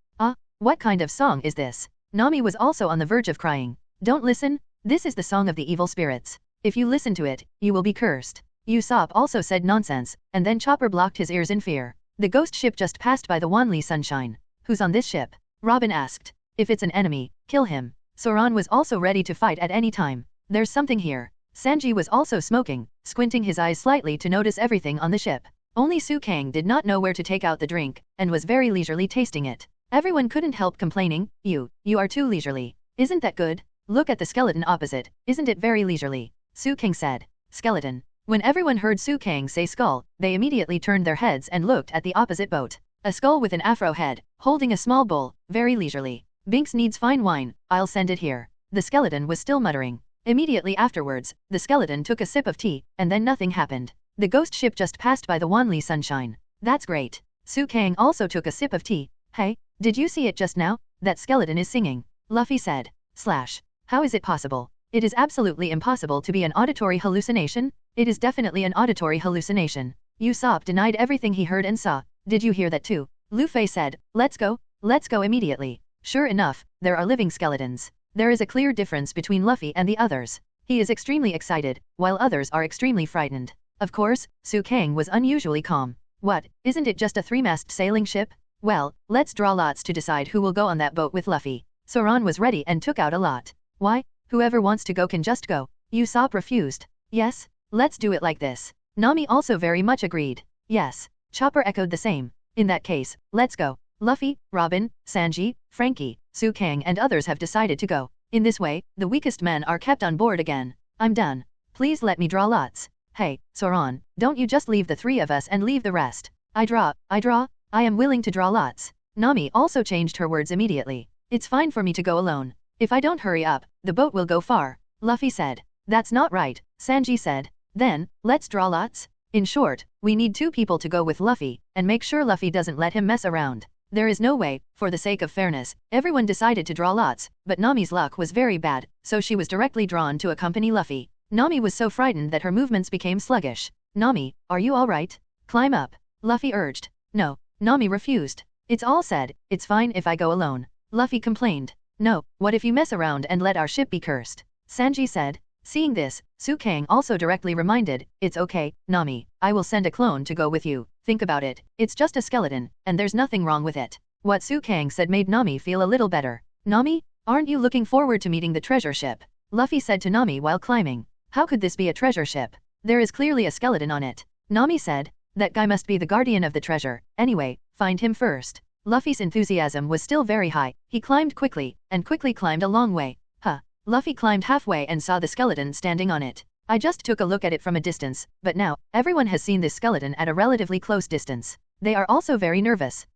What kind of song is this? Nami was also on the verge of crying. Don't listen, this is the song of the evil spirits. If you listen to it, you will be cursed. Usopp also said nonsense, and then Chopper blocked his ears in fear. The ghost ship just passed by the Wanli Sunshine. Who's on this ship? Robin asked. If it's an enemy, kill him. Zoan was also ready to fight at any time. There's something here. Sanji was also smoking, squinting his eyes slightly to notice everything on the ship. Only Su Kang did not know where to take out the drink, and was very leisurely tasting it. Everyone couldn't help complaining, you are too leisurely. Isn't that good? Look at the skeleton opposite, isn't it very leisurely? Su King said. Skeleton. When everyone heard Su King say skull, they immediately turned their heads and looked at the opposite boat. A skull with an afro head, holding a small bowl, very leisurely. Binks needs fine wine, I'll send it here. The skeleton was still muttering. Immediately afterwards, the skeleton took a sip of tea, and then nothing happened. The ghost ship just passed by the Wanli sunshine. That's great. Su Kang also took a sip of tea. Hey, did you see it just now? That skeleton is singing. Luffy said. How is it possible? It is absolutely impossible to be an auditory hallucination. It is definitely an auditory hallucination. Usopp denied everything he heard and saw. Did you hear that too? Luffy said. Let's go immediately. Sure enough, there are living skeletons. There is a clear difference between Luffy and the others. He is extremely excited, while others are extremely frightened. Of course, Su Kang was unusually calm. What, isn't it just a three-mast sailing ship? Well, let's draw lots to decide who will go on that boat with Luffy. Zoan was ready and took out a lot. Why? Whoever wants to go can just go. Usopp refused. Yes, let's do it like this. Nami also very much agreed. Yes. Chopper echoed the same. In that case, let's go. Luffy, Robin, Sanji, Frankie, Su Kang and others have decided to go. In this way, the weakest men are kept on board again. I'm done. Please let me draw lots. Hey, Zoan, don't you just leave the three of us and leave the rest. I draw. I am willing to draw lots. Nami also changed her words immediately. It's fine for me to go alone. If I don't hurry up, the boat will go far. Luffy said. That's not right, Sanji said. Then, let's draw lots. In short, we need 2 people to go with Luffy, and make sure Luffy doesn't let him mess around. There is no way, for the sake of fairness, everyone decided to draw lots, but Nami's luck was very bad, so she was directly drawn to accompany Luffy. Nami was so frightened that her movements became sluggish. Nami, are you alright? Climb up. Luffy urged. No. Nami refused. It's all said, it's fine if I go alone. Luffy complained. No, what if you mess around and let our ship be cursed? Sanji said. Seeing this, Su Kang also directly reminded, it's okay, Nami, I will send a clone to go with you. Think about it, it's just a skeleton, and there's nothing wrong with it. What Su Kang said made Nami feel a little better. Nami, aren't you looking forward to meeting the treasure ship? Luffy said to Nami while climbing. How could this be a treasure ship? There is clearly a skeleton on it. Nami said. That guy must be the guardian of the treasure. Anyway, find him first. Luffy's enthusiasm was still very high. He climbed quickly, and quickly climbed a long way. Luffy climbed halfway and saw the skeleton standing on it. I just took a look at it from a distance, but now, everyone has seen this skeleton at a relatively close distance. They are also very nervous.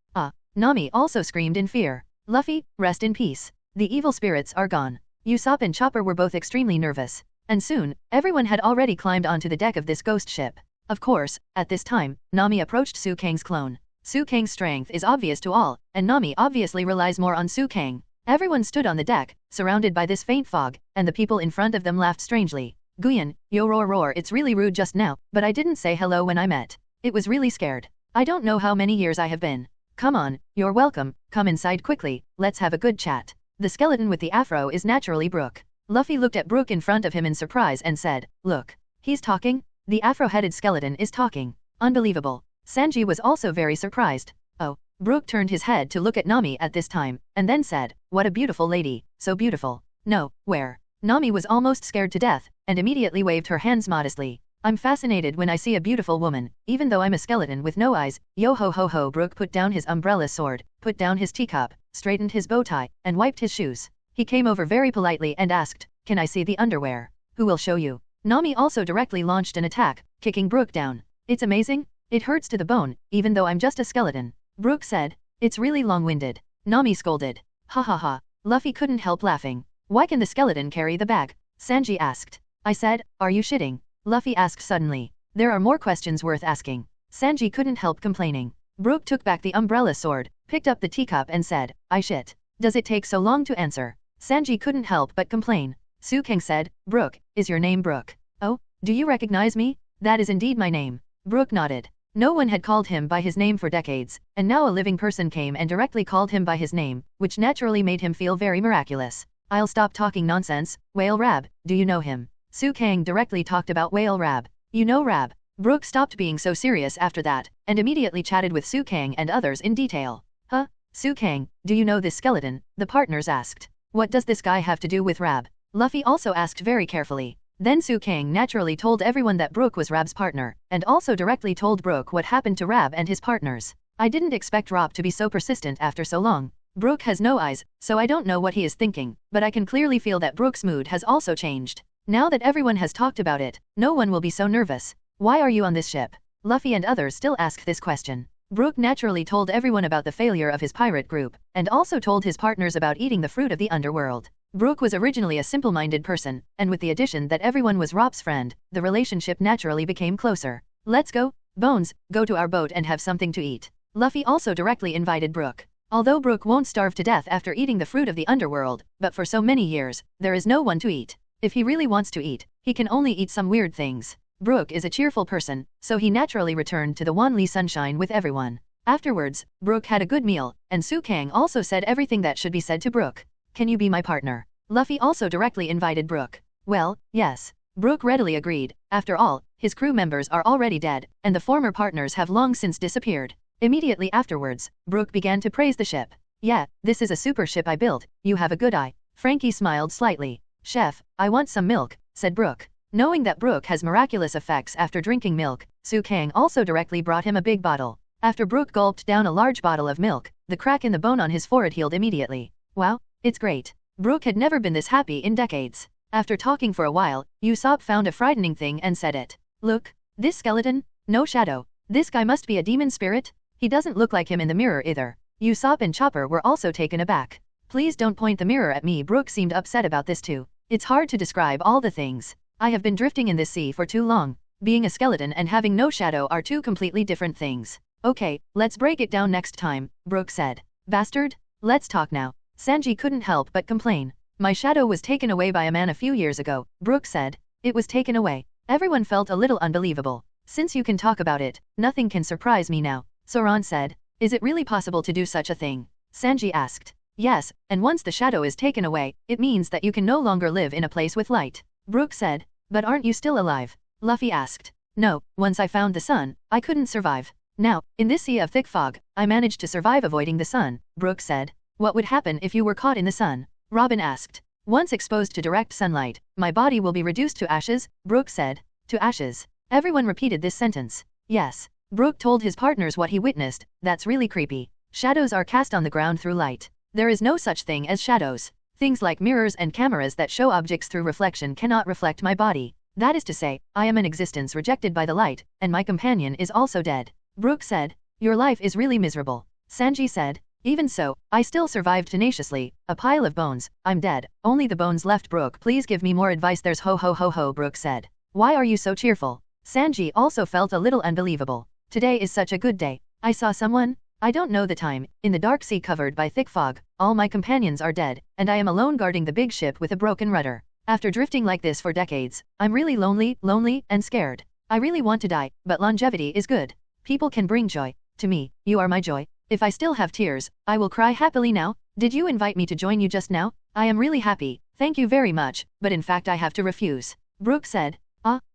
Nami also screamed in fear. Luffy, rest in peace. The evil spirits are gone. Usopp and Chopper were both extremely nervous. And soon, everyone had already climbed onto the deck of this ghost ship. Of course, at this time, Nami approached Su Kang's clone. Su Kang's strength is obvious to all, and Nami obviously relies more on Su Kang. Everyone stood on the deck, surrounded by this faint fog, and the people in front of them laughed strangely. Guyan, yo roar, it's really rude just now, but I didn't say hello when I met. It was really scared. I don't know how many years I have been. Come on, you're welcome, come inside quickly, let's have a good chat. The skeleton with the afro is naturally Brook. Luffy looked at Brook in front of him in surprise and said, look. He's talking? The afro-headed skeleton is talking. Unbelievable. Sanji was also very surprised. Oh. Brook turned his head to look at Nami at this time, and then said, what a beautiful lady, so beautiful. No, where? Nami was almost scared to death, and immediately waved her hands modestly. I'm fascinated when I see a beautiful woman, even though I'm a skeleton with no eyes. Yo ho ho ho. Brook put down his umbrella sword, put down his teacup, straightened his bow tie, and wiped his shoes. He came over very politely and asked, can I see the underwear? Who will show you? Nami also directly launched an attack, kicking Brook down. It's amazing. It hurts to the bone, even though I'm just a skeleton. Brook said. It's really long-winded. Nami scolded. Ha ha ha. Luffy couldn't help laughing. Why can the skeleton carry the bag? Sanji asked. I said, are you shitting? Luffy asked suddenly. There are more questions worth asking. Sanji couldn't help complaining. Brook took back the umbrella sword, picked up the teacup and said, I shit. Does it take so long to answer? Sanji couldn't help but complain. Su Kang said, Brook, is your name Brook? Oh, do you recognize me? That is indeed my name. Brook nodded. No one had called him by his name for decades, and now a living person came and directly called him by his name, which naturally made him feel very miraculous. I'll stop talking nonsense. Whale Rab, do you know him? Su Kang directly talked about Whale Rab. You know Rab. Brook stopped being so serious after that, and immediately chatted with Su Kang and others in detail. Huh? Su Kang, do you know this skeleton? The partners asked. What does this guy have to do with Rab? Luffy also asked very carefully. Then Su Kang naturally told everyone that Brook was Rab's partner, and also directly told Brook what happened to Rab and his partners. I didn't expect Rob to be so persistent after so long. Brook has no eyes, so I don't know what he is thinking, but I can clearly feel that Brook's mood has also changed. Now that everyone has talked about it, no one will be so nervous. Why are you on this ship? Luffy and others still asked this question. Brook naturally told everyone about the failure of his pirate group, and also told his partners about eating the fruit of the underworld. Brook was originally a simple-minded person, and with the addition that everyone was Rob's friend, the relationship naturally became closer. Let's go, Bones, go to our boat and have something to eat. Luffy also directly invited Brook. Although Brook won't starve to death after eating the fruit of the underworld, but for so many years, there is no one to eat. If he really wants to eat, he can only eat some weird things. Brook is a cheerful person, so he naturally returned to the Wanli Sunshine with everyone. Afterwards, Brook had a good meal, and Sukang also said everything that should be said to Brook. Can you be my partner? Luffy also directly invited Brook. Well, yes. Brook readily agreed. After all, his crew members are already dead, and the former partners have long since disappeared. Immediately afterwards, Brook began to praise the ship. Yeah, this is a super ship I built, you have a good eye. Frankie smiled slightly. Chef, I want some milk, said Brook. Knowing that Brook has miraculous effects after drinking milk, Sukang also directly brought him a big bottle. After Brook gulped down a large bottle of milk, the crack in the bone on his forehead healed immediately. Wow, it's great. Brook had never been this happy in decades. After talking for a while, Usopp found a frightening thing and said it. Look, this skeleton? No shadow. This guy must be a demon spirit? He doesn't look like him in the mirror either. Usopp and Chopper were also taken aback. Please don't point the mirror at me. Brook seemed upset about this too. It's hard to describe all the things. I have been drifting in this sea for too long. Being a skeleton and having no shadow are two completely different things. Okay, let's break it down next time, Brook said. Bastard? Let's talk now. Sanji couldn't help but complain. My shadow was taken away by a man a few years ago, Brook said. It was taken away. Everyone felt a little unbelievable. Since you can talk about it, nothing can surprise me now, Zoan said. Is it really possible to do such a thing? Sanji asked. Yes, and once the shadow is taken away, it means that you can no longer live in a place with light, Brook said. But aren't you still alive? Luffy asked. No, once I found the sun, I couldn't survive. Now, in this sea of thick fog, I managed to survive avoiding the sun, Brook said. What would happen if you were caught in the sun? Robin asked. Once exposed to direct sunlight, my body will be reduced to ashes, Brook said. To ashes. Everyone repeated this sentence. Yes. Brook told his partners what he witnessed. That's really creepy. Shadows are cast on the ground through light. There is no such thing as shadows. Things like mirrors and cameras that show objects through reflection cannot reflect my body. That is to say, I am an existence rejected by the light, and my companion is also dead. Brook said. Your life is really miserable. Sanji said. Even so, I still survived tenaciously. A pile of bones. I'm dead. Only the bones left. Brook, please give me more advice. There's ho ho ho ho, Brook said. Why are you so cheerful? Sanji also felt a little unbelievable. Today is such a good day. I saw someone? I don't know the time. In the dark sea covered by thick fog, all my companions are dead, and I am alone guarding the big ship with a broken rudder. After drifting like this for decades, I'm really lonely, and scared. I really want to die, but longevity is good. People can bring joy. To me, you are my joy. If I still have tears, I will cry happily now. Did you invite me to join you just now? I am really happy, thank you very much, but in fact I have to refuse. Brook said.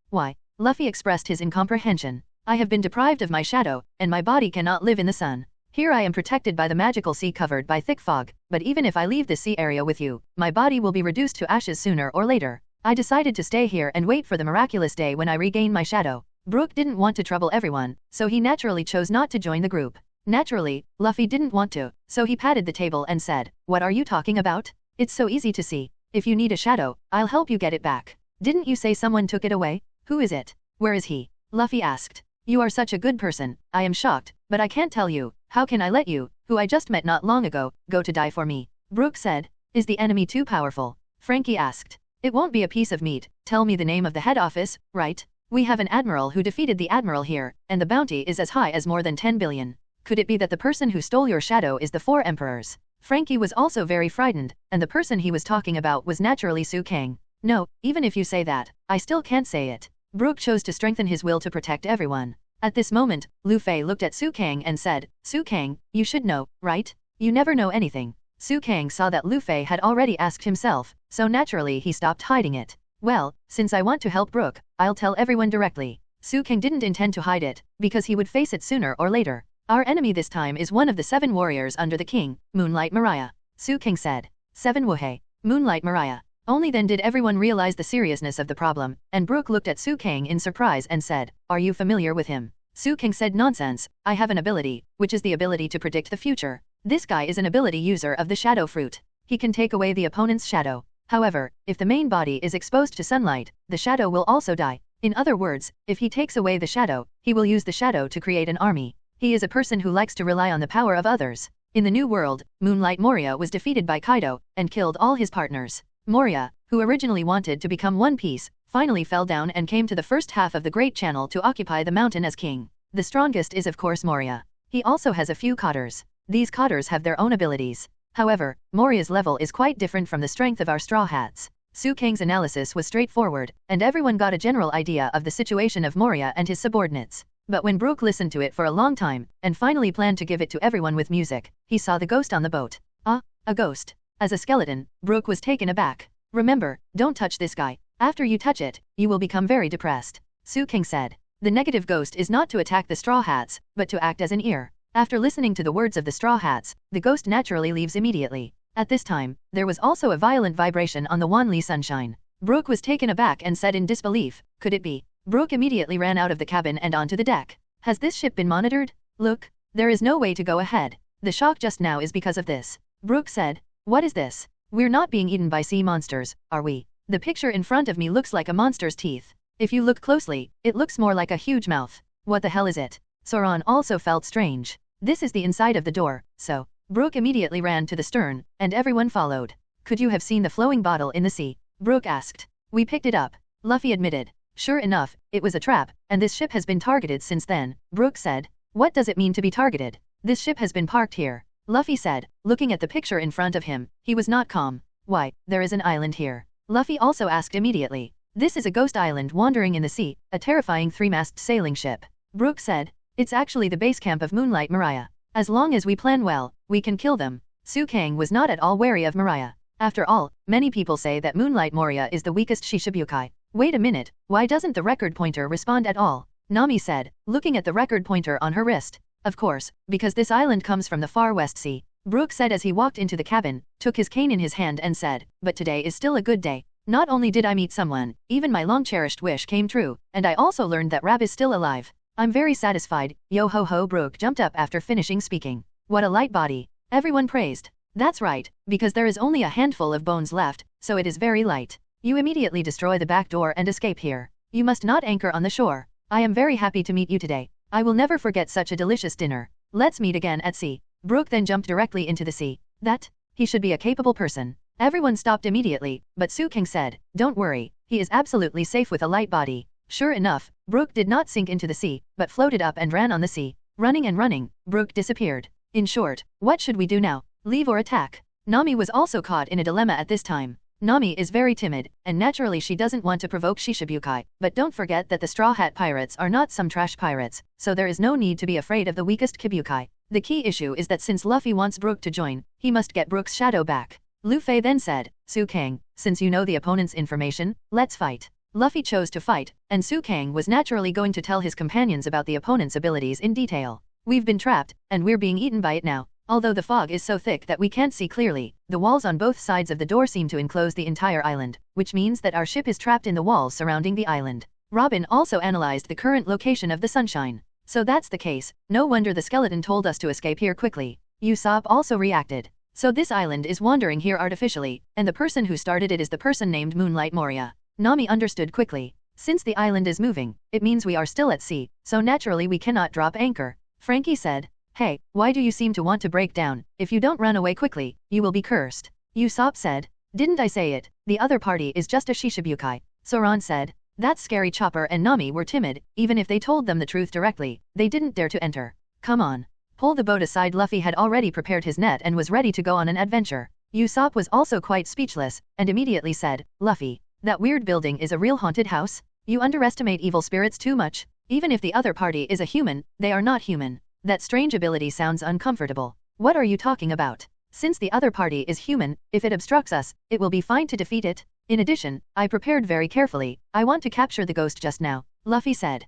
Why? Luffy expressed his incomprehension. I have been deprived of my shadow, and my body cannot live in the sun. Here I am protected by the magical sea covered by thick fog, but even if I leave this sea area with you, my body will be reduced to ashes sooner or later. I decided to stay here and wait for the miraculous day when I regain my shadow. Brook didn't want to trouble everyone, so he naturally chose not to join the group. Naturally, Luffy didn't want to, so he patted the table and said, What are you talking about? It's so easy to see. If you need a shadow, I'll help you get it back. Didn't you say someone took it away? Who is it? Where is he? Luffy asked. You are such a good person, I am shocked, but I can't tell you. How can I let you, who I just met not long ago, go to die for me? Brook said. Is the enemy too powerful? Frankie asked. It won't be a piece of meat. Tell me the name of the head office, right? We have an admiral who defeated the admiral here, and the bounty is as high as more than 10 billion. Could it be that the person who stole your shadow is the 4 emperors? Frankie was also very frightened, and the person he was talking about was naturally Sukang. No, even if you say that, I still can't say it. Brook chose to strengthen his will to protect everyone. At this moment, Luffy looked at Sukang and said, Sukang, you should know, right? You never know anything. Sukang saw that Luffy had already asked himself, so naturally he stopped hiding it. Well, since I want to help Brook, I'll tell everyone directly. Sukang didn't intend to hide it, because he would face it sooner or later. Our enemy this time is one of the 7 warriors under the king, Moonlight Moriah. Sukang said. 7 Wohei. Moonlight Moriah. Only then did everyone realize the seriousness of the problem, and Brook looked at Sukang in surprise and said, Are you familiar with him? Sukang said nonsense, I have an ability, which is the ability to predict the future. This guy is an ability user of the shadow fruit. He can take away the opponent's shadow. However, if the main body is exposed to sunlight, the shadow will also die. In other words, if he takes away the shadow, he will use the shadow to create an army. He is a person who likes to rely on the power of others. In the new world, Moonlight Moriah was defeated by Kaido and killed all his partners. Moriah, who originally wanted to become one piece, finally fell down and came to the first half of the Great Channel to occupy the mountain as king. The strongest is of course Moriah. He also has a few cotters. These cotters have their own abilities. However, Moriah's level is quite different from the strength of our Straw Hats. Su Kang's analysis was straightforward, and everyone got a general idea of the situation of Moriah and his subordinates. But when Brook listened to it for a long time, and finally planned to give it to everyone with music, he saw the ghost on the boat. Ah, a ghost. As a skeleton, Brook was taken aback. Remember, don't touch this guy. After you touch it, you will become very depressed. Su Kang said. The negative ghost is not to attack the Straw Hats, but to act as an ear. After listening to the words of the Straw Hats, the ghost naturally leaves immediately. At this time, there was also a violent vibration on the Wanli sunshine. Brook was taken aback and said in disbelief, could it be? Brook immediately ran out of the cabin and onto the deck. Has this ship been monitored? Look, there is no way to go ahead. The shock just now is because of this. Brook said, what is this? We're not being eaten by sea monsters, are we? The picture in front of me looks like a monster's teeth. If you look closely, it looks more like a huge mouth. What the hell is it? Zoan also felt strange. This is the inside of the door, so. Brook immediately ran to the stern, and everyone followed. Could you have seen the flowing bottle in the sea? Brook asked. We picked it up. Luffy admitted. Sure enough, it was a trap, and this ship has been targeted since then. Brook said. What does it mean to be targeted? This ship has been parked here. Luffy said, looking at the picture in front of him. He was not calm. Why, there is an island here. Luffy also asked immediately. This is a ghost island wandering in the sea, a terrifying three-masted sailing ship. Brook said. It's actually the base camp of Moonlight Moriah. As long as we plan well, we can kill them. Su Kang was not at all wary of Moriah. After all, many people say that Moonlight Moriah is the weakest Shishibukai. Wait a minute, why doesn't the record pointer respond at all? Nami said, looking at the record pointer on her wrist. Of course, because this island comes from the far west sea. Brook said as he walked into the cabin, took his cane in his hand and said, but today is still a good day. Not only did I meet someone, even my long-cherished wish came true, and I also learned that Rab is still alive. I'm very satisfied. Yo ho ho. Brook jumped up after finishing speaking. What a light body. Everyone praised. That's right, because there is only a handful of bones left, so it is very light. You immediately destroy the back door and escape here. You must not anchor on the shore. I am very happy to meet you today. I will never forget such a delicious dinner. Let's meet again at sea. Brook then jumped directly into the sea. That? He should be a capable person. Everyone stopped immediately, but Su Kang said, don't worry, he is absolutely safe with a light body. Sure enough, Brook did not sink into the sea, but floated up and ran on the sea. Running and running, Brook disappeared. In short, what should we do now? Leave or attack? Nami was also caught in a dilemma at this time. Nami is very timid, and naturally she doesn't want to provoke Shishibukai, but don't forget that the Straw Hat Pirates are not some trash pirates, so there is no need to be afraid of the weakest Kibukai. The key issue is that since Luffy wants Brook to join, he must get Brook's shadow back. Luffy then said, Su Kang, since you know the opponent's information, let's fight. Luffy chose to fight, and Su Kang was naturally going to tell his companions about the opponent's abilities in detail. We've been trapped, and we're being eaten by it now. Although the fog is so thick that we can't see clearly, the walls on both sides of the door seem to enclose the entire island, which means that our ship is trapped in the walls surrounding the island. Robin also analyzed the current location of the sunshine. So that's the case, no wonder the skeleton told us to escape here quickly. Usopp also reacted. So this island is wandering here artificially, and the person who started it is the person named Moonlight Moriah. Nami understood quickly. Since the island is moving, it means we are still at sea, so naturally we cannot drop anchor. Frankie said, hey, why do you seem to want to break down? If you don't run away quickly, you will be cursed. Usopp said, didn't I say it? The other party is just a Shishibukai. Zoan said, that scary Chopper and Nami were timid, even if they told them the truth directly, they didn't dare to enter. Come on. Pull the boat aside. Luffy had already prepared his net and was ready to go on an adventure. Usopp was also quite speechless, and immediately said, Luffy, that weird building is a real haunted house? You underestimate evil spirits too much. Even if the other party is a human, they are not human. That strange ability sounds uncomfortable. What are you talking about? Since the other party is human, if it obstructs us, it will be fine to defeat it. In addition, I prepared very carefully. I want to capture the ghost just now. Luffy said.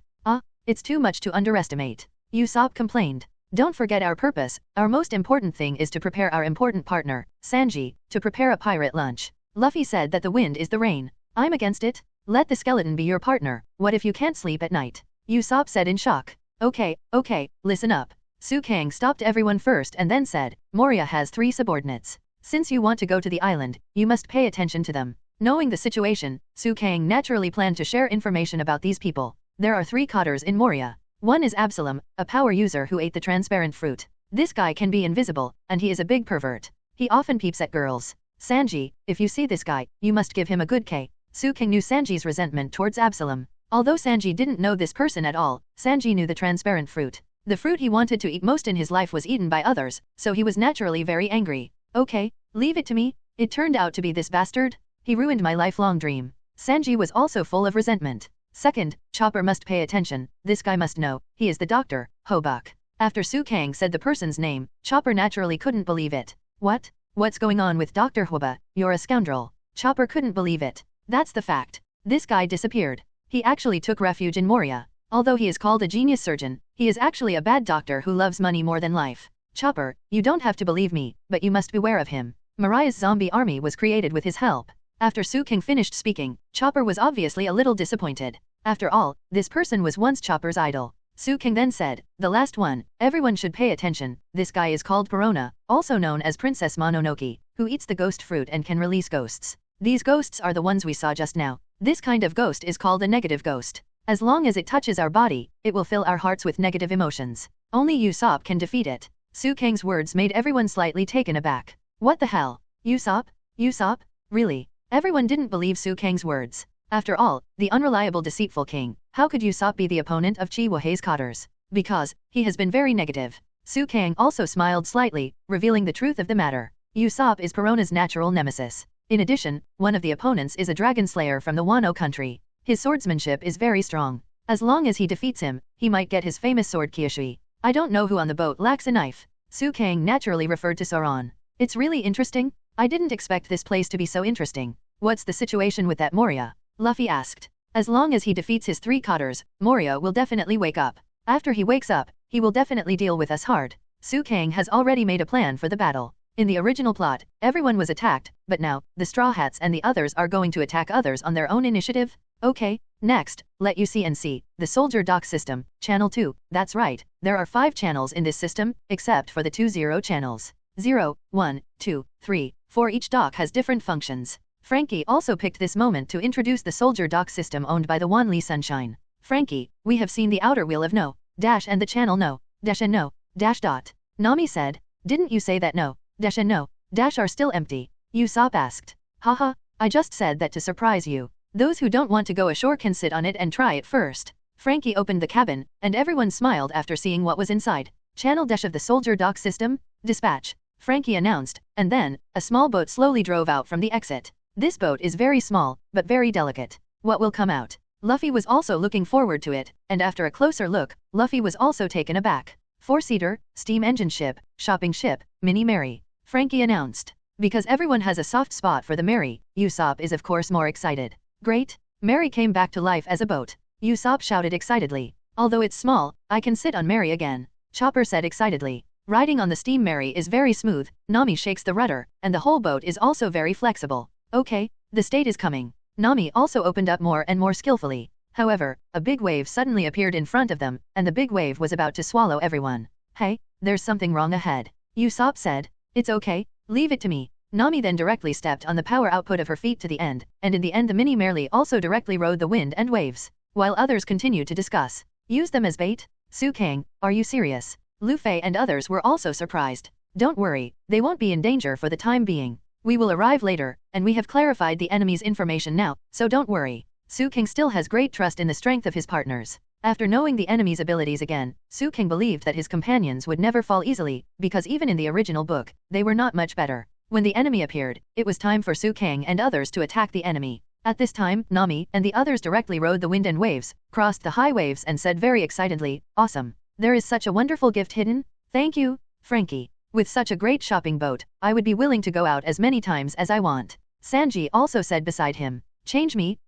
It's too much to underestimate. Usopp complained. Don't forget our purpose. Our most important thing is to prepare our important partner, Sanji, to prepare a pirate lunch. Luffy said that the wind is the rain. I'm against it. Let the skeleton be your partner. What if you can't sleep at night? Usopp said in shock. Okay, listen up. Su Kang stopped everyone first and then said, Moriah has 3 subordinates. Since you want to go to the island, you must pay attention to them. Knowing the situation, Su Kang naturally planned to share information about these people. There are 3 Cotters in Moriah. One is Absalom, a power user who ate the transparent fruit. This guy can be invisible, and he is a big pervert. He often peeps at girls. Sanji, if you see this guy, you must give him a good K. Su Kang knew Sanji's resentment towards Absalom. Although Sanji didn't know this person at all, Sanji knew the transparent fruit. The fruit he wanted to eat most in his life was eaten by others, so he was naturally very angry. Okay, leave it to me. It turned out to be this bastard. He ruined my lifelong dream. Sanji was also full of resentment. Second, Chopper must pay attention. This guy must know. He is the doctor, Hobuk. After Su Kang said the person's name, Chopper naturally couldn't believe it. What? What's going on with Dr. Hobuk? You're a scoundrel. Chopper couldn't believe it. That's the fact. This guy disappeared. He actually took refuge in Moriah. Although he is called a genius surgeon, he is actually a bad doctor who loves money more than life. Chopper, you don't have to believe me, but you must beware of him. Moriah's zombie army was created with his help. After Su Kang finished speaking, Chopper was obviously a little disappointed. After all, this person was once Chopper's idol. Su Kang then said, the last one, everyone should pay attention. This guy is called Perona, also known as Princess Mononoke, who eats the ghost fruit and can release ghosts. These ghosts are the ones we saw just now. This kind of ghost is called a negative ghost. As long as it touches our body, it will fill our hearts with negative emotions. Only Usopp can defeat it. Su Kang's words made everyone slightly taken aback. What the hell? Usopp? Usopp? Really? Everyone didn't believe Su Kang's words. After all, the unreliable deceitful king, how could Usopp be the opponent of Chihuahue's Cotters? Because, he has been very negative. Su Kang also smiled slightly, revealing the truth of the matter. Usopp is Perona's natural nemesis. In addition, one of the opponents is a dragon slayer from the Wano country. His swordsmanship is very strong. As long as he defeats him, he might get his famous sword Kyoshi. I don't know who on the boat lacks a knife. Su Kang naturally referred to Zoan. It's really interesting. I didn't expect this place to be so interesting. What's the situation with that Moriah? Luffy asked. As long as he defeats his 3 Cotters, Moriah will definitely wake up. After he wakes up, he will definitely deal with us hard. Su Kang has already made a plan for the battle. In the original plot, everyone was attacked, but now, the Straw Hats and the others are going to attack others on their own initiative? Okay, next, let you see and see, the Soldier Dock System, Channel 2, that's right, there are 5 channels in this system, except for the 2 0 channels. 0, 1, 2, 3, 4 each dock has different functions. Frankie also picked this moment to introduce the Soldier Dock System owned by the Wanli Sunshine. Frankie, we have seen the outer wheel of no, dash and the channel no, dash and no, dash dot. Nami said, didn't you say that no, dash and no, dash are still empty? Usopp asked. Haha, I just said that to surprise you. Those who don't want to go ashore can sit on it and try it first. Frankie opened the cabin, and everyone smiled after seeing what was inside. Channel dash of the Soldier Dock System, dispatch. Frankie announced, and then, a small boat slowly drove out from the exit. This boat is very small, but very delicate. What will come out? Luffy was also looking forward to it, and after a closer look, Luffy was also taken aback. 4-seater, steam engine ship, shopping ship, Mini Mary. Frankie announced. Because everyone has a soft spot for the Mary, Usopp is of course more excited. Great! Mary came back to life as a boat. Usopp shouted excitedly. Although it's small, I can sit on Mary again. Chopper said excitedly. Riding on the steam Mary is very smooth, Nami shakes the rudder, and the whole boat is also very flexible. Okay, the state is coming. Nami also opened up more and more skillfully. However, a big wave suddenly appeared in front of them, and the big wave was about to swallow everyone. Hey, there's something wrong ahead. Usopp said. It's okay, leave it to me. Nami then directly stepped on the power output of her feet to the end, and in the end the Mini Merely also directly rode the wind and waves. While others continued to discuss. Use them as bait? Su Kang, are you serious? Luffy and others were also surprised. Don't worry, they won't be in danger for the time being. We will arrive later, and we have clarified the enemy's information now, so don't worry. Su Kang still has great trust in the strength of his partners. After knowing the enemy's abilities again, Su Kang believed that his companions would never fall easily, because even in the original book, they were not much better. When the enemy appeared, it was time for Su Kang and others to attack the enemy. At this time, Nami and the others directly rode the wind and waves, crossed the high waves and said very excitedly, awesome. There is such a wonderful gift hidden. Thank you, Frankie. With such a great shopping boat, I would be willing to go out as many times as I want. Sanji also said beside him. Change me,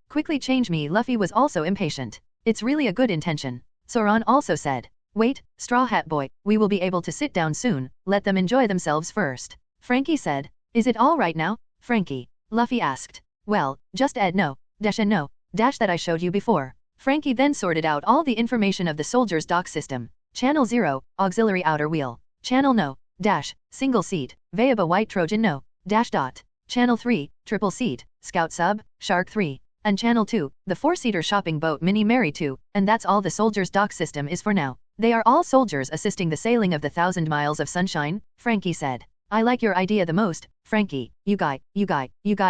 quickly change me. Luffy was also impatient. It's really a good intention. Zoan also said. Wait, Straw Hat Boy, we will be able to sit down soon, let them enjoy themselves first. Frankie said. Is it all right now, Frankie? Luffy asked. Well, just add no, dash and no, dash that I showed you before. Frankie then sorted out all the information of the Soldier's Dock System. Channel 0, auxiliary outer wheel. Channel no, dash, single seat, Vayaba white Trojan no, dash dot. Channel 3, triple seat, scout sub, shark 3. And Channel 2, the 4-seater shopping boat Mini Mary 2, and that's all the soldiers' dock system is for now. They are all soldiers assisting the sailing of the 1,000 miles of sunshine, Frankie said. I like your idea the most, Frankie, you guy.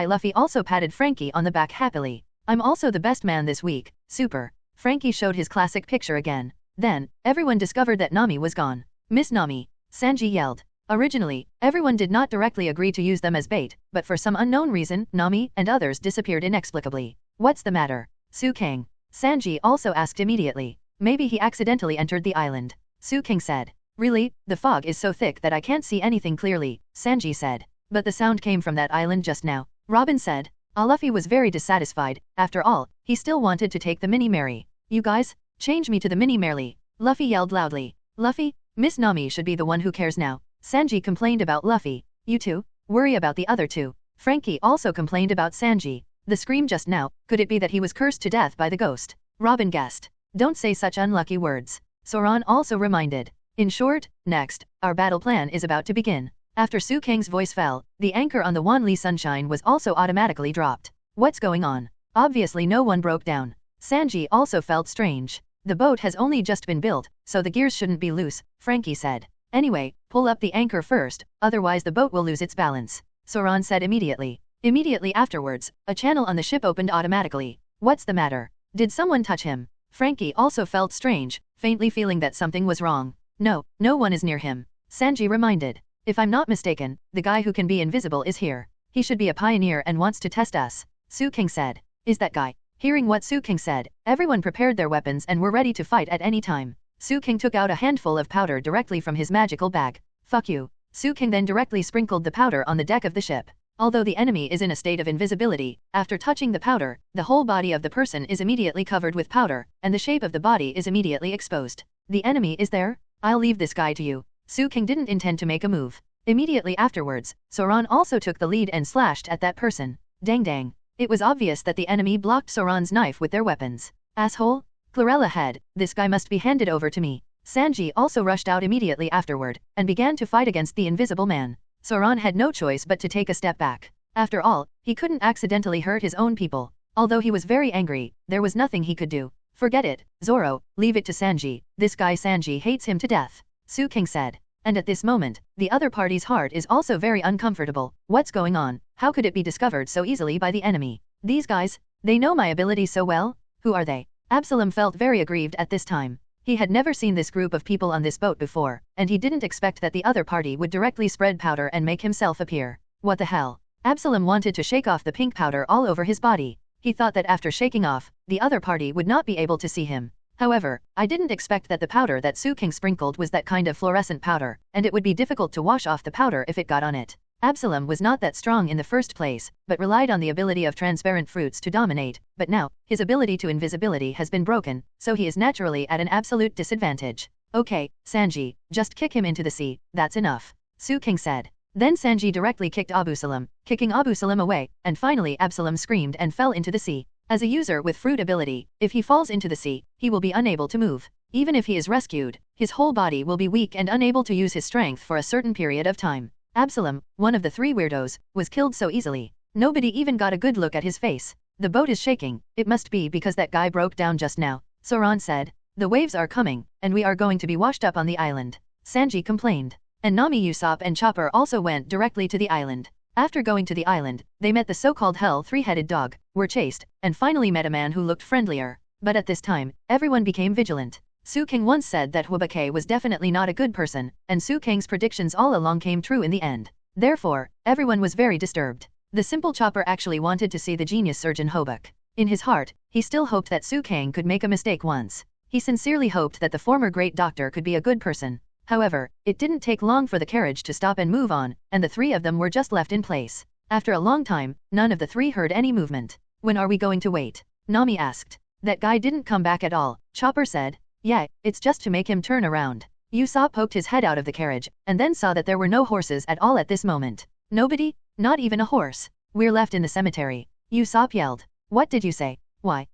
Luffy also patted Frankie on the back happily. I'm also the best man this week, super. Frankie showed his classic picture again. Then, everyone discovered that Nami was gone. Miss Nami, Sanji yelled. Originally, everyone did not directly agree to use them as bait, but for some unknown reason, Nami and others disappeared inexplicably. What's the matter? Su King. Sanji also asked immediately. Maybe he accidentally entered the island. Su King said. Really, the fog is so thick that I can't see anything clearly, Sanji said. But the sound came from that island just now, Robin said. Luffy was very dissatisfied. After all, he still wanted to take the Mini Mary. You guys, change me to the Mini Mary. Luffy yelled loudly. Luffy, Miss Nami should be the one who cares now. Sanji complained about Luffy. You two, worry about the other two. Frankie also complained about Sanji. The scream just now, could it be that he was cursed to death by the ghost? Robin guessed. Don't say such unlucky words. Zoan also reminded. In short, next, our battle plan is about to begin. After Su Kang's voice fell, the anchor on the Wanli Sunshine was also automatically dropped. What's going on? Obviously no one broke down. Sanji also felt strange. The boat has only just been built, so the gears shouldn't be loose, Frankie said. Anyway, pull up the anchor first, otherwise the boat will lose its balance, Zoan said immediately. Immediately afterwards, a channel on the ship opened automatically. What's the matter? Did someone touch him? Frankie also felt strange, faintly feeling that something was wrong. No, no one is near him. Sanji reminded. If I'm not mistaken, the guy who can be invisible is here. He should be a pioneer and wants to test us, Su King said. Is that guy? Hearing what Su King said, everyone prepared their weapons and were ready to fight at any time. Su King took out a handful of powder directly from his magical bag. Fuck you. Su King then directly sprinkled the powder on the deck of the ship. Although the enemy is in a state of invisibility, after touching the powder, the whole body of the person is immediately covered with powder, and the shape of the body is immediately exposed. The enemy is there? I'll leave this guy to you. Su King didn't intend to make a move. Immediately afterwards, Zoan also took the lead and slashed at that person. Dang dang. It was obvious that the enemy blocked Zoran's knife with their weapons. Asshole? Chlorella head, this guy must be handed over to me. Sanji also rushed out immediately afterward, and began to fight against the invisible man. Zoan had no choice but to take a step back. After all, he couldn't accidentally hurt his own people. Although he was very angry, there was nothing he could do. Forget it, Zoro, leave it to Sanji. This guy Sanji hates him to death, Su King said. And at this moment, the other party's heart is also very uncomfortable. What's going on? How could it be discovered so easily by the enemy? These guys, they know my abilities so well? Who are they? Absalom felt very aggrieved at this time. He had never seen this group of people on this boat before, and he didn't expect that the other party would directly spread powder and make himself appear. What the hell? Absalom wanted to shake off the pink powder all over his body. He thought that after shaking off, the other party would not be able to see him. However, I didn't expect that the powder that Su King sprinkled was that kind of fluorescent powder, and it would be difficult to wash off the powder if it got on it. Absalom was not that strong in the first place, but relied on the ability of transparent fruits to dominate, but now, his ability to invisibility has been broken, so he is naturally at an absolute disadvantage. Okay, Sanji, just kick him into the sea, that's enough, Su King said. Then Sanji directly kicked Abusalam, kicking Abusalam away, and finally Absalom screamed and fell into the sea. As a user with fruit ability, if he falls into the sea, he will be unable to move. Even if he is rescued, his whole body will be weak and unable to use his strength for a certain period of time. Absalom, one of the three weirdos, was killed so easily. Nobody even got a good look at his face. The boat is shaking, it must be because that guy broke down just now, Zoan said. The waves are coming, and we are going to be washed up on the island, Sanji complained. And Nami, Usopp and Chopper also went directly to the island. After going to the island, they met the so-called Hell three-headed dog, were chased, and finally met a man who looked friendlier. But at this time, everyone became vigilant. Su King once said that Hwabake was definitely not a good person, and Su King's predictions all along came true in the end. Therefore, everyone was very disturbed. The simple Chopper actually wanted to see the genius surgeon Hobak. In his heart, he still hoped that Su King could make a mistake once. He sincerely hoped that the former great doctor could be a good person. However, it didn't take long for the carriage to stop and move on, and the three of them were just left in place. After a long time, none of the three heard any movement. When are we going to wait? Nami asked. That guy didn't come back at all, Chopper said. Yeah, it's just to make him turn around. Usopp poked his head out of the carriage, and then saw that there were no horses at all at this moment. Nobody? Not even a horse. We're left in the cemetery. Usopp yelled. What did you say? Why?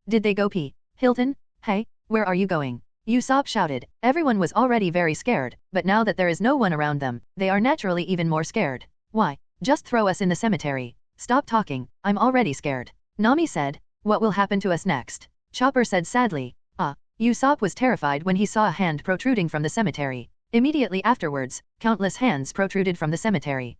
Did they go pee? Hilton? Hey, where are you going? Usopp shouted. Everyone was already very scared, but now that there is no one around them, they are naturally even more scared. Why? Just throw us in the cemetery. Stop talking, I'm already scared. Nami said. What will happen to us next? Chopper said sadly. Usopp was terrified when he saw a hand protruding from the cemetery. Immediately afterwards, countless hands protruded from the cemetery.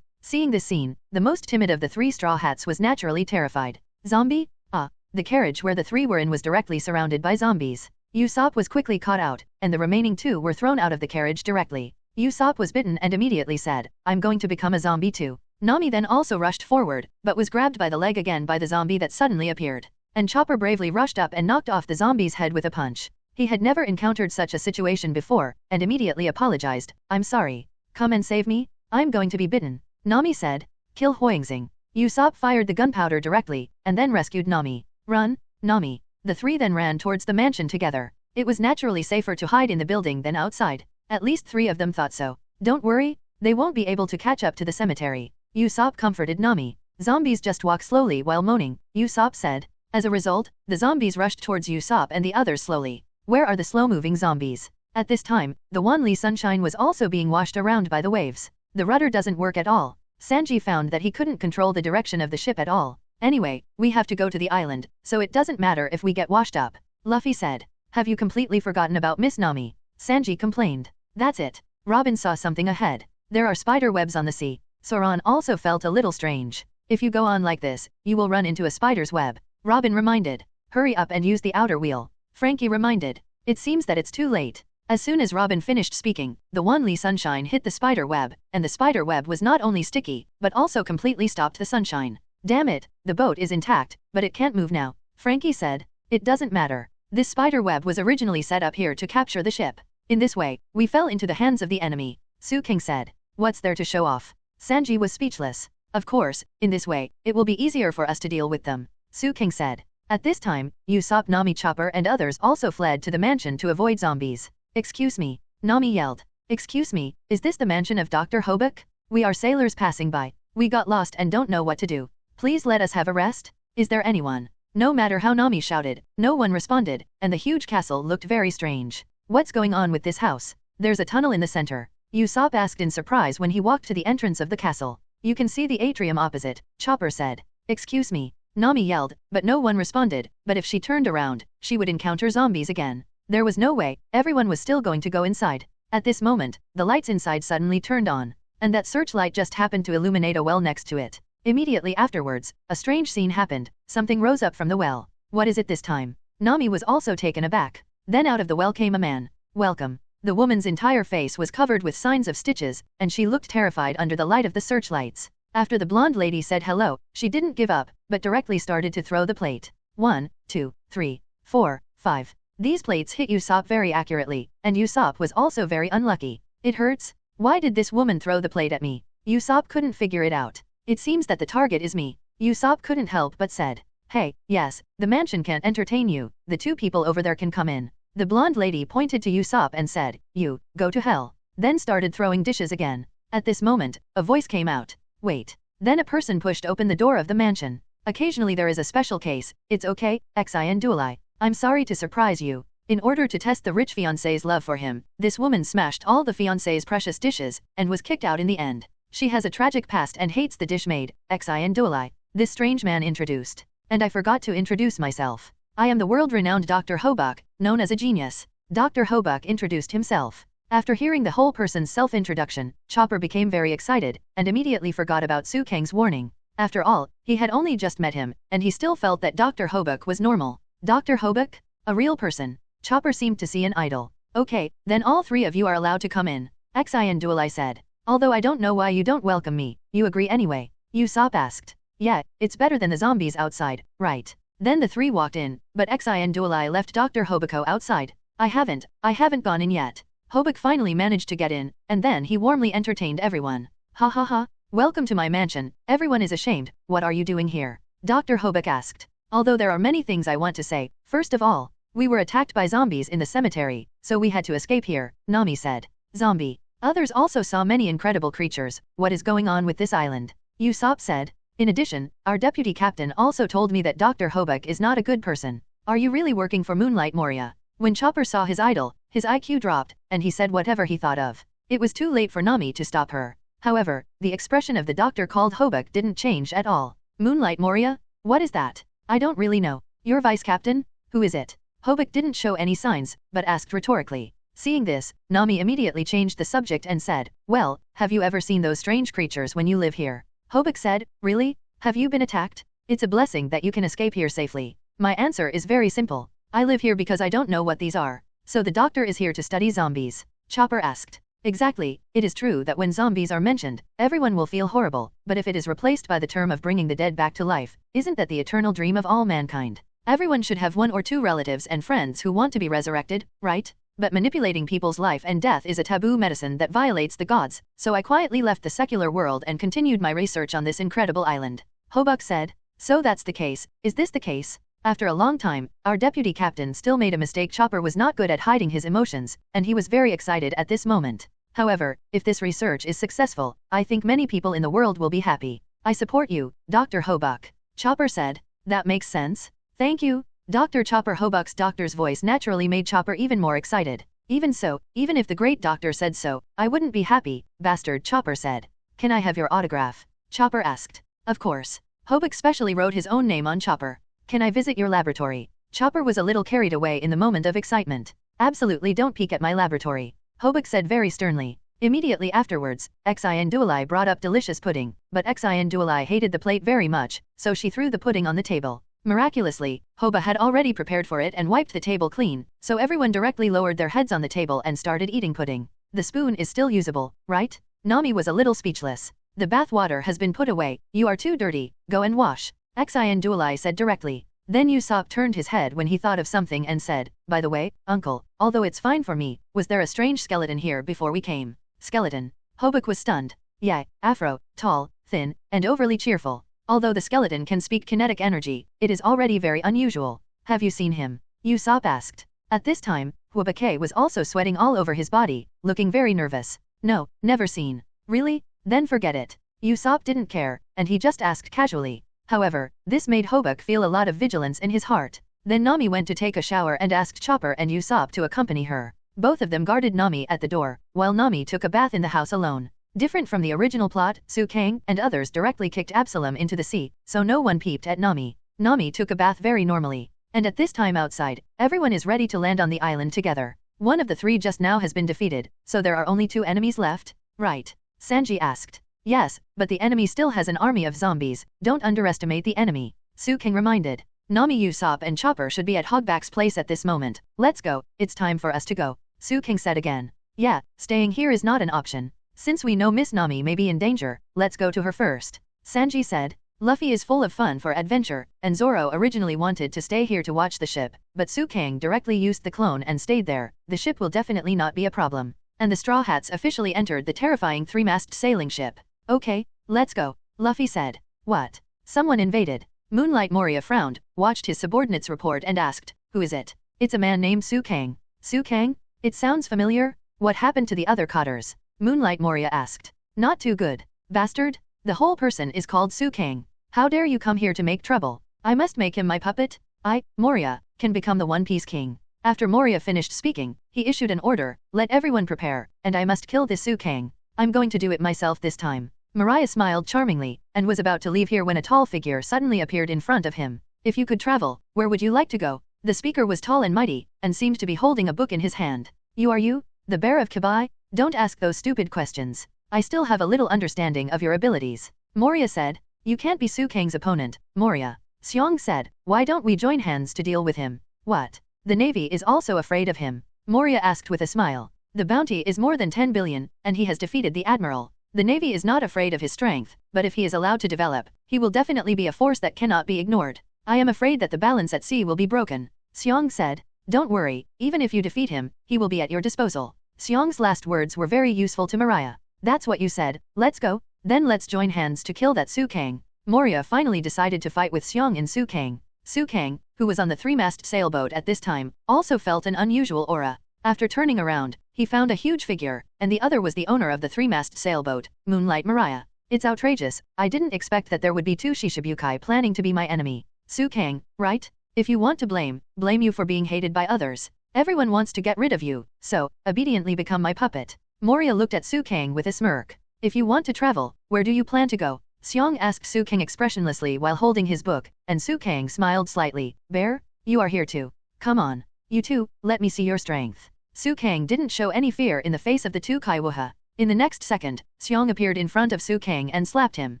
Seeing this scene, the most timid of the 3 Straw Hats was naturally terrified. Zombie? The carriage where the 3 were in was directly surrounded by zombies. Usopp was quickly caught out, and the remaining 2 were thrown out of the carriage directly. Usopp was bitten and immediately said, I'm going to become a zombie too. Nami then also rushed forward, but was grabbed by the leg again by the zombie that suddenly appeared. And Chopper bravely rushed up and knocked off the zombie's head with a punch. He had never encountered such a situation before, and immediately apologized. I'm sorry. Come and save me? I'm going to be bitten. Nami said. Kill Huangzing. Usopp fired the gunpowder directly, and then rescued Nami. Run, Nami. The 3 then ran towards the mansion together. It was naturally safer to hide in the building than outside. At least 3 of them thought so. Don't worry, they won't be able to catch up to the cemetery. Usopp comforted Nami. Zombies just walk slowly while moaning, Usopp said. As a result, the zombies rushed towards Usopp and the others slowly. Where are the slow-moving zombies? At this time, the Wanli Sunshine was also being washed around by the waves. The rudder doesn't work at all. Sanji found that he couldn't control the direction of the ship at all. Anyway, we have to go to the island, so it doesn't matter if we get washed up. Luffy said. Have you completely forgotten about Miss Nami? Sanji complained. That's it. Robin saw something ahead. There are spider webs on the sea. Soran also felt a little strange. If you go on like this, you will run into a spider's web. Robin reminded. Hurry up and use the outer wheel. Frankie reminded. It seems that it's too late. As soon as Robin finished speaking, the Wanli Sunshine hit the spider web, and the spider web was not only sticky, but also completely stopped the sunshine. Damn it, the boat is intact, but it can't move now. Frankie said. It doesn't matter. This spider web was originally set up here to capture the ship. In this way, we fell into the hands of the enemy. Su King said. What's there to show off? Sanji was speechless. Of course, in this way, it will be easier for us to deal with them. Su King said. At this time, Usopp, Nami, Chopper and others also fled to the mansion to avoid zombies. Excuse me, Nami yelled. Excuse me, is this the mansion of Dr. Hobuk? We are sailors passing by. We got lost and don't know what to do. Please let us have a rest? Is there anyone? No matter how Nami shouted, no one responded, and the huge castle looked very strange. What's going on with this house? There's a tunnel in the center. Usopp asked in surprise when he walked to the entrance of the castle. You can see the atrium opposite, Chopper said. Excuse me, Nami yelled, but no one responded, but if she turned around, she would encounter zombies again. There was no way, everyone was still going to go inside. At this moment, the lights inside suddenly turned on, and that searchlight just happened to illuminate a well next to it. Immediately afterwards, a strange scene happened. Something rose up from the well. What is it this time? Nami was also taken aback. Then out of the well came a man. Welcome. The woman's entire face was covered with signs of stitches, and she looked terrified under the light of the searchlights. After the blonde lady said hello, she didn't give up, but directly started to throw the plate. 1, 2, 3, 4, 5. These plates hit Usopp very accurately, and Usopp was also very unlucky. It hurts? Why did this woman throw the plate at me? Usopp couldn't figure it out. It seems that the target is me. Usopp couldn't help but said. Hey, yes, the mansion can't entertain you, the 2 people over there can come in. The blonde lady pointed to Usopp and said, you, go to hell. Then started throwing dishes again. At this moment, a voice came out. Wait. Then a person pushed open the door of the mansion. Occasionally there is a special case, it's okay, Xi and Dualai. I'm sorry to surprise you. In order to test the rich fiancé's love for him, this woman smashed all the fiancé's precious dishes, and was kicked out in the end. She has a tragic past and hates the dish maid, Xi and Dualai. This strange man introduced. And I forgot to introduce myself. I am the world-renowned Dr. Hobuk, known as a genius. Dr. Hobuk introduced himself. After hearing the whole person's self-introduction, Chopper became very excited, and immediately forgot about Su Kang's warning. After all, he had only just met him, and he still felt that Dr. Hobuk was normal. Dr. Hobuk? A real person. Chopper seemed to see an idol. Okay, then all 3 of you are allowed to come in, Xi and Dualai said. Although I don't know why you don't welcome me, you agree anyway? Usopp asked. Yeah, it's better than the zombies outside, right? Then the 3 walked in, but Xi and Dualai left Dr. Hobuko outside. I haven't gone in yet. Hobuk finally managed to get in, and then he warmly entertained everyone. Ha ha ha, welcome to my mansion, everyone is ashamed, what are you doing here? Dr. Hobuk asked. Although there are many things I want to say, first of all, we were attacked by zombies in the cemetery, so we had to escape here, Nami said. Zombie. Others also saw many incredible creatures. What is going on with this island? Usopp said. In addition, our deputy captain also told me that Dr. Hobuk is not a good person. Are you really working for Moonlight Moriah? When Chopper saw his idol, his IQ dropped, and he said whatever he thought of. It was too late for Nami to stop her. However, the expression of the doctor called Hobuk didn't change at all. Moonlight Moriah? What is that? I don't really know. Your vice captain? Who is it? Hobuk didn't show any signs, but asked rhetorically. Seeing this, Nami immediately changed the subject and said, well, have you ever seen those strange creatures when you live here? Hobuk said, really? Have you been attacked? It's a blessing that you can escape here safely. My answer is very simple. I live here because I don't know what these are. So the doctor is here to study zombies. Chopper asked. Exactly, it is true that when zombies are mentioned, everyone will feel horrible, but if it is replaced by the term of bringing the dead back to life, isn't that the eternal dream of all mankind? Everyone should have one or two relatives and friends who want to be resurrected, right? But manipulating people's life and death is a taboo medicine that violates the gods, so I quietly left the secular world and continued my research on this incredible island. Hobuk said. So that's the case, is this the case? After a long time, our deputy captain still made a mistake. Chopper was not good at hiding his emotions, and he was very excited at this moment. However, if this research is successful, I think many people in the world will be happy. I support you, Dr. Hobuk. Chopper said. That makes sense. Thank you, Dr. Chopper. Hobuk's doctor's voice naturally made Chopper even more excited. Even so, even if the great doctor said so, I wouldn't be happy, bastard. Chopper said. Can I have your autograph? Chopper asked. Of course. Hobuk specially wrote his own name on Chopper. Can I visit your laboratory? Chopper was a little carried away in the moment of excitement. Absolutely don't peek at my laboratory, Hobuk said very sternly. Immediately afterwards, Xin Dualai brought up delicious pudding, but Xin Dualai hated the plate very much, so she threw the pudding on the table. Miraculously, Hoba had already prepared for it and wiped the table clean, so everyone directly lowered their heads on the table and started eating pudding. The spoon is still usable, right? Nami was a little speechless. The bath water has been put away, you are too dirty, go and wash, Xin Dualai said directly. Then Usopp turned his head when he thought of something and said, by the way, uncle, although it's fine for me, was there a strange skeleton here before we came? Skeleton. Hobuk was stunned. Yeah, afro, tall, thin, and overly cheerful. Although the skeleton can speak kinetic energy, it is already very unusual. Have you seen him? Usopp asked. At this time, Huabake was also sweating all over his body, looking very nervous. No, never seen. Really? Then forget it. Usopp didn't care, and he just asked casually. However, this made Hobuk feel a lot of vigilance in his heart. Then Nami went to take a shower and asked Chopper and Usopp to accompany her. Both of them guarded Nami at the door, while Nami took a bath in the house alone. Different from the original plot, Su Kang and others directly kicked Absalom into the sea, so no one peeped at Nami. Nami took a bath very normally. And at this time outside, everyone is ready to land on the island together. One of the three just now has been defeated, so there are only 2 enemies left? Right. Sanji asked. Yes, but the enemy still has an army of zombies, don't underestimate the enemy. Su Kang reminded. Nami, Usopp and Chopper should be at Hogback's place at this moment. Let's go, it's time for us to go, Su Kang said again. Yeah, staying here is not an option. Since we know Miss Nami may be in danger, let's go to her first, Sanji said. Luffy is full of fun for adventure, and Zoro originally wanted to stay here to watch the ship, but Su Kang directly used the clone and stayed there. The ship will definitely not be a problem. And the Straw Hats officially entered the terrifying 3-masted sailing ship. Okay, let's go, Luffy said. What? Someone invaded. Moonlight Moriah frowned, watched his subordinates report and asked, who is it? It's a man named Su Kang. Su Kang? It sounds familiar? What happened to the other cotters? Moonlight Moriah asked. Not too good. Bastard? The whole person is called Su Kang. How dare you come here to make trouble? I must make him my puppet? I, Moriah, can become the One Piece King. After Moriah finished speaking, he issued an order, let everyone prepare, and I must kill this Su Kang. I'm going to do it myself this time. Moriah smiled charmingly, and was about to leave here when a tall figure suddenly appeared in front of him. If you could travel, where would you like to go? The speaker was tall and mighty, and seemed to be holding a book in his hand. You are you? The bear of Kabai? Don't ask those stupid questions. I still have a little understanding of your abilities. Moriah said. You can't be Su Kang's opponent, Moriah. Xiong said. Why don't we join hands to deal with him? What? The Navy is also afraid of him. Moriah asked with a smile. The bounty is more than 10 billion, and he has defeated the Admiral. The Navy is not afraid of his strength, but if he is allowed to develop, he will definitely be a force that cannot be ignored. I am afraid that the balance at sea will be broken. Xiong said. Don't worry, even if you defeat him, he will be at your disposal. Xiong's last words were very useful to Moriah. That's what you said, let's go, then let's join hands to kill that Su Kang. Moriah finally decided to fight with Xiong and Su Kang. Su Kang, who was on the 3-mast sailboat at this time, also felt an unusual aura. After turning around, he found a huge figure, and the other was the owner of the 3-mast sailboat, Moonlight Moriah. It's outrageous, I didn't expect that there would be 2 Shishibukai planning to be my enemy. Su Kang, right? If you want to blame you for being hated by others. Everyone wants to get rid of you, so, obediently become my puppet. Moriah looked at Su Kang with a smirk. If you want to travel, where do you plan to go? Xiong asked Su Kang expressionlessly while holding his book, and Su Kang smiled slightly. Bear, you are here too. Come on. You too, let me see your strength. Su Kang didn't show any fear in the face of the two Kaiwoha. In the next second, Xiong appeared in front of Su Kang and slapped him.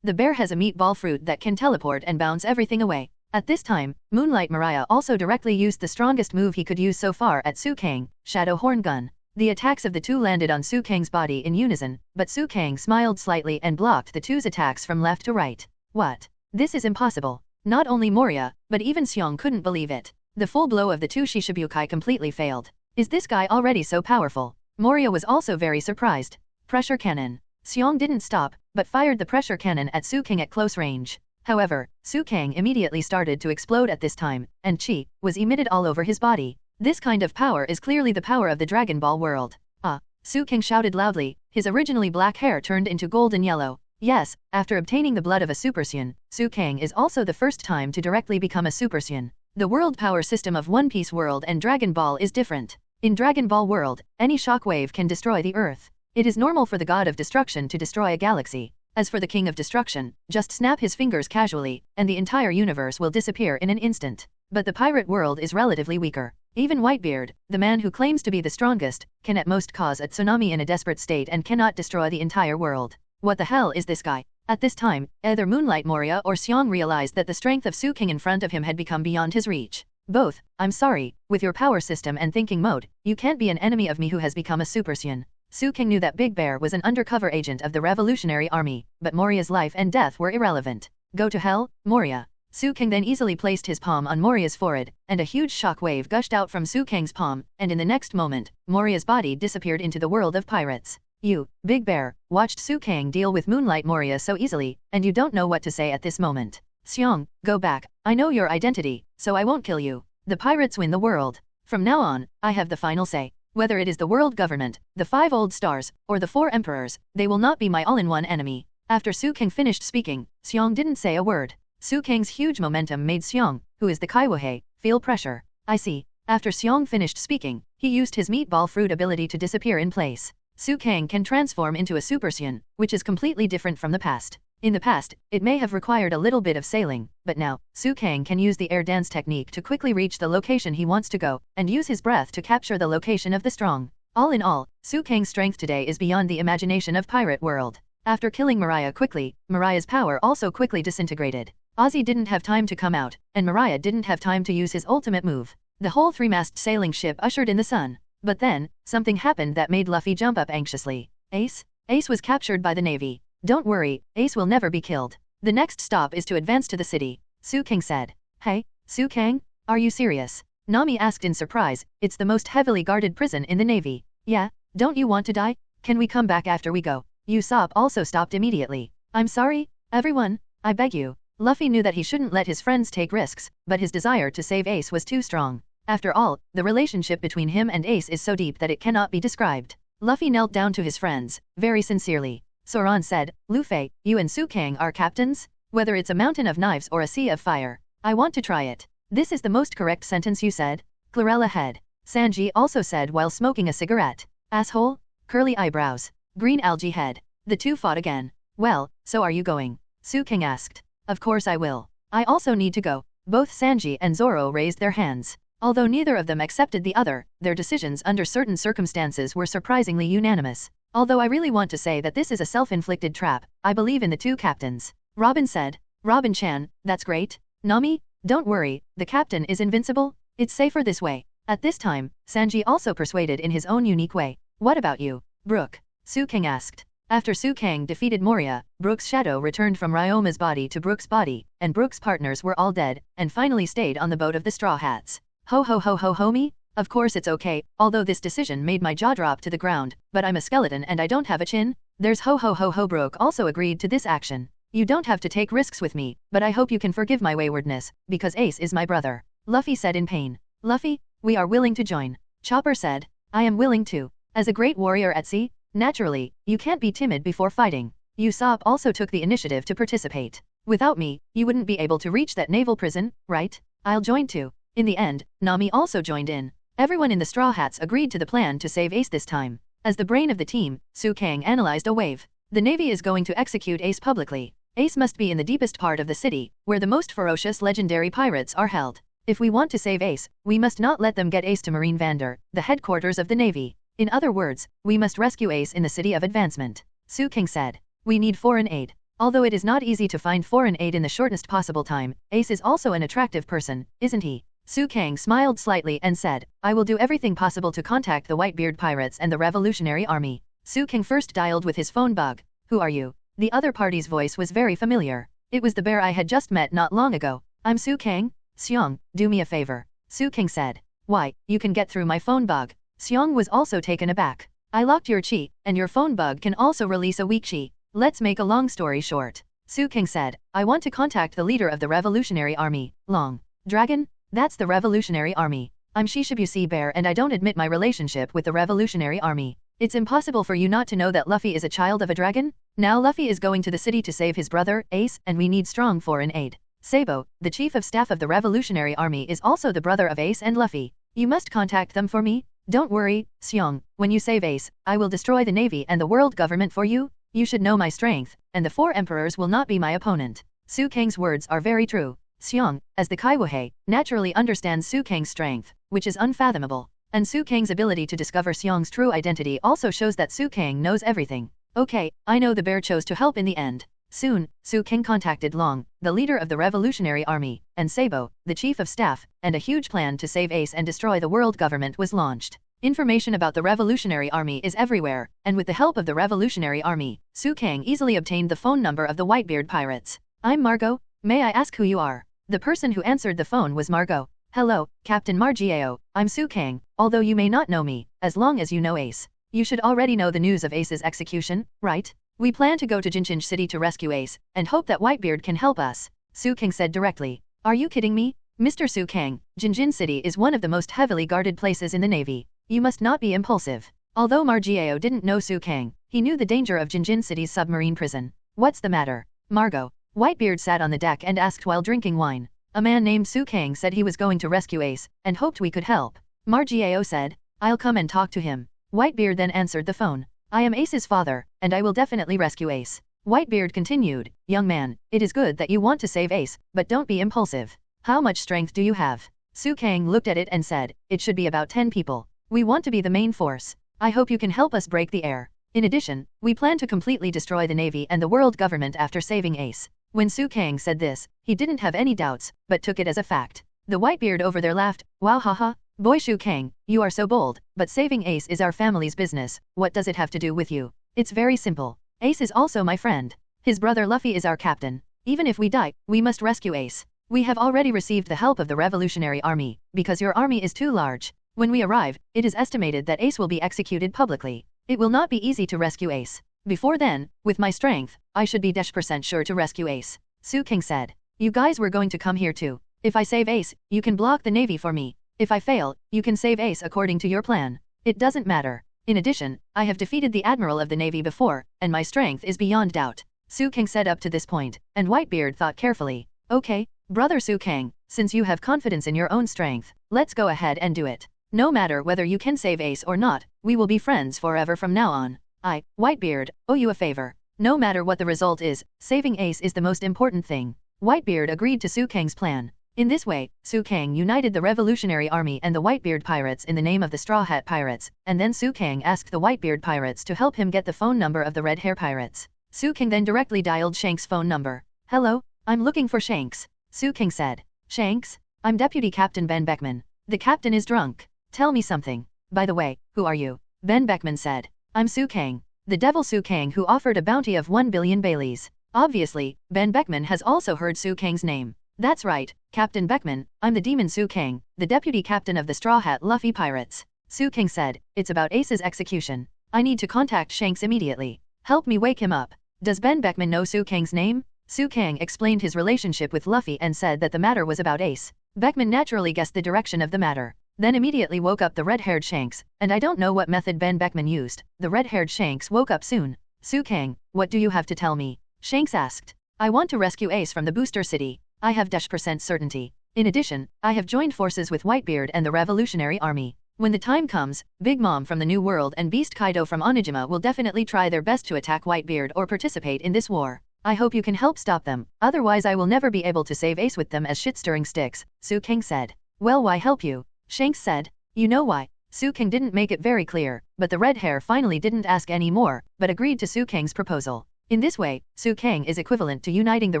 The bear has a meatball fruit that can teleport and bounce everything away. At this time, Moonlight Moriah also directly used the strongest move he could use so far at Su Kang, Shadow Horn Gun. The attacks of the two landed on Su Kang's body in unison, but Su Kang smiled slightly and blocked the two's attacks from left to right. What? This is impossible. Not only Moriah, but even Xiong couldn't believe it. The full blow of the two Shishibukai completely failed. Is this guy already so powerful? Moriah was also very surprised. Pressure cannon. Xiong didn't stop, but fired the pressure cannon at Su Kang at close range. However, Su Kang immediately started to explode at this time, and chi was emitted all over his body. This kind of power is clearly the power of the Dragon Ball world. Ah! Su Kang shouted loudly, his originally black hair turned into golden yellow. Yes, after obtaining the blood of a Super Saiyan, Su Kang is also the first time to directly become a Super Saiyan. The world power system of One Piece world and Dragon Ball is different. In Dragon Ball world, any shockwave can destroy the earth. It is normal for the god of destruction to destroy a galaxy. As for the king of destruction, just snap his fingers casually, and the entire universe will disappear in an instant. But the pirate world is relatively weaker. Even Whitebeard, the man who claims to be the strongest, can at most cause a tsunami in a desperate state and cannot destroy the entire world. What the hell is this guy? At this time, either Moonlight Moriah or Xiong realized that the strength of Su Kang in front of him had become beyond his reach. Both. I'm sorry, with your power system and thinking mode, you can't be an enemy of me who has become a Super Saiyan. Su Kang knew that Big Bear was an undercover agent of the Revolutionary Army, but Moriah's life and death were irrelevant. Go to hell, Moriah. Su Kang then easily placed his palm on Moriah's forehead, and a huge shock wave gushed out from Su Kang's palm, and in the next moment, Moriah's body disappeared into the world of pirates. You, Big Bear, watched Su Kang deal with Moonlight Moriah so easily, and you don't know what to say at this moment. Xiong, go back. I know your identity, so I won't kill you. The pirates win the world. From now on, I have the final say. Whether it is the world government, the 5 old stars, or the 4 emperors, they will not be my all-in-one enemy. After Su Kang finished speaking, Xiong didn't say a word. Su Kang's huge momentum made Xiong, who is the Kaiwohe, feel pressure. I see. After Xiong finished speaking, he used his meatball fruit ability to disappear in place. Su Kang can transform into a Super Saiyan, which is completely different from the past. In the past, it may have required a little bit of sailing, but now, Su Kang can use the air dance technique to quickly reach the location he wants to go, and use his breath to capture the location of the strong. All in all, Su Kang's strength today is beyond the imagination of pirate world. After killing Moriah quickly, Moriah's power also quickly disintegrated. Ozzy didn't have time to come out, and Moriah didn't have time to use his ultimate move. The whole 3-mast sailing ship ushered in the sun. But then, something happened that made Luffy jump up anxiously. Ace? Ace was captured by the Navy. Don't worry, Ace will never be killed. The next stop is to advance to the city, Su Kang said. Hey, Su Kang? Are you serious? Nami asked in surprise. It's the most heavily guarded prison in the Navy. Yeah, don't you want to die? Can we come back after we go? Usopp also stopped immediately. I'm sorry, everyone, I beg you. Luffy knew that he shouldn't let his friends take risks, but his desire to save Ace was too strong. After all, the relationship between him and Ace is so deep that it cannot be described. Luffy knelt down to his friends, very sincerely. Zoan said, Luffy, you and Su Kang are captains? Whether it's a mountain of knives or a sea of fire, I want to try it. This is the most correct sentence you said. Chlorella head. Sanji also said while smoking a cigarette. Asshole? Curly eyebrows. Green algae head. The two fought again. Well, so are you going? Su Kang asked. Of course I will. I also need to go. Both Sanji and Zoro raised their hands. Although neither of them accepted the other, their decisions under certain circumstances were surprisingly unanimous. Although I really want to say that this is a self-inflicted trap, I believe in the two captains. Robin said. Robin-chan, that's great. Nami, don't worry, the captain is invincible. It's safer this way. At this time, Sanji also persuaded in his own unique way. What about you, Brook? Su Kang asked. After Su Kang defeated Moriah, Brook's shadow returned from Ryoma's body to Brook's body, and Brook's partners were all dead, and finally stayed on the boat of the Straw Hats. Ho ho ho ho homie? Of course it's okay, although this decision made my jaw drop to the ground, but I'm a skeleton and I don't have a chin. There's ho ho ho ho. Brook also agreed to this action. You don't have to take risks with me, but I hope you can forgive my waywardness, because Ace is my brother. Luffy said in pain. Luffy, we are willing to join. Chopper said. I am willing to. As a great warrior at sea, naturally, you can't be timid before fighting. Usopp also took the initiative to participate. Without me, you wouldn't be able to reach that naval prison, right? I'll join too. In the end, Nami also joined in. Everyone in the Straw Hats agreed to the plan to save Ace this time. As the brain of the team, Su Kang analyzed a wave. The Navy is going to execute Ace publicly. Ace must be in the deepest part of the city, where the most ferocious legendary pirates are held. If we want to save Ace, we must not let them get Ace to Marineford, the headquarters of the Navy. In other words, we must rescue Ace in the City of Advancement. Su King said. We need foreign aid. Although it is not easy to find foreign aid in the shortest possible time, Ace is also an attractive person, isn't he? Su Kang smiled slightly and said, I will do everything possible to contact the Whitebeard pirates and the Revolutionary Army. Su King first dialed with his phone bug. Who are you? The other party's voice was very familiar. It was the bear I had just met not long ago. I'm Su Kang. Seong, do me a favor. Su King said. Why, you can get through my phone bug. Seong was also taken aback. I locked your chi, and your phone bug can also release a weak chi. Let's make a long story short. Su King said, I want to contact the leader of the Revolutionary Army, Long Dragon? That's the Revolutionary Army. I'm Shishibusi Bear and I don't admit my relationship with the Revolutionary Army. It's impossible for you not to know that Luffy is a child of a dragon? Now Luffy is going to the city to save his brother, Ace, and we need strong foreign aid. Sabo, the chief of staff of the Revolutionary Army is also the brother of Ace and Luffy. You must contact them for me. Don't worry, Seong, when you save Ace, I will destroy the Navy and the world government for you. You should know my strength, and the 4 emperors will not be my opponent. Su Kang's words are very true. Seong, as the Kaiwohei, naturally understands Su Kang's strength, which is unfathomable. And Su Kang's ability to discover Seong's true identity also shows that Su Kang knows everything. Okay, I know the bear chose to help in the end. Soon, Su Kang contacted Long, the leader of the Revolutionary Army, and Sabo, the chief of staff, and a huge plan to save Ace and destroy the world government was launched. Information about the Revolutionary Army is everywhere, and with the help of the Revolutionary Army, Su Kang easily obtained the phone number of the Whitebeard pirates. I'm Margot. May I ask who you are? The person who answered the phone was Margot. Hello, Captain Margiao, I'm Su Kang, although you may not know me, as long as you know Ace. You should already know the news of Ace's execution, right? We plan to go to Jinjin City to rescue Ace, and hope that Whitebeard can help us, Su Kang said directly. Are you kidding me? Mr. Su Kang, Jinjin City is one of the most heavily guarded places in the Navy. You must not be impulsive. Although Margiao didn't know Su Kang, he knew the danger of Jinjin City's submarine prison. What's the matter? Margot. Whitebeard sat on the deck and asked while drinking wine. A man named Su Kang said he was going to rescue Ace, and hoped we could help. Margiao said, I'll come and talk to him. Whitebeard then answered the phone. I am Ace's father, and I will definitely rescue Ace. Whitebeard continued, young man, it is good that you want to save Ace, but don't be impulsive. How much strength do you have? Su Kang looked at it and said, it should be about 10 people. We want to be the main force. I hope you can help us break the air. In addition, we plan to completely destroy the Navy and the world government after saving Ace. When Su Kang said this, he didn't have any doubts, but took it as a fact. The Whitebeard over there laughed, wow haha, boy Su Kang, you are so bold, but saving Ace is our family's business, what does it have to do with you? It's very simple. Ace is also my friend. His brother Luffy is our captain. Even if we die, we must rescue Ace. We have already received the help of the Revolutionary Army, because your army is too large. When we arrive, it is estimated that Ace will be executed publicly. It will not be easy to rescue Ace. Before then, with my strength, I should be %% sure to rescue Ace. Su Kang said. You guys were going to come here too. If I save Ace, you can block the Navy for me. If I fail, you can save Ace according to your plan. It doesn't matter. In addition, I have defeated the Admiral of the Navy before, and my strength is beyond doubt. Su Kang said up to this point, and Whitebeard thought carefully. Okay, brother Su Kang, since you have confidence in your own strength, let's go ahead and do it. No matter whether you can save Ace or not, we will be friends forever from now on. I, Whitebeard, owe you a favor. No matter what the result is, saving Ace is the most important thing. Whitebeard agreed to Su Kang's plan. In this way, Su Kang united the Revolutionary Army and the Whitebeard pirates in the name of the Straw Hat Pirates, and then Su Kang asked the Whitebeard pirates to help him get the phone number of the Red Hair Pirates. Su Kang then directly dialed Shanks' phone number. Hello, I'm looking for Shanks. Su Kang said. Shanks? I'm Deputy Captain Ben Beckman. The captain is drunk. Tell me something. By the way, who are you? Ben Beckman said. I'm Su Kang. The devil Su Kang who offered a bounty of 1 billion Baileys. Obviously, Ben Beckman has also heard Su Kang's name. That's right, Captain Beckman, I'm the demon Su Kang, the deputy captain of the Straw Hat Luffy Pirates. Su Kang said, it's about Ace's execution. I need to contact Shanks immediately. Help me wake him up. Does Ben Beckman know Su Kang's name? Su Kang explained his relationship with Luffy and said that the matter was about Ace. Beckman naturally guessed the direction of the matter. Then immediately woke up the red-haired Shanks, and I don't know what method Ben Beckman used. The red-haired Shanks woke up soon. Su Kang, what do you have to tell me? Shanks asked. I want to rescue Ace from the booster city. I have %% certainty. In addition, I have joined forces with Whitebeard and the Revolutionary Army. When the time comes, Big Mom from the New World and Beast Kaido from Onijima will definitely try their best to attack Whitebeard or participate in this war. I hope you can help stop them, otherwise I will never be able to save Ace with them as shit-stirring sticks, Su King said. Well, why help you? Shanks said. You know why? Su King didn't make it very clear, but the red hair finally didn't ask any more, but agreed to Su King's proposal. In this way, Su King is equivalent to uniting the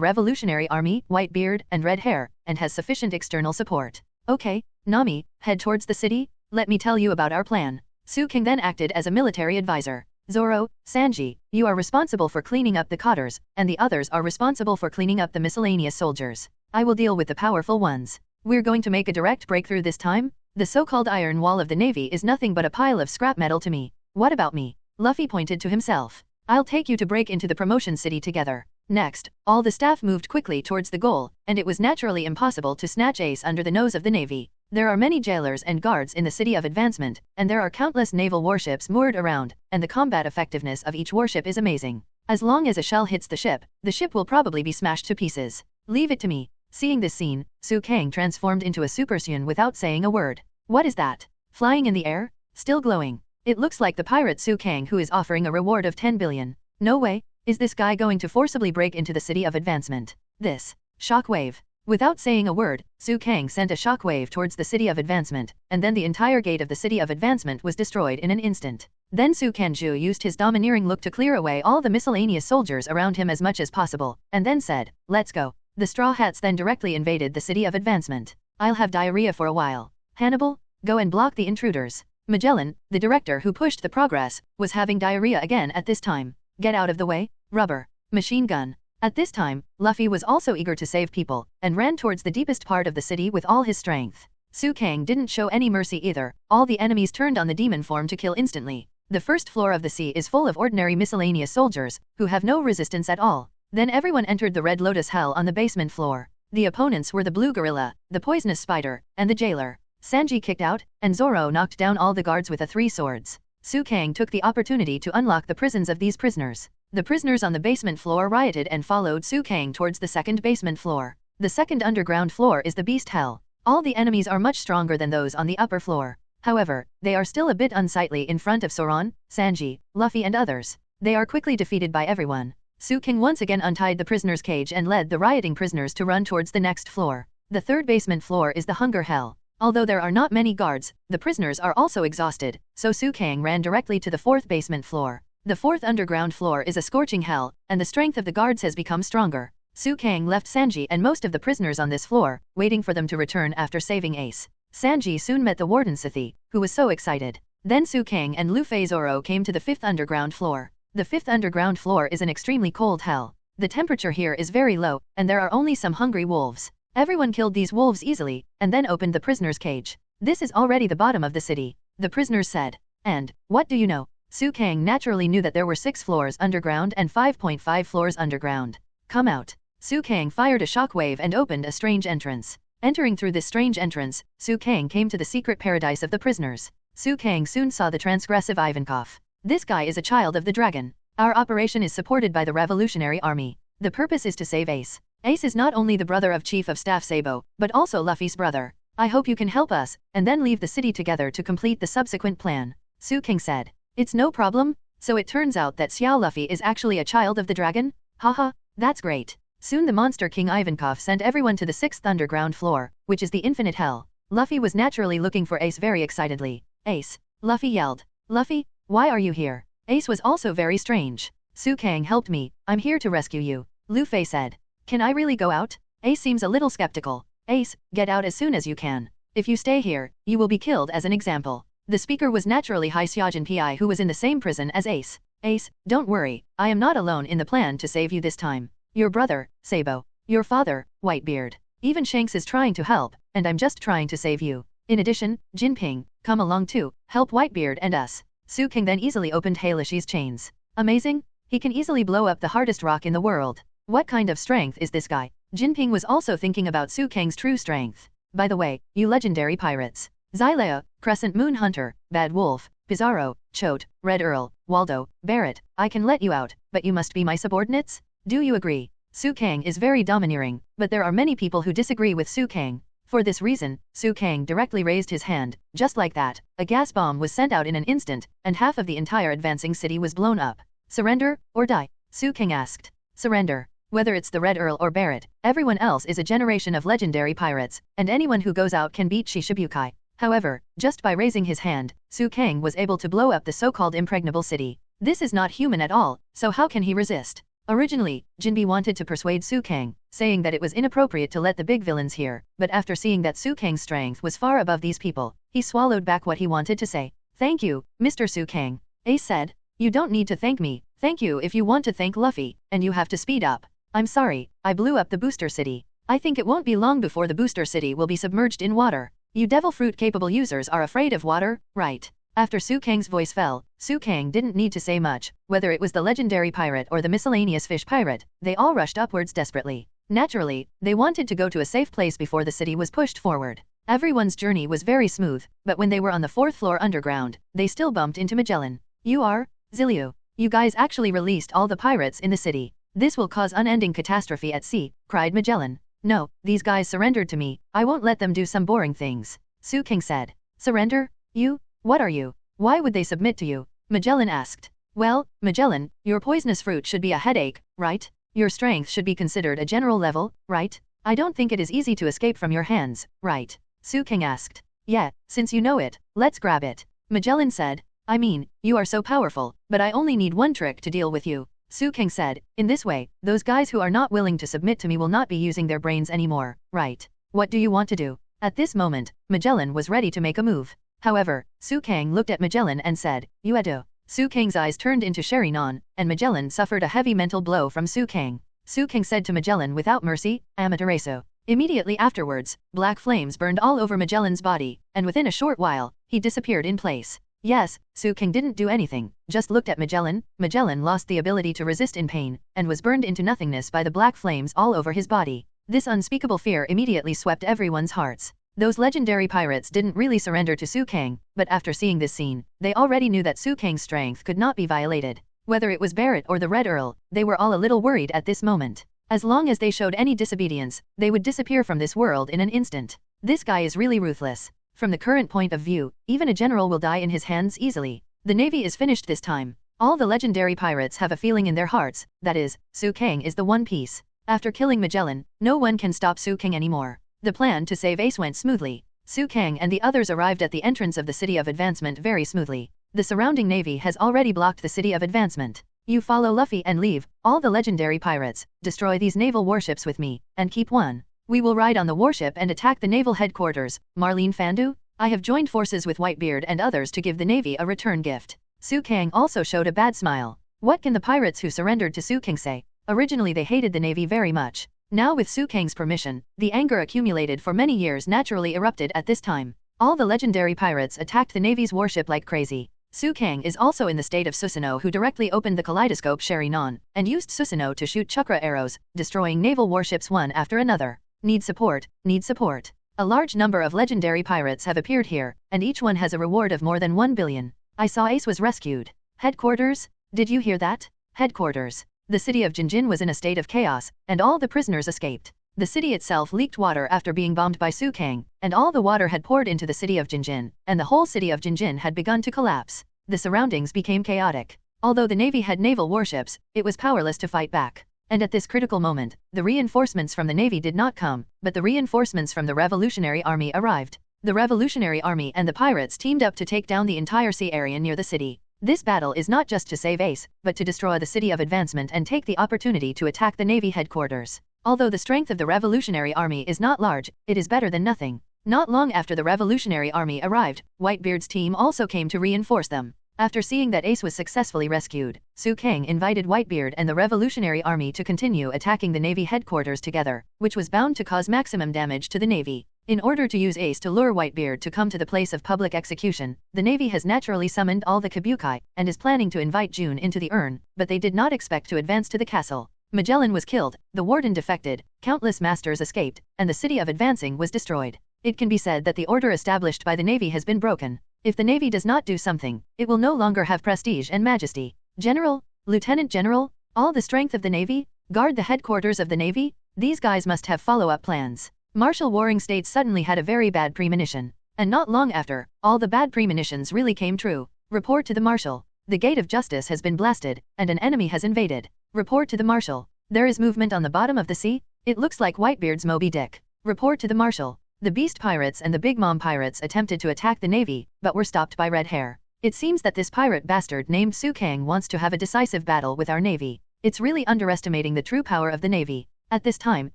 Revolutionary Army, Whitebeard, and Red Hair, and has sufficient external support. Okay, Nami, head towards the city? Let me tell you about our plan. Su King then acted as a military advisor. Zoro, Sanji, you are responsible for cleaning up the cotters, and the others are responsible for cleaning up the miscellaneous soldiers. I will deal with the powerful ones. We're going to make a direct breakthrough this time? The so-called iron wall of the Navy is nothing but a pile of scrap metal to me. What about me? Luffy pointed to himself. I'll take you to break into the promotion city together. Next, all the staff moved quickly towards the goal, and it was naturally impossible to snatch Ace under the nose of the Navy. There are many jailers and guards in the City of Advancement, and there are countless naval warships moored around, and the combat effectiveness of each warship is amazing. As long as a shell hits the ship will probably be smashed to pieces. Leave it to me. Seeing this scene, Su King transformed into a Super Saiyan without saying a word. What is that? Flying in the air? Still glowing. It looks like the pirate Su King who is offering a reward of 10 billion. No way. Is this guy going to forcibly break into the City of Advancement? This. Shockwave. Without saying a word, Su King sent a shockwave towards the City of Advancement, and then the entire gate of the City of Advancement was destroyed in an instant. Then Su Kanju used his domineering look to clear away all the miscellaneous soldiers around him as much as possible, and then said, "Let's go." The Straw Hats then directly invaded the City of Advancement. I'll have diarrhea for a while. Hannibal, go and block the intruders. Magellan, the director who pushed the progress, was having diarrhea again at this time. Get out of the way, rubber. Machine gun. At this time, Luffy was also eager to save people, and ran towards the deepest part of the city with all his strength. Su King didn't show any mercy either, all the enemies turned on the demon form to kill instantly. The first floor of the sea is full of ordinary miscellaneous soldiers, who have no resistance at all. Then everyone entered the Red Lotus Hell on the basement floor. The opponents were the Blue Gorilla, the Poisonous Spider, and the Jailer. Sanji kicked out, and Zoro knocked down all the guards with 3 swords. Su King took the opportunity to unlock the prisons of these prisoners. The prisoners on the basement floor rioted and followed Su King towards the second basement floor. The second underground floor is the Beast Hell. All the enemies are much stronger than those on the upper floor. However, they are still a bit unsightly in front of Soron, Sanji, Luffy and others. They are quickly defeated by everyone. Su King once again untied the prisoner's cage and led the rioting prisoners to run towards the next floor. The third basement floor is the Hunger Hell. Although there are not many guards, the prisoners are also exhausted, so Su King ran directly to the fourth basement floor. The fourth underground floor is a scorching hell, and the strength of the guards has become stronger. Su King left Sanji and most of the prisoners on this floor, waiting for them to return after saving Ace. Sanji soon met the Warden Sithi, who was so excited. Then Su King and Luffy Zoro came to the fifth underground floor. The fifth underground floor is an extremely cold hell. The temperature here is very low, and there are only some hungry wolves. Everyone killed these wolves easily, and then opened the prisoner's cage. This is already the bottom of the city, the prisoners said. And, what do you know? Su King naturally knew that there were 6 floors underground and 5.5 floors underground. Come out. Su King fired a shockwave and opened a strange entrance. Entering through this strange entrance, Su King came to the secret paradise of the prisoners. Su King soon saw the transgressive Ivankov. This guy is a child of the dragon. Our operation is supported by the Revolutionary Army. The purpose is to save Ace. Ace is not only the brother of Chief of Staff Sabo, but also Luffy's brother. I hope you can help us, and then leave the city together to complete the subsequent plan. Su King said. It's no problem. So it turns out that Xiao Luffy is actually a child of the dragon? Haha, that's great. Soon the Monster King Ivankov sent everyone to the 6th underground floor, which is the Infinite Hell. Luffy was naturally looking for Ace very excitedly. Ace. Luffy yelled. Luffy, why are you here? Ace was also very strange. Su King helped me, I'm here to rescue you. Luffy said. Can I really go out? Ace seems a little skeptical. Ace, get out as soon as you can. If you stay here, you will be killed as an example. The speaker was naturally Skypiea who was in the same prison as Ace. Ace, don't worry, I am not alone in the plan to save you this time. Your brother, Sabo. Your father, Whitebeard. Even Shanks is trying to help, and I'm just trying to save you. In addition, Jinping, come along too, help Whitebeard and us. Su King then easily opened Heilishi's chains. Amazing? He can easily blow up the hardest rock in the world. What kind of strength is this guy? Jinping was also thinking about Su King's true strength. By the way, you legendary pirates. Xylea, Crescent Moon Hunter, Bad Wolf, Pizarro, Choate, Red Earl, Waldo, Barrett, I can let you out, but you must be my subordinates? Do you agree? Su King is very domineering, but there are many people who disagree with Su King. For this reason, Su Kang directly raised his hand. Just like that, a gas bomb was sent out in an instant, and half of the entire advancing city was blown up. Surrender, or die? Su Kang asked. Surrender. Whether it's the Red Earl or Barrett, everyone else is a generation of legendary pirates, and anyone who goes out can beat Shishibukai. However, just by raising his hand, Su Kang was able to blow up the so-called impregnable city. This is not human at all, so how can he resist? Originally, Jinbe wanted to persuade Su Kang, saying that it was inappropriate to let the big villains hear, but after seeing that Su Kang's strength was far above these people, he swallowed back what he wanted to say. Thank you, Mr. Su Kang. Ace said. You don't need to thank me, thank you if you want to thank Luffy, and you have to speed up. I'm sorry, I blew up the booster city. I think it won't be long before the booster city will be submerged in water. You devil fruit capable users are afraid of water, right? After Su Kang's voice fell, Su Kang didn't need to say much. Whether it was the legendary pirate or the miscellaneous fish pirate, they all rushed upwards desperately. Naturally, they wanted to go to a safe place before the city was pushed forward. Everyone's journey was very smooth, but when they were on the 4th floor underground, they still bumped into Magellan. You are? Zilliu. You guys actually released all the pirates in the city. This will cause unending catastrophe at sea, cried Magellan. No, these guys surrendered to me, I won't let them do some boring things. Su Kang said. Surrender? You? What are you? Why would they submit to you? Magellan asked. Well, Magellan, your poisonous fruit should be a headache, right? Your strength should be considered a general level, right? I don't think it is easy to escape from your hands, right? Su Kang asked. Yeah, since you know it, let's grab it. Magellan said. I mean, you are so powerful, but I only need one trick to deal with you. Su Kang said. In this way, those guys who are not willing to submit to me will not be using their brains anymore, right? What do you want to do? At this moment, Magellan was ready to make a move. However, Su Kang looked at Magellan and said, Uedo. Su Kang's eyes turned into Sherinon, and Magellan suffered a heavy mental blow from Su Kang. Su Kang said to Magellan without mercy, Amaterasu. Immediately afterwards, black flames burned all over Magellan's body, and within a short while, he disappeared in place. Yes, Su Kang didn't do anything, just looked at Magellan. Magellan lost the ability to resist in pain, and was burned into nothingness by the black flames all over his body. This unspeakable fear immediately swept everyone's hearts. Those legendary pirates didn't really surrender to Su Kang, but after seeing this scene, they already knew that Su Kang's strength could not be violated. Whether it was Barrett or the Red Earl, they were all a little worried at this moment. As long as they showed any disobedience, they would disappear from this world in an instant. This guy is really ruthless. From the current point of view, even a general will die in his hands easily. The navy is finished this time. All the legendary pirates have a feeling in their hearts, that is, Su Kang is the one piece. After killing Magellan, no one can stop Su Kang anymore. The plan to save Ace went smoothly. Su Kang and the others arrived at the entrance of the City of Advancement very smoothly. The surrounding navy has already blocked the City of Advancement. You follow Luffy and leave, all the legendary pirates, destroy these naval warships with me, and keep one. We will ride on the warship and attack the naval headquarters. Marlene Fandu? I have joined forces with Whitebeard and others to give the navy a return gift. Su Kang also showed a bad smile. What can the pirates who surrendered to Su Kang say? Originally they hated the navy very much. Now with Su Kang's permission, the anger accumulated for many years naturally erupted at this time. All the legendary pirates attacked the navy's warship like crazy. Su Kang is also in the state of Susanoo, who directly opened the kaleidoscope Sherinon, and used Susanoo to shoot chakra arrows, destroying naval warships one after another. Need support, need support. A large number of legendary pirates have appeared here, and each one has a reward of more than 1 billion. I saw Ace was rescued. Headquarters? Did you hear that? Headquarters. The city of Jinjin was in a state of chaos, and all the prisoners escaped. The city itself leaked water after being bombed by Su Kang, and all the water had poured into the city of Jinjin, and the whole city of Jinjin had begun to collapse. The surroundings became chaotic. Although the navy had naval warships, it was powerless to fight back. And at this critical moment, the reinforcements from the navy did not come, but the reinforcements from the Revolutionary Army arrived. The Revolutionary Army and the pirates teamed up to take down the entire sea area near the city. This battle is not just to save Ace, but to destroy the City of Advancement and take the opportunity to attack the Navy headquarters. Although the strength of the Revolutionary Army is not large, it is better than nothing. Not long after the Revolutionary Army arrived, Whitebeard's team also came to reinforce them. After seeing that Ace was successfully rescued, Su Kang invited Whitebeard and the Revolutionary Army to continue attacking the Navy headquarters together, which was bound to cause maximum damage to the Navy. In order to use Ace to lure Whitebeard to come to the place of public execution, the Navy has naturally summoned all the Kabuki, and is planning to invite June into the urn, but they did not expect to advance to the castle. Magellan was killed, the warden defected, countless masters escaped, and the city of Advancing was destroyed. It can be said that the order established by the Navy has been broken. If the Navy does not do something, it will no longer have prestige and majesty. General, Lieutenant General, all the strength of the Navy, guard the headquarters of the Navy, these guys must have follow-up plans. Martial warring states suddenly had a very bad premonition. And not long after, all the bad premonitions really came true. Report to the Marshal. The gate of justice has been blasted, and an enemy has invaded. Report to the Marshal. There is movement on the bottom of the sea. It looks like Whitebeard's Moby Dick. Report to the Marshal. The Beast Pirates and the Big Mom Pirates attempted to attack the Navy, but were stopped by Red Hair. It seems that this pirate bastard named Su Kang wants to have a decisive battle with our Navy. It's really underestimating the true power of the Navy. At this time,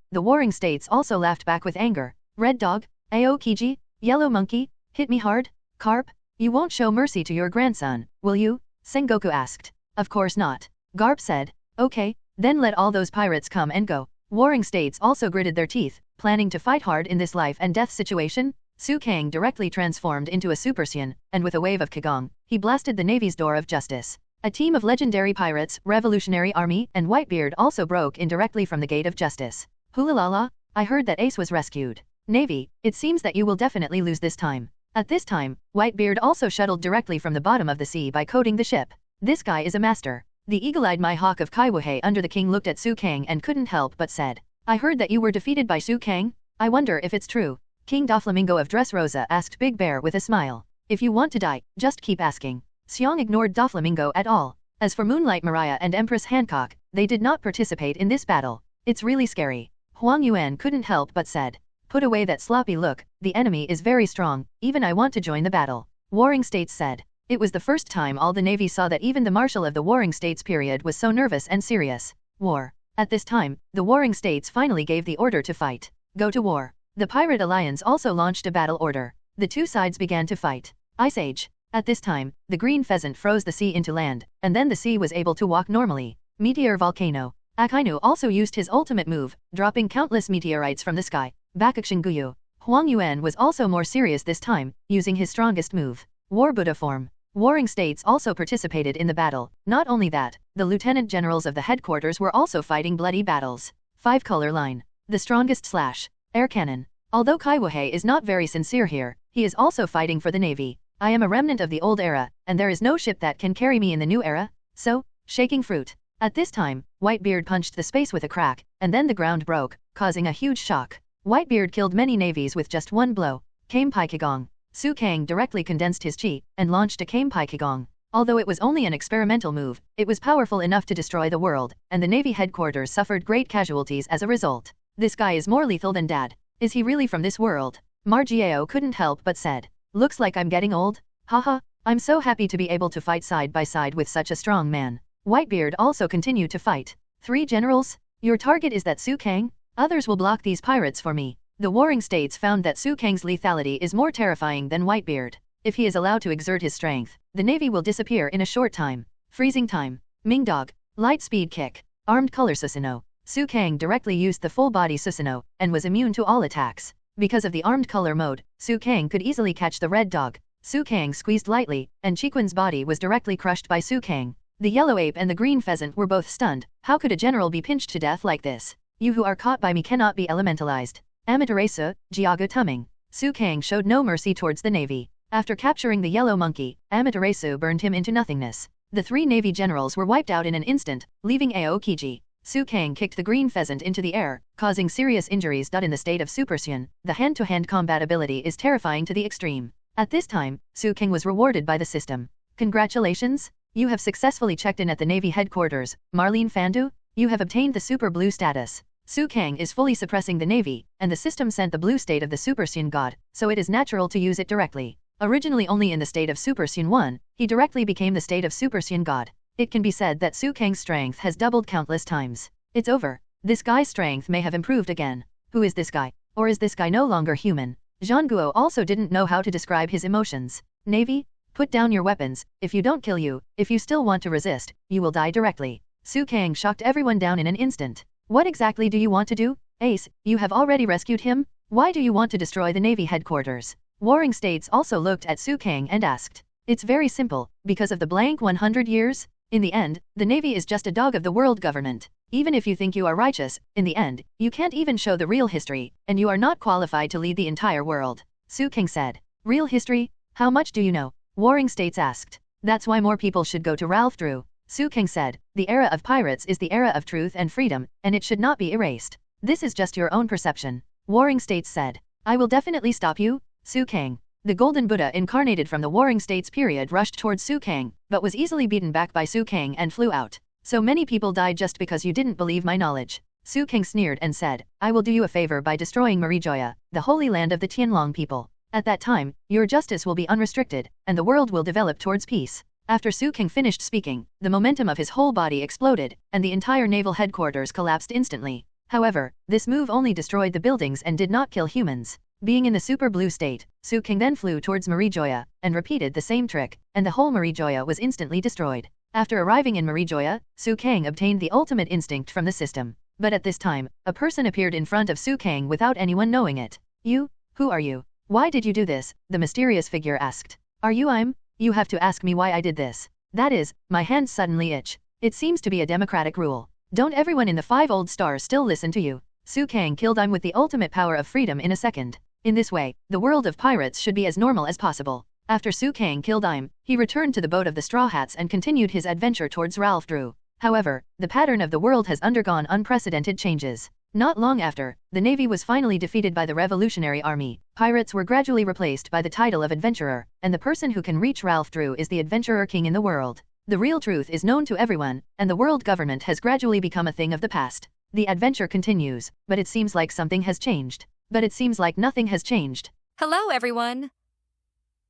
the warring states also laughed back with anger. Red Dog, Aokiji, Yellow Monkey, hit me hard, Carp, you won't show mercy to your grandson, will you? Sengoku asked. Of course not. Garp said. Okay, then let all those pirates come and go. Warring states also gritted their teeth, planning to fight hard in this life and death situation. Su Kang directly transformed into a Super Saiyan, and with a wave of Kagong, he blasted the Navy's door of justice. A team of legendary pirates, Revolutionary Army, and Whitebeard also broke in directly from the Gate of Justice. Hulalala, I heard that Ace was rescued. Navy, it seems that you will definitely lose this time. At this time, Whitebeard also shuttled directly from the bottom of the sea by coating the ship. This guy is a master. The eagle-eyed Mihawk of Kaiwahei under the king looked at Su Kang and couldn't help but said, I heard that you were defeated by Su Kang? I wonder if it's true. King Doflamingo of Dressrosa asked Big Bear with a smile. If you want to die, just keep asking. Xiong ignored Doflamingo at all. As for Moonlight Moriah and Empress Hancock, they did not participate in this battle. It's really scary. Huang Yuan couldn't help but said, put away that sloppy look, the enemy is very strong, even I want to join the battle. Warring States said. It was the first time all the Navy saw that even the Marshal of the Warring States period was so nervous and serious. War. At this time, the Warring States finally gave the order to fight. Go to war. The Pirate Alliance also launched a battle order. The two sides began to fight. Ice Age. At this time, the green pheasant froze the sea into land, and then the sea was able to walk normally. Meteor Volcano. Akainu also used his ultimate move, dropping countless meteorites from the sky. Bakukshin Guyu. Huang Yuan was also more serious this time, using his strongest move. War Buddha form. Warring States also participated in the battle. Not only that, the lieutenant generals of the headquarters were also fighting bloody battles. 5-color line. The strongest slash. Air cannon. Although Kaiwahei is not very sincere here, he is also fighting for the Navy. I am a remnant of the old era, and there is no ship that can carry me in the new era, so, shaking fruit. At this time, Whitebeard punched the space with a crack, and then the ground broke, causing a huge shock. Whitebeard killed many navies with just one blow. Kaipai Kigong. Su Kang directly condensed his chi, and launched a Kaipai Kigong. Although it was only an experimental move, it was powerful enough to destroy the world, and the Navy headquarters suffered great casualties as a result. This guy is more lethal than Dad. Is he really from this world? Margiao couldn't help but said. Looks like I'm getting old. Haha, I'm so happy to be able to fight side by side with such a strong man. Whitebeard also continued to fight. 3 generals? Your target is that Su Kang? Others will block these pirates for me. The Warring States found that Su Kang's lethality is more terrifying than Whitebeard. If he is allowed to exert his strength, the Navy will disappear in a short time. Freezing time. Ming Dog. Light speed kick. Armed color Susanoo. Su Kang directly used the full body Susanoo, and was immune to all attacks. Because of the armed color mode, Su Kang could easily catch the red dog. Su Kang squeezed lightly, and Chiquin's body was directly crushed by Su Kang. The yellow ape and the green pheasant were both stunned. How could a general be pinched to death like this? You who are caught by me cannot be elementalized. Amaterasu, Jiaga Tuming. Su Kang showed no mercy towards the Navy. After capturing the yellow monkey, Amaterasu burned him into nothingness. The 3 Navy generals were wiped out in an instant, leaving Aokiji. Su Kang kicked the green pheasant into the air, causing serious injuries. In the state of Super Saiyan, the hand-to-hand combat ability is terrifying to the extreme. At this time, Su Kang was rewarded by the system. Congratulations! You have successfully checked in at the Navy headquarters, Marlene Fandu. You have obtained the Super Blue status. Su Kang is fully suppressing the Navy, and the system sent the blue state of the Super Saiyan God, so it is natural to use it directly. Originally only in the state of Super Saiyan 1, he directly became the state of Super Saiyan God. It can be said that Su Kang's strength has doubled countless times. It's over. This guy's strength may have improved again. Who is this guy? Or is this guy no longer human? Zhangguo also didn't know how to describe his emotions. Navy? Put down your weapons. If you don't kill you, if you still want to resist, you will die directly. Su Kang shocked everyone down in an instant. What exactly do you want to do? Ace, you have already rescued him? Why do you want to destroy the Navy headquarters? Warring States also looked at Su Kang and asked. It's very simple, because of the blank 100 years? In the end, the Navy is just a dog of the world government. Even if you think you are righteous, in the end, you can't even show the real history, and you are not qualified to lead the entire world. Su Kang said. Real history? How much do you know? Warring States asked. That's why more people should go to Ralph Drew. Su Kang said. The era of pirates is the era of truth and freedom, and it should not be erased. This is just your own perception. Warring States said. I will definitely stop you, Su Kang. The Golden Buddha incarnated from the Warring States period rushed towards Su Kang, but was easily beaten back by Su Kang and flew out. So many people died just because you didn't believe my knowledge. Su Kang sneered and said, I will do you a favor by destroying Moriah, the holy land of the Tianlong people. At that time, your justice will be unrestricted, and the world will develop towards peace. After Su Kang finished speaking, the momentum of his whole body exploded, and the entire naval headquarters collapsed instantly. However, this move only destroyed the buildings and did not kill humans. Being in the super blue state, Su Kang then flew towards Moriah, and repeated the same trick, and the whole Moriah was instantly destroyed. After arriving in Moriah, Su Kang obtained the ultimate instinct from the system. But at this time, a person appeared in front of Su Kang without anyone knowing it. You? Who are you? Why did you do this? The mysterious figure asked. Are you I'm? You have to ask me why I did this. That is, my hands suddenly itch. It seems to be a democratic rule. Don't everyone in the 5 old stars still listen to you? Su Kang killed I'm with the ultimate power of freedom in a second. In this way, the world of pirates should be as normal as possible. After Su Kang killed I'm, he returned to the boat of the Straw Hats and continued his adventure towards Ralph Drew. However, the pattern of the world has undergone unprecedented changes. Not long after, the navy was finally defeated by the Revolutionary Army. Pirates were gradually replaced by the title of adventurer, and the person who can reach Ralph Drew is the adventurer king in the world. The real truth is known to everyone, and the world government has gradually become a thing of the past. The adventure continues, but it seems like something has changed. But it seems like nothing has changed. Hello, everyone!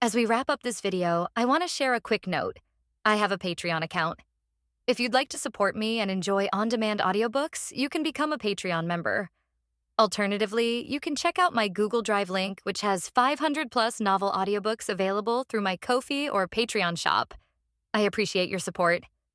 As we wrap up this video, I want to share a quick note. I have a Patreon account. If you'd like to support me and enjoy on-demand audiobooks, you can become a Patreon member. Alternatively, you can check out my Google Drive link, which has 500+ novel audiobooks available through my Ko-fi or Patreon shop. I appreciate your support.